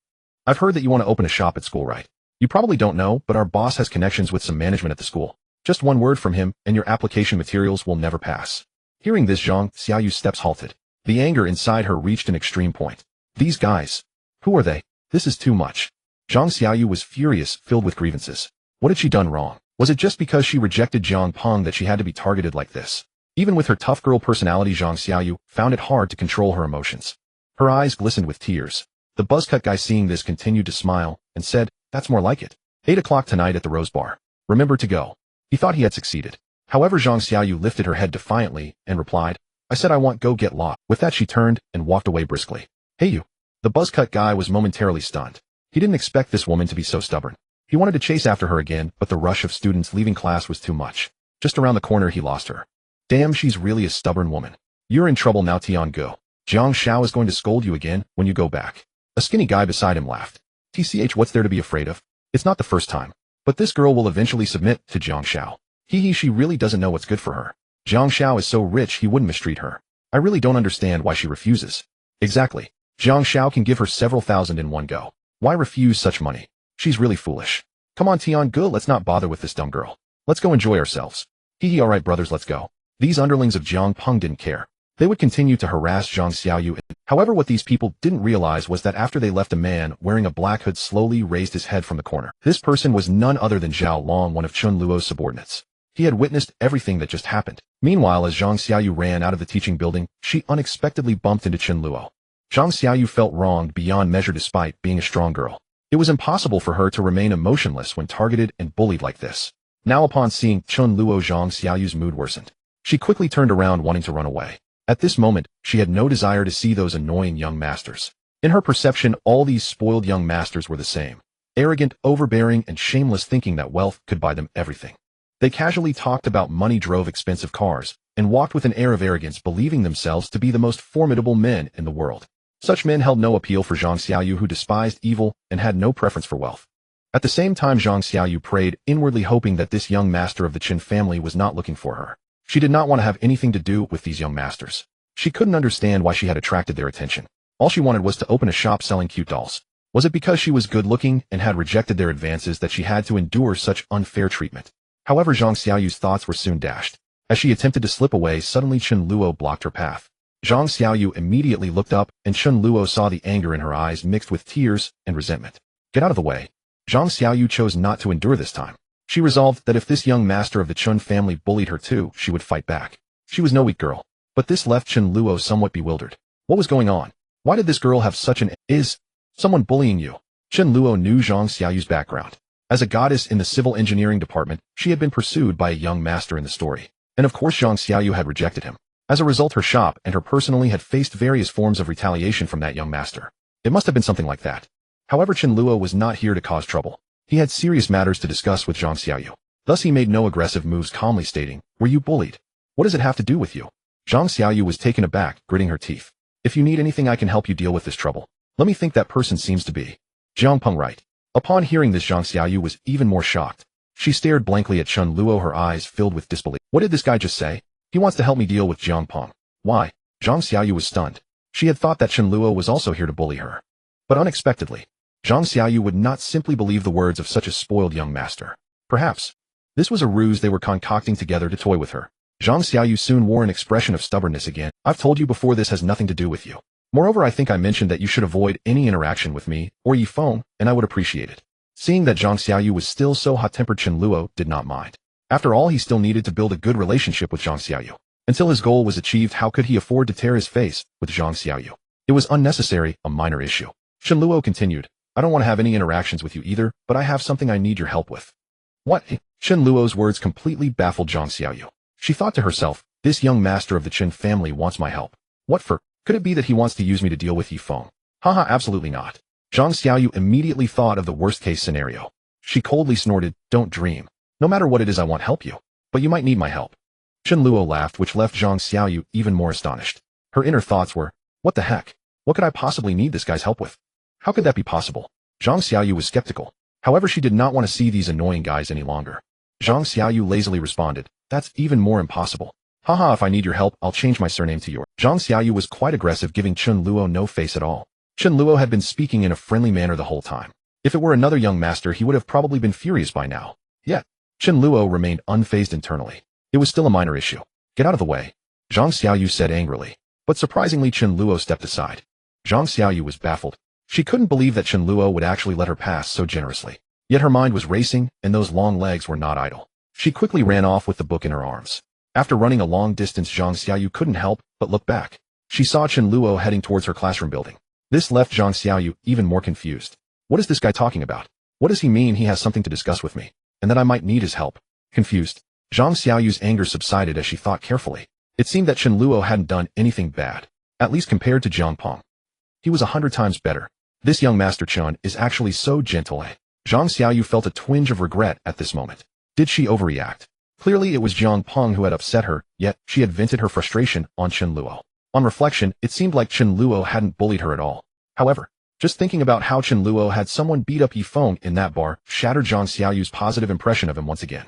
I've heard that you want to open a shop at school, right? You probably don't know, but our boss has connections with some management at the school. Just one word from him, and your application materials will never pass." Hearing this, Jiang Xiaoyu's steps halted. The anger inside her reached an extreme point. These guys. Who are they? This is too much. Jiang Xiaoyu was furious, filled with grievances. What had she done wrong? Was it just because she rejected Jiang Peng that she had to be targeted like this? Even with her tough girl personality, Jiang Xiaoyu found it hard to control her emotions. Her eyes glistened with tears. The buzzcut guy, seeing this, continued to smile and said, "That's more like it. 8 o'clock tonight at the Rose Bar. Remember to go." He thought he had succeeded. However, Jiang Xiaoyu lifted her head defiantly and replied, "I said I want go get lost." With that, she turned and walked away briskly. "Hey, you." The buzzcut guy was momentarily stunned. He didn't expect this woman to be so stubborn. He wanted to chase after her again, but the rush of students leaving class was too much. Just around the corner, he lost her. Damn, she's really a stubborn woman. You're in trouble now, Tian-go. Jiang Xiao is going to scold you again when you go back. A skinny guy beside him laughed. TCH, what's there to be afraid of? It's not the first time. But this girl will eventually submit to Jiang Xiao. She really doesn't know what's good for her. Jiang Xiao is so rich he wouldn't mistreat her. I really don't understand why she refuses. Exactly. Jiang Xiao can give her several thousand in one go. Why refuse such money? She's really foolish. Come on, Tian-go, let's not bother with this dumb girl. Let's go enjoy ourselves. Alright brothers, let's go. These underlings of Jiang Peng didn't care. They would continue to harass Jiang Xiaoyu. However, what these people didn't realize was that after they left, a man wearing a black hood slowly raised his head from the corner. This person was none other than Zhao Long, one of Chen Luo's subordinates. He had witnessed everything that just happened. Meanwhile, as Jiang Xiaoyu ran out of the teaching building, she unexpectedly bumped into Chen Luo. Jiang Xiaoyu felt wronged beyond measure despite being a strong girl. It was impossible for her to remain emotionless when targeted and bullied like this. Now, upon seeing Chen Luo, Jiang Xiaoyu's mood worsened. She quickly turned around, wanting to run away. At this moment, she had no desire to see those annoying young masters. In her perception, all these spoiled young masters were the same. arrogant, overbearing, and shameless, thinking that wealth could buy them everything. They casually talked about money, drove expensive cars, and walked with an air of arrogance, believing themselves to be the most formidable men in the world. Such men held no appeal for Zhang Xiaoyu, who despised evil and had no preference for wealth. At the same time, Zhang Xiaoyu prayed, inwardly hoping that this young master of the Chen family was not looking for her. She did not want to have anything to do with these young masters. She couldn't understand why she had attracted their attention. All she wanted was to open a shop selling cute dolls. Was it because she was good-looking and had rejected their advances that she had to endure such unfair treatment? However, Zhang Xiaoyu's thoughts were soon dashed. As she attempted to slip away, suddenly Chen Luo blocked her path. Zhang Xiaoyu immediately looked up, and Chen Luo saw the anger in her eyes mixed with tears and resentment. Get out of the way. Zhang Xiaoyu chose not to endure this time. She resolved that if this young master of the Chen family bullied her too, she would fight back. She was no weak girl. But this left Chen Luo somewhat bewildered. What was going on? Why did this girl have such an... Is someone bullying you? Chen Luo knew Zhang Xiaoyu's background. As a goddess in the civil engineering department, she had been pursued by a young master in the story. And of course Zhang Xiaoyu had rejected him. As a result, her shop and her personally had faced various forms of retaliation from that young master. It must have been something like that. However, Chen Luo was not here to cause trouble. He had serious matters to discuss with Zhang Xiaoyu. Thus he made no aggressive moves, calmly stating, "Were you bullied? What does it have to do with you?" Zhang Xiaoyu was taken aback, gritting her teeth. "If you need anything, I can help you deal with this trouble. Let me think, that person seems to be Jiang Peng, right?" Upon hearing this, Zhang Xiaoyu was even more shocked. She stared blankly at Chen Luo, her eyes filled with disbelief. What did this guy just say? He wants to help me deal with Jiang Peng. Why? Zhang Xiaoyu was stunned. She had thought that Chen Luo was also here to bully her. But unexpectedly, Zhang Xiaoyu would not simply believe the words of such a spoiled young master. Perhaps this was a ruse they were concocting together to toy with her. Zhang Xiaoyu soon wore an expression of stubbornness again. "I've told you before, this has nothing to do with you. Moreover, I think I mentioned that you should avoid any interaction with me or Yi Feng, and I would appreciate it." Seeing that Zhang Xiaoyu was still so hot-tempered, Chen Luo did not mind. After all, he still needed to build a good relationship with Zhang Xiaoyu. Until his goal was achieved, how could he afford to tear his face with Zhang Xiaoyu? It was unnecessary, a minor issue. Chen Luo continued, "I don't want to have any interactions with you either, but I have something I need your help with." What? Chen Luo's words completely baffled Zhang Xiaoyu. She thought to herself, this young master of the Chen family wants my help. What for? Could it be that he wants to use me to deal with Yi Feng? Haha, absolutely not. Zhang Xiaoyu immediately thought of the worst-case scenario. She coldly snorted, "Don't dream. No matter what it is, I won't help you. But you might need my help." Chen Luo laughed, which left Zhang Xiaoyu even more astonished. Her inner thoughts were, what the heck? What could I possibly need this guy's help with? How could that be possible? Zhang Xiaoyu was skeptical. However, she did not want to see these annoying guys any longer. Zhang Xiaoyu lazily responded, "That's even more impossible. Haha, if I need your help, I'll change my surname to yours." Zhang Xiaoyu was quite aggressive, giving Chen Luo no face at all. Chen Luo had been speaking in a friendly manner the whole time. If it were another young master, he would have probably been furious by now. Yet, Chen Luo remained unfazed internally. It was still a minor issue. "Get out of the way," Zhang Xiaoyu said angrily. But surprisingly, Chen Luo stepped aside. Zhang Xiaoyu was baffled. She couldn't believe that Chen Luo would actually let her pass so generously. Yet her mind was racing, and those long legs were not idle. She quickly ran off with the book in her arms. After running a long distance, Zhang Xiaoyu couldn't help but look back. She saw Chen Luo heading towards her classroom building. This left Zhang Xiaoyu even more confused. What is this guy talking about? What does he mean he has something to discuss with me, and that I might need his help? Confused, Zhang Xiaoyu's anger subsided as she thought carefully. It seemed that Chen Luo hadn't done anything bad, at least compared to Jiang Peng. He was 100 times better. This young Master Chen is actually so gentle. Zhang Xiaoyu felt a twinge of regret at this moment. Did she overreact? Clearly it was Jiang Peng who had upset her, yet she had vented her frustration on Chen Luo. On reflection, it seemed like Chen Luo hadn't bullied her at all. However, just thinking about how Chen Luo had someone beat up Yi Feng in that bar shattered Zhang Xiaoyu's positive impression of him once again.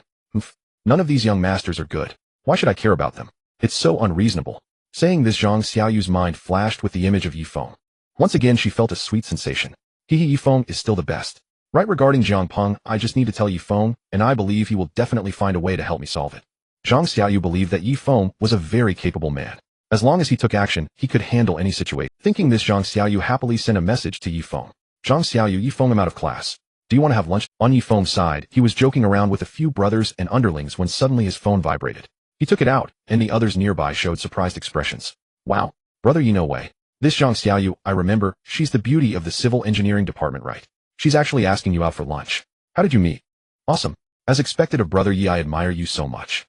None of these young masters are good. Why should I care about them? It's so unreasonable. Saying this, Zhang Xiaoyu's mind flashed with the image of Yi Feng. Once again, she felt a sweet sensation. Yi Feng is still the best. Right, regarding Jiang Peng, I just need to tell Yi Feng, and I believe he will definitely find a way to help me solve it. Zhang Xiaoyu believed that Yi Feng was a very capable man. As long as he took action, he could handle any situation. Thinking this, Zhang Xiaoyu happily sent a message to Yi Feng. Zhang Xiaoyu, Yi Feng, I'm out of class. Do you want to have lunch? On Yi Feng's side, he was joking around with a few brothers and underlings when suddenly his phone vibrated. He took it out, and the others nearby showed surprised expressions. Wow, brother Yi, no way. This Zhang Xiaoyu, I remember, she's the beauty of the civil engineering department, right? She's actually asking you out for lunch. How did you meet? Awesome. As expected of brother Yi, I admire you so much.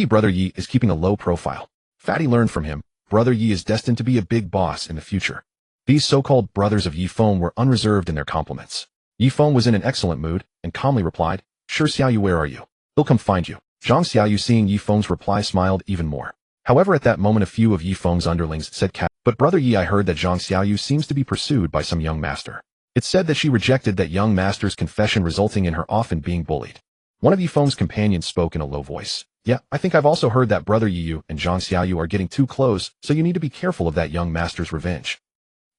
Brother Yi is keeping a low profile. Fatty learned from him. Brother Yi is destined to be a big boss in the future. These so-called brothers of Yi Feng were unreserved in their compliments. Yifeng was in an excellent mood and calmly replied, "Sure, Xiaoyu, where are you? They'll come find you." Zhang Xiaoyu, seeing Yifeng's reply, smiled even more. However, at that moment a few of Yifeng's underlings said, "But brother Yi, I heard that Zhang Xiaoyu seems to be pursued by some young master. It's said that she rejected that young master's confession, resulting in her often being bullied." One of Yifeng's companions spoke in a low voice. "Yeah, I think I've also heard that brother Yi and Zhang Xiaoyu are getting too close, so you need to be careful of that young master's revenge."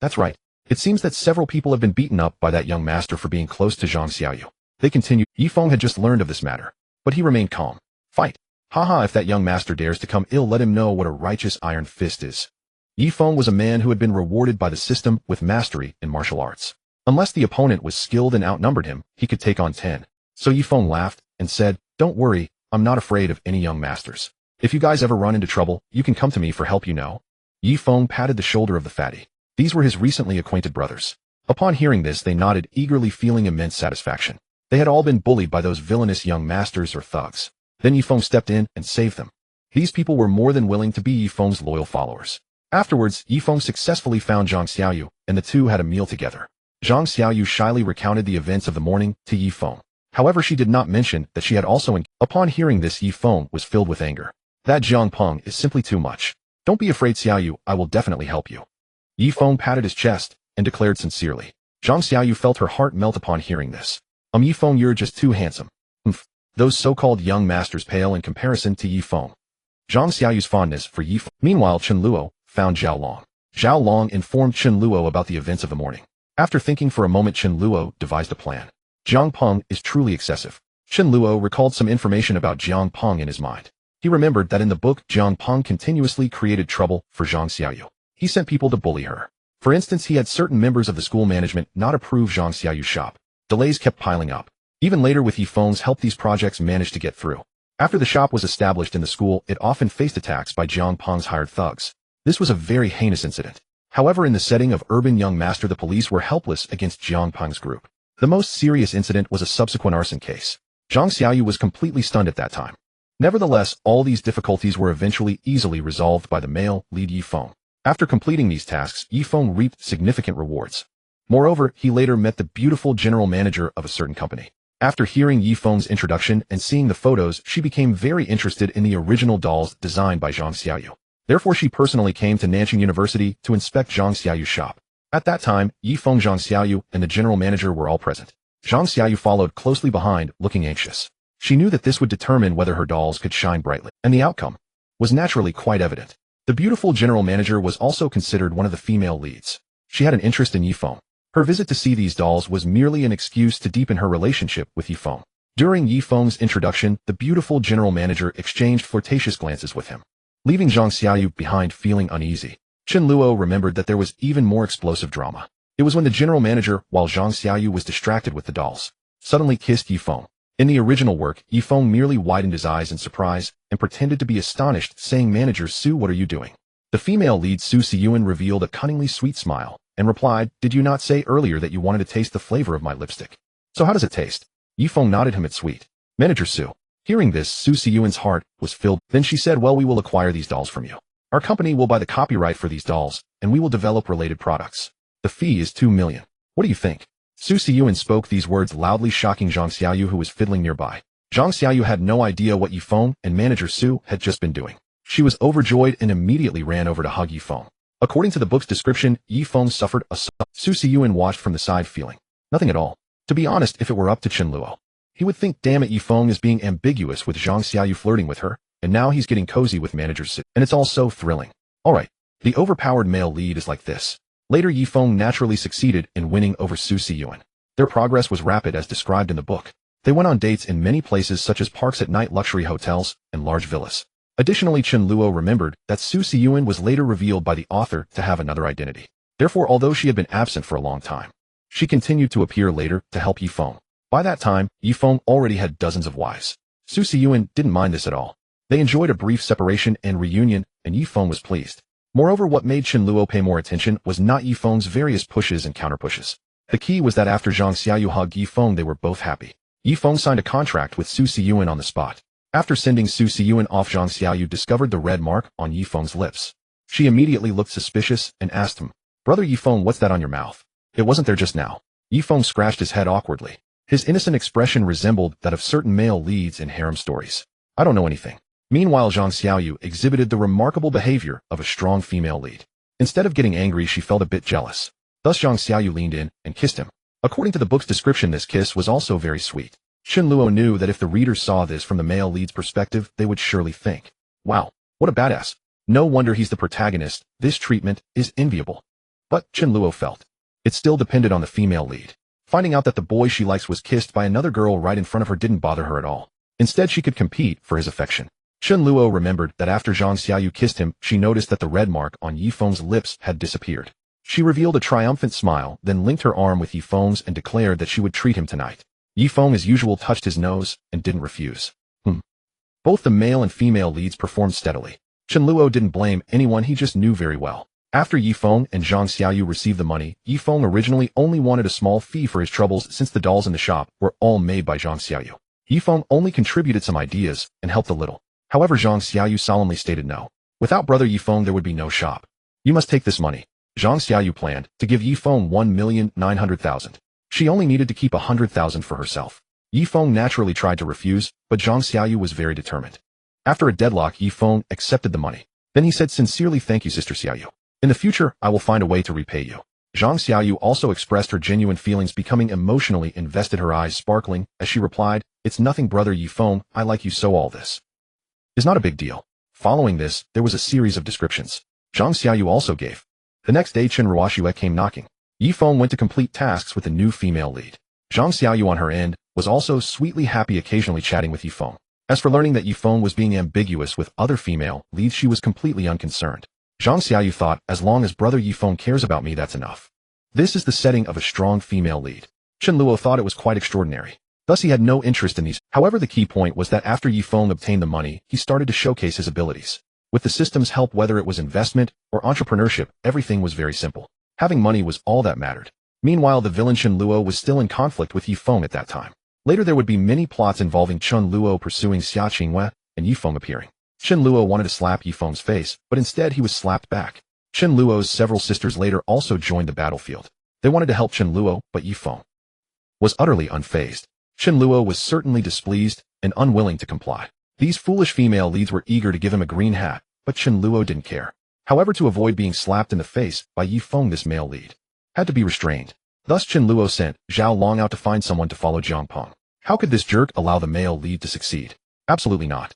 "That's right. It seems that several people have been beaten up by that young master for being close to Zhang Xiaoyu." They continued. Yifeng had just learned of this matter, but he remained calm. "Fight. Haha, if that young master dares to come ill, let him know what a righteous iron fist is." Yifeng was a man who had been rewarded by the system with mastery in martial arts. Unless the opponent was skilled and outnumbered him, he could take on 10. So Yifeng laughed and said, "Don't worry, I'm not afraid of any young masters. If you guys ever run into trouble, you can come to me for help, you know." Yifeng patted the shoulder of the fatty. These were his recently acquainted brothers. Upon hearing this, they nodded eagerly, feeling immense satisfaction. They had all been bullied by those villainous young masters or thugs. Then Yifeng stepped in and saved them. These people were more than willing to be Yifeng's loyal followers. Afterwards, Yifeng successfully found Zhang Xiaoyu, and the two had a meal together. Zhang Xiaoyu shyly recounted the events of the morning to Yifeng. However, she did not mention that she had also. Upon hearing this, Yifeng was filled with anger. "That Jiang Peng is simply too much. Don't be afraid, Xiaoyu, I will definitely help you." Yifeng patted his chest and declared sincerely. Zhang Xiaoyu felt her heart melt upon hearing this. Yifeng, you're just too handsome." "Humph. Those so-called young masters pale in comparison to Yifeng." Zhang Xiaoyu's fondness for Yifeng. Meanwhile, Chen Luo found Zhao Long. Zhao Long informed Chen Luo about the events of the morning. After thinking for a moment, Chen Luo devised a plan. Jiang Peng is truly excessive. Chen Luo recalled some information about Jiang Peng in his mind. He remembered that in the book, Jiang Peng continuously created trouble for Zhang Xiaoyu. He sent people to bully her. For instance, he had certain members of the school management not approve Zhang Xiaoyu's shop. Delays kept piling up. Even later, with Yifeng's help, these projects managed to get through. After the shop was established in the school, it often faced attacks by Jiang Peng's hired thugs. This was a very heinous incident. However, in the setting of urban young master, the police were helpless against Jiang Peng's group. The most serious incident was a subsequent arson case. Zhang Xiaoyu was completely stunned at that time. Nevertheless, all these difficulties were eventually easily resolved by the male lead Yifeng. After completing these tasks, Yifeng reaped significant rewards. Moreover, he later met the beautiful general manager of a certain company. After hearing Yifeng's introduction and seeing the photos, she became very interested in the original dolls designed by Zhang Xiaoyu. Therefore, she personally came to Nan Cheng University to inspect Zhang Xiaoyu's shop. At that time, Yifeng, Zhang Xiaoyu, and the general manager were all present. Zhang Xiaoyu followed closely behind, looking anxious. She knew that this would determine whether her dolls could shine brightly, and the outcome was naturally quite evident. The beautiful general manager was also considered one of the female leads. She had an interest in Yifeng. Her visit to see these dolls was merely an excuse to deepen her relationship with Yifeng. During Yifeng's introduction, the beautiful general manager exchanged flirtatious glances with him, leaving Zhang Xiaoyu behind feeling uneasy. Chen Luo remembered that there was even more explosive drama. It was when the general manager, while Zhang Xiaoyu was distracted with the dolls, suddenly kissed Yifeng. In the original work, Yifeng merely widened his eyes in surprise and pretended to be astonished, saying, "Manager Su, what are you doing?" The female lead, Su Siyuan, revealed a cunningly sweet smile and replied, "Did you not say earlier that you wanted to taste the flavor of my lipstick? So how does it taste?" Yifeng nodded him, "It's sweet." Manager Su. Hearing this, Su Siyuan's heart was filled. Then she said, "Well, we will acquire these dolls from you. Our company will buy the copyright for these dolls, and we will develop related products. The fee is 2 million. What do you think?" Su Siyuan spoke these words loudly, shocking Zhang Xiaoyu, who was fiddling nearby. Zhang Xiaoyu had no idea what Yifeng and Manager Su had just been doing. She was overjoyed and immediately ran over to hug Yifeng. According to the book's description, Yifeng suffered a Su Siyuan watched from the side, feeling nothing at all. To be honest, if it were up to Chen Luo, he would think, damn it, Yifeng is being ambiguous with Zhang Xiaoyu flirting with her, and now he's getting cozy with Manager Su, and it's all so thrilling. Alright, the overpowered male lead is like this. Later, Yifeng naturally succeeded in winning over Su Siyuan. Their progress was rapid as described in the book. They went on dates in many places such as parks at night, luxury hotels, and large villas. Additionally, Chen Luo remembered that Su Siyuan was later revealed by the author to have another identity. Therefore, although she had been absent for a long time, she continued to appear later to help Yifeng. By that time, Yifeng already had dozens of wives. Su Siyuan didn't mind this at all. They enjoyed a brief separation and reunion, and Yifeng was pleased. Moreover, what made Chen Luo pay more attention was not Yifeng's various pushes and counterpushes. The key was that after Zhang Xiaoyu hugged Yifeng, they were both happy. Yifeng signed a contract with Su Siyuan on the spot. After sending Su Siyuan off, Zhang Xiaoyu discovered the red mark on Yifeng's lips. She immediately looked suspicious and asked him, "Brother Yifeng, what's that on your mouth? It wasn't there just now." Yifeng scratched his head awkwardly. His innocent expression resembled that of certain male leads in harem stories. I don't know anything. Meanwhile, Zhang Xiaoyu exhibited the remarkable behavior of a strong female lead. Instead of getting angry, she felt a bit jealous. Thus Zhang Xiaoyu leaned in and kissed him. According to the book's description, this kiss was also very sweet. Chen Luo knew that if the readers saw this from the male lead's perspective, they would surely think, wow, what a badass. No wonder he's the protagonist. This treatment is enviable. But Chen Luo felt it still depended on the female lead. Finding out that the boy she likes was kissed by another girl right in front of her didn't bother her at all. Instead, she could compete for his affection. Chen Luo remembered that after Zhang Xiaoyu kissed him, she noticed that the red mark on Yifeng's lips had disappeared. She revealed a triumphant smile, then linked her arm with Yifeng's and declared that she would treat him tonight. Yifeng, as usual, touched his nose and didn't refuse. Both the male and female leads performed steadily. Chen Luo didn't blame anyone, he just knew very well. After Yifeng and Zhang Xiaoyu received the money, Yifeng originally only wanted a small fee for his troubles since the dolls in the shop were all made by Zhang Xiaoyu. Yifeng only contributed some ideas and helped a little. However, Zhang Xiaoyu solemnly stated no. Without brother Yifeng, there would be no shop. You must take this money. Zhang Xiaoyu planned to give Yifeng 1,900,000. She only needed to keep 100,000 for herself. Yifeng naturally tried to refuse, but Zhang Xiaoyu was very determined. After a deadlock, Yifeng accepted the money. Then he said sincerely, "Thank you, Sister Xiaoyu. In the future, I will find a way to repay you." Zhang Xiaoyu also expressed her genuine feelings, becoming emotionally invested, her eyes sparkling, as she replied, "It's nothing, brother Yifeng, I like you so, all this is not a big deal." Following this, there was a series of descriptions. Zhang Xiaoyu also gave. The next day, Chen Luo came knocking. Yifeng went to complete tasks with the new female lead. Zhang Xiaoyu on her end was also sweetly happy, occasionally chatting with Yifeng. As for learning that Yifeng was being ambiguous with other female leads, she was completely unconcerned. Zhang Xiaoyu thought, as long as brother Yifeng cares about me, that's enough. This is the setting of a strong female lead. Chen Luo thought it was quite extraordinary. Thus he had no interest in these. However, the key point was that after Yifeng obtained the money, he started to showcase his abilities. With the system's help, whether it was investment or entrepreneurship, everything was very simple. Having money was all that mattered. Meanwhile, the villain Chen Luo was still in conflict with Yifeng at that time. Later there would be many plots involving Chen Luo pursuing Xia Qingyue and Yifeng appearing. Chen Luo wanted to slap Yifeng's face, but instead he was slapped back. Chen Luo's several sisters later also joined the battlefield. They wanted to help Chen Luo, but Yifeng was utterly unfazed. Chen Luo was certainly displeased and unwilling to comply. These foolish female leads were eager to give him a green hat, but Chen Luo didn't care. However, to avoid being slapped in the face by Yifeng, this male lead had to be restrained. Thus Chen Luo sent Zhao Long out to find someone to follow Jiang Peng. How could this jerk allow the male lead to succeed? Absolutely not.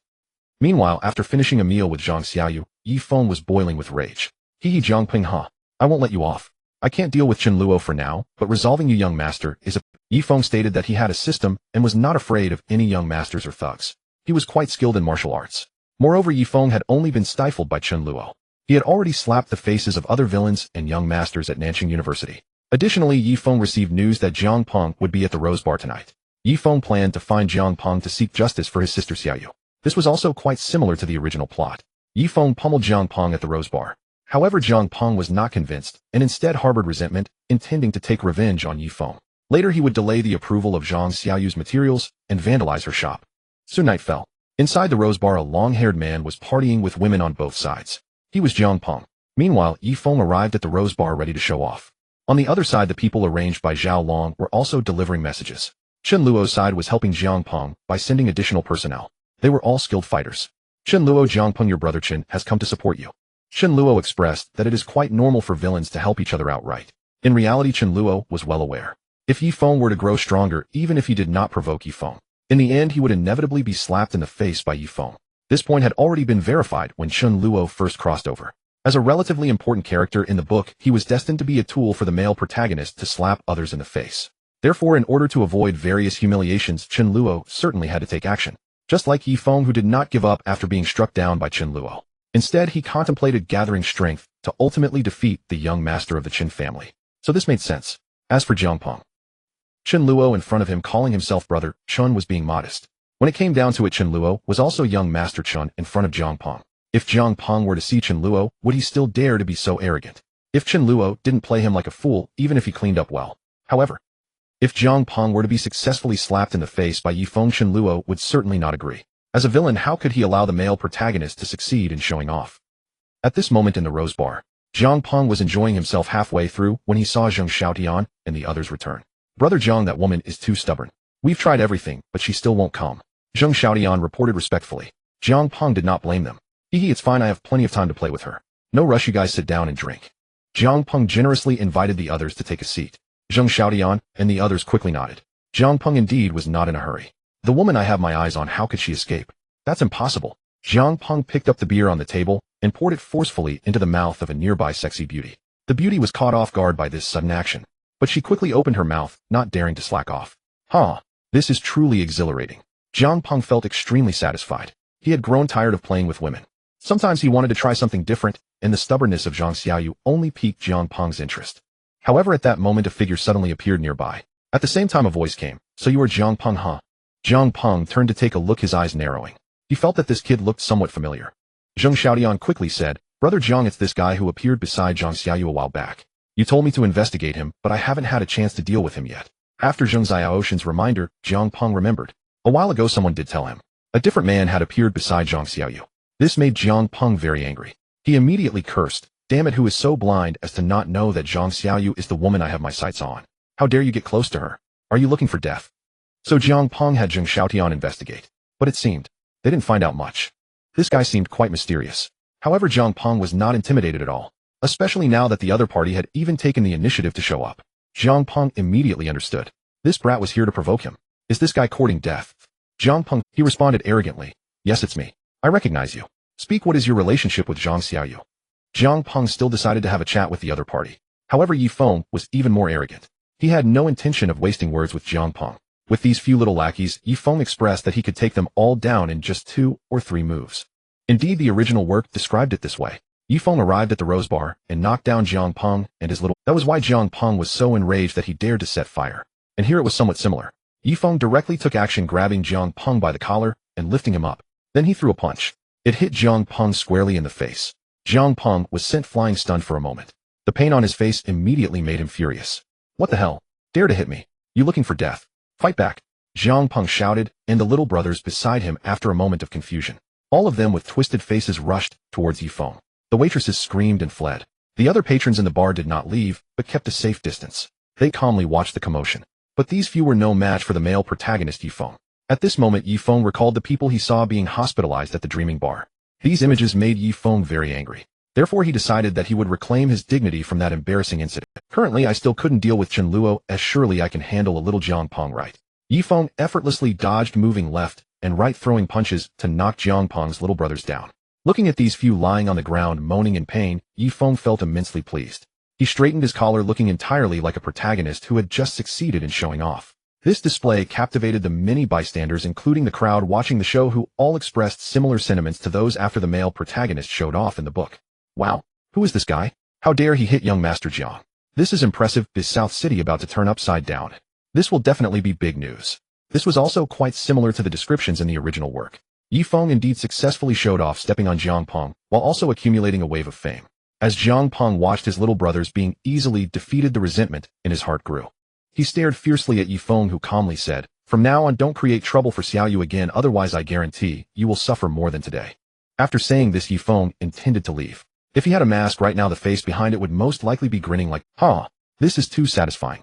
Meanwhile, after finishing a meal with Zhang Xiaoyu, Yifeng was boiling with rage. Hee Jiang Peng, I won't let you off. I can't deal with Chen Luo for now, but resolving you, young master, is a... Yifeng stated that he had a system and was not afraid of any young masters or thugs. He was quite skilled in martial arts. Moreover, Yifeng had only been stifled by Chen Luo. He had already slapped the faces of other villains and young masters at Nan Cheng University. Additionally, Yifeng received news that Jiang Peng would be at the Rose Bar tonight. Yifeng planned to find Jiang Peng to seek justice for his sister Xiaoyu. This was also quite similar to the original plot. Yifeng pummeled Jiang Peng at the Rose Bar. However, Jiang Peng was not convinced and instead harbored resentment, intending to take revenge on Yifeng. Later, he would delay the approval of Zhang Xiaoyu's materials and vandalize her shop. Soon night fell. Inside the Rose Bar, a long-haired man was partying with women on both sides. He was Jiang Peng. Meanwhile, Yifeng arrived at the Rose Bar ready to show off. On the other side, the people arranged by Zhao Long were also delivering messages. Chen Luo's side was helping Jiang Peng by sending additional personnel. They were all skilled fighters. Chen Luo, Jiang Peng, your brother Chen has come to support you. Chen Luo expressed that it is quite normal for villains to help each other outright. In reality, Chen Luo was well aware. If Yifeng were to grow stronger, even if he did not provoke Yifeng, in the end he would inevitably be slapped in the face by Yifeng. This point had already been verified when Chen Luo first crossed over. As a relatively important character in the book, he was destined to be a tool for the male protagonist to slap others in the face. Therefore, in order to avoid various humiliations, Chen Luo certainly had to take action. Just like Yifeng, who did not give up after being struck down by Chen Luo. Instead, he contemplated gathering strength to ultimately defeat the young master of the Chen family. So this made sense. As for Jiang Peng, Chen Luo in front of him calling himself brother Chen was being modest. When it came down to it, Chen Luo was also young master Chen in front of Jiang Peng. If Jiang Peng were to see Chen Luo, would he still dare to be so arrogant? If Chen Luo didn't play him like a fool, even if he cleaned up well. However, if Jiang Peng were to be successfully slapped in the face by Yifeng, Chen Luo would certainly not agree. As a villain, how could he allow the male protagonist to succeed in showing off? At this moment in the Rose Bar, Jiang Peng was enjoying himself halfway through when he saw Zheng Xiaotian and the others return. Brother Jiang, that woman is too stubborn. We've tried everything, but she still won't come. Zheng Xiaotian reported respectfully. Jiang Peng did not blame them. Hehe, it's fine, I have plenty of time to play with her. No rush, you guys sit down and drink. Jiang Peng generously invited the others to take a seat. Zheng Xiaotian and the others quickly nodded. Jiang Peng indeed was not in a hurry. The woman I have my eyes on, how could she escape? That's impossible. Jiang Peng picked up the beer on the table and poured it forcefully into the mouth of a nearby sexy beauty. The beauty was caught off guard by this sudden action, but she quickly opened her mouth, not daring to slack off. This is truly exhilarating. Jiang Peng felt extremely satisfied. He had grown tired of playing with women. Sometimes he wanted to try something different, and the stubbornness of Zhang Xiaoyu only piqued Jiang Peng's interest. However, at that moment a figure suddenly appeared nearby. At the same time a voice came, "So you are Jiang Peng, huh?" Jiang Peng turned to take a look, his eyes narrowing. He felt that this kid looked somewhat familiar. Zheng Xiaotian quickly said, "Brother Jiang, it's this guy who appeared beside Zhang Xiaoyu a while back. You told me to investigate him, but I haven't had a chance to deal with him yet." After Zheng Xiaoshan's reminder, Jiang Peng remembered. A while ago someone did tell him. A different man had appeared beside Zhang Xiaoyu. This made Jiang Peng very angry. He immediately cursed, "Damn it, who is so blind as to not know that Zhang Xiaoyu is the woman I have my sights on? How dare you get close to her? Are you looking for death?" So Jiang Peng had Zheng Xiaotian investigate. But it seemed they didn't find out much. This guy seemed quite mysterious. However, Jiang Peng was not intimidated at all, especially now that the other party had even taken the initiative to show up. Jiang Peng immediately understood. This brat was here to provoke him. Is this guy courting death? Jiang Peng, he responded arrogantly. "Yes, it's me. I recognize you. Speak, what is your relationship with Zhang Xiaoyu?" Jiang Peng still decided to have a chat with the other party. However, Yi Feng was even more arrogant. He had no intention of wasting words with Jiang Peng. With these few little lackeys, Yi Feng expressed that he could take them all down in just 2 or 3 moves. Indeed, the original work described it this way. Yi Feng arrived at the Rose Bar and knocked down Jiang Peng and his little... That was why Jiang Peng was so enraged that he dared to set fire. And here it was somewhat similar. Yi Feng directly took action, grabbing Jiang Peng by the collar and lifting him up. Then he threw a punch. It hit Jiang Peng squarely in the face. Jiang Peng was sent flying, stunned for a moment. The pain on his face immediately made him furious. "What the hell? Dare to hit me? You looking for death? Fight back!" Jiang Peng shouted, and the little brothers beside him, after a moment of confusion, all of them with twisted faces, rushed towards Yi Feng. The waitresses screamed and fled. The other patrons in the bar did not leave, but kept a safe distance. They calmly watched the commotion. But these few were no match for the male protagonist, Yi Feng. At this moment, Yi Feng recalled the people he saw being hospitalized at the Dreaming Bar. These images made Yi Feng very angry. Therefore, he decided that he would reclaim his dignity from that embarrassing incident. "Currently, I still couldn't deal with Chen Luo, as surely I can handle a little Jiang Peng, right?" Yi Feng effortlessly dodged, moving left and right, throwing punches to knock Jiang Peng's little brothers down. Looking at these few lying on the ground moaning in pain, Yi Feng felt immensely pleased. He straightened his collar, looking entirely like a protagonist who had just succeeded in showing off. This display captivated the many bystanders, including the crowd watching the show, who all expressed similar sentiments to those after the male protagonist showed off in the book. "Wow, who is this guy? How dare he hit young Master Jiang? This is impressive. Is South City about to turn upside down? This will definitely be big news." This was also quite similar to the descriptions in the original work. Yi Feng indeed successfully showed off, stepping on Jiang Peng, while also accumulating a wave of fame. As Jiang Peng watched his little brothers being easily defeated, the resentment in his heart grew. He stared fiercely at Yi Feng, who calmly said, "From now on, don't create trouble for Xiaoyu again, otherwise I guarantee you will suffer more than today." After saying this, Yi Feng intended to leave. If he had a mask right now, the face behind it would most likely be grinning like, "This is too satisfying.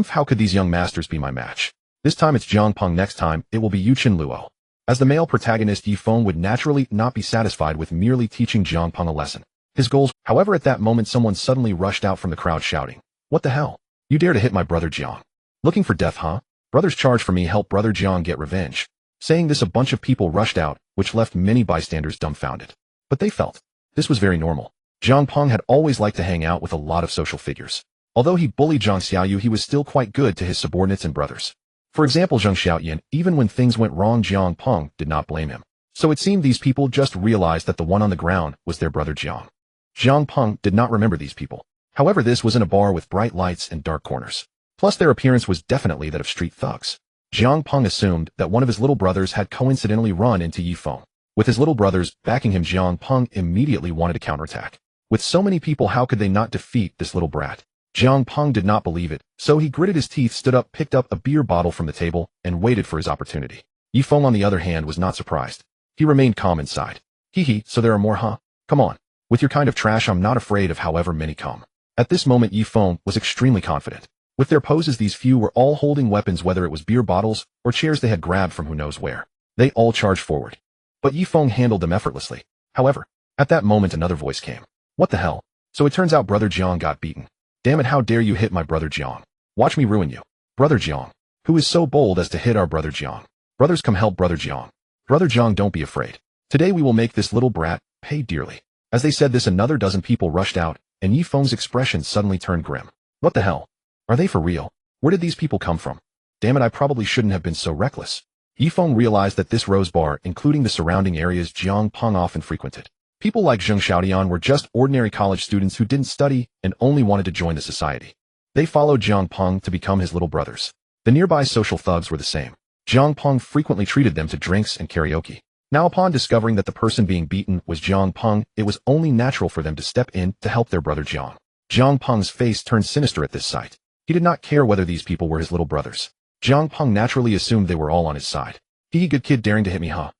How could these young masters be my match? This time it's Jiang Peng, next time it will be you, Chen Luo." As the male protagonist, Yi Feng would naturally not be satisfied with merely teaching Jiang Peng a lesson. His goals, however, at that moment someone suddenly rushed out from the crowd shouting, "What the hell? You dare to hit my brother Jiang? Looking for death, huh? Brothers, charge for me, help brother Jiang get revenge." Saying this, a bunch of people rushed out, which left many bystanders dumbfounded. But they felt this was very normal. Jiang Peng had always liked to hang out with a lot of social figures. Although he bullied Zhang Xiaoyu, he was still quite good to his subordinates and brothers. For example, Zheng Xiaoyan, even when things went wrong, Jiang Peng did not blame him. So it seemed these people just realized that the one on the ground was their brother Jiang. Jiang Peng did not remember these people. However, this was in a bar with bright lights and dark corners. Plus, their appearance was definitely that of street thugs. Jiang Peng assumed that one of his little brothers had coincidentally run into Yi Feng. With his little brothers backing him, Jiang Peng immediately wanted to counterattack. With so many people, how could they not defeat this little brat? Jiang Peng did not believe it, so he gritted his teeth, stood up, picked up a beer bottle from the table, and waited for his opportunity. Yi Feng, on the other hand, was not surprised. He remained calm inside. "Hee, so there are more, huh? Come on. With your kind of trash, I'm not afraid of however many come." At this moment, Yi Feng was extremely confident. With their poses, these few were all holding weapons, whether it was beer bottles or chairs they had grabbed from who knows where. They all charged forward. But Yifeng handled them effortlessly. However, at that moment another voice came. What the hell? So it turns out Brother Jiang got beaten. Damn it, how dare you hit my Brother Jiang? Watch me ruin you. Brother Jiang. Who is so bold as to hit our Brother Jiang? Brothers, come help Brother Jiang. Brother Jiang, don't be afraid. Today we will make this little brat pay dearly. As they said this, another dozen people rushed out, and Yifeng's expression suddenly turned grim. What the hell? Are they for real? Where did these people come from? Damn it, I probably shouldn't have been so reckless. Yifeng realized that this rose bar, including the surrounding areas Jiang Peng often frequented. People like Zheng Xiaodian were just ordinary college students who didn't study and only wanted to join the society. They followed Jiang Peng to become his little brothers. The nearby social thugs were the same. Jiang Peng frequently treated them to drinks and karaoke. Now, upon discovering that the person being beaten was Jiang Peng, it was only natural for them to step in to help their brother Jiang. Jiang Peng's face turned sinister at this sight. He did not care whether these people were his little brothers. Jiang Peng naturally assumed they were all on his side. He, good kid, daring to hit me, huh?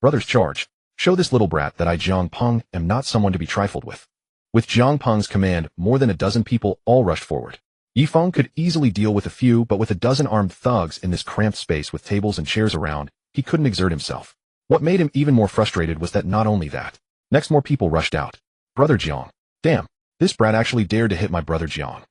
Brothers, charge. Show this little brat that I, Jiang Peng, am not someone to be trifled with. With Jiang Peng's command, more than a dozen people all rushed forward. Yifeng could easily deal with a few, but with a dozen armed thugs in this cramped space with tables and chairs around, he couldn't exert himself. What made him even more frustrated was that not only that. Next, more people rushed out. Brother Jiang. Damn, this brat actually dared to hit my Brother Jiang.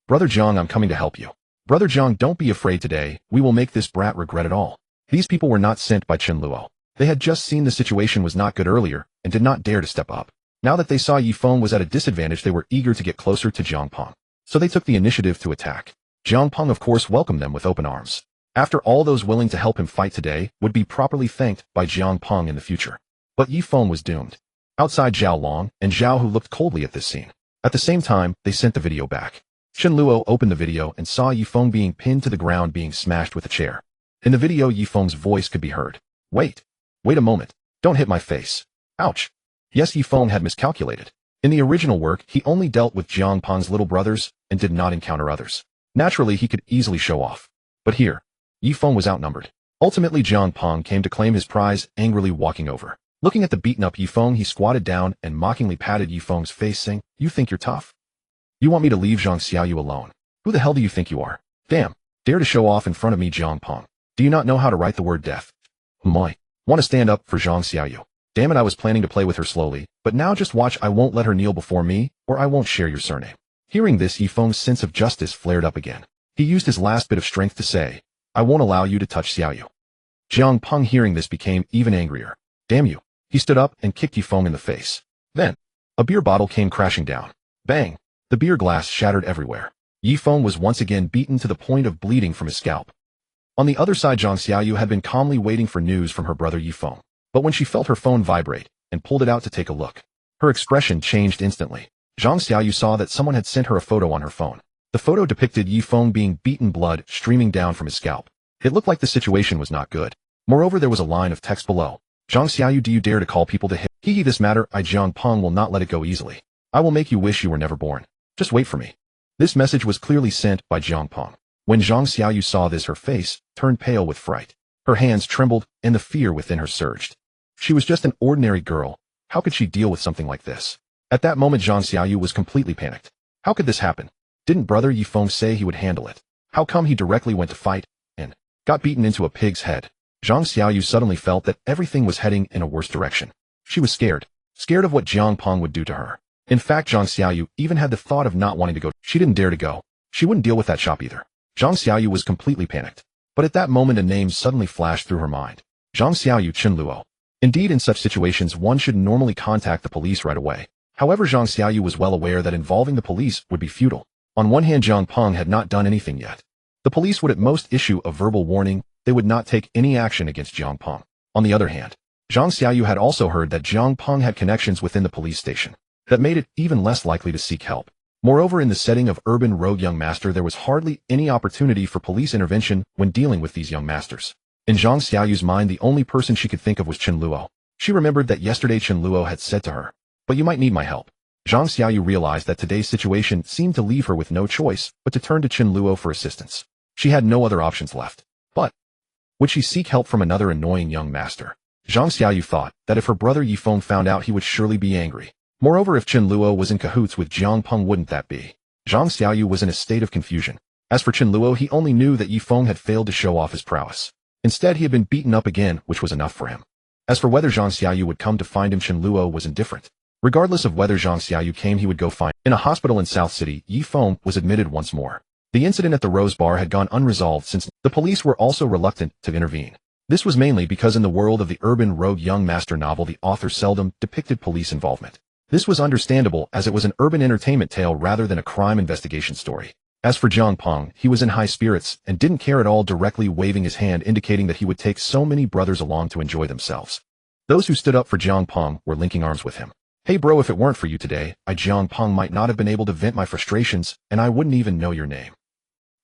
Brother Jiang, I'm coming to help you. Brother Jiang, don't be afraid today, we will make this brat regret it all. These people were not sent by Chen Luo. They had just seen the situation was not good earlier, and did not dare to step up. Now that they saw Yifeng was at a disadvantage, they were eager to get closer to Jiang Peng. So they took the initiative to attack. Jiang Peng of course welcomed them with open arms. After all, those willing to help him fight today would be properly thanked by Jiang Peng in the future. But Yifeng was doomed. Outside, Zhao Long and Zhao Hu looked coldly at this scene. At the same time, they sent the video back. Chen Luo opened the video and saw Yifeng being pinned to the ground, being smashed with a chair. In the video, Yifeng's voice could be heard. Wait a moment. Don't hit my face. Ouch. Yes, Yifeng had miscalculated. In the original work, he only dealt with Jiang Peng's little brothers and did not encounter others. Naturally, he could easily show off. But here, Yifeng was outnumbered. Ultimately, Jiang Peng came to claim his prize, angrily walking over. Looking at the beaten-up Yifeng, he squatted down and mockingly patted Yifeng's face, saying, "You think you're tough? You want me to leave Zhang Xiaoyu alone? Who the hell do you think you are? Damn, dare to show off in front of me, Jiang Peng. Do you not know how to write the word death? My. Want to stand up for Zhang Xiaoyu? Damn it, I was planning to play with her slowly, but now just watch, I won't let her kneel before me, or I won't share your surname." Hearing this, Yifeng's sense of justice flared up again. He used his last bit of strength to say, "I won't allow you to touch Xiaoyu." Jiang Peng, hearing this, became even angrier. Damn you. He stood up and kicked Yifeng in the face. Then, a beer bottle came crashing down. Bang! The beer glass shattered everywhere. Yifeng was once again beaten to the point of bleeding from his scalp. On the other side, Zhang Xiaoyu had been calmly waiting for news from her brother Yifeng. But when she felt her phone vibrate and pulled it out to take a look, her expression changed instantly. Zhang Xiaoyu saw that someone had sent her a photo on her phone. The photo depicted Yifeng being beaten, blood streaming down from his scalp. It looked like the situation was not good. Moreover, there was a line of text below. "Zhang Xiaoyu, do you dare to call people to hit? This matter, I, Jiang Peng, will not let it go easily. I will make you wish you were never born. Just wait for me." This message was clearly sent by Jiang Peng. When Zhang Xiaoyu saw this, her face turned pale with fright. Her hands trembled, and the fear within her surged. She was just an ordinary girl. How could she deal with something like this? At that moment, Zhang Xiaoyu was completely panicked. How could this happen? Didn't brother Yifeng say he would handle it? How come he directly went to fight and got beaten into a pig's head? Zhang Xiaoyu suddenly felt that everything was heading in a worse direction. She was scared of what Jiang Peng would do to her. In fact, Zhang Xiaoyu even had the thought of not wanting to go. She didn't dare to go. She wouldn't deal with that shop either. Zhang Xiaoyu was completely panicked. But at that moment, a name suddenly flashed through her mind. Zhang Xiaoyu, Chen Luo. Indeed, in such situations, one should normally contact the police right away. However, Zhang Xiaoyu was well aware that involving the police would be futile. On one hand, Jiang Peng had not done anything yet. The police would at most issue a verbal warning. They would not take any action against Jiang Peng. On the other hand, Zhang Xiaoyu had also heard that Jiang Peng had connections within the police station. That made it even less likely to seek help. Moreover, in the setting of urban rogue young master, there was hardly any opportunity for police intervention when dealing with these young masters. In Zhang Xiaoyu's mind, the only person she could think of was Chen Luo. She remembered that yesterday Chen Luo had said to her, "But you might need my help." Zhang Xiaoyu realized that today's situation seemed to leave her with no choice but to turn to Chen Luo for assistance. She had no other options left. But would she seek help from another annoying young master? Zhang Xiaoyu thought that if her brother Yifeng found out, he would surely be angry. Moreover, if Chen Luo was in cahoots with Jiang Peng, wouldn't that be? Zhang Xiaoyu was in a state of confusion. As for Chen Luo, he only knew that Yi Feng had failed to show off his prowess. Instead, he had been beaten up again, which was enough for him. As for whether Zhang Xiaoyu would come to find him, Chen Luo was indifferent. Regardless of whether Zhang Xiaoyu came, he would go find him. In a hospital in South City, Yi Feng was admitted once more. The incident at the Rose Bar had gone unresolved since the police were also reluctant to intervene. This was mainly because in the world of the urban rogue young master novel, the author seldom depicted police involvement. This was understandable as it was an urban entertainment tale rather than a crime investigation story. As for Jiang Peng, he was in high spirits and didn't care at all, directly waving his hand indicating that he would take so many brothers along to enjoy themselves. Those who stood up for Jiang Peng were linking arms with him. Hey bro, if it weren't for you today, Jiang Peng might not have been able to vent my frustrations, and I wouldn't even know your name.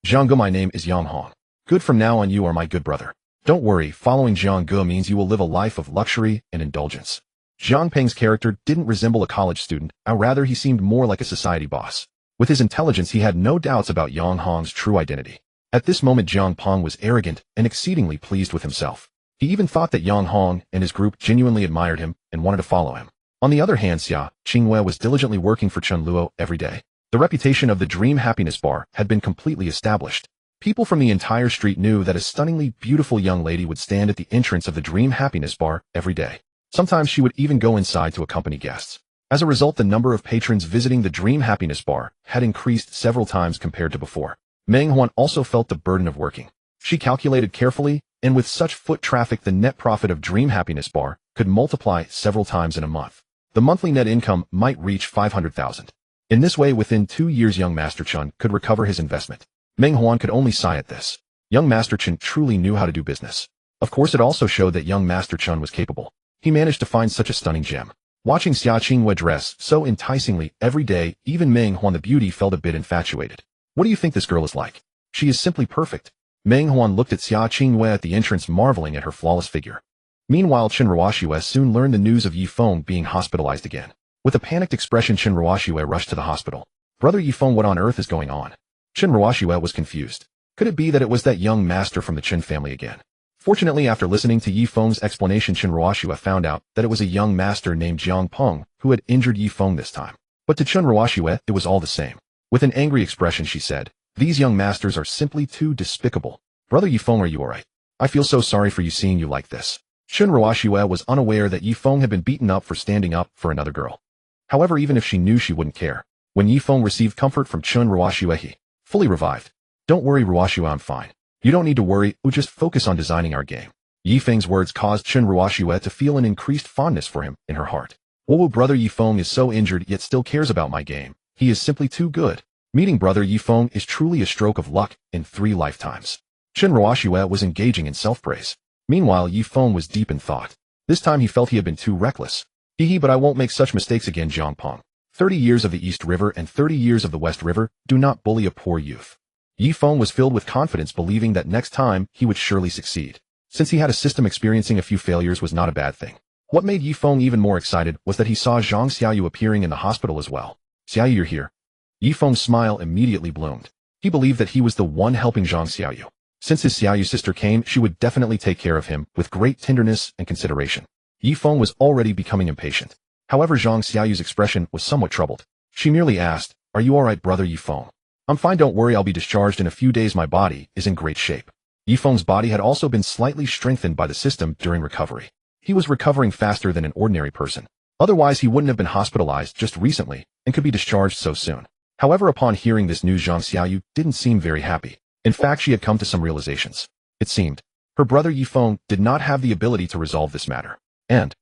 Jiang Ge, my name is Yang Hong. Good, from now on you are my good brother. Don't worry, following Jiang Ge means you will live a life of luxury and indulgence. Jiang Peng's character didn't resemble a college student, rather he seemed more like a society boss. With his intelligence, he had no doubts about Yang Hong's true identity. At this moment, Jiang Peng was arrogant and exceedingly pleased with himself. He even thought that Yang Hong and his group genuinely admired him and wanted to follow him. On the other hand, Xia Qingyue was diligently working for Chen Luo every day. The reputation of the Dream Happiness Bar had been completely established. People from the entire street knew that a stunningly beautiful young lady would stand at the entrance of the Dream Happiness Bar every day. Sometimes she would even go inside to accompany guests. As a result, the number of patrons visiting the Dream Happiness Bar had increased several times compared to before. Meng Huan also felt the burden of working. She calculated carefully, and with such foot traffic, the net profit of Dream Happiness Bar could multiply several times in a month. The monthly net income might reach 500,000. In this way, within 2 years, young Master Chen could recover his investment. Meng Huan could only sigh at this. Young Master Chen truly knew how to do business. Of course, it also showed that young Master Chen was capable. He managed to find such a stunning gem. Watching Xia Qingyue dress so enticingly every day, even Meng Huan the beauty felt a bit infatuated. What do you think this girl is like? She is simply perfect. Meng Huan looked at Xia Qingyue at the entrance, marveling at her flawless figure. Meanwhile, Chen Luo soon learned the news of Yi Feng being hospitalized again. With a panicked expression, Chen Luo rushed to the hospital. Brother Yi Feng, what on earth is going on? Chen Luo was confused. Could it be that it was that young master from the Chen family again? Fortunately, after listening to Yi Feng's explanation, Chen Luo found out that it was a young master named Jiang Peng who had injured Yi Feng this time. But to Chen Luo, it was all the same. With an angry expression, she said, "These young masters are simply too despicable. Brother Yi Feng, are you alright? I feel so sorry for you seeing you like this." Chen Luo was unaware that Yi Feng had been beaten up for standing up for another girl. However, even if she knew, she wouldn't care. When Yi Feng received comfort from Chen Luo, he fully revived. "Don't worry, Luo, I'm fine. You don't need to worry, we'll just focus on designing our game." Yi Feng's words caused Chen Luo to feel an increased fondness for him in her heart. "Oh, brother Yi Feng is so injured yet still cares about my game. He is simply too good. Meeting brother Yi Feng is truly a stroke of luck in 3 lifetimes." Chen Luo was engaging in self-praise. Meanwhile, Yi Feng was deep in thought. This time he felt he had been too reckless. But I won't make such mistakes again, Jiang Peng. 30 years of the East River and 30 years of the West River do not bully a poor youth. Yi Feng was filled with confidence, believing that next time he would surely succeed. Since he had a system, experiencing a few failures was not a bad thing. What made Yi Feng even more excited was that he saw Zhang Xiaoyu appearing in the hospital as well. "Xiaoyu, you're here." Yi Feng's smile immediately bloomed. He believed that he was the one helping Zhang Xiaoyu. Since his Xiaoyu sister came, she would definitely take care of him with great tenderness and consideration. Yi Feng was already becoming impatient. However, Zhang Xiaoyu's expression was somewhat troubled. She merely asked, "Are you alright, brother Yi Feng?" "I'm fine, don't worry, I'll be discharged in a few days. My body is in great shape." Yi Feng's body had also been slightly strengthened by the system during recovery. He was recovering faster than an ordinary person. Otherwise, he wouldn't have been hospitalized just recently and could be discharged so soon. However, upon hearing this news, Zhang Xiaoyu didn't seem very happy. In fact, she had come to some realizations. It seemed her brother Yi Feng did not have the ability to resolve this matter. And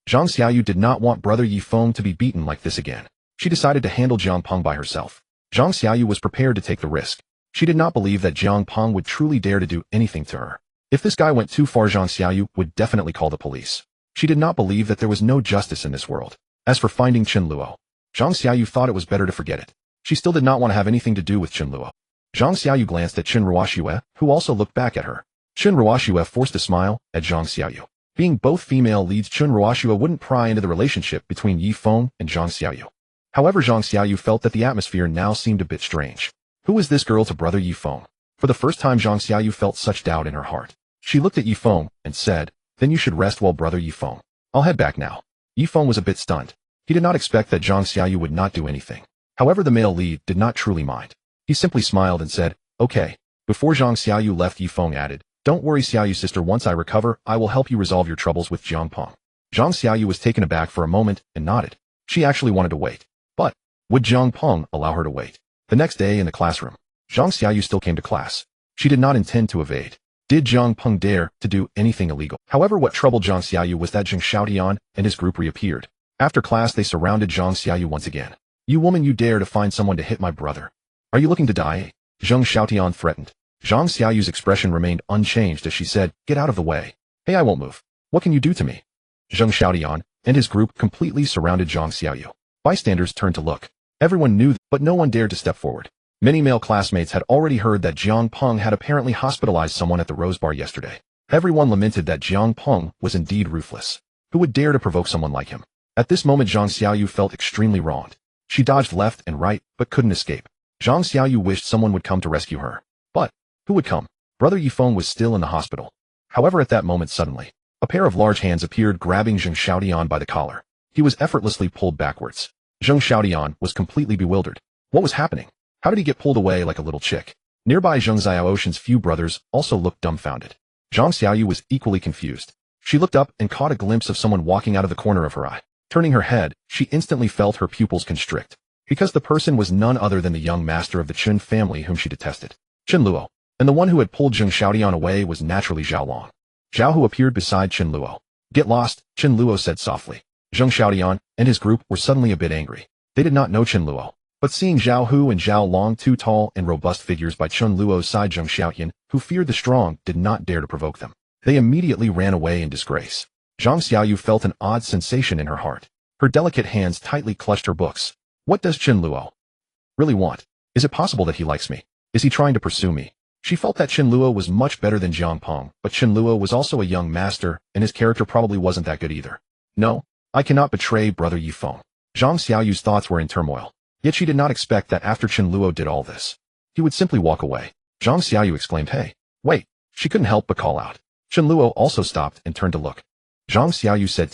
Zhang Xiaoyu did not want brother Yi Feng to be beaten like this again. She decided to handle Jiang Peng by herself. Zhang Xiaoyu was prepared to take the risk. She did not believe that Jiang Peng would truly dare to do anything to her. If this guy went too far, Zhang Xiaoyu would definitely call the police. She did not believe that there was no justice in this world. As for finding Chen Luo, Zhang Xiaoyu thought it was better to forget it. She still did not want to have anything to do with Chen Luo. Zhang Xiaoyu glanced at Chen Luo, who also looked back at her. Chen Luo forced a smile at Zhang Xiaoyu. Being both female leads, Chen Luo wouldn't pry into the relationship between Yi Feng and Zhang Xiaoyu. However, Zhang Xiaoyu felt that the atmosphere now seemed a bit strange. Who was this girl to brother Yi Feng? For the first time, Zhang Xiaoyu felt such doubt in her heart. She looked at Yi Feng and said, "Then you should rest well, brother Yi Feng. I'll head back now." Yi Feng was a bit stunned. He did not expect that Zhang Xiaoyu would not do anything. However, the male lead did not truly mind. He simply smiled and said, Okay. Before Zhang Xiaoyu left, Yifeng added, "Don't worry, Xiaoyu sister, once I recover, I will help you resolve your troubles with Jiang Peng." Zhang Xiaoyu was taken aback for a moment and nodded. She actually wanted to wait. But would Jiang Peng allow her to wait? The next day in the classroom, Zhang Xiaoyu still came to class. She did not intend to evade. Did Jiang Peng dare to do anything illegal? However, what troubled Zhang Xiaoyu was that Zheng Xiaotian and his group reappeared. After class, they surrounded Zhang Xiaoyu once again. "You woman, you dare to find someone to hit my brother. Are you looking to die?" Zheng Xiaotian threatened. Zhang Xiaoyu's expression remained unchanged as she said, "Get out of the way. Hey, I won't move. What can you do to me?" Zheng Xiaotian and his group completely surrounded Zhang Xiaoyu. Bystanders turned to look. Everyone knew, but no one dared to step forward. Many male classmates had already heard that Jiang Peng had apparently hospitalized someone at the Rose Bar yesterday. Everyone lamented that Jiang Peng was indeed ruthless. Who would dare to provoke someone like him? At this moment, Zhang Xiaoyu felt extremely wronged. She dodged left and right, but couldn't escape. Zhang Xiaoyu wished someone would come to rescue her. But who would come? Brother Yifeng was still in the hospital. However, at that moment, suddenly, a pair of large hands appeared, grabbing Zheng Xiaotian by the collar. He was effortlessly pulled backwards. Zheng Xiaotian was completely bewildered. What was happening? How did he get pulled away like a little chick? Nearby, Zheng Xiaoshan's few brothers also looked dumbfounded. Zhang Xiaoyu was equally confused. She looked up and caught a glimpse of someone walking out of the corner of her eye. Turning her head, she instantly felt her pupils constrict, because the person was none other than the young master of the Chen family whom she detested, Chen Luo. And the one who had pulled Zheng Xiaotian away was naturally Zhao Long. Zhao, who appeared beside Chen Luo. "Get lost," Chen Luo said softly. Zheng Xiaotian and his group were suddenly a bit angry. They did not know Chen Luo. But seeing Zhao Hu and Zhao Long, two tall and robust figures by Chen Luo's side, Zheng Xiaotian, who feared the strong, did not dare to provoke them. They immediately ran away in disgrace. Zhang Xiaoyu felt an odd sensation in her heart. Her delicate hands tightly clutched her books. What does Chen Luo really want? Is it possible that he likes me? Is he trying to pursue me? She felt that Chen Luo was much better than Jiang Peng, but Chen Luo was also a young master, and his character probably wasn't that good either. No, I cannot betray brother Yifeng. Zhang Xiaoyu's thoughts were in turmoil. Yet she did not expect that after Chen Luo did all this, he would simply walk away. Zhang Xiaoyu exclaimed, "Hey, wait." She couldn't help but call out. Chen Luo also stopped and turned to look. Zhang Xiaoyu said,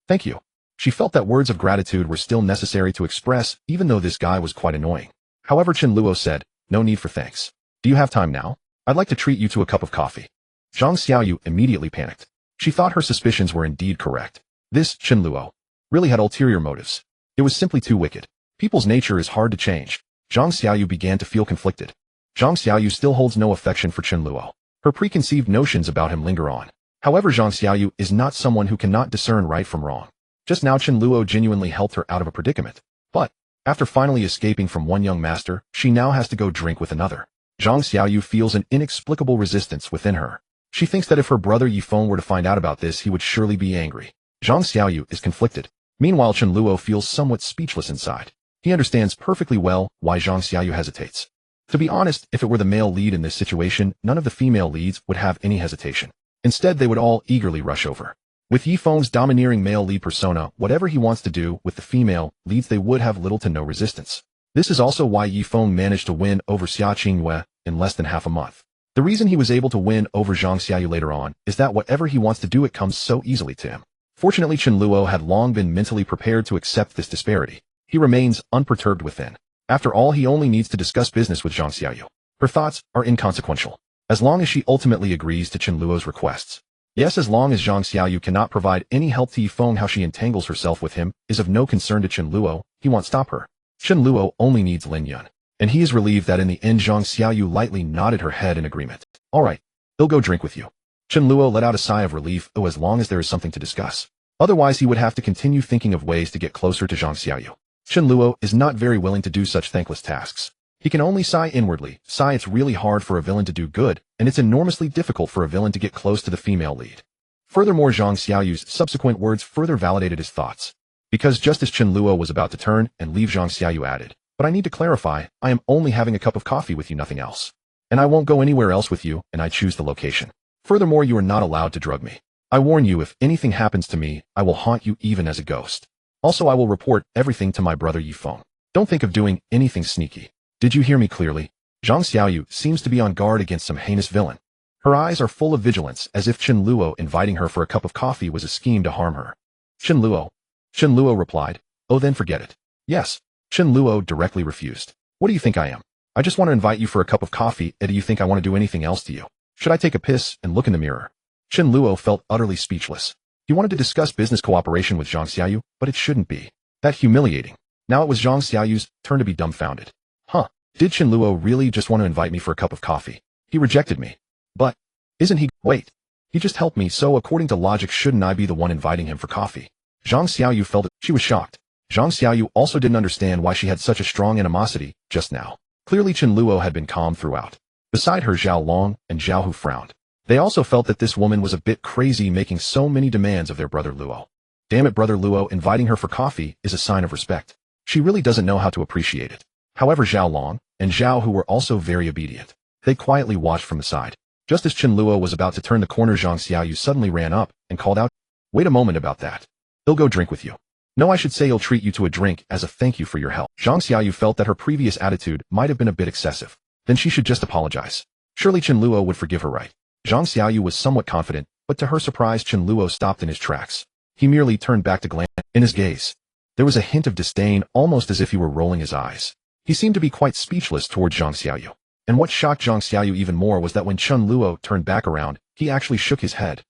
"Thank you." She felt that words of gratitude were still necessary to express, even though this guy was quite annoying. However, Chen Luo said, "No need for thanks. Do you have time now? I'd like to treat you to a cup of coffee." Zhang Xiaoyu immediately panicked. She thought her suspicions were indeed correct. This Chen Luo really had ulterior motives. It was simply too wicked. People's nature is hard to change. Zhang Xiaoyu began to feel conflicted. Zhang Xiaoyu still holds no affection for Chen Luo. Her preconceived notions about him linger on. However, Zhang Xiaoyu is not someone who cannot discern right from wrong. Just now, Chen Luo genuinely helped her out of a predicament. But after finally escaping from one young master, she now has to go drink with another. Zhang Xiaoyu feels an inexplicable resistance within her. She thinks that if her brother Yifeng were to find out about this, he would surely be angry. Zhang Xiaoyu is conflicted. Meanwhile, Chen Luo feels somewhat speechless inside. He understands perfectly well why Zhang Xiaoyu hesitates. To be honest, if it were the male lead in this situation, none of the female leads would have any hesitation. Instead, they would all eagerly rush over. With Yifeng's domineering male lead persona, whatever he wants to do with the female leads, they would have little to no resistance. This is also why Yifeng managed to win over Xia Qingyue in less than half a month. The reason he was able to win over Zhang Xiaoyu later on is that whatever he wants to do, it comes so easily to him. Fortunately, Chen Luo had long been mentally prepared to accept this disparity. He remains unperturbed within. After all, he only needs to discuss business with Zhang Xiaoyu. Her thoughts are inconsequential, as long as she ultimately agrees to Chen Luo's requests. Yes, as long as Zhang Xiaoyu cannot provide any help to Yifeng, how she entangles herself with him is of no concern to Chen Luo. He won't stop her. Chen Luo only needs Lin Yun, and he is relieved that in the end Zhang Xiaoyu lightly nodded her head in agreement. All right, he'll go drink with you. Chen Luo let out a sigh of relief. Oh, as long as there is something to discuss. Otherwise, he would have to continue thinking of ways to get closer to Zhang Xiaoyu. Chen Luo is not very willing to do such thankless tasks. He can only sigh inwardly. Sigh, it's really hard for a villain to do good, and it's enormously difficult for a villain to get close to the female lead. Furthermore, Zhang Xiaoyu's subsequent words further validated his thoughts. Because just as Chen Luo was about to turn and leave, Zhang Xiaoyu added, "But I need to clarify, I am only having a cup of coffee with you, nothing else. And I won't go anywhere else with you, and I choose the location. Furthermore, you are not allowed to drug me. I warn you, if anything happens to me, I will haunt you even as a ghost. Also, I will report everything to my brother Yifeng. Don't think of doing anything sneaky. Did you hear me clearly?" Zhang Xiaoyu seems to be on guard against some heinous villain. Her eyes are full of vigilance, as if Chen Luo inviting her for a cup of coffee was a scheme to harm her. Chen Luo replied, "Oh, then forget it." Yes, Chen Luo directly refused. "What do you think I am? I just want to invite you for a cup of coffee, and do you think I want to do anything else to you? Should I take a piss and look in the mirror? Chen Luo felt utterly speechless. He wanted to discuss business cooperation with Zhang Xiaoyu, but it shouldn't be that humiliating. Now it was Zhang Xiaoyu's turn to be dumbfounded. Huh? Did Chen Luo really just want to invite me for a cup of coffee? He rejected me. But isn't he? Wait. He just helped me, so according to logic shouldn't I be the one inviting him for coffee? Zhang Xiaoyu felt it. She was shocked. Zhang Xiaoyu also didn't understand why she had such a strong animosity just now. Clearly Chen Luo had been calm throughout. Beside her, Zhao Long and Zhao Hu frowned. They also felt that this woman was a bit crazy, making so many demands of their brother Luo. Damn it, brother Luo inviting her for coffee is a sign of respect. She really doesn't know how to appreciate it. However, Zhao Long and Zhao Hu were also very obedient. They quietly watched from the side. Just as Chen Luo was about to turn the corner, Zhang Xiaoyu suddenly ran up and called out, "Wait a moment about that. He'll go drink with you. No, I should say he'll treat you to a drink as a thank you for your help." Zhang Xiaoyu felt that her previous attitude might have been a bit excessive. Then she should just apologize. Surely Chen Luo would forgive her, right? Zhang Xiaoyu was somewhat confident, but to her surprise Chen Luo stopped in his tracks. He merely turned back to glance. In his gaze, there was a hint of disdain, almost as if he were rolling his eyes. He seemed to be quite speechless towards Zhang Xiaoyu. And what shocked Zhang Xiaoyu even more was that when Chen Luo turned back around, he actually shook his head.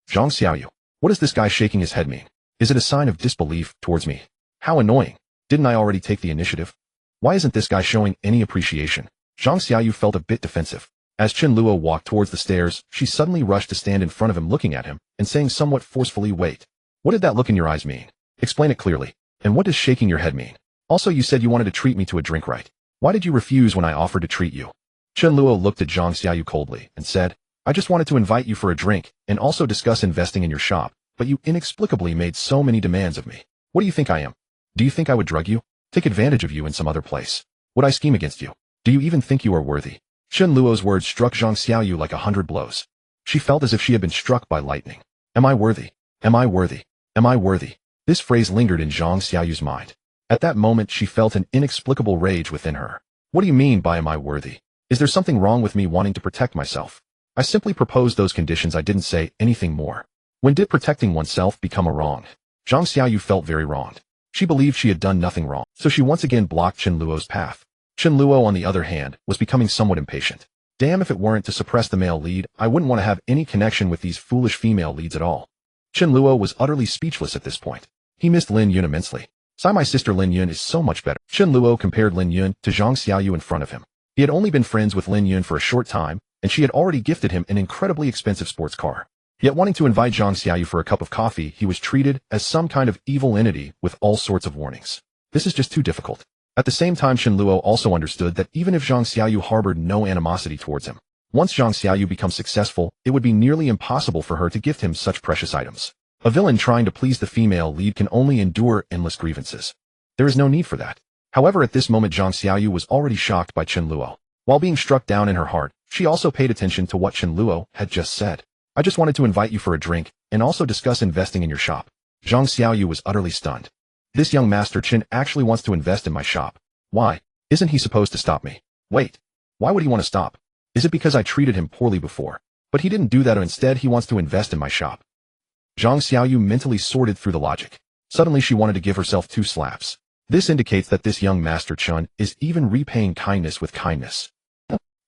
Zhang Xiaoyu, what does this guy shaking his head mean? Is it a sign of disbelief towards me? How annoying. Didn't I already take the initiative? Why isn't this guy showing any appreciation? Zhang Xiaoyu felt a bit defensive. As Chen Luo walked towards the stairs, she suddenly rushed to stand in front of him, looking at him and saying somewhat forcefully, "Wait. What did that look in your eyes mean? Explain it clearly. And what does shaking your head mean? Also, you said you wanted to treat me to a drink, right? Why did you refuse when I offered to treat you?" Chen Luo looked at Zhang Xiaoyu coldly and said, "I just wanted to invite you for a drink and also discuss investing in your shop, but you inexplicably made so many demands of me. What do you think I am? Do you think I would drug you? Take advantage of you in some other place? Would I scheme against you? Do you even think you are worthy?" Chen Luo's words struck Zhang Xiaoyu like 100 blows. She felt as if she had been struck by lightning. Am I worthy? Am I worthy? Am I worthy? This phrase lingered in Zhang Xiaoyu's mind. At that moment she felt an inexplicable rage within her. What do you mean by am I worthy? Is there something wrong with me wanting to protect myself? I simply proposed those conditions, I didn't say anything more. When did protecting oneself become a wrong? Zhang Xiaoyu felt very wronged. She believed she had done nothing wrong, so she once again blocked Chen Luo's path. Chen Luo, on the other hand, was becoming somewhat impatient. Damn, if it weren't to suppress the male lead, I wouldn't want to have any connection with these foolish female leads at all. Chen Luo was utterly speechless at this point. He missed Lin Yun immensely. "Sai, my sister Lin Yun is so much better." Chen Luo compared Lin Yun to Zhang Xiaoyu in front of him. He had only been friends with Lin Yun for a short time, and she had already gifted him an incredibly expensive sports car. Yet wanting to invite Zhang Xiaoyu for a cup of coffee, he was treated as some kind of evil entity with all sorts of warnings. This is just too difficult. At the same time, Chen Luo also understood that even if Zhang Xiaoyu harbored no animosity towards him, once Zhang Xiaoyu becomes successful, it would be nearly impossible for her to gift him such precious items. A villain trying to please the female lead can only endure endless grievances. There is no need for that. However, at this moment Zhang Xiaoyu was already shocked by Chen Luo. While being struck down in her heart, she also paid attention to what Chen Luo had just said. "I just wanted to invite you for a drink and also discuss investing in your shop." Zhang Xiaoyu was utterly stunned. This young master Chen actually wants to invest in my shop. Why? Isn't he supposed to stop me? Wait. Why would he want to stop? Is it because I treated him poorly before? But he didn't do that, or instead he wants to invest in my shop. Zhang Xiaoyu mentally sorted through the logic. Suddenly she wanted to give herself 2 slaps. This indicates that this young master Chen is even repaying kindness with kindness.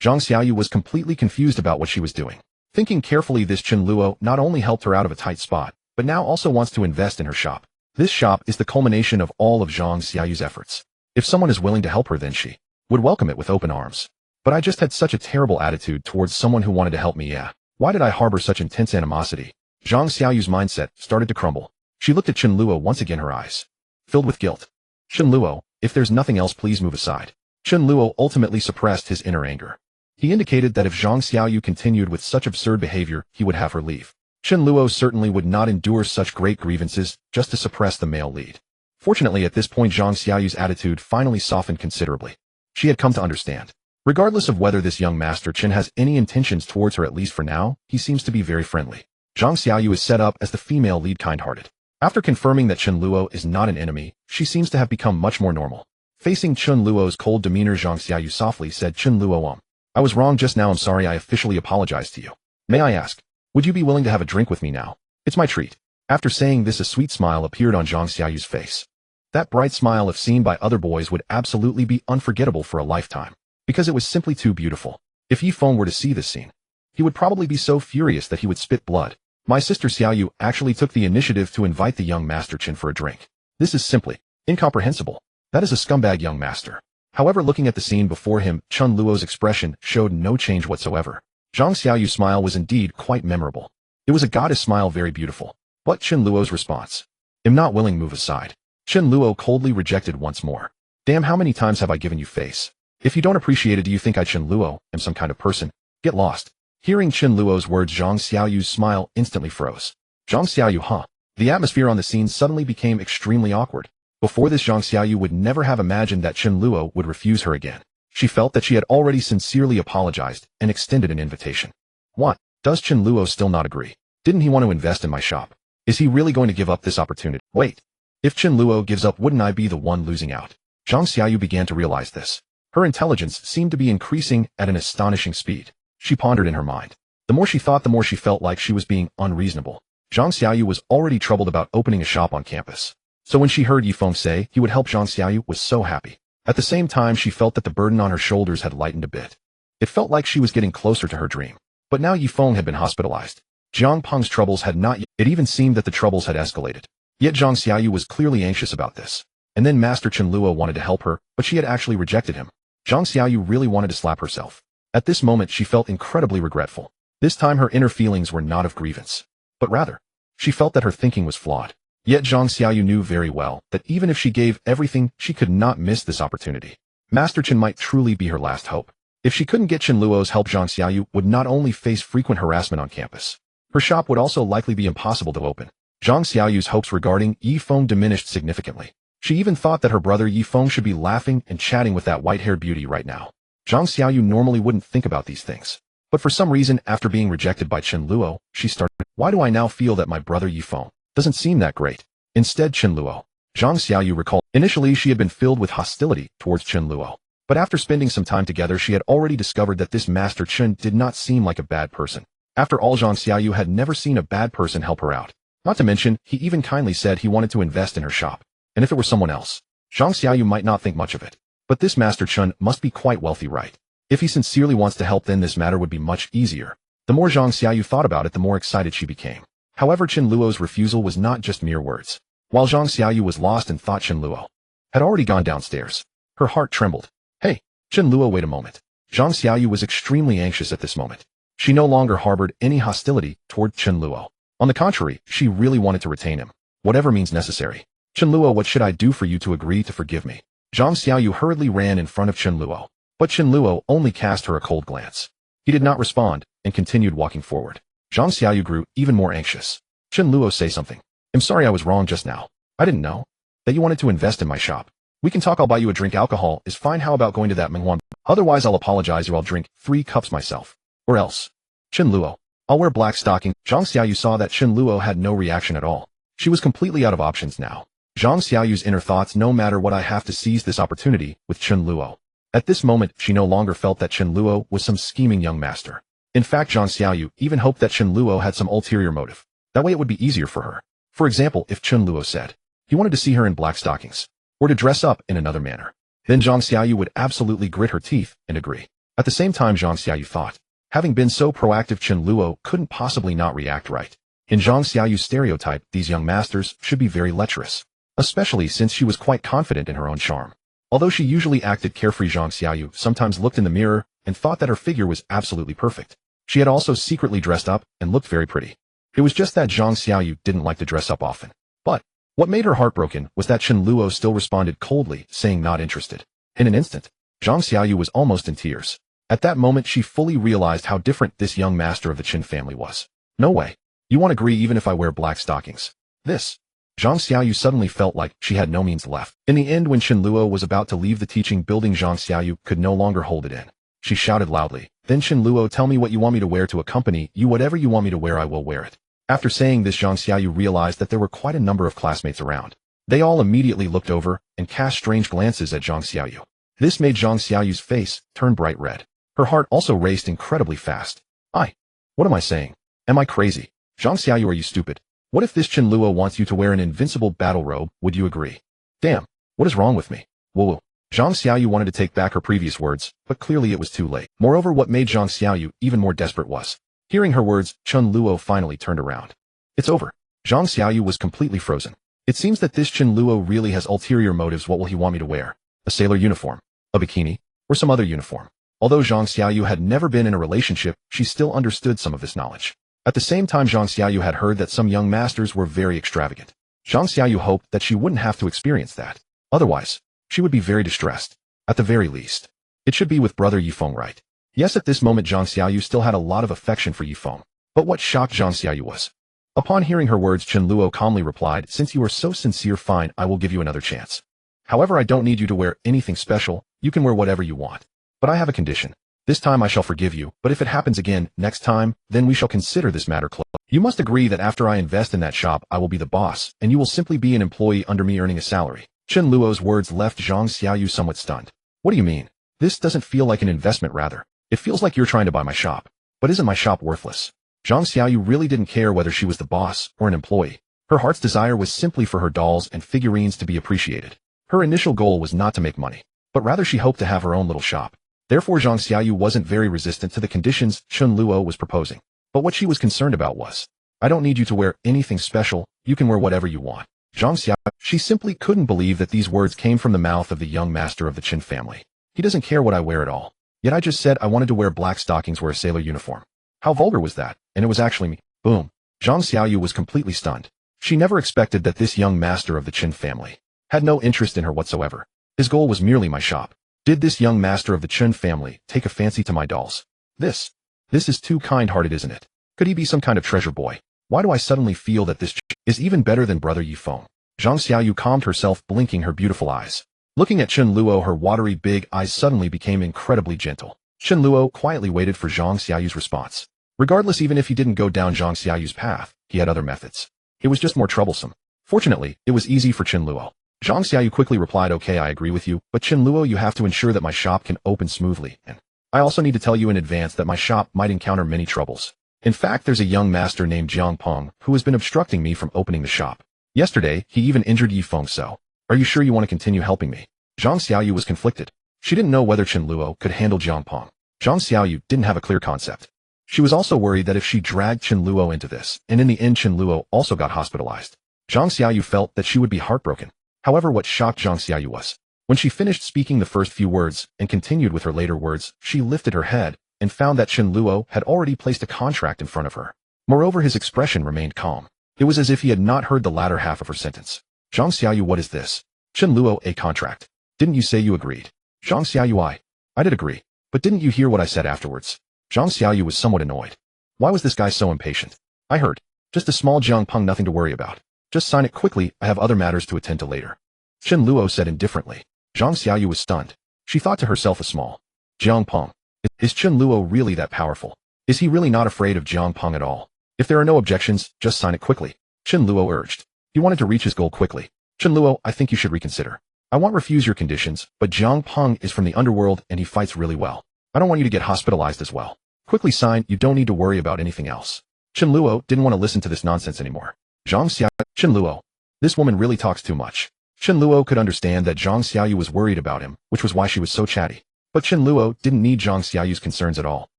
Zhang Xiaoyu was completely confused about what she was doing. Thinking carefully, this Chen Luo not only helped her out of a tight spot, but now also wants to invest in her shop. This shop is the culmination of all of Zhang Xiaoyu's efforts. If someone is willing to help her, then she would welcome it with open arms. But I just had such a terrible attitude towards someone who wanted to help me, yeah. Why did I harbor such intense animosity? Zhang Xiaoyu's mindset started to crumble. She looked at Chen Luo once again, her eyes filled with guilt. "Chen Luo, if there's nothing else, please move aside." Chen Luo ultimately suppressed his inner anger. He indicated that if Zhang Xiaoyu continued with such absurd behavior, he would have her leave. Chen Luo certainly would not endure such great grievances just to suppress the male lead. Fortunately, at this point Zhang Xiaoyu's attitude finally softened considerably. She had come to understand. Regardless of whether this young master Chen has any intentions towards her, at least for now, he seems to be very friendly. Zhang Xiaoyu is set up as the female lead, kind-hearted. After confirming that Chen Luo is not an enemy, she seems to have become much more normal. Facing Chen Luo's cold demeanor, Zhang Xiaoyu softly said, "Chen Luo, I was wrong just now. I'm sorry. I officially apologize to you. May I ask, would you be willing to have a drink with me now? It's my treat." After saying this, a sweet smile appeared on Zhang Xiaoyu's face. That bright smile, if seen by other boys, would absolutely be unforgettable for a lifetime. because it was simply too beautiful. If Yifeng were to see this scene, he would probably be so furious that he would spit blood. My sister Xiaoyu actually took the initiative to invite the young master Chen for a drink. This is simply incomprehensible. That is a scumbag young master. However, looking at the scene before him, Chen Luo's expression showed no change whatsoever. Zhang Xiaoyu's smile was indeed quite memorable. It was a goddess smile, very beautiful. But Chen Luo's response? "Am not willing, move aside." Chen Luo coldly rejected once more. "Damn, how many times have I given you face? If you don't appreciate it, do you think I, Chen Luo, am some kind of person? Get lost." Hearing Chen Luo's words, Zhang Xiaoyu's smile instantly froze. Zhang Xiaoyu, huh? The atmosphere on the scene suddenly became extremely awkward. Before this, Zhang Xiaoyu would never have imagined that Chen Luo would refuse her again. She felt that she had already sincerely apologized and extended an invitation. What? Does Chen Luo still not agree? Didn't he want to invest in my shop? Is he really going to give up this opportunity? Wait. If Chen Luo gives up, wouldn't I be the one losing out? Zhang Xiaoyu began to realize this. Her intelligence seemed to be increasing at an astonishing speed. She pondered in her mind. The more she thought, the more she felt like she was being unreasonable. Zhang Xiaoyu was already troubled about opening a shop on campus. So when she heard Yifeng say he would help, Zhang Xiaoyu was so happy. At the same time, she felt that the burden on her shoulders had lightened a bit. It felt like she was getting closer to her dream. But now Yifeng had been hospitalized. Jiang Peng's troubles had not yet. It even seemed that the troubles had escalated. Yet Zhang Xiaoyu was clearly anxious about this. And then Master Chen Luo wanted to help her, but she had actually rejected him. Zhang Xiaoyu really wanted to slap herself. At this moment, she felt incredibly regretful. This time her inner feelings were not of grievance, but rather, she felt that her thinking was flawed. Yet Zhang Xiaoyu knew very well that even if she gave everything, she could not miss this opportunity. Master Chen might truly be her last hope. If she couldn't get Chen Luo's help, Zhang Xiaoyu would not only face frequent harassment on campus, her shop would also likely be impossible to open. Zhang Xiaoyu's hopes regarding Yifeng diminished significantly. She even thought that her brother Yifeng should be laughing and chatting with that white-haired beauty right now. Zhang Xiaoyu normally wouldn't think about these things. But for some reason, after being rejected by Chen Luo, she started, "Why do I now feel that my brother Yifeng doesn't seem that great?" Instead, Chen Luo. Zhang Xiaoyu recalled, initially she had been filled with hostility towards Chen Luo. But after spending some time together, she had already discovered that this Master Chen did not seem like a bad person. After all, Zhang Xiaoyu had never seen a bad person help her out. Not to mention, he even kindly said he wanted to invest in her shop. And if it were someone else, Zhang Xiaoyu might not think much of it. But this Master Chen must be quite wealthy, right? If he sincerely wants to help, then this matter would be much easier. The more Zhang Xiaoyu thought about it, the more excited she became. However, Chen Luo's refusal was not just mere words. While Zhang Xiaoyu was lost and thought Chen Luo had already gone downstairs, her heart trembled. "Hey, Chen Luo, wait a moment." Zhang Xiaoyu was extremely anxious at this moment. She no longer harbored any hostility toward Chen Luo. On the contrary, she really wanted to retain him, whatever means necessary. "Chen Luo, what should I do for you to agree to forgive me?" Zhang Xiaoyu hurriedly ran in front of Chen Luo. But Chen Luo only cast her a cold glance. He did not respond and continued walking forward. Zhang Xiaoyu grew even more anxious. "Chen Luo, say something." "I'm sorry, I was wrong just now. I didn't know that you wanted to invest in my shop. We can talk, I'll buy you a drink. Alcohol is fine. How about going to that Menghuan? Otherwise, I'll apologize or I'll drink 3 cups myself. Or else. Chen Luo, I'll wear black stocking." Zhang Xiaoyu saw that Chen Luo had no reaction at all. She was completely out of options now. Zhang Xiaoyu's inner thoughts, no matter what, I have to seize this opportunity with Chen Luo. At this moment, she no longer felt that Chen Luo was some scheming young master. In fact, Zhang Xiaoyu even hoped that Chen Luo had some ulterior motive. That way it would be easier for her. For example, if Chen Luo said he wanted to see her in black stockings, or to dress up in another manner, then Zhang Xiaoyu would absolutely grit her teeth and agree. At the same time, Zhang Xiaoyu thought, having been so proactive, Chen Luo couldn't possibly not react right. In Zhang Xiaoyu's stereotype, these young masters should be very lecherous, especially since she was quite confident in her own charm. Although she usually acted carefree, Zhang Xiaoyu sometimes looked in the mirror and thought that her figure was absolutely perfect. She had also secretly dressed up and looked very pretty. It was just that Zhang Xiaoyu didn't like to dress up often. But what made her heartbroken was that Chen Luo still responded coldly, saying not interested. In an instant, Zhang Xiaoyu was almost in tears. At that moment, she fully realized how different this young master of the Chen family was. "No way. You won't agree even if I wear black stockings." This. Zhang Xiaoyu suddenly felt like she had no means left. In the end, when Chen Luo was about to leave the teaching building, Zhang Xiaoyu could no longer hold it in. She shouted loudly, "Then Chen Luo, tell me what you want me to wear to accompany you. Whatever you want me to wear, I will wear it." After saying this, Zhang Xiaoyu realized that there were quite a number of classmates around. They all immediately looked over and cast strange glances at Zhang Xiaoyu. This made Zhang Xiaoyu's face turn bright red. Her heart also raced incredibly fast. What am I saying? Am I crazy? Zhang Xiaoyu, are you stupid? What if this Chen Luo wants you to wear an invincible battle robe? Would you agree? Damn, what is wrong with me? Whoa. Zhang Xiaoyu wanted to take back her previous words, but clearly it was too late. Moreover, what made Zhang Xiaoyu even more desperate was, hearing her words, Chen Luo finally turned around. It's over. Zhang Xiaoyu was completely frozen. It seems that this Chen Luo really has ulterior motives. What will he want me to wear? A sailor uniform? A bikini? Or some other uniform? Although Zhang Xiaoyu had never been in a relationship, she still understood some of this knowledge. At the same time, Zhang Xiaoyu had heard that some young masters were very extravagant. Zhang Xiaoyu hoped that she wouldn't have to experience that. Otherwise, she would be very distressed. At the very least, it should be with brother Yifeng, right? Yes, at this moment Zhang Xiaoyu still had a lot of affection for Yifeng. But what shocked Zhang Xiaoyu was, upon hearing her words, Chen Luo calmly replied, since you are so sincere, fine, I will give you another chance. However, I don't need you to wear anything special. You can wear whatever you want. But I have a condition. This time I shall forgive you, but if it happens again, next time, then we shall consider this matter closed. You must agree that after I invest in that shop, I will be the boss, and you will simply be an employee under me earning a salary. Chen Luo's words left Zhang Xiaoyu somewhat stunned. What do you mean? This doesn't feel like an investment, rather. It feels like you're trying to buy my shop. But isn't my shop worthless? Zhang Xiaoyu really didn't care whether she was the boss or an employee. Her heart's desire was simply for her dolls and figurines to be appreciated. Her initial goal was not to make money, but rather she hoped to have her own little shop. Therefore Zhang Xiaoyu wasn't very resistant to the conditions Chen Luo was proposing. But what she was concerned about was, I don't need you to wear anything special, you can wear whatever you want. Zhang Xiaoyu, she simply couldn't believe that these words came from the mouth of the young master of the Chen family. He doesn't care what I wear at all. Yet I just said I wanted to wear black stockings or a sailor uniform. How vulgar was that? And it was actually me. Boom. Zhang Xiaoyu was completely stunned. She never expected that this young master of the Chen family had no interest in her whatsoever. His goal was merely my shop. Did this young master of the Chen family take a fancy to my dolls? This is too kind-hearted, isn't it? Could he be some kind of treasure boy? Why do I suddenly feel that this is even better than brother Yifeng? Zhang Xiaoyu calmed herself, blinking her beautiful eyes. Looking at Chen Luo, her watery big eyes suddenly became incredibly gentle. Chen Luo quietly waited for Zhang Xiaoyu's response. Regardless, even if he didn't go down Zhang Xiaoyu's path, he had other methods. It was just more troublesome. Fortunately, it was easy for Chen Luo. Zhang Xiaoyu quickly replied, okay, I agree with you, but Chen Luo, you have to ensure that my shop can open smoothly, and I also need to tell you in advance that my shop might encounter many troubles. In fact, there's a young master named Jiang Peng who has been obstructing me from opening the shop. Yesterday, he even injured Yifeng, so are you sure you want to continue helping me? Zhang Xiaoyu was conflicted. She didn't know whether Chen Luo could handle Jiang Peng. Zhang Xiaoyu didn't have a clear concept. She was also worried that if she dragged Chen Luo into this, and in the end Chen Luo also got hospitalized, Zhang Xiaoyu felt that she would be heartbroken. However, what shocked Zhang Xiaoyu was, when she finished speaking the first few words and continued with her later words, she lifted her head and found that Chen Luo had already placed a contract in front of her. Moreover, his expression remained calm. It was as if he had not heard the latter half of her sentence. Zhang Xiaoyu, what is this? Chen Luo, a contract. Didn't you say you agreed? Zhang Xiaoyu, I did agree. But didn't you hear what I said afterwards? Zhang Xiaoyu was somewhat annoyed. Why was this guy so impatient? I heard. Just a small Jiang Peng, nothing to worry about. Just sign it quickly, I have other matters to attend to later. Chen Luo said indifferently. Zhang Xiaoyu was stunned. She thought to herself, a small Jiang Peng. Is Chen Luo really that powerful? Is he really not afraid of Jiang Peng at all? If there are no objections, just sign it quickly. Chen Luo urged. He wanted to reach his goal quickly. Chen Luo, I think you should reconsider. I won't refuse your conditions, but Jiang Peng is from the underworld and he fights really well. I don't want you to get hospitalized as well. Quickly sign, you don't need to worry about anything else. Chen Luo didn't want to listen to this nonsense anymore. Zhang Xiaoyu, Chen Luo. This woman really talks too much. Chen Luo could understand that Zhang Xiaoyu was worried about him, which was why she was so chatty. But Chen Luo didn't need Zhang Xiaoyu's concerns at all.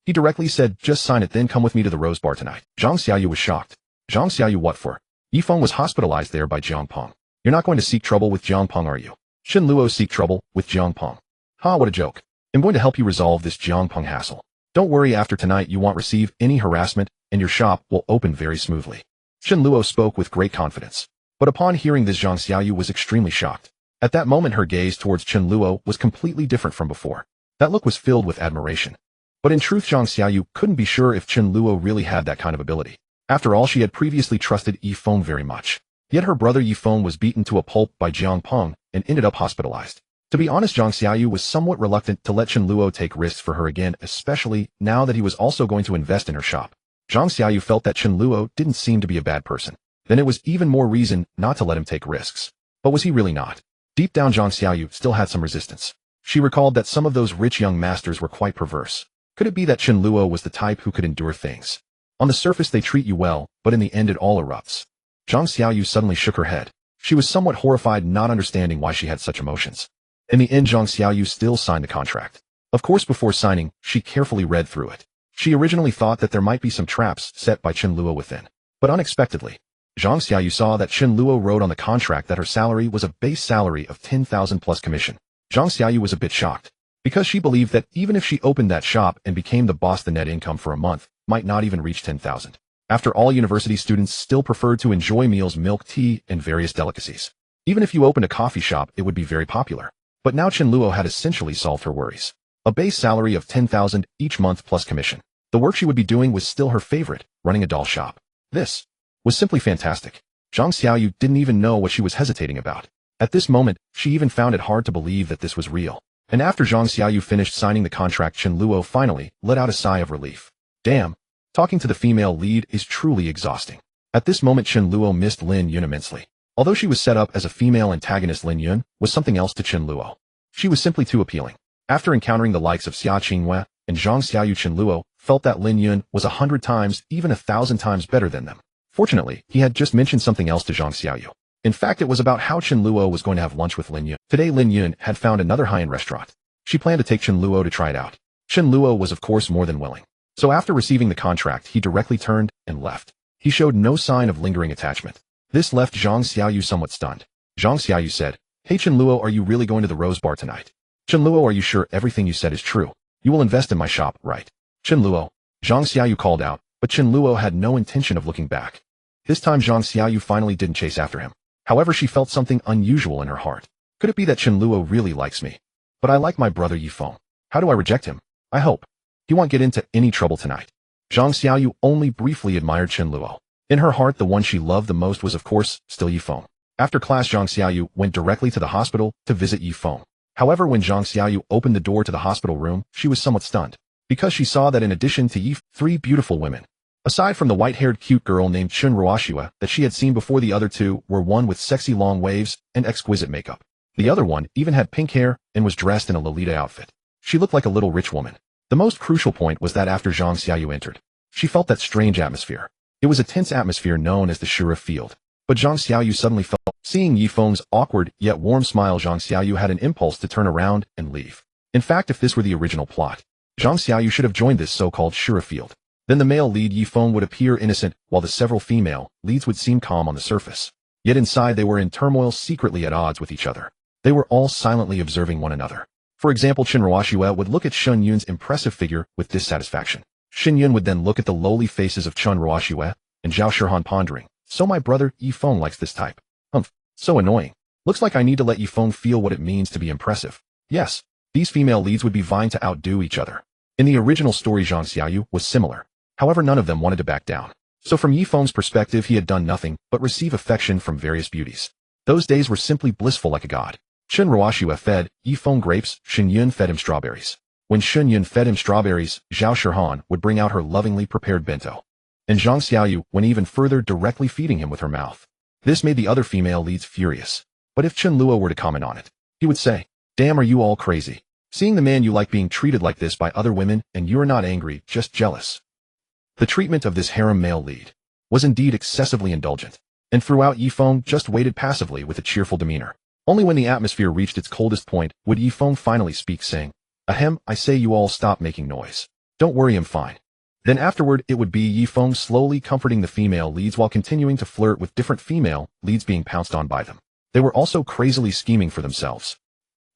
He directly said, just sign it, then come with me to the Rose Bar tonight. Zhang Xiaoyu was shocked. Zhang Xiaoyu, what for? Yifeng was hospitalized there by Jiang Peng. You're not going to seek trouble with Jiang Peng, are you? Chen Luo, seek trouble with Jiang Peng. Ha, what a joke. I'm going to help you resolve this Jiang Peng hassle. Don't worry, after tonight you won't receive any harassment, and your shop will open very smoothly. Chen Luo spoke with great confidence. But upon hearing this, Zhang Xiaoyu was extremely shocked. At that moment her gaze towards Chen Luo was completely different from before. That look was filled with admiration. But in truth Zhang Xiaoyu couldn't be sure if Chen Luo really had that kind of ability. After all, she had previously trusted Yifeng very much. Yet her brother Yifeng was beaten to a pulp by Jiang Peng and ended up hospitalized. To be honest, Zhang Xiaoyu was somewhat reluctant to let Chen Luo take risks for her again, especially now that he was also going to invest in her shop. Zhang Xiaoyu felt that Chen Luo didn't seem to be a bad person. Then it was even more reason not to let him take risks. But was he really not? Deep down Zhang Xiaoyu still had some resistance. She recalled that some of those rich young masters were quite perverse. Could it be that Chen Luo was the type who could endure things? On the surface they treat you well, but in the end it all erupts. Zhang Xiaoyu suddenly shook her head. She was somewhat horrified, not understanding why she had such emotions. In the end, Zhang Xiaoyu still signed the contract. Of course, before signing, she carefully read through it. She originally thought that there might be some traps set by Chen Luo within. But unexpectedly, Zhang Xiaoyu saw that Chen Luo wrote on the contract that her salary was a base salary of 10,000 plus commission. Zhang Xiaoyu was a bit shocked, because she believed that even if she opened that shop and became the boss, the net income for a month might not even reach 10,000. After all, university students still preferred to enjoy meals, milk, tea, and various delicacies. Even if you opened a coffee shop, it would be very popular. But now Chen Luo had essentially solved her worries. A base salary of 10,000 each month plus commission. The work she would be doing was still her favorite, running a doll shop. This was simply fantastic. Zhang Xiaoyu didn't even know what she was hesitating about. At this moment, she even found it hard to believe that this was real. And after Zhang Xiaoyu finished signing the contract, Chen Luo finally let out a sigh of relief. Damn, talking to the female lead is truly exhausting. At this moment, Chen Luo missed Lin Yun immensely. Although she was set up as a female antagonist, Lin Yun was something else to Chen Luo. She was simply too appealing. After encountering the likes of Xia Qingyue and Zhang Xiaoyu, Chen Luo felt that Lin Yun was 100 times, even 1,000 times better than them. Fortunately, he had just mentioned something else to Zhang Xiaoyu. In fact, it was about how Chen Luo was going to have lunch with Lin Yun. Today, Lin Yun had found another high-end restaurant. She planned to take Chen Luo to try it out. Chen Luo was of course more than willing. So after receiving the contract, he directly turned and left. He showed no sign of lingering attachment. This left Zhang Xiaoyu somewhat stunned. Zhang Xiaoyu said, "Hey Chen Luo, are you really going to the Rose Bar tonight? Chen Luo, are you sure everything you said is true? You will invest in my shop, right?" Chen Luo, Zhang Xiaoyu called out, but Chen Luo had no intention of looking back. This time Zhang Xiaoyu finally didn't chase after him. However, she felt something unusual in her heart. Could it be that Chen Luo really likes me? But I like my brother Yifeng. How do I reject him? I hope he won't get into any trouble tonight. Zhang Xiaoyu only briefly admired Chen Luo. In her heart, the one she loved the most was of course still Yifeng. After class, Zhang Xiaoyu went directly to the hospital to visit Yifeng. However, when Zhang Xiaoyu opened the door to the hospital room, she was somewhat stunned, because she saw that in addition to Yifeng, 3 beautiful women, aside from the white-haired cute girl named Chen Luo that she had seen before, the other 2 were one with sexy long waves and exquisite makeup. The other one even had pink hair and was dressed in a Lolita outfit. She looked like a little rich woman. The most crucial point was that after Zhang Xiaoyu entered, she felt that strange atmosphere. It was a tense atmosphere known as the Shura field. But Zhang Xiaoyu suddenly felt, seeing Yifeng's awkward yet warm smile, Zhang Xiaoyu had an impulse to turn around and leave. In fact, if this were the original plot, Zhang Xiaoyu should have joined this so-called Shura field. Then the male lead Yifeng would appear innocent, while the several female leads would seem calm on the surface. Yet inside they were in turmoil, secretly at odds with each other. They were all silently observing one another. For example, Chen Luo would look at Shen Yun's impressive figure with dissatisfaction. Shen Yun would then look at the lowly faces of Chen Luo and Zhao Shihan, pondering, so my brother Yifeng likes this type. So annoying. Looks like I need to let Yifeng feel what it means to be impressive. Yes, these female leads would be vying to outdo each other. In the original story, Zhang Xiaoyu was similar. However, none of them wanted to back down. So from Yifeng's perspective, he had done nothing but receive affection from various beauties. Those days were simply blissful like a god. Chen Luo fed Yifeng grapes, Shen Yun fed him strawberries. When Shen Yun fed him strawberries, Zhao Shihan would bring out her lovingly prepared bento. And Zhang Xiaoyu went even further, directly feeding him with her mouth. This made the other female leads furious. But if Chen Luo were to comment on it, he would say, "Damn, are you all crazy? Seeing the man you like being treated like this by other women, and you're not angry, just jealous." The treatment of this harem male lead was indeed excessively indulgent. And throughout, Yifeng just waited passively with a cheerful demeanor. Only when the atmosphere reached its coldest point would Yifeng finally speak, saying, "Ahem, I say you all stop making noise. Don't worry, I'm fine." Then afterward, it would be Yifeng slowly comforting the female leads while continuing to flirt with different female leads being pounced on by them. They were also crazily scheming for themselves.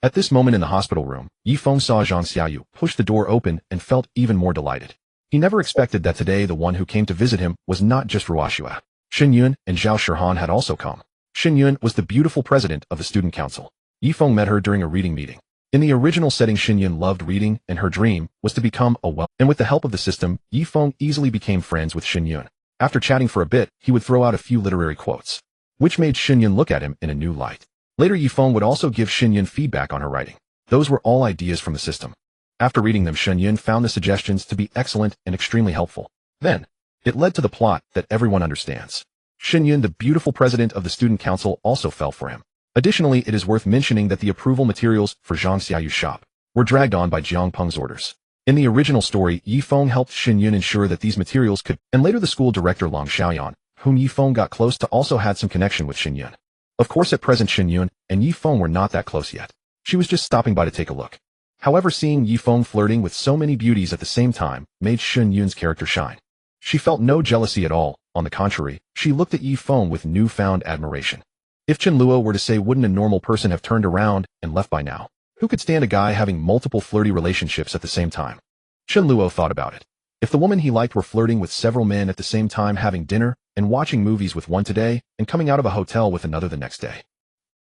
At this moment in the hospital room, Yifeng saw Zhang Xiaoyu push the door open and felt even more delighted. He never expected that today the one who came to visit him was not just Luo. Shen Yun and Zhao Shihan had also come. Shen Yun was the beautiful president of the student council. Yifeng met her during a reading meeting. In the original setting, Shen Yun loved reading, and her dream was to become a and with the help of the system, Yifeng easily became friends with Shen Yun. After chatting for a bit, he would throw out a few literary quotes, which made Shen Yun look at him in a new light. Later, Yifeng would also give Shen Yun feedback on her writing. Those were all ideas from the system. After reading them, Shen Yun found the suggestions to be excellent and extremely helpful. Then, it led to the plot that everyone understands. Shen Yun, the beautiful president of the student council, also fell for him. Additionally, it is worth mentioning that the approval materials for Zhang Xiaoyu's shop were dragged on by Jiang Peng's orders. In the original story, Yifeng helped Shen Yun ensure that these materials could, and later the school director Long Xiaoyan, whom Yifeng got close to, also had some connection with Shen Yun. Of course, at present Shen Yun and Yifeng were not that close yet. She was just stopping by to take a look. However, seeing Yifeng flirting with so many beauties at the same time made Chen Yun's character shine. She felt no jealousy at all. On the contrary, she looked at Yifeng with newfound admiration. If Chen Luo were to say, wouldn't a normal person have turned around and left by now? Who could stand a guy having multiple flirty relationships at the same time? Chen Luo thought about it. If the woman he liked were flirting with several men at the same time, having dinner and watching movies with one today and coming out of a hotel with another the next day.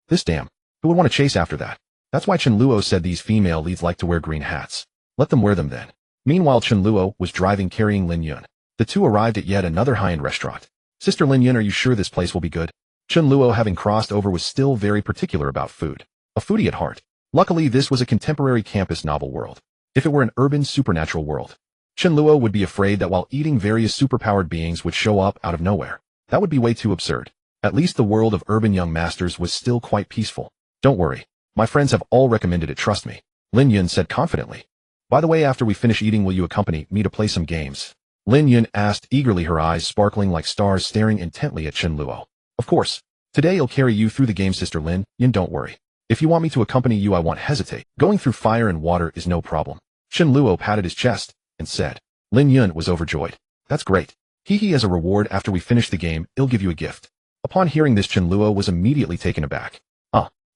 This damn, who would want to chase after that? That's why Chen Luo said these female leads like to wear green hats. Let them wear them then. Meanwhile, Chen Luo was driving carrying Lin Yun. The two arrived at yet another high-end restaurant. Sister Lin Yun, are you sure this place will be good? Chen Luo, having crossed over, was still very particular about food. A foodie at heart. Luckily, this was a contemporary campus novel world. If it were an urban supernatural world, Chen Luo would be afraid that while eating various superpowered beings would show up out of nowhere. That would be way too absurd. At least the world of urban young masters was still quite peaceful. Don't worry. My friends have all recommended it, trust me, Lin Yun said confidently. By the way, after we finish eating, will you accompany me to play some games? Lin Yun asked eagerly, her eyes sparkling like stars, staring intently at Chen Luo. Of course. Today I'll carry you through the game, Sister Lin Yun, don't worry. If you want me to accompany you, I won't hesitate. Going through fire and water is no problem. Chen Luo patted his chest and said. Lin Yun was overjoyed. That's great. Hee, as a reward after we finish the game, I'll give you a gift. Upon hearing this, Chen Luo was immediately taken aback.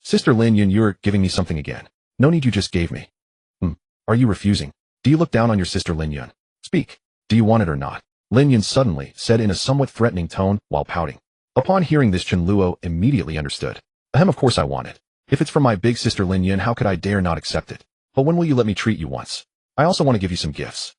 Sister Lin Yun, you're giving me something again. No need, you just gave me. Are you refusing? Do you look down on your sister Lin Yun? Speak. Do you want it or not? Lin Yun suddenly said in a somewhat threatening tone while pouting. Upon hearing this, Chen Luo immediately understood. Of course I want it. If it's from my big sister Lin Yun, how could I dare not accept it? But when will you let me treat you once? I also want to give you some gifts.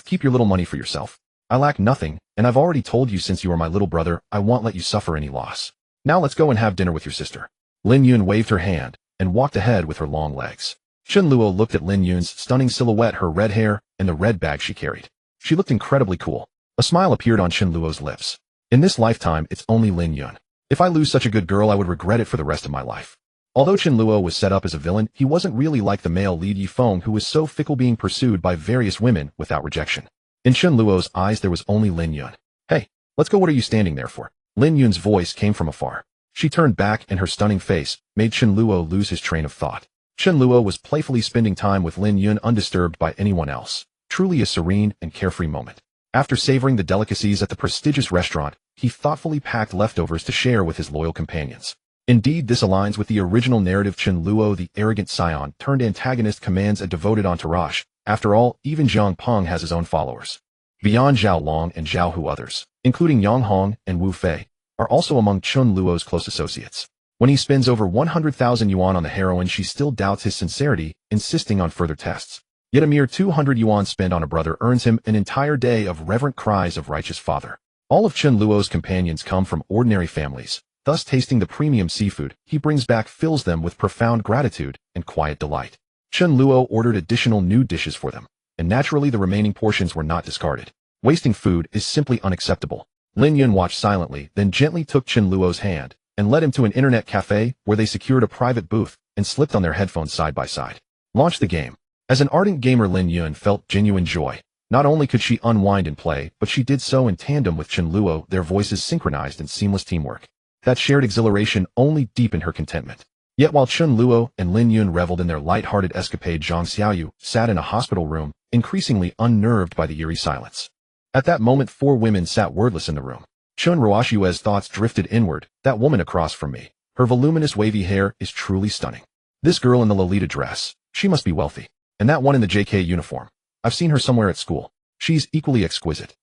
Keep your little money for yourself. I lack nothing, and I've already told you since you are my little brother, I won't let you suffer any loss. Now let's go and have dinner with your sister. Lin Yun waved her hand and walked ahead with her long legs. Chen Luo looked at Lin Yun's stunning silhouette, her red hair, and the red bag she carried. She looked incredibly cool. A smile appeared on Chen Luo's lips. In this lifetime, it's only Lin Yun. If I lose such a good girl, I would regret it for the rest of my life. Although Chen Luo was set up as a villain, he wasn't really like the male lead Yifeng, who was so fickle, being pursued by various women without rejection. In Chen Luo's eyes, there was only Lin Yun. Hey, let's go, what are you standing there for? Lin Yun's voice came from afar. She turned back, and her stunning face made Chen Luo lose his train of thought. Chen Luo was playfully spending time with Lin Yun, undisturbed by anyone else. Truly a serene and carefree moment. After savoring the delicacies at the prestigious restaurant, he thoughtfully packed leftovers to share with his loyal companions. Indeed, this aligns with the original narrative. Chen Luo, the arrogant scion turned antagonist, commands a devoted entourage. After all, even Zhang Peng has his own followers. Beyond Zhao Long and Zhao Hu, others, including Yang Hong and Wu Fei, are also among Chen Luo's close associates. When he spends over 100,000 yuan on the heroine, she still doubts his sincerity, insisting on further tests. Yet a mere 200 yuan spent on a brother earns him an entire day of reverent cries of righteous father. All of Chen Luo's companions come from ordinary families, thus tasting the premium seafood he brings back fills them with profound gratitude and quiet delight. Chen Luo ordered additional new dishes for them, and naturally the remaining portions were not discarded. Wasting food is simply unacceptable. Lin Yun watched silently, then gently took Chen Luo's hand and led him to an internet cafe where they secured a private booth and slipped on their headphones side by side. Launched the game. As an ardent gamer, Lin Yun felt genuine joy. Not only could she unwind and play, but she did so in tandem with Chen Luo, their voices synchronized in seamless teamwork. That shared exhilaration only deepened her contentment. Yet while Chen Luo and Lin Yun reveled in their light-hearted escapade, Zhang Xiaoyu sat in a hospital room, increasingly unnerved by the eerie silence. At that moment, 4 women sat wordless in the room. Chen Ruoxue's thoughts drifted inward. That woman across from me. Her voluminous wavy hair is truly stunning. This girl in the Lolita dress. She must be wealthy. And that one in the JK uniform. I've seen her somewhere at school. She's equally exquisite.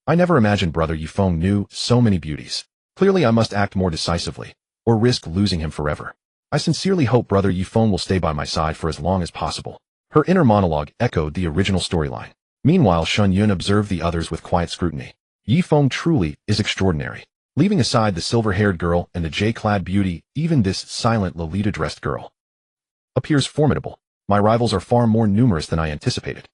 I never imagined brother Yifeng knew so many beauties. Clearly I must act more decisively, or risk losing him forever. I sincerely hope brother Yifeng will stay by my side for as long as possible. Her inner monologue echoed the original storyline. Meanwhile, Shen Yun observed the others with quiet scrutiny. Yifeng truly is extraordinary. Leaving aside the silver-haired girl and the J-clad beauty, even this silent Lolita-dressed girl appears formidable. My rivals are far more numerous than I anticipated.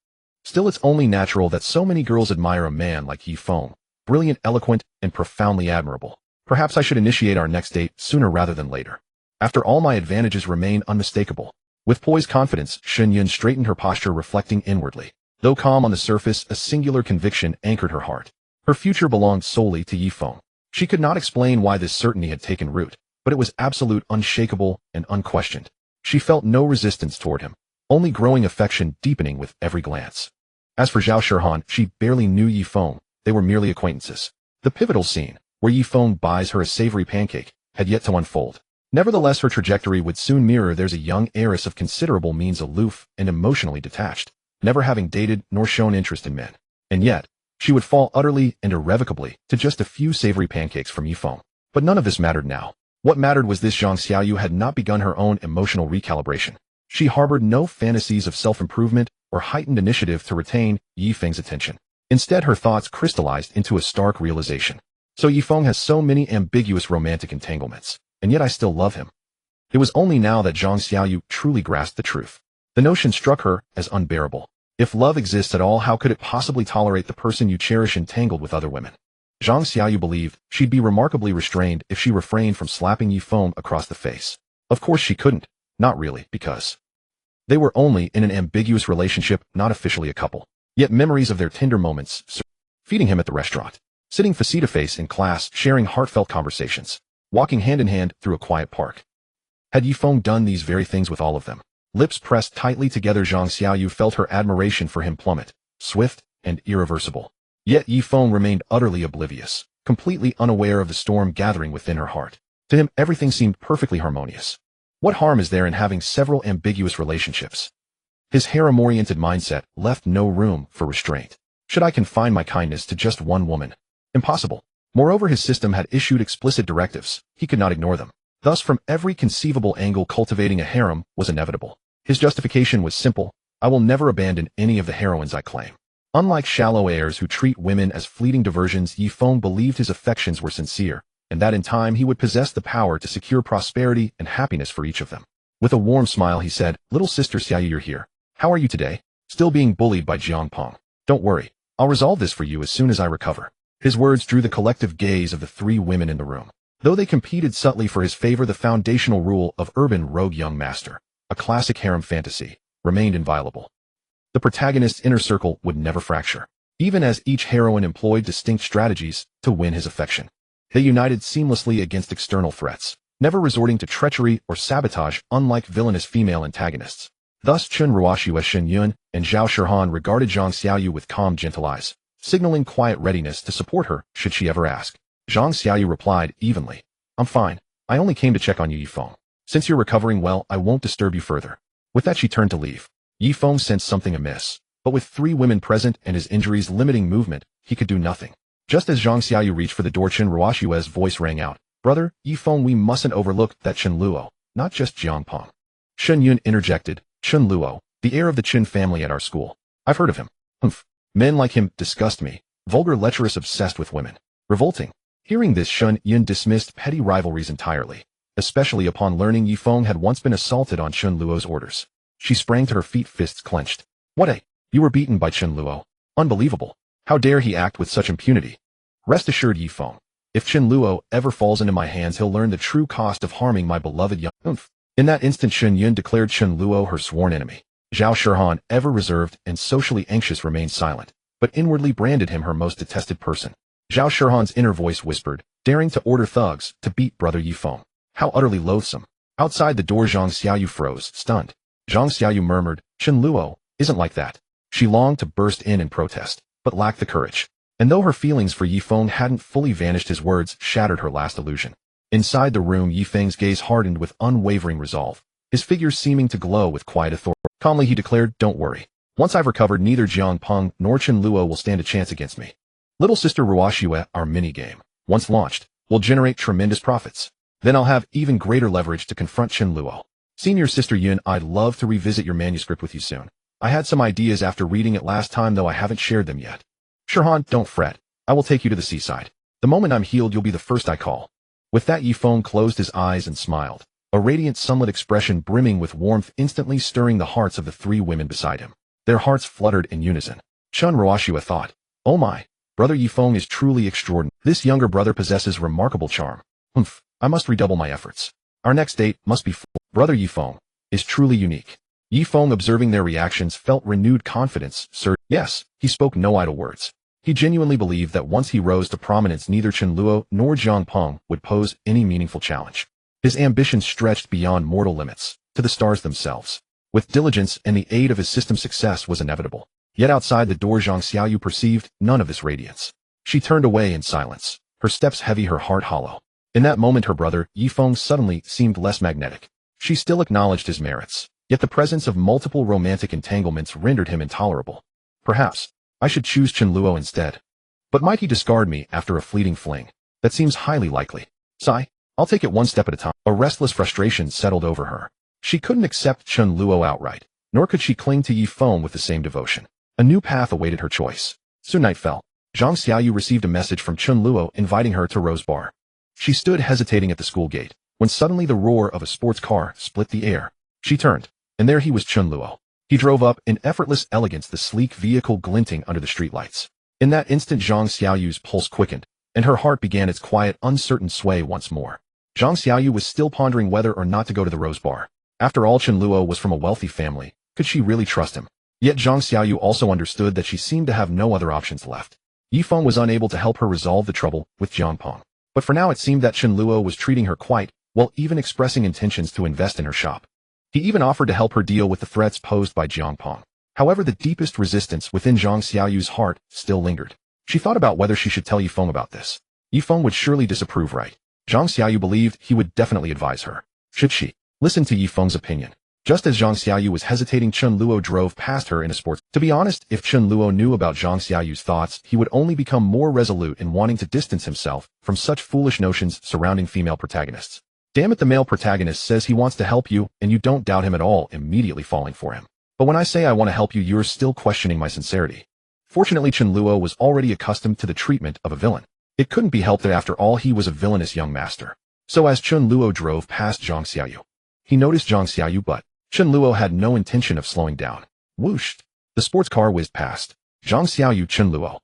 Still, it's only natural that so many girls admire a man like Yifeng, brilliant, eloquent, and profoundly admirable. Perhaps I should initiate our next date sooner rather than later. After all, my advantages remain unmistakable. With poised confidence, Shen Yun straightened her posture, reflecting inwardly. Though calm on the surface, a singular conviction anchored her heart. Her future belonged solely to Yifeng. She could not explain why this certainty had taken root, but it was absolute, unshakable, and unquestioned. She felt no resistance toward him, only growing affection deepening with every glance. As for Zhao Shirhan, she barely knew Yifeng, they were merely acquaintances. The pivotal scene, where Yifeng buys her a savory pancake, had yet to unfold. Nevertheless, her trajectory would soon mirror theirs, a young heiress of considerable means, aloof and emotionally detached, never having dated nor shown interest in men. And yet, she would fall utterly and irrevocably to just a few savory pancakes from Yifeng. But none of this mattered now. What mattered was this: Zhang Xiaoyu had not begun her own emotional recalibration. She harbored no fantasies of self-improvement or heightened initiative to retain Yifeng's attention. Instead, her thoughts crystallized into a stark realization. So Yifeng has so many ambiguous romantic entanglements, and yet I still love him. It was only now that Zhang Xiaoyu truly grasped the truth. The notion struck her as unbearable. If love exists at all, how could it possibly tolerate the person you cherish entangled with other women? Zhang Xiaoyu believed she'd be remarkably restrained if she refrained from slapping Yifeng across the face. Of course she couldn't. Not really, because they were only in an ambiguous relationship, not officially a couple. Yet memories of their tender moments, feeding him at the restaurant, sitting face-to-face in class, sharing heartfelt conversations, walking hand-in-hand through a quiet park. Had Yifeng done these very things with all of them? Lips pressed tightly together, Zhang Xiaoyu felt her admiration for him plummet, swift and irreversible. Yet Yifeng remained utterly oblivious, completely unaware of the storm gathering within her heart. To him, everything seemed perfectly harmonious. What harm is there in having several ambiguous relationships? His harem-oriented mindset left no room for restraint. Should I confine my kindness to just one woman? Impossible. Moreover, his system had issued explicit directives. He could not ignore them. Thus, from every conceivable angle, cultivating a harem was inevitable. His justification was simple: I will never abandon any of the heroines I claim. Unlike shallow heirs who treat women as fleeting diversions, Yifeng believed his affections were sincere, and that in time he would possess the power to secure prosperity and happiness for each of them. With a warm smile he said, "Little sister Xiaoyu, you're here. How are you today? Still being bullied by Jiang Peng? Don't worry, I'll resolve this for you as soon as I recover." His words drew the collective gaze of the three women in the room. Though they competed subtly for his favor, the foundational rule of urban rogue young master, a classic harem fantasy, remained inviolable. The protagonist's inner circle would never fracture, even as each heroine employed distinct strategies to win his affection. They united seamlessly against external threats, never resorting to treachery or sabotage, unlike villainous female antagonists. Thus Chen Luo, Shen Yun, and Zhao Shirhan regarded Zhang Xiaoyu with calm, gentle eyes, signaling quiet readiness to support her should she ever ask. Zhang Xiaoyu replied evenly, "I'm fine. I only came to check on you, Yifeng. Since you're recovering well, I won't disturb you further." With that she turned to leave. Yifeng sensed something amiss, but with three women present and his injuries limiting movement, he could do nothing. Just as Zhang Xiaoyu reached for the door, Chen Luo's voice rang out, "Brother, Yifeng, we mustn't overlook that Chen Luo, not just Jiang Peng." Shen Yun interjected, "Chen Luo, the heir of the Chen family at our school. I've heard of him. Humph. Men like him disgust me. Vulgar, lecherous, obsessed with women. Revolting." Hearing this, Shen Yun dismissed petty rivalries entirely, especially upon learning Yifeng had once been assaulted on Chen Luo's orders. She sprang to her feet, fists clenched. "What? You were beaten by Chen Luo? Unbelievable. How dare he act with such impunity? Rest assured, Yifeng, if Chen Luo ever falls into my hands, he'll learn the true cost of harming my beloved young." In that instant, Shen Yun declared Chen Luo her sworn enemy. Zhao Shirhan, ever reserved and socially anxious, remained silent, but inwardly branded him her most detested person. Zhao Shirhan's inner voice whispered, daring to order thugs to beat brother Yifeng. How utterly loathsome. Outside the door, Zhang Xiaoyu froze, stunned. Zhang Xiaoyu murmured, "Chen Luo isn't like that." She longed to burst in and protest, but lacked the courage. And though her feelings for Yifeng hadn't fully vanished, his words shattered her last illusion. Inside the room, Yifeng's gaze hardened with unwavering resolve, his figure seeming to glow with quiet authority. Calmly he declared, "Don't worry. Once I've recovered, neither Jiang Peng nor Chen Luo will stand a chance against me. Little sister Ruoxue, our mini-game, once launched, will generate tremendous profits. Then I'll have even greater leverage to confront Chen Luo. Senior sister Yun, I'd love to revisit your manuscript with you soon. I had some ideas after reading it last time, though I haven't shared them yet. Shirhan, don't fret. I will take you to the seaside. The moment I'm healed, you'll be the first I call." With that, Yifeng closed his eyes and smiled, a radiant sunlit expression brimming with warmth instantly stirring the hearts of the three women beside him. Their hearts fluttered in unison. Chen Ruoxue thought, "Oh my, brother Yifeng is truly extraordinary. This younger brother possesses remarkable charm. Humph, I must redouble my efforts. Our next date must be full. Brother Yifeng is truly unique." Yifeng, observing their reactions, felt renewed confidence. Yes, he spoke no idle words. He genuinely believed that once he rose to prominence, neither Chen Luo nor Jiang Peng would pose any meaningful challenge. His ambition stretched beyond mortal limits, to the stars themselves. With diligence and the aid of his system, success was inevitable. Yet outside the door Zhang Xiaoyu perceived none of this radiance. She turned away in silence, her steps heavy, her heart hollow. In that moment her brother, Yifeng, suddenly seemed less magnetic. She still acknowledged his merits, yet the presence of multiple romantic entanglements rendered him intolerable. Perhaps I should choose Chen Luo instead. But might he discard me after a fleeting fling? That seems highly likely. Sigh, I'll take it one step at a time. A restless frustration settled over her. She couldn't accept Chen Luo outright, nor could she cling to Yifeng with the same devotion. A new path awaited her choice. Soon night fell. Zhang Xiaoyu received a message from Chen Luo inviting her to Rose Bar. She stood hesitating at the school gate, when suddenly the roar of a sports car split the air. She turned, and there he was, Chen Luo. He drove up in effortless elegance, the sleek vehicle glinting under the streetlights. In that instant Zhang Xiaoyu's pulse quickened, and her heart began its quiet, uncertain sway once more. Zhang Xiaoyu was still pondering whether or not to go to the Rose Bar. After all, Chen Luo was from a wealthy family. Could she really trust him? Yet Zhang Xiaoyu also understood that she seemed to have no other options left. Yifeng was unable to help her resolve the trouble with Jiang Peng. But for now it seemed that Chen Luo was treating her quite well, even expressing intentions to invest in her shop. He even offered to help her deal with the threats posed by Jiang Peng. However, the deepest resistance within Zhang Xiaoyu's heart still lingered. She thought about whether she should tell Yifeng about this. Yifeng would surely disapprove, right? Zhang Xiaoyu believed he would definitely advise her. Should she listen to Yifeng's opinion? Just as Zhang Xiaoyu was hesitating, Chen Luo drove past her in a sports. To be honest, if Chen Luo knew about Zhang Xiaoyu's thoughts, he would only become more resolute in wanting to distance himself from such foolish notions surrounding female protagonists. Damn it, the male protagonist says he wants to help you, and you don't doubt him at all, immediately falling for him. But when I say I want to help you, you're still questioning my sincerity. Fortunately, Chen Luo was already accustomed to the treatment of a villain. It couldn't be helped that after all he was a villainous young master. So as Chen Luo drove past Zhang Xiaoyu, he noticed Zhang Xiaoyu, but Chen Luo had no intention of slowing down. Whoosh! The sports car whizzed past. Zhang Xiaoyu, Chen Luo.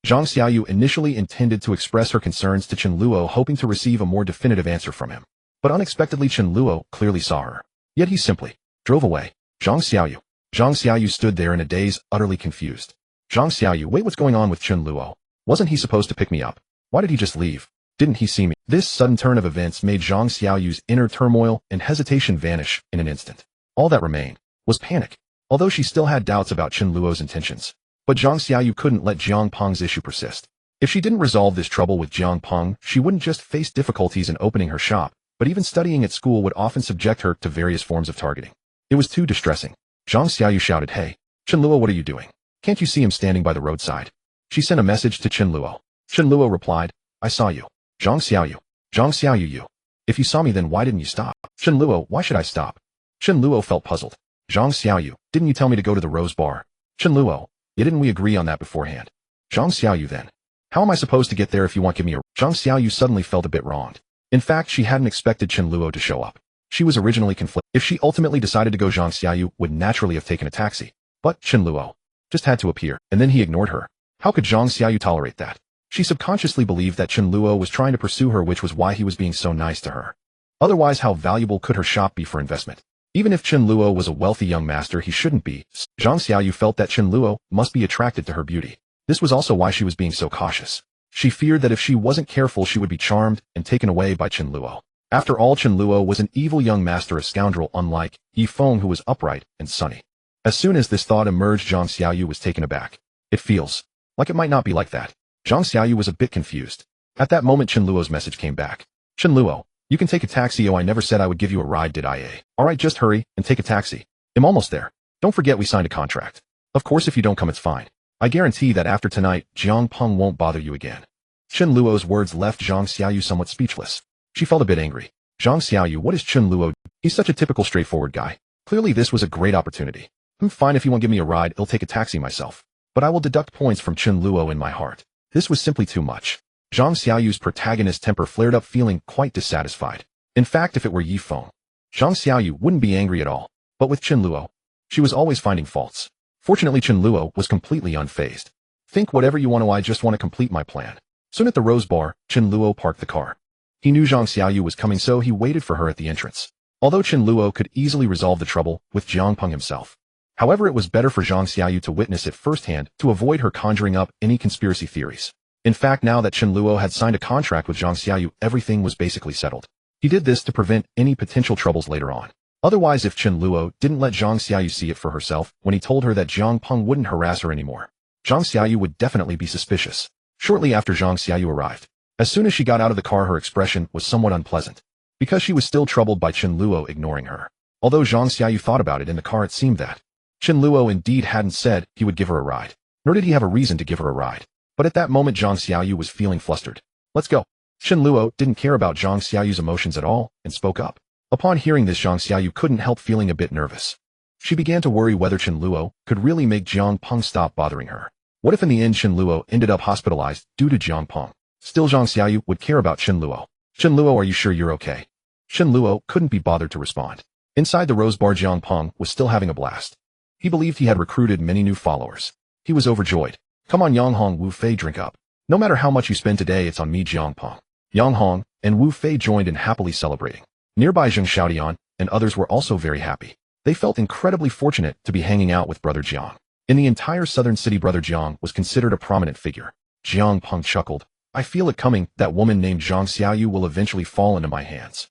Zhang Xiaoyu initially intended to express her concerns to Chen Luo, hoping to receive a more definitive answer from him. But unexpectedly Chen Luo clearly saw her. Yet he simply drove away. Zhang Xiaoyu stood there in a daze, utterly confused. Zhang Xiaoyu, wait, what's going on with Chen Luo? Wasn't he supposed to pick me up? Why did he just leave? Didn't he see me? This sudden turn of events made Zhang Xiaoyu's inner turmoil and hesitation vanish in an instant. All that remained was panic. Although she still had doubts about Chen Luo's intentions. But Zhang Xiaoyu couldn't let Jiang Peng's issue persist. If she didn't resolve this trouble with Jiang Peng, she wouldn't just face difficulties in opening her shop, but even studying at school would often subject her to various forms of targeting. It was too distressing. Zhang Xiaoyu shouted, "Hey, Chen Luo, what are you doing? Can't you see him standing by the roadside?" She sent a message to Chen Luo. Chen Luo replied, "I saw you. Zhang Xiaoyu, you. If you saw me, then why didn't you stop?" Chen Luo, why should I stop? Chen Luo felt puzzled. Zhang Xiaoyu, didn't you tell me to go to the Rose Bar? Chen Luo, yeah, didn't we agree on that beforehand? Zhang Xiaoyu, then how am I supposed to get there if you won't give me a... Zhang Xiaoyu suddenly felt a bit wronged. In fact, she hadn't expected Chen Luo to show up. She was originally conflicted. If she ultimately decided to go, Zhang Xiaoyu would naturally have taken a taxi. But Chen Luo just had to appear, and then he ignored her. How could Zhang Xiaoyu tolerate that? She subconsciously believed that Chen Luo was trying to pursue her, which was why he was being so nice to her. Otherwise, how valuable could her shop be for investment? Even if Chen Luo was a wealthy young master, he shouldn't be. Zhang Xiaoyu felt that Chen Luo must be attracted to her beauty. This was also why she was being so cautious. She feared that if she wasn't careful, she would be charmed and taken away by Chen Luo. After all, Chen Luo was an evil young master, a scoundrel unlike Yifeng, who was upright and sunny. As soon as this thought emerged, Zhang Xiaoyu was taken aback. It feels like it might not be like that. Zhang Xiaoyu was a bit confused. At that moment, Chen Luo's message came back. Chen Luo, you can take a taxi. Oh, I never said I would give you a ride, did I? Alright, just hurry and take a taxi. I'm almost there. Don't forget we signed a contract. Of course, if you don't come, it's fine. I guarantee that after tonight, Jiang Peng won't bother you again. Chen Luo's words left Zhang Xiaoyu somewhat speechless. She felt a bit angry. Zhang Xiaoyu, what is Chen Luo? He's such a typical straightforward guy. Clearly this was a great opportunity. I'm fine if you won't give me a ride, I'll take a taxi myself. But I will deduct points from Chen Luo in my heart. This was simply too much. Zhang Xiaoyu's protagonist's temper flared up, feeling quite dissatisfied. In fact, if it were Yifeng, Zhang Xiaoyu wouldn't be angry at all. But with Chen Luo, she was always finding faults. Fortunately, Chen Luo was completely unfazed. Think whatever you want to, I just want to complete my plan. Soon at the Rose Bar, Chen Luo parked the car. He knew Zhang Xiaoyu was coming, so he waited for her at the entrance. Although Chen Luo could easily resolve the trouble with Jiang Peng himself. However, it was better for Zhang Xiaoyu to witness it firsthand to avoid her conjuring up any conspiracy theories. In fact, now that Chen Luo had signed a contract with Zhang Xiaoyu, everything was basically settled. He did this to prevent any potential troubles later on. Otherwise, if Chen Luo didn't let Zhang Xiaoyu see it for herself when he told her that Zhang Peng wouldn't harass her anymore, Zhang Xiaoyu would definitely be suspicious. Shortly after Zhang Xiaoyu arrived, as soon as she got out of the car, her expression was somewhat unpleasant, because she was still troubled by Chen Luo ignoring her. Although Zhang Xiaoyu thought about it in the car, it seemed that Chen Luo indeed hadn't said he would give her a ride, nor did he have a reason to give her a ride. But at that moment, Zhang Xiaoyu was feeling flustered. "Let's go." Chen Luo didn't care about Zhang Xiaoyu's emotions at all and spoke up. Upon hearing this, Zhang Xiaoyu couldn't help feeling a bit nervous. She began to worry whether Chen Luo could really make Zhang Peng stop bothering her. What if in the end Chen Luo ended up hospitalized due to Zhang Peng? Still, Zhang Xiaoyu would care about Chen Luo. "Chen Luo, are you sure you're okay?" Chen Luo couldn't be bothered to respond. Inside the Rose Bar, Zhang Peng was still having a blast. He believed he had recruited many new followers. He was overjoyed. "Come on, Yang Hong, Wu Fei, drink up. No matter how much you spend today, it's on me, Zhang Peng." Yang Hong and Wu Fei joined in happily celebrating. Nearby, Zheng Xiaodian and others were also very happy. They felt incredibly fortunate to be hanging out with Brother Jiang. In the entire southern city, Brother Jiang was considered a prominent figure. Zhang Peng chuckled. "I feel it coming. That woman named Zhang Xiaoyu will eventually fall into my hands."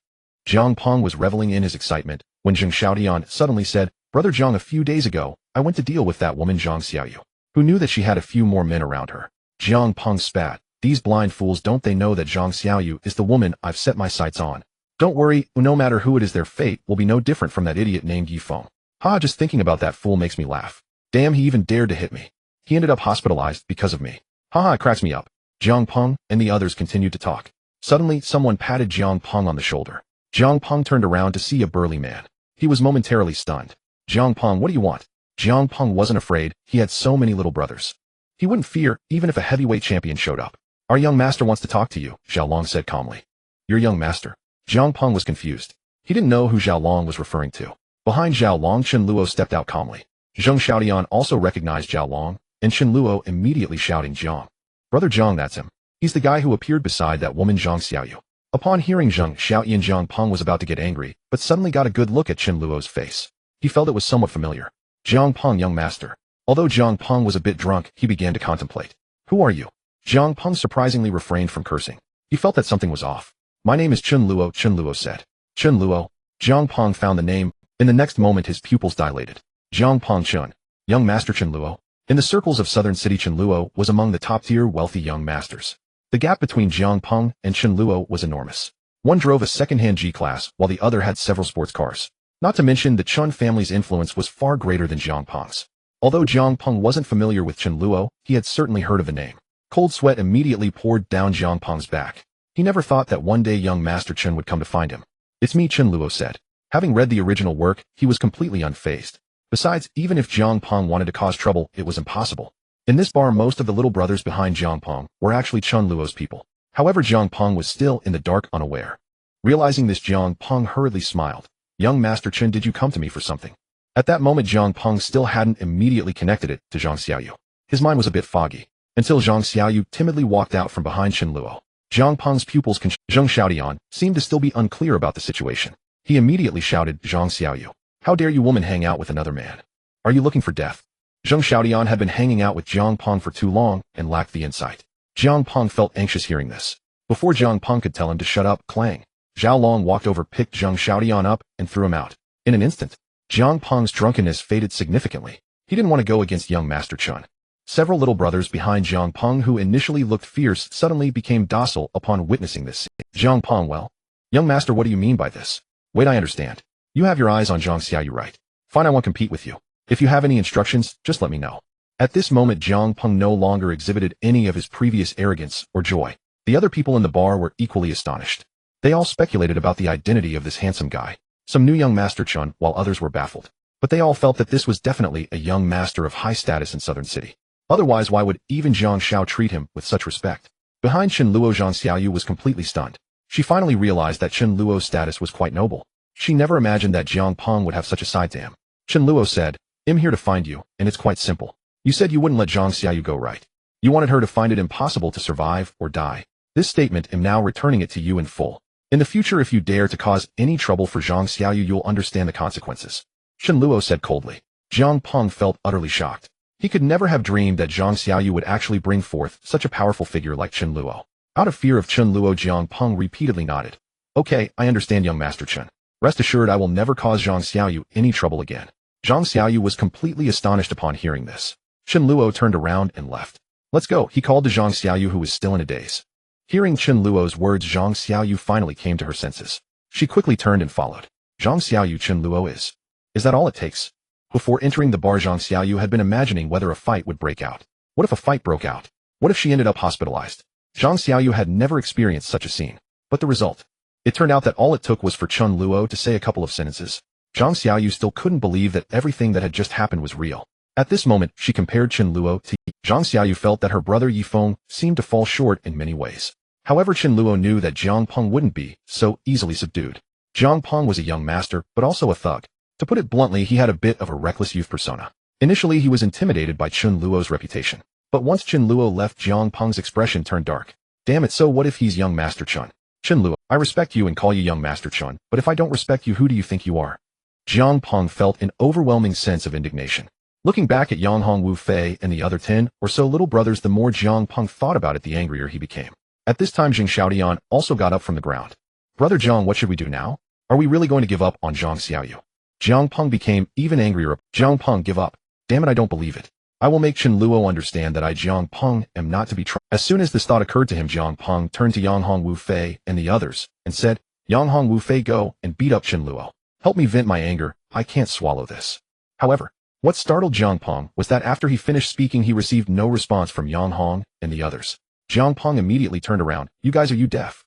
Zhang Peng was reveling in his excitement when Zheng Xiaodian suddenly said, "Brother Jiang, a few days ago, I went to deal with that woman Zhang Xiaoyu, who knew that she had a few more men around her." Zhang Peng spat. "These blind fools, don't they know that Zhang Xiaoyu is the woman I've set my sights on? Don't worry, no matter who it is, their fate will be no different from that idiot named Yi Feng. Ha, just thinking about that fool makes me laugh. Damn, he even dared to hit me. He ended up hospitalized because of me. Haha, it cracks me up." Zhang Peng and the others continued to talk. Suddenly, someone patted Zhang Peng on the shoulder. Zhang Peng turned around to see a burly man. He was momentarily stunned. "Zhang Peng, what do you want?" Zhang Peng wasn't afraid. He had so many little brothers. He wouldn't fear even if a heavyweight champion showed up. "Our young master wants to talk to you," Xiao Long said calmly. "Your young master?" Zhang Peng was confused. He didn't know who Xiao Long was referring to. Behind Xiao Long, Chen Luo stepped out calmly. Zheng Xiaodian also recognized Xiao Long, and Chen Luo immediately shouting, "Zhang. Brother Zhang, that's him. He's the guy who appeared beside that woman Zhang Xiaoyu." Upon hearing Zheng Xiaoyan, Zhang Peng was about to get angry, but suddenly got a good look at Chen Luo's face. He felt it was somewhat familiar. "Zhang Peng, young master." Although Zhang Peng was a bit drunk, he began to contemplate. "Who are you?" Zhang Peng surprisingly refrained from cursing. He felt that something was off. "My name is Chen Luo," Chen Luo said. "Chen Luo." Zhang Peng found the name. In the next moment, his pupils dilated. "Zhang Peng Chen. Young Master Chen Luo." In the circles of southern city, Chen Luo was among the top-tier wealthy young masters. The gap between Zhang Peng and Chen Luo was enormous. One drove a second-hand G-Class, while the other had several sports cars. Not to mention, the Chen family's influence was far greater than Zhang Peng's. Although Zhang Peng wasn't familiar with Chen Luo, he had certainly heard of the name. Cold sweat immediately poured down Zhang Peng's back. He never thought that one day young Master Chen would come to find him. "It's me," Chen Luo said. Having read the original work, he was completely unfazed. Besides, even if Zhang Peng wanted to cause trouble, it was impossible. In this bar, most of the little brothers behind Zhang Peng were actually Chen Luo's people. However, Zhang Peng was still in the dark, unaware. Realizing this, Zhang Peng hurriedly smiled. "Young Master Chen, did you come to me for something?" At that moment, Zhang Peng still hadn't immediately connected it to Zhang Xiaoyu. His mind was a bit foggy, until Zhang Xiaoyu timidly walked out from behind Chen Luo. Zhang Peng's pupils, Zheng Xiaodian, seemed to still be unclear about the situation. He immediately shouted, "Zhang Xiaoyu, how dare you woman hang out with another man? Are you looking for death?" Zheng Xiaodian had been hanging out with Zhang Peng for too long and lacked the insight. Zhang Peng felt anxious hearing this. Before Zhang Peng could tell him to shut up, clang. Xiao Long walked over, picked Zheng Xiaodian up, and threw him out. In an instant, Zhang Peng's drunkenness faded significantly. He didn't want to go against young Master Chen. Several little brothers behind Zhang Peng, who initially looked fierce, suddenly became docile upon witnessing this. Zhang Peng, well, young master, what do you mean by this? Wait, I understand. You have your eyes on Zhang Xiaoyu, right? Fine, I won't compete with you. If you have any instructions, just let me know. At this moment, Zhang Peng no longer exhibited any of his previous arrogance or joy. The other people in the bar were equally astonished. They all speculated about the identity of this handsome guy. Some knew young Master Chen, while others were baffled. But they all felt that this was definitely a young master of high status in Southern City. Otherwise, why would even Zhang Xiao treat him with such respect? Behind Chen Luo, Zhang Xiaoyu was completely stunned. She finally realized that Chen Luo's status was quite noble. She never imagined that Zhang Peng would have such a side to him. Chen Luo said, "I'm here to find you, and it's quite simple. You said you wouldn't let Zhang Xiaoyu go, right? You wanted her to find it impossible to survive or die. This statement, I'm now returning it to you in full. In the future, if you dare to cause any trouble for Zhang Xiaoyu, you'll understand the consequences." Chen Luo said coldly. Zhang Peng felt utterly shocked. He could never have dreamed that Zhang Xiaoyu would actually bring forth such a powerful figure like Chen Luo. Out of fear of Chen Luo, Zhang Peng repeatedly nodded. "Okay, I understand, young Master Chen. Rest assured I will never cause Zhang Xiaoyu any trouble again. Zhang Xiaoyu was completely astonished upon hearing this. Chen Luo turned around and left. Let's go, he called to Zhang Xiaoyu, who was still in a daze. Hearing Chen Luo's words, Zhang Xiaoyu finally came to her senses. She quickly turned and followed. Zhang Xiaoyu, Chen Luo is. Is that all it takes? Before entering the bar, Zhang Xiaoyu had been imagining whether a fight would break out. What if a fight broke out? What if she ended up hospitalized? Zhang Xiaoyu had never experienced such a scene. But the result? It turned out that all it took was for Chen Luo to say a couple of sentences. Zhang Xiaoyu still couldn't believe that everything that had just happened was real. At this moment, she compared Chen Luo to Zhang Xiaoyu felt that her brother Yifeng seemed to fall short in many ways. However, Chen Luo knew that Jiang Peng wouldn't be so easily subdued. Jiang Peng was a young master, but also a thug. To put it bluntly, he had a bit of a reckless youth persona. Initially, he was intimidated by Chen Luo's reputation. But once Chen Luo left, Jiang Peng's expression turned dark. Damn it, so what if he's young Master Chen? Chen Luo, I respect you and call you young Master Chen, but if I don't respect you, who do you think you are? Jiang Peng felt an overwhelming sense of indignation. Looking back at Yang Hong Wu Fei and the other 10 or so little brothers, the more Jiang Peng thought about it, the angrier he became. At this time, Jing Xiaodian also got up from the ground. Brother Jiang, what should we do now? Are we really going to give up on Zhang Xiaoyu? Jiang Peng became even angrier. Jiang Peng, give up. Damn it, I don't believe it. I will make Chen Luo understand that I, Jiang Peng, am not to be trusted. As soon as this thought occurred to him, Jiang Peng turned to Yang Hong Wu Fei and the others and said, Yang Hong Wu Fei, go and beat up Chen Luo. Help me vent my anger. I can't swallow this. However, what startled Jiang Peng was that after he finished speaking, he received no response from Yang Hong and the others. Jiang Peng immediately turned around. You guys, are you deaf?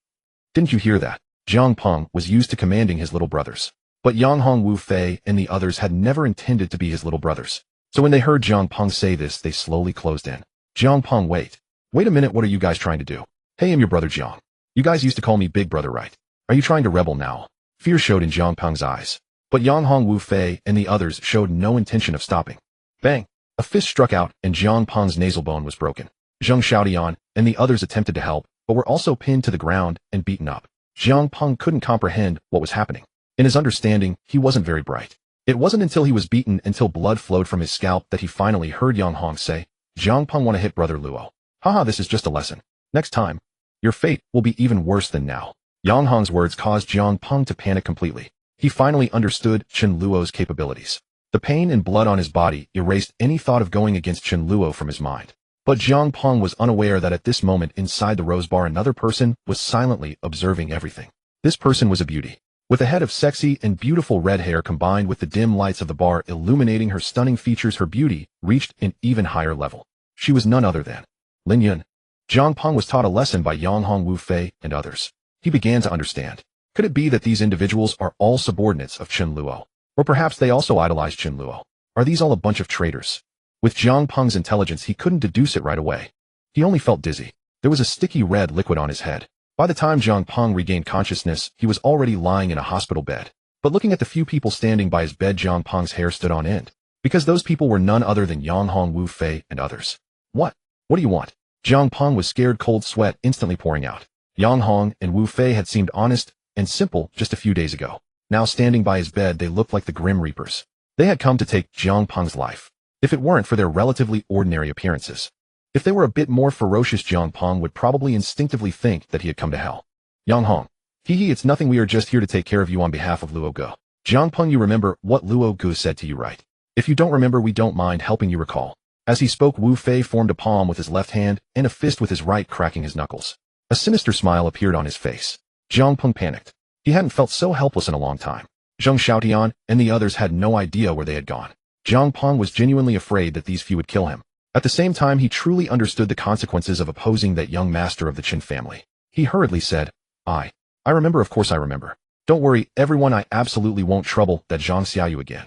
Didn't you hear that? Jiang Peng was used to commanding his little brothers. But Yang Hong Wu Fei and the others had never intended to be his little brothers. So when they heard Jiang Peng say this, they slowly closed in. Jiang Peng, wait a minute, what are you guys trying to do? Hey, I'm your brother Jiang. You guys used to call me Big Brother, right? Are you trying to rebel now? Fear showed in Jiang Peng's eyes. But Yang Hong Wu Fei and the others showed no intention of stopping. Bang! A fist struck out and Jiang Peng's nasal bone was broken. Zheng Xiaodian and the others attempted to help, but were also pinned to the ground and beaten up. Jiang Peng couldn't comprehend what was happening. In his understanding, he wasn't very bright. It wasn't until he was beaten until blood flowed from his scalp that he finally heard Yang Hong say, Jiang Peng want to hit Brother Luo. Haha, this is just a lesson. Next time, your fate will be even worse than now. Yang Hong's words caused Jiang Peng to panic completely. He finally understood Chen Luo's capabilities. The pain and blood on his body erased any thought of going against Chen Luo from his mind. But Jiang Peng was unaware that at this moment inside the rose bar another person was silently observing everything. This person was a beauty. With a head of sexy and beautiful red hair combined with the dim lights of the bar illuminating her stunning features, her beauty reached an even higher level. She was none other than Lin Yun. Jiang Peng was taught a lesson by Yang Hong Wu Fei and others. He began to understand. Could it be that these individuals are all subordinates of Chen Luo? Or perhaps they also idolize Chen Luo? Are these all a bunch of traitors? With Jiang Peng's intelligence, he couldn't deduce it right away. He only felt dizzy. There was a sticky red liquid on his head. By the time Jiang Peng regained consciousness, he was already lying in a hospital bed. But looking at the few people standing by his bed, Jiang Peng's hair stood on end. Because those people were none other than Yang Hong Wu Fei and others. What? What do you want? Jiang Peng was scared, cold sweat instantly pouring out. Yang Hong and Wu Fei had seemed honest and simple just a few days ago. Now standing by his bed, they looked like the Grim Reapers. They had come to take Jiang Peng's life. If it weren't for their relatively ordinary appearances. If they were a bit more ferocious, Jiang Peng would probably instinctively think that he had come to hell. Yang Hong. It's nothing, we are just here to take care of you on behalf of Luo Ge. Jiang Peng, you remember what Luo Ge said to you, right? If you don't remember, we don't mind helping you recall. As he spoke, Wu Fei formed a palm with his left hand and a fist with his right, cracking his knuckles. A sinister smile appeared on his face. Jiang Peng panicked. He hadn't felt so helpless in a long time. Zheng Xiaodian and the others had no idea where they had gone. Jiang Peng was genuinely afraid that these few would kill him. At the same time, he truly understood the consequences of opposing that young master of the Qin family. He hurriedly said, I remember, of course I remember. Don't worry, everyone, I absolutely won't trouble that Zhang Xiaoyu again.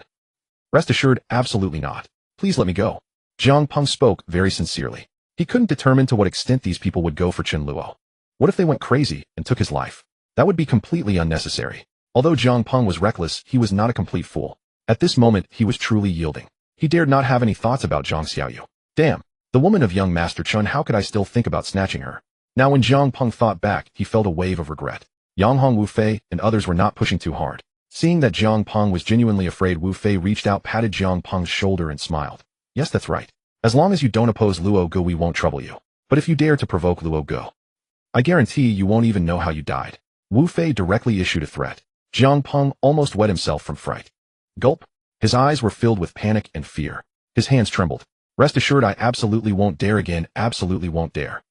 Rest assured, absolutely not. Please let me go. Jiang Peng spoke very sincerely. He couldn't determine to what extent these people would go for Chen Luo. What if they went crazy and took his life? That would be completely unnecessary. Although Jiang Peng was reckless, he was not a complete fool. At this moment, he was truly yielding. He dared not have any thoughts about Zhang Xiaoyu. Damn, the woman of young Master Chen, how could I still think about snatching her? Now when Jiang Peng thought back, he felt a wave of regret. Yang Hong Wu Fei and others were not pushing too hard. Seeing that Jiang Peng was genuinely afraid, Wu Fei reached out, patted Jiang Peng's shoulder and smiled. Yes, that's right. As long as you don't oppose Luo Ge, we won't trouble you. But if you dare to provoke Luo Ge, I guarantee you won't even know how you died. Wu Fei directly issued a threat. Jiang Peng almost wet himself from fright. Gulp. His eyes were filled with panic and fear. His hands trembled. Rest assured, I absolutely won't dare again, absolutely won't dare.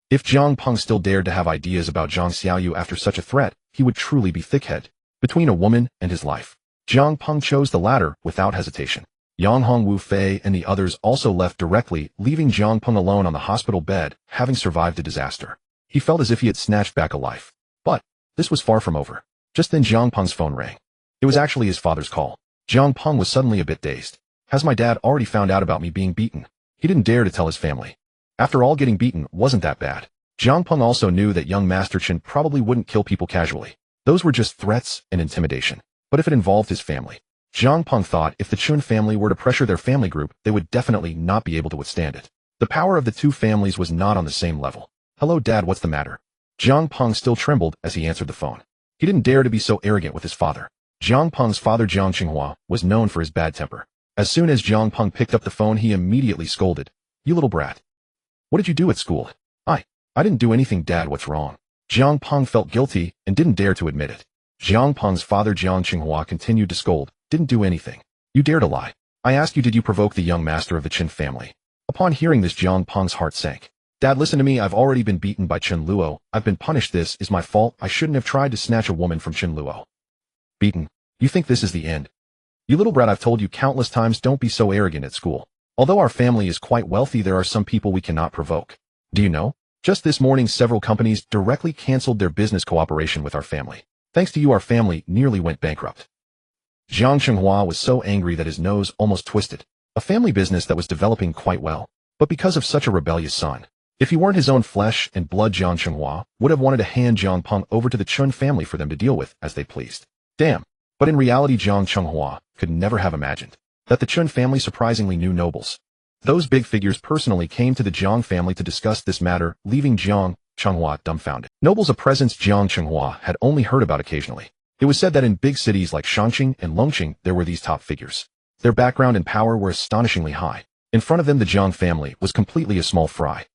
If Jiang Peng still dared to have ideas about Zhang Xiaoyu after such a threat, he would truly be thick-headed. Between a woman and his life, Jiang Peng chose the latter without hesitation. Yang Hongwu Fei and the others also left directly, leaving Jiang Peng alone on the hospital bed, having survived a disaster. He felt as if he had snatched back a life. But this was far from over. Just then Jiang Peng's phone rang. It was actually his father's call. Jiang Peng was suddenly a bit dazed. Has my dad already found out about me being beaten? He didn't dare to tell his family. After all, getting beaten wasn't that bad. Jiang Peng also knew that young Master Chen probably wouldn't kill people casually. Those were just threats and intimidation. But if it involved his family, Jiang Peng thought if the Chen family were to pressure their family group, they would definitely not be able to withstand it. The power of the two families was not on the same level. Hello, Dad, what's the matter? Jiang Peng still trembled as he answered the phone. He didn't dare to be so arrogant with his father. Jiang Peng's father, Jiang Qingyue, was known for his bad temper. As soon as Jiang Peng picked up the phone, he immediately scolded. You little brat. What did you do at school? I didn't do anything, Dad, what's wrong? Jiang Peng felt guilty and didn't dare to admit it. Jiang Peng's father, Jiang Qingyue, continued to scold. Didn't do anything. You dare to lie. I asked you, did you provoke the young master of the Chen family? Upon hearing this, Jiang Peng's heart sank. Dad, listen to me, I've already been beaten by Chen Luo. I've been punished, this is my fault, I shouldn't have tried to snatch a woman from Chen Luo. Beaten? You think this is the end? You little brat, I've told you countless times, don't be so arrogant at school. Although our family is quite wealthy, there are some people we cannot provoke. Do you know? Just this morning, several companies directly canceled their business cooperation with our family. Thanks to you, our family nearly went bankrupt. Jiang Qingyue was so angry that his nose almost twisted. A family business that was developing quite well. But because of such a rebellious son, if he weren't his own flesh and blood, Jiang Qingyue would have wanted to hand Jiang Peng over to the Chen family for them to deal with as they pleased. Damn. But in reality, Jiang Qingyue could never have imagined that the Chen family surprisingly knew nobles. Those big figures personally came to the Jiang family to discuss this matter, leaving Jiang Qingyue dumbfounded. Nobles, a presence Jiang Qingyue had only heard about occasionally. It was said that in big cities like Shanxing and Longqing there were these top figures. Their background and power were astonishingly high. In front of them, the Jiang family was completely a small fry.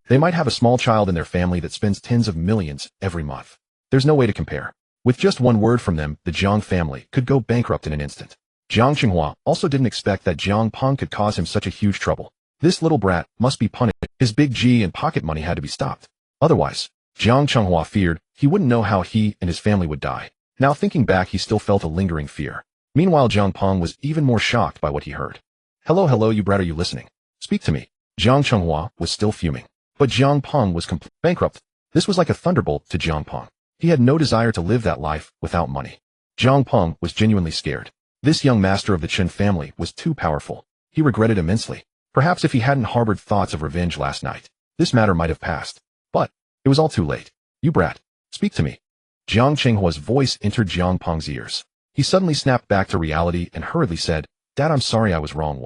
They might have a small child in their family that spends tens of millions every month. There's no way to compare. With just one word from them, the Jiang family could go bankrupt in an instant. Jiang Qingyue also didn't expect that Jiang Peng could cause him such a huge trouble. This little brat must be punished. His big G and pocket money had to be stopped. Otherwise, Jiang Qingyue feared he wouldn't know how he and his family would die. Now thinking back, he still felt a lingering fear. Meanwhile, Jiang Peng was even more shocked by what he heard. Hello, you brat, are you listening? Speak to me. Jiang Qingyue was still fuming. But Jiang Peng was completely bankrupt. This was like a thunderbolt to Jiang Peng. He had no desire to live that life without money. Jiang Peng was genuinely scared. This young master of the Chen family was too powerful. He regretted immensely. Perhaps if he hadn't harbored thoughts of revenge last night, this matter might have passed. But it was all too late. You brat, speak to me. Jiang Qinghue's voice entered Jiang Peng's ears. He suddenly snapped back to reality and hurriedly said, Dad, I'm sorry, I was wrong.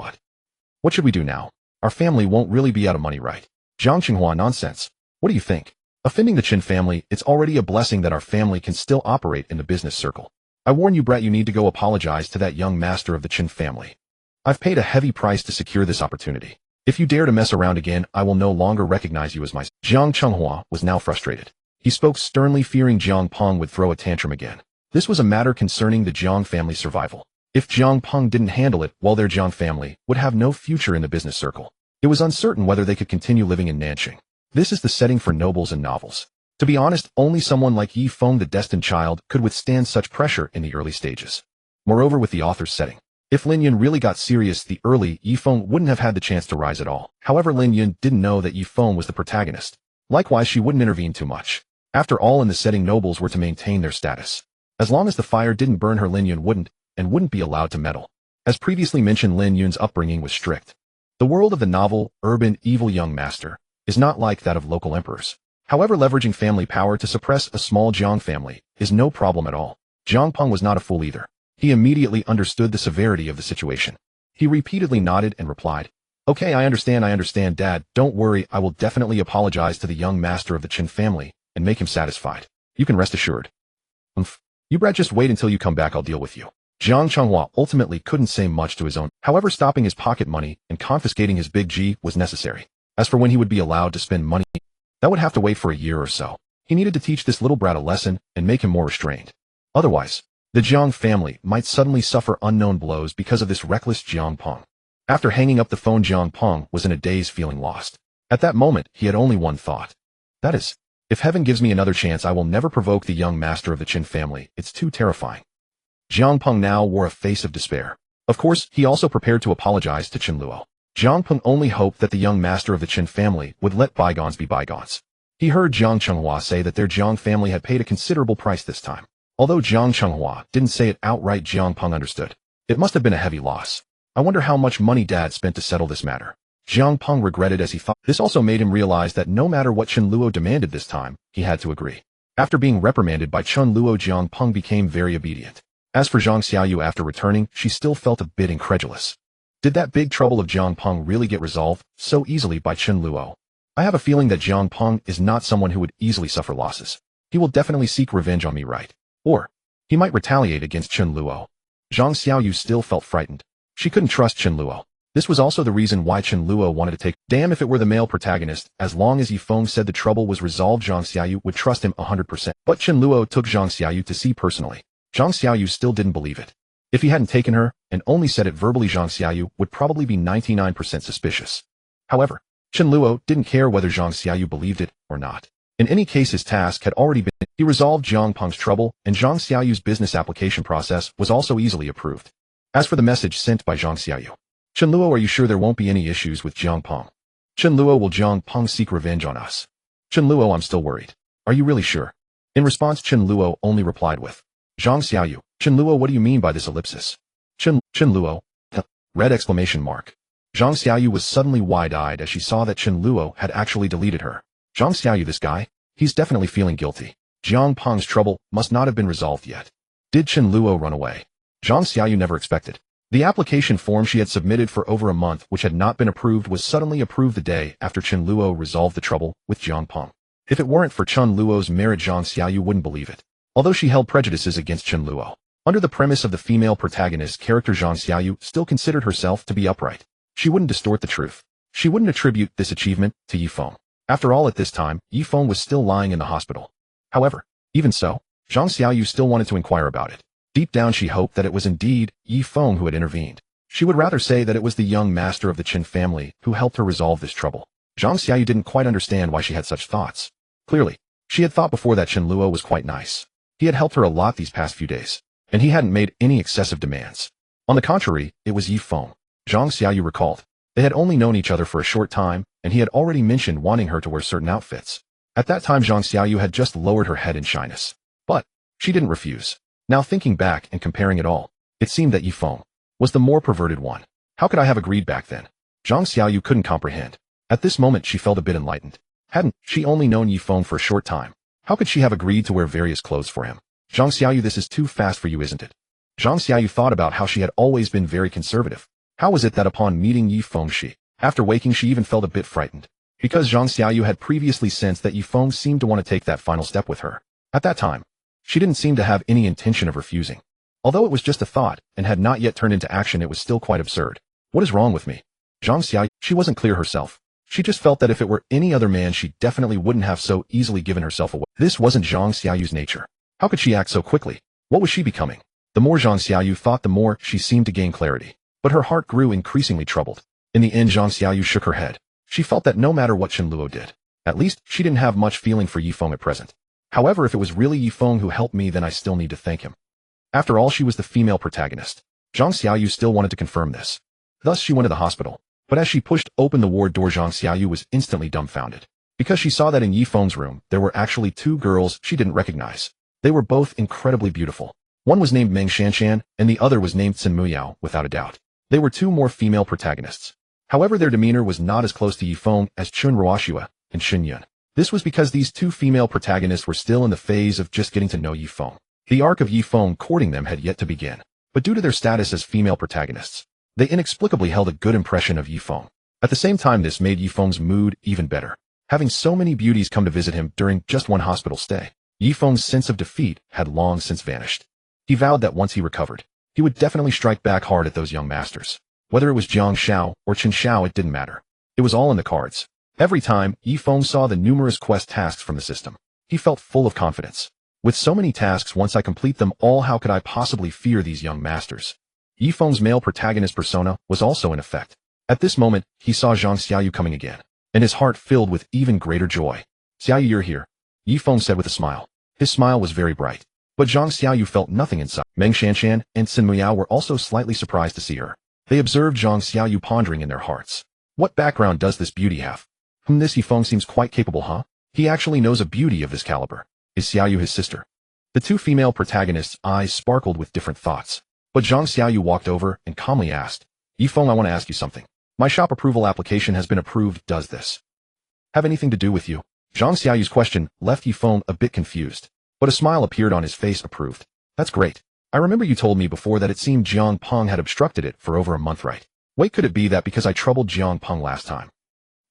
What should we do now? Our family won't really be out of money, right? Jiang Qingyue, nonsense. What do you think? Offending the Chen family, it's already a blessing that our family can still operate in the business circle. I warn you, brat, you need to go apologize to that young master of the Chen family. I've paid a heavy price to secure this opportunity. If you dare to mess around again, I will no longer recognize you as my... Jiang Qingyue was now frustrated. He spoke sternly, fearing Jiang Peng would throw a tantrum again. This was a matter concerning the Jiang family's survival. If Jiang Peng didn't handle it, well, their Jiang family would have no future in the business circle. It was uncertain whether they could continue living in Nancheng. This is the setting for nobles and novels. To be honest, only someone like Yi Feng, the destined child, could withstand such pressure in the early stages. Moreover, with the author's setting, if Lin Yun really got serious, the early Yi Feng wouldn't have had the chance to rise at all. However, Lin Yun didn't know that Yi Feng was the protagonist. Likewise, she wouldn't intervene too much. After all, in the setting, nobles were to maintain their status. As long as the fire didn't burn her, Lin Yun wouldn't be allowed to meddle. As previously mentioned, Lin Yun's upbringing was strict. The world of the novel, urban, evil young master is not like that of local emperors. However, leveraging family power to suppress a small Jiang family is no problem at all. Jiang Peng was not a fool either. He immediately understood the severity of the situation. He repeatedly nodded and replied, Okay, I understand, Dad. Don't worry, I will definitely apologize to the young master of the Chen family and make him satisfied. You can rest assured. You brat, just wait until you come back, I'll deal with you. Jiang Qingyue ultimately couldn't say much to his own. However, stopping his pocket money and confiscating his big G was necessary. As for when he would be allowed to spend money, that would have to wait for a year or so. He needed to teach this little brat a lesson and make him more restrained. Otherwise, The Jiang family might suddenly suffer unknown blows because of this reckless Jiang Peng. After hanging up the phone, Jiang Peng was in a daze, feeling lost. At that moment, he had only one thought. That is, if heaven gives me another chance, I will never provoke the young master of the Chen family. It's too terrifying. Jiang Peng now wore a face of despair. Of course, he also prepared to apologize to Chen Luo. Jiang Peng only hoped that the young master of the Chen family would let bygones be bygones. He heard Jiang Chenghua say that their Jiang family had paid a considerable price this time. Although Jiang Chenghua didn't say it outright, Jiang Peng understood. It must have been a heavy loss. I wonder how much money Dad spent to settle this matter. Jiang Peng regretted as he thought. This also made him realize that no matter what Chen Luo demanded this time, he had to agree. After being reprimanded by Chen Luo, Jiang Peng became very obedient. As for Zhang Xiaoyu, after returning, she still felt a bit incredulous. Did that big trouble of Jiang Peng really get resolved so easily by Chen Luo? I have a feeling that Jiang Peng is not someone who would easily suffer losses. He will definitely seek revenge on me, right? Or he might retaliate against Chen Luo. Zhang Xiaoyu still felt frightened. She couldn't trust Chen Luo. This was also the reason why Chen Luo wanted to take. Damn, if it were the male protagonist, as long as Yifeng said the trouble was resolved, Zhang Xiaoyu would trust him 100%. But Chen Luo took Zhang Xiaoyu to see personally. Zhang Xiaoyu still didn't believe it. If he hadn't taken her, and only said it verbally, Zhang Xiaoyu would probably be 99% suspicious. However, Chen Luo didn't care whether Zhang Xiaoyu believed it or not. In any case, his task had already been. He resolved Jiang Peng's trouble, and Zhang Xiaoyu's business application process was also easily approved. As for the message sent by Zhang Xiaoyu, Chen Luo, are you sure there won't be any issues with Jiang Peng? Chen Luo, will Jiang Peng seek revenge on us? Chen Luo, I'm still worried. Are you really sure? In response, Chen Luo only replied with, Zhang Xiaoyu. Chen Luo, what do you mean by this ellipsis? Chen Luo. Red exclamation mark. Zhang Xiaoyu was suddenly wide-eyed as she saw that Chen Luo had actually deleted her. Zhang Xiaoyu, this guy? He's definitely feeling guilty. Jiang Peng's trouble must not have been resolved yet. Did Chen Luo run away? Zhang Xiaoyu never expected. The application form she had submitted for over a month, which had not been approved, was suddenly approved the day after Chen Luo resolved the trouble with Jiang Peng. If it weren't for Chen Luo's merit, Zhang Xiaoyu wouldn't believe it. Although she held prejudices against Chen Luo, under the premise of the female protagonist character, Zhang Xiaoyu still considered herself to be upright. She wouldn't distort the truth. She wouldn't attribute this achievement to Yifeng. After all, at this time, Yifeng was still lying in the hospital. However, even so, Zhang Xiaoyu still wanted to inquire about it. Deep down, she hoped that it was indeed Yifeng who had intervened. She would rather say that it was the young master of the Chen family who helped her resolve this trouble. Zhang Xiaoyu didn't quite understand why she had such thoughts. Clearly, she had thought before that Chen Luo was quite nice. He had helped her a lot these past few days, and he hadn't made any excessive demands. On the contrary, it was Yifeng. Zhang Xiaoyu recalled. They had only known each other for a short time, and he had already mentioned wanting her to wear certain outfits. At that time, Zhang Xiaoyu had just lowered her head in shyness. But she didn't refuse. Now thinking back and comparing it all, it seemed that Yifeng was the more perverted one. How could I have agreed back then? Zhang Xiaoyu couldn't comprehend. At this moment, she felt a bit enlightened. Hadn't she only known Yifeng for a short time? How could she have agreed to wear various clothes for him? Zhang Xiaoyu, this is too fast for you, isn't it? Zhang Xiaoyu thought about how she had always been very conservative. How was it that upon meeting Yifeng, after waking, she even felt a bit frightened? Because Zhang Xiaoyu had previously sensed that Yifeng seemed to want to take that final step with her. At that time, she didn't seem to have any intention of refusing. Although it was just a thought and had not yet turned into action, it was still quite absurd. What is wrong with me? Zhang Xiaoyu, she wasn't clear herself. She just felt that if it were any other man, she definitely wouldn't have so easily given herself away. This wasn't Zhang Xiaoyu's nature. How could she act so quickly? What was she becoming? The more Zhang Xiaoyu thought, the more she seemed to gain clarity. But her heart grew increasingly troubled. In the end, Zhang Xiaoyu shook her head. She felt that no matter what Chen Luo did, at least she didn't have much feeling for Yifeng at present. However, if it was really Yifeng who helped me, then I still need to thank him. After all, she was the female protagonist. Zhang Xiaoyu still wanted to confirm this. Thus, she went to the hospital. But as she pushed open the ward door, Zhang Xiaoyu was instantly dumbfounded. Because she saw that in Yifeng's room, there were actually two girls she didn't recognize. They were both incredibly beautiful. One was named Meng Shanshan, and the other was named Xin Muyao, without a doubt. They were two more female protagonists. However, their demeanor was not as close to Yifeng as Chun Ruoxua and Xun Yun. This was because these two female protagonists were still in the phase of just getting to know Yifeng. The arc of Yifeng courting them had yet to begin. But due to their status as female protagonists, they inexplicably held a good impression of Yifeng. At the same time, this made Yifeng's mood even better. Having so many beauties come to visit him during just one hospital stay, Yifeng's sense of defeat had long since vanished. He vowed that once he recovered, he would definitely strike back hard at those young masters. Whether it was Jiang Shao or Chen Shao, it didn't matter. It was all in the cards. Every time Yifeng saw the numerous quest tasks from the system, he felt full of confidence. With so many tasks, once I complete them all, how could I possibly fear these young masters? Yifeng's male protagonist persona was also in effect. At this moment, he saw Zhang Xiaoyu coming again, and his heart filled with even greater joy. Xiaoyu, you're here, Yifeng said with a smile. His smile was very bright. But Zhang Xiaoyu felt nothing inside. Meng Shanshan and Xin Muiyao were also slightly surprised to see her. They observed Zhang Xiaoyu pondering in their hearts. What background does this beauty have? This Yifeng seems quite capable, huh? He actually knows a beauty of this caliber. Is Xiaoyu his sister? The two female protagonists' eyes sparkled with different thoughts. But Zhang Xiaoyu walked over and calmly asked, Yifeng, I want to ask you something. My shop approval application has been approved. Does this have anything to do with you? Zhang Xiaoyu's question left Yifeng a bit confused, but a smile appeared on his face. Approved. That's great. I remember you told me before that it seemed Jiang Peng had obstructed it for over a month, right? Wait, could it be that because I troubled Jiang Peng last time?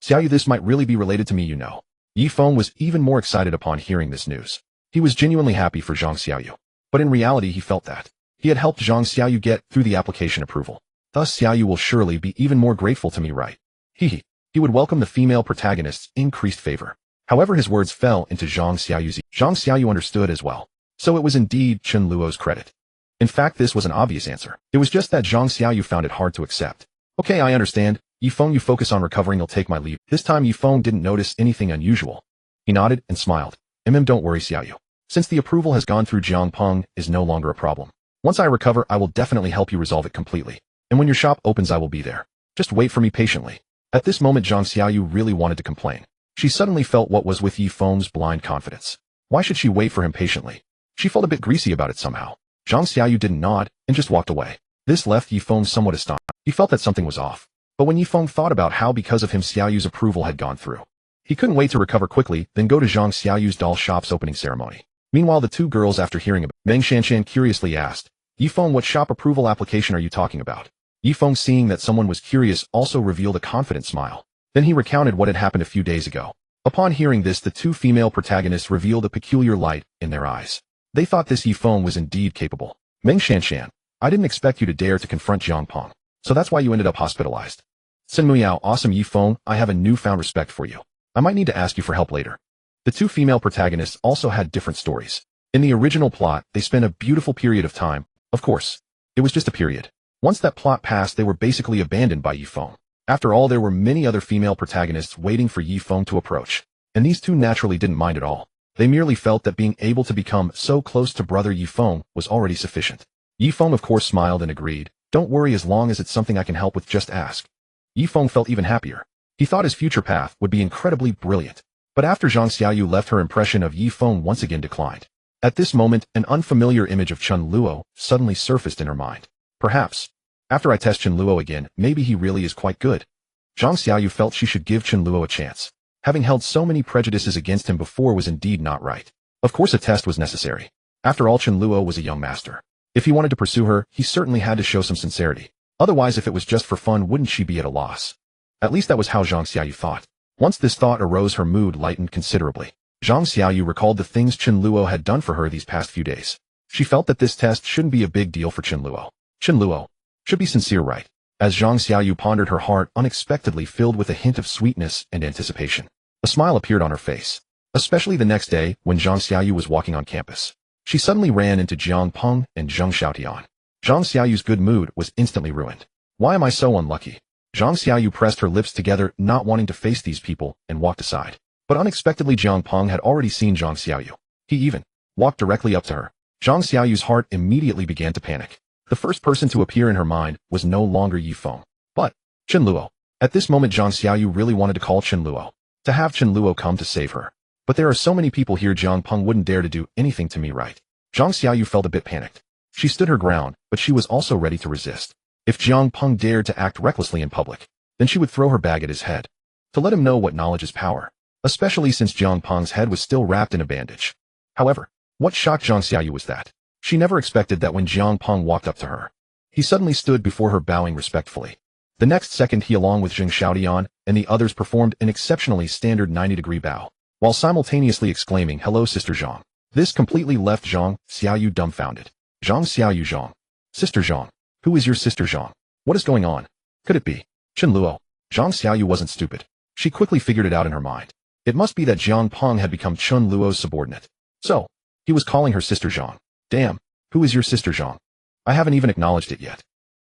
Xiaoyu, this might really be related to me, you know. Yifeng was even more excited upon hearing this news. He was genuinely happy for Zhang Xiaoyu, but in reality he felt that he had helped Zhang Xiaoyu get through the application approval. Thus Xiaoyu will surely be even more grateful to me, right? He would welcome the female protagonist's increased favor. However, his words fell into Zhang Xiaoyu's ears. Zhang Xiaoyu understood as well. So it was indeed Chen Luo's credit. In fact, this was an obvious answer. It was just that Zhang Xiaoyu found it hard to accept. Okay, I understand. Yifeng, you focus on recovering. I'll take my leave. This time Yifeng didn't notice anything unusual. He nodded and smiled. Don't worry, Xiaoyu. Since the approval has gone through, Jiang Peng is no longer a problem. Once I recover, I will definitely help you resolve it completely. And when your shop opens, I will be there. Just wait for me patiently. At this moment, Zhang Xiaoyu really wanted to complain. She suddenly felt what was with Yifeng's blind confidence. Why should she wait for him patiently? She felt a bit greasy about it somehow. Zhang Xiaoyu didn't nod and just walked away. This left Yifeng somewhat astonished. He felt that something was off. But when Yifeng thought about how because of him Xiaoyu's approval had gone through, he couldn't wait to recover quickly, then go to Zhang Xiaoyu's doll shop's opening ceremony. Meanwhile, the two girls, after hearing about Meng Shanshan, curiously asked, Yifeng, what shop approval application are you talking about? Yifeng, seeing that someone was curious, also revealed a confident smile. Then he recounted what had happened a few days ago. Upon hearing this, the two female protagonists revealed a peculiar light in their eyes. They thought this Yifeng was indeed capable. Meng Shanshan, I didn't expect you to dare to confront Jiang Peng, so that's why you ended up hospitalized. Xin Muiyao, awesome Yifeng, I have a newfound respect for you. I might need to ask you for help later. The two female protagonists also had different stories. In the original plot, they spent a beautiful period of time. Of course, it was just a period. Once that plot passed, they were basically abandoned by Yifeng. After all, there were many other female protagonists waiting for Yifeng to approach, and these two naturally didn't mind at all. They merely felt that being able to become so close to brother Yifeng was already sufficient. Yifeng of course smiled and agreed. Don't worry, as long as it's something I can help with, just ask. Yifeng felt even happier. He thought his future path would be incredibly brilliant. But after Zhang Xiaoyu left, her impression of Yifeng once again declined. At this moment, an unfamiliar image of Chen Luo suddenly surfaced in her mind. Perhaps, after I test Chen Luo again, maybe he really is quite good. Zhang Xiaoyu felt she should give Chen Luo a chance. Having held so many prejudices against him before was indeed not right. Of course a test was necessary. After all, Chen Luo was a young master. If he wanted to pursue her, he certainly had to show some sincerity. Otherwise, if it was just for fun, wouldn't she be at a loss? At least that was how Zhang Xiaoyu thought. Once this thought arose, her mood lightened considerably. Zhang Xiaoyu recalled the things Chen Luo had done for her these past few days. She felt that this test shouldn't be a big deal for Chen Luo. Chen Luo should be sincere, right? As Zhang Xiaoyu pondered, her heart unexpectedly filled with a hint of sweetness and anticipation. A smile appeared on her face. Especially the next day, when Zhang Xiaoyu was walking on campus. She suddenly ran into Jiang Peng and Zheng Xiaotian. Zhang Xiaoyu's good mood was instantly ruined. Why am I so unlucky? Zhang Xiaoyu pressed her lips together, not wanting to face these people, and walked aside. But unexpectedly, Jiang Peng had already seen Zhang Xiaoyu. He even walked directly up to her. Zhang Xiaoyu's heart immediately began to panic. The first person to appear in her mind was no longer Yifeng, but Chen Luo. At this moment, Zhang Xiaoyu really wanted to call Chen Luo, to have Chen Luo come to save her. But there are so many people here, Jiang Peng wouldn't dare to do anything to me, right? Zhang Xiaoyu felt a bit panicked. She stood her ground, but she was also ready to resist. If Jiang Peng dared to act recklessly in public, then she would throw her bag at his head, to let him know what knowledge is power, especially since Jiang Peng's head was still wrapped in a bandage. However, what shocked Zhang Xiaoyu was that she never expected that when Jiang Peng walked up to her, he suddenly stood before her, bowing respectfully. The next second, he, along with Zheng Xiaotian and the others, performed an exceptionally standard 90-degree bow, while simultaneously exclaiming, "Hello, Sister Zhang." This completely left Zhang Xiaoyu dumbfounded. Zhang Xiaoyu, Zhang. Sister Zhang. Who is your sister Zhang? What is going on? Could it be Chen Luo? Zhang Xiaoyu wasn't stupid. She quickly figured it out in her mind. It must be that Jiang Peng had become Chen Luo's subordinate. So, He was calling her sister Zhang. Damn, who is your sister Zhang? I haven't even acknowledged it yet.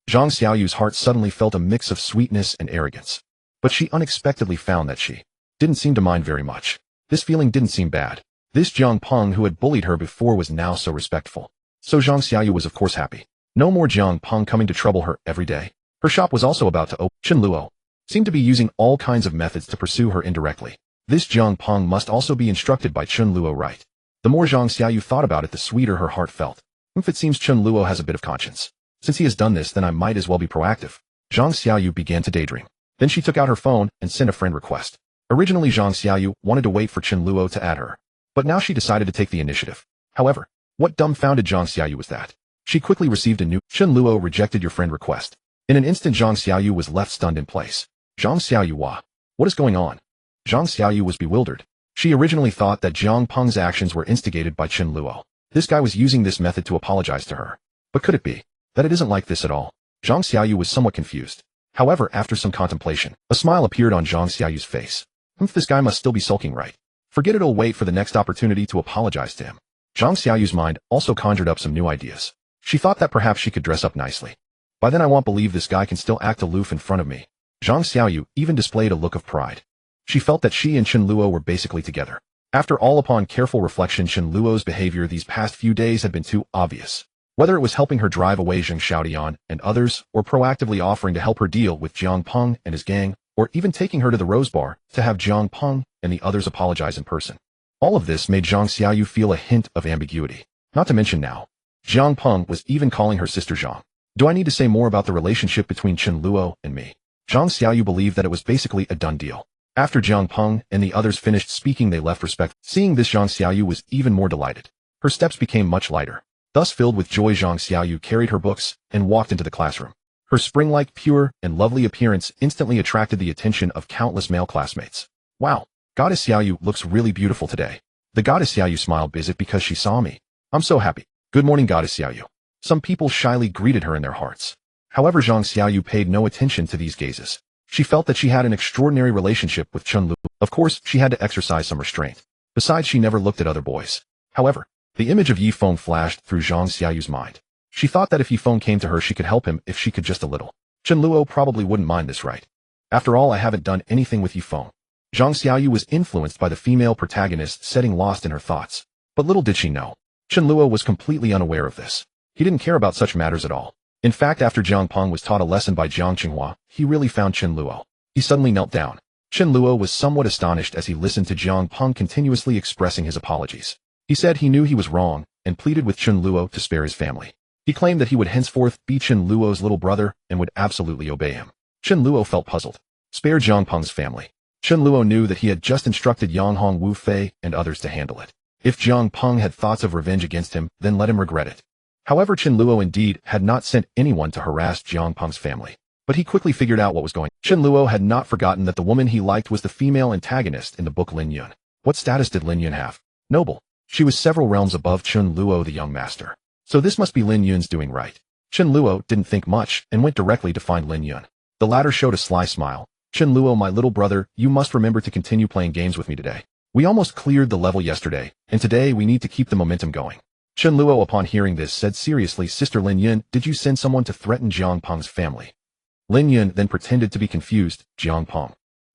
Zhang Xiaoyu's heart suddenly felt a mix of sweetness and arrogance. But she unexpectedly found that she didn't seem to mind very much. This feeling didn't seem bad. This Jiang Peng who had bullied her before was now so respectful. So Zhang Xiaoyu was of course happy. No more Jiang Peng coming to trouble her every day. Her shop was also about to open. Chen Luo seemed to be using all kinds of methods to pursue her indirectly. This Jiang Peng must also be instructed by Chen Luo, right? The more Zhang Xiaoyu thought about it, the sweeter her heart felt. If it seems Chen Luo has a bit of conscience. Since he has done this, then I might as well be proactive. Zhang Xiaoyu began to daydream. Then she took out her phone and sent a friend request. Originally Zhang Xiaoyu wanted to wait for Chen Luo to add her. But now she decided to take the initiative. However, what dumbfounded Zhang Xiaoyu was that she quickly received a new Chen Luo rejected your friend request. In an instant Zhang Xiaoyu was left stunned in place. Zhang Xiaoyu, what is going on? Zhang Xiaoyu was bewildered. She originally thought that Jiang Peng's actions were instigated by Chen Luo. This guy was using this method to apologize to her. But could it be that it isn't like this at all? Zhang Xiaoyu was somewhat confused. However, after some contemplation, a smile appeared on Zhang Xiaoyu's face. This guy must still be sulking, right? Forget it, I'll wait for the next opportunity to apologize to him. Zhang Xiaoyu's mind also conjured up some new ideas. She thought that perhaps she could dress up nicely. By then I won't believe this guy can still act aloof in front of me. Zhang Xiaoyu even displayed a look of pride. She felt that she and Chen Luo were basically together. After all, upon careful reflection, Chen Luo's behavior these past few days had been too obvious. Whether it was helping her drive away Zheng Xiaodian and others, or proactively offering to help her deal with Jiang Peng and his gang, or even taking her to the Rose Bar to have Jiang Peng and the others apologize in person. All of this made Zhang Xiaoyu feel a hint of ambiguity. Not to mention now, Jiang Peng was even calling her sister Zhang. Do I need to say more about the relationship between Chen Luo and me? Zhang Xiaoyu believed that it was basically a done deal. After Jiang Peng and the others finished speaking, they left respect. Seeing this, Zhang Xiaoyu was even more delighted. Her steps became much lighter. Thus filled with joy, Zhang Xiaoyu carried her books and walked into the classroom. Her spring-like, pure, and lovely appearance instantly attracted the attention of countless male classmates. Wow, Goddess Xiaoyu looks really beautiful today. The Goddess Xiaoyu smiled. Is it because she saw me? I'm so happy. Good morning, Goddess Xiaoyu. Some people shyly greeted her in their hearts. However, Zhang Xiaoyu paid no attention to these gazes. She felt that she had an extraordinary relationship with Chen Luo. Of course, she had to exercise some restraint. Besides, she never looked at other boys. However, the image of Yi Feng flashed through Zhang Xiaoyu's mind. She thought that if Yi Feng came to her, she could help him if she could just a little. Chen Luo probably wouldn't mind this, right? After all, I haven't done anything with Yi Feng. Zhang Xiaoyu was influenced by the female protagonist, setting lost in her thoughts. But little did she know, Chen Luo was completely unaware of this. He didn't care about such matters at all. In fact, after Jiang Peng was taught a lesson by Jiang Qingyue, he really found Chen Luo. He suddenly knelt down. Chen Luo was somewhat astonished as he listened to Jiang Peng continuously expressing his apologies. He said he knew he was wrong and pleaded with Chen Luo to spare his family. He claimed that he would henceforth be Chen Luo's little brother and would absolutely obey him. Chen Luo felt puzzled. Spare Jiang Peng's family. Chen Luo knew that he had just instructed Yang Hong Wu Fei and others to handle it. If Jiang Peng had thoughts of revenge against him, then let him regret it. However, Chen Luo indeed had not sent anyone to harass Jiang Peng's family. But he quickly figured out what was going on. Chen Luo had not forgotten that the woman he liked was the female antagonist in the book Lin Yun. What status did Lin Yun have? Noble. She was several realms above Chen Luo, the young master. So this must be Lin Yun's doing right. Chen Luo didn't think much and went directly to find Lin Yun. The latter showed a sly smile. Chen Luo, my little brother, you must remember to continue playing games with me today. We almost cleared the level yesterday, and today we need to keep the momentum going. Chen Luo, upon hearing this, said seriously, Sister Lin Yun, did you send someone to threaten Jiang Peng's family? Lin Yun then pretended to be confused. Jiang Peng.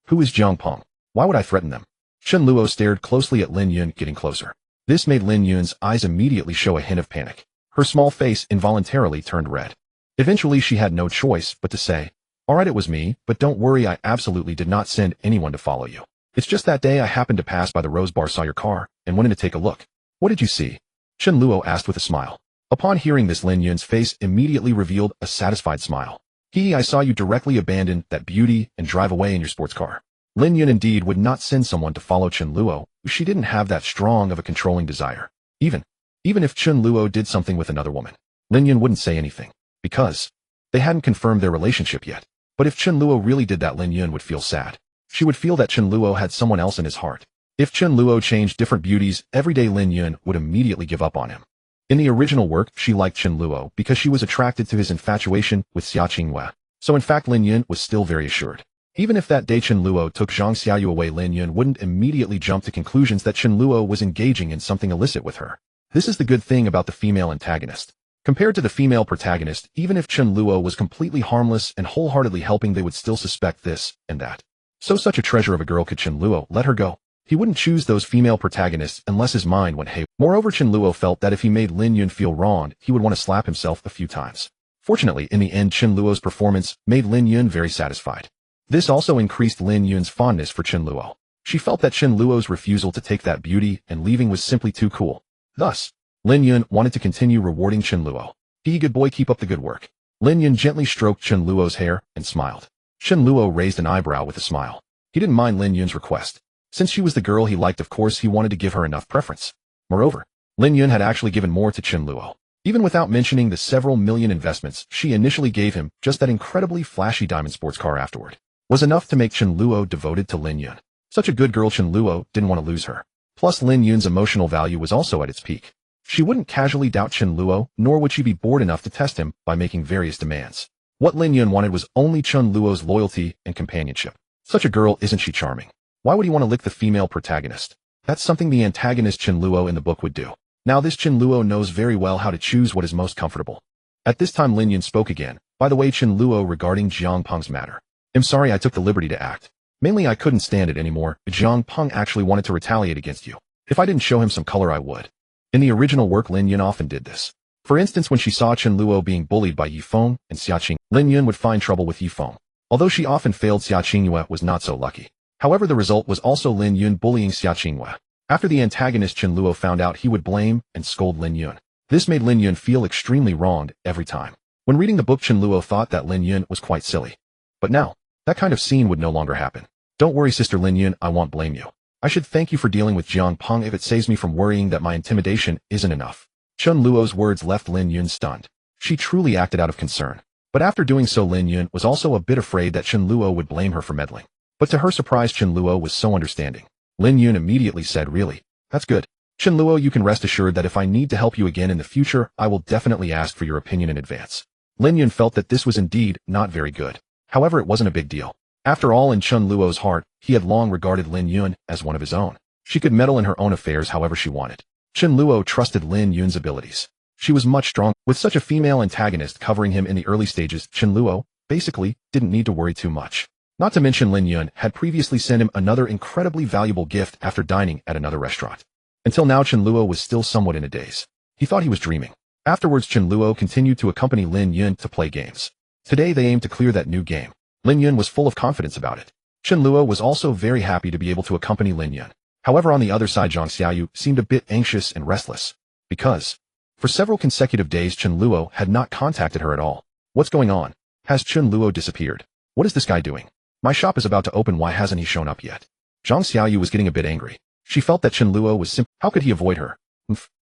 Who is Jiang Peng? Why would I threaten them? Chen Luo stared closely at Lin Yun, getting closer. This made Lin Yun's eyes immediately show a hint of panic. Her small face involuntarily turned red. Eventually she had no choice but to say, Alright, it was me, but don't worry, I absolutely did not send anyone to follow you. It's just that day I happened to pass by the Rose Bar, saw your car, and went in to take a look. What did you see? Chen Luo asked with a smile. Upon hearing this, Lin Yun's face immediately revealed a satisfied smile. I saw you directly abandon that beauty and drive away in your sports car. Lin Yun indeed would not send someone to follow Chen Luo. She didn't have that strong of a controlling desire. Even if Chen Luo did something with another woman, Lin Yun wouldn't say anything, because they hadn't confirmed their relationship yet. But if Chen Luo really did that, Lin Yun would feel sad. She would feel that Chen Luo had someone else in his heart. If Chen Luo changed different beauties every day, Lin Yun would immediately give up on him. In the original work, she liked Chen Luo because she was attracted to his infatuation with Xia Qingyue. So in fact, Lin Yun was still very assured. Even if that day Chen Luo took Zhang Xiaoyu away, Lin Yun wouldn't immediately jump to conclusions that Chen Luo was engaging in something illicit with her. This is the good thing about the female antagonist. Compared to the female protagonist, even if Chen Luo was completely harmless and wholeheartedly helping, they would still suspect this and that. So such a treasure of a girl, could Chen Luo let her go? He wouldn't choose those female protagonists unless his mind went haywire. Moreover, Chen Luo felt that if he made Lin Yun feel wronged, he would want to slap himself a few times. Fortunately, in the end, Chen Luo's performance made Lin Yun very satisfied. This also increased Lin Yun's fondness for Chen Luo. She felt that Chen Luo's refusal to take that beauty and leaving was simply too cool. Thus, Lin Yun wanted to continue rewarding Chen Luo. Good boy, keep up the good work. Lin Yun gently stroked Chen Luo's hair and smiled. Chen Luo raised an eyebrow with a smile. He didn't mind Lin Yun's request. Since she was the girl he liked, of course he wanted to give her enough preference. Moreover, Lin Yun had actually given more to Chen Luo. Even without mentioning the several million investments she initially gave him, just that incredibly flashy diamond sports car afterward was enough to make Chen Luo devoted to Lin Yun. Such a good girl, Chen Luo didn't want to lose her. Plus, Lin Yun's emotional value was also at its peak. She wouldn't casually doubt Chen Luo, nor would she be bored enough to test him by making various demands. What Lin Yun wanted was only Chen Luo's loyalty and companionship. Such a girl, isn't she charming? Why would he want to lick the female protagonist? That's something the antagonist Chen Luo in the book would do. Now this Chen Luo knows very well how to choose what is most comfortable. At this time Lin Yun spoke again. By the way, Chen Luo, regarding Jiang Peng's matter. I'm sorry I took the liberty to act. Mainly I couldn't stand it anymore. Jiang Peng actually wanted to retaliate against you. If I didn't show him some color, I would. In the original work, Lin Yun often did this. For instance, when she saw Chen Luo being bullied by Yifeng and Xia Qingyue, Lin Yun would find trouble with Yifeng. Although she often failed, Xia Qingyue was not so lucky. However, the result was also Lin Yun bullying Xia Qingyue. After the antagonist Chen Luo found out, he would blame and scold Lin Yun. This made Lin Yun feel extremely wronged every time. When reading the book, Chen Luo thought that Lin Yun was quite silly. But now, that kind of scene would no longer happen. Don't worry, Sister Lin Yun, I won't blame you. I should thank you for dealing with Jiang Peng if it saves me from worrying that my intimidation isn't enough. Chen Luo's words left Lin Yun stunned. She truly acted out of concern. But after doing so, Lin Yun was also a bit afraid that Chen Luo would blame her for meddling. But to her surprise, Chen Luo was so understanding. Lin Yun immediately said, really? That's good. Chen Luo, you can rest assured that if I need to help you again in the future, I will definitely ask for your opinion in advance. Lin Yun felt that this was indeed not very good. However, it wasn't a big deal. After all, in Chen Luo's heart, he had long regarded Lin Yun as one of his own. She could meddle in her own affairs however she wanted. Chen Luo trusted Lin Yun's abilities. She was much stronger. With such a female antagonist covering him in the early stages, Chen Luo basically didn't need to worry too much. Not to mention Lin Yun had previously sent him another incredibly valuable gift after dining at another restaurant. Until now, Chen Luo was still somewhat in a daze. He thought he was dreaming. Afterwards, Chen Luo continued to accompany Lin Yun to play games. Today they aimed to clear that new game. Lin Yun was full of confidence about it. Chen Luo was also very happy to be able to accompany Lin Yun. However, on the other side, Zhang Xiaoyu seemed a bit anxious and restless. Because, for several consecutive days, Chen Luo had not contacted her at all. What's going on? Has Chen Luo disappeared? What is this guy doing? My shop is about to open, why hasn't he shown up yet? Zhang Xiaoyu was getting a bit angry. She felt that Chen Luo was how could he avoid her?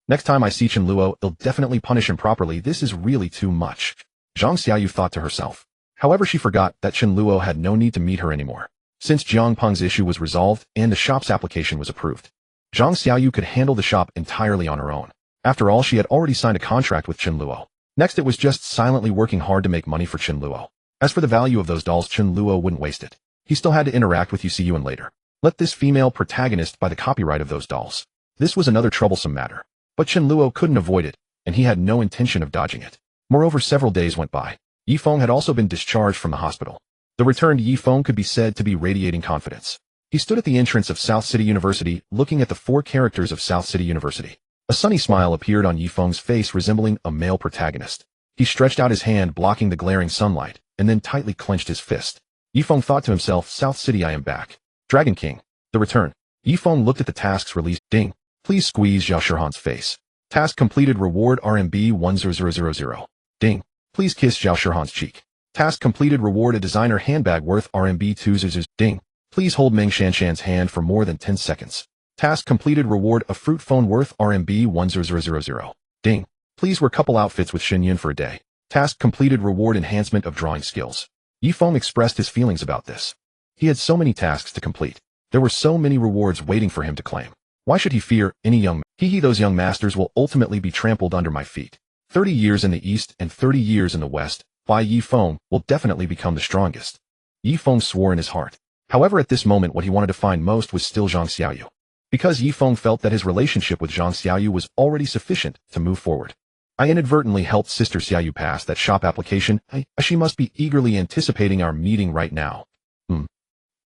Next time I see Chen Luo, I'll definitely punish him properly. This is really too much. Zhang Xiaoyu thought to herself. However, she forgot that Chen Luo had no need to meet her anymore, since Jiang Peng's issue was resolved and the shop's application was approved. Zhang Xiaoyu could handle the shop entirely on her own. After all, she had already signed a contract with Chen Luo. Next, it was just silently working hard to make money for Chen Luo. As for the value of those dolls, Chen Luo wouldn't waste it. He still had to interact with Yuan later. Let this female protagonist buy the copyright of those dolls. This was another troublesome matter. But Chen Luo couldn't avoid it, and he had no intention of dodging it. Moreover, several days went by. Yifeng had also been discharged from the hospital. The returned Yifeng could be said to be radiating confidence. He stood at the entrance of South City University, looking at the 4 characters of South City University. A sunny smile appeared on Yifeng's face, resembling a male protagonist. He stretched out his hand, blocking the glaring sunlight, and then tightly clenched his fist. Yifeng thought to himself, South City, I am back. Dragon King. The return. Yifeng looked at the tasks released. Ding. Please squeeze Zhao Shihan's face. Task completed. Reward RMB 10000. Ding. Please kiss Zhao Shihan's cheek. Task completed. Reward a designer handbag worth RMB 200. Ding. Please hold Meng Shanshan's hand for more than 10 seconds. Task completed. Reward a fruit phone worth RMB 1000. Ding. Please wear couple outfits with Xinyan for a day. Task completed. Reward enhancement of drawing skills. Yifeng expressed his feelings about this. He had so many tasks to complete. There were so many rewards waiting for him to claim. Why should he fear any young man? Those young masters will ultimately be trampled under my feet. 30 years in the east and 30 years in the west, by Yifeng will definitely become the strongest. Yifeng swore in his heart. However, at this moment what he wanted to find most was still Zhang Xiaoyu. because Yifeng felt that his relationship with Zhang Xiaoyu was already sufficient to move forward. I inadvertently helped Sister Xiaoyu pass that shop application. She must be eagerly anticipating our meeting right now.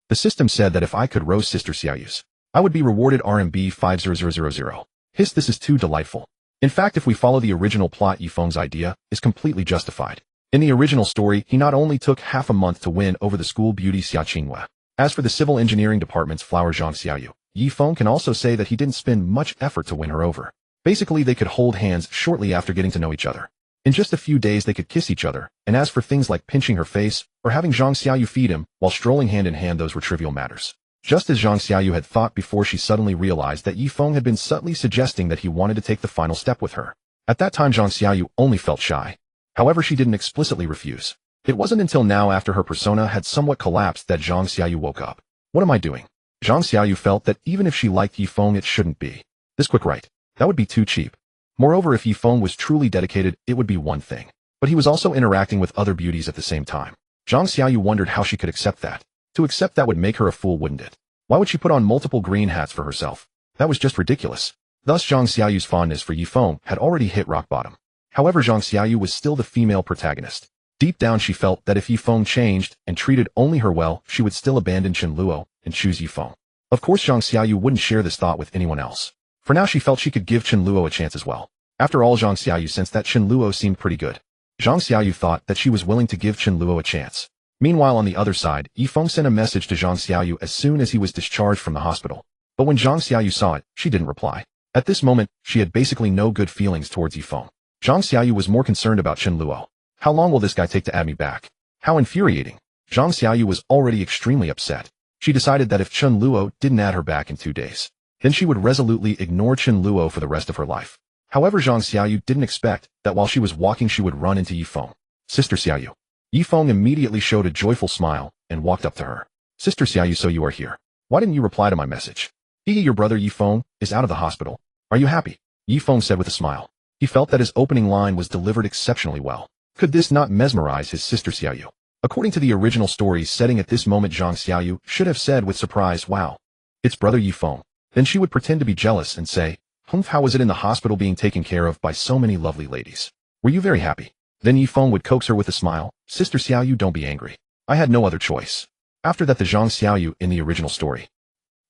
The system said that if I could roast Sister Xiaoyu's, I would be rewarded RMB 50000. Hiss, this is too delightful. In fact, if we follow the original plot, Yifeng's idea is completely justified. In the original story, he not only took half a month to win over the school beauty Xia Qingyue. As for the civil engineering department's flower Zhang Xiaoyu, Yifeng can also say that he didn't spend much effort to win her over. Basically, they could hold hands shortly after getting to know each other. In just a few days, they could kiss each other, and as for things like pinching her face or having Zhang Xiaoyu feed him while strolling hand in hand, those were trivial matters. Just as Zhang Xiaoyu had thought before she suddenly realized that Yifeng had been subtly suggesting that he wanted to take the final step with her. At that time, Zhang Xiaoyu only felt shy. However, she didn't explicitly refuse. It wasn't until now, after her persona had somewhat collapsed, that Zhang Xiaoyu woke up. What am I doing? Zhang Xiaoyu felt that even if she liked Yifeng, it shouldn't be this quick, right? That would be too cheap. Moreover, if Yifeng was truly dedicated, it would be one thing. But he was also interacting with other beauties at the same time. Zhang Xiaoyu wondered how she could accept that. To accept that would make her a fool, wouldn't it? Why would she put on multiple green hats for herself? That was just ridiculous. Thus, Zhang Xiaoyu's fondness for Yifeng had already hit rock bottom. However, Zhang Xiaoyu was still the female protagonist. Deep down, she felt that if Yifeng changed and treated only her well, she would still abandon Chen Luo and choose Yifeng. Of course, Zhang Xiaoyu wouldn't share this thought with anyone else. For now, she felt she could give Chen Luo a chance as well. After all, Zhang Xiaoyu sensed that Chen Luo seemed pretty good. Zhang Xiaoyu thought that she was willing to give Chen Luo a chance. Meanwhile, on the other side, Yifeng sent a message to Zhang Xiaoyu as soon as he was discharged from the hospital. But when Zhang Xiaoyu saw it, she didn't reply. At this moment, she had basically no good feelings towards Yifeng. Zhang Xiaoyu was more concerned about Chen Luo. How long will this guy take to add me back? How infuriating. Zhang Xiaoyu was already extremely upset. She decided that if Chen Luo didn't add her back in 2 days, then she would resolutely ignore Chen Luo for the rest of her life. However, Zhang Xiaoyu didn't expect that while she was walking she would run into Yifeng. Sister Xiaoyu. Yifeng immediately showed a joyful smile and walked up to her. Sister Xiaoyu, so you are here. Why didn't you reply to my message? Your brother Yifeng is out of the hospital. Are you happy? Yifeng said with a smile. He felt that his opening line was delivered exceptionally well. Could this not mesmerize his sister Xiaoyu? According to the original story's setting, at this moment Zhang Xiaoyu should have said with surprise, wow, it's brother Yifeng. Then she would pretend to be jealous and say, how was it in the hospital being taken care of by so many lovely ladies? Were you very happy? Then Yifeng would coax her with a smile, Sister Xiaoyu, don't be angry. I had no other choice. After that, the Zhang Xiaoyu in the original story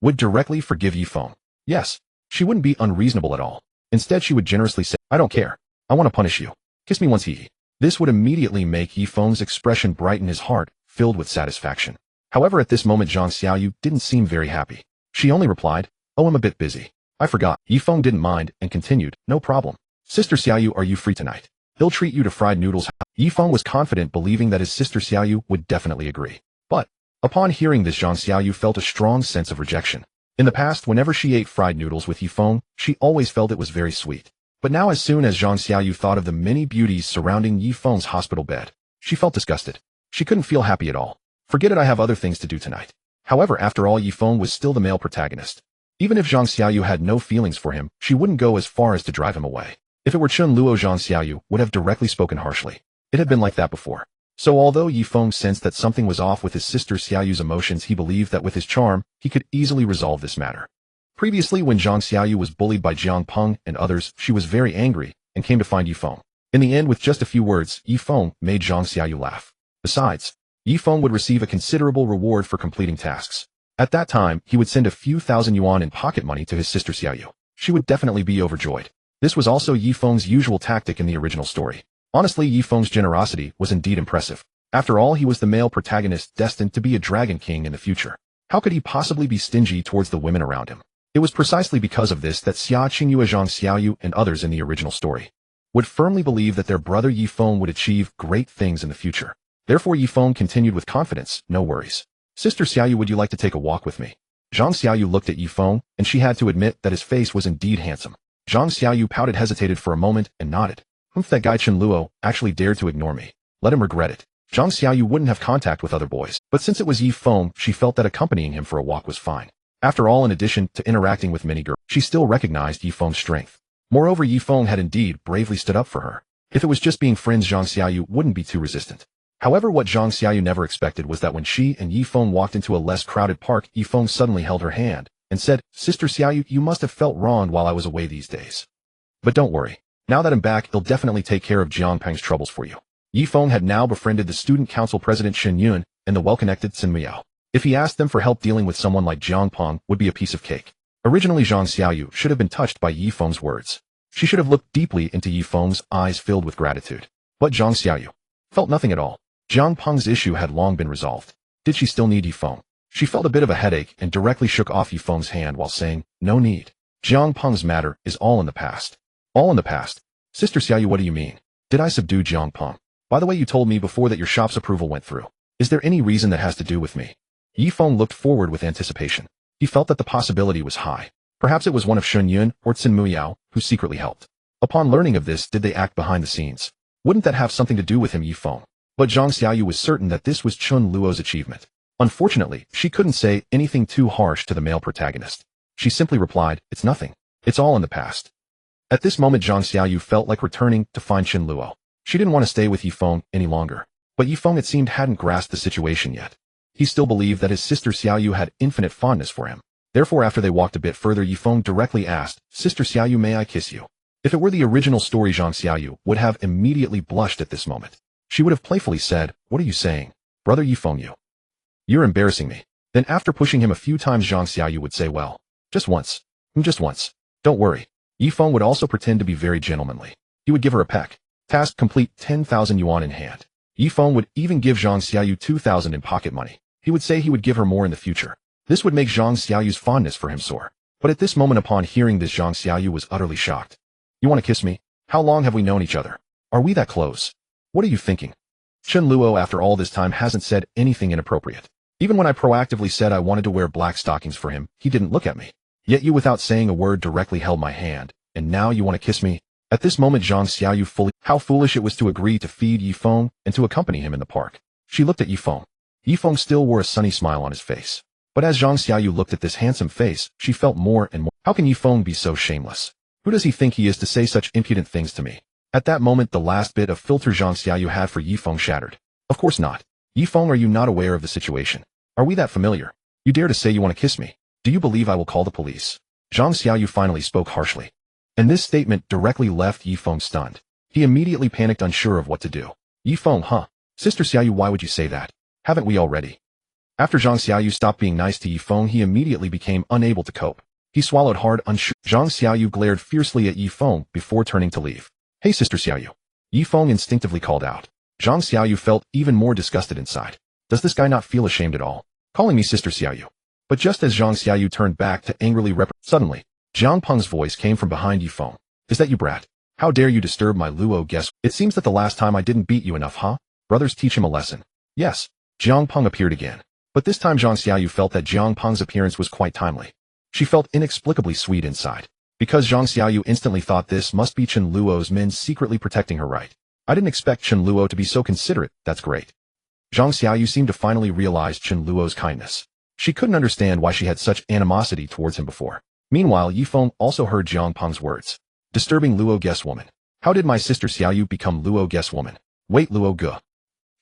would directly forgive Yifeng. Yes, she wouldn't be unreasonable at all. Instead, she would generously say, I don't care. I want to punish you. Kiss me once, hee. This would immediately make Yifeng's expression brighten, his heart filled with satisfaction. However, at this moment, Zhang Xiaoyu didn't seem very happy. She only replied, oh, I'm a bit busy. I forgot. Yifeng didn't mind and continued, no problem. Sister Xiaoyu, are you free tonight? He'll treat you to fried noodles. Yifeng was confident, believing that his sister Xiaoyu would definitely agree. But upon hearing this, Zhang Xiaoyu felt a strong sense of rejection. In the past, whenever she ate fried noodles with Yifeng, she always felt it was very sweet. But now, as soon as Zhang Xiaoyu thought of the many beauties surrounding Yifeng's hospital bed, she felt disgusted. She couldn't feel happy at all. Forget it, I have other things to do tonight. However, after all, Yifeng was still the male protagonist. Even if Zhang Xiaoyu had no feelings for him, she wouldn't go as far as to drive him away. If it were Chen Luo, Zhang Xiaoyu would have directly spoken harshly. It had been like that before. So although Yifeng sensed that something was off with his sister Xiaoyu's emotions, he believed that with his charm, he could easily resolve this matter. Previously, when Zhang Xiaoyu was bullied by Jiang Peng and others, she was very angry and came to find Yifeng. In the end, with just a few words, Yifeng made Zhang Xiaoyu laugh. Besides, Yifeng would receive a considerable reward for completing tasks. At that time, he would send a few thousand yuan in pocket money to his sister Xiaoyu. She would definitely be overjoyed. This was also Yifeng's usual tactic in the original story. Honestly, Yifeng's generosity was indeed impressive. After all, he was the male protagonist destined to be a dragon king in the future. How could he possibly be stingy towards the women around him? It was precisely because of this that Xia Qingyue, Zhang Xiaoyu, and others in the original story would firmly believe that their brother Yifeng would achieve great things in the future. Therefore, Yifeng continued with confidence, no worries. Sister Xiaoyu, would you like to take a walk with me? Zhang Xiaoyu looked at Yifeng, and she had to admit that his face was indeed handsome. Zhang Xiaoyu pouted, hesitated for a moment, and nodded. That guy Chen Luo actually dared to ignore me. Let him regret it. Zhang Xiaoyu wouldn't have contact with other boys, but since it was Yifeng, she felt that accompanying him for a walk was fine. After all, in addition to interacting with many girls, she still recognized Yifeng's strength. Moreover, Yifeng had indeed bravely stood up for her. If it was just being friends, Zhang Xiaoyu wouldn't be too resistant. However, what Zhang Xiaoyu never expected was that when she and Yifeng walked into a less crowded park, Yifeng suddenly held her hand and said, "Sister Xiaoyu, you must have felt wronged while I was away these days. But don't worry. Now that I'm back, he'll definitely take care of Jiang Peng's troubles for you." Yifeng had now befriended the student council president Shen Yun and the well-connected Xin Miao. If he asked them for help dealing with someone like Jiang Peng, would be a piece of cake. Originally, Zhang Xiaoyu should have been touched by Yifeng's words. She should have looked deeply into Yifeng's eyes filled with gratitude. But Zhang Xiaoyu felt nothing at all. Jiang Peng's issue had long been resolved. Did she still need Yifeng? She felt a bit of a headache and directly shook off Yifeng's hand while saying, "No need. Jiang Peng's matter is all in the past." "All in the past? Sister Xiaoyu, what do you mean? Did I subdue Jiang Peng? By the way, you told me before that your shop's approval went through. Is there any reason that has to do with me?" Yifeng looked forward with anticipation. He felt that the possibility was high. Perhaps it was one of Shen Yun or Xin Miao who secretly helped. Upon learning of this, did they act behind the scenes? Wouldn't that have something to do with him, Yifeng? But Zhang Xiaoyu was certain that this was Chen Luo's achievement. Unfortunately, she couldn't say anything too harsh to the male protagonist. She simply replied, "It's nothing. It's all in the past." At this moment, Zhang Xiaoyu felt like returning to find Chen Luo. She didn't want to stay with Yifeng any longer. But Yifeng, it seemed, hadn't grasped the situation yet. He still believed that his sister Xiaoyu had infinite fondness for him. Therefore, after they walked a bit further, Yifeng directly asked, "Sister Xiaoyu, may I kiss you?" If it were the original story, Zhang Xiaoyu would have immediately blushed at this moment. She would have playfully said, "What are you saying? Brother Yifeng, you're embarrassing me." Then after pushing him a few times, Zhang Xiaoyu would say, "Well, just once. Just once. Don't worry." Yifeng would also pretend to be very gentlemanly. He would give her a peck. Task complete, 10,000 yuan in hand. Yifeng would even give Zhang Xiaoyu 2,000 in pocket money. He would say he would give her more in the future. This would make Zhang Xiaoyu's fondness for him soar. But at this moment, upon hearing this, Zhang Xiaoyu was utterly shocked. "You want to kiss me? How long have we known each other? Are we that close? What are you thinking?" Chen Luo, after all this time, hasn't said anything inappropriate. Even when I proactively said I wanted to wear black stockings for him, he didn't look at me. Yet you, without saying a word, directly held my hand, and now you want to kiss me? At this moment, Zhang Xiaoyu how foolish it was to agree to feed Yifeng and to accompany him in the park. She looked at Yifeng. Yifeng still wore a sunny smile on his face. But as Zhang Xiaoyu looked at this handsome face, she felt more and more. How can Yifeng be so shameless? Who does he think he is to say such impudent things to me? At that moment, the last bit of filter Zhang Xiaoyu had for Yifeng shattered. Of course not. Yifeng, are you not aware of the situation? Are we that familiar? You dare to say you want to kiss me? Do you believe I will call the police? Zhang Xiaoyu finally spoke harshly. And this statement directly left Yifeng stunned. He immediately panicked, unsure of what to do. "Yifeng, huh? Sister Xiaoyu, why would you say that? Haven't we already?" After Zhang Xiaoyu stopped being nice to Yifeng, he immediately became unable to cope. He swallowed hard, unsure. Zhang Xiaoyu glared fiercely at Yifeng before turning to leave. "Hey, Sister Xiaoyu." Yifeng instinctively called out. Zhang Xiaoyu felt even more disgusted inside. Does this guy not feel ashamed at all? Calling me Sister Xiaoyu. But just as Zhang Xiaoyu turned back to angrily suddenly, Jiang Peng's voice came from behind Yifeng. "Is that you, brat? How dare you disturb my Luo guest? It seems that the last time I didn't beat you enough, huh? Brothers, teach him a lesson." Yes. Jiang Peng appeared again. But this time Zhang Xiaoyu felt that Jiang Peng's appearance was quite timely. She felt inexplicably sweet inside. Because Zhang Xiaoyu instantly thought this must be Chen Luo's men secretly protecting her right. I didn't expect Chen Luo to be so considerate, that's great. Zhang Xiaoyu seemed to finally realize Chen Luo's kindness. She couldn't understand why she had such animosity towards him before. Meanwhile, Yifeng also heard Jiang Peng's words. Disturbing Luo guest woman. How did my sister Xiaoyu become Luo guest woman? Wait, Luo Ge.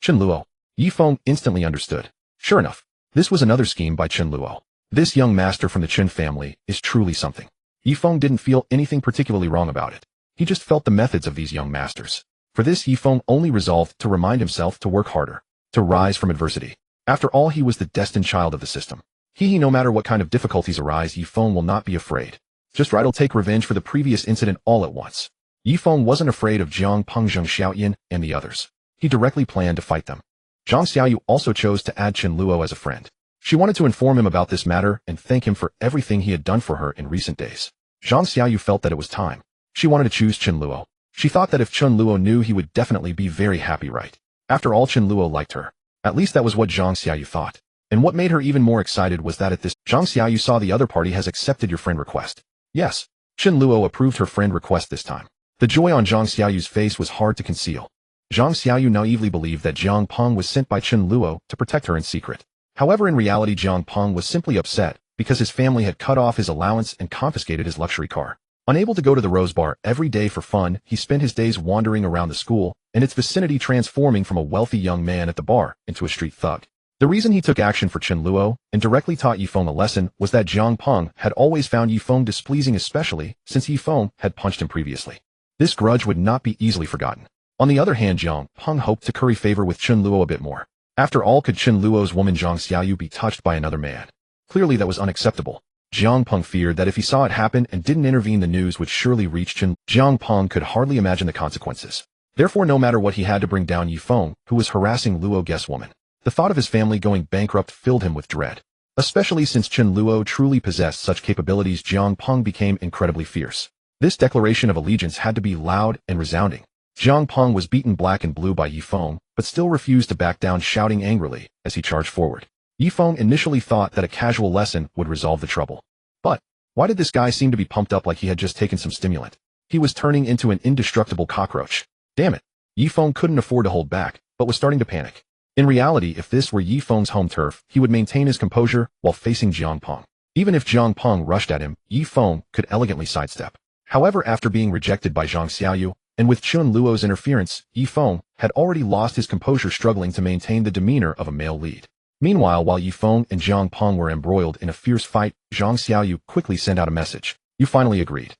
Chen Luo. Yifeng instantly understood. Sure enough, this was another scheme by Chen Luo. This young master from the Chen family is truly something. Yifeng didn't feel anything particularly wrong about it. He just felt the methods of these young masters. For this, Yifeng only resolved to remind himself to work harder, to rise from adversity. After all, he was the destined child of the system. No matter what kind of difficulties arise, Yifeng will not be afraid. Just right, he'll take revenge for the previous incident all at once. Yifeng wasn't afraid of Jiang Peng, Zheng Xiaoyan, and the others. He directly planned to fight them. Zhang Xiaoyu also chose to add Chen Luo as a friend. She wanted to inform him about this matter and thank him for everything he had done for her in recent days. Zhang Xiaoyu felt that it was time. She wanted to choose Chen Luo. She thought that if Chen Luo knew, he would definitely be very happy, right? After all, Chen Luo liked her. At least that was what Zhang Xiaoyu thought. And what made her even more excited was that at this, Zhang Xiaoyu saw the other party has accepted your friend request. Yes, Chen Luo approved her friend request this time. The joy on Zhang Xiaoyu's face was hard to conceal. Zhang Xiaoyu naively believed that Jiang Peng was sent by Chen Luo to protect her in secret. However, in reality, Jiang Peng was simply upset because his family had cut off his allowance and confiscated his luxury car. Unable to go to the Rose Bar every day for fun, he spent his days wandering around the school and its vicinity, transforming from a wealthy young man at the bar into a street thug. The reason he took action for Chen Luo and directly taught Yifeng a lesson was that Jiang Peng had always found Yifeng displeasing, especially since Yifeng had punched him previously. This grudge would not be easily forgotten. On the other hand, Jiang Peng hoped to curry favor with Chen Luo a bit more. After all, could Chen Luo's woman Zhang Xiaoyu be touched by another man? Clearly that was unacceptable. Jiang Peng feared that if he saw it happen and didn't intervene, the news would surely reach Chen. Jiang Peng could hardly imagine the consequences. Therefore, no matter what, he had to bring down Yifeng, who was harassing Luo guest woman. The thought of his family going bankrupt filled him with dread. Especially since Chen Luo truly possessed such capabilities, Jiang Peng became incredibly fierce. This declaration of allegiance had to be loud and resounding. Jiang Peng was beaten black and blue by Yifeng, but still refused to back down, shouting angrily as he charged forward. Yifeng initially thought that a casual lesson would resolve the trouble. But why did this guy seem to be pumped up like he had just taken some stimulant? He was turning into an indestructible cockroach. Damn it. Yifeng couldn't afford to hold back, but was starting to panic. In reality, if this were Yifeng's home turf, he would maintain his composure while facing Jiang Peng. Even if Jiang Peng rushed at him, Yifeng could elegantly sidestep. However, after being rejected by Zhang Xiaoyu, and with Chen Luo's interference, Yifeng had already lost his composure, struggling to maintain the demeanor of a male lead. Meanwhile, while Yifeng and Jiang Peng were embroiled in a fierce fight, Zhang Xiaoyu quickly sent out a message. You finally agreed.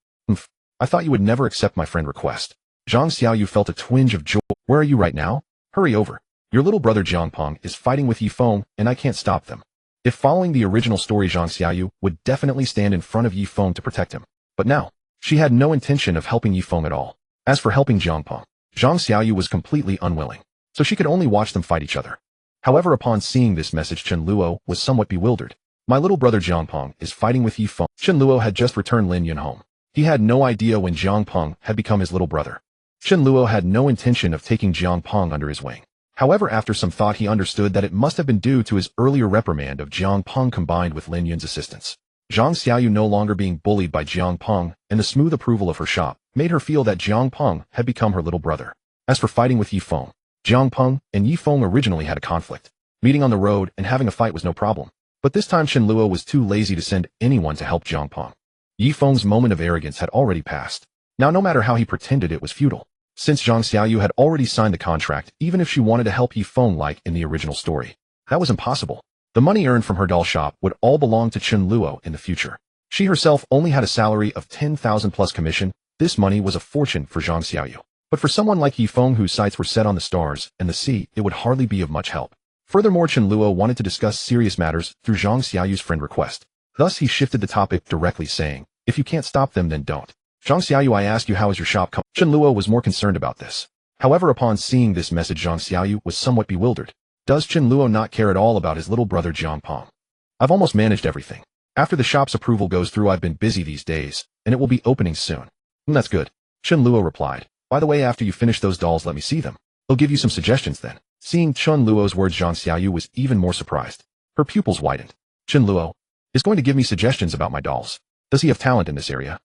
I thought you would never accept my friend request. Zhang Xiaoyu felt a twinge of joy. Where are you right now? Hurry over. Your little brother Jiang Peng is fighting with Yifeng, and I can't stop them. If following the original story, Zhang Xiaoyu would definitely stand in front of Yifeng to protect him. But now, she had no intention of helping Yifeng at all. As for helping Jiang Peng, Zhang Xiaoyu was completely unwilling, so she could only watch them fight each other. However, upon seeing this message, Chen Luo was somewhat bewildered. My little brother Jiang Peng is fighting with Yifeng. Chen Luo had just returned Lin Yun home. He had no idea when Jiang Peng had become his little brother. Chen Luo had no intention of taking Jiang Peng under his wing. However, after some thought, he understood that it must have been due to his earlier reprimand of Jiang Peng combined with Lin Yun's assistance. Zhang Xiaoyu no longer being bullied by Jiang Peng, and the smooth approval of her shop made her feel that Jiang Peng had become her little brother. As for fighting with Yifeng, Jiang Peng and Yifeng originally had a conflict. Meeting on the road and having a fight was no problem. But this time Chen Luo was too lazy to send anyone to help Jiang Peng. Yifeng's moment of arrogance had already passed. Now, no matter how he pretended, it was futile. Since Zhang Xiaoyu had already signed the contract, even if she wanted to help Yifeng like in the original story, that was impossible. The money earned from her doll shop would all belong to Chen Luo in the future. She herself only had a salary of 10,000 plus commission. This money was a fortune for Zhang Xiaoyu. But for someone like Yifeng, whose sights were set on the stars and the sea, it would hardly be of much help. Furthermore, Chen Luo wanted to discuss serious matters through Zhang Xiaoyu's friend request. Thus, he shifted the topic directly, saying, if you can't stop them, then don't. Zhang Xiaoyu, I ask you, how is your shop coming? Chen Luo was more concerned about this. However, upon seeing this message, Zhang Xiaoyu was somewhat bewildered. Does Chen Luo not care at all about his little brother Jiang Peng? I've almost managed everything. After the shop's approval goes through, I've been busy these days, and it will be opening soon. That's good. Chen Luo replied. By the way, after you finish those dolls, let me see them. I'll give you some suggestions then. Seeing Chen Luo's words, Zhang Xiaoyu was even more surprised. Her pupils widened. Chen Luo is going to give me suggestions about my dolls. Does he have talent in this area?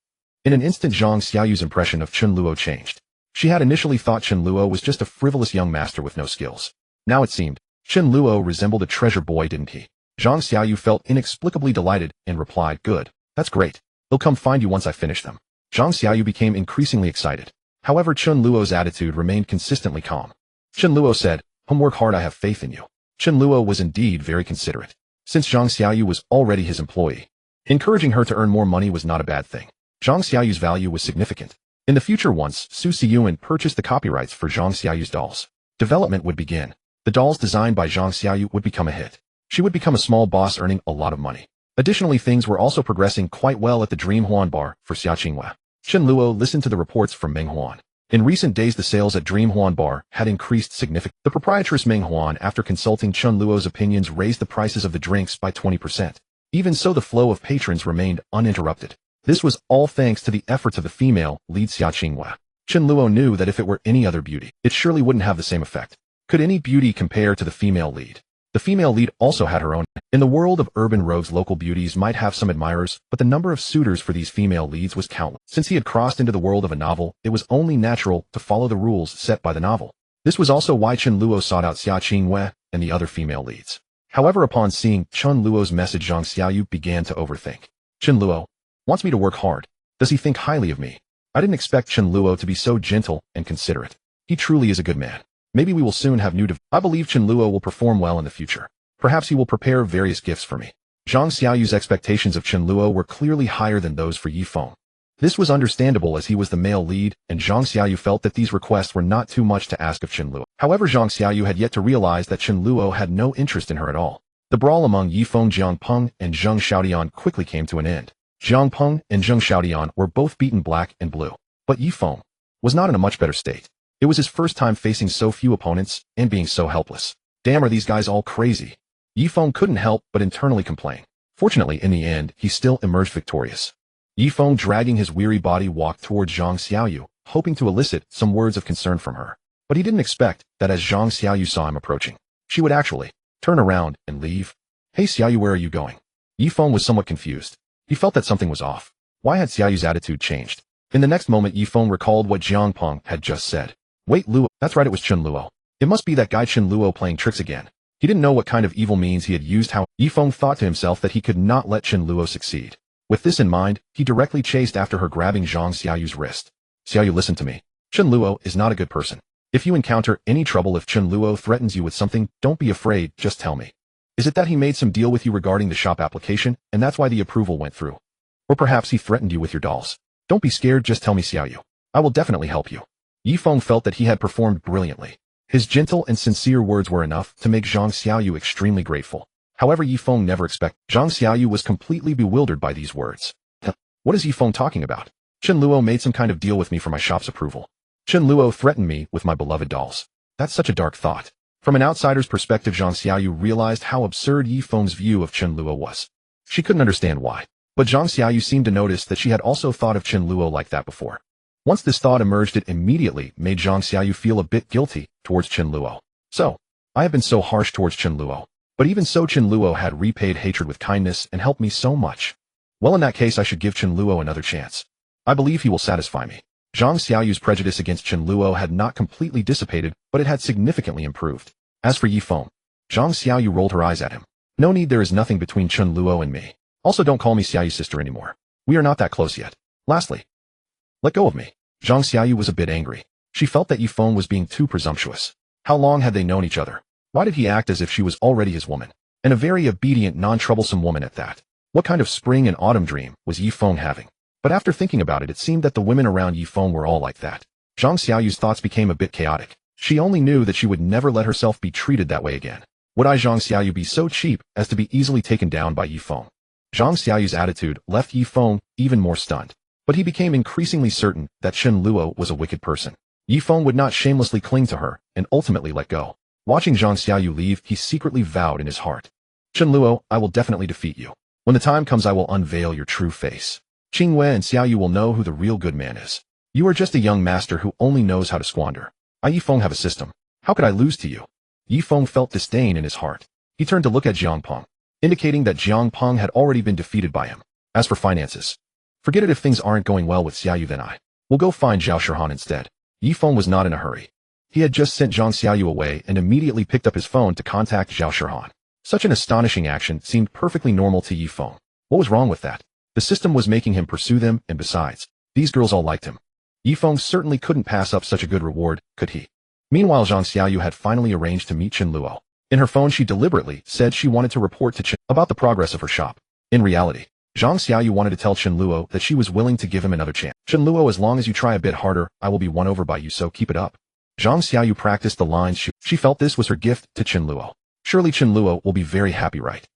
In an instant, Zhang Xiaoyu's impression of Chen Luo changed. She had initially thought Chen Luo was just a frivolous young master with no skills. Now it seemed Chen Luo resembled a treasure boy, didn't he? Zhang Xiaoyu felt inexplicably delighted and replied, good. That's great. They'll come find you once I finish them. Zhang Xiaoyu became increasingly excited. However, Chen Luo's attitude remained consistently calm. Chen Luo said, work hard, I have faith in you. Chen Luo was indeed very considerate. Since Zhang Xiaoyu was already his employee, encouraging her to earn more money was not a bad thing. Zhang Xiaoyu's value was significant. In the future, once Su Siyuan purchased the copyrights for Zhang Xiaoyu's dolls, development would begin. The dolls designed by Zhang Xiaoyu would become a hit. She would become a small boss, earning a lot of money. Additionally, things were also progressing quite well at the Dream Huan bar for Xia Qingyue. Chen Luo listened to the reports from Meng Huan. In recent days, the sales at Dream Huan bar had increased significantly. The proprietress Meng Huan, after consulting Chen Luo's opinions, raised the prices of the drinks by 20%. Even so, the flow of patrons remained uninterrupted. This was all thanks to the efforts of the female lead Xia Qingyue. Chen Luo knew that if it were any other beauty, it surely wouldn't have the same effect. Could any beauty compare to the female lead? The female lead also had her own. In the world of urban rogues, local beauties might have some admirers, but the number of suitors for these female leads was countless. Since he had crossed into the world of a novel, it was only natural to follow the rules set by the novel. This was also why Chen Luo sought out Xia Qingyue and the other female leads. However, upon seeing Chen Luo's message, Zhang Xiaoyu began to overthink. Chen Luo wants me to work hard. Does he think highly of me? I didn't expect Chen Luo to be so gentle and considerate. He truly is a good man. Maybe we will soon have new I believe Chen Luo will perform well in the future. Perhaps he will prepare various gifts for me. Zhang Xiaoyu's expectations of Chen Luo were clearly higher than those for Yifeng. This was understandable as he was the male lead, and Zhang Xiaoyu felt that these requests were not too much to ask of Chen Luo. However, Zhang Xiaoyu had yet to realize that Chen Luo had no interest in her at all. The brawl among Yifeng Jiangpeng and Zheng Xiaodian quickly came to an end. Jiangpeng and Zheng Xiaodian were both beaten black and blue. But Yifeng was not in a much better state. It was his first time facing so few opponents and being so helpless. Damn, are these guys all crazy? Yifeng couldn't help but internally complain. Fortunately, in the end, he still emerged victorious. Yifeng, dragging his weary body, walked towards Zhang Xiaoyu, hoping to elicit some words of concern from her. But he didn't expect that as Zhang Xiaoyu saw him approaching, she would actually turn around and leave. Hey Xiaoyu, where are you going? Yifeng was somewhat confused. He felt that something was off. Why had Xiaoyu's attitude changed? In the next moment, Yifeng recalled what Jiangpeng had just said. Wait, Luo, that's right, it was Chen Luo. It must be that guy Chen Luo playing tricks again. He didn't know what kind of evil means he had used. How Yifeng thought to himself that he could not let Chen Luo succeed. With this in mind, he directly chased after her, grabbing Zhang Xiaoyu's wrist. Xiaoyu, listen to me. Chen Luo is not a good person. If you encounter any trouble, if Chen Luo threatens you with something, don't be afraid, just tell me. Is it that he made some deal with you regarding the shop application, and that's why the approval went through? Or perhaps he threatened you with your dolls. Don't be scared, just tell me, Xiaoyu. I will definitely help you. Yifeng felt that he had performed brilliantly. His gentle and sincere words were enough to make Zhang Xiaoyu extremely grateful. However, Yifeng never expected. Zhang Xiaoyu was completely bewildered by these words. What is Yifeng talking about? Chen Luo made some kind of deal with me for my shop's approval. Chen Luo threatened me with my beloved dolls. That's such a dark thought. From an outsider's perspective, Zhang Xiaoyu realized how absurd Yifeng's view of Chen Luo was. She couldn't understand why. But Zhang Xiaoyu seemed to notice that she had also thought of Chen Luo like that before. Once this thought emerged, it immediately made Zhang Xiaoyu feel a bit guilty towards Chen Luo. So, I have been so harsh towards Chen Luo. But even so, Chen Luo had repaid hatred with kindness and helped me so much. Well, in that case, I should give Chen Luo another chance. I believe he will satisfy me. Zhang Xiaoyu's prejudice against Chen Luo had not completely dissipated, but it had significantly improved. As for Yifeng, Zhang Xiaoyu rolled her eyes at him. No need, there is nothing between Chen Luo and me. Also, don't call me Xiaoyu's sister anymore. We are not that close yet. Lastly, let go of me. Zhang Xiaoyu was a bit angry. She felt that Yifeng was being too presumptuous. How long had they known each other? Why did he act as if she was already his woman? And a very obedient, non-troublesome woman at that. What kind of spring and autumn dream was Yifeng having? But after thinking about it, it seemed that the women around Yifeng were all like that. Zhang Xiaoyu's thoughts became a bit chaotic. She only knew that she would never let herself be treated that way again. Would Zhang Xiaoyu be so cheap as to be easily taken down by Yifeng? Zhang Xiaoyu's attitude left Yifeng even more stunned. But he became increasingly certain that Chen Luo was a wicked person. Yifeng would not shamelessly cling to her and ultimately let go. Watching Zhang Xiaoyu leave, he secretly vowed in his heart. Chen Luo, I will definitely defeat you. When the time comes, I will unveil your true face. Qingyue and Xiaoyu will know who the real good man is. You are just a young master who only knows how to squander. I, Yifeng, have a system. How could I lose to you? Yifeng felt disdain in his heart. He turned to look at Jiangpeng, indicating that Jiangpeng had already been defeated by him. As for finances, forget it. If things aren't going well with Xiaoyu, then I will go find Zhao Shihan instead. Yifeng was not in a hurry. He had just sent Zhang Xiaoyu away and immediately picked up his phone to contact Zhao Shihan. Such an astonishing action seemed perfectly normal to Yifeng. What was wrong with that? The system was making him pursue them, and besides, these girls all liked him. Yifeng certainly couldn't pass up such a good reward, could he? Meanwhile, Zhang Xiaoyu had finally arranged to meet Chen Luo. In her phone, she deliberately said she wanted to report to Chen about the progress of her shop. In reality, Zhang Xiaoyu wanted to tell Chen Luo that she was willing to give him another chance. Chen Luo, as long as you try a bit harder, I will be won over by you, so keep it up. Zhang Xiaoyu practiced the lines. She felt this was her gift to Chen Luo. Surely Chen Luo will be very happy, right?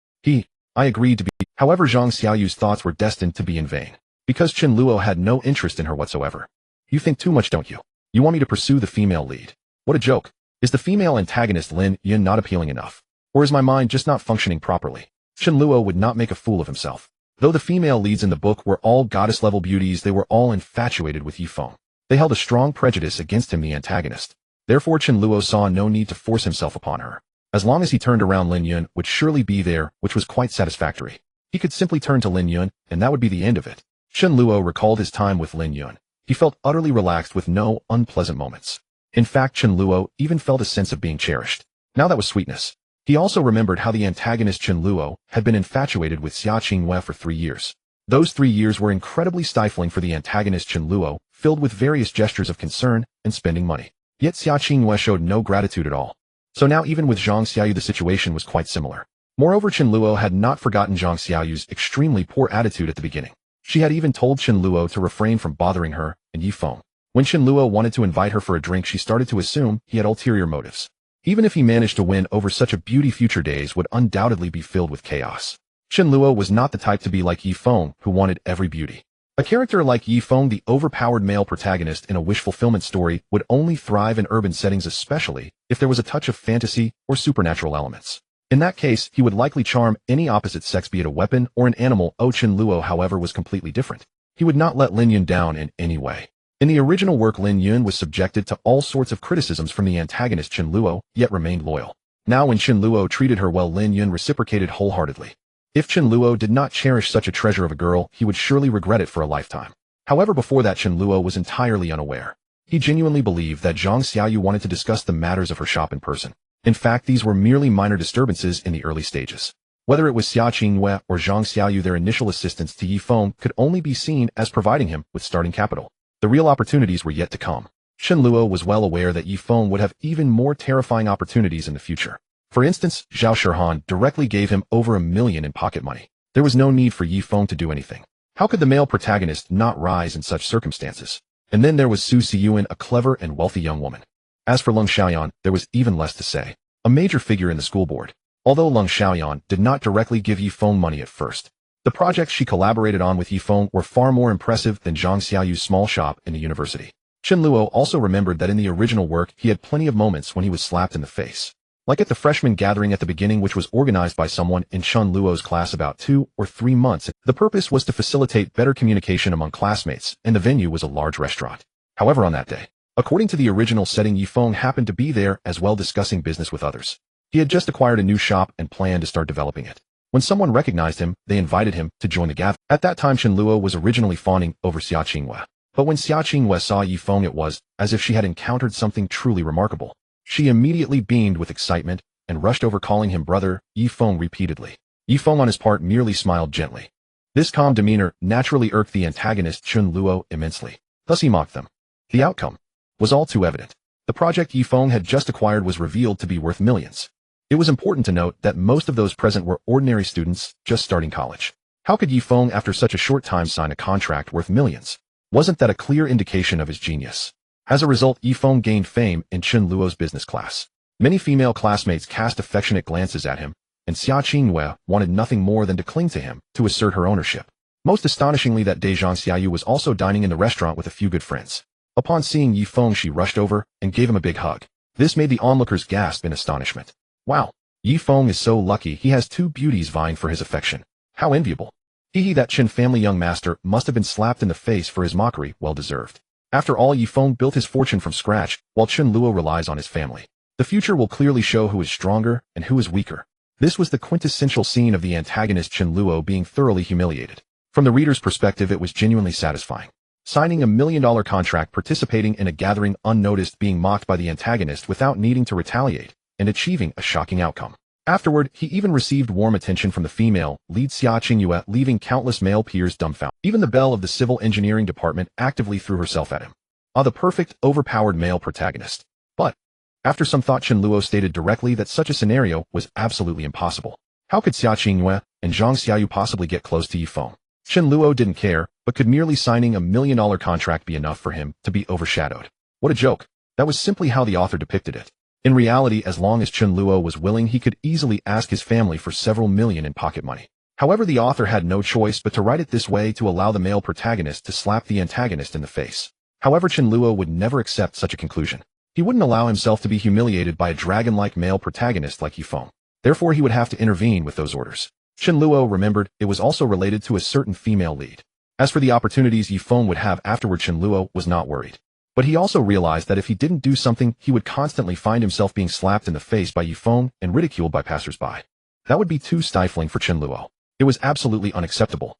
I agreed to be. However, Zhang Xiaoyu's thoughts were destined to be in vain, because Chen Luo had no interest in her whatsoever. You think too much, don't you? You want me to pursue the female lead? What a joke. Is the female antagonist Lin Yun not appealing enough? Or is my mind just not functioning properly? Chen Luo would not make a fool of himself. Though the female leads in the book were all goddess-level beauties, they were all infatuated with Yifeng. They held a strong prejudice against him, the antagonist. Therefore, Chen Luo saw no need to force himself upon her. As long as he turned around, Lin Yun would surely be there, which was quite satisfactory. He could simply turn to Lin Yun, and that would be the end of it. Chen Luo recalled his time with Lin Yun. He felt utterly relaxed with no unpleasant moments. In fact, Chen Luo even felt a sense of being cherished. Now that was sweetness. He also remembered how the antagonist Chen Luo had been infatuated with Xia Qingyue for 3 years. Those 3 years were incredibly stifling for the antagonist Chen Luo, filled with various gestures of concern and spending money. Yet Xia Qingyue showed no gratitude at all. So now even with Zhang Xiaoyu the situation was quite similar. Moreover, Chen Luo had not forgotten Zhang Xiaoyu's extremely poor attitude at the beginning. She had even told Chen Luo to refrain from bothering her and Yifeng. When Chen Luo wanted to invite her for a drink, she started to assume he had ulterior motives. Even if he managed to win over such a beauty, future days would undoubtedly be filled with chaos. Chen Luo was not the type to be like Yifeng, who wanted every beauty. A character like Yifeng, the overpowered male protagonist in a wish fulfillment story, would only thrive in urban settings, especially if there was a touch of fantasy or supernatural elements. In that case, he would likely charm any opposite sex, be it a weapon or an animal. Chen Luo, however, was completely different. He would not let Lin Yun down in any way. In the original work, Lin Yun was subjected to all sorts of criticisms from the antagonist Chen Luo, yet remained loyal. Now when Chen Luo treated her well, Lin Yun reciprocated wholeheartedly. If Chen Luo did not cherish such a treasure of a girl, he would surely regret it for a lifetime. However, before that, Chen Luo was entirely unaware. He genuinely believed that Zhang Xiaoyu wanted to discuss the matters of her shop in person. In fact, these were merely minor disturbances in the early stages. Whether it was Xia Qingyue or Zhang Xiaoyu, their initial assistance to Yifeng could only be seen as providing him with starting capital. The real opportunities were yet to come. Chen Luo was well aware that Yifeng would have even more terrifying opportunities in the future. For instance, Zhao Shihan directly gave him over $1 million in pocket money. There was no need for Yifeng to do anything. How could the male protagonist not rise in such circumstances? And then there was Su Siyuan, a clever and wealthy young woman. As for Leng Xiaoyan, there was even less to say. A major figure in the school board. Although Leng Xiaoyan did not directly give Yifeng money at first, the projects she collaborated on with Yifeng were far more impressive than Zhang Xiaoyu's small shop in the university. Chen Luo also remembered that in the original work he had plenty of moments when he was slapped in the face. Like at the freshman gathering at the beginning, which was organized by someone in Chen Luo's class about 2 or 3 months. The purpose was to facilitate better communication among classmates, and the venue was a large restaurant. However, on that day, according to the original setting, Yifeng happened to be there as well, discussing business with others. He had just acquired a new shop and planned to start developing it. When someone recognized him, they invited him to join the gathering. At that time, Chen Luo was originally fawning over Xia Qingyue. But when Xia Qingyue saw Yifeng, it was as if she had encountered something truly remarkable. She immediately beamed with excitement and rushed over, calling him brother Yifeng repeatedly. Yifeng on his part merely smiled gently. This calm demeanor naturally irked the antagonist Chen Luo immensely. Thus he mocked them. The outcome was all too evident. The project Yifeng had just acquired was revealed to be worth millions. It was important to note that most of those present were ordinary students just starting college. How could Yifeng after such a short time sign a contract worth millions? Wasn't that a clear indication of his genius? As a result, Yifeng gained fame in Chen Luo's business class. Many female classmates cast affectionate glances at him, and Xia Qingyue wanted nothing more than to cling to him, to assert her ownership. Most astonishingly, that day Zhang Xiaoyu was also dining in the restaurant with a few good friends. Upon seeing Yifeng, she rushed over and gave him a big hug. This made the onlookers gasp in astonishment. Wow, Yifeng is so lucky, he has 2 beauties vying for his affection. How enviable. That Chen family young master must have been slapped in the face for his mockery, well deserved. After all, Yifeng built his fortune from scratch, while Chen Luo relies on his family. The future will clearly show who is stronger and who is weaker. This was the quintessential scene of the antagonist Chen Luo being thoroughly humiliated. From the reader's perspective, it was genuinely satisfying. Signing $1 million contract, participating in a gathering unnoticed, being mocked by the antagonist without needing to retaliate, and achieving a shocking outcome. Afterward, he even received warm attention from the female lead Xia Qingyue, leaving countless male peers dumbfounded. Even the belle of the civil engineering department actively threw herself at him. The perfect, overpowered male protagonist. But after some thought, Chen Luo stated directly that such a scenario was absolutely impossible. How could Xia Qingyue and Zhang Xiaoyu possibly get close to Yifeng? Chen Luo didn't care, but could merely signing a $1 million contract be enough for him to be overshadowed? What a joke. That was simply how the author depicted it. In reality, as long as Chen Luo was willing, he could easily ask his family for several million in pocket money. However, the author had no choice but to write it this way to allow the male protagonist to slap the antagonist in the face. However, Chen Luo would never accept such a conclusion. He wouldn't allow himself to be humiliated by a dragon-like male protagonist like Yifeng. Therefore, he would have to intervene with those orders. Chen Luo remembered it was also related to a certain female lead. As for the opportunities Yifeng would have afterward, Chen Luo was not worried. But he also realized that if he didn't do something, he would constantly find himself being slapped in the face by Yifeng and ridiculed by passersby. That would be too stifling for Chen Luo. It was absolutely unacceptable.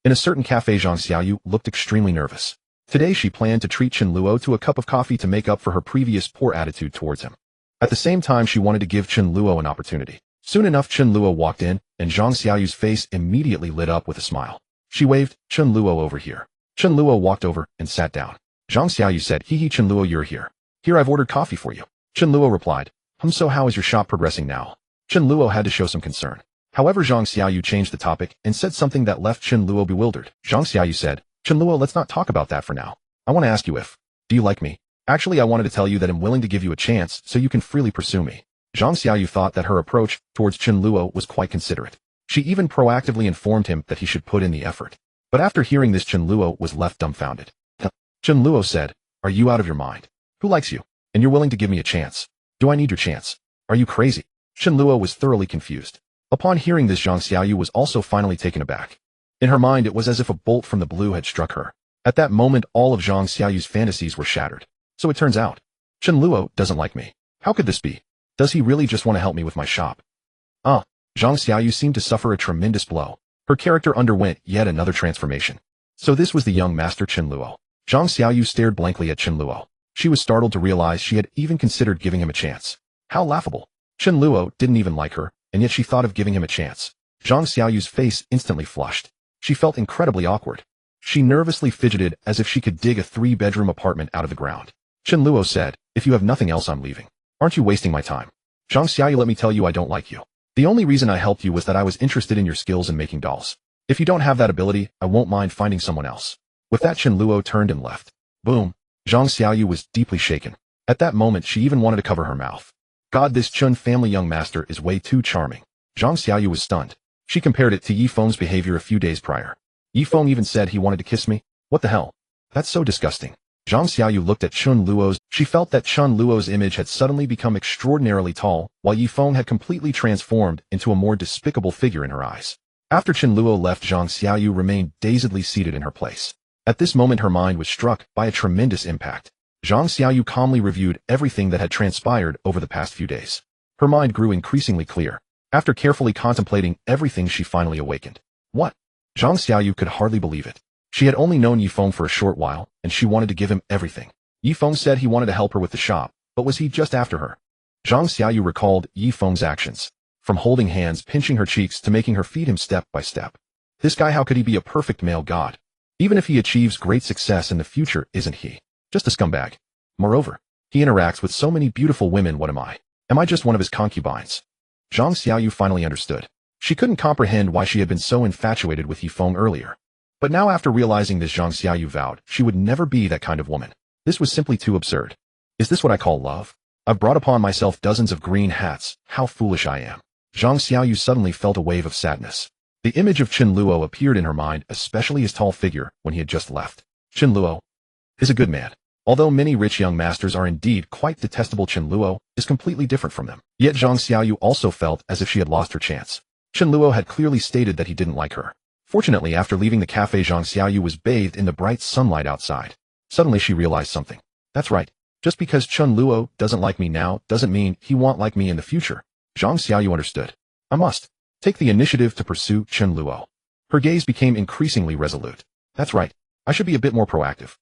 In a certain cafe, Zhang Xiaoyu looked extremely nervous. Today she planned to treat Chen Luo to a cup of coffee to make up for her previous poor attitude towards him. At the same time, she wanted to give Chen Luo an opportunity. Soon enough, Chen Luo walked in, and Zhang Xiaoyu's face immediately lit up with a smile. She waved, "Chen Luo, over here." Chen Luo walked over and sat down. Zhang Xiaoyu said, "Hee, Chen Luo, you're here. Here, I've ordered coffee for you." Chen Luo replied, "So how is your shop progressing now?" Chen Luo had to show some concern. However, Zhang Xiaoyu changed the topic and said something that left Chen Luo bewildered. Zhang Xiaoyu said, Chen Luo, let's not talk about that for now. I want to ask you do you like me? Actually, I wanted to tell you that I'm willing to give you a chance so you can freely pursue me. Zhang Xiaoyu thought that her approach towards Chen Luo was quite considerate. She even proactively informed him that he should put in the effort. But after hearing this, Chen Luo was left dumbfounded. Chen Luo said, are you out of your mind? Who likes you? And you're willing to give me a chance? Do I need your chance? Are you crazy? Chen Luo was thoroughly confused. Upon hearing this, Zhang Xiaoyu was also finally taken aback. In her mind, it was as if a bolt from the blue had struck her. At that moment, all of Zhang Xiaoyu's fantasies were shattered. So it turns out, Chen Luo doesn't like me. How could this be? Does he really just want to help me with my shop? Zhang Xiaoyu seemed to suffer a tremendous blow. Her character underwent yet another transformation. So this was the young master Chen Luo. Zhang Xiaoyu stared blankly at Chen Luo. She was startled to realize she had even considered giving him a chance. How laughable. Chen Luo didn't even like her, and yet she thought of giving him a chance. Zhang Xiaoyu's face instantly flushed. She felt incredibly awkward. She nervously fidgeted as if she could dig a 3-bedroom apartment out of the ground. Chen Luo said, if you have nothing else, I'm leaving. Aren't you wasting my time? Zhang Xiaoyu, let me tell you, I don't like you. The only reason I helped you was that I was interested in your skills in making dolls. If you don't have that ability, I won't mind finding someone else. With that, Chen Luo turned and left. Boom. Zhang Xiaoyu was deeply shaken. At that moment, she even wanted to cover her mouth. God, this Chen family young master is way too charming. Zhang Xiaoyu was stunned. She compared it to Yifeng's behavior a few days prior. Yifeng even said he wanted to kiss me? What the hell? That's so disgusting. Zhang Xiaoyu looked at Chen Luo's. She felt that Chen Luo's image had suddenly become extraordinarily tall, while Yifeng had completely transformed into a more despicable figure in her eyes. After Chen Luo left, Zhang Xiaoyu remained dazedly seated in her place. At this moment, her mind was struck by a tremendous impact. Zhang Xiaoyu calmly reviewed everything that had transpired over the past few days. Her mind grew increasingly clear. After carefully contemplating everything, she finally awakened. What? Zhang Xiaoyu could hardly believe it. She had only known Yifeng for a short while, and she wanted to give him everything. Yifeng said he wanted to help her with the shop, but was he just after her? Zhang Xiaoyu recalled Yifeng's actions, from holding hands, pinching her cheeks, to making her feed him step by step. This guy, how could he be a perfect male god? Even if he achieves great success in the future, isn't he just a scumbag? Moreover, he interacts with so many beautiful women. What am I? Am I just one of his concubines? Zhang Xiaoyu finally understood. She couldn't comprehend why she had been so infatuated with Yifeng earlier. But now, after realizing this, Zhang Xiaoyu vowed she would never be that kind of woman. This was simply too absurd. Is this what I call love? I've brought upon myself dozens of green hats. How foolish I am. Zhang Xiaoyu suddenly felt a wave of sadness. The image of Chen Luo appeared in her mind, especially his tall figure when he had just left. Chen Luo is a good man. Although many rich young masters are indeed quite detestable, Chen Luo is completely different from them. Yet Zhang Xiaoyu also felt as if she had lost her chance. Chen Luo had clearly stated that he didn't like her. Fortunately, after leaving the cafe, Zhang Xiaoyu was bathed in the bright sunlight outside. Suddenly she realized something. That's right. Just because Chen Luo doesn't like me now doesn't mean he won't like me in the future. Zhang Xiaoyu understood. I must take the initiative to pursue Chen Luo. Her gaze became increasingly resolute. That's right. I should be a bit more proactive.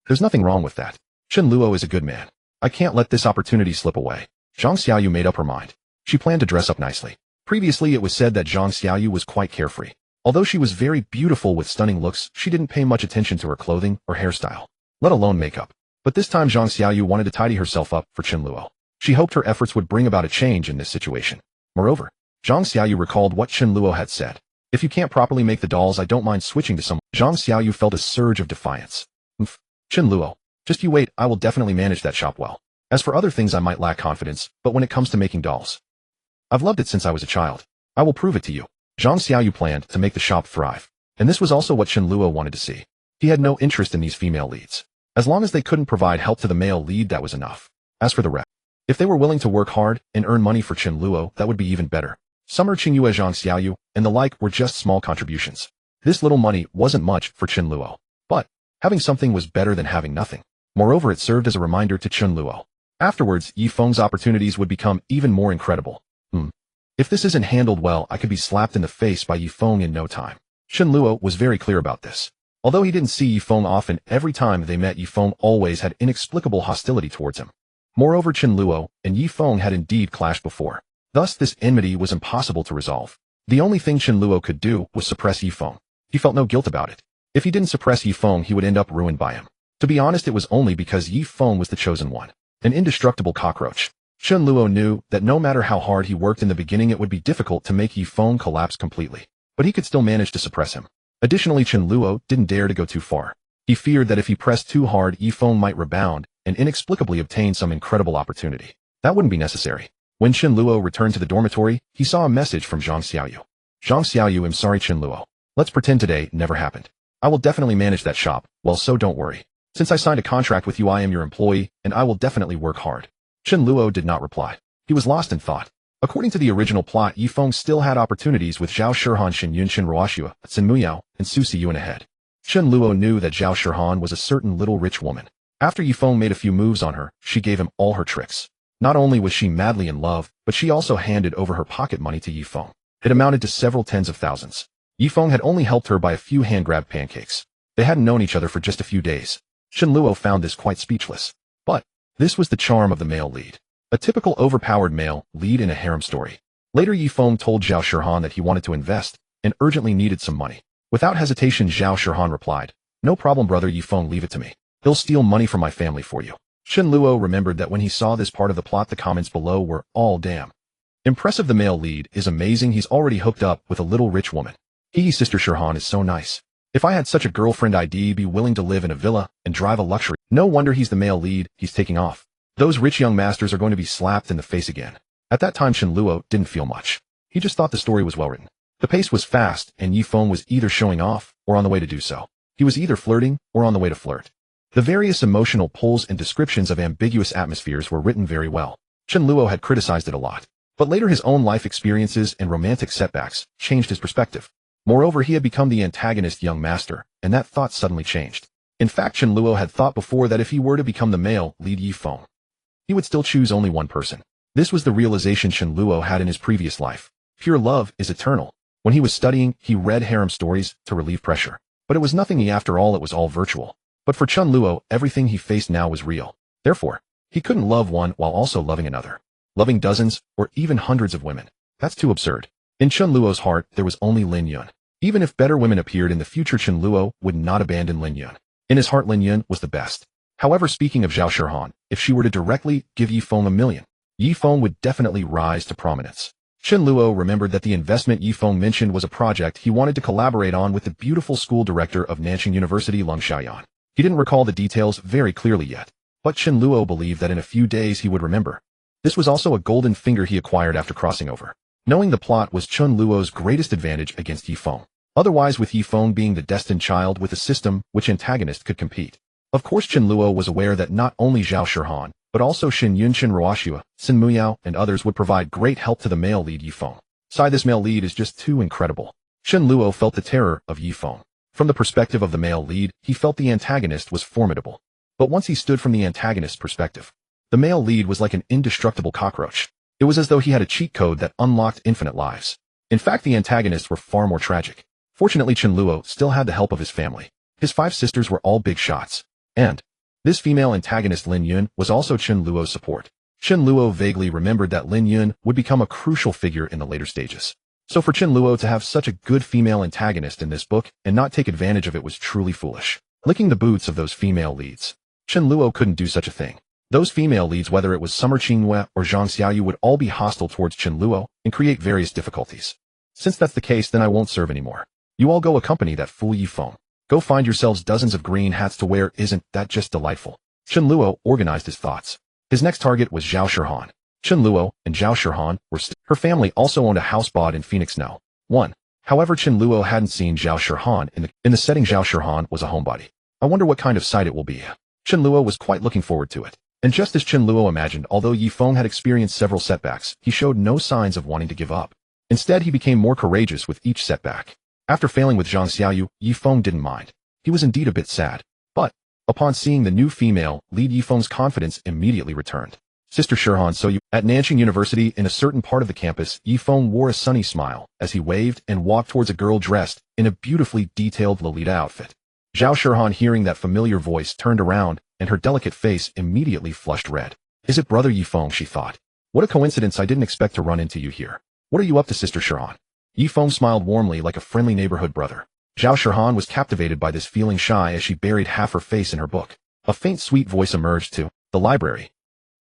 There's nothing wrong with that. Chen Luo is a good man. I can't let this opportunity slip away. Zhang Xiaoyu made up her mind. She planned to dress up nicely. Previously, it was said that Zhang Xiaoyu was quite carefree. Although she was very beautiful with stunning looks, she didn't pay much attention to her clothing or hairstyle, let alone makeup. But this time, Zhang Xiaoyu wanted to tidy herself up for Chen Luo. She hoped her efforts would bring about a change in this situation. Moreover, Zhang Xiaoyu recalled what Chen Luo had said. If you can't properly make the dolls, I don't mind switching to someone. Zhang Xiaoyu felt a surge of defiance. Chen Luo, just you wait, I will definitely manage that shop well. As for other things, I might lack confidence, but when it comes to making dolls, I've loved it since I was a child. I will prove it to you. Zhang Xiaoyu planned to make the shop thrive. And this was also what Chen Luo wanted to see. He had no interest in these female leads. As long as they couldn't provide help to the male lead, that was enough. As for the rest, if they were willing to work hard and earn money for Chen Luo, that would be even better. Xia Qingyue, Zhang Xiaoyu, and the like were just small contributions. This little money wasn't much for Chen Luo. But having something was better than having nothing. Moreover, it served as a reminder to Chen Luo. Afterwards, Yifeng's opportunities would become even more incredible. If this isn't handled well, I could be slapped in the face by Yifeng in no time. Chen Luo was very clear about this. Although he didn't see Yifeng often, every time they met, Yifeng always had inexplicable hostility towards him. Moreover, Chen Luo and Yifeng had indeed clashed before. Thus, this enmity was impossible to resolve. The only thing Chen Luo could do was suppress Yifeng. He felt no guilt about it. If he didn't suppress Yifeng, he would end up ruined by him. To be honest, it was only because Yifeng was the chosen one, an indestructible cockroach. Chen Luo knew that no matter how hard he worked in the beginning, it would be difficult to make Yifeng collapse completely, but he could still manage to suppress him. Additionally, Chen Luo didn't dare to go too far. He feared that if he pressed too hard, Yifeng might rebound and inexplicably obtain some incredible opportunity. That wouldn't be necessary. When Chen Luo returned to the dormitory, he saw a message from Zhang Xiaoyu. Zhang Xiaoyu, I'm sorry Chen Luo. Let's pretend today never happened. I will definitely manage that shop, well so don't worry. Since I signed a contract with you, I am your employee, and I will definitely work hard. Chen Luo did not reply. He was lost in thought. According to the original plot, Yifeng still had opportunities with Zhao Shihan, Xinyun Shinruoxua, Sun Muyao, and Su Siyuan ahead. Chen Luo knew that Zhao Shihan was a certain little rich woman. After Yifeng made a few moves on her, she gave him all her tricks. Not only was she madly in love, but she also handed over her pocket money to Yifeng. It amounted to several tens of thousands. Yifeng had only helped her buy a few hand-grabbed pancakes. They hadn't known each other for just a few days. Chen Luo found this quite speechless. But this was the charm of the male lead. A typical overpowered male lead in a harem story. Later, Yifeng told Zhao Shihan that he wanted to invest and urgently needed some money. Without hesitation, Zhao Shihan replied, "No problem, brother Yifeng, leave it to me. He'll steal money from my family for you." Chen Luo remembered that when he saw this part of the plot, the comments below were all damn impressive. The male lead is amazing. He's already hooked up with a little rich woman. Sister Shihan is so nice. If I had such a girlfriend, I'd be willing to live in a villa and drive a luxury. No wonder he's the male lead. He's taking off. Those rich young masters are going to be slapped in the face again. At that time, Chen Luo didn't feel much. He just thought the story was well written. The pace was fast, and Yifeng was either showing off or on the way to do so. He was either flirting or on the way to flirt. The various emotional pulls and descriptions of ambiguous atmospheres were written very well. Chen Luo had criticized it a lot, but later his own life experiences and romantic setbacks changed his perspective. Moreover, he had become the antagonist young master, and that thought suddenly changed. In fact, Chen Luo had thought before that if he were to become the male lead Yifeng, he would still choose only one person. This was the realization Chen Luo had in his previous life. Pure love is eternal. When he was studying, he read harem stories to relieve pressure. But it was nothing after all, it was all virtual. But for Chen Luo, everything he faced now was real. Therefore, he couldn't love one while also loving another. Loving dozens, or even hundreds of women. That's too absurd. In Chen Luo's heart, there was only Lin Yun. Even if better women appeared in the future, Chen Luo would not abandon Lin Yun. In his heart, Lin Yun was the best. However, speaking of Zhao Shihan, if she were to directly give Yifeng $1 million, Yifeng would definitely rise to prominence. Chen Luo remembered that the investment Yifeng mentioned was a project he wanted to collaborate on with the beautiful school director of Nan Cheng University, Leng Xiaoyan. He didn't recall the details very clearly yet, but Chen Luo believed that in a few days he would remember. This was also a golden finger he acquired after crossing over. Knowing the plot was Chen Luo's greatest advantage against Yifeng. Otherwise, with Yifeng being the destined child with a system which antagonist could compete. Of course, Chen Luo was aware that not only Zhao Shihan, but also Xinyun Shinruoxua, Sun Muyao, and others would provide great help to the male lead Yifeng. This male lead is just too incredible. Chen Luo felt the terror of Yifeng. From the perspective of the male lead, he felt the antagonist was formidable. But once he stood from the antagonist's perspective, the male lead was like an indestructible cockroach. It was as though he had a cheat code that unlocked infinite lives. In fact, the antagonists were far more tragic. Fortunately, Chen Luo still had the help of his family. His 5 sisters were all big shots. And this female antagonist Lin Yun was also Chen Luo's support. Chen Luo vaguely remembered that Lin Yun would become a crucial figure in the later stages. So for Chen Luo to have such a good female antagonist in this book and not take advantage of it was truly foolish. Licking the boots of those female leads. Chen Luo couldn't do such a thing. Those female leads, whether it was Xia Qingyue or Zhang Xiaoyu, would all be hostile towards Chen Luo and create various difficulties. Since that's the case, then I won't serve anymore. You all go accompany that fool Yifeng. Go find yourselves dozens of green hats to wear. Isn't that just delightful? Chen Luo organized his thoughts. His next target was Zhao Shihan. Chen Luo and Zhao Shihan were her family also owned a house bought in Phoenix No. 1. However, Chen Luo hadn't seen Zhao Shihan in the setting. Zhao Shihan was a homebody. I wonder what kind of sight it will be. Chen Luo was quite looking forward to it. And just as Chen Luo imagined, although Yifeng had experienced several setbacks, he showed no signs of wanting to give up. Instead, he became more courageous with each setback. After failing with Zhang Xiaoyu, Yifeng didn't mind. He was indeed a bit sad. But, upon seeing the new female lead, Yifeng's confidence immediately returned. Sister Shihan, so you... At Nan Cheng University, in a certain part of the campus, Yifeng wore a sunny smile as he waved and walked towards a girl dressed in a beautifully detailed Lolita outfit. Zhao Shihan, hearing that familiar voice, turned around, and her delicate face immediately flushed red. Is it brother Yifeng, she thought. What a coincidence, I didn't expect to run into you here. What are you up to, Sister Shihan? Yifeng smiled warmly like a friendly neighborhood brother. Zhao Shihan was captivated by this, feeling shy as she buried half her face in her book. A faint sweet voice emerged to the library.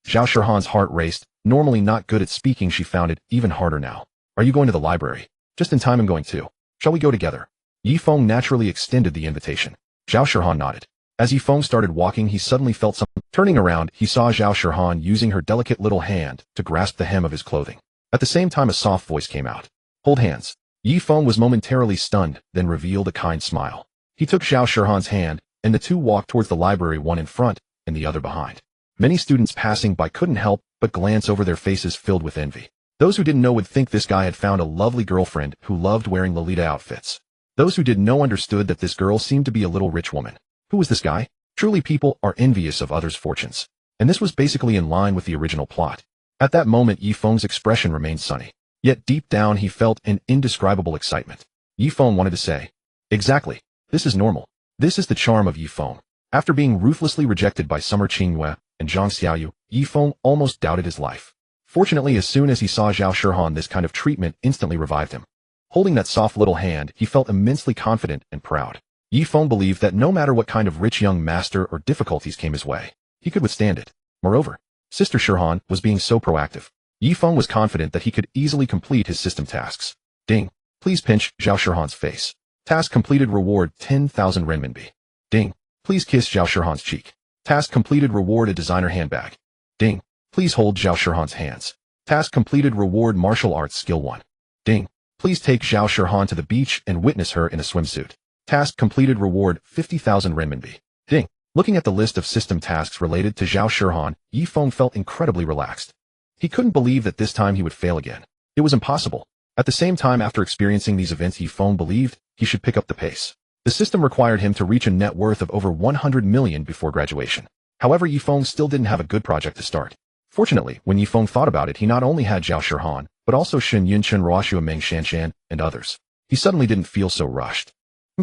Zhao Shihan's heart raced, Normally not good at speaking, she found it even harder now. Are you going to the library? Just in time, I'm going too. Shall we go together? Yifeng naturally extended the invitation. Zhao Shihan nodded. As Yifeng started walking, he suddenly felt something. Turning around, he saw Zhao Shihan using her delicate little hand to grasp the hem of his clothing. At the same time, a soft voice came out. Hold hands. Yifeng was momentarily stunned, then revealed a kind smile. He took Zhao Shihan's hand, and the two walked towards the library, one in front and the other behind. Many students passing by couldn't help but glance over, their faces filled with envy. Those who didn't know would think this guy had found a lovely girlfriend who loved wearing Lolita outfits. Those who did know understood that this girl seemed to be a little rich woman. Who was this guy? Truly, people are envious of others' fortunes. And this was basically in line with the original plot. At that moment, Yifeng's expression remained sunny. Yet deep down he felt an indescribable excitement. Yifeng wanted to say, exactly. This is normal. This is the charm of Yifeng. After being ruthlessly rejected by Xia Qingyue and Zhang Xiaoyu, Yifeng almost doubted his life. Fortunately, as soon as he saw Zhao Shihan, this kind of treatment instantly revived him. Holding that soft little hand, he felt immensely confident and proud. Yifeng believed that no matter what kind of rich young master or difficulties came his way, he could withstand it. Moreover, Sister Shihan was being so proactive. Yifeng was confident that he could easily complete his system tasks. Ding. Please pinch Zhao Shihan's face. Task completed, reward 10,000 renminbi. Ding. Please kiss Zhao Shihan's cheek. Task completed, reward a designer handbag. Ding. Please hold Zhao Shihan's hands. Task completed, reward martial arts skill 1. Ding. Please take Zhao Shihan to the beach and witness her in a swimsuit. Task completed, reward 50,000 renminbi. Ding. Looking at the list of system tasks related to Zhao Shihan, Yifeng felt incredibly relaxed. He couldn't believe that this time he would fail again. It was impossible. At the same time, after experiencing these events, Yifeng believed he should pick up the pace. The system required him to reach a net worth of over 100 million before graduation. However, Yifeng still didn't have a good project to start. Fortunately, when Yifeng thought about it, he not only had Zhao Shihan, but also Shen Yun, Chen Ruoxu, Meng Shanshan, and others. He suddenly didn't feel so rushed.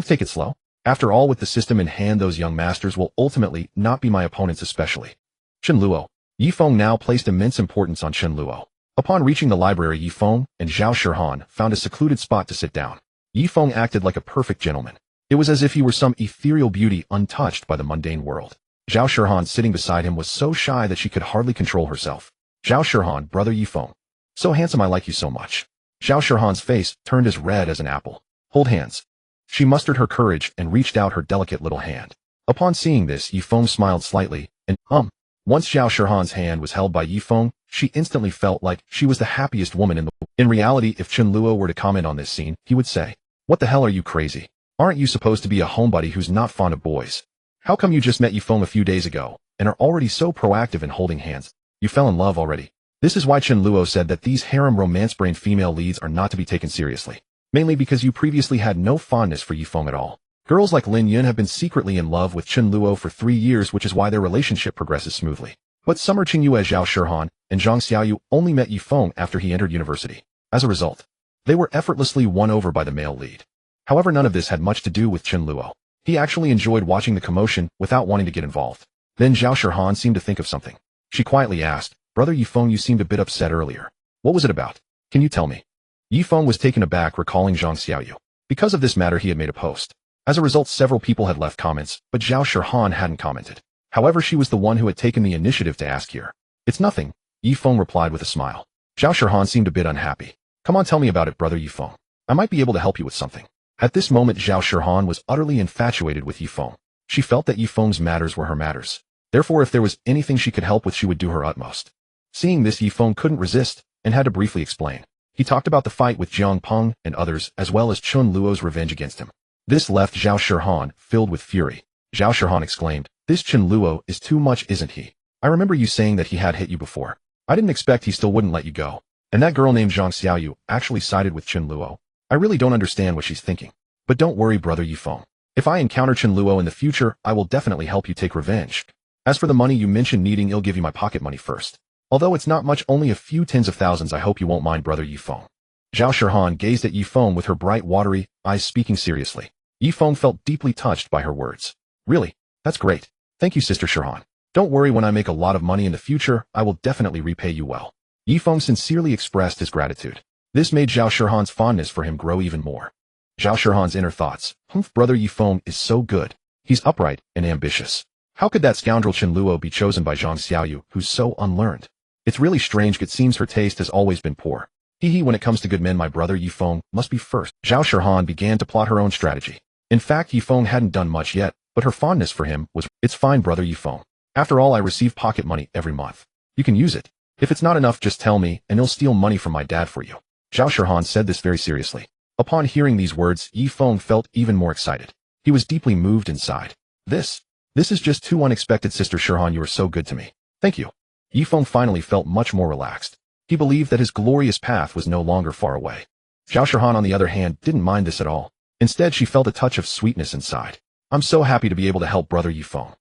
Take it slow. After all, with the system in hand, those young masters will ultimately not be my opponents, especially Chen Luo. Yifeng now placed immense importance on Chen Luo. Upon reaching the library, Yifeng and Zhao Shihan found a secluded spot to sit down. Yifeng acted like a perfect gentleman. It was as if he were some ethereal beauty untouched by the mundane world. Zhao Shihan, sitting beside him, was so shy that she could hardly control herself. Zhao Shihan, brother Yifeng. So handsome, I like you so much. Zhao Shihan's face turned as red as an apple. Hold hands. She mustered her courage and reached out her delicate little hand. Upon seeing this, Yifeng smiled slightly, and once Zhao Shihan's hand was held by Yifeng, she instantly felt like she was the happiest woman in the world. In reality, if Chen Luo were to comment on this scene, he would say, "What the hell, are you crazy? Aren't you supposed to be a homebody who's not fond of boys? How come you just met Yifeng a few days ago, and are already so proactive in holding hands? You fell in love already." This is why Chen Luo said that these harem romance-brained female leads are not to be taken seriously. Mainly because you previously had no fondness for Yifeng at all. Girls like Lin Yun have been secretly in love with Chen Luo for 3 years, which is why their relationship progresses smoothly. But Xia Qingyue, Zhao Shihan, and Zhang Xiaoyu only met Yifeng after he entered university. As a result, they were effortlessly won over by the male lead. However, none of this had much to do with Chen Luo. He actually enjoyed watching the commotion without wanting to get involved. Then Zhao Shihan seemed to think of something. She quietly asked, "Brother Yifeng, you seemed a bit upset earlier. What was it about? Can you tell me?" Yifeng was taken aback, recalling Zhang Xiaoyu. Because of this matter, he had made a post. As a result, several people had left comments, but Zhao Shihan hadn't commented. However, she was the one who had taken the initiative to ask here. "It's nothing," Yifeng replied with a smile. Zhao Shihan seemed a bit unhappy. "Come on, tell me about it, brother Yifeng. I might be able to help you with something." At this moment, Zhao Shihan was utterly infatuated with Yifeng. She felt that Yifeng's matters were her matters. Therefore, if there was anything she could help with, she would do her utmost. Seeing this, Yifeng couldn't resist and had to briefly explain. He talked about the fight with Jiang Peng and others, as well as Chen Luo's revenge against him. This left Zhao Shihan filled with fury. Zhao Shihan exclaimed, "This Chen Luo is too much, isn't he? I remember you saying that he had hit you before. I didn't expect he still wouldn't let you go. And that girl named Zhang Xiaoyu actually sided with Chen Luo. I really don't understand what she's thinking. But don't worry, brother Yifeng. If I encounter Chen Luo in the future, I will definitely help you take revenge. As for the money you mentioned needing, I'll give you my pocket money first. Although it's not much, only a few tens of thousands. I hope you won't mind, brother Yifeng." Zhao Shihan gazed at Yifeng with her bright, watery eyes, speaking seriously. Yifeng felt deeply touched by her words. "Really? That's great. Thank you, Sister Shihan. Don't worry, when I make a lot of money in the future, I will definitely repay you well." Yifeng sincerely expressed his gratitude. This made Zhao Shihan's fondness for him grow even more. Zhao Shihan's inner thoughts, "Brother Yifeng is so good. He's upright and ambitious. How could that scoundrel Chen Luo be chosen by Zhang Xiaoyu, who's so unlearned? It's really strange, it seems her taste has always been poor. Hee when it comes to good men my brother Yifeng must be first. Zhao Shihan began to plot her own strategy. In fact, Yifeng hadn't done much yet, but her fondness for him was, it's fine brother Yifeng. After all, I receive pocket money every month. You can use it. If it's not enough, just tell me, and he'll steal money from my dad for you. Zhao Shihan said this very seriously. Upon hearing these words, Yifeng felt even more excited. He was deeply moved inside. This is just too unexpected, Sister Shihan, you are so good to me. Thank you. Yifeng finally felt much more relaxed. He believed that his glorious path was no longer far away. Zhao Shihan, on the other hand, didn't mind this at all. Instead, she felt a touch of sweetness inside. I'm so happy to be able to help brother Yifeng.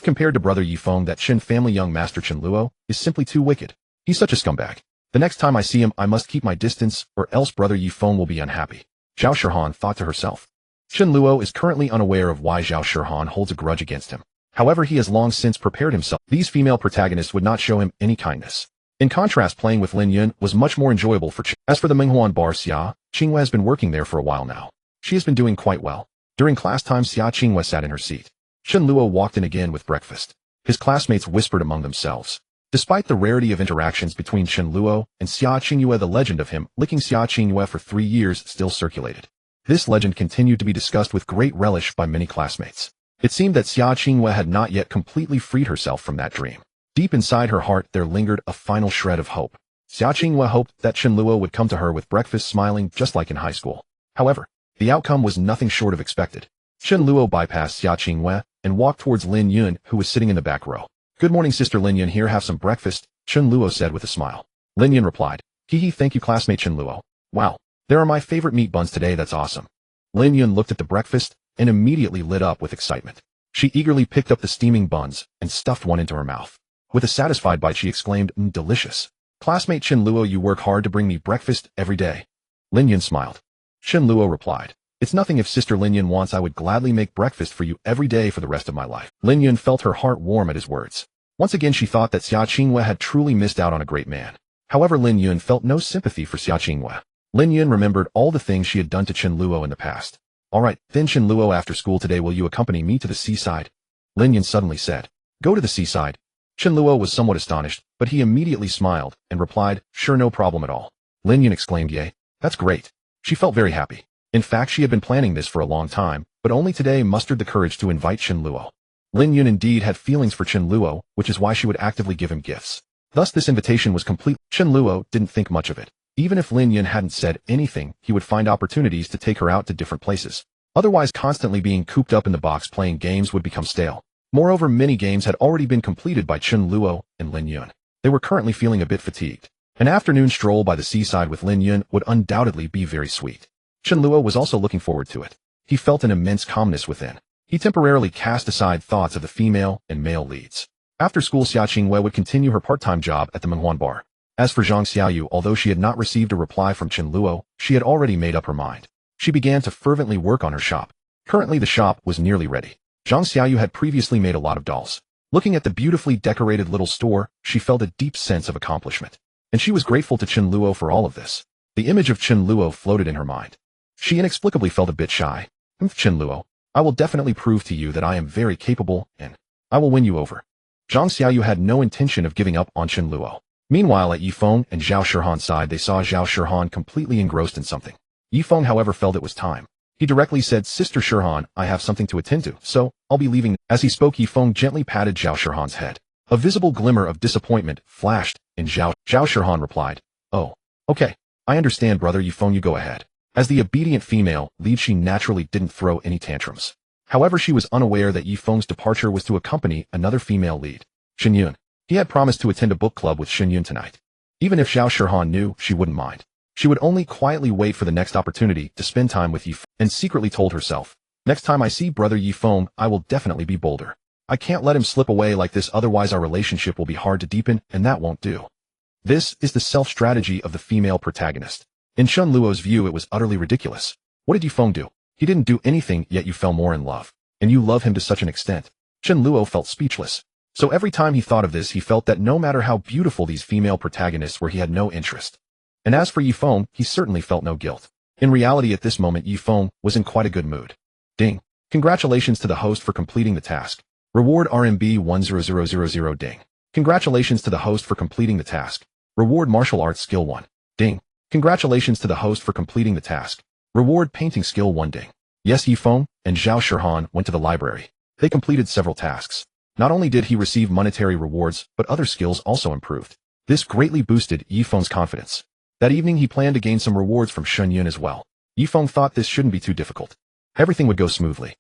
Compared to brother Yifeng, that Chen family young master Chen Luo is simply too wicked. He's such a scumbag. The next time I see him, I must keep my distance, or else brother Yifeng will be unhappy. Zhao Shihan thought to herself. Chen Luo is currently unaware of why Zhao Shihan holds a grudge against him. However, he has long since prepared himself. These female protagonists would not show him any kindness. In contrast, playing with Lin Yun was much more enjoyable for Chen. As for the Minghuan bar, Xia Qingyue has been working there for a while now. She has been doing quite well. During class time, Xia Qingyue sat in her seat. Chen Luo walked in again with breakfast. His classmates whispered among themselves. Despite the rarity of interactions between Chen Luo and Xia Qingyue, the legend of him licking Xia Qingyue for 3 years still circulated. This legend continued to be discussed with great relish by many classmates. It seemed that Xia Qingyue had not yet completely freed herself from that dream. Deep inside her heart there lingered a final shred of hope. Xia Qingyue hoped that Chen Luo would come to her with breakfast smiling just like in high school. However, the outcome was nothing short of expected. Chen Luo bypassed Xia Qingyue and walked towards Lin Yun, who was sitting in the back row. Good morning, Sister Lin Yun, here, have some breakfast, Chen Luo said with a smile. Lin Yun replied, thank you classmate Chen Luo. Wow, there are my favorite meat buns today, that's awesome. Lin Yun looked at the breakfast and immediately lit up with excitement. She eagerly picked up the steaming buns and stuffed one into her mouth. With a satisfied bite, she exclaimed, delicious. Classmate Chen Luo, you work hard to bring me breakfast every day. Lin Yun smiled. Chen Luo replied, it's nothing, if Sister Lin Yun wants, I would gladly make breakfast for you every day for the rest of my life. Lin Yun felt her heart warm at his words. Once again she thought that Xia Qingyue had truly missed out on a great man. However, Lin Yun felt no sympathy for Xia Qingyue. Lin Yun remembered all the things she had done to Chen Luo in the past. Alright, then Chen Luo, after school today will you accompany me to the seaside? Lin Yun suddenly said. Go to the seaside? Chen Luo was somewhat astonished, but he immediately smiled and replied, sure, no problem at all. Lin Yun exclaimed, yay, that's great. She felt very happy. In fact, she had been planning this for a long time, but only today mustered the courage to invite Chen Luo. Lin Yun indeed had feelings for Chen Luo, which is why she would actively give him gifts. Thus this invitation was complete. Chen Luo didn't think much of it. Even if Lin Yun hadn't said anything, he would find opportunities to take her out to different places. Otherwise, constantly being cooped up in the box playing games would become stale. Moreover, many games had already been completed by Chen Luo and Lin Yun. They were currently feeling a bit fatigued. An afternoon stroll by the seaside with Lin Yun would undoubtedly be very sweet. Chen Luo was also looking forward to it. He felt an immense calmness within. He temporarily cast aside thoughts of the female and male leads. After school, Xia Qingyue would continue her part-time job at the Minghuan bar. As for Zhang Xiaoyu, although she had not received a reply from Chen Luo, she had already made up her mind. She began to fervently work on her shop. Currently the shop was nearly ready. Zhang Xiaoyu had previously made a lot of dolls. Looking at the beautifully decorated little store, she felt a deep sense of accomplishment. And she was grateful to Chen Luo for all of this. The image of Chen Luo floated in her mind. She inexplicably felt a bit shy. Chen Luo, I will definitely prove to you that I am very capable, and I will win you over. Zhang Xiaoyu had no intention of giving up on Chen Luo. Meanwhile, at Yifeng and Zhao Shihan's side, they saw Zhao Shihan completely engrossed in something. Yifeng, however, felt it was time. He directly said, Sister Shihan, I have something to attend to, so I'll be leaving. As he spoke, Yifeng gently patted Zhao Shihan's head. A visible glimmer of disappointment flashed in Zhao Shihan replied, oh, okay, I understand brother Yifeng, you go ahead. As the obedient female lead, she naturally didn't throw any tantrums. However, she was unaware that Yifeng's departure was to accompany another female lead, Xinyun. He had promised to attend a book club with Xinyun tonight. Even if Zhao Shihan knew, she wouldn't mind. She would only quietly wait for the next opportunity to spend time with Yifeng, and secretly told herself, next time I see brother Yifeng, I will definitely be bolder. I can't let him slip away like this, otherwise our relationship will be hard to deepen, and that won't do. This is the self-strategy of the female protagonist. In Chen Luo's view, it was utterly ridiculous. What did Yifeng do? He didn't do anything, yet you fell more in love. And you love him to such an extent. Chen Luo felt speechless. So every time he thought of this, he felt that no matter how beautiful these female protagonists were, he had no interest. And as for Yifeng, he certainly felt no guilt. In reality, at this moment, Yifeng was in quite a good mood. Ding. Congratulations to the host for completing the task. Reward RMB 10000 ding. Congratulations to the host for completing the task. Reward martial arts skill 1. Ding. Congratulations to the host for completing the task. Reward painting skill 1 ding. Yes, Yifeng and Zhao Shihan went to the library. They completed several tasks. Not only did he receive monetary rewards, but other skills also improved. This greatly boosted Yifeng's confidence. That evening he planned to gain some rewards from Shen Yun as well. Yifeng thought this shouldn't be too difficult. Everything would go smoothly.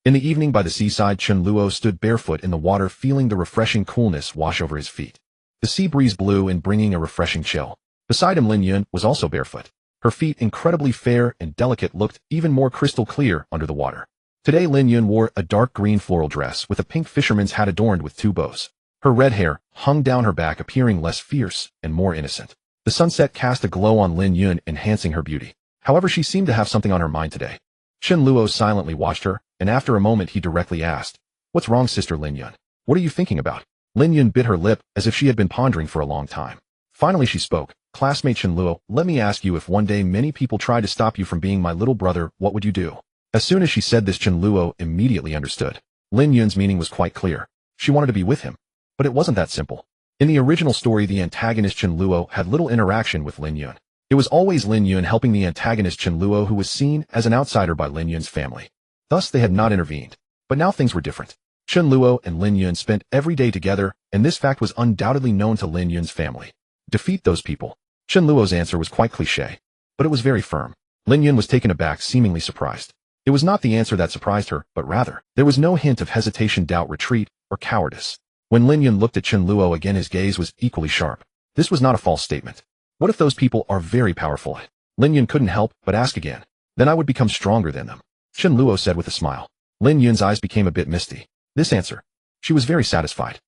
In the evening by the seaside, Chen Luo stood barefoot in the water, feeling the refreshing coolness wash over his feet. The sea breeze blew in, bringing a refreshing chill. Beside him, Lin Yun was also barefoot. Her feet, incredibly fair and delicate, looked even more crystal clear under the water. Today Lin Yun wore a dark green floral dress with a pink fisherman's hat adorned with 2 bows. Her red hair hung down her back, appearing less fierce and more innocent. The sunset cast a glow on Lin Yun, enhancing her beauty. However, she seemed to have something on her mind today. Chen Luo silently watched her, and after a moment he directly asked, "What's wrong, Sister Lin Yun? What are you thinking about?" Lin Yun bit her lip as if she had been pondering for a long time. Finally she spoke. "Classmate Chen Luo, let me ask you, if one day many people tried to stop you from being my little brother, what would you do?" As soon as she said this, Chen Luo immediately understood. Lin Yun's meaning was quite clear. She wanted to be with him. But it wasn't that simple. In the original story, the antagonist Chen Luo had little interaction with Lin Yun. It was always Lin Yun helping the antagonist Chen Luo, who was seen as an outsider by Lin Yun's family. Thus they had not intervened. But now things were different. Chen Luo and Lin Yun spent every day together, and this fact was undoubtedly known to Lin Yun's family. Defeat those people. Chen Luo's answer was quite cliché, but it was very firm. Lin Yun was taken aback, seemingly surprised. It was not the answer that surprised her, but rather, there was no hint of hesitation, doubt, retreat, or cowardice. When Lin Yun looked at Chen Luo again, his gaze was equally sharp. This was not a false statement. What if those people are very powerful? Lin Yun couldn't help but ask again. Then I would become stronger than them, Chen Luo said with a smile. Lin Yun's eyes became a bit misty. This answer. She was very satisfied.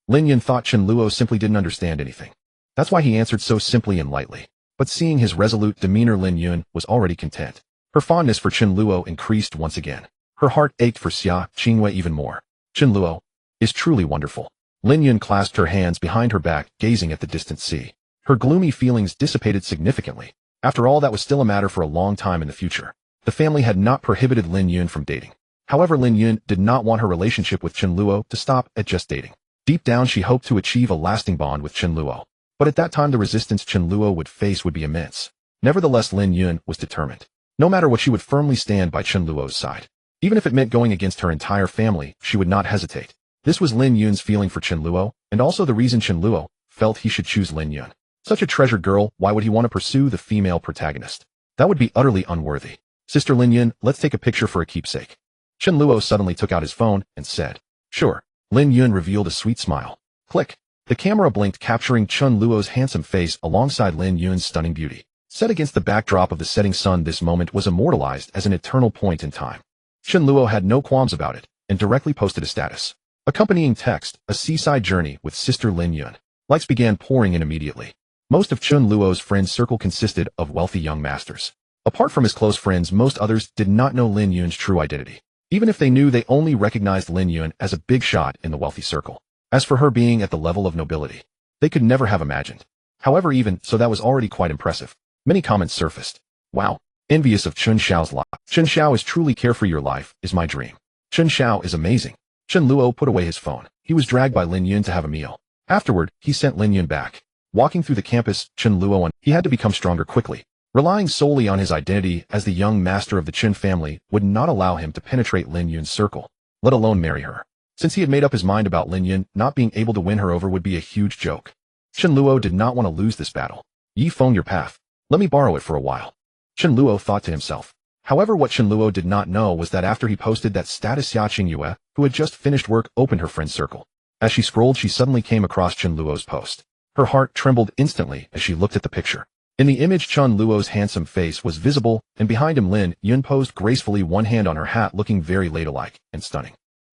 Lin Yun thought Chen Luo simply didn't understand anything. That's why he answered so simply and lightly. But seeing his resolute demeanor, Lin Yun was already content. Her fondness for Chen Luo increased once again. Her heart ached for Xia Qingyue even more. Chen Luo is truly wonderful. Lin Yun clasped her hands behind her back, gazing at the distant sea. Her gloomy feelings dissipated significantly. After all, that was still a matter for a long time in the future. The family had not prohibited Lin Yun from dating. However, Lin Yun did not want her relationship with Chen Luo to stop at just dating. Deep down, she hoped to achieve a lasting bond with Chen Luo. But at that time, the resistance Chen Luo would face would be immense. Nevertheless, Lin Yun was determined. No matter what, she would firmly stand by Chen Luo's side. Even if it meant going against her entire family, she would not hesitate. This was Lin Yun's feeling for Chen Luo, and also the reason Chen Luo felt he should choose Lin Yun. Such a treasured girl, why would he want to pursue the female protagonist? That would be utterly unworthy. Sister Lin Yun, let's take a picture for a keepsake. Chen Luo suddenly took out his phone and said, "Sure." Lin Yun revealed a sweet smile. Click. The camera blinked, capturing Chen Luo's handsome face alongside Lin Yun's stunning beauty. Set against the backdrop of the setting sun, this moment was immortalized as an eternal point in time. Chen Luo had no qualms about it, and directly posted a status. Accompanying text, a seaside journey with Sister Lin Yun. Likes began pouring in immediately. Most of Chen Luo's friend circle consisted of wealthy young masters. Apart from his close friends, most others did not know Lin Yun's true identity. Even if they knew, they only recognized Lin Yun as a big shot in the wealthy circle. As for her being at the level of nobility, they could never have imagined. However, even so, that was already quite impressive. Many comments surfaced. Wow. Envious of Chen Xiao's life. Chen Xiao is truly carefree. Your life is my dream. Chen Xiao is amazing. Chen Luo put away his phone. He was dragged by Lin Yun to have a meal. Afterward, he sent Lin Yun back. Walking through the campus, Chen Luo, he had to become stronger quickly. Relying solely on his identity as the young master of the Chen family would not allow him to penetrate Lin Yun's circle, let alone marry her. Since he had made up his mind about Lin Yun, not being able to win her over would be a huge joke. Chen Luo did not want to lose this battle. Yifeng, your path. Let me borrow it for a while. Chen Luo thought to himself. However, what Chen Luo did not know was that after he posted that status, Xia Qingyue, who had just finished work, opened her friend's circle. As she scrolled, she suddenly came across Chen Luo's post. Her heart trembled instantly as she looked at the picture. In the image, Chen Luo's handsome face was visible, and behind him Lin Yun posed gracefully, one hand on her hat, looking very ladylike and stunning.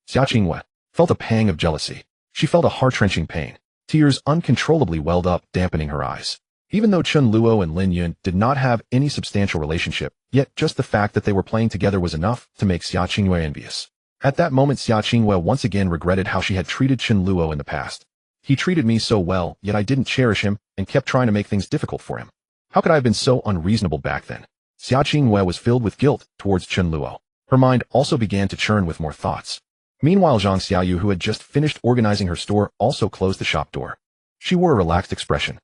Xia Qingyue felt a pang of jealousy. She felt a heart-wrenching pain. Tears uncontrollably welled up, dampening her eyes. Even though Chen Luo and Lin Yun did not have any substantial relationship, yet just the fact that they were playing together was enough to make Xia Qingyue envious. At that moment, Xia Qingyue once again regretted how she had treated Chen Luo in the past. He treated me so well, yet I didn't cherish him and kept trying to make things difficult for him. How could I have been so unreasonable back then? Xia Qingyue was filled with guilt towards Chen Luo. Her mind also began to churn with more thoughts. Meanwhile, Zhang Xiaoyu, who had just finished organizing her store, also closed the shop door. She wore a relaxed expression.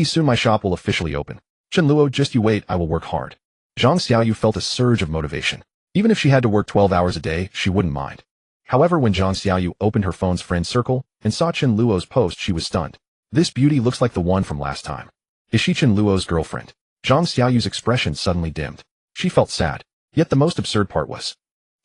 Soon my shop will officially open. Chen Luo, just you wait, I will work hard. Zhang Xiaoyu felt a surge of motivation. Even if she had to work 12 hours a day, she wouldn't mind. However, when Zhang Xiaoyu opened her phone's friend circle and saw Chen Luo's post, she was stunned. This beauty looks like the one from last time. Is she Chen Luo's girlfriend? Zhang Xiaoyu's expression suddenly dimmed. She felt sad. Yet the most absurd part was,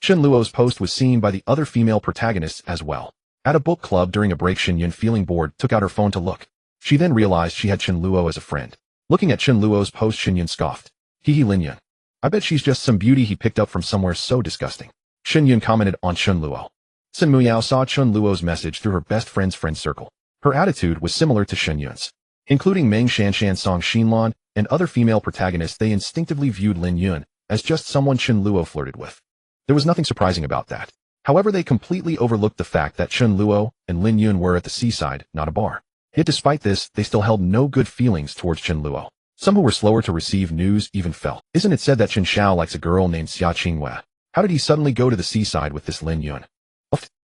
Chen Luo's post was seen by the other female protagonists as well. At a book club during a break, Xingyun, feeling bored, took out her phone to look. She then realized she had Chen Luo as a friend. Looking at Chen Luo's post, Xingyun scoffed. Lin Yun. I bet she's just some beauty he picked up from somewhere so disgusting. Xingyun commented on Chen Luo. Sun Muyao saw Chen Luo's message through her best friend's friend circle. Her attitude was similar to Xingyun's. Including Meng Shanshan, Song Xinlan, and other female protagonists, they instinctively viewed Lin Yun as just someone Chen Luo flirted with. There was nothing surprising about that. However, they completely overlooked the fact that Chen Luo and Lin Yun were at the seaside, not a bar. Yet despite this, they still held no good feelings towards Chen Luo. Some who were slower to receive news even fell. Isn't it said that Chen Xiao likes a girl named Xia Qingyue? How did he suddenly go to the seaside with this Lin Yun?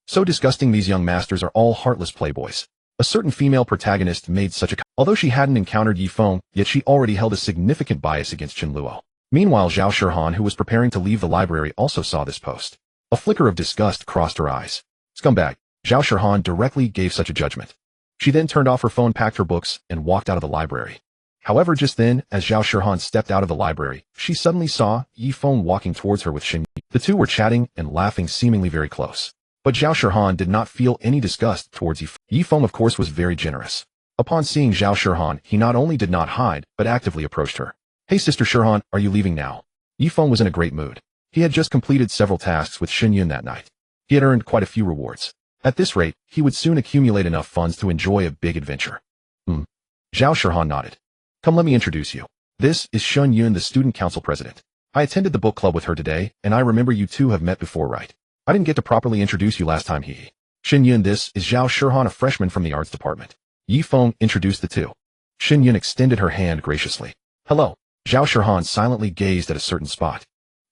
So disgusting, these young masters are all heartless playboys. A certain female protagonist made such a comment. Although she hadn't encountered Yi Feng, yet she already held a significant bias against Chen Luo. Meanwhile, Zhao Shihan, who was preparing to leave the library, also saw this post. A flicker of disgust crossed her eyes. Scumbag. Zhao Shihan directly gave such a judgment. She then turned off her phone, packed her books, and walked out of the library. However, just then, as Zhao Shihan stepped out of the library, she suddenly saw Yi Feng walking towards her with Xin Yi. The two were chatting and laughing, seemingly very close. But Zhao Shihan did not feel any disgust towards Yi Feng. Yi Feng, of course, was very generous. Upon seeing Zhao Shihan, he not only did not hide, but actively approached her. Hey Sister Shihan, are you leaving now? Yi Feng was in a great mood. He had just completed several tasks with Xin Yun that night. He had earned quite a few rewards. At this rate, he would soon accumulate enough funds to enjoy a big adventure. Zhao Shihan nodded. Come, let me introduce you. This is Shun Yun, the student council president. I attended the book club with her today, and I remember you two have met before, right? I didn't get to properly introduce you last time. Xin Yun, this is Zhao Shihan, a freshman from the arts department. Yi Feng introduced the two. Xin Yun extended her hand graciously. Hello. Zhao Shihan silently gazed at a certain spot.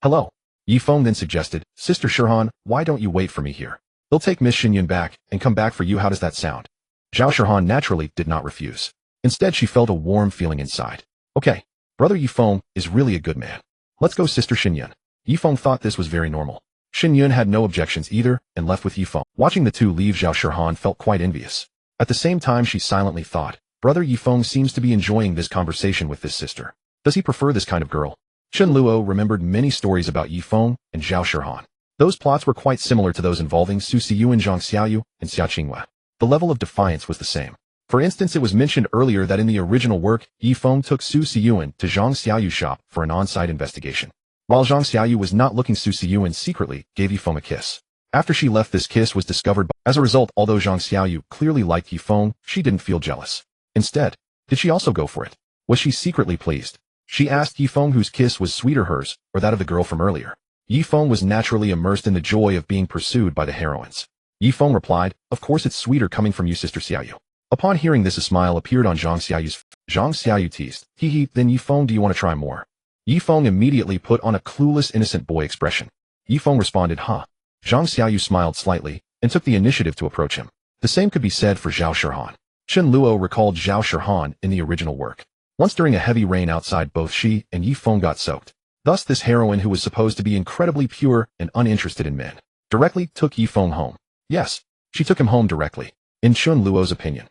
Hello. Yi Feng then suggested, Sister Shihan, why don't you wait for me here? They'll take Miss Xin Yun back and come back for you. How does that sound? Zhao Shihan naturally did not refuse. Instead, she felt a warm feeling inside. Okay, brother Yi Feng is really a good man. Let's go, Sister Xin Yun. Yi Feng thought this was very normal. Xin Yun had no objections either and left with Yi Feng. Watching the two leave, Zhao Shihan felt quite envious. At the same time, she silently thought, brother Yi Feng seems to be enjoying this conversation with this sister. Does he prefer this kind of girl? Chen Luo remembered many stories about Yi Feng and Zhao Shihan. Those plots were quite similar to those involving Su Siyuan, Zhang Xiaoyu, and Xia Qingyue. The level of defiance was the same. For instance, it was mentioned earlier that in the original work, Yi Feng took Su Siyuan to Zhang Xiaoyu's shop for an on-site investigation. While Zhang Xiaoyu was not looking, Su Siyuan secretly gave Yi Feng a kiss. After she left, this kiss was discovered. As a result, although Zhang Xiaoyu clearly liked Yi Feng, she didn't feel jealous. Instead, did she also go for it? Was she secretly pleased? She asked Yi Feng whose kiss was sweeter, hers or that of the girl from earlier. Yi Feng was naturally immersed in the joy of being pursued by the heroines. Yi Feng replied, of course it's sweeter coming from you, Sister Xiaoyu. Upon hearing this, a smile appeared on Zhang Xiaoyu's face. Zhang Xiaoyu teased, then Yi Feng, do you want to try more? Yi Feng immediately put on a clueless, innocent boy expression. Yi Feng responded, huh? Zhang Xiaoyu smiled slightly and took the initiative to approach him. The same could be said for Zhao Shihan. Chen Luo recalled Zhao Shihan in the original work. Once during a heavy rain outside, both she and Yi Feng got soaked. Thus this heroine, who was supposed to be incredibly pure and uninterested in men, directly took Yi Feng home. Yes, she took him home directly. In Chen Luo's opinion,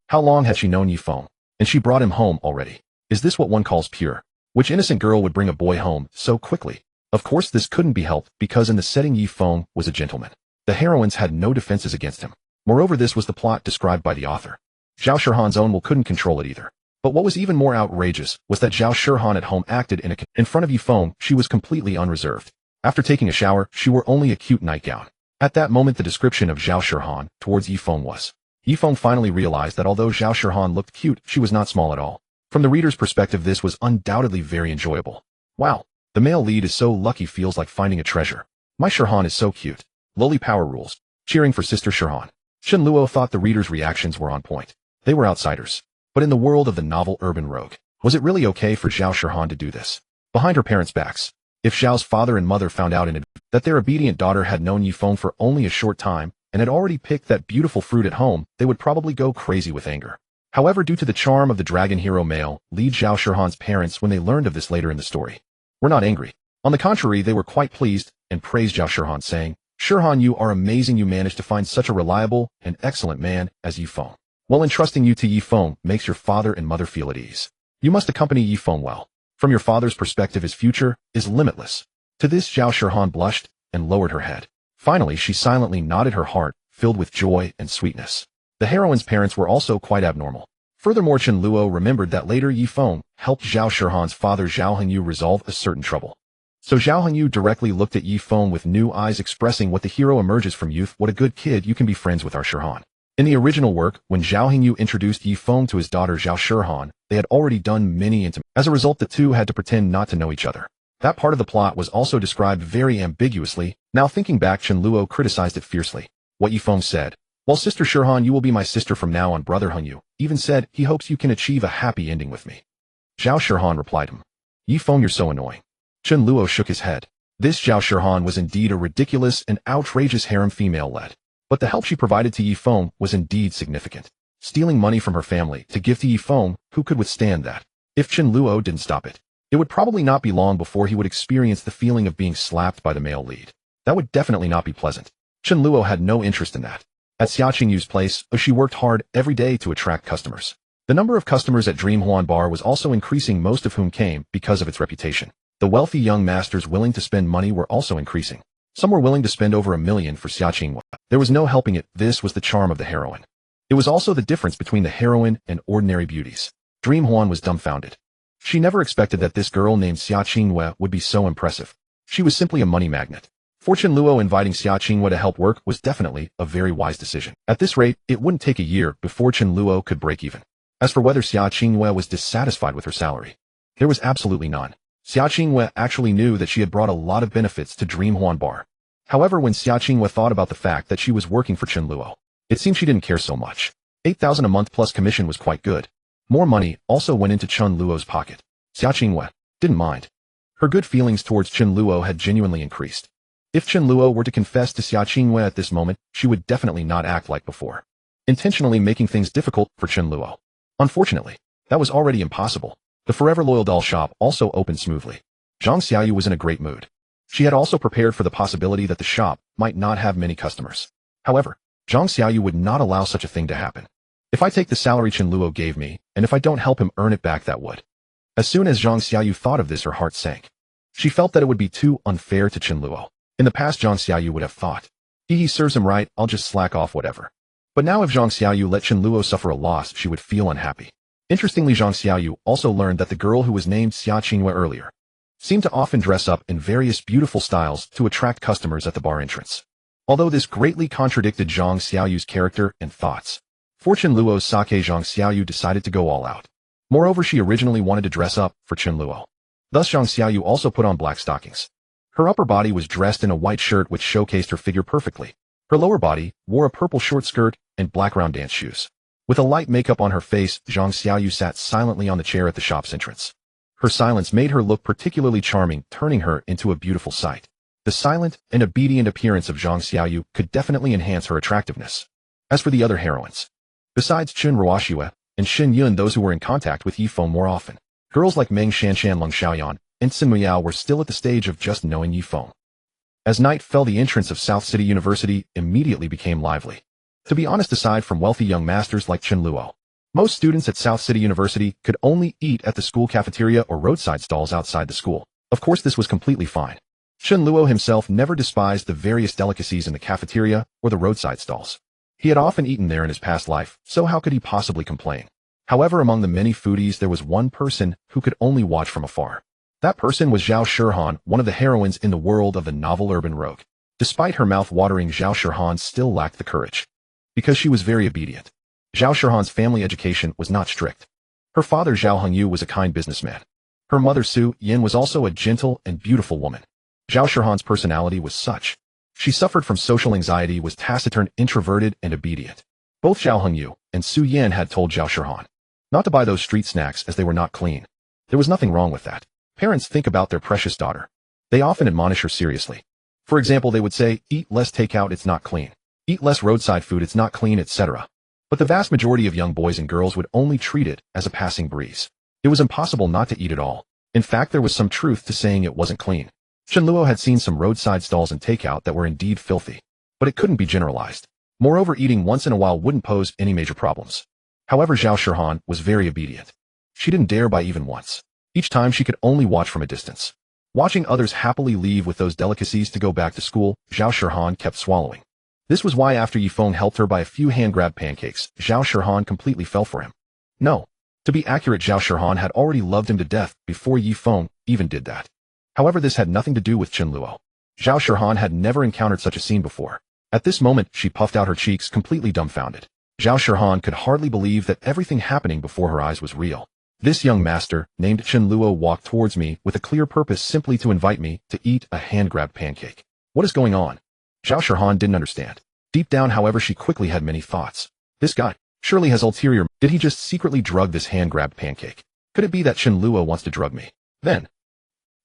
how long had she known Yi Feng? And she brought him home already. Is this what one calls pure? Which innocent girl would bring a boy home so quickly? Of course this couldn't be helped, because in the setting Yi Feng was a gentleman. The heroines had no defenses against him. Moreover, this was the plot described by the author. Zhao Shihan's own will couldn't control it either. But what was even more outrageous was that Zhao Shihan at home acted in front of Yi Feng. She was completely unreserved. After taking a shower, she wore only a cute nightgown. At that moment, the description of Zhao Shihan towards Yi Feng was. Yi Feng finally realized that although Zhao Shihan looked cute, she was not small at all. From the reader's perspective, this was undoubtedly very enjoyable. Wow, the male lead is so lucky, feels like finding a treasure. My Shihan is so cute. Lowly power rules. Cheering for Sister Shihan. Chen Luo thought the reader's reactions were on point. They were outsiders. But in the world of the novel urban rogue, was it really okay for Zhao Shihan to do this? Behind her parents' backs, If Xiao's father and mother found out in advance that their obedient daughter had known Yifeng for only a short time and had already picked that beautiful fruit at home, they would probably go crazy with anger. However, due to the charm of the dragon hero male, lead Zhao Shihan's parents when they learned of this later in the story were not angry. On the contrary, they were quite pleased and praised Zhao Shihan, saying, "Shihan, you are amazing. You managed to find such a reliable and excellent man as Yifeng. Well, entrusting you to Yifeng makes your father and mother feel at ease. You must accompany Yifeng well. From your father's perspective, his future is limitless." To this, Zhao Shihan blushed and lowered her head. Finally, she silently nodded, her heart filled with joy and sweetness. The heroine's parents were also quite abnormal. Furthermore, Chen Luo remembered that later Yifeng helped Zhao Shihan's father Xia Qingyue resolve a certain trouble. So Xia Qingyue directly looked at Yifeng with new eyes, expressing what the hero emerges from youth. What a good kid, you can be friends with our Shihan. In the original work, when Xia Qingyue introduced Yifeng to his daughter Zhao Shihan, they had already done many intimacies. As a result, the two had to pretend not to know each other. That part of the plot was also described very ambiguously. Now thinking back, Chen Luo criticized it fiercely. What Yifeng said, "Well, Sister Shihan, you will be my sister from now on." Brother Qingyue even said he hopes you can achieve a happy ending with me. Zhao Shihan replied him, "Yifeng, you're so annoying." Chen Luo shook his head. This Zhao Shihan was indeed a ridiculous and outrageous harem female-led. But the help she provided to Yifeng was indeed significant. Stealing money from her family to give to Yifeng, who could withstand that? If Chen Luo didn't stop it, it would probably not be long before he would experience the feeling of being slapped by the male lead. That would definitely not be pleasant. Chen Luo had no interest in that. At Xia Qingyue's place, she worked hard every day to attract customers. The number of customers at Dream Huan Bar was also increasing, most of whom came because of its reputation. The wealthy young masters willing to spend money were also increasing. Some were willing to spend over $1 million for Xia Qingyue. There was no helping it. This was the charm of the heroine. It was also the difference between the heroine and ordinary beauties. Dream Huan was dumbfounded. She never expected that this girl named Xia Qingyue would be so impressive. She was simply a money magnet. For Chen Luo, inviting Xia Qingyue to help work was definitely a very wise decision. At this rate, it wouldn't take a year before Chen Luo could break even. As for whether Xia Qingyue was dissatisfied with her salary, there was absolutely none. Xia Qingyue actually knew that she had brought a lot of benefits to Dream Huan Bar. However, when Xia Qingyue thought about the fact that she was working for Chen Luo, it seemed she didn't care so much. 8,000 a month plus commission was quite good. More money also went into Chen Luo's pocket. Xia Qingyue didn't mind. Her good feelings towards Chen Luo had genuinely increased. If Chen Luo were to confess to Xia Qingyue at this moment, she would definitely not act like before, intentionally making things difficult for Chen Luo. Unfortunately, that was already impossible. The Forever Loyal doll shop also opened smoothly. Zhang Xiaoyu was in a great mood. She had also prepared for the possibility that the shop might not have many customers. However, Zhang Xiaoyu would not allow such a thing to happen. If I take the salary Chen Luo gave me, and if I don't help him earn it back, that would. As soon as Zhang Xiaoyu thought of this, her heart sank. She felt that it would be too unfair to Chen Luo. In the past, Zhang Xiaoyu would have thought, he serves him right, I'll just slack off whatever. But now if Zhang Xiaoyu let Chen Luo suffer a loss, she would feel unhappy. Interestingly, Zhang Xiaoyu also learned that the girl who was named Xia Qingyue earlier seemed to often dress up in various beautiful styles to attract customers at the bar entrance. Although this greatly contradicted Zhang Xiaoyu's character and thoughts, for Chen Luo's sake, Zhang Xiaoyu decided to go all out. Moreover, she originally wanted to dress up for Chen Luo. Thus, Zhang Xiaoyu also put on black stockings. Her upper body was dressed in a white shirt which showcased her figure perfectly. Her lower body wore a purple short skirt and black round dance shoes. With a light makeup on her face, Zhang Xiaoyu sat silently on the chair at the shop's entrance. Her silence made her look particularly charming, turning her into a beautiful sight. The silent and obedient appearance of Zhang Xiaoyu could definitely enhance her attractiveness. As for the other heroines, besides Chen Ruoxue and Shen Yun, those who were in contact with Yifeng more often, girls like Meng Shanshan, Leng Xiaoyan, and Sin Muyao were still at the stage of just knowing Yifeng. As night fell, the entrance of South City University immediately became lively. To be honest, aside from wealthy young masters like Chen Luo, most students at South City University could only eat at the school cafeteria or roadside stalls outside the school. Of course, this was completely fine. Chen Luo himself never despised the various delicacies in the cafeteria or the roadside stalls. He had often eaten there in his past life, so how could he possibly complain? However, among the many foodies, there was one person who could only watch from afar. That person was Zhao Shihan, one of the heroines in the world of the novel Urban Rogue. Despite her mouth-watering, Zhao Shihan still lacked the courage. Because she was very obedient. Zhao Shihan's family education was not strict. Her father Zhao Qingyue was a kind businessman. Her mother Su Yin was also a gentle and beautiful woman. Zhao Shihan's personality was such. She suffered from social anxiety, was taciturn, introverted, and obedient. Both Zhao Qingyue and Su Yin had told Zhao Shihan not to buy those street snacks as they were not clean. There was nothing wrong with that. Parents think about their precious daughter. They often admonish her seriously. For example, they would say, eat less takeout, it's not clean. Eat less roadside food, it's not clean, etc. But the vast majority of young boys and girls would only treat it as a passing breeze. It was impossible not to eat it all. In fact, there was some truth to saying it wasn't clean. Chen Luo had seen some roadside stalls and takeout that were indeed filthy. But it couldn't be generalized. Moreover, eating once in a while wouldn't pose any major problems. However, Zhao Shihan was very obedient. She didn't dare buy even once. Each time she could only watch from a distance. Watching others happily leave with those delicacies to go back to school, Zhao Shihan kept swallowing. This was why after Yifeng helped her buy a few hand-grabbed pancakes, Zhao Shihan completely fell for him. No. To be accurate, Zhao Shihan had already loved him to death before Yifeng even did that. However, this had nothing to do with Chen Luo. Zhao Shihan had never encountered such a scene before. At this moment, she puffed out her cheeks, completely dumbfounded. Zhao Shihan could hardly believe that everything happening before her eyes was real. This young master, named Chen Luo, walked towards me with a clear purpose, simply to invite me to eat a hand-grabbed pancake. What is going on? Zhao Shihan didn't understand. Deep down, however, she quickly had many thoughts. This guy surely has ulterior. Did he just secretly drug this hand-grabbed pancake? Could it be that Chen Luo wants to drug me? Then,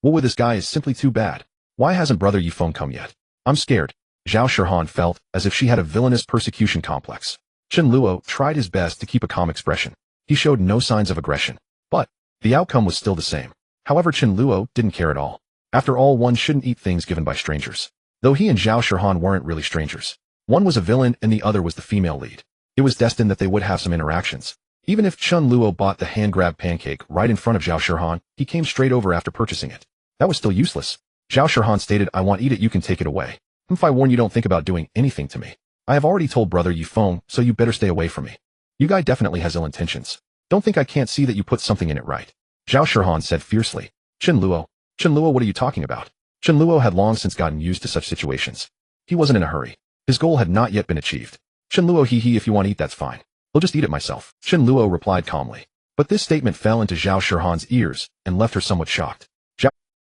what with this guy is simply too bad. Why hasn't brother Yifeng come yet? I'm scared. Zhao Shihan felt as if she had a villainous persecution complex. Chen Luo tried his best to keep a calm expression. He showed no signs of aggression. But the outcome was still the same. However, Chen Luo didn't care at all. After all, one shouldn't eat things given by strangers. Though he and Zhao Shihan weren't really strangers. One was a villain and the other was the female lead. It was destined that they would have some interactions. Even if Chen Luo bought the hand-grabbed pancake right in front of Zhao Shihan, he came straight over after purchasing it. That was still useless. Zhao Shihan stated, I want to eat it, you can take it away. If I warn you, don't think about doing anything to me. I have already told brother Yifeng, so you better stay away from me. You guy definitely has ill intentions. Don't think I can't see that you put something in it, right? Zhao Shihan said fiercely. Chen Luo, what are you talking about? Chen Luo had long since gotten used to such situations. He wasn't in a hurry. His goal had not yet been achieved. Chen Luo, if you want to eat, that's fine. I'll just eat it myself. Chen Luo replied calmly. But this statement fell into Zhao Shihan's ears and left her somewhat shocked.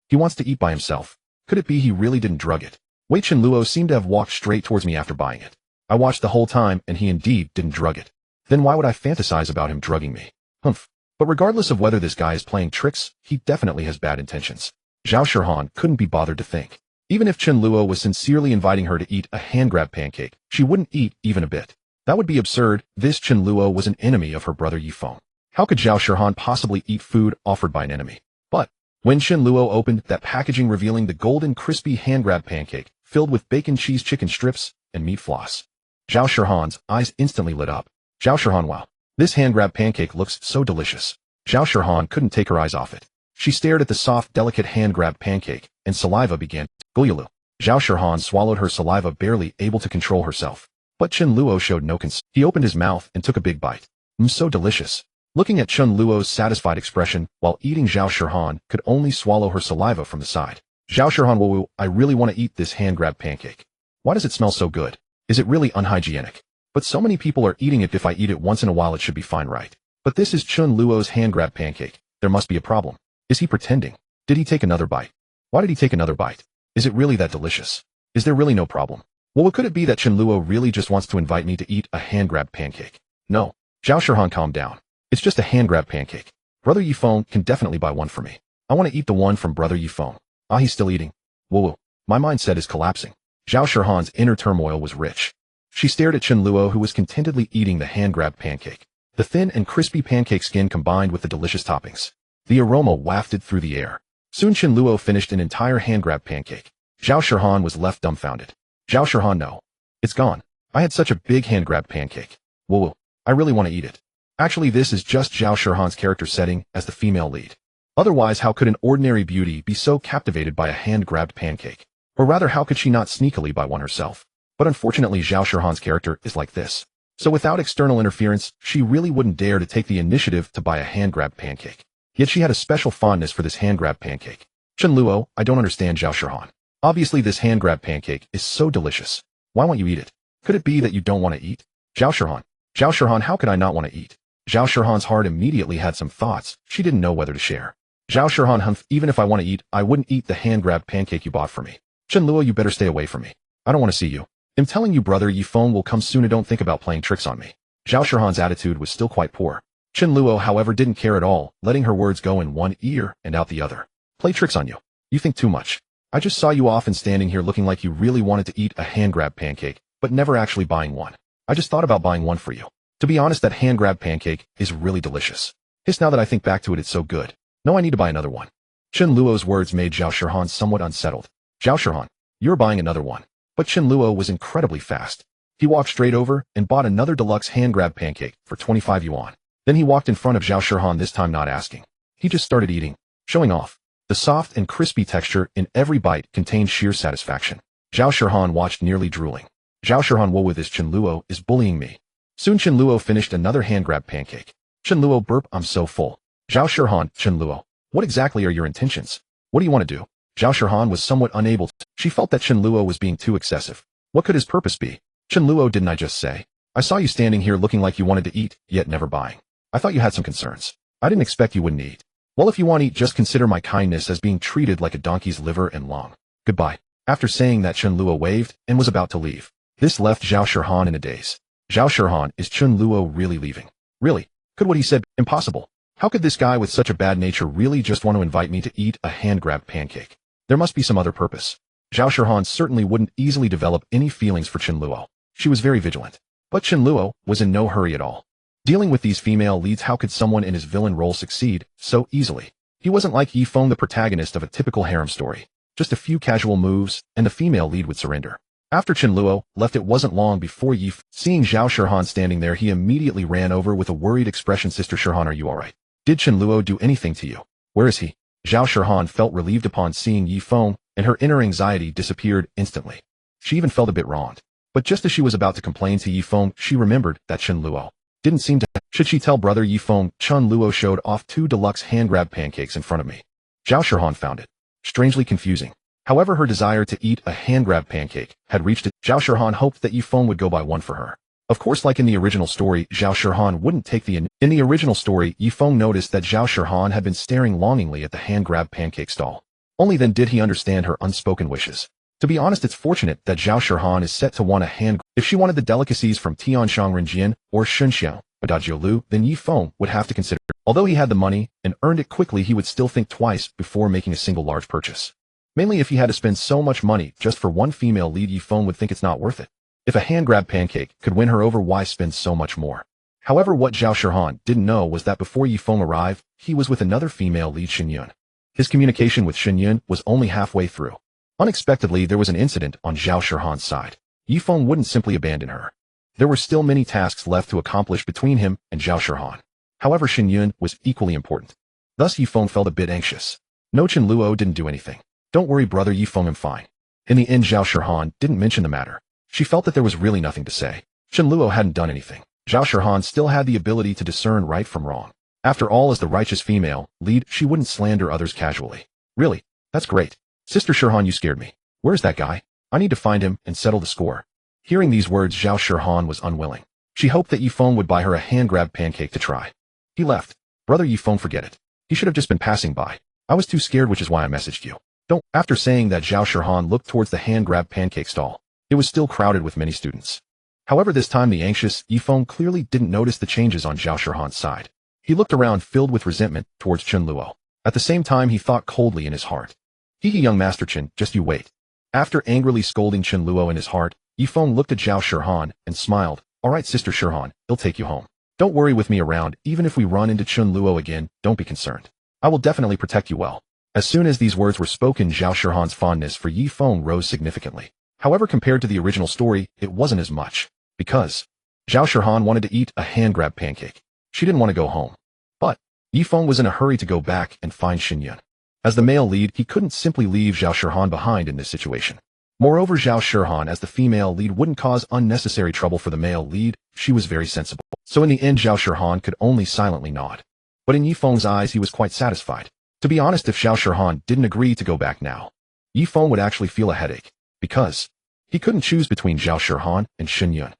He wants to eat by himself. Could it be he really didn't drug it? Wait, Chen Luo seemed to have walked straight towards me after buying it. I watched the whole time and he indeed didn't drug it. Then why would I fantasize about him drugging me? Humph. But regardless of whether this guy is playing tricks, he definitely has bad intentions. Zhao Shihan couldn't be bothered to think. Even if Chen Luo was sincerely inviting her to eat a hand-grabbed pancake, she wouldn't eat even a bit. That would be absurd. This Chen Luo was an enemy of her brother Yifeng. How could Zhao Shihan possibly eat food offered by an enemy? But when Chen Luo opened that packaging revealing the golden crispy hand-grabbed pancake filled with bacon, cheese, chicken strips, and meat floss, Zhao Shihan's eyes instantly lit up. Zhao Shihan, wow. This hand-grabbed pancake looks so delicious. Zhao Shihan couldn't take her eyes off it. She stared at the soft, delicate hand-grabbed pancake, and saliva began to gulyalu. Zhao Shihan swallowed her saliva, barely able to control herself. But Chen Luo showed no concern. He opened his mouth and took a big bite. So delicious. Looking at Chen Luo's satisfied expression while eating, Zhao Shihan could only swallow her saliva from the side. Zhao Shihan, woo, I really want to eat this hand-grabbed pancake. Why does it smell so good? Is it really unhygienic? But so many people are eating it. If I eat it once in a while, it should be fine, right? But this is Chen Luo's hand-grabbed pancake. There must be a problem. Is he pretending? Did he take another bite? Why did he take another bite? Is it really that delicious? Is there really no problem? Well, what could it be that Chen Luo really just wants to invite me to eat a hand-grabbed pancake? No. Zhao Shihan, calm down. It's just a hand-grabbed pancake. Brother Yifeng can definitely buy one for me. I want to eat the one from brother Yifeng. Ah, he's still eating. Whoa. My mindset is collapsing. Zhao Shihan's inner turmoil was rich. She stared at Chen Luo, who was contentedly eating the hand-grabbed pancake. The thin and crispy pancake skin combined with the delicious toppings. The aroma wafted through the air. Soon Chen Luo finished an entire hand-grabbed pancake. Zhao Shihan was left dumbfounded. Zhao Shihan, no. It's gone. I had such a big hand-grabbed pancake. Whoa. I really want to eat it. Actually, this is just Zhao Shihan's character setting as the female lead. Otherwise, how could an ordinary beauty be so captivated by a hand-grabbed pancake? Or rather, how could she not sneakily buy one herself? But unfortunately, Zhao Shihan's character is like this. So without external interference, she really wouldn't dare to take the initiative to buy a hand-grabbed pancake. Yet she had a special fondness for this hand-grabbed pancake. Chen Luo, I don't understand, Zhao Shihan. Obviously, this hand-grabbed pancake is so delicious. Why won't you eat it? Could it be that you don't want to eat? Zhao Shihan, how could I not want to eat? Zhao Shihan's heart immediately had some thoughts. She didn't know whether to share. Zhao Shihan, even if I want to eat, I wouldn't eat the hand-grabbed pancake you bought for me. Chen Luo, you better stay away from me. I don't want to see you. I'm telling you, brother Yifeng will come soon, and don't think about playing tricks on me. Zhao Shihan's attitude was still quite poor. Chen Luo, however, didn't care at all, letting her words go in one ear and out the other. Play tricks on you? You think too much. I just saw you off and standing here looking like you really wanted to eat a hand-grab pancake, but never actually buying one. I just thought about buying one for you. To be honest, that hand-grab pancake is really delicious. Hiss, now that I think back to it, it's so good. No, I need to buy another one. Chen Luo's words made Zhao Shihan somewhat unsettled. Zhao Shihan, you're buying another one. But Chen Luo was incredibly fast. He walked straight over and bought another deluxe hand-grab pancake for 25 yuan. Then he walked in front of Zhao Shihan, this time not asking. He just started eating, showing off. The soft and crispy texture in every bite contained sheer satisfaction. Zhao Shihan watched, nearly drooling. Zhao Shihan, whoa, with this Chen Luo is bullying me. Soon Chen Luo finished another hand-grab pancake. Chen Luo burp, I'm so full. Zhao Shihan, Chen Luo, what exactly are your intentions? What do you want to do? Zhao Shihan was somewhat unable to. She felt that Chen Luo was being too excessive. What could his purpose be? Chen Luo, didn't I just say? I saw you standing here looking like you wanted to eat, yet never buying. I thought you had some concerns. I didn't expect you wouldn't eat. Well, if you want to eat, just consider my kindness as being treated like a donkey's liver and lung. Goodbye. After saying that, Chen Luo waved and was about to leave. This left Zhao Shihan in a daze. Zhao Shihan, is Chen Luo really leaving? Really? Could what he said? Impossible. How could this guy with such a bad nature really just want to invite me to eat a hand-grab pancake? There must be some other purpose. Zhao Shihan certainly wouldn't easily develop any feelings for Chen Luo. She was very vigilant. But Chen Luo was in no hurry at all. Dealing with these female leads, how could someone in his villain role succeed so easily? He wasn't like Yi Feng, the protagonist of a typical harem story. Just a few casual moves, and the female lead would surrender. After Chen Luo left, it wasn't long before seeing Zhao Shihan standing there, he immediately ran over with a worried expression. Sister Shihan, are you alright? Did Chen Luo do anything to you? Where is he? Zhao Shihan felt relieved upon seeing Yi Feng, and her inner anxiety disappeared instantly. She even felt a bit wronged. But just as she was about to complain to Yi Feng, she remembered that Chen Luo didn't seem to. Should she tell brother Yi Feng? Chen Luo showed off 2 deluxe hand-grab pancakes in front of me. Zhao Shihan found it strangely confusing. However, her desire to eat a hand-grab pancake had reached it. Zhao Shihan hoped that Yi Feng would go buy one for her. Of course, like in the original story, Zhao Shihan wouldn't take the. In the original story, Yi Feng noticed that Zhao Shihan had been staring longingly at the hand-grab pancake stall. Only then did he understand her unspoken wishes. To be honest, it's fortunate that Zhao Shihan is set to want a hand. If she wanted the delicacies from Tianshang Renjian or Shunxiang, Badajiolu, then Yi Feng would have to consider. Although he had the money and earned it quickly, he would still think twice before making a single large purchase. Mainly if he had to spend so much money just for one female lead, Yi Feng would think it's not worth it. If a hand-grab pancake could win her over, why spend so much more? However, what Zhao Shihan didn't know was that before Yi Feng arrived, he was with another female lead, Xingyue. His communication with Xingyue was only halfway through. Unexpectedly, there was an incident on Zhao Shihan's side. Yi Feng wouldn't simply abandon her. There were still many tasks left to accomplish between him and Zhao Shihan. However, Xingyue was equally important. Thus, Yi Feng felt a bit anxious. No, Chen Luo didn't do anything. Don't worry, brother Yi Feng, I'm fine. In the end, Zhao Shihan didn't mention the matter. She felt that there was really nothing to say. Chen Luo hadn't done anything. Zhao Shihan still had the ability to discern right from wrong. After all, as the righteous female lead, she wouldn't slander others casually. Really? That's great. Sister Shihan, you scared me. Where's that guy? I need to find him and settle the score. Hearing these words, Zhao Shihan was unwilling. She hoped that Yi Feng would buy her a hand-grab pancake to try. He left. Brother Yi Feng, forget it. He should have just been passing by. I was too scared, which is why I messaged you. Don't. After saying that, Zhao Shihan looked towards the hand-grab pancake stall. It was still crowded with many students. However, this time the anxious Yi Feng clearly didn't notice the changes on Zhao Shihan's side. He looked around filled with resentment towards Chen Luo. At the same time, he thought coldly in his heart. Hee, young Master Chen, just you wait. After angrily scolding Chen Luo in his heart, Yi Feng looked at Zhao Shihan and smiled. Alright, Sister Shihan, he'll take you home. Don't worry with me around, even if we run into Chen Luo again, don't be concerned. I will definitely protect you well. As soon as these words were spoken, Zhao Shihan's fondness for Yi Feng rose significantly. However, compared to the original story, it wasn't as much. Because Zhao Shihan wanted to eat a hand-grab pancake. She didn't want to go home. But Yi Feng was in a hurry to go back and find Xingyue. As the male lead, he couldn't simply leave Zhao Shihan behind in this situation. Moreover, Zhao Shihan, as the female lead, wouldn't cause unnecessary trouble for the male lead. She was very sensible. So in the end, Zhao Shihan could only silently nod. But in Yi Feng's eyes, he was quite satisfied. To be honest, if Zhao Shihan didn't agree to go back now, Yi Feng would actually feel a headache. Because he couldn't choose between Zhao Shihan and Xingyue.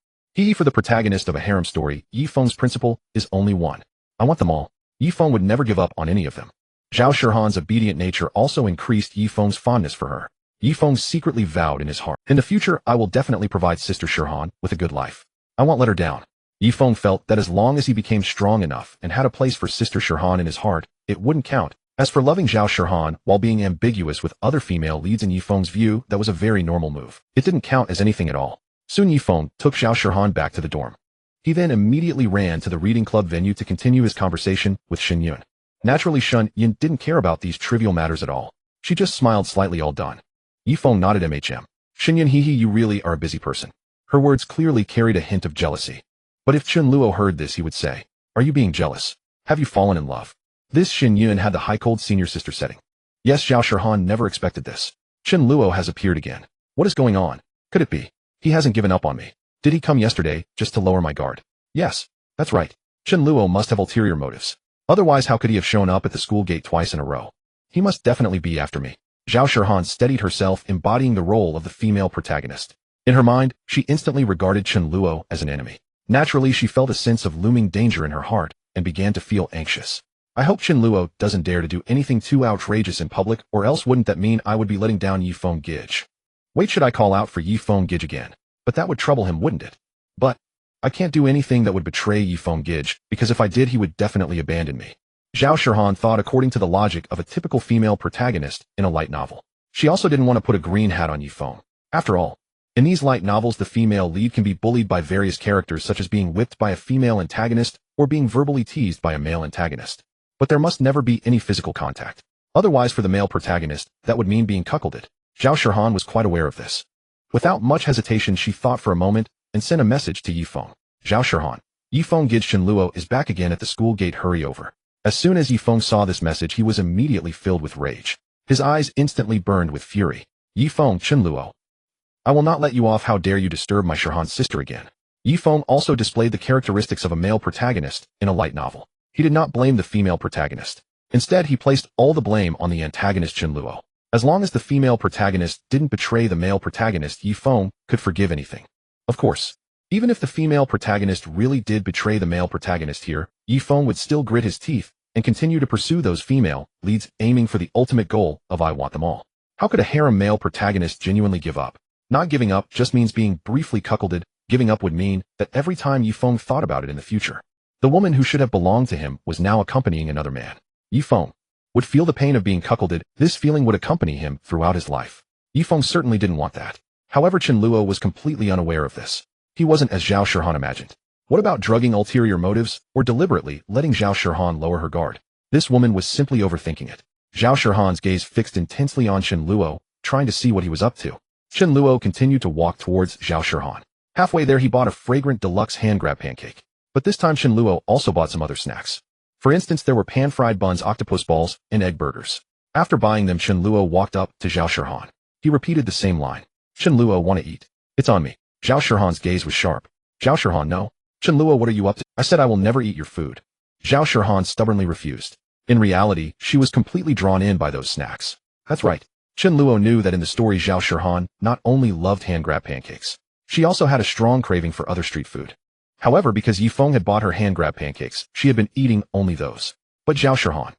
For the protagonist of a harem story, Yi Feng's principle is only one. I want them all. Yi Feng would never give up on any of them. Zhao Shihan's obedient nature also increased Yi Feng's fondness for her. Yi Feng secretly vowed in his heart, in the future, I will definitely provide Sister Shihan with a good life. I won't let her down. Yi Feng felt that as long as he became strong enough and had a place for Sister Shihan in his heart, it wouldn't count. As for loving Zhao Shirhan while being ambiguous with other female leads in Yifeng's view, that was a very normal move. It didn't count as anything at all. Soon Yifeng took Zhao Shirhan back to the dorm. He then immediately ran to the reading club venue to continue his conversation with Shen Yun. Naturally, Shen Yun didn't care about these trivial matters at all. She just smiled slightly, all done. Yifeng nodded MHM. Shen Yun, hee, you really are a busy person. Her words clearly carried a hint of jealousy. But if Chen Luo heard this, he would say, are you being jealous? Have you fallen in love? This Shen Yun had the high-cold senior sister setting. Yes, Zhao Shirhan never expected this. Chen Luo has appeared again. What is going on? Could it be? He hasn't given up on me. Did he come yesterday just to lower my guard? Yes, that's right. Chen Luo must have ulterior motives. Otherwise, how could he have shown up at the school gate twice in a row? He must definitely be after me. Zhao Shirhan steadied herself, embodying the role of the female protagonist. In her mind, she instantly regarded Chen Luo as an enemy. Naturally, she felt a sense of looming danger in her heart and began to feel anxious. I hope Chen Luo doesn't dare to do anything too outrageous in public, or else wouldn't that mean I would be letting down Yifeng Gij? Wait, should I call out for Yifeng Gij again? But that would trouble him, wouldn't it? But I can't do anything that would betray Yifeng Gij, because if I did, he would definitely abandon me. Zhao Shirhan thought according to the logic of a typical female protagonist in a light novel. She also didn't want to put a green hat on Yifeng. After all, in these light novels, the female lead can be bullied by various characters, such as being whipped by a female antagonist or being verbally teased by a male antagonist. But there must never be any physical contact. Otherwise, for the male protagonist, that would mean being cuckolded. Zhao Shirhan was quite aware of this. Without much hesitation, she thought for a moment and sent a message to Yifeng. Zhao Shirhan, Yifeng Gij Chen Luo is back again at the school gate, hurry over. As soon as Yifeng saw this message, he was immediately filled with rage. His eyes instantly burned with fury. Yifeng, Chen Luo, I will not let you off. How dare you disturb my Shirhan's sister again? Yifeng also displayed the characteristics of a male protagonist in a light novel. He did not blame the female protagonist. Instead, he placed all the blame on the antagonist Chen Luo. As long as the female protagonist didn't betray the male protagonist, Yifeng could forgive anything. Of course, even if the female protagonist really did betray the male protagonist here, Yifeng would still grit his teeth and continue to pursue those female leads, aiming for the ultimate goal of I want them all. How could a harem male protagonist genuinely give up? Not giving up just means being briefly cuckolded. Giving up would mean that every time Yifeng thought about it in the future, the woman who should have belonged to him was now accompanying another man. Yifeng would feel the pain of being cuckolded. This feeling would accompany him throughout his life. Yifeng certainly didn't want that. However, Chen Luo was completely unaware of this. He wasn't as Zhao Shirhan imagined. What about drugging ulterior motives, or deliberately letting Zhao Shirhan lower her guard? This woman was simply overthinking it. Zhao Shirhan's gaze fixed intensely on Chen Luo, trying to see what he was up to. Chen Luo continued to walk towards Zhao Shirhan. Halfway there, he bought a fragrant deluxe hand-grab pancake. But this time Chen Luo also bought some other snacks. For instance, there were pan-fried buns, octopus balls, and egg burgers. After buying them, Chen Luo walked up to Zhao Shirhan. He repeated the same line. Chen Luo, wanna eat? It's on me. Zhao Shirhan's gaze was sharp. Zhao Shirhan, no. Chen Luo, what are you up to? I said I will never eat your food. Zhao Shirhan stubbornly refused. In reality, she was completely drawn in by those snacks. That's right. Chen Luo knew that in the story Zhao Shirhan not only loved hand-grab pancakes, she also had a strong craving for other street food. However, because Yifeng had bought her hand-grab pancakes, she had been eating only those. But Zhao Shirhan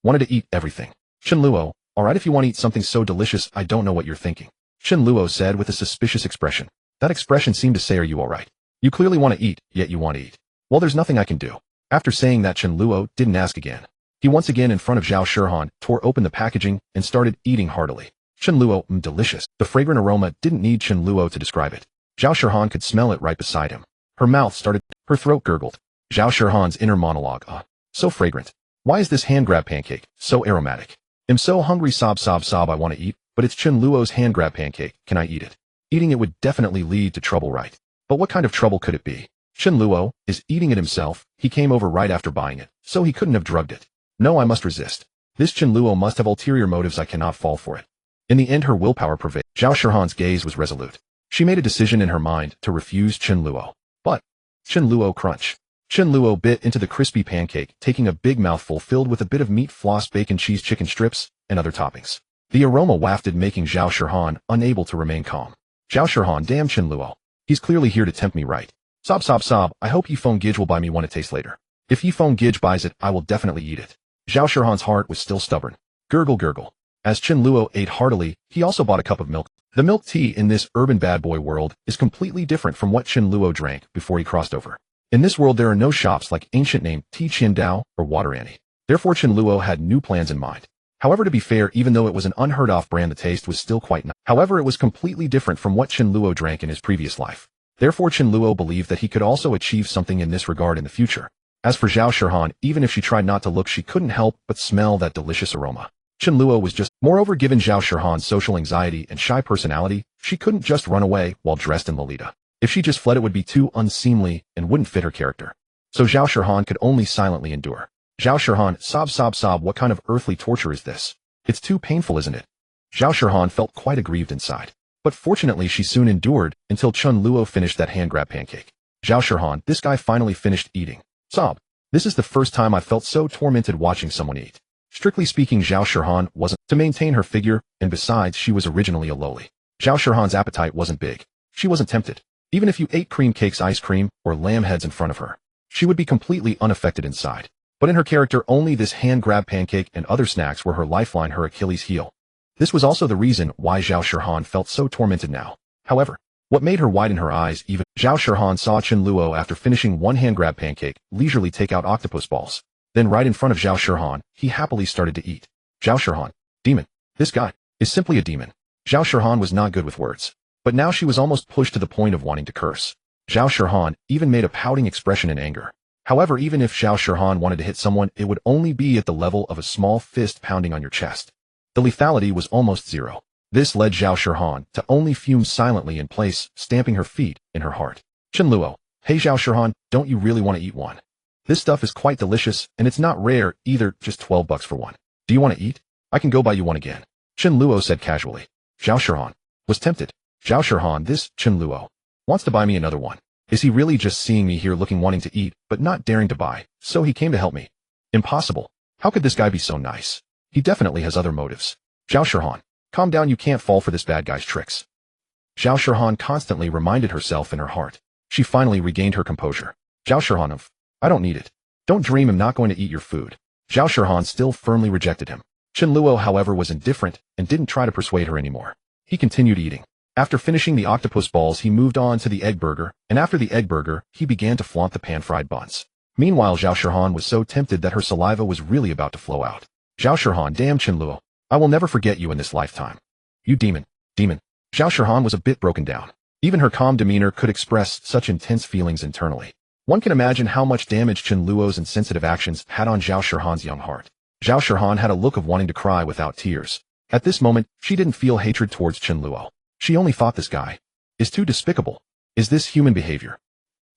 wanted to eat everything. Chen Luo, alright, if you want to eat something so delicious, I don't know what you're thinking. Chen Luo said with a suspicious expression. That expression seemed to say, are you alright? You clearly want to eat, yet you want to eat. Well, there's nothing I can do. After saying that, Chen Luo didn't ask again. He once again in front of Zhao Shirhan tore open the packaging and started eating heartily. Chen Luo, delicious. The fragrant aroma didn't need Chen Luo to describe it. Zhao Shirhan could smell it right beside him. Her mouth started, her throat gurgled. Zhao Shirhan's inner monologue, so fragrant. Why is this hand-grab pancake so aromatic? I'm so hungry, sob, sob, sob, I want to eat, but it's Chen Luo's hand-grab pancake, can I eat it? Eating it would definitely lead to trouble, right? But what kind of trouble could it be? Chen Luo is eating it himself. He came over right after buying it, so he couldn't have drugged it. No, I must resist. This Chen Luo must have ulterior motives. I cannot fall for it. In the end, her willpower prevailed. Zhao Shirhan's gaze was resolute. She made a decision in her mind to refuse Chen Luo. But Chen Luo crunch. Chen Luo bit into the crispy pancake, taking a big mouthful filled with a bit of meat floss, bacon, cheese, chicken strips, and other toppings. The aroma wafted, making Zhao Shirhan unable to remain calm. Zhao Shirhan, damn Chen Luo. He's clearly here to tempt me, right? Sob, sob, sob, I hope Yifeng Gij will buy me one to taste later. If Yifeng Gij buys it, I will definitely eat it. Zhao Shirhan's heart was still stubborn. Gurgle, gurgle. As Chen Luo ate heartily, he also bought a cup of milk. The milk tea in this urban bad boy world is completely different from what Chen Luo drank before he crossed over. In this world, there are no shops like ancient name Ti Qian Dao or Water Annie. Therefore Chen Luo had new plans in mind. However, to be fair, even though it was an unheard-of brand, the taste was still quite nice. However, it was completely different from what Chen Luo drank in his previous life. Therefore Chen Luo believed that he could also achieve something in this regard in the future. As for Zhao Shihan, even if she tried not to look, she couldn't help but smell that delicious aroma. Chen Luo was just, moreover, given Zhao Shihan's social anxiety and shy personality, she couldn't just run away while dressed in Lolita. If she just fled, it would be too unseemly and wouldn't fit her character. So Zhao Shihan could only silently endure. Zhao Shihan, sob, what kind of earthly torture is this? It's too painful, isn't it? Zhao Shihan felt quite aggrieved inside. But fortunately she soon endured until Chen Luo finished that hand-grab pancake. Zhao Shihan, this guy finally finished eating. Sob. This is the first time I felt so tormented watching someone eat. Strictly speaking, Zhao Shihan wasn't to maintain her figure, and besides, she was originally a loli. Zhao Shihan's appetite wasn't big. She wasn't tempted. Even if you ate cream cakes, ice cream, or lamb heads in front of her, she would be completely unaffected inside. But in her character, only this hand-grab pancake and other snacks were her lifeline, her Achilles heel. This was also the reason why Zhao Shihan felt so tormented now. However, what made her widen her eyes even, Zhao Shihan saw Chen Luo after finishing one hand-grab pancake, leisurely take out octopus balls. Then right in front of Zhao Shihan, he happily started to eat. Zhao Shihan, demon. This guy is simply a demon. Zhao Shihan was not good with words. But now she was almost pushed to the point of wanting to curse. Zhao Shihan even made a pouting expression in anger. However, even if Zhao Shihan wanted to hit someone, it would only be at the level of a small fist pounding on your chest. The lethality was almost zero. This led Zhao Shihan to only fume silently in place, stamping her feet in her heart. Chen Luo, hey Zhao Shihan, don't you really want to eat one? This stuff is quite delicious, and it's not rare either, just $12 for one. Do you want to eat? I can go buy you one again. Chen Luo said casually. Zhao Shihan was tempted. Zhao Shihan, this Chen Luo wants to buy me another one. Is he really just seeing me here looking, wanting to eat, but not daring to buy, so he came to help me? Impossible. How could this guy be so nice? He definitely has other motives. Zhao Shihan, calm down, you can't fall for this bad guy's tricks. Zhao Shihan constantly reminded herself in her heart. She finally regained her composure. Zhao Shihan, I don't need it. Don't dream I'm not going to eat your food. Zhao Shihan still firmly rejected him. Chen Luo, however, was indifferent and didn't try to persuade her anymore. He continued eating. After finishing the octopus balls, he moved on to the egg burger, and after the egg burger, he began to flaunt the pan-fried buns. Meanwhile, Zhao Shihan was so tempted that her saliva was really about to flow out. Zhao Shihan, damn Chen Luo, I will never forget you in this lifetime. You demon. Zhao Shihan was a bit broken down. Even her calm demeanor could express such intense feelings internally. One can imagine how much damage Chen Luo's insensitive actions had on Zhao Shihan's young heart. Zhao Shihan had a look of wanting to cry without tears. At this moment, she didn't feel hatred towards Chen Luo. She only thought, this guy is too despicable. Is this human behavior?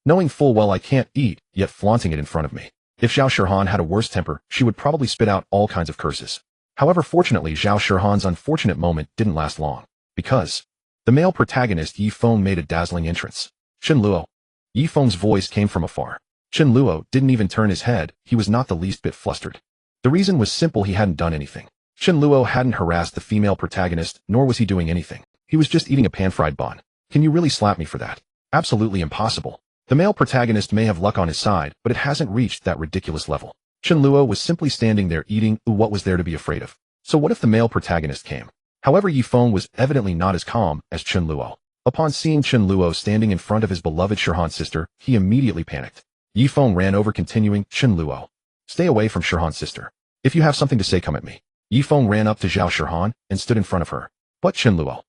Knowing full well I can't eat, yet flaunting it in front of me. If Zhao Shihan had a worse temper, she would probably spit out all kinds of curses. However, fortunately, Zhao Shihan's unfortunate moment didn't last long, because the male protagonist Yi Feng made a dazzling entrance. Chen Luo. Yi Feng's voice came from afar. Chen Luo didn't even turn his head, he was not the least bit flustered. The reason was simple, he hadn't done anything. Chen Luo hadn't harassed the female protagonist, nor was he doing anything. He was just eating a pan-fried bun. Can you really slap me for that? Absolutely impossible. The male protagonist may have luck on his side, but it hasn't reached that ridiculous level. Chen Luo was simply standing there eating, what was there to be afraid of? So what if the male protagonist came? However, Yi Feng was evidently not as calm as Chen Luo. Upon seeing Chen Luo standing in front of his beloved Shihan's sister, he immediately panicked. Yi Feng ran over, continuing, Chen Luo, stay away from Shihan's sister. If you have something to say, come at me. Yi Feng ran up to Zhao Shihan and stood in front of her. But Chen Luo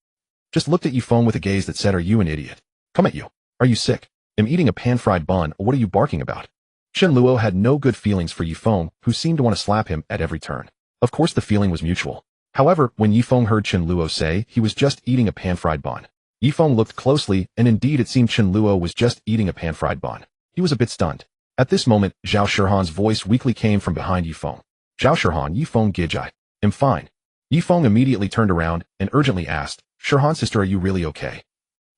just looked at Yi Feng with a gaze that said, are you an idiot? Come at you. Are you sick? I'm eating a pan-fried bun, what are you barking about? Chen Luo had no good feelings for Yi Feng, who seemed to want to slap him at every turn. Of course the feeling was mutual. However, when Yi Feng heard Chen Luo say he was just eating a pan-fried bun, Yi Feng looked closely, and indeed it seemed Chen Luo was just eating a pan-fried bun. He was a bit stunned. At this moment, Zhao Shihan's voice weakly came from behind Yi Feng. Zhao Shihan, Yi Feng Gijai. I'm fine. Yi Feng immediately turned around and urgently asked, Shihan sister, are you really okay?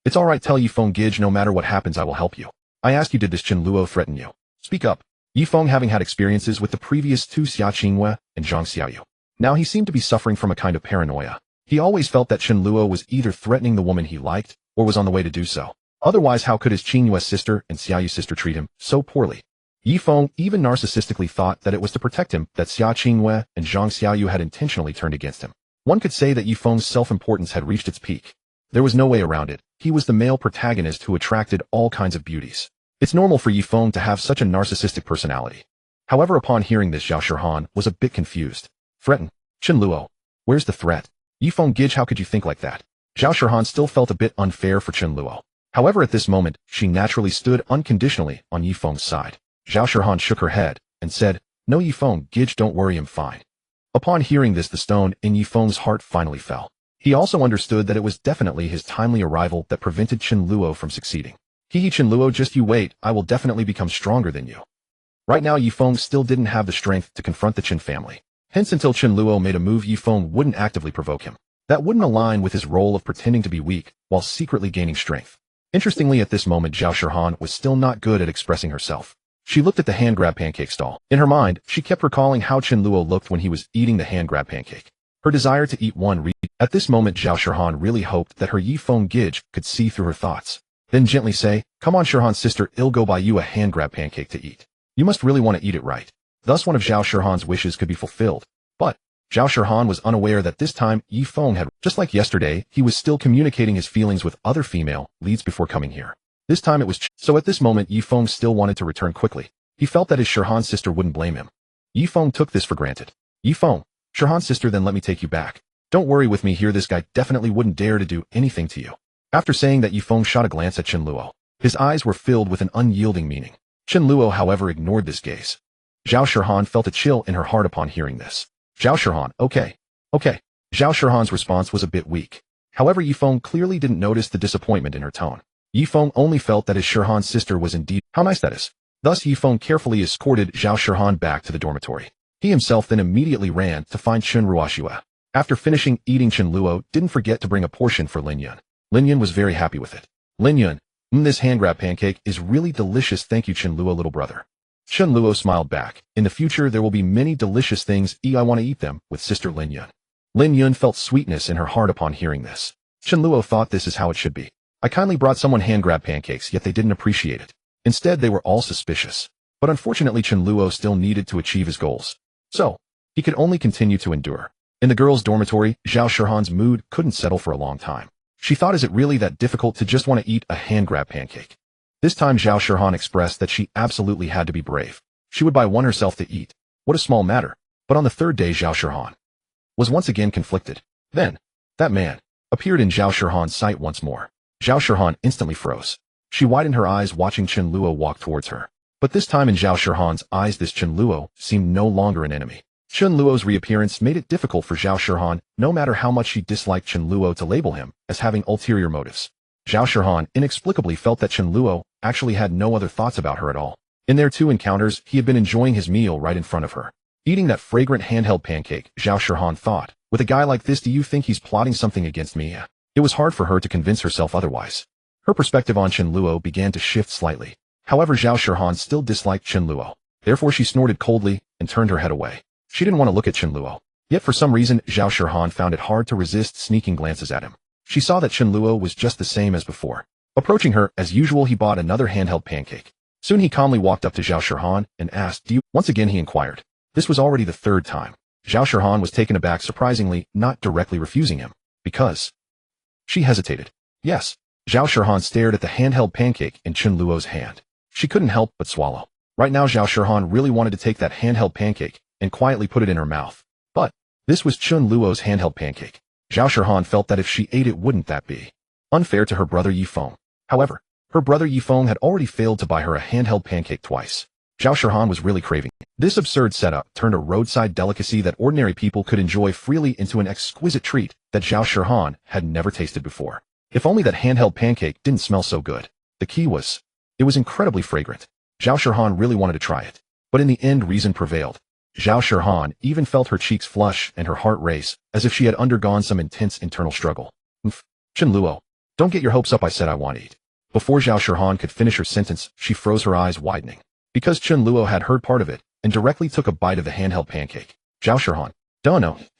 It's alright, tell Yi Feng Gij, no matter what happens I will help you. I ask you, did this Chen Luo threaten you? Speak up. Yi Feng, having had experiences with the previous two Xia Qingyue and Zhang Xiaoyu, now he seemed to be suffering from a kind of paranoia. He always felt that Chen Luo was either threatening the woman he liked, or was on the way to do so. Otherwise, how could his Qingyue sister and Xiaoyu sister treat him so poorly? Yi Feng even narcissistically thought that it was to protect him that Xia Qingyue and Zhang Xiaoyu had intentionally turned against him. One could say that Yi Feng's self-importance had reached its peak. There was no way around it. He was the male protagonist who attracted all kinds of beauties. It's normal for Yi Feng to have such a narcissistic personality. However, upon hearing this, Xiao Shihan was a bit confused. Threaten? Chen Luo. Where's the threat? Yifeng Gij, how could you think like that? Xiao Shihan still felt a bit unfair for Chen Luo. However, at this moment, she naturally stood unconditionally on Yifeng's side. Xiao Shihan shook her head and said, No, Yifeng Gij, don't worry, I'm fine. Upon hearing this, the stone in Yifeng's heart finally fell. He also understood that it was definitely his timely arrival that prevented Chen Luo from succeeding. Chen Luo, just you wait, I will definitely become stronger than you. Right now, Yifeng still didn't have the strength to confront the Chen family. Hence, until Chen Luo made a move, Yifeng wouldn't actively provoke him. That wouldn't align with his role of pretending to be weak while secretly gaining strength. Interestingly, at this moment, Xiao Shihan was still not good at expressing herself. She looked at the hand-grab pancake stall. In her mind, she kept recalling how Chen Luo looked when he was eating the hand-grab pancake. Her desire to eat one At this moment, Xiao Shihan really hoped that her Yifeng Gij could see through her thoughts. Then gently say, Come on, Shihan sister, I'll go buy you a hand-grab pancake to eat. You must really want to eat it, right? Thus, one of Xiao Shihan's wishes could be fulfilled. But Xiao Shihan was unaware that this time Yifeng had, just like yesterday, he was still communicating his feelings with other female leads before coming here. This time it was so at this moment Yifeng still wanted to return quickly. He felt that his Shihan sister wouldn't blame him. Yifeng took this for granted. Yifeng, Shihan sister, then let me take you back. Don't worry with me here, this guy definitely wouldn't dare to do anything to you. After saying that, Yifeng shot a glance at Chen Luo. His eyes were filled with an unyielding meaning. Chen Luo, however, ignored this gaze. Xiao Shihan felt a chill in her heart upon hearing this. Xiao Shihan, okay. Xiao Shihan's response was a bit weak. However, Yifeng clearly didn't notice the disappointment in her tone. Yifeng only felt that his Shihan's sister was indeed, how nice that is. Thus, Yifeng carefully escorted Xiao Shihan back to the dormitory. He himself then immediately ran to find Chen Luo. After finishing eating, Chen Luo didn't forget to bring a portion for Lin Yun. Lin Yun was very happy with it. Lin Yun, this hand-grab pancake is really delicious, thank you, Chen Luo, little brother. Chen Luo smiled back. In the future, there will be many delicious things, I want to eat them, with sister Lin Yun. Lin Yun felt sweetness in her heart upon hearing this. Chen Luo thought this is how it should be. I kindly brought someone hand-grab pancakes, yet they didn't appreciate it. Instead, they were all suspicious. But unfortunately, Chen Luo still needed to achieve his goals. So, he could only continue to endure. In the girls' dormitory, Xiao Shihan's mood couldn't settle for a long time. She thought, is it really that difficult to just want to eat a hand-grab pancake? This time, Xiao Shihan expressed that she absolutely had to be brave. She would buy one herself to eat. What a small matter. But on the third day, Xiao Shihan was once again conflicted. Then, that man appeared in Xiao Shihan's sight once more. Xiao Shihan instantly froze. She widened her eyes, watching Chen Luo walk towards her. But this time in Xiao Shihan's eyes, this Chen Luo seemed no longer an enemy. Chen Luo's reappearance made it difficult for Xiao Shihan, no matter how much she disliked Chen Luo, to label him as having ulterior motives. Xiao Shihan inexplicably felt that Chen Luo actually had no other thoughts about her at all. In their two encounters, he had been enjoying his meal right in front of her. Eating that fragrant handheld pancake, Xiao Shihan thought, with a guy like this, do you think he's plotting something against me? It was hard for her to convince herself otherwise. Her perspective on Chen Luo began to shift slightly. However, Xiao Shihan still disliked Chen Luo. Therefore, she snorted coldly and turned her head away. She didn't want to look at Chen Luo. Yet for some reason, Xiao Shihan found it hard to resist sneaking glances at him. She saw that Chen Luo was just the same as before. Approaching her, as usual, he bought another handheld pancake. Soon he calmly walked up to Xiao Shihan and asked, do you? Once again he inquired. This was already the third time. Xiao Shihan was taken aback, surprisingly, not directly refusing him. Because she hesitated. Yes. Xiao Shihan stared at the handheld pancake in Chen Luo's hand. She couldn't help but swallow. Right now, Xiao Shihan really wanted to take that handheld pancake and quietly put it in her mouth. But this was Chen Luo's handheld pancake. Xiao Shihan felt that if she ate it, wouldn't that be unfair to her brother Yifeng? However, her brother Yifeng had already failed to buy her a handheld pancake twice. Xiao Shihan was really craving. This absurd setup turned a roadside delicacy that ordinary people could enjoy freely into an exquisite treat that Xiao Shihan had never tasted before. If only that handheld pancake didn't smell so good. The key was, it was incredibly fragrant. Xiao Shihan really wanted to try it. But in the end, reason prevailed. Xiao Shihan even felt her cheeks flush and her heart race, as if she had undergone some intense internal struggle. Chen Luo, don't get your hopes up, I said I want to eat. Before Xiao Shihan could finish her sentence, she froze, her eyes widening. Because Chen Luo had heard part of it, and directly took a bite of the handheld pancake. Xiao Shihan,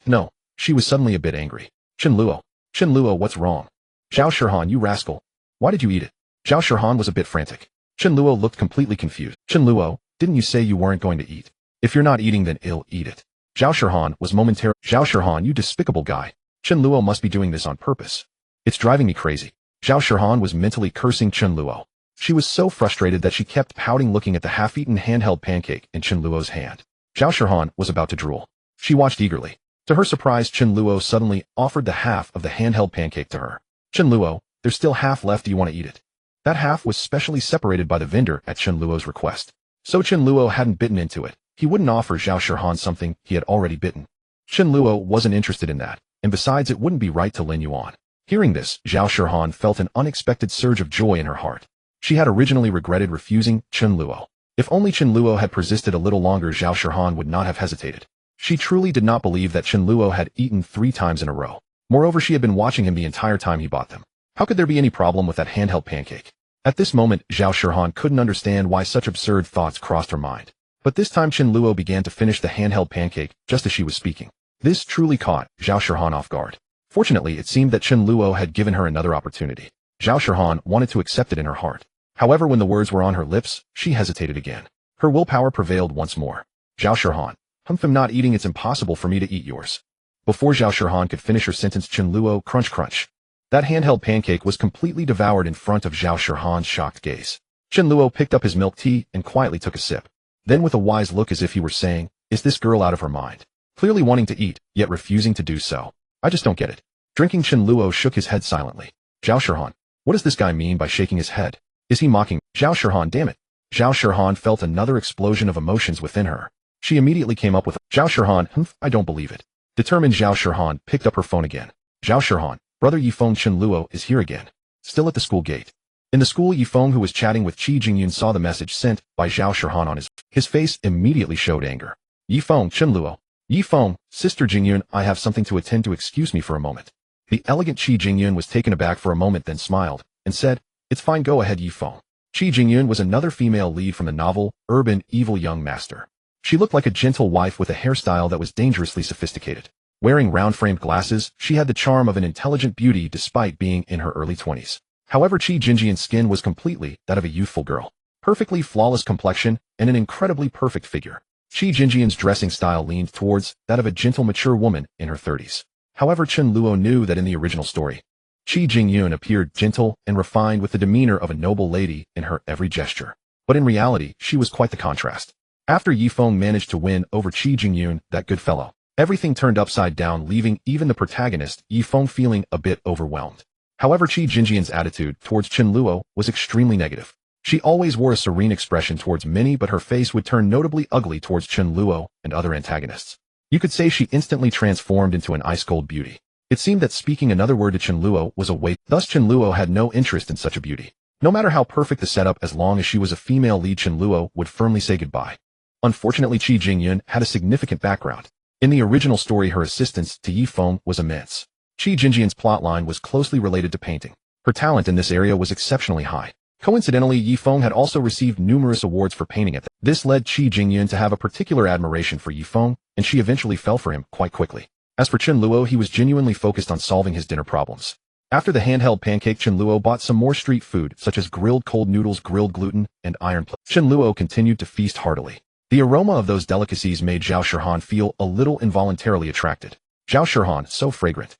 no. She was suddenly a bit angry. Chen Luo, what's wrong? Xiao Shihan, you rascal. Why did you eat it? Xiao Shihan was a bit frantic. Chen Luo looked completely confused. Chen Luo, didn't you say you weren't going to eat? If you're not eating, then I'll eat it. Xiao Shihan was momentarily. Xiao Shihan, you despicable guy. Chen Luo must be doing this on purpose. It's driving me crazy. Xiao Shihan was mentally cursing Chen Luo. She was so frustrated that she kept pouting looking at the half-eaten handheld pancake in Chen Luo's hand. Zhao Shihan was about to drool. She watched eagerly. To her surprise, Chen Luo suddenly offered the half of the handheld pancake to her. Chen Luo, there's still half left, do you want to eat it? That half was specially separated by the vendor at Chen Luo's request. So Chen Luo hadn't bitten into it. He wouldn't offer Zhao Shihan something he had already bitten. Chen Luo wasn't interested in that, and besides it wouldn't be right to Lin Yuan. Hearing this, Zhao Shihan felt an unexpected surge of joy in her heart. She had originally regretted refusing Chen Luo. If only Chen Luo had persisted a little longer, Zhao Shihan would not have hesitated. She truly did not believe that Chen Luo had eaten 3 times in a row. Moreover, she had been watching him the entire time he bought them. How could there be any problem with that handheld pancake? At this moment, Zhao Shihan couldn't understand why such absurd thoughts crossed her mind. But this time Chen Luo began to finish the handheld pancake just as she was speaking. This truly caught Zhao Shihan off guard. Fortunately, it seemed that Chen Luo had given her another opportunity. Zhao Shihan wanted to accept it in her heart. However, when the words were on her lips, she hesitated again. Her willpower prevailed once more. Zhao Shihan, if I'm not eating, it's impossible for me to eat yours. Before Zhao Shihan could finish her sentence, Chen Luo crunch crunch. That handheld pancake was completely devoured in front of Zhao Shihan's shocked gaze. Chen Luo picked up his milk tea and quietly took a sip. Then with a wise look as if he were saying, is this girl out of her mind? Clearly wanting to eat, yet refusing to do so. I just don't get it. Drinking, Chen Luo shook his head silently. Zhao Shihan, what does this guy mean by shaking his head? Is he mocking? Zhao Shihan, damn it. Zhao Shihan felt another explosion of emotions within her. She immediately came up with, Zhao Shihan, I don't believe it. Determined, Zhao Shihan picked up her phone again. Zhao Shihan, brother Yifeng, Chen Luo is here again. Still at the school gate. In the school, Yifeng, who was chatting with Xia Qingyue, saw the message sent by Zhao Shihan on his face immediately showed anger. Yifeng, Chen Luo. Yifeng, Sister Qingyue, I have something to attend to, excuse me for a moment. The elegant Xia Qingyue was taken aback for a moment, then smiled, and said, it's fine, go ahead Yifeng. Xia Qingyue was another female lead from the novel, Urban Evil Young Master. She looked like a gentle wife with a hairstyle that was dangerously sophisticated. Wearing round-framed glasses, she had the charm of an intelligent beauty despite being in her early 20s. However, Xia Qingyue's skin was completely that of a youthful girl. Perfectly flawless complexion and an incredibly perfect figure. Xia Qingyue's dressing style leaned towards that of a gentle, mature woman in her 30s. However, Chen Luo knew that in the original story, Xia Qingyue appeared gentle and refined with the demeanor of a noble lady in her every gesture. But in reality, she was quite the contrast. After Yifeng managed to win over Xia Qingyue, that good fellow, everything turned upside down, leaving even the protagonist, Yifeng, feeling a bit overwhelmed. However, Xia Qingyue's attitude towards Chen Luo was extremely negative. She always wore a serene expression towards many, but her face would turn notably ugly towards Chen Luo and other antagonists. You could say she instantly transformed into an ice-cold beauty. It seemed that speaking another word to Chen Luo was a waste. Thus, Chen Luo had no interest in such a beauty. No matter how perfect the setup, as long as she was a female lead, Chen Luo would firmly say goodbye. Unfortunately, Xia Qingyue had a significant background. In the original story, her assistance to Yifeng was immense. Xia Qingyue's plotline was closely related to painting. Her talent in this area was exceptionally high. Coincidentally, Yifeng had also received numerous awards for painting at them. This led Xia Qingyue to have a particular admiration for Yifeng, and she eventually fell for him quite quickly. As for Chen Luo, he was genuinely focused on solving his dinner problems. After the handheld pancake, Chen Luo bought some more street food, such as grilled cold noodles, grilled gluten, and iron plate. Chen Luo continued to feast heartily. The aroma of those delicacies made Zhao Shihan feel a little involuntarily attracted. Zhao Shihan, so fragrant.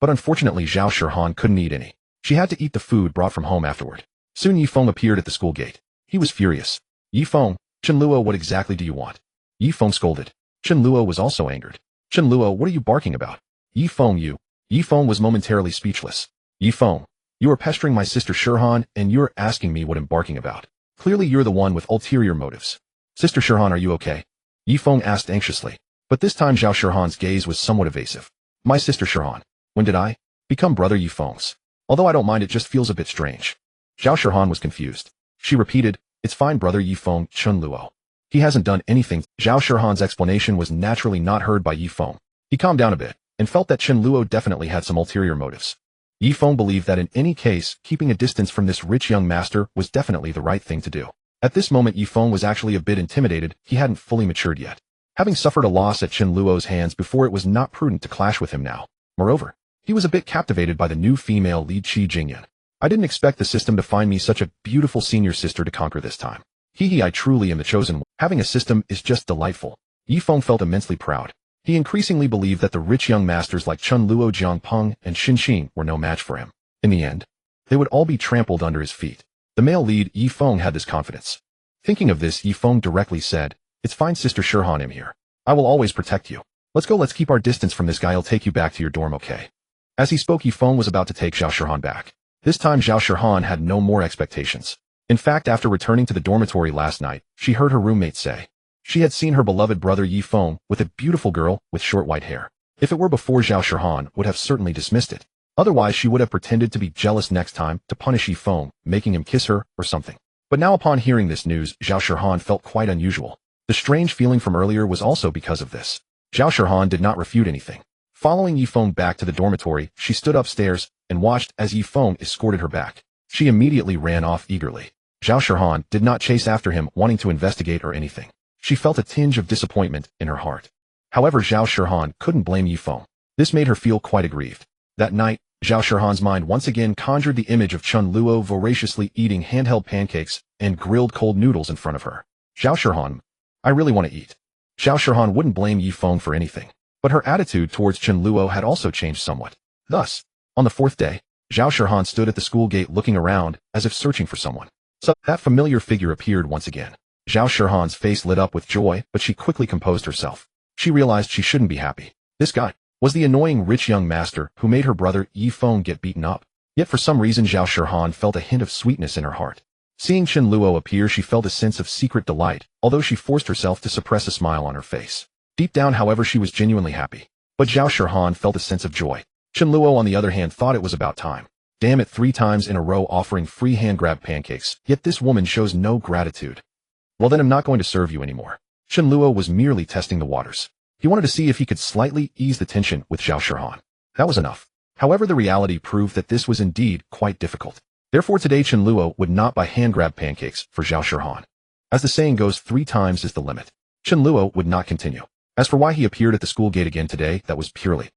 But unfortunately, Zhao Shihan couldn't eat any. She had to eat the food brought from home afterward. Soon Yifeng appeared at the school gate. He was furious. Yifeng, Chen Luo, what exactly do you want? Yifeng scolded. Chen Luo was also angered. Chen Luo, what are you barking about? Yifeng, Yifeng was momentarily speechless. Yifeng, you are pestering my sister Shihan, and you're asking me what I'm barking about. Clearly you're the one with ulterior motives. Sister Shihan, are you okay? Yifeng asked anxiously. But this time Zhao Shihan's gaze was somewhat evasive. My sister Shihan. When did I become brother Yifeng's? Although I don't mind, it just feels a bit strange. Zhao Shihan was confused. She repeated, it's fine brother Yifeng, Chen Luo. He hasn't done anything. Zhao Shihan's explanation was naturally not heard by Yifeng. He calmed down a bit, and felt that Chen Luo definitely had some ulterior motives. Yifeng believed that in any case, keeping a distance from this rich young master was definitely the right thing to do. At this moment, Yifeng was actually a bit intimidated. He hadn't fully matured yet. Having suffered a loss at Chen Luo's hands before, it was not prudent to clash with him now. Moreover, he was a bit captivated by the new female lead, Xia Qingyue. I didn't expect the system to find me such a beautiful senior sister to conquer this time. I truly am the chosen one. Having a system is just delightful. Yifeng felt immensely proud. He increasingly believed that the rich young masters like Chen Luo, Jiang Peng, and Xin Xin were no match for him. In the end, they would all be trampled under his feet. The male lead, Yi Feng, had this confidence. Thinking of this, Yi Feng directly said, "It's fine, Sister Shirhan, I'm here. I will always protect you. Let's keep our distance from this guy. I'll take you back to your dorm, okay?" As he spoke, Yi Feng was about to take Xiao Shirhan back. This time Xiao Shirhan had no more expectations. In fact, after returning to the dormitory last night, she heard her roommate say she had seen her beloved brother Yi Feng with a beautiful girl with short white hair. If it were before, Xiao Shirhan would have certainly dismissed it. Otherwise, she would have pretended to be jealous next time to punish Yi Feng, making him kiss her or something. But now upon hearing this news, Xiao Shirhan felt quite unusual. The strange feeling from earlier was also because of this. Xiao Shirhan did not refute anything. Following Yi Feng back to the dormitory, she stood upstairs and watched as Yi Feng escorted her back. She immediately ran off eagerly. Xiao Shirhan did not chase after him, wanting to investigate or anything. She felt a tinge of disappointment in her heart. However, Xiao Shirhan couldn't blame Yi Feng. This made her feel quite aggrieved. That night, Xiao Shirhan's mind once again conjured the image of Chen Luo voraciously eating handheld pancakes and grilled cold noodles in front of her. "Xiao Shirhan, I really want to eat." Xiao Shirhan wouldn't blame Yi Feng for anything, but her attitude towards Chen Luo had also changed somewhat. Thus, on the fourth day, Xiao Shirhan stood at the school gate looking around as if searching for someone. So that familiar figure appeared once again. Xiao Shirhan's face lit up with joy, but she quickly composed herself. She realized she shouldn't be happy. This guy was the annoying rich young master who made her brother Yi Feng get beaten up. Yet for some reason Xiao Shirhan felt a hint of sweetness in her heart. Seeing Chen Luo appear, she felt a sense of secret delight, although she forced herself to suppress a smile on her face. Deep down, however, she was genuinely happy. But Xiao Shirhan felt a sense of joy. Chen Luo, on the other hand, thought it was about time. Damn it, 3 times in a row offering free hand-grab pancakes, yet this woman shows no gratitude. Well then, I'm not going to serve you anymore. Chen Luo was merely testing the waters. He wanted to see if he could slightly ease the tension with Xiao Shirhan. That was enough. However, the reality proved that this was indeed quite difficult. Therefore today Chen Luo would not buy hand-grab pancakes for Xiao Shirhan. As the saying goes, 3 times is the limit. Chen Luo would not continue. As for why he appeared at the school gate again today, that was purely.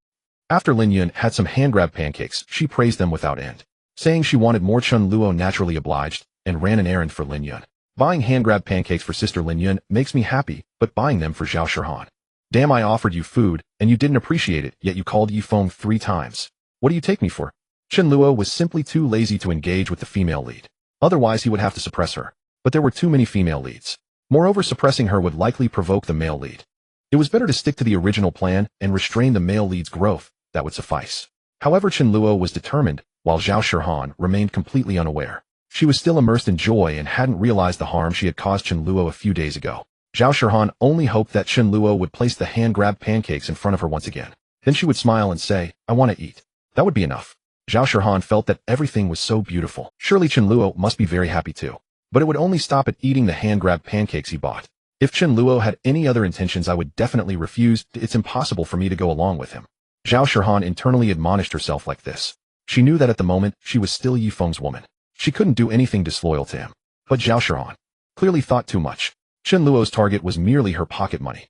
After Lin Yun had some hand-grab pancakes, she praised them without end. Saying she wanted more, Chen Luo naturally obliged and ran an errand for Lin Yun. Buying hand-grab pancakes for Sister Lin Yun makes me happy, but buying them for Xiao Shirhan. Damn, I offered you food, and you didn't appreciate it, yet you called Yi Feng 3 times. What do you take me for? Chen Luo was simply too lazy to engage with the female lead. Otherwise he would have to suppress her. But there were too many female leads. Moreover, suppressing her would likely provoke the male lead. It was better to stick to the original plan and restrain the male lead's growth. That would suffice. However, Chen Luo was determined, while Xiao Shirhan remained completely unaware. She was still immersed in joy and hadn't realized the harm she had caused Chen Luo a few days ago. Xiao Shirhan only hoped that Chen Luo would place the hand-grab pancakes in front of her once again. Then she would smile and say, "I want to eat." That would be enough. Xiao Shirhan felt that everything was so beautiful. Surely Chen Luo must be very happy too. But it would only stop at eating the hand-grab pancakes he bought. If Chen Luo had any other intentions, I would definitely refuse. It's impossible for me to go along with him. Xiao Shirhan internally admonished herself like this. She knew that at the moment, she was still Yi Feng's woman. She couldn't do anything disloyal to him. But Xiao Shirhan clearly thought too much. Chen Luo's target was merely her pocket money.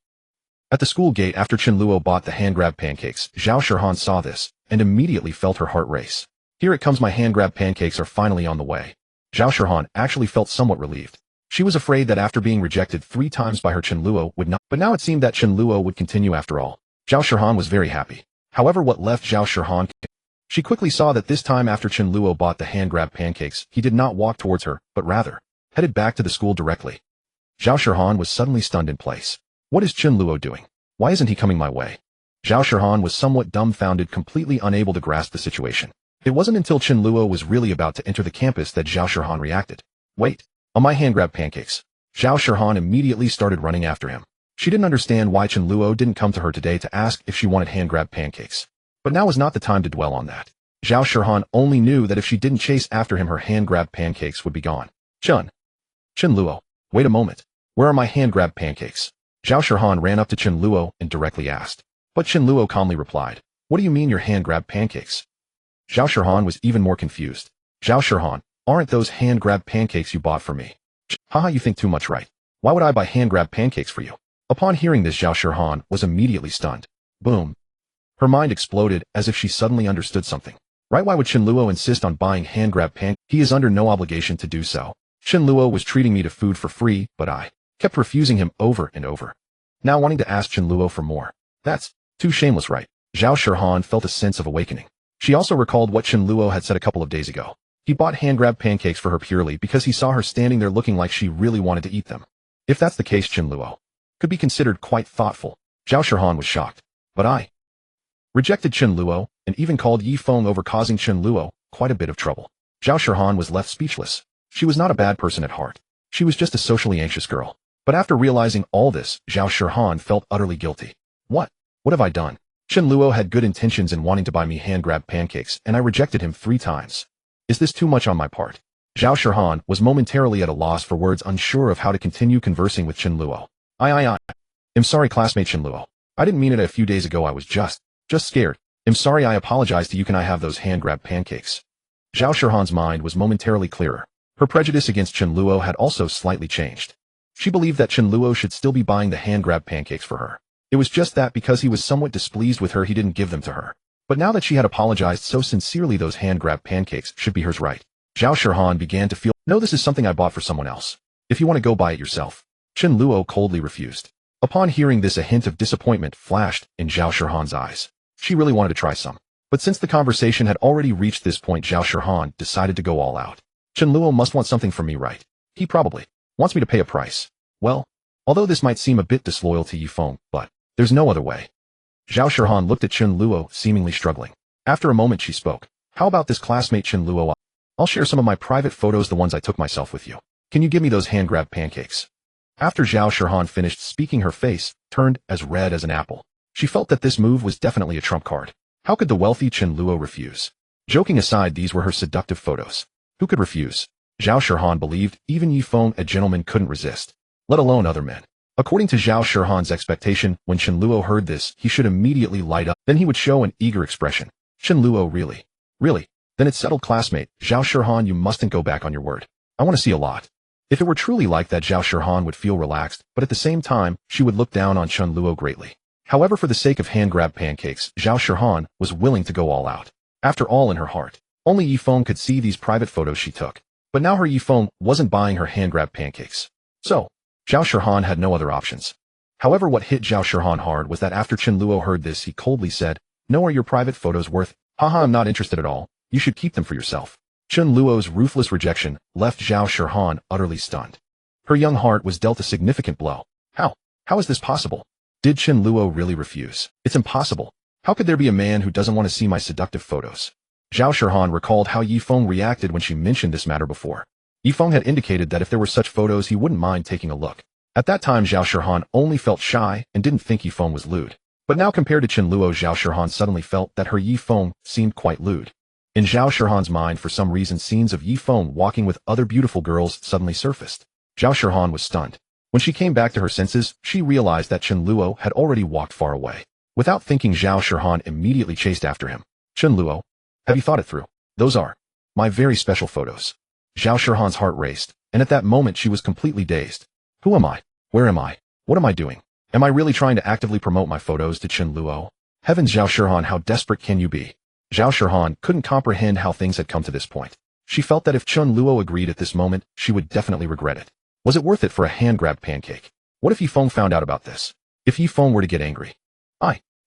At the school gate, after Chen Luo bought the hand-grab pancakes, Xiao Shirhan saw this and immediately felt her heart race. Here it comes, my hand-grab pancakes are finally on the way. Xiao Shirhan actually felt somewhat relieved. She was afraid that after being rejected 3 times by her, Chen Luo would not, but now it seemed that Chen Luo would continue after all. Xiao Shirhan was very happy. However, what left Xiao Shirhan? She quickly saw that this time after Chen Luo bought the hand-grab pancakes, he did not walk towards her, but rather headed back to the school directly. Xiao Shirhan was suddenly stunned in place. What is Chen Luo doing? Why isn't he coming my way? Xiao Shirhan was somewhat dumbfounded, completely unable to grasp the situation. It wasn't until Chen Luo was really about to enter the campus that Xiao Shirhan reacted. Wait, on my hand-grab pancakes. Xiao Shirhan immediately started running after him. She didn't understand why Chen Luo didn't come to her today to ask if she wanted hand-grab pancakes. But now was not the time to dwell on that. Xiao Shirhan only knew that if she didn't chase after him, her hand-grab pancakes would be gone. Chen Luo, wait a moment. Where are my hand-grab pancakes? Xiao Shirhan ran up to Chen Luo and directly asked. But Chen Luo calmly replied, what do you mean your hand-grab pancakes? Xiao Shirhan was even more confused. Xiao Shirhan, aren't those hand-grab pancakes you bought for me? Haha, you think too much, right? Why would I buy hand-grab pancakes for you? Upon hearing this, Xiao Shirhan was immediately stunned. Boom. Her mind exploded as if she suddenly understood something. Right, why would Chen Luo insist on buying hand-grab pancakes? He is under no obligation to do so. Chen Luo was treating me to food for free, but I kept refusing him over and over. Now wanting to ask Chen Luo for more. That's too shameless, right? Xiao Shirhan felt a sense of awakening. She also recalled what Chen Luo had said a couple of days ago. He bought hand-grabbed pancakes for her purely because he saw her standing there looking like she really wanted to eat them. If that's the case, Chen Luo could be considered quite thoughtful. Zhao Shihan was shocked. But I rejected Chen Luo and even called Yi Feng over, causing Chen Luo quite a bit of trouble. Zhao Shihan was left speechless. She was not a bad person at heart. She was just a socially anxious girl. But after realizing all this, Zhao Shihan felt utterly guilty. What have I done? Chen Luo had good intentions in wanting to buy me hand-grabbed pancakes, and I rejected him 3 times. Is this too much on my part? Zhao Shihan was momentarily at a loss for words, unsure of how to continue conversing with Chen Luo. I'm sorry, classmate Chen Luo. I didn't mean it a few days ago. I was just scared. I'm sorry. I apologize to you. Can I have those hand-grabbed pancakes? Zhao Shihan's mind was momentarily clearer. Her prejudice against Chen Luo had also slightly changed. She believed that Chen Luo should still be buying the hand-grabbed pancakes for her. It was just that because he was somewhat displeased with her, he didn't give them to her. But now that she had apologized so sincerely, those hand-grabbed pancakes should be hers, right? Zhao Shihan began to feel, no, this is something I bought for someone else. If you want to go buy it yourself. Chen Luo coldly refused. Upon hearing this, a hint of disappointment flashed in Zhao Shihan's eyes. She really wanted to try some. But since the conversation had already reached this point, Zhao Shihan decided to go all out. Chen Luo must want something from me, right? He probably wants me to pay a price. Well, although this might seem a bit disloyal to Yi Feng, but there's no other way. Zhao Shihan looked at Chen Luo, seemingly struggling. After a moment she spoke. How about this, classmate Chen Luo? I'll share some of my private photos, the ones I took myself, with you. Can you give me those hand-grabbed pancakes? After Zhao Shihan finished speaking, her face turned as red as an apple. She felt that this move was definitely a trump card. How could the wealthy Chen Luo refuse? Joking aside, these were her seductive photos. Who could refuse? Zhao Shihan believed even Yi Feng, a gentleman, couldn't resist, let alone other men. According to Zhao Shihan's expectation, when Chen Luo heard this, he should immediately light up. Then he would show an eager expression. Chen Luo, really? Really? Then it's settled, classmate. Zhao Shihan, you mustn't go back on your word. I want to see a lot. If it were truly like that, Zhao Shihan would feel relaxed, but at the same time, she would look down on Chen Luo greatly. However, for the sake of hand-grabbed pancakes, Zhao Shihan was willing to go all out. After all, in her heart, only Yi Feng could see these private photos she took. But now her Yi Feng wasn't buying her hand-grabbed pancakes. So, Zhao Shihan had no other options. However, what hit Zhao Shihan hard was that after Chen Luo heard this, he coldly said, "No, are your private photos worth? Haha, I'm not interested at all. You should keep them for yourself." Chen Luo's ruthless rejection left Zhao Shihan utterly stunned. Her young heart was dealt a significant blow. How is this possible? Did Chen Luo really refuse? It's impossible. How could there be a man who doesn't want to see my seductive photos? Zhao Shihan recalled how Yi Feng reacted when she mentioned this matter before. Yi Feng had indicated that if there were such photos, he wouldn't mind taking a look. At that time, Zhao Shihan only felt shy and didn't think Yi Feng was lewd. But now, compared to Chen Luo, Zhao Shihan suddenly felt that her Yi Feng seemed quite lewd. In Zhao Shihan's mind, for some reason, scenes of Yi Feng walking with other beautiful girls suddenly surfaced. Zhao Shihan was stunned. When she came back to her senses, she realized that Chen Luo had already walked far away. Without thinking, Zhao Shihan immediately chased after him. "Chen Luo, have you thought it through? Those are my very special photos." Zhao Shihan's heart raced, and at that moment she was completely dazed. Who am I? Where am I? What am I doing? Am I really trying to actively promote my photos to Chen Luo? Heavens, Zhao Shihan, how desperate can you be? Zhao Shihan couldn't comprehend how things had come to this point. She felt that if Chen Luo agreed at this moment, she would definitely regret it. Was it worth it for a hand-grabbed pancake? What if Yi Feng found out about this? If Yi Feng were to get angry?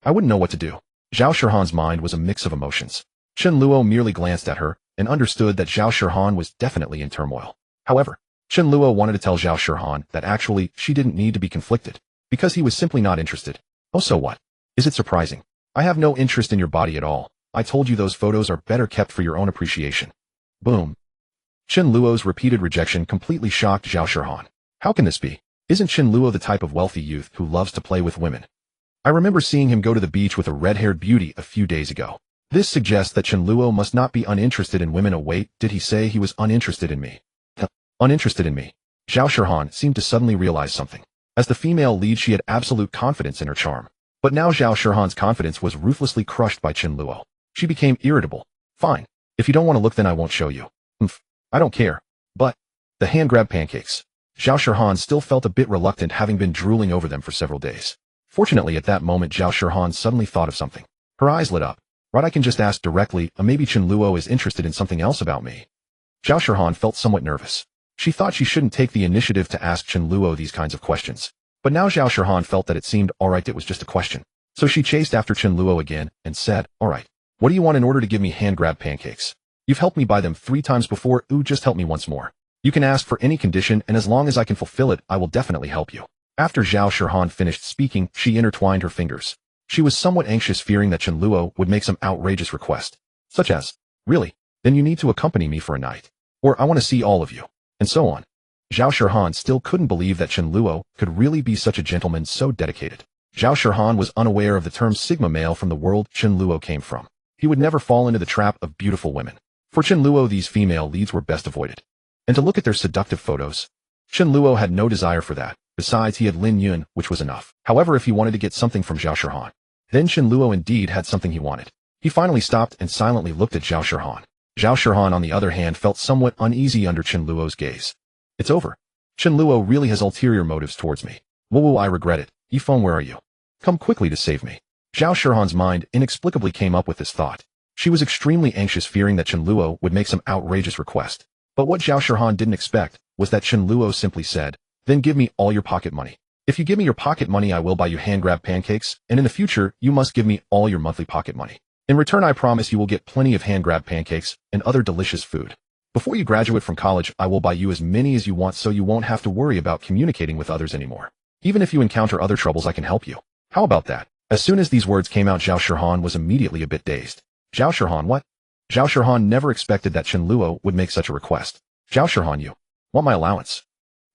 I wouldn't know what to do. Zhao Shihan's mind was a mix of emotions. Chen Luo merely glanced at her and understood that Zhao Shihan was definitely in turmoil. However, Chen Luo wanted to tell Zhao Shihan that actually she didn't need to be conflicted, because he was simply not interested. Oh, so what? Is it surprising? I have no interest in your body at all. I told you those photos are better kept for your own appreciation. Boom. Chen Luo's repeated rejection completely shocked Zhao Shihan. How can this be? Isn't Chen Luo the type of wealthy youth who loves to play with women? I remember seeing him go to the beach with a red-haired beauty a few days ago. This suggests that Chen Luo must not be uninterested in women. Oh wait, did he say he was uninterested in me? Uninterested in me? Zhao Shihan seemed to suddenly realize something. As the female lead, she had absolute confidence in her charm. But now Zhao Shihan's confidence was ruthlessly crushed by Chen Luo. She became irritable. Fine. If you don't want to look, then I won't show you. I don't care. But the hand-grab pancakes. Zhao Shihan still felt a bit reluctant, having been drooling over them for several days. Fortunately, at that moment, Zhao Shihan suddenly thought of something. Her eyes lit up. Right, I can just ask directly, maybe Chen Luo is interested in something else about me. Zhao Shihan felt somewhat nervous. She thought she shouldn't take the initiative to ask Chen Luo these kinds of questions. But now Zhao Shihan felt that it seemed alright, it was just a question. So she chased after Chen Luo again and said, "Alright, what do you want in order to give me hand-grab pancakes?" You've helped me buy them 3 times before, just help me once more. You can ask for any condition, and as long as I can fulfill it, I will definitely help you. After Zhao Shihan finished speaking, she intertwined her fingers. She was somewhat anxious, fearing that Chen Luo would make some outrageous request, such as, "Really? Then you need to accompany me for a night." Or, "I want to see all of you." And so on. Zhao Shihan still couldn't believe that Chen Luo could really be such a gentleman so dedicated. Zhao Shihan was unaware of the term Sigma male from the world Chen Luo came from. He would never fall into the trap of beautiful women. For Chen Luo, these female leads were best avoided. And to look at their seductive photos, Chen Luo had no desire for that. Besides, he had Lin Yun, which was enough. However, if he wanted to get something from Zhao Shihan, then Chen Luo indeed had something he wanted. He finally stopped and silently looked at Zhao Shihan. Zhao Shihan, on the other hand, felt somewhat uneasy under Chen Luo's gaze. "It's over. Chen Luo really has ulterior motives towards me. Whoa, I regret it. Yifeng, where are you? Come quickly to save me." Zhao Shihan's mind inexplicably came up with this thought. She was extremely anxious, fearing that Chen Luo would make some outrageous request. But what Zhao Shihan didn't expect was that Chen Luo simply said, "Then give me all your pocket money. If you give me your pocket money, I will buy you hand-grab pancakes, and in the future, you must give me all your monthly pocket money. In return, I promise you will get plenty of hand-grab pancakes and other delicious food. Before you graduate from college, I will buy you as many as you want so you won't have to worry about communicating with others anymore. Even if you encounter other troubles, I can help you. How about that?" As soon as these words came out, Zhao Shihan was immediately a bit dazed. Zhao Shihan, what? Zhao Shihan never expected that Chen Luo would make such a request. "Zhao Shihan, you want my allowance?"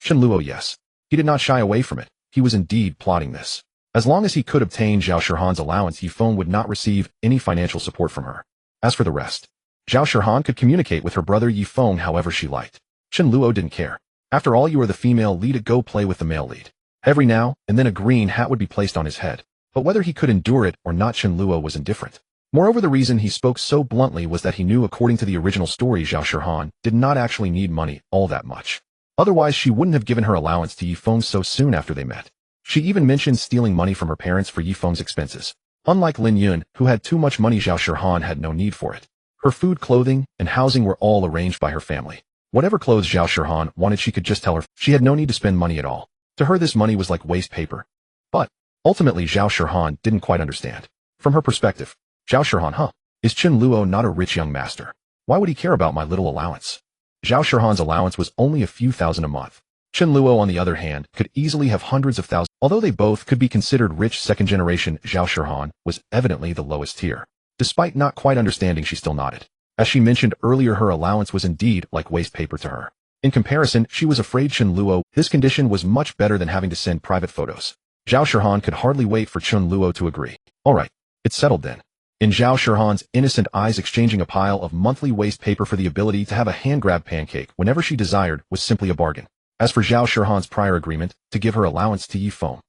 Chen Luo, yes. He did not shy away from it. He was indeed plotting this. As long as he could obtain Zhao Shihan's allowance, Yifeng would not receive any financial support from her. As for the rest, Zhao Shihan could communicate with her brother Yifeng however she liked. Chen Luo didn't care. After all, you are the female lead, go play with the male lead. Every now and then a green hat would be placed on his head. But whether he could endure it or not, Chen Luo was indifferent. Moreover, the reason he spoke so bluntly was that he knew, according to the original story, Zhao Shihan did not actually need money all that much. Otherwise, she wouldn't have given her allowance to Yifeng so soon after they met. She even mentioned stealing money from her parents for Yifeng's expenses. Unlike Lin Yun, who had too much money, Zhao Shihan had no need for it. Her food, clothing, and housing were all arranged by her family. Whatever clothes Zhao Shihan wanted, she could just tell her. She had no need to spend money at all. To her, this money was like waste paper. But ultimately, Zhao Shihan didn't quite understand. From her perspective, Zhao Shihan, is Chen Luo not a rich young master? Why would he care about my little allowance? Zhao Shihan's allowance was only a few thousand a month. Chen Luo, on the other hand, could easily have hundreds of thousands. Although they both could be considered rich second generation, Zhao Shihan was evidently the lowest tier. Despite not quite understanding, she still nodded. As she mentioned earlier, her allowance was indeed like waste paper to her. In comparison, she was afraid Chen Luo. This condition was much better than having to send private photos. Zhao Shihan could hardly wait for Chen Luo to agree. All right, it's settled then. In Zhao Shihan's innocent eyes, exchanging a pile of monthly waste paper for the ability to have a hand-grab pancake whenever she desired was simply a bargain. As for Zhao Shihan's prior agreement to give her allowance to Yifeng,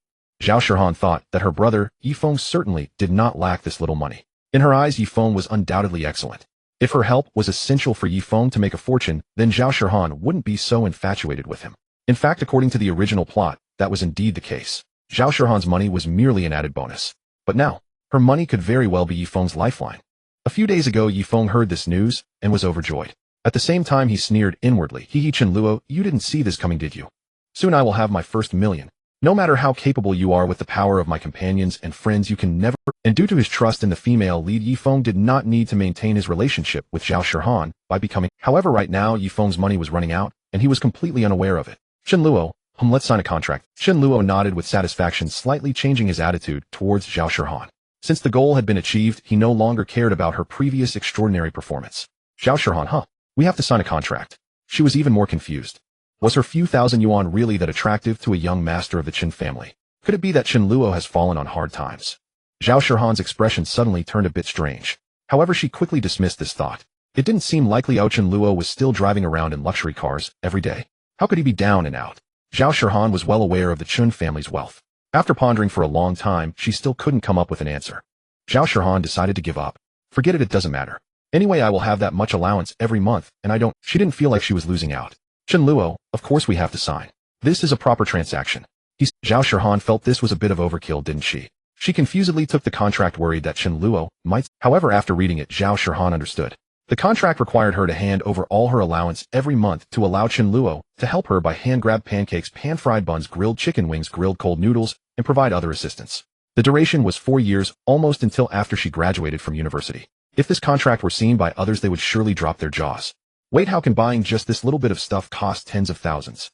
Zhao Shihan thought that her brother, Yifeng, certainly did not lack this little money. In her eyes, Yifeng was undoubtedly excellent. If her help was essential for Yifeng to make a fortune, then Zhao Shihan wouldn't be so infatuated with him. In fact, according to the original plot, that was indeed the case. Zhao Shihan's money was merely an added bonus. But now, her money could very well be Yifeng's lifeline. A few days ago, Yifeng heard this news and was overjoyed. At the same time, he sneered inwardly. Hee Chen Luo, you didn't see this coming, did you? Soon I will have my first million. No matter how capable you are with the power of my companions and friends, you can never. And due to his trust in the female lead, Yifeng did not need to maintain his relationship with Zhao Shihan by becoming. However, right now, Yifeng's money was running out, and he was completely unaware of it. Chen Luo, let's sign a contract. Chen Luo nodded with satisfaction, slightly changing his attitude towards Zhao Shihan. Since the goal had been achieved, he no longer cared about her previous extraordinary performance. Zhao Shihan, we have to sign a contract. She was even more confused. Was her few thousand yuan really that attractive to a young master of the Chen family? Could it be that Chen Luo has fallen on hard times? Zhao Shihan's expression suddenly turned a bit strange. However, she quickly dismissed this thought. It didn't seem likely Chen Luo was still driving around in luxury cars every day. How could he be down and out? Zhao Shihan was well aware of the Chen family's wealth. After pondering for a long time, she still couldn't come up with an answer. Zhao Shihan decided to give up. Forget it, it doesn't matter. Anyway, I will have that much allowance every month, and I don't. She didn't feel like she was losing out. Chen Luo, of course we have to sign. This is a proper transaction. Zhao Shihan felt this was a bit of overkill, didn't she? She confusedly took the contract, worried that Chen Luo might. However, after reading it, Zhao Shihan understood. The contract required her to hand over all her allowance every month to allow Chen Luo to help her buy hand-grab pancakes, pan-fried buns, grilled chicken wings, grilled cold noodles, and provide other assistance. The duration was 4 years, almost until after she graduated from university. If this contract were seen by others, they would surely drop their jaws. Wait, how can buying just this little bit of stuff cost tens of thousands?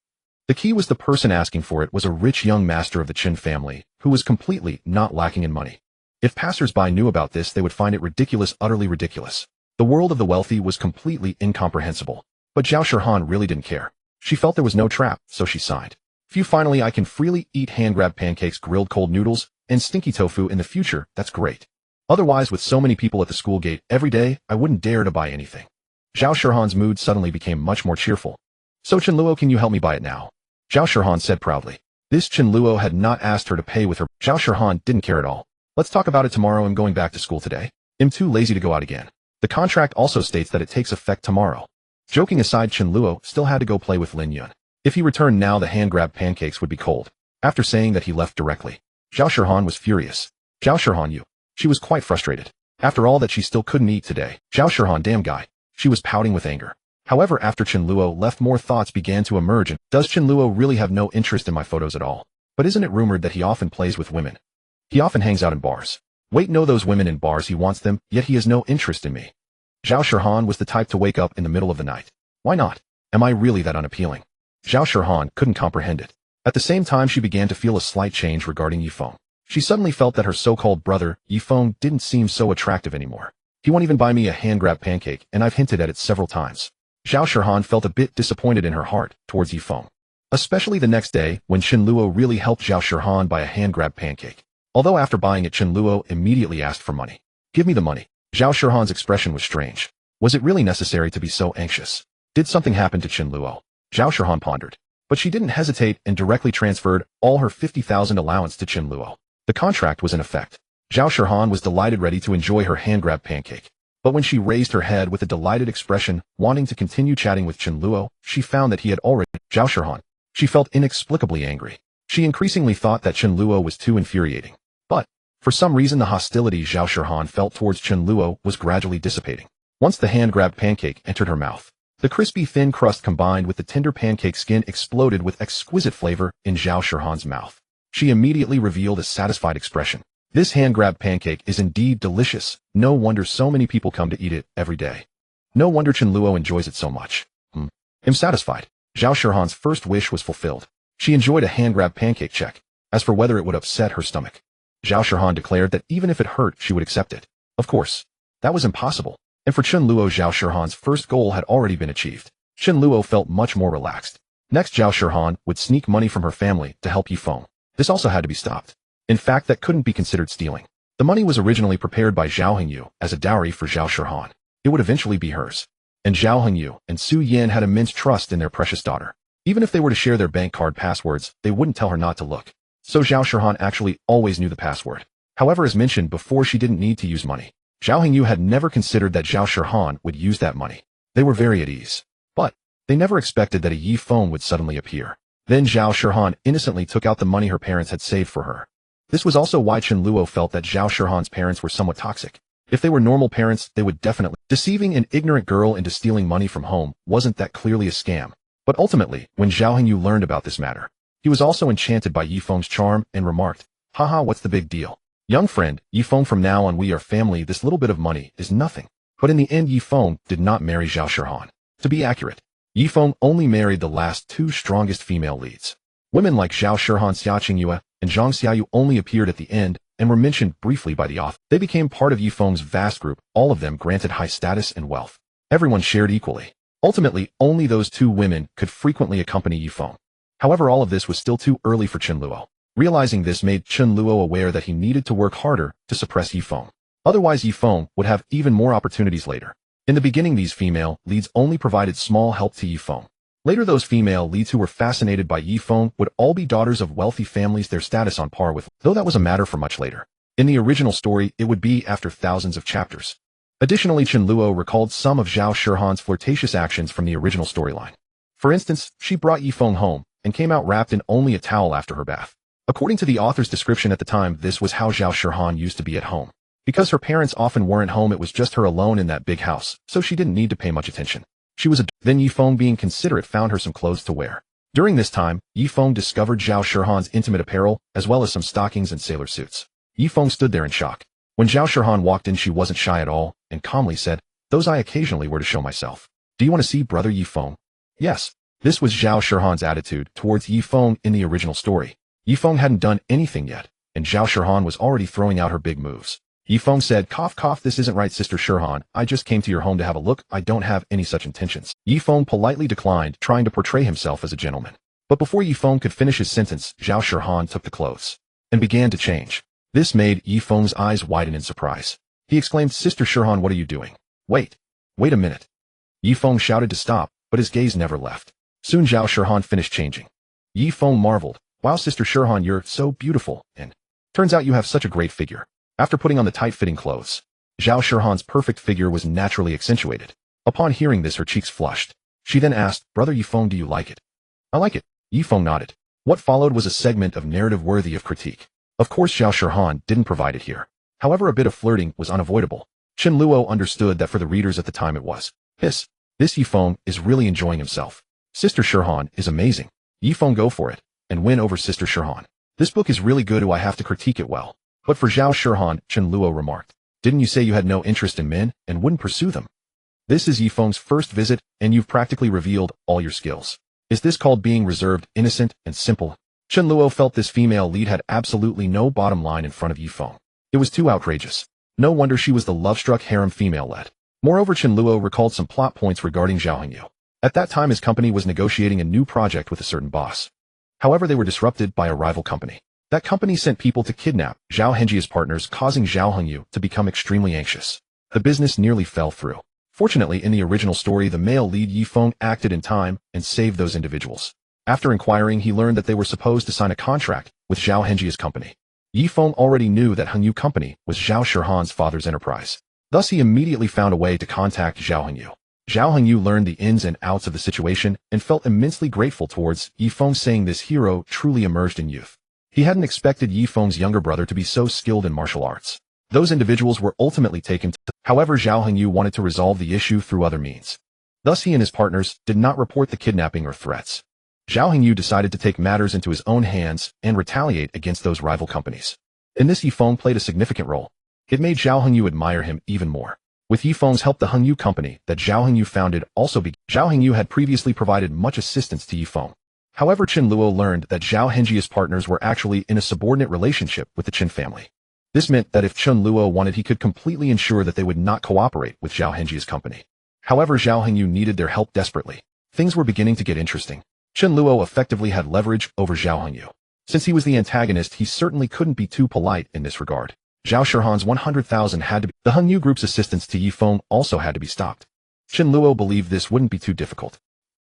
The key was the person asking for it was a rich young master of the Chen family, who was completely not lacking in money. If passers-by knew about this, they would find it ridiculous, utterly ridiculous. The world of the wealthy was completely incomprehensible. But Zhao Shihan really didn't care. She felt there was no trap, so she signed. Phew, finally I can freely eat hand-grab pancakes, grilled cold noodles, and stinky tofu in the future. That's great. Otherwise, with so many people at the school gate every day, I wouldn't dare to buy anything. Zhao Shihan's mood suddenly became much more cheerful. So Chen Luo, can you help me buy it now? Zhao Shihan said proudly. This Chen Luo had not asked her to pay with her. Zhao Shihan didn't care at all. Let's talk about it tomorrow. I'm going back to school today. I'm too lazy to go out again. The contract also states that it takes effect tomorrow. Joking aside, Chen Luo still had to go play with Lin Yun. If he returned now, the hand-grabbed pancakes would be cold. After saying that, he left directly. Zhao Shihan was furious. Zhao Shihan, you. She was quite frustrated. After all that, she still couldn't eat today. Zhao Shihan, damn guy. She was pouting with anger. However, after Chen Luo left, more thoughts began to emerge. And does Chen Luo really have no interest in my photos at all? But isn't it rumored that he often plays with women? He often hangs out in bars. Wait, no, those women in bars, he wants them, yet he has no interest in me. Zhao Shihan was the type to wake up in the middle of the night. Why not? Am I really that unappealing? Zhao Shihan couldn't comprehend it. At the same time, she began to feel a slight change regarding Yifeng. She suddenly felt that her so-called brother, Yifeng, didn't seem so attractive anymore. He won't even buy me a hand-grab pancake, and I've hinted at it several times. Zhao Shihan felt a bit disappointed in her heart towards Yifeng. Especially the next day, when Chen Luo really helped Zhao Shihan buy a hand-grab pancake. Although after buying it, Chen Luo immediately asked for money. Give me the money. Zhao Shihan's expression was strange. Was it really necessary to be so anxious? Did something happen to Chen Luo? Zhao Shihan pondered. But she didn't hesitate and directly transferred all her 50,000 allowance to Chen Luo. The contract was in effect. Zhao Shihan was delighted, ready to enjoy her hand-grab pancake. But when she raised her head with a delighted expression, wanting to continue chatting with Chen Luo, she found that he had already... Zhao Shihan. She felt inexplicably angry. She increasingly thought that Chen Luo was too infuriating. But, for some reason, the hostility Zhao Shihan felt towards Chen Luo was gradually dissipating. Once the hand-grabbed pancake entered her mouth, the crispy thin crust combined with the tender pancake skin exploded with exquisite flavor in Zhao Shihan's mouth. She immediately revealed a satisfied expression. This hand-grabbed pancake is indeed delicious. No wonder so many people come to eat it every day. No wonder Chen Luo enjoys it so much. I'm satisfied. Zhao Shihan's first wish was fulfilled. She enjoyed a hand-grabbed pancake check. As for whether it would upset her stomach, Zhao Shihan declared that even if it hurt, she would accept it. Of course, that was impossible. And for Chen Luo, Zhao Shihan's first goal had already been achieved. Chen Luo felt much more relaxed. Next, Zhao Shihan would sneak money from her family to help Yifeng. This also had to be stopped. In fact, that couldn't be considered stealing. The money was originally prepared by Zhao Qingyue as a dowry for Zhao Shihan. It would eventually be hers. And Zhao Qingyue and Su Yan had immense trust in their precious daughter. Even if they were to share their bank card passwords, they wouldn't tell her not to look. So Zhao Shihan actually always knew the password. However, as mentioned before, she didn't need to use money. Zhao Qingyue had never considered that Zhao Shihan would use that money. They were very at ease. But they never expected that a Yifeng would suddenly appear. Then Zhao Shihan innocently took out the money her parents had saved for her. This was also why Chen Luo felt that Zhao Shihan's parents were somewhat toxic. If they were normal parents, they would definitely... Deceiving an ignorant girl into stealing money from home wasn't that clearly a scam. But ultimately, when Zhao Qingyue learned about this matter, he was also enchanted by Yifeng's charm and remarked, "Haha, what's the big deal? Young friend, Yifeng, from now on we are family. This little bit of money is nothing." But in the end, Yifeng did not marry Zhao Shihan. To be accurate, Yifeng only married the last two strongest female leads. Women like Zhao Shihan, Xia Qingyue, and Zhang Xiaoyu only appeared at the end and were mentioned briefly by the author. They became part of Yifeng's vast group, all of them granted high status and wealth. Everyone shared equally. Ultimately, only those two women could frequently accompany Yifeng. However, all of this was still too early for Chen Luo. Realizing this made Chen Luo aware that he needed to work harder to suppress Yifeng. Otherwise, Yifeng would have even more opportunities later. In the beginning, these female leads only provided small help to Yifeng. Later, those female leads who were fascinated by Yifeng would all be daughters of wealthy families, their status on par with, though that was a matter for much later. In the original story, it would be after thousands of chapters. Additionally, Chen Luo recalled some of Zhao Shihan's flirtatious actions from the original storyline. For instance, she brought Yifeng home and came out wrapped in only a towel after her bath. According to the author's description at the time, this was how Zhao Shihan used to be at home. Because her parents often weren't home, it was just her alone in that big house, so she didn't need to pay much attention. She was Then Yifeng, being considerate, found her some clothes to wear. During this time, Yifeng discovered Zhao Shihan's intimate apparel, as well as some stockings and sailor suits. Yifeng stood there in shock. When Zhao Shihan walked in, she wasn't shy at all, and calmly said, "Those I occasionally were to show myself. Do you want to see Brother Yifeng?" Yes. This was Zhao Shihan's attitude towards Yifeng in the original story. Yifeng hadn't done anything yet, and Zhao Shihan was already throwing out her big moves. Yifeng said, "Cough cough, this isn't right, Sister Shihan. I just came to your home to have a look. I don't have any such intentions." Yifeng politely declined, trying to portray himself as a gentleman. But before Yifeng could finish his sentence, Zhao Shihan took the clothes and began to change. This made Yifeng's eyes widen in surprise. He exclaimed, "Sister Shihan, what are you doing? Wait a minute." Yifeng shouted to stop, but his gaze never left. Soon Zhao Shihan finished changing. Yifeng marveled, "Wow, Sister Shihan, you're so beautiful, and turns out you have such a great figure." After putting on the tight-fitting clothes, Zhao Shihan's perfect figure was naturally accentuated. Upon hearing this, her cheeks flushed. She then asked, "Brother Yifeng, do you like it?" "I like it." Yifeng nodded. What followed was a segment of narrative worthy of critique. Of course, Zhao Shihan didn't provide it here. However, a bit of flirting was unavoidable. Chen Luo understood that for the readers at the time it was. This Yifeng is really enjoying himself. Sister Shihan is amazing. Yifeng, go for it, and win over Sister Shihan. This book is really good. Do I have to critique it well? But for Zhao Shihan, Chen Luo remarked, "Didn't you say you had no interest in men and wouldn't pursue them? This is Yifeng's first visit, and you've practically revealed all your skills. Is this called being reserved, innocent, and simple?" Chen Luo felt this female lead had absolutely no bottom line in front of Yifeng. It was too outrageous. No wonder she was the love-struck harem female-led. Moreover, Chen Luo recalled some plot points regarding Xia Qingyue. At that time, his company was negotiating a new project with a certain boss. However, they were disrupted by a rival company. That company sent people to kidnap Zhao Hengji's partners, causing Xia Qingyue to become extremely anxious. The business nearly fell through. Fortunately, in the original story, the male lead Yifeng acted in time and saved those individuals. After inquiring, he learned that they were supposed to sign a contract with Zhao Hengji's company. Yifeng already knew that Qingyue Company was Zhao Shihan's father's enterprise. Thus, he immediately found a way to contact Zhao Qingyue. Zhao Qingyue learned the ins and outs of the situation and felt immensely grateful towards Yifeng, saying this hero truly emerged in youth. He hadn't expected Yifeng's younger brother to be so skilled in martial arts. Those individuals were ultimately taken to. However, Zhao Qingyue wanted to resolve the issue through other means. Thus, he and his partners did not report the kidnapping or threats. Zhao Qingyue decided to take matters into his own hands and retaliate against those rival companies. In this, Yifeng played a significant role. It made Zhao Qingyue admire him even more. With Yifeng's help, the Qingyue Company that Zhao Qingyue founded also began. Zhao Qingyue had previously provided much assistance to Yifeng. However, Chen Luo learned that Zhao Hengji's partners were actually in a subordinate relationship with the Chen family. This meant that if Chen Luo wanted, he could completely ensure that they would not cooperate with Zhao Hengji's company. However, Zhao Qingyue needed their help desperately. Things were beginning to get interesting. Chen Luo effectively had leverage over Zhao Qingyue. Since he was the antagonist, he certainly couldn't be too polite in this regard. Zhao Shihan's 100,000 had to be. The Qingyue group's assistance to Yifeng also had to be stopped. Chen Luo believed this wouldn't be too difficult.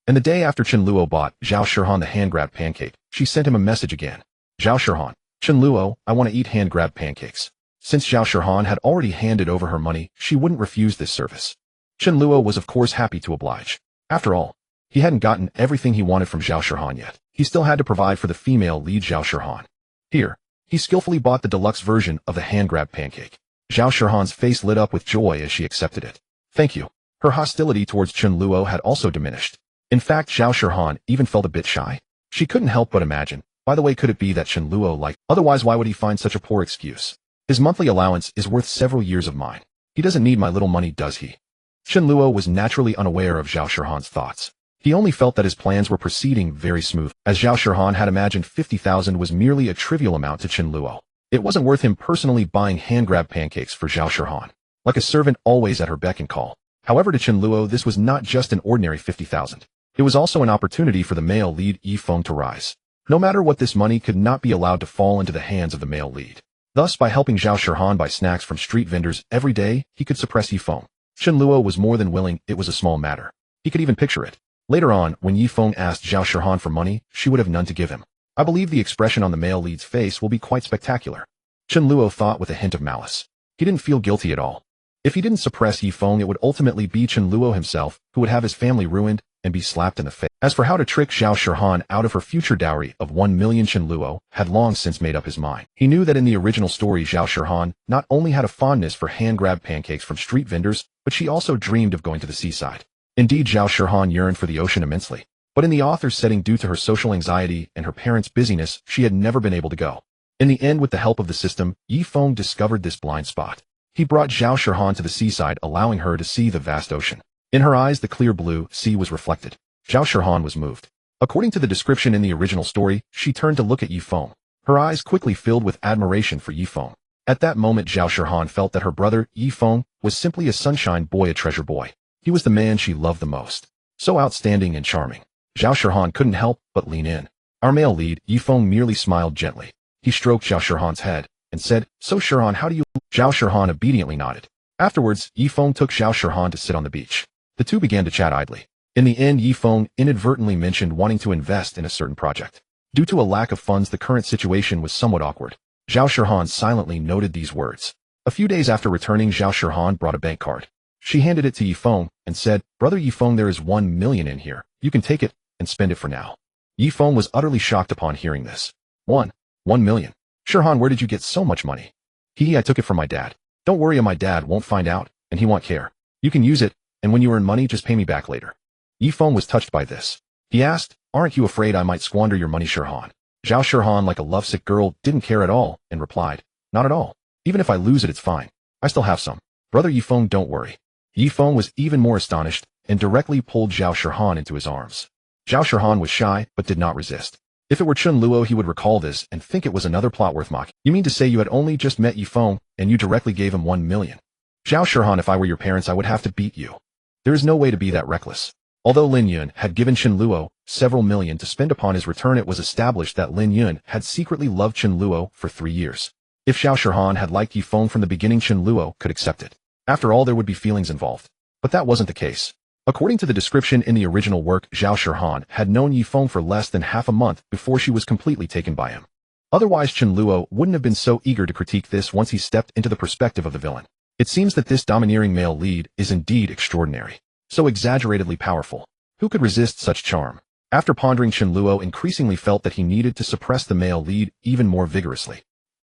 And the day after Chen Luo bought Zhao Shihan the hand-grabbed pancake, she sent him a message again. "Zhao Shihan, Chen Luo, I want to eat hand-grabbed pancakes." Since Zhao Shihan had already handed over her money, she wouldn't refuse this service. Chen Luo was of course happy to oblige. After all, he hadn't gotten everything he wanted from Zhao Shihan yet. He still had to provide for the female lead Zhao Shihan. Here, he skillfully bought the deluxe version of the hand-grabbed pancake. Zhao Shihan's face lit up with joy as she accepted it. "Thank you." Her hostility towards Chen Luo had also diminished. In fact, Zhao Shihan even felt a bit shy. She couldn't help but imagine, by the way, could it be that Chen Luo liked? Otherwise, why would he find such a poor excuse? His monthly allowance is worth several years of mine. He doesn't need my little money, does he? Chen Luo was naturally unaware of Zhao Shihan's thoughts. He only felt that his plans were proceeding very smooth, as Zhao Shihan had imagined 50,000 was merely a trivial amount to Chen Luo. It wasn't worth him personally buying hand-grabbed pancakes for Zhao Shihan, like a servant always at her beck and call. However, to Chen Luo, this was not just an ordinary 50,000. It was also an opportunity for the male lead Yifeng to rise. No matter what, this money could not be allowed to fall into the hands of the male lead. Thus, by helping Zhao Shihan buy snacks from street vendors every day, he could suppress Yifeng. Chen Luo was more than willing. It was a small matter. He could even picture it. Later on, when Yifeng asked Zhao Shihan for money, she would have none to give him. I believe the expression on the male lead's face will be quite spectacular. Chen Luo thought with a hint of malice. He didn't feel guilty at all. If he didn't suppress Yifeng, it would ultimately be Chen Luo himself who would have his family ruined and be slapped in the face. As for how to trick Zhao Shihan out of her future dowry of 1 million, Chen Luo had long since made up his mind. He knew that in the original story, Zhao Shihan not only had a fondness for hand-grabbed pancakes from street vendors, but she also dreamed of going to the seaside. Indeed, Zhao Shihan yearned for the ocean immensely. But in the author's setting, due to her social anxiety and her parents' busyness, she had never been able to go. In the end, with the help of the system, Yifeng discovered this blind spot. He brought Zhao Shihan to the seaside, allowing her to see the vast ocean. In her eyes, the clear blue sea was reflected. Zhao Shihan was moved. According to the description in the original story, she turned to look at Yifeng. Her eyes quickly filled with admiration for Yifeng. At that moment, Zhao Shihan felt that her brother, Yifeng, was simply a sunshine boy, a treasure boy. He was the man she loved the most. So outstanding and charming. Zhao Shihan couldn't help but lean in. Our male lead, Yifeng, merely smiled gently. He stroked Zhao Shihan's head and said, "So Shihan, how do you—" Zhao Shihan obediently nodded. Afterwards, Yifeng took Zhao Shihan to sit on the beach. The two began to chat idly. In the end, Yifeng inadvertently mentioned wanting to invest in a certain project. Due to a lack of funds, the current situation was somewhat awkward. Zhao Shihan silently noted these words. A few days after returning, Zhao Shihan brought a bank card. She handed it to Yifeng and said, "Brother Yifeng, there is 1 million in here. You can take it and spend it for now." Yifeng was utterly shocked upon hearing this. 1 million. Shihan, where did you get so much money? I took it from my dad. Don't worry, my dad won't find out, and he won't care. You can use it, and when you earn money, just pay me back later. Yifeng was touched by this. He asked, "Aren't you afraid I might squander your money, Shihan?" Zhao Shihan, like a lovesick girl, didn't care at all, and replied, "Not at all. Even if I lose it, it's fine. I still have some. Brother Yifeng, don't worry." Yifeng was even more astonished, and directly pulled Zhao Shihan into his arms. Zhao Shihan was shy, but did not resist. If it were Chen Luo, he would recall this and think it was another plot worth mocking. You mean to say you had only just met Yifeng, and you directly gave him 1 million? Zhao Shihan, if I were your parents, I would have to beat you. There is no way to be that reckless. Although Lin Yun had given Chen Luo several million to spend upon his return, it was established that Lin Yun had secretly loved Chen Luo for 3 years. If Zhao Shihan had liked Yifeng from the beginning, Chen Luo could accept it. After all, there would be feelings involved. But that wasn't the case. According to the description in the original work, Zhao Shihan had known Yifeng for less than half a month before she was completely taken by him. Otherwise, Chen Luo wouldn't have been so eager to critique this once he stepped into the perspective of the villain. It seems that this domineering male lead is indeed extraordinary. So exaggeratedly powerful. Who could resist such charm? After pondering, Chen Luo increasingly felt that he needed to suppress the male lead even more vigorously.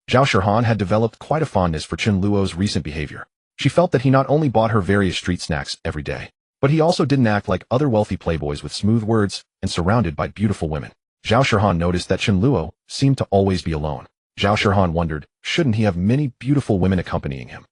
Zhao Shihan had developed quite a fondness for Chen Luo's recent behavior. She felt that he not only bought her various street snacks every day, but he also didn't act like other wealthy playboys with smooth words and surrounded by beautiful women. Zhao Shihan noticed that Chen Luo seemed to always be alone. Zhao Shihan wondered, shouldn't he have many beautiful women accompanying him?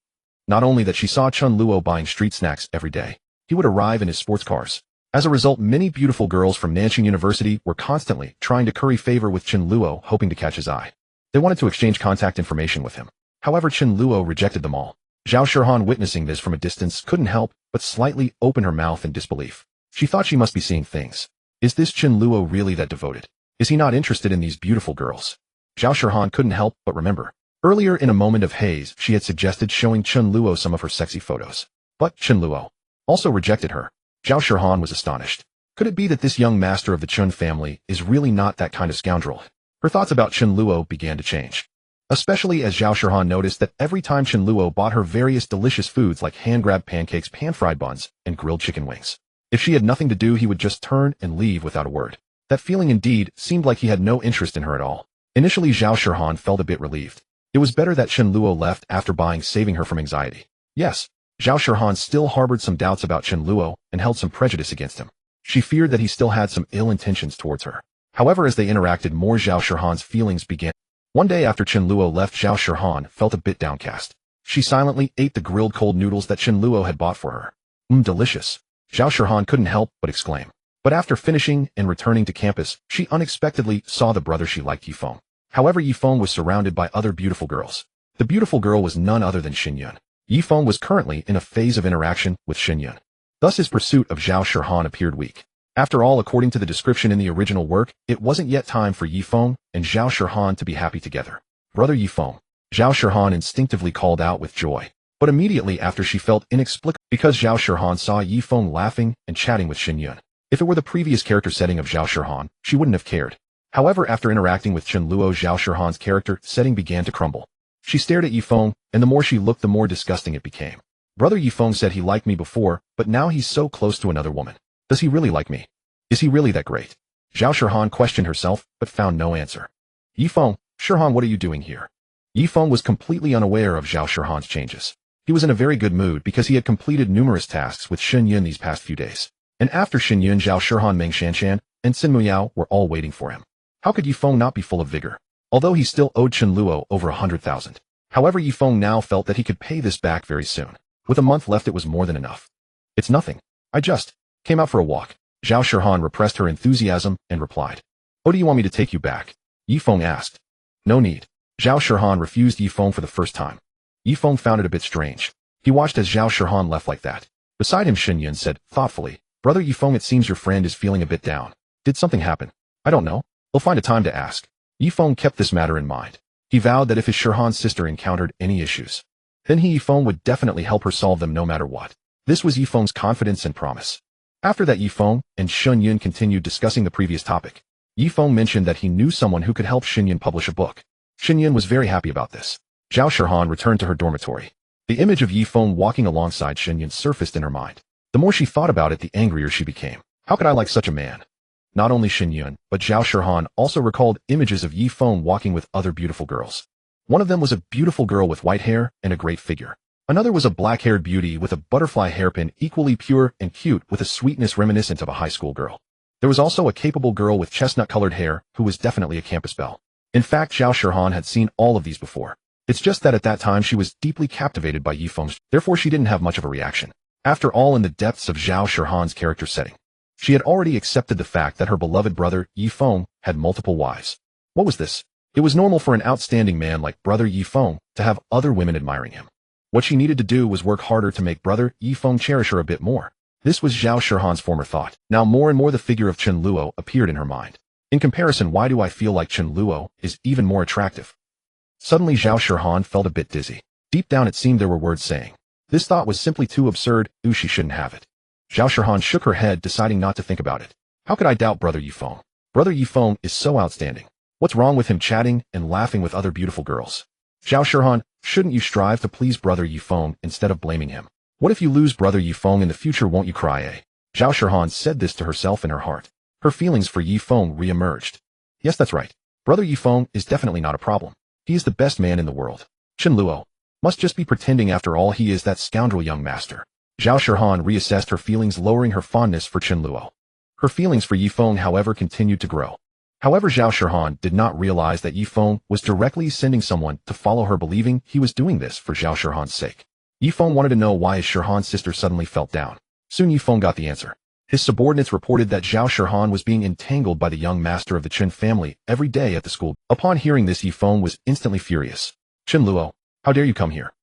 Not only that, she saw Chen Luo buying street snacks every day. He would arrive in his sports cars. As a result, many beautiful girls from Nan Cheng University were constantly trying to curry favor with Chen Luo, hoping to catch his eye. They wanted to exchange contact information with him. However, Chen Luo rejected them all. Zhao Shihan, witnessing this from a distance, couldn't help but slightly open her mouth in disbelief. She thought she must be seeing things. Is this Chen Luo really that devoted? Is he not interested in these beautiful girls? Zhao Shihan couldn't help but remember. Earlier, in a moment of haze, she had suggested showing Chen Luo some of her sexy photos. But Chen Luo also rejected her. Zhao Shihan was astonished. Could it be that this young master of the Chen family is really not that kind of scoundrel? Her thoughts about Chen Luo began to change. Especially as Zhao Shihan noticed that every time Chen Luo bought her various delicious foods like hand-grabbed pancakes, pan-fried buns, and grilled chicken wings. If she had nothing to do, he would just turn and leave without a word. That feeling indeed seemed like he had no interest in her at all. Initially, Zhao Shihan felt a bit relieved. It was better that Chen Luo left after buying, saving her from anxiety. Yes, Zhao Shihan still harbored some doubts about Chen Luo and held some prejudice against him. She feared that he still had some ill intentions towards her. However, as they interacted more, Zhao Shihan's feelings began. One day after Chen Luo left, Zhao Shihan felt a bit downcast. She silently ate the grilled cold noodles that Chen Luo had bought for her. Delicious. Zhao Shihan couldn't help but exclaim. But after finishing and returning to campus, she unexpectedly saw the brother she liked, Yifeng. However, Yifeng was surrounded by other beautiful girls. The beautiful girl was none other than Xinyun. Yifeng was currently in a phase of interaction with Xinyun. Thus his pursuit of Zhao Shihan appeared weak. After all, according to the description in the original work, it wasn't yet time for Yifeng and Zhao Shihan to be happy together. Brother Yifeng. Zhao Shihan instinctively called out with joy. But immediately after, she felt inexplicable because Zhao Shihan saw Yifeng laughing and chatting with Xinyun. If it were the previous character setting of Zhao Shihan, she wouldn't have cared. However, after interacting with Chen Luo, Zhao Shihan's character setting began to crumble. She stared at Yifeng, and the more she looked, the more disgusting it became. Brother Yifeng said he liked me before, but now he's so close to another woman. Does he really like me? Is he really that great? Zhao Shihan questioned herself, but found no answer. Yifeng, Shihan, what are you doing here? Yifeng was completely unaware of Zhao Shihan's changes. He was in a very good mood because he had completed numerous tasks with Xinyun these past few days. And after Xinyun, Zhao Shihan, Meng Shanshan, and Sin Muyao were all waiting for him. How could Yifeng not be full of vigor? Although he still owed Chen Luo over 100,000. However, Yifeng now felt that he could pay this back very soon. With a month left, it was more than enough. It's nothing. I just came out for a walk. Zhao Shihan repressed her enthusiasm and replied. Oh, do you want me to take you back? Yifeng asked. No need. Zhao Shihan refused Yifeng for the first time. Yifeng found it a bit strange. He watched as Zhao Shihan left like that. Beside him, Xingyun said, thoughtfully, Brother Yifeng, it seems your friend is feeling a bit down. Did something happen? I don't know. He'll find a time to ask. Yifeng kept this matter in mind. He vowed that if his Shihan's sister encountered any issues, then Yifeng would definitely help her solve them no matter what. This was Yifeng's confidence and promise. After that, Yifeng and Xingyun continued discussing the previous topic. Yifeng mentioned that he knew someone who could help Xingyun publish a book. Xingyun was very happy about this. Zhao Shihan returned to her dormitory. The image of Yifeng walking alongside Xingyun surfaced in her mind. The more she thought about it, the angrier she became. How could I like such a man? Not only Xingyun, but Zhao Shihan also recalled images of Yifeng walking with other beautiful girls. One of them was a beautiful girl with white hair and a great figure. Another was a black-haired beauty with a butterfly hairpin, equally pure and cute, with a sweetness reminiscent of a high school girl. There was also a capable girl with chestnut-colored hair who was definitely a campus belle. In fact, Zhao Shihan had seen all of these before. It's just that at that time she was deeply captivated by Yifeng's, therefore she didn't have much of a reaction. After all, in the depths of Zhao Shihan's character setting, she had already accepted the fact that her beloved brother, Yifeng, had multiple wives. What was this? It was normal for an outstanding man like brother Yifeng to have other women admiring him. What she needed to do was work harder to make brother Yifeng cherish her a bit more. This was Zhao Shihan's former thought. Now more and more the figure of Chen Luo appeared in her mind. In comparison, why do I feel like Chen Luo is even more attractive? Suddenly Zhao Shihan felt a bit dizzy. Deep down it seemed there were words saying, this thought was simply too absurd, she shouldn't have it. Zhao Shihan shook her head, deciding not to think about it. How could I doubt brother Yifeng? Brother Yifeng is so outstanding. What's wrong with him chatting and laughing with other beautiful girls? Zhao Shihan, shouldn't you strive to please brother Yifeng instead of blaming him? What if you lose brother Yifeng in the future, won't you cry, eh? Zhao Shihan said this to herself in her heart. Her feelings for Yifeng re-emerged. Yes, that's right. Brother Yifeng is definitely not a problem. He is the best man in the world. Chen Luo must just be pretending, after all he is that scoundrel young master. Zhao Shihan reassessed her feelings, lowering her fondness for Chen Luo. Her feelings for Yifeng, however, continued to grow. However, Zhao Shihan did not realize that Yifeng was directly sending someone to follow her, believing he was doing this for Zhao Shihan's sake. Yifeng wanted to know why his Shihan's sister suddenly felt down. Soon Yifeng got the answer. His subordinates reported that Zhao Shihan was being entangled by the young master of the Chen family every day at the school. Upon hearing this, Yifeng was instantly furious. Chen Luo, how dare you come here?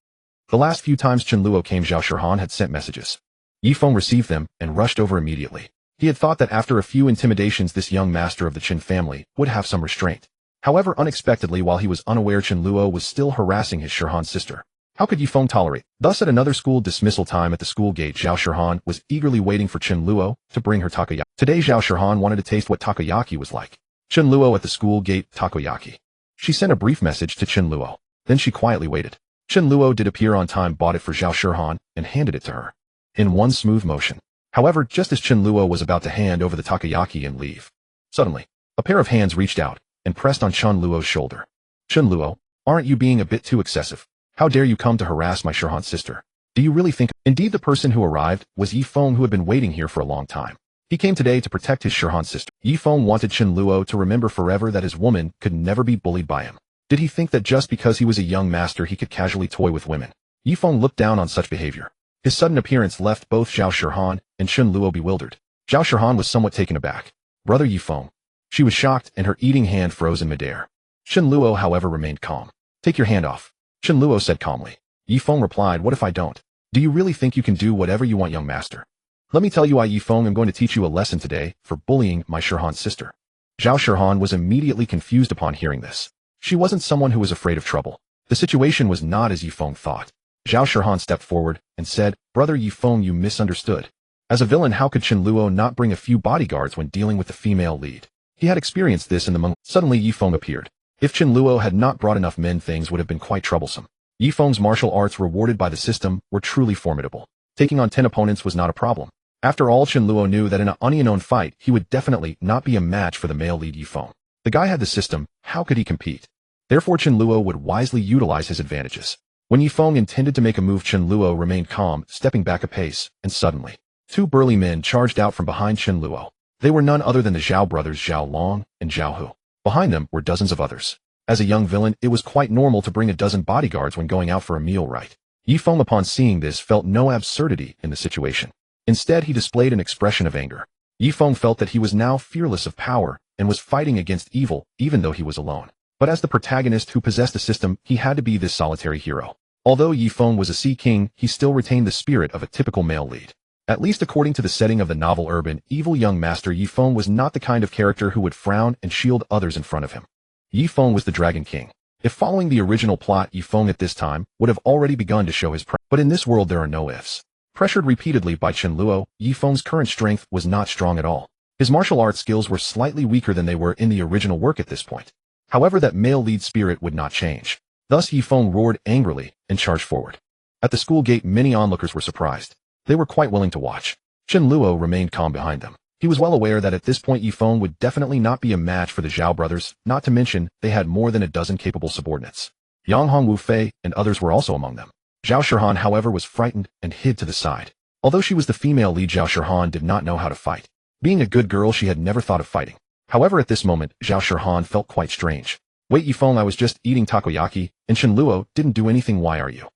The last few times Chen Luo came, Zhao Shihan had sent messages. Yifeng received them and rushed over immediately. He had thought that after a few intimidations this young master of the Chen family would have some restraint. However, unexpectedly, while he was unaware, Chen Luo was still harassing his Shihan's sister. How could Yifeng tolerate? Thus, at another school dismissal time at the school gate, Zhao Shihan was eagerly waiting for Chen Luo to bring her takoyaki. Today, Zhao Shihan wanted to taste what takoyaki was like. Chen Luo at the school gate, takoyaki. She sent a brief message to Chen Luo. Then she quietly waited. Chen Luo did appear on time, bought it for Zhao Shihan, and handed it to her. In one smooth motion. However, just as Chen Luo was about to hand over the takoyaki and leave, suddenly, a pair of hands reached out and pressed on Chen Luo's shoulder. Chen Luo, aren't you being a bit too excessive? How dare you come to harass my Shihan's sister? Do you really think? Indeed, the person who arrived was Yifeng, who had been waiting here for a long time. He came today to protect his Shihan's sister. Yifeng wanted Chen Luo to remember forever that his woman could never be bullied by him. Did he think that just because he was a young master he could casually toy with women? Yifeng looked down on such behavior. His sudden appearance left both Zhao Shihan and Chen Luo bewildered. Zhao Shihan was somewhat taken aback. Brother Yifeng. She was shocked and her eating hand froze in midair. Chen Luo, however, remained calm. Take your hand off. Chen Luo said calmly. Yifeng replied, what if I don't? Do you really think you can do whatever you want, young master? Let me tell you, I, Yifeng, am going to teach you a lesson today for bullying my Shihan's sister. Zhao Shihan was immediately confused upon hearing this. She wasn't someone who was afraid of trouble. The situation was not as Yifeng thought. Zhao Shihan stepped forward and said, Brother Yifeng, you misunderstood. As a villain, how could Chen Luo not bring a few bodyguards when dealing with the female lead? He had experienced this in the moment. Suddenly Yifeng appeared. If Chen Luo had not brought enough men, things would have been quite troublesome. Yifeng's martial arts, rewarded by the system, were truly formidable. Taking on 10 opponents was not a problem. After all, Chen Luo knew that in an unknown fight, he would definitely not be a match for the male lead Yifeng. The guy had the system, how could he compete? Therefore, Chen Luo would wisely utilize his advantages. When Yifeng intended to make a move, Chen Luo remained calm, stepping back a pace, and suddenly, two burly men charged out from behind Chen Luo. They were none other than the Zhao brothers, Zhao Long and Zhao Hu. Behind them were dozens of others. As a young villain, it was quite normal to bring a dozen bodyguards when going out for a meal, right? Yifeng, upon seeing this, felt no absurdity in the situation. Instead, he displayed an expression of anger. Yifeng felt that he was now fearless of power and was fighting against evil, even though he was alone. But as the protagonist who possessed a system, he had to be this solitary hero. Although Yifeng was a sea king, he still retained the spirit of a typical male lead. At least according to the setting of the novel Urban Evil Young Master, Yifeng was not the kind of character who would frown and shield others in front of him. Yifeng was the Dragon King. If following the original plot, Yifeng at this time would have already begun to show his prowess. But in this world there are no ifs. Pressured repeatedly by Chen Luo, Yifeng's current strength was not strong at all. His martial arts skills were slightly weaker than they were in the original work at this point. However, that male lead spirit would not change. Thus Yifeng roared angrily and charged forward. At the school gate, many onlookers were surprised. They were quite willing to watch. Chen Luo remained calm behind them. He was well aware that at this point Yifeng would definitely not be a match for the Zhao brothers, not to mention they had more than a dozen capable subordinates. Yang Hong Wu Fei and others were also among them. Zhao Shihan, however, was frightened and hid to the side. Although she was the female lead, Zhao Shihan did not know how to fight. Being a good girl, she had never thought of fighting. However, at this moment, Zhao Shihan felt quite strange. Wait, Yifeng, I was just eating takoyaki, and Chen Luo didn't do anything, why are you?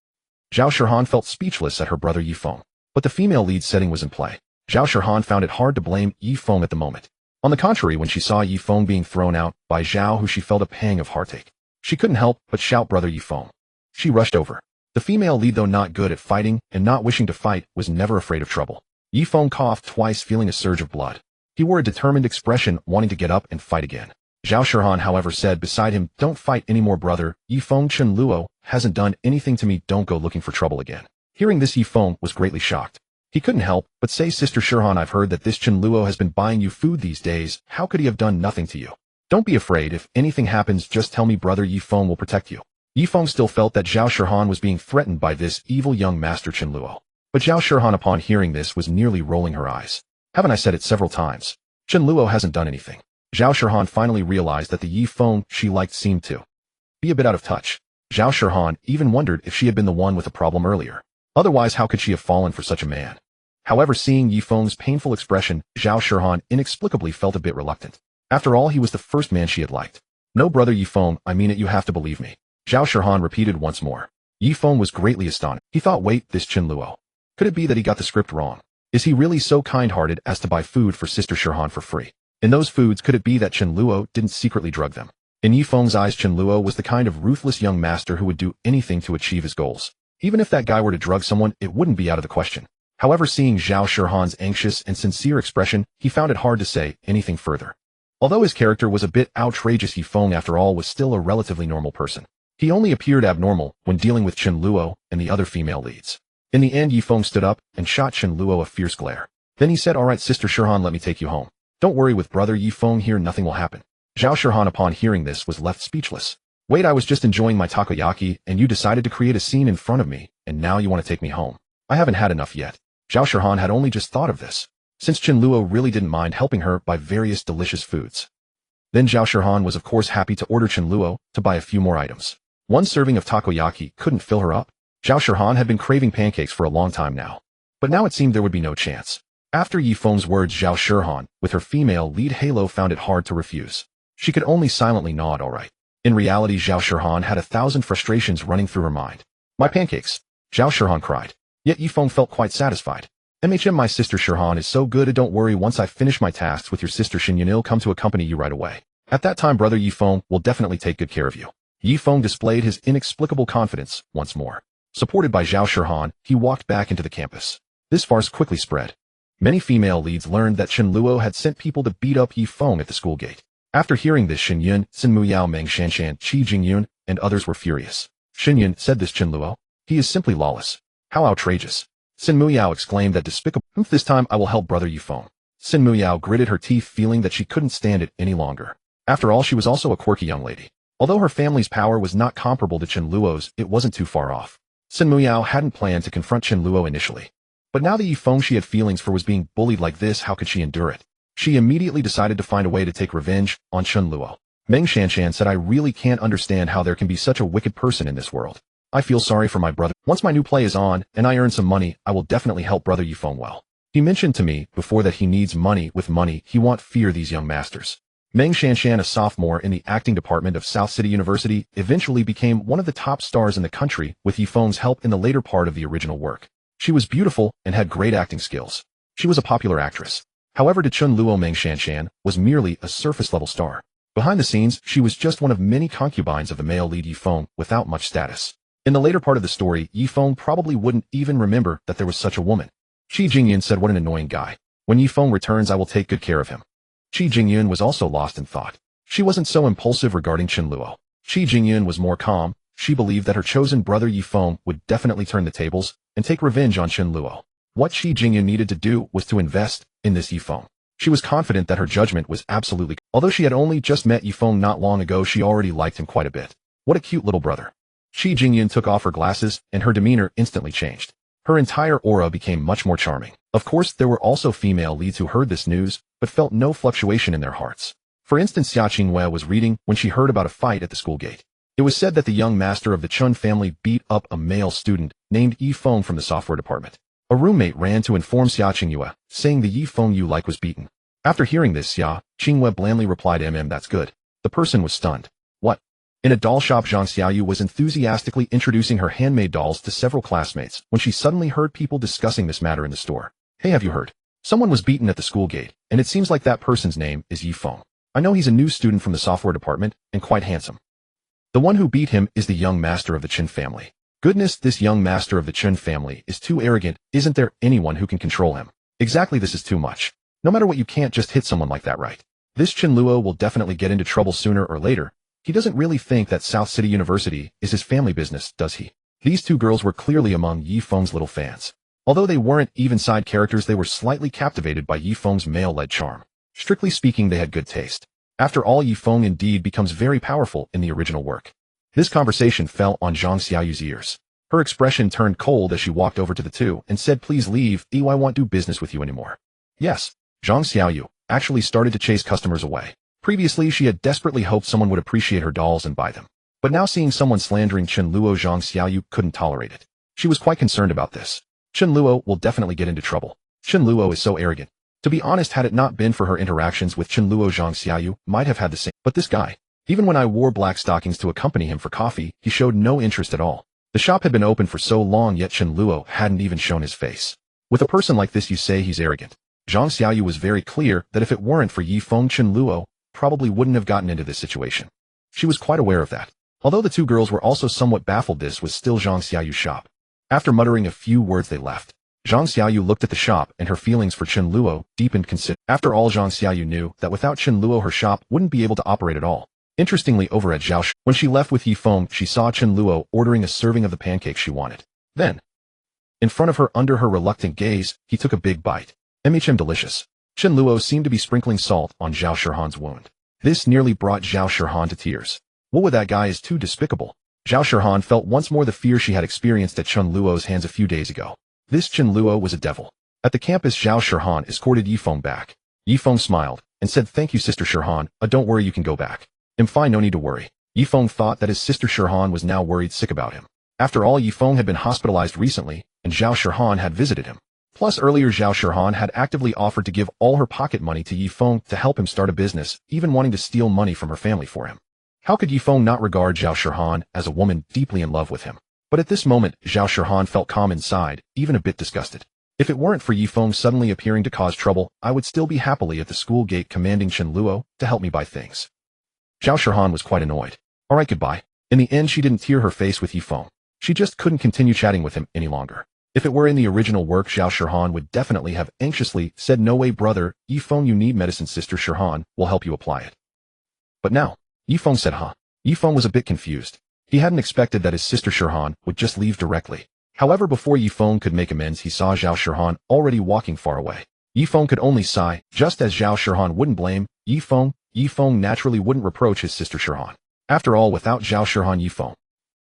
Zhao Shihan felt speechless at her brother Yifeng. But the female lead setting was in play. Zhao Shihan found it hard to blame Yifeng at the moment. On the contrary, when she saw Yifeng being thrown out by Zhao, who she felt a pang of heartache. She couldn't help but shout, brother Yifeng. She rushed over. The female lead, though not good at fighting and not wishing to fight, was never afraid of trouble. Yifeng coughed twice, feeling a surge of blood. He wore a determined expression, wanting to get up and fight again. Zhao Shihan, however, said beside him, don't fight anymore, brother. Yifeng, Chen Luo hasn't done anything to me, don't go looking for trouble again. Hearing this, Yifeng was greatly shocked. He couldn't help but say, Sister Shihan, I've heard that this Chen Luo has been buying you food these days. How could he have done nothing to you? Don't be afraid. If anything happens, just tell me, brother. Yifeng will protect you. Yifeng still felt that Zhao Shihan was being threatened by this evil young master Chen Luo. But Zhao Shihan, upon hearing this, was nearly rolling her eyes. Haven't I said it several times? Chen Luo hasn't done anything. Zhao Shihan finally realized that the Yifeng she liked seemed to be a bit out of touch. Zhao Shihan even wondered if she had been the one with a problem earlier. Otherwise, how could she have fallen for such a man? However, seeing Yifeng's painful expression, Zhao Shihan inexplicably felt a bit reluctant. After all, he was the first man she had liked. No, brother Yifeng, I mean it, you have to believe me. Zhao Shihan repeated once more. Yifeng was greatly astonished. He thought, wait, this Chen Luo. Could it be that he got the script wrong? Is he really so kind-hearted as to buy food for Sister Shihan for free? In those foods, could it be that Chen Luo didn't secretly drug them? In Yifeng's eyes, Chen Luo was the kind of ruthless young master who would do anything to achieve his goals. Even if that guy were to drug someone, it wouldn't be out of the question. However, seeing Zhao Shihan's anxious and sincere expression, he found it hard to say anything further. Although his character was a bit outrageous, Yifeng, after all, was still a relatively normal person. He only appeared abnormal when dealing with Chen Luo and the other female leads. In the end, Yifeng stood up and shot Chen Luo a fierce glare. Then he said, all right, Sister Shihan, let me take you home. Don't worry, with brother Yifeng here, nothing will happen. Zhao Shihan, upon hearing this, was left speechless. Wait, I was just enjoying my takoyaki, and you decided to create a scene in front of me, and now you want to take me home. I haven't had enough yet. Zhao Shihan had only just thought of this, since Chen Luo really didn't mind helping her buy various delicious foods. Then Zhao Shihan was of course happy to order Chen Luo to buy a few more items. One serving of takoyaki couldn't fill her up. Zhao Shihan had been craving pancakes for a long time now. But now it seemed there would be no chance. After Yifeng's words, Zhao Shihan, with her female lead Halo, found it hard to refuse. She could only silently nod all right. In reality, Zhao Shihan had 1,000 frustrations running through her mind. My pancakes! Zhao Shihan cried. Yet Yifeng felt quite satisfied. My sister Shihan is so good, don't worry, once I finish my tasks with your sister Xingyue, I'll come to accompany you right away. At that time, brother Yifeng will definitely take good care of you. Yifeng displayed his inexplicable confidence once more. Supported by Zhao Shihan, he walked back into the campus. This farce quickly spread. Many female leads learned that Chen Luo had sent people to beat up Yifeng at the school gate. After hearing this, Xin Yun, Xin Muyao, Meng Shanshan, Qi Jingyun, and others were furious. Xin Yun said, this Chen Luo? He is simply lawless. How outrageous. Xin Muyao exclaimed, that despicable. This time I will help brother Yifeng. Xin Muyao gritted her teeth, feeling that she couldn't stand it any longer. After all, she was also a quirky young lady. Although her family's power was not comparable to Chen Luo's, it wasn't too far off. Xin Muyao hadn't planned to confront Chen Luo initially. But now the Yifeng she had feelings for was being bullied like this, how could she endure it? She immediately decided to find a way to take revenge on Chen Luo. Meng Shanshan said, I really can't understand how there can be such a wicked person in this world. I feel sorry for my brother. Once my new play is on, and I earn some money, I will definitely help brother Yifeng well. He mentioned to me before that he needs money. With money, he won't fear these young masters. Meng Shanshan, a sophomore in the acting department of South City University, eventually became one of the top stars in the country with Yifeng's help in the later part of the original work. She was beautiful and had great acting skills. She was a popular actress. However, to Chen Luo, Meng Shanshan was merely a surface-level star. Behind the scenes, she was just one of many concubines of the male lead Yifeng without much status. In the later part of the story, Yifeng probably wouldn't even remember that there was such a woman. Xia Qingyue said, "What an annoying guy. When Yifeng returns, I will take good care of him." Xia Qingyue was also lost in thought. She wasn't so impulsive regarding Chen Luo. Xia Qingyue was more calm. She believed that her chosen brother Yifeng would definitely turn the tables and take revenge on Chen Luo. What Xia Qingyue needed to do was to invest in this Yifeng. She was confident that her judgment was absolutely correct. Although she had only just met Yifeng not long ago, she already liked him quite a bit. What a cute little brother. Xia Qingyue took off her glasses and her demeanor instantly changed. Her entire aura became much more charming. Of course, there were also female leads who heard this news, but felt no fluctuation in their hearts. For instance, Xia Qingyue was reading when she heard about a fight at the school gate. It was said that the young master of the Chen family beat up a male student named Yifeng from the software department. A roommate ran to inform Xia Qingyue, saying the Yifeng you like was beaten. After hearing this, Xia Qingyue blandly replied, That's good. The person was stunned. What? In a doll shop, Zhang Xiaoyu was enthusiastically introducing her handmade dolls to several classmates when she suddenly heard people discussing this matter in the store. Hey, have you heard? Someone was beaten at the school gate, and it seems like that person's name is Yifeng. I know he's a new student from the software department and quite handsome. The one who beat him is the young master of the Chen family. Goodness, this young master of the Chen family is too arrogant. Isn't there anyone who can control him? Exactly, this is too much. No matter what, you can't just hit someone like that, right? This Chen Luo will definitely get into trouble sooner or later. He doesn't really think that South City University is his family business, does he? These two girls were clearly among Yifeng's little fans. Although they weren't even side characters, they were slightly captivated by Yifeng's male-led charm. Strictly speaking, they had good taste. After all, Yifeng indeed becomes very powerful in the original work. This conversation fell on Zhang Xiaoyu's ears. Her expression turned cold as she walked over to the two and said, "Please leave, I won't do business with you anymore." Yes, Zhang Xiaoyu actually started to chase customers away. Previously, she had desperately hoped someone would appreciate her dolls and buy them. But now seeing someone slandering Chen Luo, Zhang Xiaoyu couldn't tolerate it. She was quite concerned about this. Chen Luo will definitely get into trouble. Chen Luo is so arrogant. To be honest, had it not been for her interactions with Chen Luo, Zhang Xiaoyu might have had the same. But this guy, even when I wore black stockings to accompany him for coffee, he showed no interest at all. The shop had been open for so long, yet Chen Luo hadn't even shown his face. With a person like this, you say he's arrogant. Zhang Xiaoyu was very clear that if it weren't for Yifeng, Chen Luo probably wouldn't have gotten into this situation. She was quite aware of that. Although the two girls were also somewhat baffled, this was still Zhang Xiaoyu's shop. After muttering a few words, they left. Zhang Xiaoyu looked at the shop and her feelings for Chen Luo deepened considerably. After all, Zhang Xiaoyu knew that without Chen Luo, her shop wouldn't be able to operate at all. Interestingly, over at Zhaoshi, when she left with Yifeng, she saw Chen Luo ordering a serving of the pancakes she wanted. Then, in front of her, under her reluctant gaze, he took a big bite. Delicious. Chen Luo seemed to be sprinkling salt on Zhao Shihan's wound. This nearly brought Zhao Shihan to tears. What with that guy is too despicable. Zhao Shihan felt once more the fear she had experienced at Chen Luo's hands a few days ago. This Chen Luo was a devil. At the campus, Zhao Shihan escorted Yifeng back. Yifeng smiled and said, "Thank you, Sister Shihan. Don't worry, you can go back. I'm fine, no need to worry." Yifeng thought that his sister Shihan was now worried sick about him. After all, Yifeng had been hospitalized recently, and Zhao Shihan had visited him. Plus, earlier Zhao Shihan had actively offered to give all her pocket money to Yifeng to help him start a business, even wanting to steal money from her family for him. How could Yifeng not regard Zhao Shihan as a woman deeply in love with him? But at this moment, Zhao Shihan felt calm inside, even a bit disgusted. If it weren't for Yifeng suddenly appearing to cause trouble, I would still be happily at the school gate commanding Chen Luo to help me buy things. Zhao Shihan was quite annoyed. Alright, goodbye. In the end, she didn't tear her face with Yifeng. She just couldn't continue chatting with him any longer. If it were in the original work, Zhao Shihan would definitely have anxiously said, "No way, brother, Yifeng, you need medicine, Sister Shihan will help you apply it." But now, Yifeng said, "Huh?" Yifeng was a bit confused. He hadn't expected that his sister Shihan would just leave directly. However, before Yifeng could make amends, he saw Zhao Shihan already walking far away. Yifeng could only sigh, just as Zhao Shihan wouldn't blame Yifeng. Yifeng naturally wouldn't reproach his sister Shihan. After all, without Zhao Shihan, Yifeng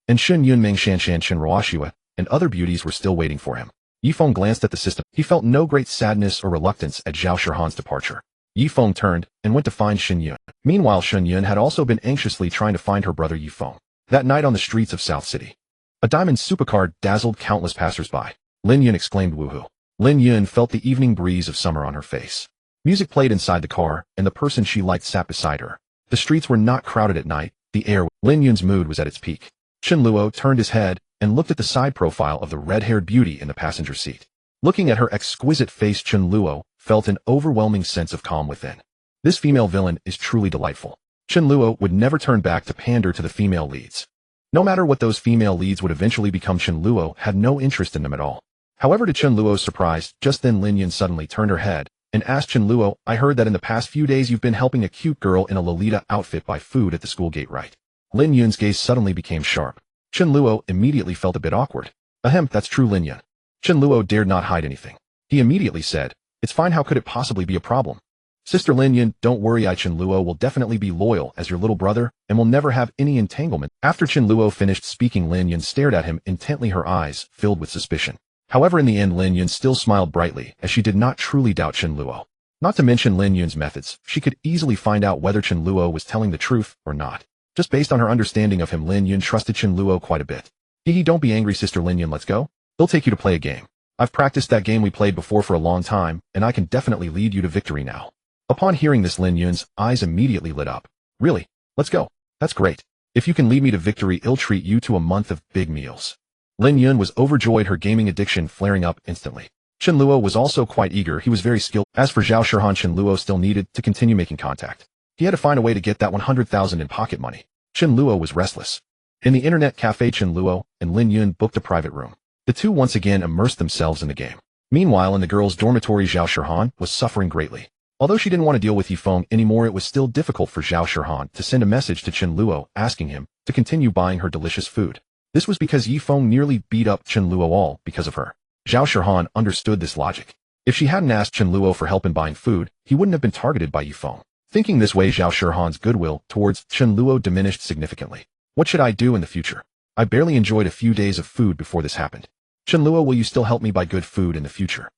and Shun Yun Ming Shanshan Chen Ruoxue and other beauties were still waiting for him. Yifeng glanced at the system. He felt no great sadness or reluctance at Zhao Shihan's departure. Yifeng turned and went to find Shun Yun. Meanwhile, Shun Yun had also been anxiously trying to find her brother Yifeng. That night on the streets of South City, a diamond supercar dazzled countless passersby. Lin Yun exclaimed, "Woohoo." Lin Yun felt the evening breeze of summer on her face. Music played inside the car, and the person she liked sat beside her. The streets were not crowded at night. The air. Lin Yun's mood was at its peak. Chen Luo turned his head and looked at the side profile of the red-haired beauty in the passenger seat. Looking at her exquisite face, Chen Luo felt an overwhelming sense of calm within. This female villain is truly delightful. Chen Luo would never turn back to pander to the female leads. No matter what those female leads would eventually become, Chen Luo had no interest in them at all. However, to Chen Luo's surprise, just then Lin Yun suddenly turned her head and asked Chen Luo, "I heard that in the past few days you've been helping a cute girl in a Lolita outfit buy food at the school gate, right?" Lin Yun's gaze suddenly became sharp. Chen Luo immediately felt a bit awkward. "Ahem, that's true, Lin Yun." Chen Luo dared not hide anything. He immediately said, "It's fine, how could it possibly be a problem? Sister Lin Yun, don't worry, Chen Luo will definitely be loyal as your little brother and will never have any entanglement." After Chen Luo finished speaking, Lin Yun stared at him intently, her eyes filled with suspicion. However, in the end, Lin Yun still smiled brightly as she did not truly doubt Chen Luo. Not to mention Lin Yun's methods, she could easily find out whether Chen Luo was telling the truth or not. Just based on her understanding of him, Lin Yun trusted Chen Luo quite a bit. "Hee, don't be angry, Sister Lin Yun, let's go. They'll take you to play a game. I've practiced that game we played before for a long time, and I can definitely lead you to victory now." Upon hearing this, Lin Yun's eyes immediately lit up. "Really? Let's go. That's great. If you can lead me to victory, I'll treat you to a month of big meals." Lin Yun was overjoyed, her gaming addiction flaring up instantly. Chen Luo was also quite eager. He was very skilled. As for Zhao Shihan, Chen Luo still needed to continue making contact. He had to find a way to get that 100,000 in pocket money. Chen Luo was restless. In the internet cafe, Chen Luo and Lin Yun booked a private room. The two once again immersed themselves in the game. Meanwhile, in the girls' dormitory, Zhao Shihan was suffering greatly. Although she didn't want to deal with Yifeng anymore, it was still difficult for Zhao Shihan to send a message to Chen Luo asking him to continue buying her delicious food. This was because Yifeng nearly beat up Chen Luo all because of her. Zhao Shihan understood this logic. If she hadn't asked Chen Luo for help in buying food, he wouldn't have been targeted by Yifeng. Thinking this way, Zhao Shihan's goodwill towards Chen Luo diminished significantly. "What should I do in the future? I barely enjoyed a few days of food before this happened. Chen Luo, will you still help me buy good food in the future?"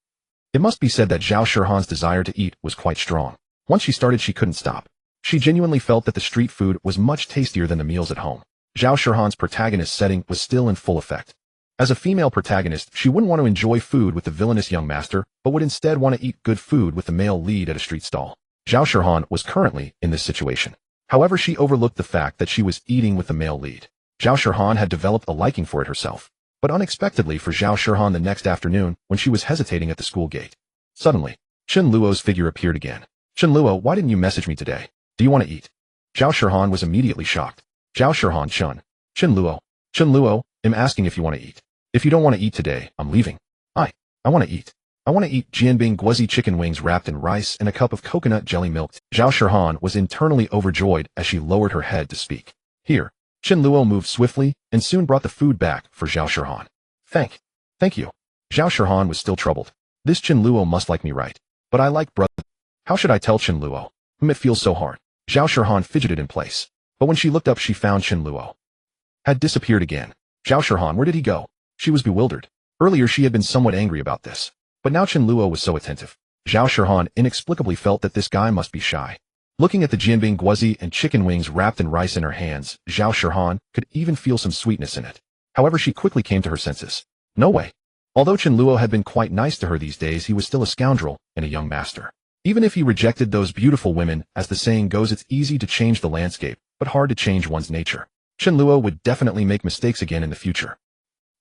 It must be said that Zhao Shihan's desire to eat was quite strong. Once she started, she couldn't stop. She genuinely felt that the street food was much tastier than the meals at home. Zhao Shihan's protagonist setting was still in full effect. As a female protagonist, she wouldn't want to enjoy food with the villainous young master, but would instead want to eat good food with the male lead at a street stall. Zhao Shihan was currently in this situation. However, she overlooked the fact that she was eating with the male lead. Zhao Shihan had developed a liking for it herself. But unexpectedly for Zhao Shihan, the next afternoon, when she was hesitating at the school gate, suddenly, Chen Luo's figure appeared again. "Chen Luo, why didn't you message me today? Do you want to eat?" Zhao Shihan was immediately shocked. "Zhao Shihan, Chen Luo, I'm asking if you want to eat. If you don't want to eat today, I'm leaving. I want to eat. I want to eat jianbing guozi chicken wings wrapped in rice and a cup of coconut jelly milk." Zhao Shihan was internally overjoyed as she lowered her head to speak. "Here." Chen Luo moved swiftly and soon brought the food back for Zhao Shihan. Thank you." Zhao Shihan was still troubled. "This Chen Luo must like me, right? But I like brother. How should I tell Chen Luo? It feels so hard." Zhao Shihan fidgeted in place. But when she looked up, she found Chen Luo had disappeared again. Zhao Shihan, where did he go? She was bewildered. Earlier she had been somewhat angry about this. But now Chen Luo was so attentive. Zhao Shihan inexplicably felt that this guy must be shy. Looking at the jianbing guozi and chicken wings wrapped in rice in her hands, Zhao Shihan could even feel some sweetness in it. However, she quickly came to her senses. No way. Although Chen Luo had been quite nice to her these days, he was still a scoundrel and a young master. Even if he rejected those beautiful women, as the saying goes, it's easy to change the landscape, but hard to change one's nature. Chen Luo would definitely make mistakes again in the future.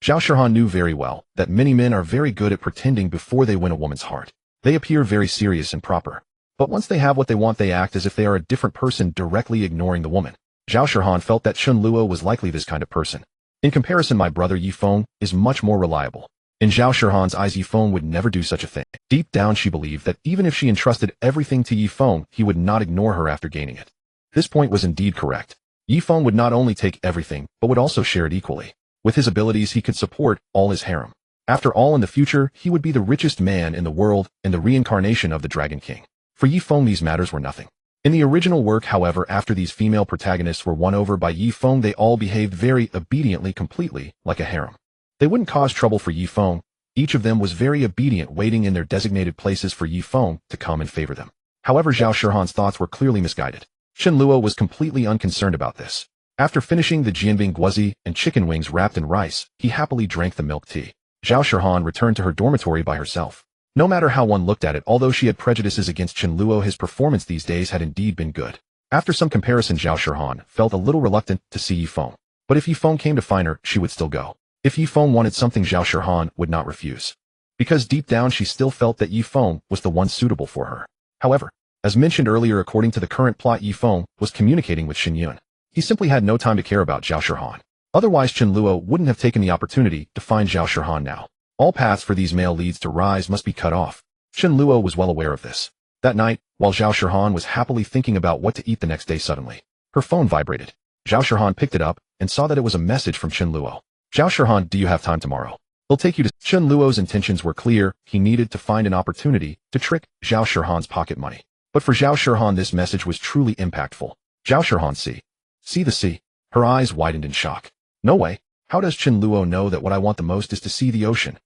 Zhao Shihan knew very well that many men are very good at pretending before they win a woman's heart. They appear very serious and proper. But once they have what they want, they act as if they are a different person, directly ignoring the woman. Zhao Shihan felt that Chen Luo was likely this kind of person. In comparison, my brother Yifeng is much more reliable. In Zhao Shihan's eyes, Yifeng would never do such a thing. Deep down, she believed that even if she entrusted everything to Yifeng, he would not ignore her after gaining it. This point was indeed correct. Yifeng would not only take everything, but would also share it equally. With his abilities, he could support all his harem. After all, in the future, he would be the richest man in the world and the reincarnation of the Dragon King. For Yifeng, these matters were nothing. In the original work, however, after these female protagonists were won over by Yifeng, they all behaved very obediently, completely like a harem. They wouldn't cause trouble for Yifeng. Each of them was very obedient, waiting in their designated places for Yifeng to come and favor them. However, Zhao Shihan's thoughts were clearly misguided. Chen Luo was completely unconcerned about this. After finishing the jianbing guozi and chicken wings wrapped in rice, he happily drank the milk tea. Zhao Shihan returned to her dormitory by herself. No matter how one looked at it, although she had prejudices against Chen Luo, his performance these days had indeed been good. After some comparison, Zhao Shirhan felt a little reluctant to see Yifeng. But if Yifeng came to find her, she would still go. If Yifeng wanted something, Zhao Shirhan would not refuse. Because deep down she still felt that Yifeng was the one suitable for her. However, as mentioned earlier, according to the current plot, Yifeng was communicating with Xingyue. He simply had no time to care about Zhao Shirhan. Otherwise, Chen Luo wouldn't have taken the opportunity to find Zhao Shirhan now. All paths for these male leads to rise must be cut off. Chen Luo was well aware of this. That night, while Zhao Shirhan was happily thinking about what to eat the next day, suddenly, her phone vibrated. Zhao Shirhan picked it up and saw that it was a message from Chen Luo. Zhao Shirhan, do you have time tomorrow? He'll take you to... Chen Luo's intentions were clear. He needed to find an opportunity to trick Zhao Shirhan's pocket money. But for Zhao Shirhan, this message was truly impactful. Zhao Shirhan, see the sea. Her eyes widened in shock. No way. How does Chen Luo know that what I want the most is to see the ocean?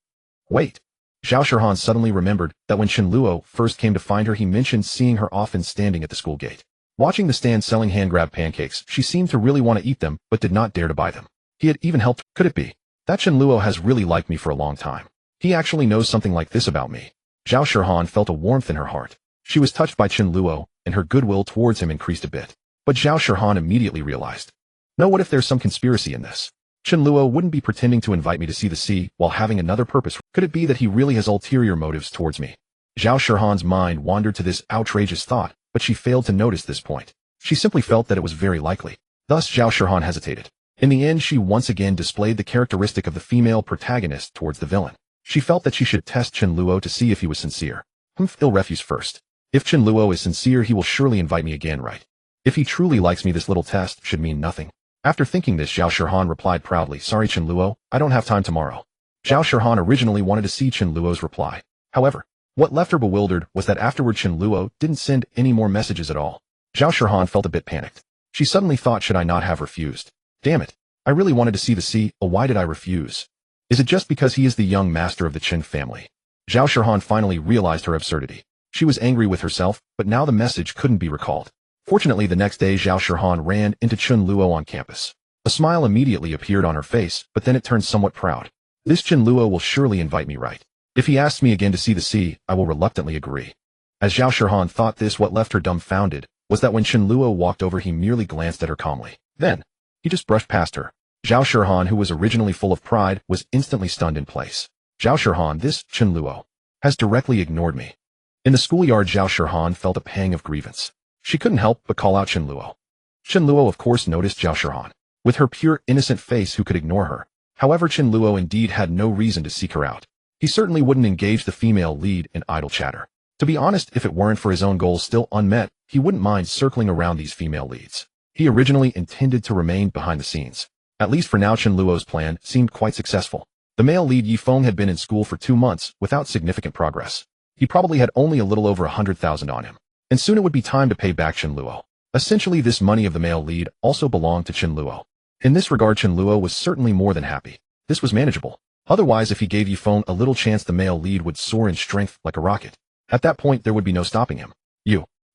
Wait. Zhao Shirhan suddenly remembered that when Chen Luo first came to find her, he mentioned seeing her often standing at the school gate. Watching the stand selling hand-grabbed pancakes, she seemed to really want to eat them, but did not dare to buy them. He had even helped. Could it be that Chen Luo has really liked me for a long time? He actually knows something like this about me. Zhao Shirhan felt a warmth in her heart. She was touched by Chen Luo, and her goodwill towards him increased a bit. But Zhao Shirhan immediately realized, no, what if there's some conspiracy in this? Chen Luo wouldn't be pretending to invite me to see the sea while having another purpose. Could it be that he really has ulterior motives towards me? Zhao Shirhan's mind wandered to this outrageous thought, but she failed to notice this point. She simply felt that it was very likely. Thus Zhao Shirhan hesitated. In the end, she once again displayed the characteristic of the female protagonist towards the villain. She felt that she should test Chen Luo to see if he was sincere. I'll refuse first. If Chen Luo is sincere, he will surely invite me again, right? If he truly likes me, this little test should mean nothing. After thinking this, Zhao Shirhan replied proudly, sorry Chen Luo, I don't have time tomorrow. Zhao Shirhan originally wanted to see Chen Luo's reply. However, what left her bewildered was that afterward Chen Luo didn't send any more messages at all. Zhao Shirhan felt a bit panicked. She suddenly thought, should I not have refused? Damn it. I really wanted to see the sea, why did I refuse? Is it just because he is the young master of the Chen family? Zhao Shirhan finally realized her absurdity. She was angry with herself, but now the message couldn't be recalled. Fortunately, the next day Zhao Shirhan ran into Chen Luo on campus. A smile immediately appeared on her face, but then it turned somewhat proud. This Chen Luo will surely invite me, right? If he asks me again to see the sea, I will reluctantly agree. As Zhao Shirhan thought this, what left her dumbfounded was that when Chen Luo walked over, he merely glanced at her calmly. Then, he just brushed past her. Zhao Shirhan, who was originally full of pride, was instantly stunned in place. Zhao Shirhan, this Chen Luo has directly ignored me. In the schoolyard, Zhao Shirhan felt a pang of grievance. She couldn't help but call out Chen Luo. Chen Luo of course noticed Zhao Shirhan. With her pure innocent face, who could ignore her? However, Chen Luo indeed had no reason to seek her out. He certainly wouldn't engage the female lead in idle chatter. To be honest, if it weren't for his own goals still unmet, he wouldn't mind circling around these female leads. He originally intended to remain behind the scenes. At least for now, Chen Luo's plan seemed quite successful. The male lead Yifeng had been in school for 2 months without significant progress. He probably had only a little over 100,000 on him. And soon it would be time to pay back Chen Luo. Essentially, this money of the male lead also belonged to Chen Luo. In this regard, Chen Luo was certainly more than happy. This was manageable. Otherwise, if he gave Yifeng a little chance, the male lead would soar in strength like a rocket. At that point, there would be no stopping him.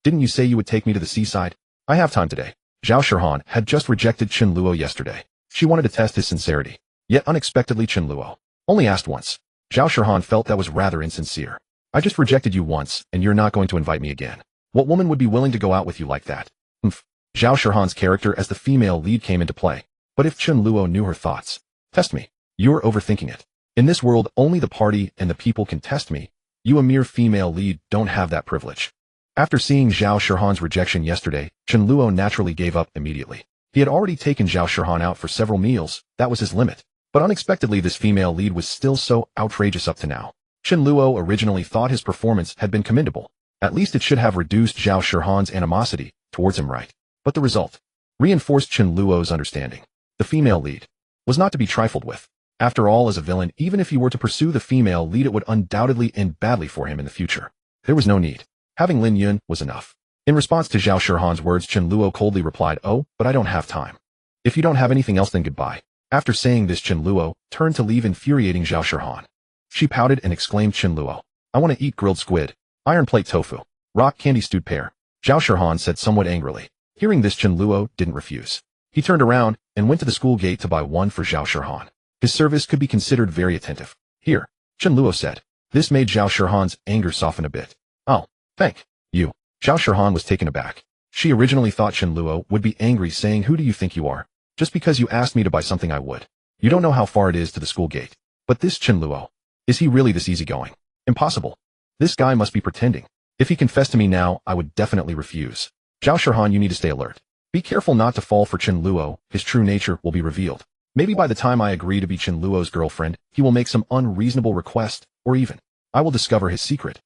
Didn't you say you would take me to the seaside? I have time today. Zhao Shirhan had just rejected Chen Luo yesterday. She wanted to test his sincerity. Yet unexpectedly, Chen Luo only asked once. Zhao Shirhan felt that was rather insincere. I just rejected you once, and you're not going to invite me again. What woman would be willing to go out with you like that? Zhao Shirhan's character as the female lead came into play. But if Chen Luo knew her thoughts, test me. You're overthinking it. In this world, only the party and the people can test me. You, a mere female lead, don't have that privilege. After seeing Zhao Shirhan's rejection yesterday, Chen Luo naturally gave up immediately. He had already taken Zhao Shirhan out for several meals. That was his limit. But unexpectedly, this female lead was still so outrageous up to now. Chen Luo originally thought his performance had been commendable. At least it should have reduced Zhao Shirhan's animosity towards him, right? But the result reinforced Chen Luo's understanding. The female lead was not to be trifled with. After all, as a villain, even if he were to pursue the female lead, it would undoubtedly end badly for him in the future. There was no need. Having Lin Yun was enough. In response to Zhao Shirhan's words, Chen Luo coldly replied, "Oh, but I don't have time. If you don't have anything else, then goodbye." After saying this, Chen Luo turned to leave, infuriating Zhao Shirhan. She pouted and exclaimed, "Chen Luo, I want to eat grilled squid, iron plate tofu, rock candy stewed pear." Zhao Shirhan said somewhat angrily. Hearing this, Chen Luo didn't refuse. He turned around and went to the school gate to buy one for Zhao Shirhan. His service could be considered very attentive. "Here," Chen Luo said. This made Zhao Shihan's anger soften a bit. Oh, thank you. Zhao Shihan was taken aback. She originally thought Chen Luo would be angry, saying, "Who do you think you are? Just because you asked me to buy something I would. You don't know how far it is to the school gate." But this Chen Luo, is he really this easygoing? Impossible. This guy must be pretending. If he confessed to me now, I would definitely refuse. Zhao Shihan, you need to stay alert. Be careful not to fall for Chen Luo. His true nature will be revealed. Maybe by the time I agree to be Chen Luo's girlfriend, he will make some unreasonable request, or even I will discover his secret.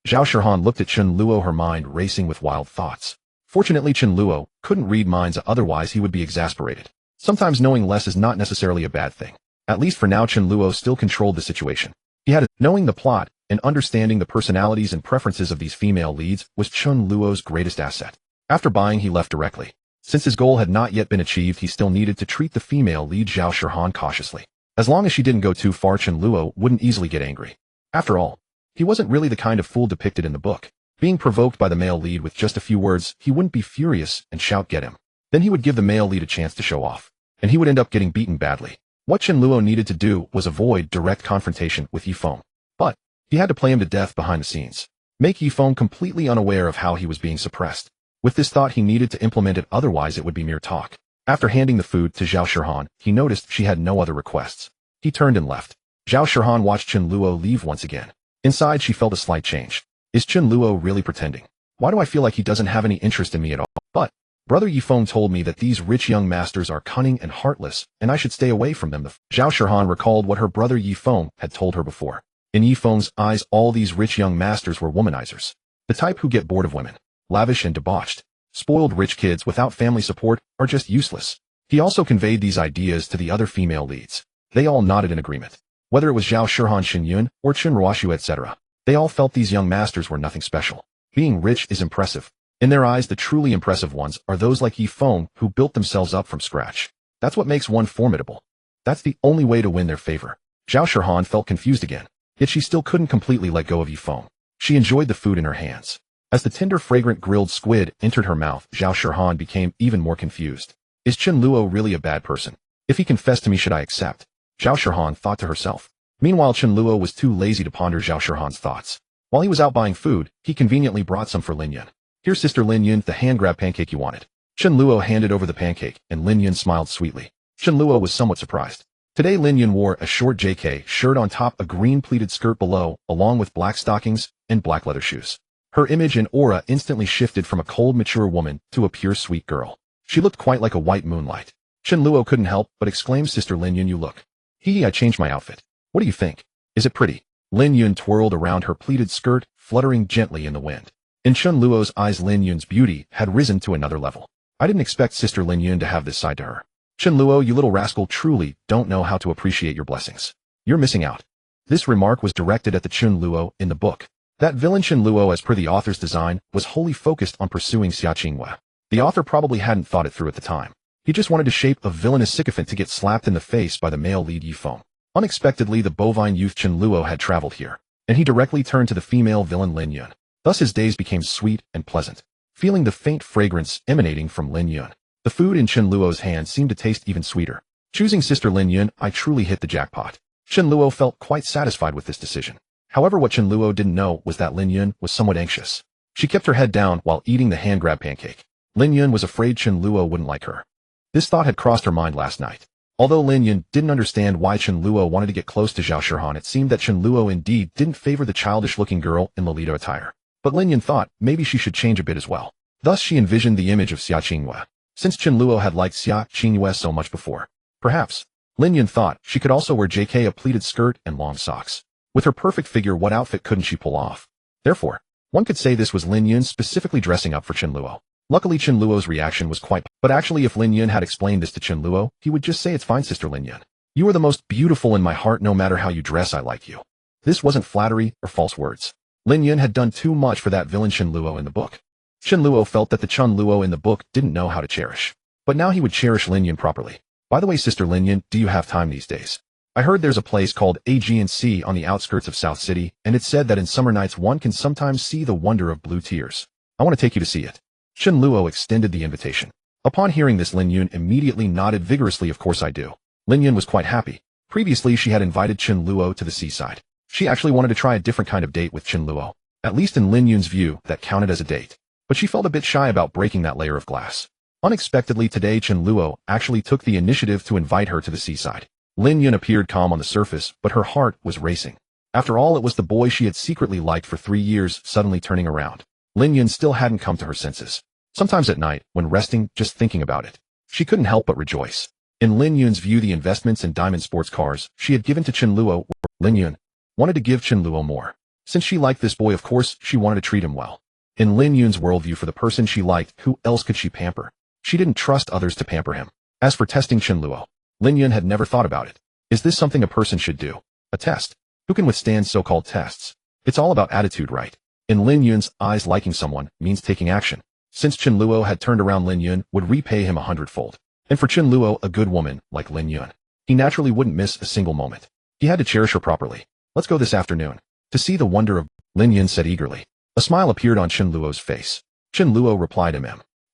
Zhao Shihan looked at Chen Luo, her mind racing with wild thoughts. Fortunately, Chen Luo couldn't read minds, otherwise he would be exasperated. Sometimes knowing less is not necessarily a bad thing. At least for now, Chen Luo still controlled the situation. He had knowing the plot and understanding the personalities and preferences of these female leads was Chen Luo's greatest asset. After buying, he left directly. Since his goal had not yet been achieved, he still needed to treat the female lead Zhao Shihan cautiously. As long as she didn't go too far, Chen Luo wouldn't easily get angry. After all, he wasn't really the kind of fool depicted in the book. Being provoked by the male lead with just a few words, he wouldn't be furious and shout, "Get him." Then he would give the male lead a chance to show off, and he would end up getting beaten badly. What Chen Luo needed to do was avoid direct confrontation with Yifeng. But he had to play him to death behind the scenes. Make Yifeng completely unaware of how he was being suppressed. With this thought, he needed to implement it, otherwise it would be mere talk. After handing the food to Zhao Shihan, he noticed she had no other requests. He turned and left. Zhao Shihan watched Chen Luo leave once again. Inside, she felt a slight change. Is Chen Luo really pretending? Why do I feel like he doesn't have any interest in me at all? But Brother Yifeng told me that these rich young masters are cunning and heartless, and I should stay away from them. Zhao Shihan recalled what her brother Yifeng had told her before. In Yifeng's eyes, all these rich young masters were womanizers. The type who get bored of women. Lavish and debauched. Spoiled rich kids without family support are just useless. He also conveyed these ideas to the other female leads. They all nodded in agreement. Whether it was Zhao Shihan Xinyun or Chen Ruoshu, etc., they all felt these young masters were nothing special. Being rich is impressive. In their eyes, the truly impressive ones are those like Yifeng who built themselves up from scratch. That's what makes one formidable. That's the only way to win their favor. Zhao Shihan felt confused again, yet she still couldn't completely let go of Yifeng. She enjoyed the food in her hands. As the tender, fragrant grilled squid entered her mouth, Zhao Shihan became even more confused. Is Chen Luo really a bad person? If he confessed to me, should I accept? Zhao Shihan thought to herself. Meanwhile, Chen Luo was too lazy to ponder Zhao Shihan's thoughts. While he was out buying food, he conveniently brought some for Lin Yun. "Here, Sister Lin Yun, the hand-grab pancake you wanted." Chen Luo handed over the pancake, and Lin Yun smiled sweetly. Chen Luo was somewhat surprised. Today, Lin Yun wore a short JK shirt on top, a green pleated skirt below, along with black stockings and black leather shoes. Her image and aura instantly shifted from a cold, mature woman to a pure, sweet girl. She looked quite like a white moonlight. Chen Luo couldn't help but exclaim, "Sister Lin Yun, you look. I changed my outfit. What do you think? Is it pretty?" Lin Yun twirled around her pleated skirt, fluttering gently in the wind. In Chen Luo's eyes, Lin Yun's beauty had risen to another level. I didn't expect Sister Lin Yun to have this side to her. Chen Luo, you little rascal, truly don't know how to appreciate your blessings. You're missing out. This remark was directed at the Chen Luo in the book. That villain Chen Luo, as per the author's design, was wholly focused on pursuing Xia Qingyue. The author probably hadn't thought it through at the time. He just wanted to shape a villainous sycophant to get slapped in the face by the male lead Yifeng. Unexpectedly, the bovine youth Chen Luo had traveled here, and he directly turned to the female villain Lin Yun. Thus his days became sweet and pleasant. Feeling the faint fragrance emanating from Lin Yun, the food in Chen Luo's hand seemed to taste even sweeter. Choosing Sister Lin Yun, I truly hit the jackpot. Chen Luo felt quite satisfied with this decision. However, what Chen Luo didn't know was that Lin Yun was somewhat anxious. She kept her head down while eating the hand-grab pancake. Lin Yun was afraid Chen Luo wouldn't like her. This thought had crossed her mind last night. Although Lin Yun didn't understand why Chen Luo wanted to get close to Zhao Shihan, it seemed that Chen Luo indeed didn't favor the childish-looking girl in Lolita attire. But Lin Yun thought maybe she should change a bit as well. Thus she envisioned the image of Xia Qingyue. Since Chen Luo had liked Xia Qingyue so much before, perhaps Lin Yun thought she could also wear JK, a pleated skirt and long socks. With her perfect figure, what outfit couldn't she pull off? Therefore, one could say this was Lin Yun specifically dressing up for Chen Luo. Luckily, Chen Luo's reaction was but actually if Lin Yun had explained this to Chen Luo, he would just say, "It's fine, Sister Lin Yun. You are the most beautiful in my heart, no matter how you dress, I like you." This wasn't flattery or false words. Lin Yun had done too much for that villain Chen Luo in the book. Chen Luo felt that the Chen Luo in the book didn't know how to cherish. But now he would cherish Lin Yun properly. By the way, Sister Lin Yun, do you have time these days? I heard there's a place called Aegean Sea on the outskirts of South City, and it's said that in summer nights one can sometimes see the wonder of blue tears. I want to take you to see it. Chen Luo extended the invitation. Upon hearing this, Lin Yun immediately nodded vigorously. Of course I do. Lin Yun was quite happy. Previously she had invited Chen Luo to the seaside. She actually wanted to try a different kind of date with Chen Luo. At least in Lin Yun's view, that counted as a date. But she felt a bit shy about breaking that layer of glass. Unexpectedly today, Chen Luo actually took the initiative to invite her to the seaside. Lin Yun appeared calm on the surface, but her heart was racing. After all, it was the boy she had secretly liked for 3 years suddenly turning around. Lin Yun still hadn't come to her senses. Sometimes at night, when resting, just thinking about it, she couldn't help but rejoice. In Lin Yun's view, the investments in diamond sports cars she had given to Chen Luo, Lin Yun wanted to give Chen Luo more. Since she liked this boy, of course, she wanted to treat him well. In Lin Yun's worldview, for the person she liked, who else could she pamper? She didn't trust others to pamper him. As for testing Chen Luo, Lin Yun had never thought about it. Is this something a person should do? A test? Who can withstand so-called tests? It's all about attitude, right? In Lin Yun's eyes, liking someone means taking action. Since Chen Luo had turned around, Lin Yun would repay him 100-fold. And for Chen Luo, a good woman like Lin Yun, he naturally wouldn't miss a single moment. He had to cherish her properly. Let's go this afternoon. To see the wonder of, Lin Yun said eagerly. A smile appeared on Chen Luo's face. Chen Luo replied,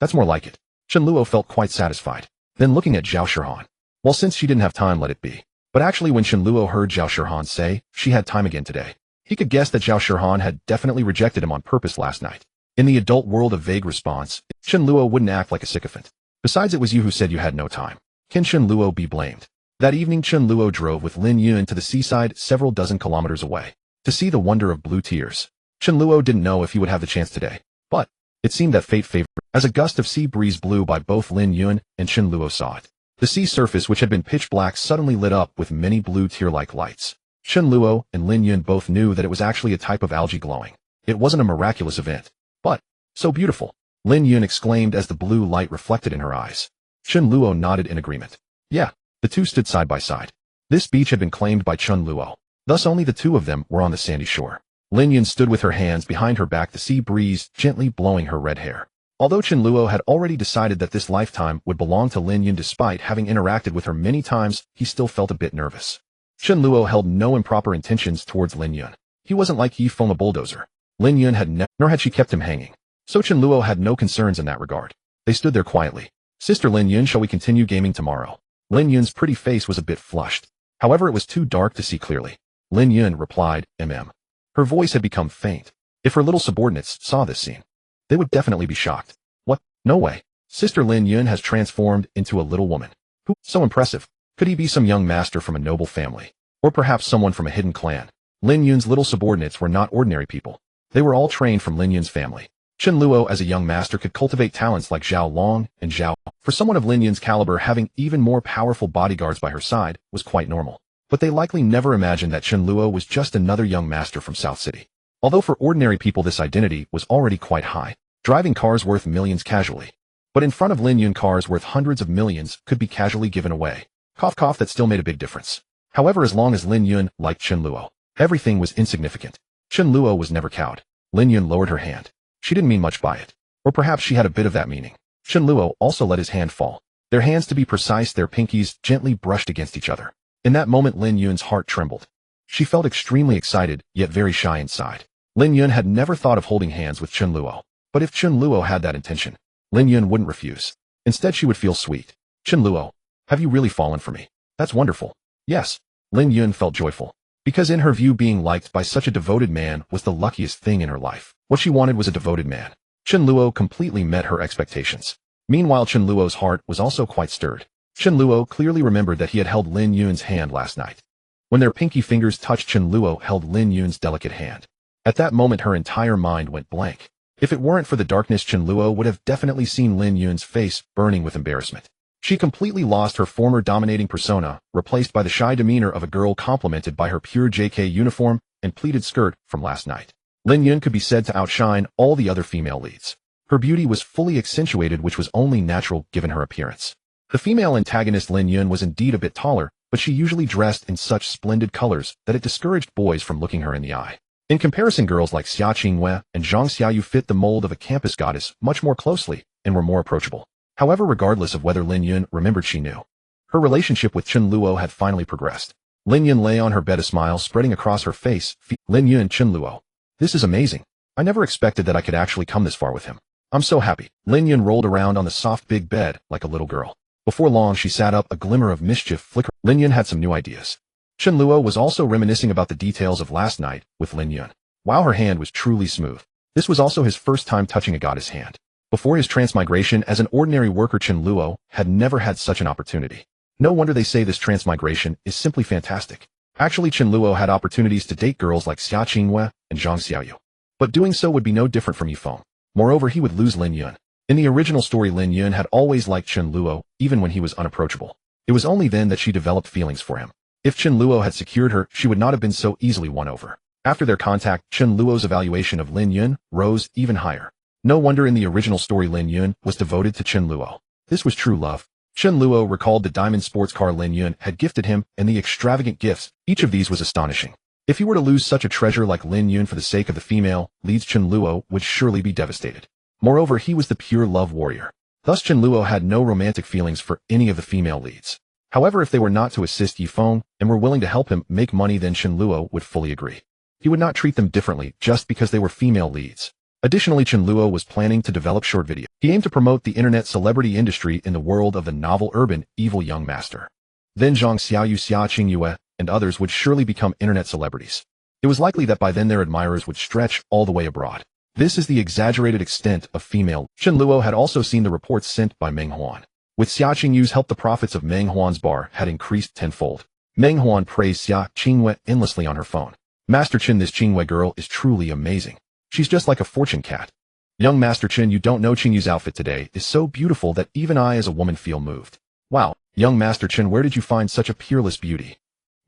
That's more like it. Chen Luo felt quite satisfied. Then looking at Zhao Shihan. Well, since she didn't have time, let it be. But actually, when Chen Luo heard Zhao Shihan say she had time again today, he could guess that Zhao Shihan had definitely rejected him on purpose last night. In the adult world of vague response, Chen Luo wouldn't act like a sycophant. Besides, it was you who said you had no time. Can Chen Luo be blamed? That evening, Chen Luo drove with Lin Yun to the seaside several dozen kilometers away to see the wonder of blue tears. Chen Luo didn't know if he would have the chance today, but it seemed that fate favored. As a gust of sea breeze blew by, both Lin Yun and Chen Luo saw it. The sea surface, which had been pitch black, suddenly lit up with many blue tear-like lights. Chen Luo and Lin Yun both knew that it was actually a type of algae glowing. It wasn't a miraculous event, but so beautiful. Lin Yun exclaimed as the blue light reflected in her eyes. Chen Luo nodded in agreement. Yeah, the two stood side by side. This beach had been claimed by Chen Luo. Thus only the two of them were on the sandy shore. Lin Yun stood with her hands behind her back, the sea breeze gently blowing her red hair. Although Chen Luo had already decided that this lifetime would belong to Lin Yun despite having interacted with her many times, he still felt a bit nervous. Chen Luo held no improper intentions towards Lin Yun. He wasn't like Yi Feng, a bulldozer. Lin Yun had nor had she kept him hanging. So Chen Luo had no concerns in that regard. They stood there quietly. Sister Lin Yun, shall we continue gaming tomorrow? Lin Yun's pretty face was a bit flushed. However, it was too dark to see clearly. Lin Yun replied, Her voice had become faint. If her little subordinates saw this scene, they would definitely be shocked. What? No way. Sister Lin Yun has transformed into a little woman. Who? So impressive. Could he be some young master from a noble family? Or perhaps someone from a hidden clan? Lin Yun's little subordinates were not ordinary people. They were all trained from Lin Yun's family. Chen Luo, as a young master, could cultivate talents like Zhao Long and Zhao. For someone of Lin Yun's caliber, having even more powerful bodyguards by her side was quite normal. But they likely never imagined that Chen Luo was just another young master from South City. Although for ordinary people this identity was already quite high, driving cars worth millions casually. But in front of Lin Yun, cars worth hundreds of millions could be casually given away. Cough cough, that still made a big difference. However, as long as Lin Yun liked Chen Luo, everything was insignificant. Chen Luo was never cowed. Lin Yun lowered her hand. She didn't mean much by it. Or perhaps she had a bit of that meaning. Chen Luo also let his hand fall. Their hands, to be precise, their pinkies, gently brushed against each other. In that moment, Lin Yun's heart trembled. She felt extremely excited, yet very shy inside. Lin Yun had never thought of holding hands with Chen Luo. But if Chen Luo had that intention, Lin Yun wouldn't refuse. Instead, she would feel sweet. Chen Luo, have you really fallen for me? That's wonderful. Yes. Lin Yun felt joyful. Because in her view, being liked by such a devoted man was the luckiest thing in her life. What she wanted was a devoted man. Chen Luo completely met her expectations. Meanwhile, Chen Luo's heart was also quite stirred. Chen Luo clearly remembered that he had held Lin Yun's hand last night. When their pinky fingers touched, Chen Luo held Lin Yun's delicate hand. At that moment, her entire mind went blank. If it weren't for the darkness, Chen Luo would have definitely seen Lin Yun's face burning with embarrassment. She completely lost her former dominating persona, replaced by the shy demeanor of a girl complemented by her pure JK uniform and pleated skirt from last night. Lin Yun could be said to outshine all the other female leads. Her beauty was fully accentuated, which was only natural given her appearance. The female antagonist Lin Yun was indeed a bit taller, but she usually dressed in such splendid colors that it discouraged boys from looking her in the eye. In comparison, girls like Xia Qingyue and Zhang Xiaoyu fit the mold of a campus goddess much more closely and were more approachable. However, regardless of whether Lin Yun remembered, she knew her relationship with Chen Luo had finally progressed. Lin Yun lay on her bed, a smile spreading across her face. Lin Yun, Chen Luo. This is amazing. I never expected that I could actually come this far with him. I'm so happy. Lin Yun rolled around on the soft big bed like a little girl. Before long, she sat up, a glimmer of mischief flickered. Lin Yun had some new ideas. Chen Luo was also reminiscing about the details of last night with Lin Yun. Wow, her hand was truly smooth. This was also his first time touching a goddess hand. Before his transmigration as an ordinary worker, Chen Luo had never had such an opportunity. No wonder they say this transmigration is simply fantastic. Actually, Chen Luo had opportunities to date girls like Xia Qingyue and Zhang Xiaoyu. But doing so would be no different from Yifeng. Moreover, he would lose Lin Yun. In the original story, Lin Yun had always liked Chen Luo, even when he was unapproachable. It was only then that she developed feelings for him. If Chen Luo had secured her, she would not have been so easily won over. After their contact, Chen Luo's evaluation of Lin Yun rose even higher. No wonder in the original story Lin Yun was devoted to Chen Luo. This was true love. Chen Luo recalled the diamond sports car Lin Yun had gifted him and the extravagant gifts. Each of these was astonishing. If he were to lose such a treasure like Lin Yun for the sake of the female leads, Chen Luo would surely be devastated. Moreover, he was the pure love warrior. Thus Chen Luo had no romantic feelings for any of the female leads. However, if they were not to assist Yifeng and were willing to help him make money, then Chen Luo would fully agree. He would not treat them differently just because they were female leads. Additionally, Chen Luo was planning to develop short video. He aimed to promote the internet celebrity industry in the world of the novel urban evil young master. Then Zhang Xiaoyu, Xia Qingyue, and others would surely become internet celebrities. It was likely that by then their admirers would stretch all the way abroad. This is the exaggerated extent of female. Chen Luo had also seen the reports sent by Meng Huan. With Xia Qingyue's help, the profits of Meng Huan's bar had increased tenfold. Meng Huan praised Xia Qingyue endlessly on her phone. Master Chen, this Qingyue girl is truly amazing. She's just like a fortune cat. Young Master Chen, you don't know Qingyue's outfit today is so beautiful that even I as a woman feel moved. Wow, young Master Chen, where did you find such a peerless beauty?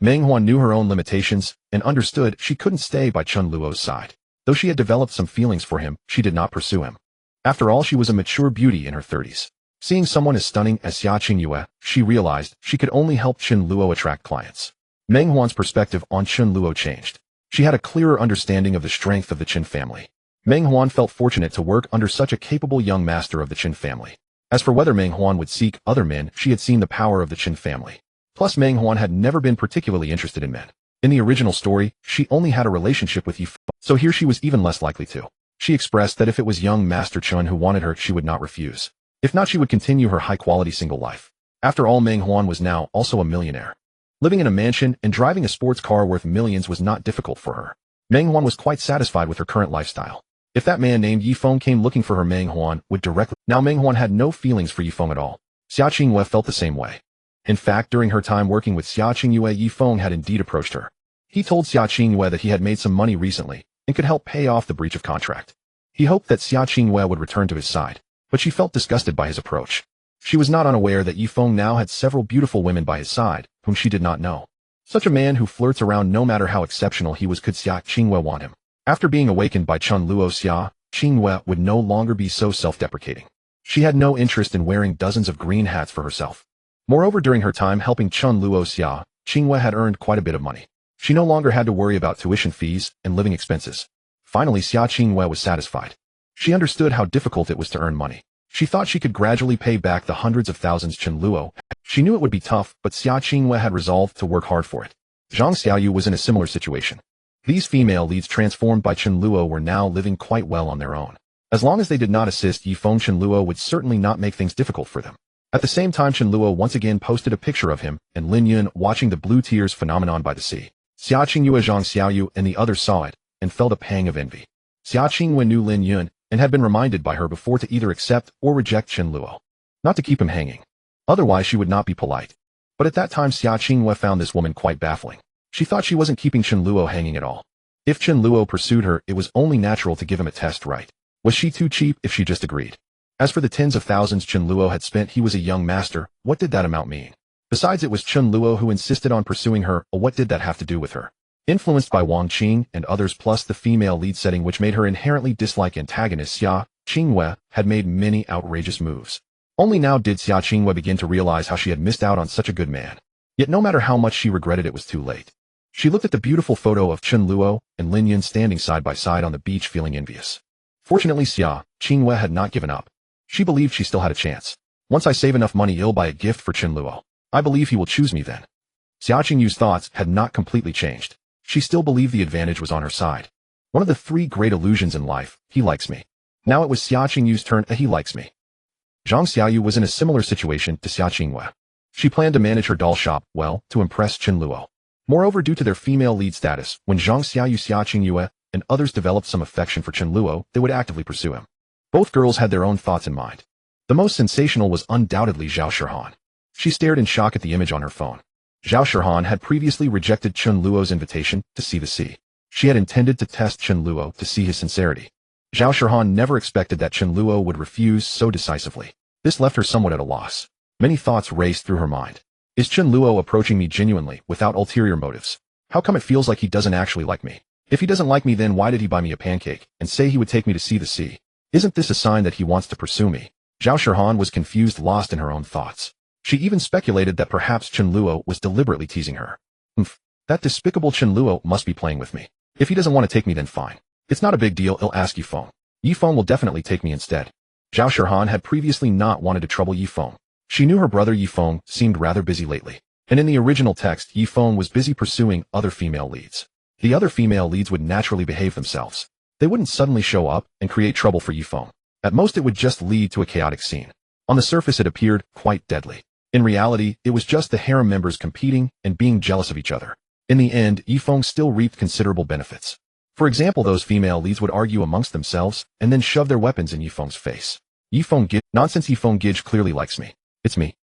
Meng Huan knew her own limitations and understood she couldn't stay by Chen Luo's side. Though she had developed some feelings for him, she did not pursue him. After all, she was a mature beauty in her 30s. Seeing someone as stunning as Xia Qingyue, she realized she could only help Chen Luo attract clients. Meng Huan's perspective on Chen Luo changed. She had a clearer understanding of the strength of the Chen family. Meng Huan felt fortunate to work under such a capable young master of the Chen family. As for whether Meng Huan would seek other men, she had seen the power of the Chen family. Plus, Meng Huan had never been particularly interested in men. In the original story, she only had a relationship with Yifeng, so here she was even less likely to. She expressed that if it was young Master Chen who wanted her, she would not refuse. If not, she would continue her high-quality single life. After all, Meng Huan was now also a millionaire. Living in a mansion and driving a sports car worth millions was not difficult for her. Meng Huan was quite satisfied with her current lifestyle. If that man named Yifeng came looking for her, Meng Huan would directly. Now Meng Huan had no feelings for Yifeng at all. Xia Qingyue felt the same way. In fact, during her time working with Xia Qingyue, Yifeng had indeed approached her. He told Xia Qingyue that he had made some money recently and could help pay off the breach of contract. He hoped that Xia Qingyue would return to his side, but she felt disgusted by his approach. She was not unaware that Yifeng now had several beautiful women by his side, whom she did not know. Such a man who flirts around, no matter how exceptional he was, could Xia Qingyue want him? After being awakened by Chen Luo, Xia Qingyue would no longer be so self-deprecating. She had no interest in wearing dozens of green hats for herself. Moreover, during her time helping Chen Luo, Xia Qingyue had earned quite a bit of money. She no longer had to worry about tuition fees and living expenses. Finally, Xia Qingyue was satisfied. She understood how difficult it was to earn money. She thought she could gradually pay back the hundreds of thousands Chen Luo. She knew it would be tough, but Xia Qingyue had resolved to work hard for it. Zhang Xiaoyu was in a similar situation. These female leads transformed by Chen Luo were now living quite well on their own. As long as they did not assist Yifeng, Chen Luo would certainly not make things difficult for them. At the same time, Chen Luo once again posted a picture of him and Lin Yun watching the blue tears phenomenon by the sea. Xia Qingyue, Zhang Xiaoyu, and the others saw it and felt a pang of envy. Xia Qingyue knew Lin Yun and had been reminded by her before to either accept or reject Chen Luo, not to keep him hanging. Otherwise, she would not be polite. But at that time, Xia Qingyue found this woman quite baffling. She thought she wasn't keeping Chen Luo hanging at all. If Chen Luo pursued her, it was only natural to give him a test, right? Was she too cheap if she just agreed? As for the tens of thousands Chen Luo had spent, he was a young master. What did that amount mean? Besides, it was Chen Luo who insisted on pursuing her. What did that have to do with her? Influenced by Wang Qing and others plus the female lead setting which made her inherently dislike antagonist, Xia Qingyue had made many outrageous moves. Only now did Xia Qingyue begin to realize how she had missed out on such a good man. Yet no matter how much she regretted, it was too late. She looked at the beautiful photo of Chen Luo and Lin Yun standing side by side on the beach feeling envious. Fortunately, Xia Qingyue had not given up. She believed she still had a chance. Once I save enough money, I'll buy a gift for Chen Luo. I believe he will choose me then. Xia Qingyue's thoughts had not completely changed. She still believed the advantage was on her side. One of the three great illusions in life, he likes me. Now it was Xia Qingyue's turn, he likes me. Zhang Xiaoyu was in a similar situation to Xia Qingyue. She planned to manage her doll shop well to impress Chen Luo. Moreover, due to their female lead status, when Zhang Xiaoyu, Xia Qingyue, and others developed some affection for Chen Luo, they would actively pursue him. Both girls had their own thoughts in mind. The most sensational was undoubtedly Zhao Shihan. She stared in shock at the image on her phone. Zhao Shihan had previously rejected Chen Luo's invitation to see the sea. She had intended to test Chen Luo to see his sincerity. Zhao Shihan never expected that Chen Luo would refuse so decisively. This left her somewhat at a loss. Many thoughts raced through her mind. Is Chen Luo approaching me genuinely, without ulterior motives? How come it feels like he doesn't actually like me? If he doesn't like me, then why did he buy me a pancake and say he would take me to see the sea? Isn't this a sign that he wants to pursue me? Zhao Shihan was confused, lost in her own thoughts. She even speculated that perhaps Chen Luo was deliberately teasing her. That despicable Chen Luo must be playing with me. If he doesn't want to take me, then fine. It's not a big deal, I'll ask Yifeng. Yifeng will definitely take me instead. Zhao Shihan had previously not wanted to trouble Yifeng. She knew her brother Yifeng seemed rather busy lately, and in the original text, Yifeng was busy pursuing other female leads. The other female leads would naturally behave themselves. They wouldn't suddenly show up and create trouble for Yifeng. At most, it would just lead to a chaotic scene. On the surface, it appeared quite deadly. In reality, it was just the harem members competing and being jealous of each other. In the end, Yifeng still reaped considerable benefits. For example, those female leads would argue amongst themselves and then shove their weapons in Yifeng's face. Nonsense, Yifeng Gij clearly likes me. It's me.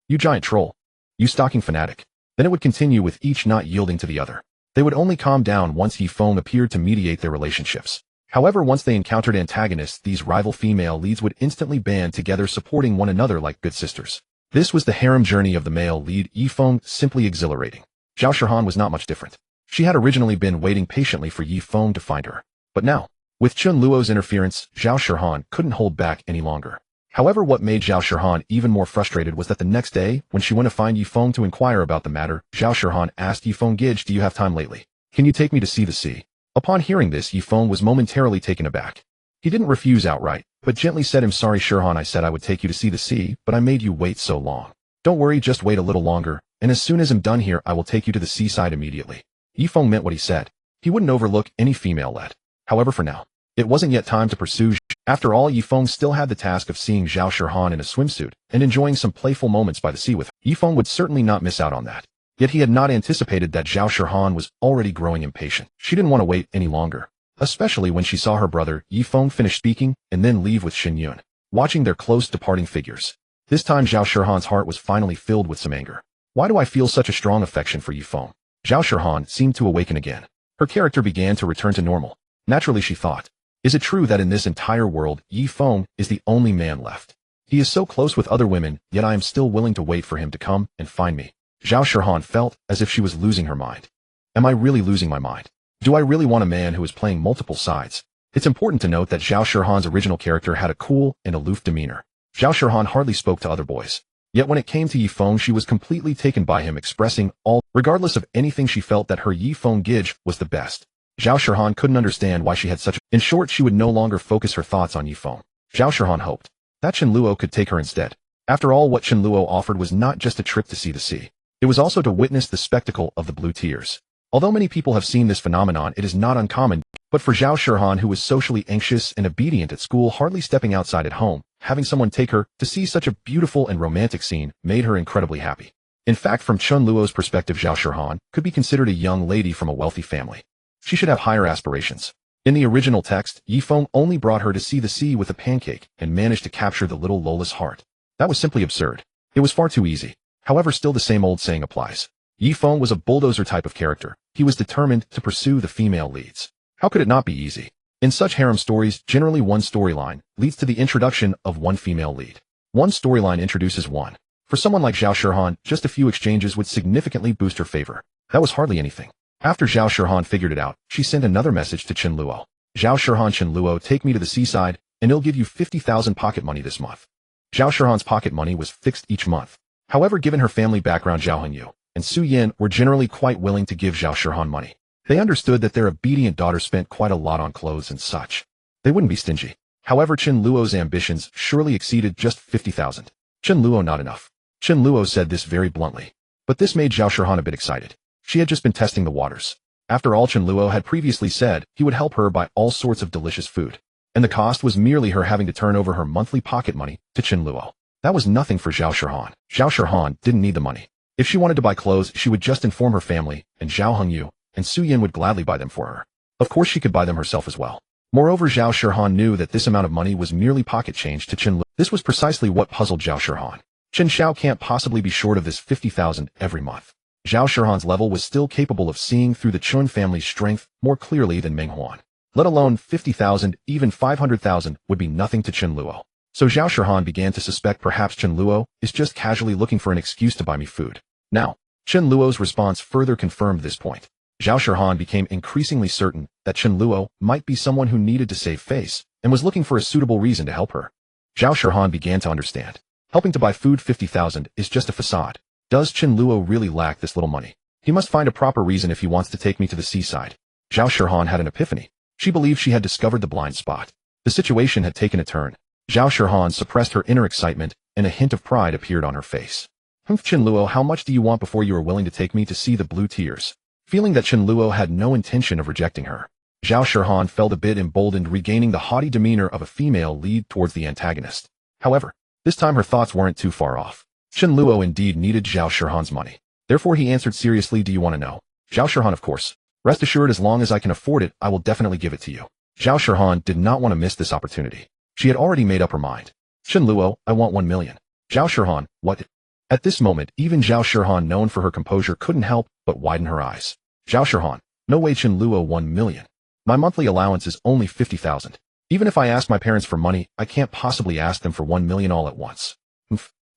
You giant troll. You stalking fanatic. Then it would continue with each not yielding to the other. They would only calm down once Yifeng appeared to mediate their relationships. However, once they encountered antagonists, these rival female leads would instantly band together, supporting one another like good sisters. This was the harem journey of the male lead Yifeng, simply exhilarating. Zhao Shihan was not much different. She had originally been waiting patiently for Yifeng to find her. But now, with Chen Luo's interference, Zhao Shihan couldn't hold back any longer. However, what made Zhao Shihan even more frustrated was that the next day, when she went to find Yifeng to inquire about the matter, Zhao Shihan asked Yifeng, Gij, do you have time lately? Can you take me to see the sea? Upon hearing this, Yifeng was momentarily taken aback. He didn't refuse outright, but gently said, I'm sorry, Shihan, I said I would take you to see the sea, but I made you wait so long. Don't worry, just wait a little longer, and as soon as I'm done here, I will take you to the seaside immediately. Yifeng meant what he said. He wouldn't overlook any female led. However, for now, it wasn't yet time to pursue. After all, Yifeng still had the task of seeing Zhao Shihan in a swimsuit and enjoying some playful moments by the sea with her. Yifeng would certainly not miss out on that. Yet he had not anticipated that Zhao Shihan was already growing impatient. She didn't want to wait any longer, especially when she saw her brother Yifeng finish speaking and then leave with Xinyun, watching their close departing figures. This time Zhao Shihan's heart was finally filled with some anger. Why do I feel such a strong affection for Yifeng? Zhao Shihan seemed to awaken again. Her character began to return to normal. Naturally, she thought, is it true that in this entire world, Yifeng is the only man left? He is so close with other women, yet I am still willing to wait for him to come and find me. Zhao Shihan felt as if she was losing her mind. Am I really losing my mind? Do I really want a man who is playing multiple sides? It's important to note that Zhao Shihan's original character had a cool and aloof demeanor. Zhao Shihan hardly spoke to other boys. Yet when it came to Yifeng, she was completely taken by him, expressing all, regardless of anything, she felt that her Yifeng Gij was the best. Zhao Shihan couldn't understand why she had such. In short, she would no longer focus her thoughts on Yifeng. Zhao Shihan hoped that Chen Luo could take her instead. After all, what Chen Luo offered was not just a trip to see the sea. It was also to witness the spectacle of the blue tears. Although many people have seen this phenomenon, it is not uncommon. But for Zhao Shihan, who was socially anxious and obedient at school, hardly stepping outside at home, having someone take her to see such a beautiful and romantic scene made her incredibly happy. In fact, from Chen Luo's perspective, Zhao Shihan could be considered a young lady from a wealthy family. She should have higher aspirations. In the original text, Yifeng only brought her to see the sea with a pancake and managed to capture the little Lola's heart. That was simply absurd. It was far too easy. However, still the same old saying applies. Yifeng was a bulldozer type of character. He was determined to pursue the female leads. How could it not be easy? In such harem stories, generally one storyline leads to the introduction of one female lead. One storyline introduces one. For someone like Zhao Shihan, just a few exchanges would significantly boost her favor. That was hardly anything. After Zhao Shihan figured it out, she sent another message to Chen Luo. Zhao Shihan, Chen Luo, take me to the seaside, and he'll give you 50,000 pocket money this month. Zhao Shihan's pocket money was fixed each month. However, given her family background, Zhao Qingyue and Su Yan were generally quite willing to give Zhao Shihan money. They understood that their obedient daughter spent quite a lot on clothes and such. They wouldn't be stingy. However, Chen Luo's ambitions surely exceeded just 50,000. Chen Luo, not enough. Chen Luo said this very bluntly. But this made Zhao Shihan a bit excited. She had just been testing the waters. After all, Chen Luo had previously said he would help her buy all sorts of delicious food. And the cost was merely her having to turn over her monthly pocket money to Chen Luo. That was nothing for Zhao Shihan. Zhao Shihan didn't need the money. If she wanted to buy clothes, she would just inform her family, and Zhao Hongyu and Su Yin would gladly buy them for her. Of course she could buy them herself as well. Moreover, Zhao Shirhan knew that this amount of money was merely pocket change to Chen Luo. This was precisely what puzzled Zhao Shirhan. Chen Xiao can't possibly be short of this 50,000 every month. Zhao Shirhan's level was still capable of seeing through the Chun family's strength more clearly than Meng Huan. Let alone 50,000, even 500,000 would be nothing to Chen Luo. So Zhao Shirhan began to suspect perhaps Chen Luo is just casually looking for an excuse to buy me food. Now, Chen Luo's response further confirmed this point. Zhao Shirhan became increasingly certain that Chen Luo might be someone who needed to save face and was looking for a suitable reason to help her. Zhao Shirhan began to understand. Helping to buy food 50,000 is just a facade. Does Chen Luo really lack this little money? He must find a proper reason if he wants to take me to the seaside. Zhao Shirhan had an epiphany. She believed she had discovered the blind spot. The situation had taken a turn. Zhao Shirhan suppressed her inner excitement, and a hint of pride appeared on her face. Chen Luo, how much do you want before you are willing to take me to see the blue tears? Feeling that Chen Luo had no intention of rejecting her, Zhao Shirhan felt a bit emboldened, regaining the haughty demeanor of a female lead towards the antagonist. However, this time her thoughts weren't too far off. Chen Luo indeed needed Zhao Shirhan's money. Therefore he answered seriously, do you want to know? Zhao Shirhan, of course. Rest assured, as long as I can afford it, I will definitely give it to you. Zhao Shirhan did not want to miss this opportunity. She had already made up her mind. Chen Luo, I want 1 million. Zhao Shirhan, what? At this moment, even Zhao Shirhan, known for her composure, couldn't help but widen her eyes. Zhao Shirhan, no way. Chen Luo, 1 million. My monthly allowance is only 50,000. Even if I ask my parents for money, I can't possibly ask them for 1 million all at once.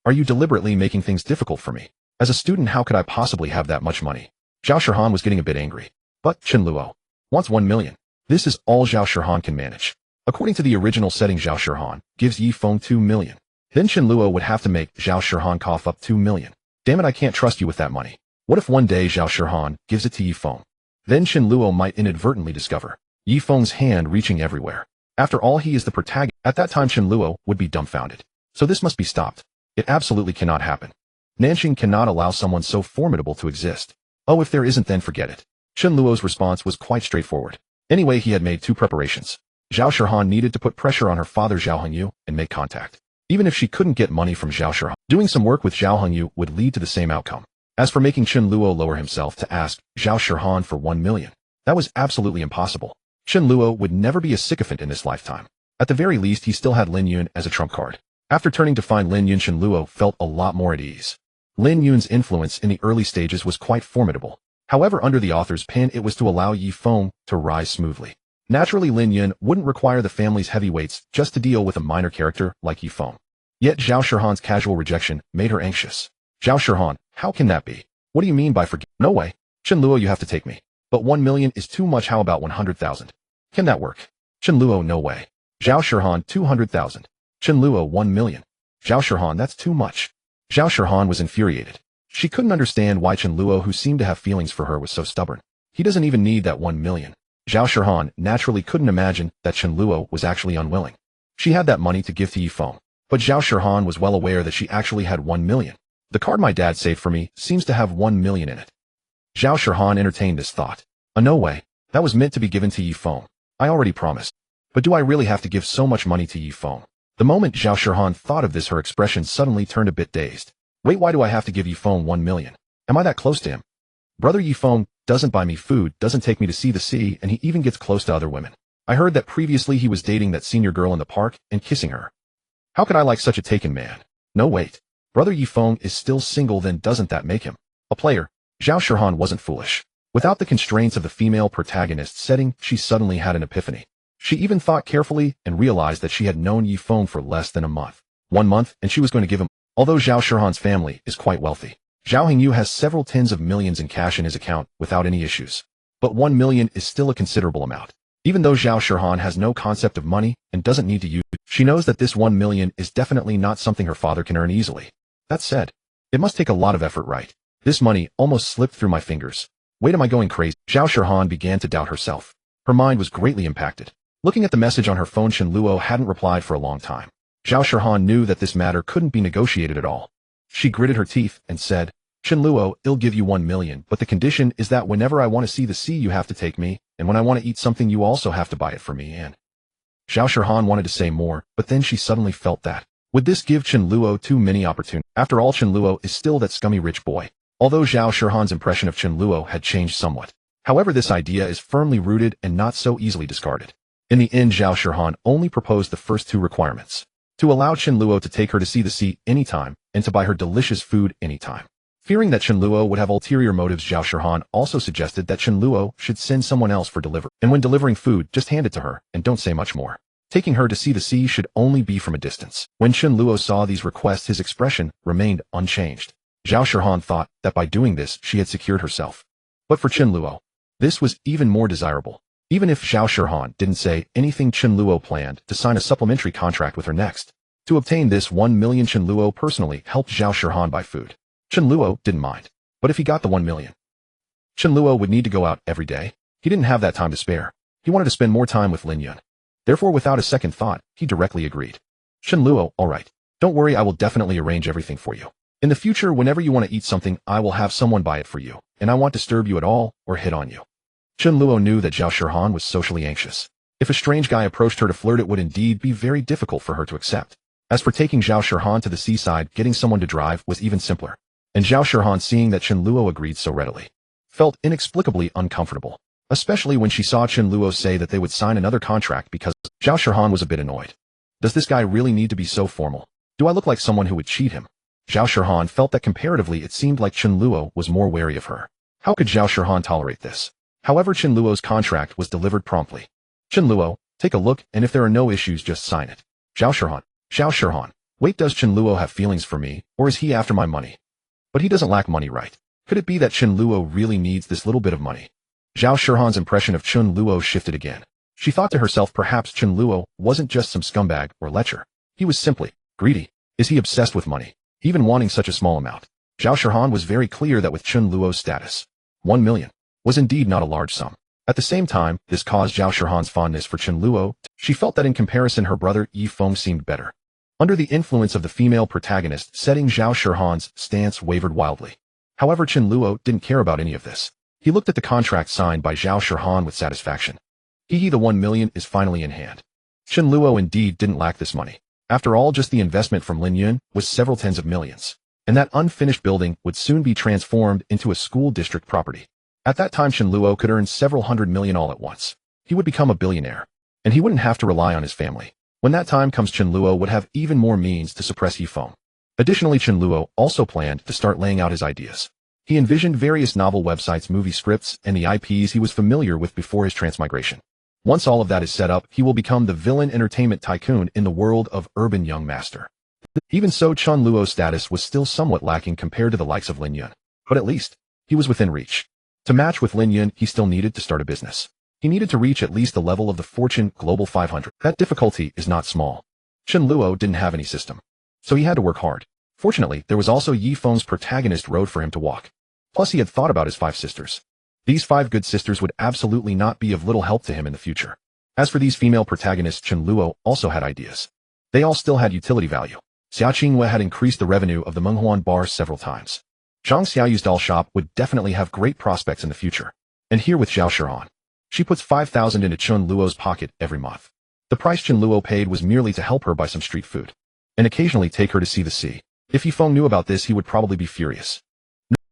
Are you deliberately making things difficult for me? As a student, how could I possibly have that much money? Zhao Shirhan was getting a bit angry. But Chen Luo wants 1 million. This is all Zhao Shirhan can manage. According to the original setting, Zhao Shirhan gives Yi Feng 2 million. Then Chen Luo would have to make Zhao Shirhan cough up 2 million. Damn it, I can't trust you with that money. What if one day Zhao Shirhan gives it to Yi Feng? Then Chen Luo might inadvertently discover Yi Feng's hand reaching everywhere. After all, he is the protagonist. At that time, Chen Luo would be dumbfounded. So this must be stopped. It absolutely cannot happen. Nan Cheng cannot allow someone so formidable to exist. Oh, if there isn't, then forget it. Chen Luo's response was quite straightforward. Anyway, he had made 2 preparations. Zhao Shirhan needed to put pressure on her father Zhao Hongyu and make contact. Even if she couldn't get money from Zhao Shirhan, doing some work with Zhao Hongyu would lead to the same outcome. As for making Chen Luo lower himself to ask Zhao Shirhan for 1 million, that was absolutely impossible. Chen Luo would never be a sycophant in this lifetime. At the very least, he still had Lin Yun as a trump card. After turning to find Lin Yun, Chen Luo felt a lot more at ease. Lin Yun's influence in the early stages was quite formidable. However, under the author's pen, it was to allow Yi Feng to rise smoothly. Naturally, Lin Yun wouldn't require the family's heavyweights just to deal with a minor character like Yi Feng. Yet Zhao Shirhan's casual rejection made her anxious. Zhao Shirhan, how can that be? What do you mean by forget? No way. Chen Luo, you have to take me. But 1 million is too much. How about 100,000? Can that work? Chen Luo, no way. Zhao Shirhan, 200,000. Chen Luo, 1 million. Zhao Shirhan, that's too much. Zhao Shirhan was infuriated. She couldn't understand why Chen Luo, who seemed to have feelings for her, was so stubborn. He doesn't even need that 1 million. Zhao Shirhan naturally couldn't imagine that Chen Luo was actually unwilling. She had that money to give to Yi Feng. But Zhao Shirhan was well aware that she actually had 1 million. The card my dad saved for me seems to have 1 million in it. Zhao Shirhan entertained this thought. No way. That was meant to be given to Yi Feng. I already promised. But do I really have to give so much money to Yi Feng? The moment Zhao Shirhan thought of this, her expression suddenly turned a bit dazed. Wait, why do I have to give Yi Feng 1 million? Am I that close to him? Brother Yi Feng doesn't buy me food, doesn't take me to see the sea, and he even gets close to other women. I heard that previously he was dating that senior girl in the park and kissing her. How could I like such a taken man? No, wait. Brother Yi Feng is still single, then doesn't that make him a player? Zhao Shirhan wasn't foolish. Without the constraints of the female protagonist setting, she suddenly had an epiphany. She even thought carefully and realized that she had known Yi Feng for less than a month. 1 month, and she was going to give him. Although Zhao Shirhan's family is quite wealthy, Zhao Hongyu has several tens of millions in cash in his account without any issues. But 1 million is still a considerable amount. Even though Zhao Shirhan has no concept of money and doesn't need to use it, she knows that this 1 million is definitely not something her father can earn easily. That said, it must take a lot of effort, right? This money almost slipped through my fingers. Wait, am I going crazy? Zhao Shirhan began to doubt herself. Her mind was greatly impacted. Looking at the message on her phone, Chen Luo hadn't replied for a long time. Zhao Shirhan knew that this matter couldn't be negotiated at all. She gritted her teeth and said, Chen Luo, I'll give you 1 million, but the condition is that whenever I want to see the sea, you have to take me, and when I want to eat something, you also have to buy it for me. And Zhao Shirhan wanted to say more, but then she suddenly felt that would this give Chen Luo too many opportunities? After all, Chen Luo is still that scummy rich boy. although Zhao Shihan's impression of Chen Luo had changed somewhat. However, this idea is firmly rooted and not so easily discarded. In the end, Zhao Shihan only proposed the first two requirements: to allow Chen Luo to take her to see the sea anytime, and to buy her delicious food anytime. Fearing that Chen Luo would have ulterior motives, Zhao Shihan also suggested that Chen Luo should send someone else for delivery, and when delivering food, just hand it to her, and don't say much more. Taking her to see the sea should only be from a distance. When Chen Luo saw these requests, his expression remained unchanged. Zhao Shihan thought that by doing this, she had secured herself. But for Chen Luo, this was even more desirable. Even if Zhao Shihan didn't say anything, Chen Luo planned to sign a supplementary contract with her next. To obtain this 1 million, Chen Luo personally helped Zhao Shihan buy food. Chen Luo didn't mind. But if he got the 1 million, Chen Luo would need to go out every day. He didn't have that time to spare. He wanted to spend more time with Lin Yun. Therefore, without a second thought, he directly agreed. Chen Luo, all right. Don't worry, I will definitely arrange everything for you. In the future, whenever you want to eat something, I will have someone buy it for you, and I won't disturb you at all or hit on you. Chen Luo knew that Zhao Shihan was socially anxious. If a strange guy approached her to flirt, it would indeed be very difficult for her to accept. As for taking Zhao Shihan to the seaside, getting someone to drive was even simpler. And Zhao Shihan, seeing that Chen Luo agreed so readily, felt inexplicably uncomfortable, especially when she saw Chen Luo say that they would sign another contract. Because Zhao Shihan was a bit annoyed. Does this guy really need to be so formal? Do I look like someone who would cheat him? Zhao Shihan felt that comparatively it seemed like Chen Luo was more wary of her. How could Zhao Shihan tolerate this? However, Chen Luo's contract was delivered promptly. Chen Luo, take a look, and if there are no issues, just sign it. Zhao Shihan, wait, does Chen Luo have feelings for me, or is he after my money? But he doesn't lack money, right? Could it be that Chen Luo really needs this little bit of money? Zhao Shihan's impression of Chen Luo shifted again. She thought to herself, perhaps Chen Luo wasn't just some scumbag or lecher. He was simply greedy. Is he obsessed with money, even wanting such a small amount? Zhao Shihan was very clear that with Chen Luo's status, 1 million was indeed not a large sum. At the same time, this caused Zhao Shihan's fondness for Chen Luo. She felt that in comparison, her brother Yi Feng seemed better. Under the influence of the female protagonist setting, Zhao Shihan's stance wavered wildly. However, Chen Luo didn't care about any of this. He looked at the contract signed by Zhao Shihan with satisfaction. The 1 million is finally in hand. Chen Luo indeed didn't lack this money. After all, just the investment from Lin Yun was several tens of millions. And that unfinished building would soon be transformed into a school district property. At that time, Chen Luo could earn several hundred million all at once. He would become a billionaire. And he wouldn't have to rely on his family. When that time comes, Chen Luo would have even more means to suppress Yi Feng. Additionally, Chen Luo also planned to start laying out his ideas. He envisioned various novel websites, movie scripts, and the IPs he was familiar with before his transmigration. Once all of that is set up, he will become the villain entertainment tycoon in the world of urban young master. Even so, Chen Luo's status was still somewhat lacking compared to the likes of Lin Yun. But at least, he was within reach. To match with Lin Yun, he still needed to start a business. He needed to reach at least the level of the Fortune Global 500. That difficulty is not small. Chen Luo didn't have any system, so he had to work hard. Fortunately, there was also Yi Feng's protagonist road for him to walk. Plus, he had thought about his 5 sisters. These 5 good sisters would absolutely not be of little help to him in the future. As for these female protagonists, Chen Luo also had ideas. They all still had utility value. Xia Qingyue had increased the revenue of the Menghuan bar several times. Zhang Xiaoyu's doll shop would definitely have great prospects in the future. And here with Zhao Shihan, she puts 5,000 into Chen Luo's pocket every month. The price Chen Luo paid was merely to help her buy some street food, and occasionally take her to see the sea. If Yi Feng knew about this, he would probably be furious.